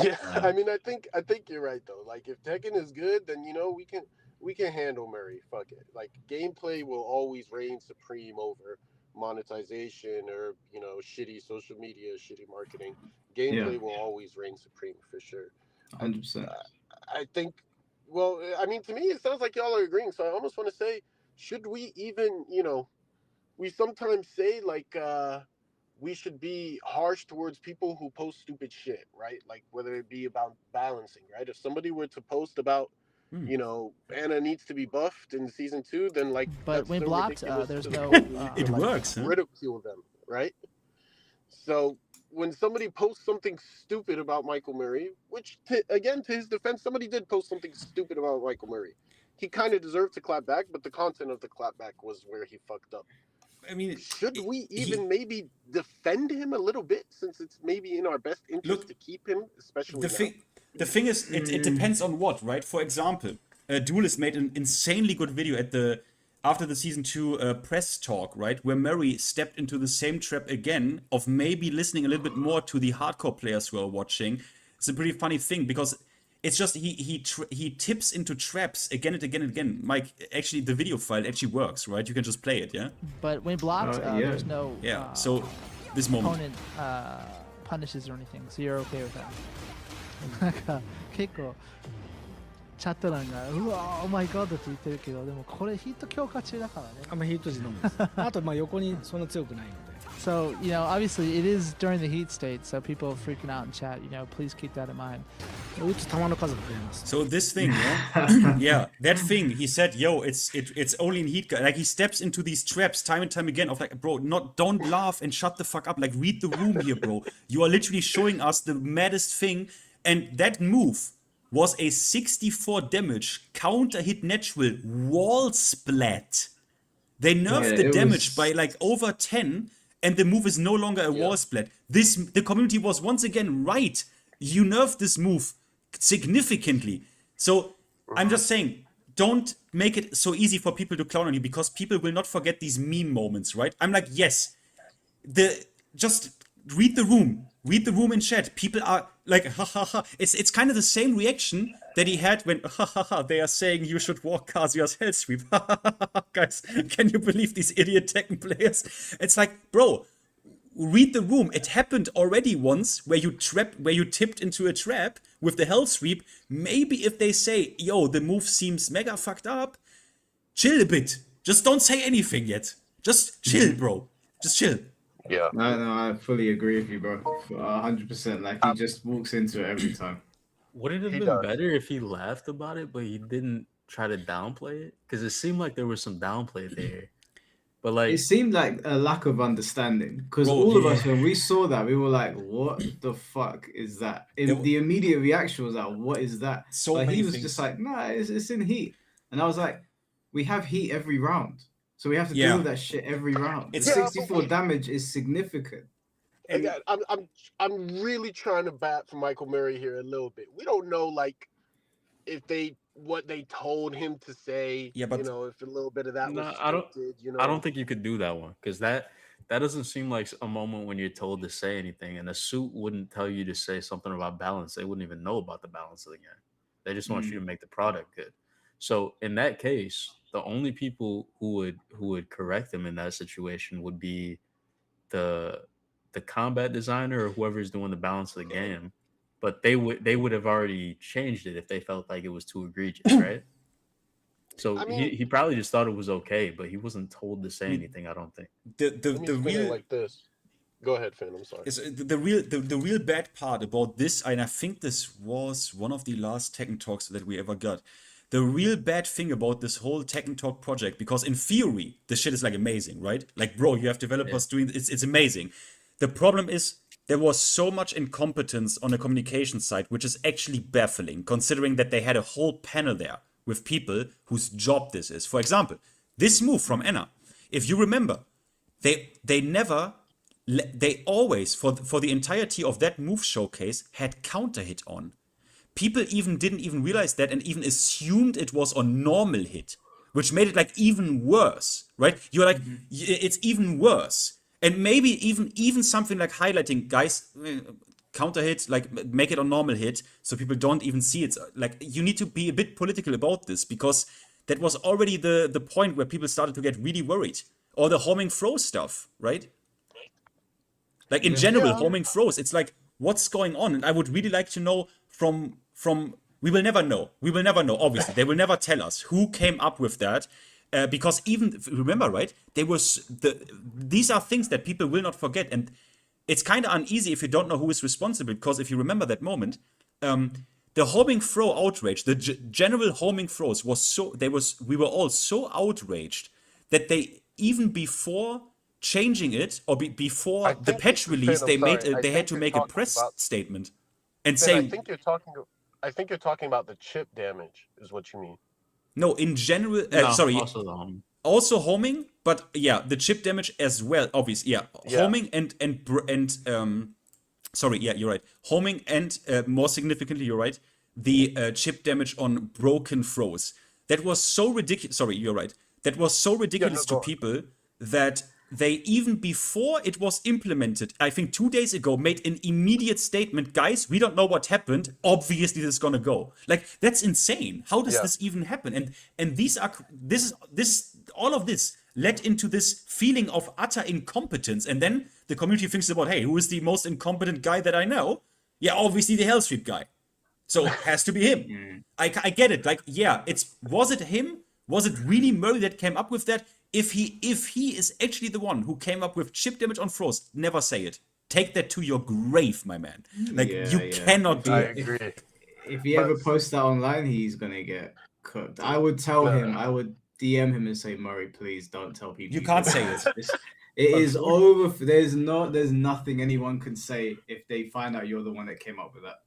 S16: Yeah, I mean, I think you're right though. Like, if Tekken is good, then you know we can handle Murray. Fuck it. Like, gameplay will always reign supreme over monetization or, you know, shitty social media, shitty marketing. Gameplay will always reign supreme for sure.
S3: 100%.
S16: I think. Well, I mean, to me, it sounds like y'all are agreeing. So I almost want to say, should we even, you know, we sometimes say like we should be harsh towards people who post stupid shit, right? Like whether it be about balancing, right? If somebody were to post about, you know, Anna needs to be buffed in season 2, then like,
S17: but when
S16: so
S17: blocked,
S16: ridiculous
S17: there's
S16: to
S17: no.
S1: It works, huh?
S16: ridicule them, right? So when somebody posts something stupid about Michael Murray, which again, to his defense, somebody did post something stupid about Michael Murray. He kind of deserved to clap back, but the content of the clapback was where he fucked up.
S1: I mean,
S16: should we even maybe defend him a little bit, since it's maybe in our best interest to keep him, especially
S1: the thing is, it depends on what, right? For example, Duelist made an insanely good video after the season 2 press talk, right, where Murray stepped into the same trap again of maybe listening a little bit more to the hardcore players who are watching. It's a pretty funny thing because it's just he tips into traps again and again and again. Mike, actually, the video file actually works, right? You can just play it, yeah.
S17: But when blocked, there's no.
S1: Yeah. So this moment.
S17: Opponent punishes or anything, so you're okay with that. なんか結構チャット欄がうわオーマイガードって言ってるけど、でもこれヒット強化中だからね。
S18: あんまヒット時のみです。あとまあ横にそんな強くないので。
S17: So, you know, obviously it is during the heat state, so people freaking out in chat, you know, please keep that in mind.
S1: So this thing, yeah, yeah, that thing, he said, yo, it's only in heat, like he steps into these traps time and time again of like, bro, don't laugh and shut the fuck up, like read the room here, bro. You are literally showing us the maddest thing, and that move was a 64 damage counter hit natural wall splat. They nerfed the damage by like over 10, and the move is no longer a wall splat. The community was once again right. You nerfed this move significantly. So I'm just saying, don't make it so easy for people to clown on you, because people will not forget these meme moments, right? I'm like, yes, just read the room in chat. People are like, ha ha ha. It's kind of the same reaction that he had when, ha ha ha, they are saying you should walk Kazuya's hell sweep. Guys, can you believe these idiot Tekken players? It's like, bro, read the room. It happened already once where you tipped into a trap with the hell sweep. Maybe if they say, yo, the move seems mega fucked up, chill a bit. Just don't say anything yet. Just chill, bro. Just chill.
S3: Yeah. No, I fully agree with you, bro. 100%. Like, he just walks into it every time.
S13: Would it have been better if he laughed about it, but he didn't try to downplay it? Because it seemed like there was some downplay there. But like,
S3: it seemed like a lack of understanding, because all of us, when we saw that, we were like, what the fuck is that? The immediate reaction was like, what is that? But he was just like, nah, it's in heat. And I was like, we have heat every round. So we have to deal with that shit every round. The 64 damage is significant.
S16: And I'm really trying to bat for Michael Murray here a little bit. We don't know like if what they told him to say.
S1: Yeah, but
S16: if a little bit of that was
S13: No,
S16: scripted.
S13: I don't think you could do that one because that doesn't seem like a moment when you're told to say anything, and a suit wouldn't tell you to say something about balance. They wouldn't even know about the balance of the game. They just want you to make the product good. So in that case, the only people who would correct him in that situation would be the combat designer or whoever's doing the balance of the game. But they would have already changed it if they felt like it was too egregious, right? So he probably just thought it was okay, but he wasn't told to say anything. I don't think.
S1: The real
S16: like this. Go ahead, Finn. I'm sorry.
S1: The real bad part about this, and I think this was one of the last Tekken Talks that we ever got. The real bad thing about this whole Tekken Talk project, because in theory the shit is like amazing, right? Like, bro, you have developers doing it's amazing. The problem is there was so much incompetence on the communication side, which is actually baffling, considering that they had a whole panel there with people whose job this is. For example, this move from Anna, if you remember, they always, for the entirety of that move showcase, had counter hit on. People didn't even realize that and even assumed it was on normal hit, which made it like even worse, right? You're like, it's even worse. And maybe even something like highlighting, guys, counter hit, like make it on normal hit so people don't even see it. Like, you need to be a bit political about this, because that was already the point where people started to get really worried. Or the homing throw stuff, right? Like, in general, homing throws, it's like, what's going on? And I would really like to know from we will never know, obviously. They will never tell us who came up with that. Because even, remember, right, these are things that people will not forget. And it's kind of uneasy if you don't know who is responsible, because if you remember that moment, the homing throw outrage, the general homing throws we were all so outraged that they, even before changing it, or before the patch release, they had to make a press statement and say,
S16: I think you're talking about the chip damage is what you mean.
S1: No, in general, also homing, but yeah, the chip damage as well, obviously, homing sorry, yeah, you're right, homing and more significantly, you're right, the chip damage on broken throws. That was so ridiculous. Sorry, you're right. That was so ridiculous to people that they, even before it was implemented, I think 2 days ago, made an immediate statement, guys, we don't know what happened, obviously this is gonna go. Like, that's insane. How does this even happen? And all of this led into this feeling of utter incompetence, and then the community thinks about, hey, who is the most incompetent guy that I know? Yeah, obviously the Hellstreet guy. So it has to be him. I get it. Like, yeah, was it him? Was it really Murray that came up with that? If he is actually the one who came up with chip damage on Frost, never say it. Take that to your grave, my man. Like, you cannot do it.
S3: If he ever posts that online, he's gonna get cooked. I would tell him, I would DM him and say, Murray, please don't tell people.
S1: You can't say it.
S3: It is over. There's nothing anyone can say if they find out you're the one that came up with that.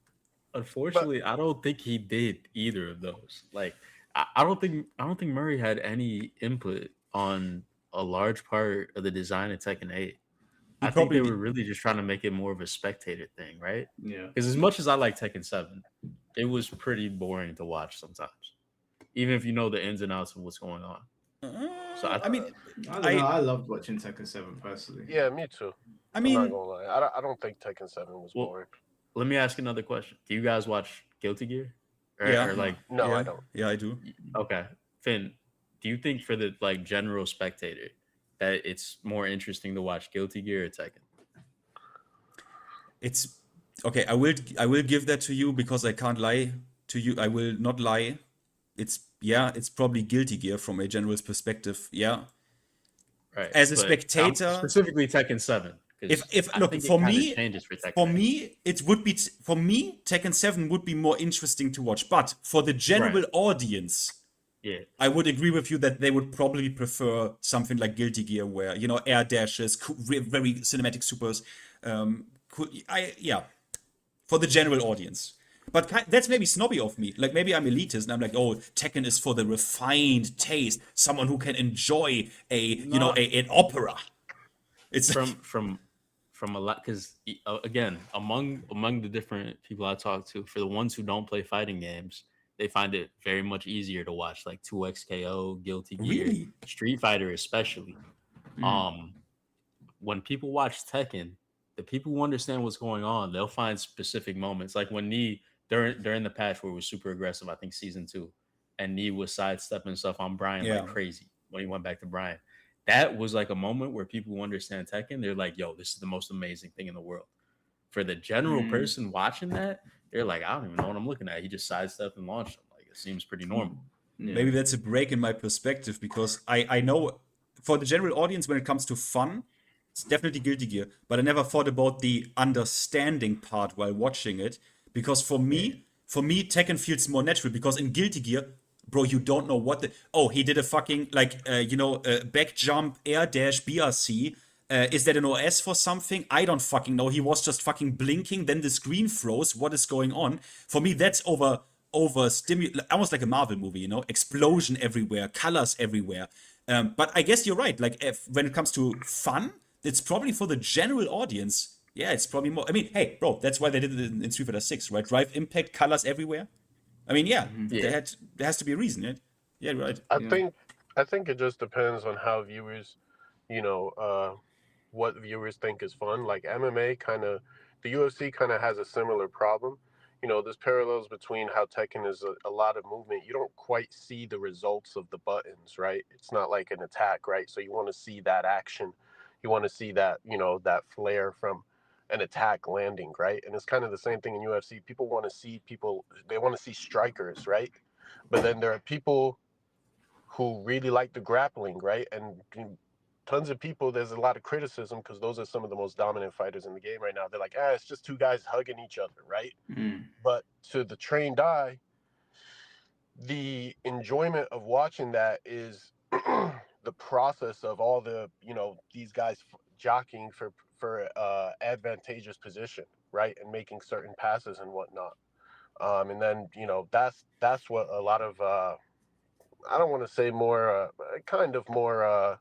S13: Unfortunately, I don't think he did either of those. Like, I don't think Murray had any input on a large part of the design of Tekken 8. I think they were really just trying to make it more of a spectator thing, right?
S3: Yeah.
S13: Because as much as I like Tekken 7, it was pretty boring to watch sometimes, even if you know the ins and outs of what's going on. So
S3: I don't know. I loved watching Tekken 7 personally.
S16: Yeah, me too.
S3: I mean,
S16: I'm not gonna lie. I don't think Tekken 7 was boring.
S13: Let me ask another question. Do you guys watch Guilty Gear?
S16: No, I don't.
S1: Yeah, I do.
S13: Okay, Finn, do you think for the general spectator that it's more interesting to watch Guilty Gear or Tekken?
S1: It's okay. I will give that to you because I can't lie to you. I will not lie. It's probably Guilty Gear from a general perspective. Yeah.
S13: Right.
S1: As a spectator,
S13: specifically Tekken 7.
S1: If look, for me, it would be for me, Tekken 7 would be more interesting to watch. But for the general audience, I would agree with you that they would probably prefer something like Guilty Gear, where air dashes, very cinematic supers. For the general audience. But that's maybe snobby of me. Like, maybe I'm elitist and I'm like, oh, Tekken is for the refined taste, someone who can enjoy an opera. It's
S13: from from a lot, because again, among the different people I talk to, for the ones who don't play fighting games, they find it very much easier to watch like 2XKO, Guilty Gear,
S1: Really?
S13: Street Fighter especially. When people watch Tekken, the people who understand what's going on, they'll find specific moments. Like when Knee, during the patch where it was super aggressive, I think season 2, and Knee was sidestepping stuff on Brian like crazy when he went back to Brian. That was like a moment where people who understand Tekken, they're like, yo, this is the most amazing thing in the world. For the general person watching that, they're like, I don't even know what I'm looking at. He just sidestepped and launched him. Like, it seems pretty normal.
S1: Maybe that's a break in my perspective, because I know for the general audience, when it comes to fun, it's definitely Guilty Gear, but I never thought about the understanding part while watching it, because for me, Tekken feels more natural, because in Guilty Gear, bro, you don't know what he did a fucking, back jump, air dash, BRC. Is that an OS for something? I don't fucking know. He was just fucking blinking, then the screen froze. What is going on? For me, that's over almost like a Marvel movie, explosion everywhere, colors everywhere. But I guess you're right. Like, when it comes to fun, it's probably for the general audience. Yeah, it's probably more. I mean, hey, bro, that's why they did it in Street Fighter 6, right? Drive impact, colors everywhere. I mean, there has to be a reason, right? Yeah, right.
S16: I think it just depends on how viewers, what viewers think is fun. Like MMA the UFC kind of has a similar problem. There's parallels between how Tekken is a lot of movement. You don't quite see the results of the buttons, right? It's not like an attack, right? So you want to see that action. You want to see that, that flare from an attack landing, right? And it's kind of the same thing in UFC. People want to see they want to see strikers, right? But then there are people who really like the grappling, right? And tons of people, there's a lot of criticism because those are some of the most dominant fighters in the game right now. They're like, it's just two guys hugging each other, right? But to the trained eye, the enjoyment of watching that is the process of all the, these guys jockeying for advantageous position, right? And making certain passes and whatnot. And then, that's what a lot of, I don't want to say more, kind of more,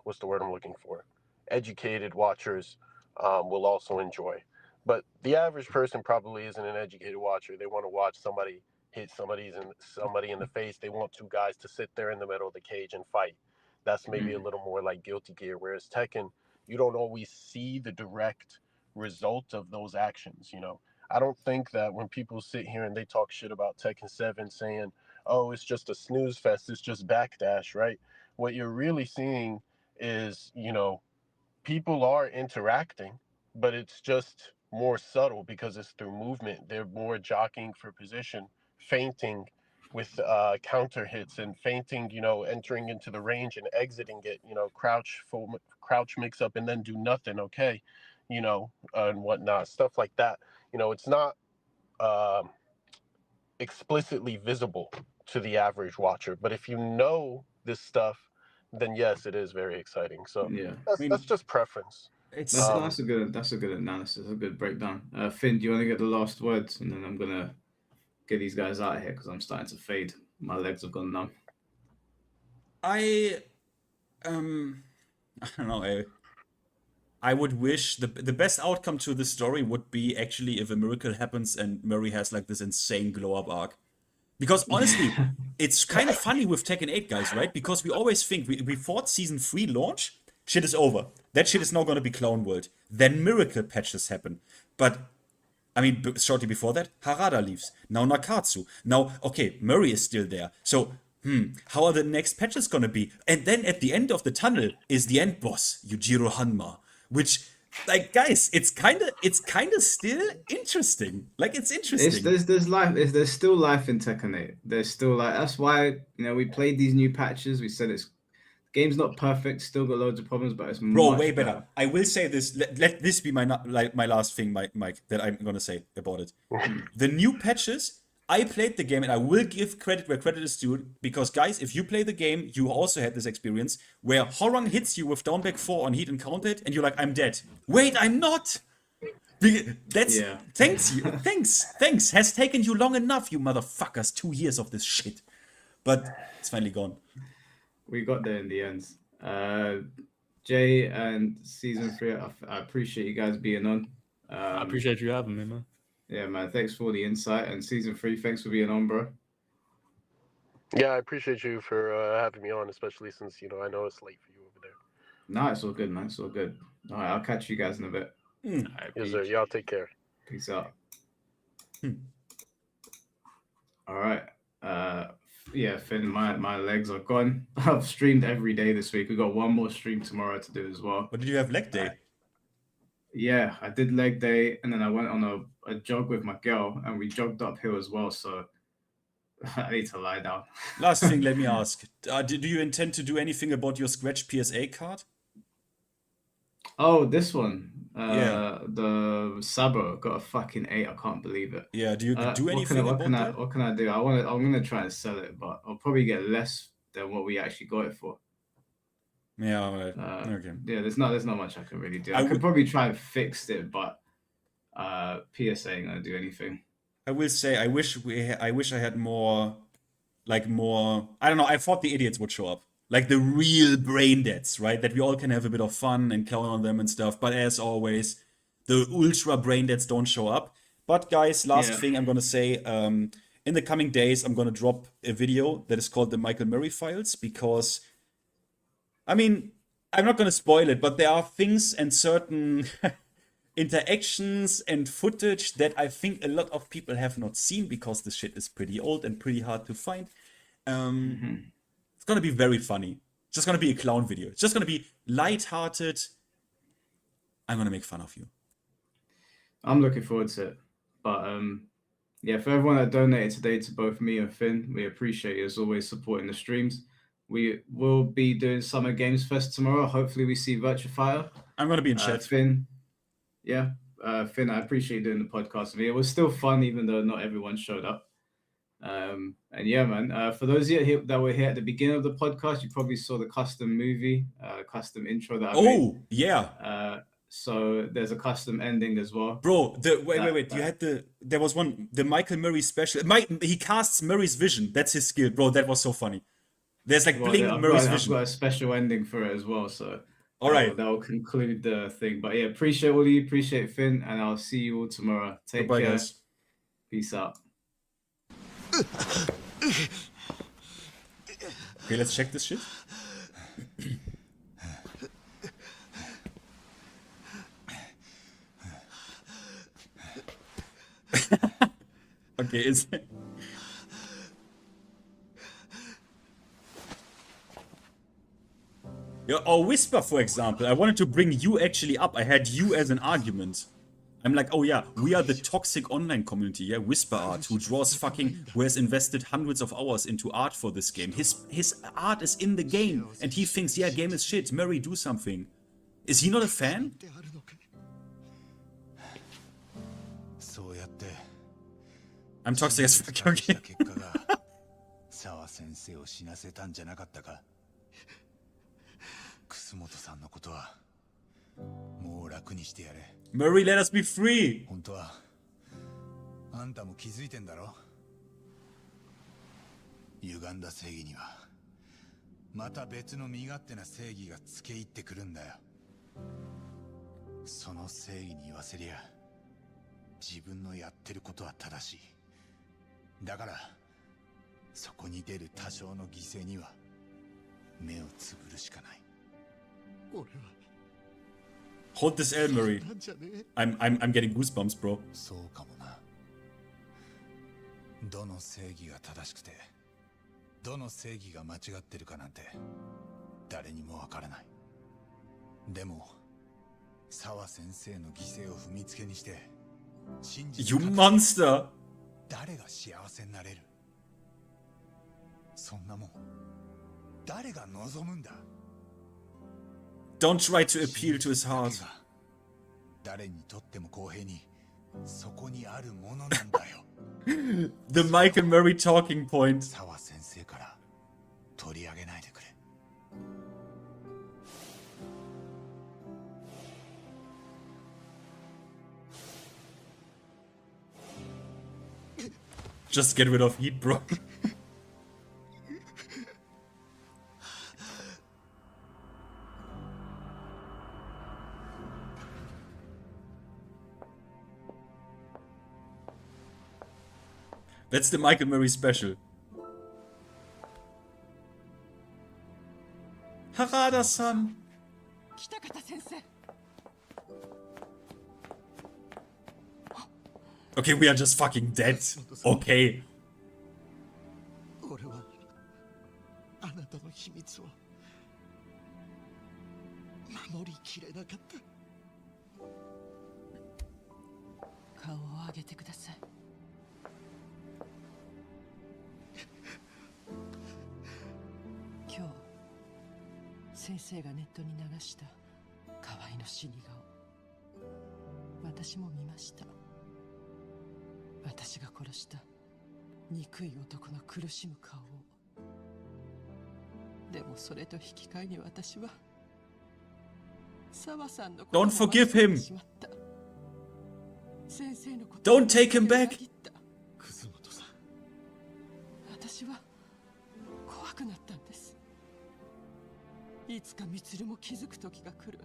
S16: what's the word I'm looking for? Educated watchers will also enjoy. But the average person probably isn't an educated watcher. They want to watch somebody hit somebody in the face. They want two guys to sit there in the middle of the cage and fight. That's maybe a little more like Guilty Gear. Whereas Tekken, you don't always see the direct result of those actions. I don't think that when people sit here and they talk shit about Tekken 7 saying, oh, it's just a snooze fest, it's just backdash, right? What you're really seeing is, people are interacting, but it's just more subtle because it's through movement. They're more jockeying for position, feinting with counter hits and feinting, entering into the range and exiting it, crouch mix up and then do nothing, okay, and whatnot, stuff like that. It's not explicitly visible to the average watcher, but if you know this stuff, then yes, it is very exciting. So that's just preference.
S3: That's a good analysis, a good breakdown. Finn, do you want to get the last words, and then I'm gonna get these guys out of here because I'm starting to fade. My legs have gone numb.
S1: I don't know. I would wish the best outcome to this story would be actually if a miracle happens and Murray has like this insane glow up arc. Because honestly, it's kind of funny with Tekken 8, guys, right? Because we always think we thought season 3 launch, shit is over. That shit is now going to be Clown World. Then miracle patches happen. But, I mean, shortly before that, Harada leaves. Now Nakatsu. Now, okay, Murray is still there. So, how are the next patches going to be? And then at the end of the tunnel is the end boss, Yujiro Hanma. Which, like, guys, it's kind of still interesting. Like, it's interesting.
S3: There's life. There's still life in Tekken 8. There's still that's why we played these new patches. We said game's not perfect. Still got loads of problems, but it's
S1: way better. I will say this. Let this be my last thing, Mike, that I'm gonna say about it. The new patches. I played the game, and I will give credit where credit is due, because, guys, if you play the game, you also had this experience where Horang hits you with down back 4 on heat and counted, and you're like, I'm dead. Wait, I'm not! Thanks. Has taken you long enough, you motherfuckers. 2 years of this shit. But it's finally gone.
S3: We got there in the end. Jay and Season 3, I appreciate you guys being on.
S13: I appreciate you having me, man.
S3: Yeah, man. Thanks for the insight. And Season 3, thanks for being on, bro.
S16: Yeah, I appreciate you for having me on, especially since, you know, I know it's late for you over there.
S3: No, it's all good, man. It's all good. All right, I'll catch you guys in a bit.
S16: Yes, sir. Y'all take care.
S3: Peace out. All right. Yeah, Finn, my legs are gone. I've streamed every day this week. We got one more stream tomorrow to do as well.
S1: What did you have leg day?
S3: Yeah, I did leg day, and then I went on a jog with my girl, and we jogged uphill as well. So I need to lie down.
S1: Last thing, let me ask: do you intend to do anything about your scratch PSA card?
S3: Oh, this one.
S1: Yeah.
S3: The Sabo got a fucking 8. I can't believe it.
S1: Yeah. Do you do anything about that?
S3: What can I do? I'm gonna try and sell it, but I'll probably get less than what we actually got it for.
S1: Yeah. All right. Okay.
S3: Yeah. There's not much I can really do. I could probably try and fix it, but PSA ain't gonna do anything.
S1: I will say I wish I had more, like more. I don't know. I thought the idiots would show up. Like the real brain deads, right? That we all can have a bit of fun and count on them and stuff. But as always, the ultra brain deads don't show up. But guys, last thing I'm gonna say, in the coming days, I'm gonna drop a video that is called the Michael Murray Files, because, I mean, I'm not gonna spoil it, but there are things and certain interactions and footage that I think a lot of people have not seen, because the shit is pretty old and pretty hard to find. It's gonna be very funny. It's just gonna be a clown video. It's just gonna be light-hearted. I'm gonna make fun of you.
S3: I'm looking forward to it. But yeah, for everyone that donated today to both me and Finn, we appreciate you as always supporting the streams. We will be doing Summer Games Fest tomorrow. Hopefully we see Virtua Fighter.
S1: I'm gonna be in chat.
S3: Finn, yeah, Finn, I appreciate you doing the podcast with me. It was still fun, even though not everyone showed up. And yeah, man, for those of you that were here at the beginning of the podcast, you probably saw the custom movie, custom intro that I made.
S1: Yeah.
S3: So there's a custom ending as well.
S1: Bro, wait. You had there was one, the Michael Murray special. He casts Murray's vision. That's his skill, bro. That was so funny. There's like bling Murray's vision.
S3: I've got a special ending for it as well. So
S1: all right,
S3: that will conclude the thing. But yeah, appreciate all of you, appreciate Finn, and I'll see you all tomorrow. Take care,
S1: guys.
S3: Peace out.
S1: Okay, let's check this shit. Okay, it's yeah, or Whisper, for example. I wanted to bring you actually up. I had you as an argument. I'm like, oh yeah, we are the toxic online community, yeah, Whisper Art, who has invested hundreds of hours into art for this game. His art is in the game, and he thinks, yeah, game is shit, Murray, do something. Is he not a fan? I'm toxic as fuck, okay. Murray, let us be free!
S19: 本当はあんたも気づいてんだろ歪んだ正義にはまた別の身勝手な正義がつけ入ってくるんだよその正義に言わせりゃ自分のやってることは正しいだからそこに出る多少の犠牲には目をつぶるしかない俺は
S1: Hold this L, Murray. I'm getting goosebumps, bro.
S19: そうかもなどの正義が正しくてどの正義が間違ってるかなんて誰にもわからないでも澤先生の犠牲を踏みつけにして信じ
S1: You monster!
S19: 誰が幸せになれるそんなもん誰が望むんだ
S1: Don't try to appeal to his heart.
S19: 誰にとっても公平にそこにあるものなんだよ
S1: The Michael Murray talking point.
S19: 澤先生から取り上げないでくれ
S1: Just get rid of heat, bro. That's the Michael Murray special. Harada-san. Okay, we are just fucking dead. Okay.
S2: 俺はあなたの秘密を守りきれなかった。
S20: 顔を上げてください。今日先生がネットに流した河合の死に顔、私も見ました。私が殺した憎い男の苦しむ顔を。でもそれと引き換えに私は澤さんのことを
S1: Don't forgive him.
S20: しまった。先生のこと
S1: Don't take him back.
S2: 葛本さん、
S20: 私は怖くなったんです。いつか充も気づく時が来る。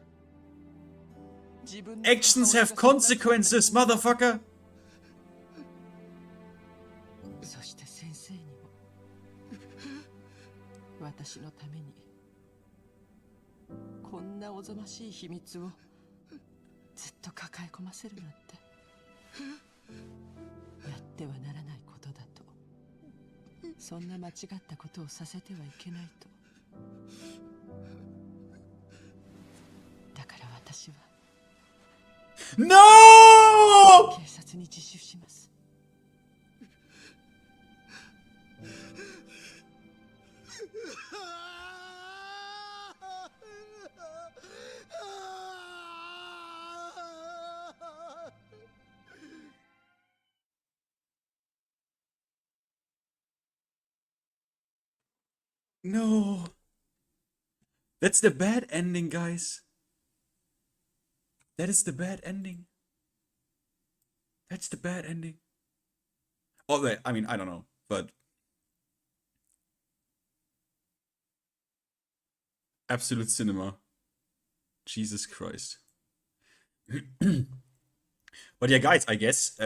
S20: 自分の
S1: Actions have consequences, motherfucker.
S20: そして先生にも私のためにこんなおぞましい秘密をずっと抱え込ませるなんてやってはならないことだと。そんな間違ったことをさせてはいけないと。だから私は
S1: No!
S20: 警察に自首します。
S1: No. That's the bad ending, guys. That is the bad ending. That's the bad ending. Oh, wait, I mean, I don't know, but absolute cinema. Jesus Christ. But yeah, guys, I guess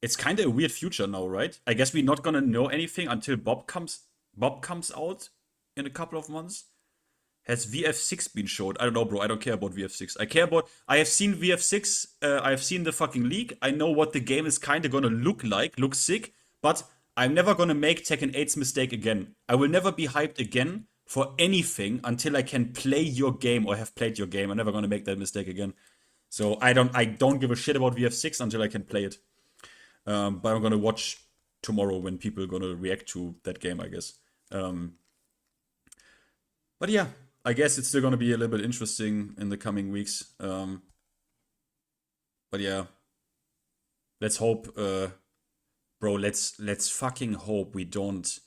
S1: it's kind of a weird future now, right? I guess we're not gonna know anything until Bob comes out in a couple of months. Has VF6 been showed? I don't know, bro. I don't care about VF6. I have seen VF6. I have seen the fucking leak. I know what the game is kind of gonna look like. Look sick. But I'm never gonna make Tekken 8's mistake again. I will never be hyped again for anything until I can play your game or have played your game. I'm never gonna make that mistake again. So I don't give a shit about VF6 until I can play it. But I'm gonna watch tomorrow when people are gonna react to that game, I guess. But yeah, I guess it's still gonna be a little bit interesting in the coming weeks. But yeah, let's hope, bro. Let's fucking hope we don't.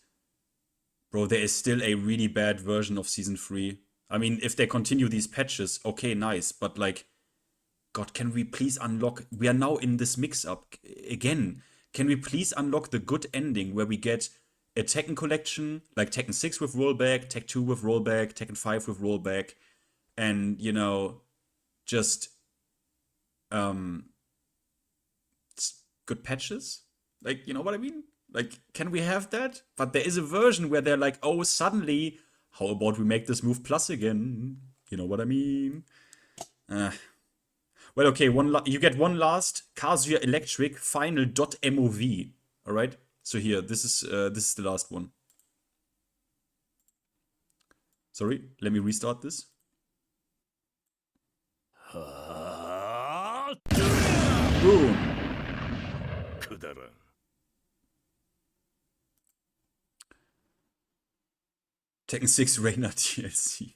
S1: Bro, there is still a really bad version of Season 3. I mean, if they continue these patches, okay, nice. But like, God, can we please unlock? We are now in this mix-up again. Can we please unlock the good ending where we get a Tekken collection, like Tekken 6 with rollback, Tekken 2 with rollback, Tekken 5 with rollback, and, you know, just good patches? Like, you know what I mean? Like, can we have that? But there is a version where they're like, oh, suddenly, how about we make this move plus again? You know what I mean? Well, okay, you get one last Kazuya Electric final .mov. All right. So here, this is the last one. Sorry, let me restart this. Boom. Tekken 6 Reina DLC.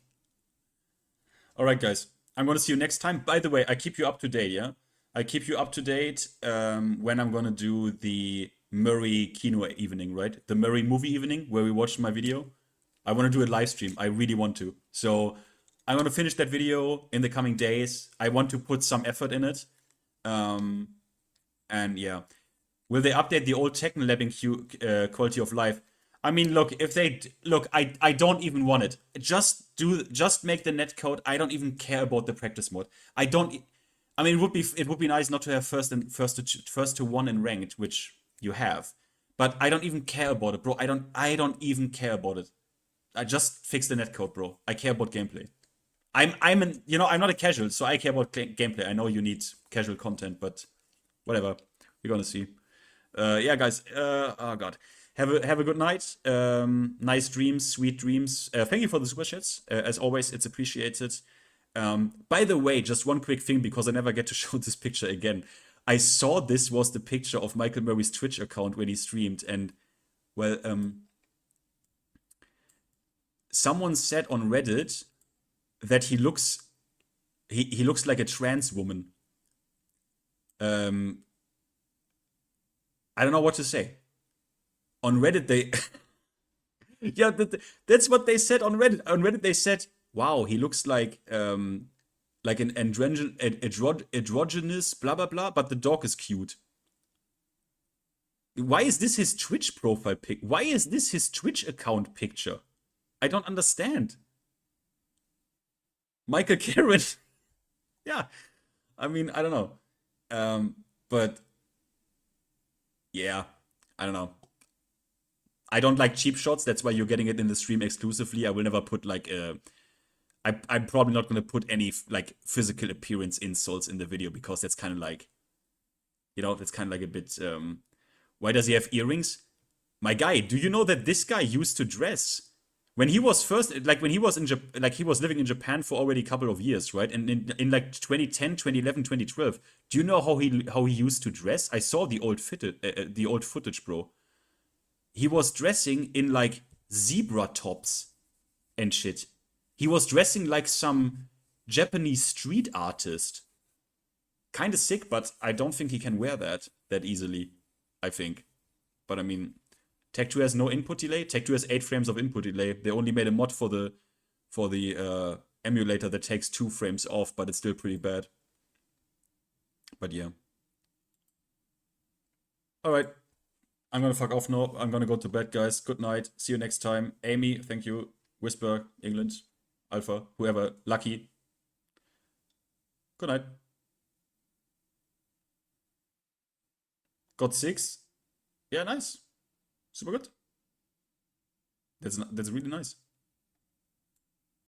S1: All right, guys. I'm gonna see you next time. By the way, I keep you up to date, yeah? I keep you up to date when I'm gonna do the Murray Kino evening, right? The Murray movie evening where we watched my video. I want to do a live stream. I really want to. So I'm going to finish that video in the coming days. I want to put some effort in it. And yeah. Will they update the old Tekken labbing quality of life? I mean, look, if they look, I don't even want it. Just make the netcode. I don't even care about the practice mode. I mean, it would be nice not to have first to one in ranked, which You have. But I don't even care about it, bro. I don't even care about it. I just fix the netcode, bro. I care about gameplay. I'm not a casual, so I care about gameplay. I know you need casual content, but whatever. We're gonna see. Yeah, guys. Oh god. Have a good night. Nice dreams, sweet dreams. Thank you for the super chats. As always, it's appreciated. By the way, just one quick thing because I never get to show this picture again. I saw this was the picture of Michael Murray's Twitch account when he streamed, and well, someone said on Reddit that he looks like a trans woman. I don't know what to say. On Reddit, they yeah, that's what they said on Reddit. On Reddit, they said, "Wow, he looks like an androgynous blah blah blah," but the dog is cute. Why is this his Twitch profile pic? Why is this his Twitch account picture? I don't understand. Michael Karen. Yeah, I mean, I don't know, but yeah, I don't know. I don't like cheap shots. That's why you're getting it in the stream exclusively. I will never put like I'm probably not gonna put any like physical appearance insults in the video because that's kind of like, that's kind of like a bit. Why does he have earrings? My guy, do you know that this guy used to dress when he was first, like when he was in he was living in Japan for already a couple of years, right? And in like 2010, 2011, 2012, do you know how he used to dress? I saw the old footage, bro. He was dressing in like zebra tops and shit. He was dressing like some Japanese street artist. Kind of sick, but I don't think he can wear that easily, I think. But I mean, Tech 2 has no input delay. Tech 2 has 8 frames of input delay. They only made a mod for the emulator that takes 2 frames off, but it's still pretty bad. But yeah. Alright. I'm gonna fuck off now. I'm gonna go to bed, guys. Good night. See you next time. Amy, thank you. Whisper, England. Alpha, whoever. Lucky. Good night. Got 6. Yeah, nice. Super good. That's really nice.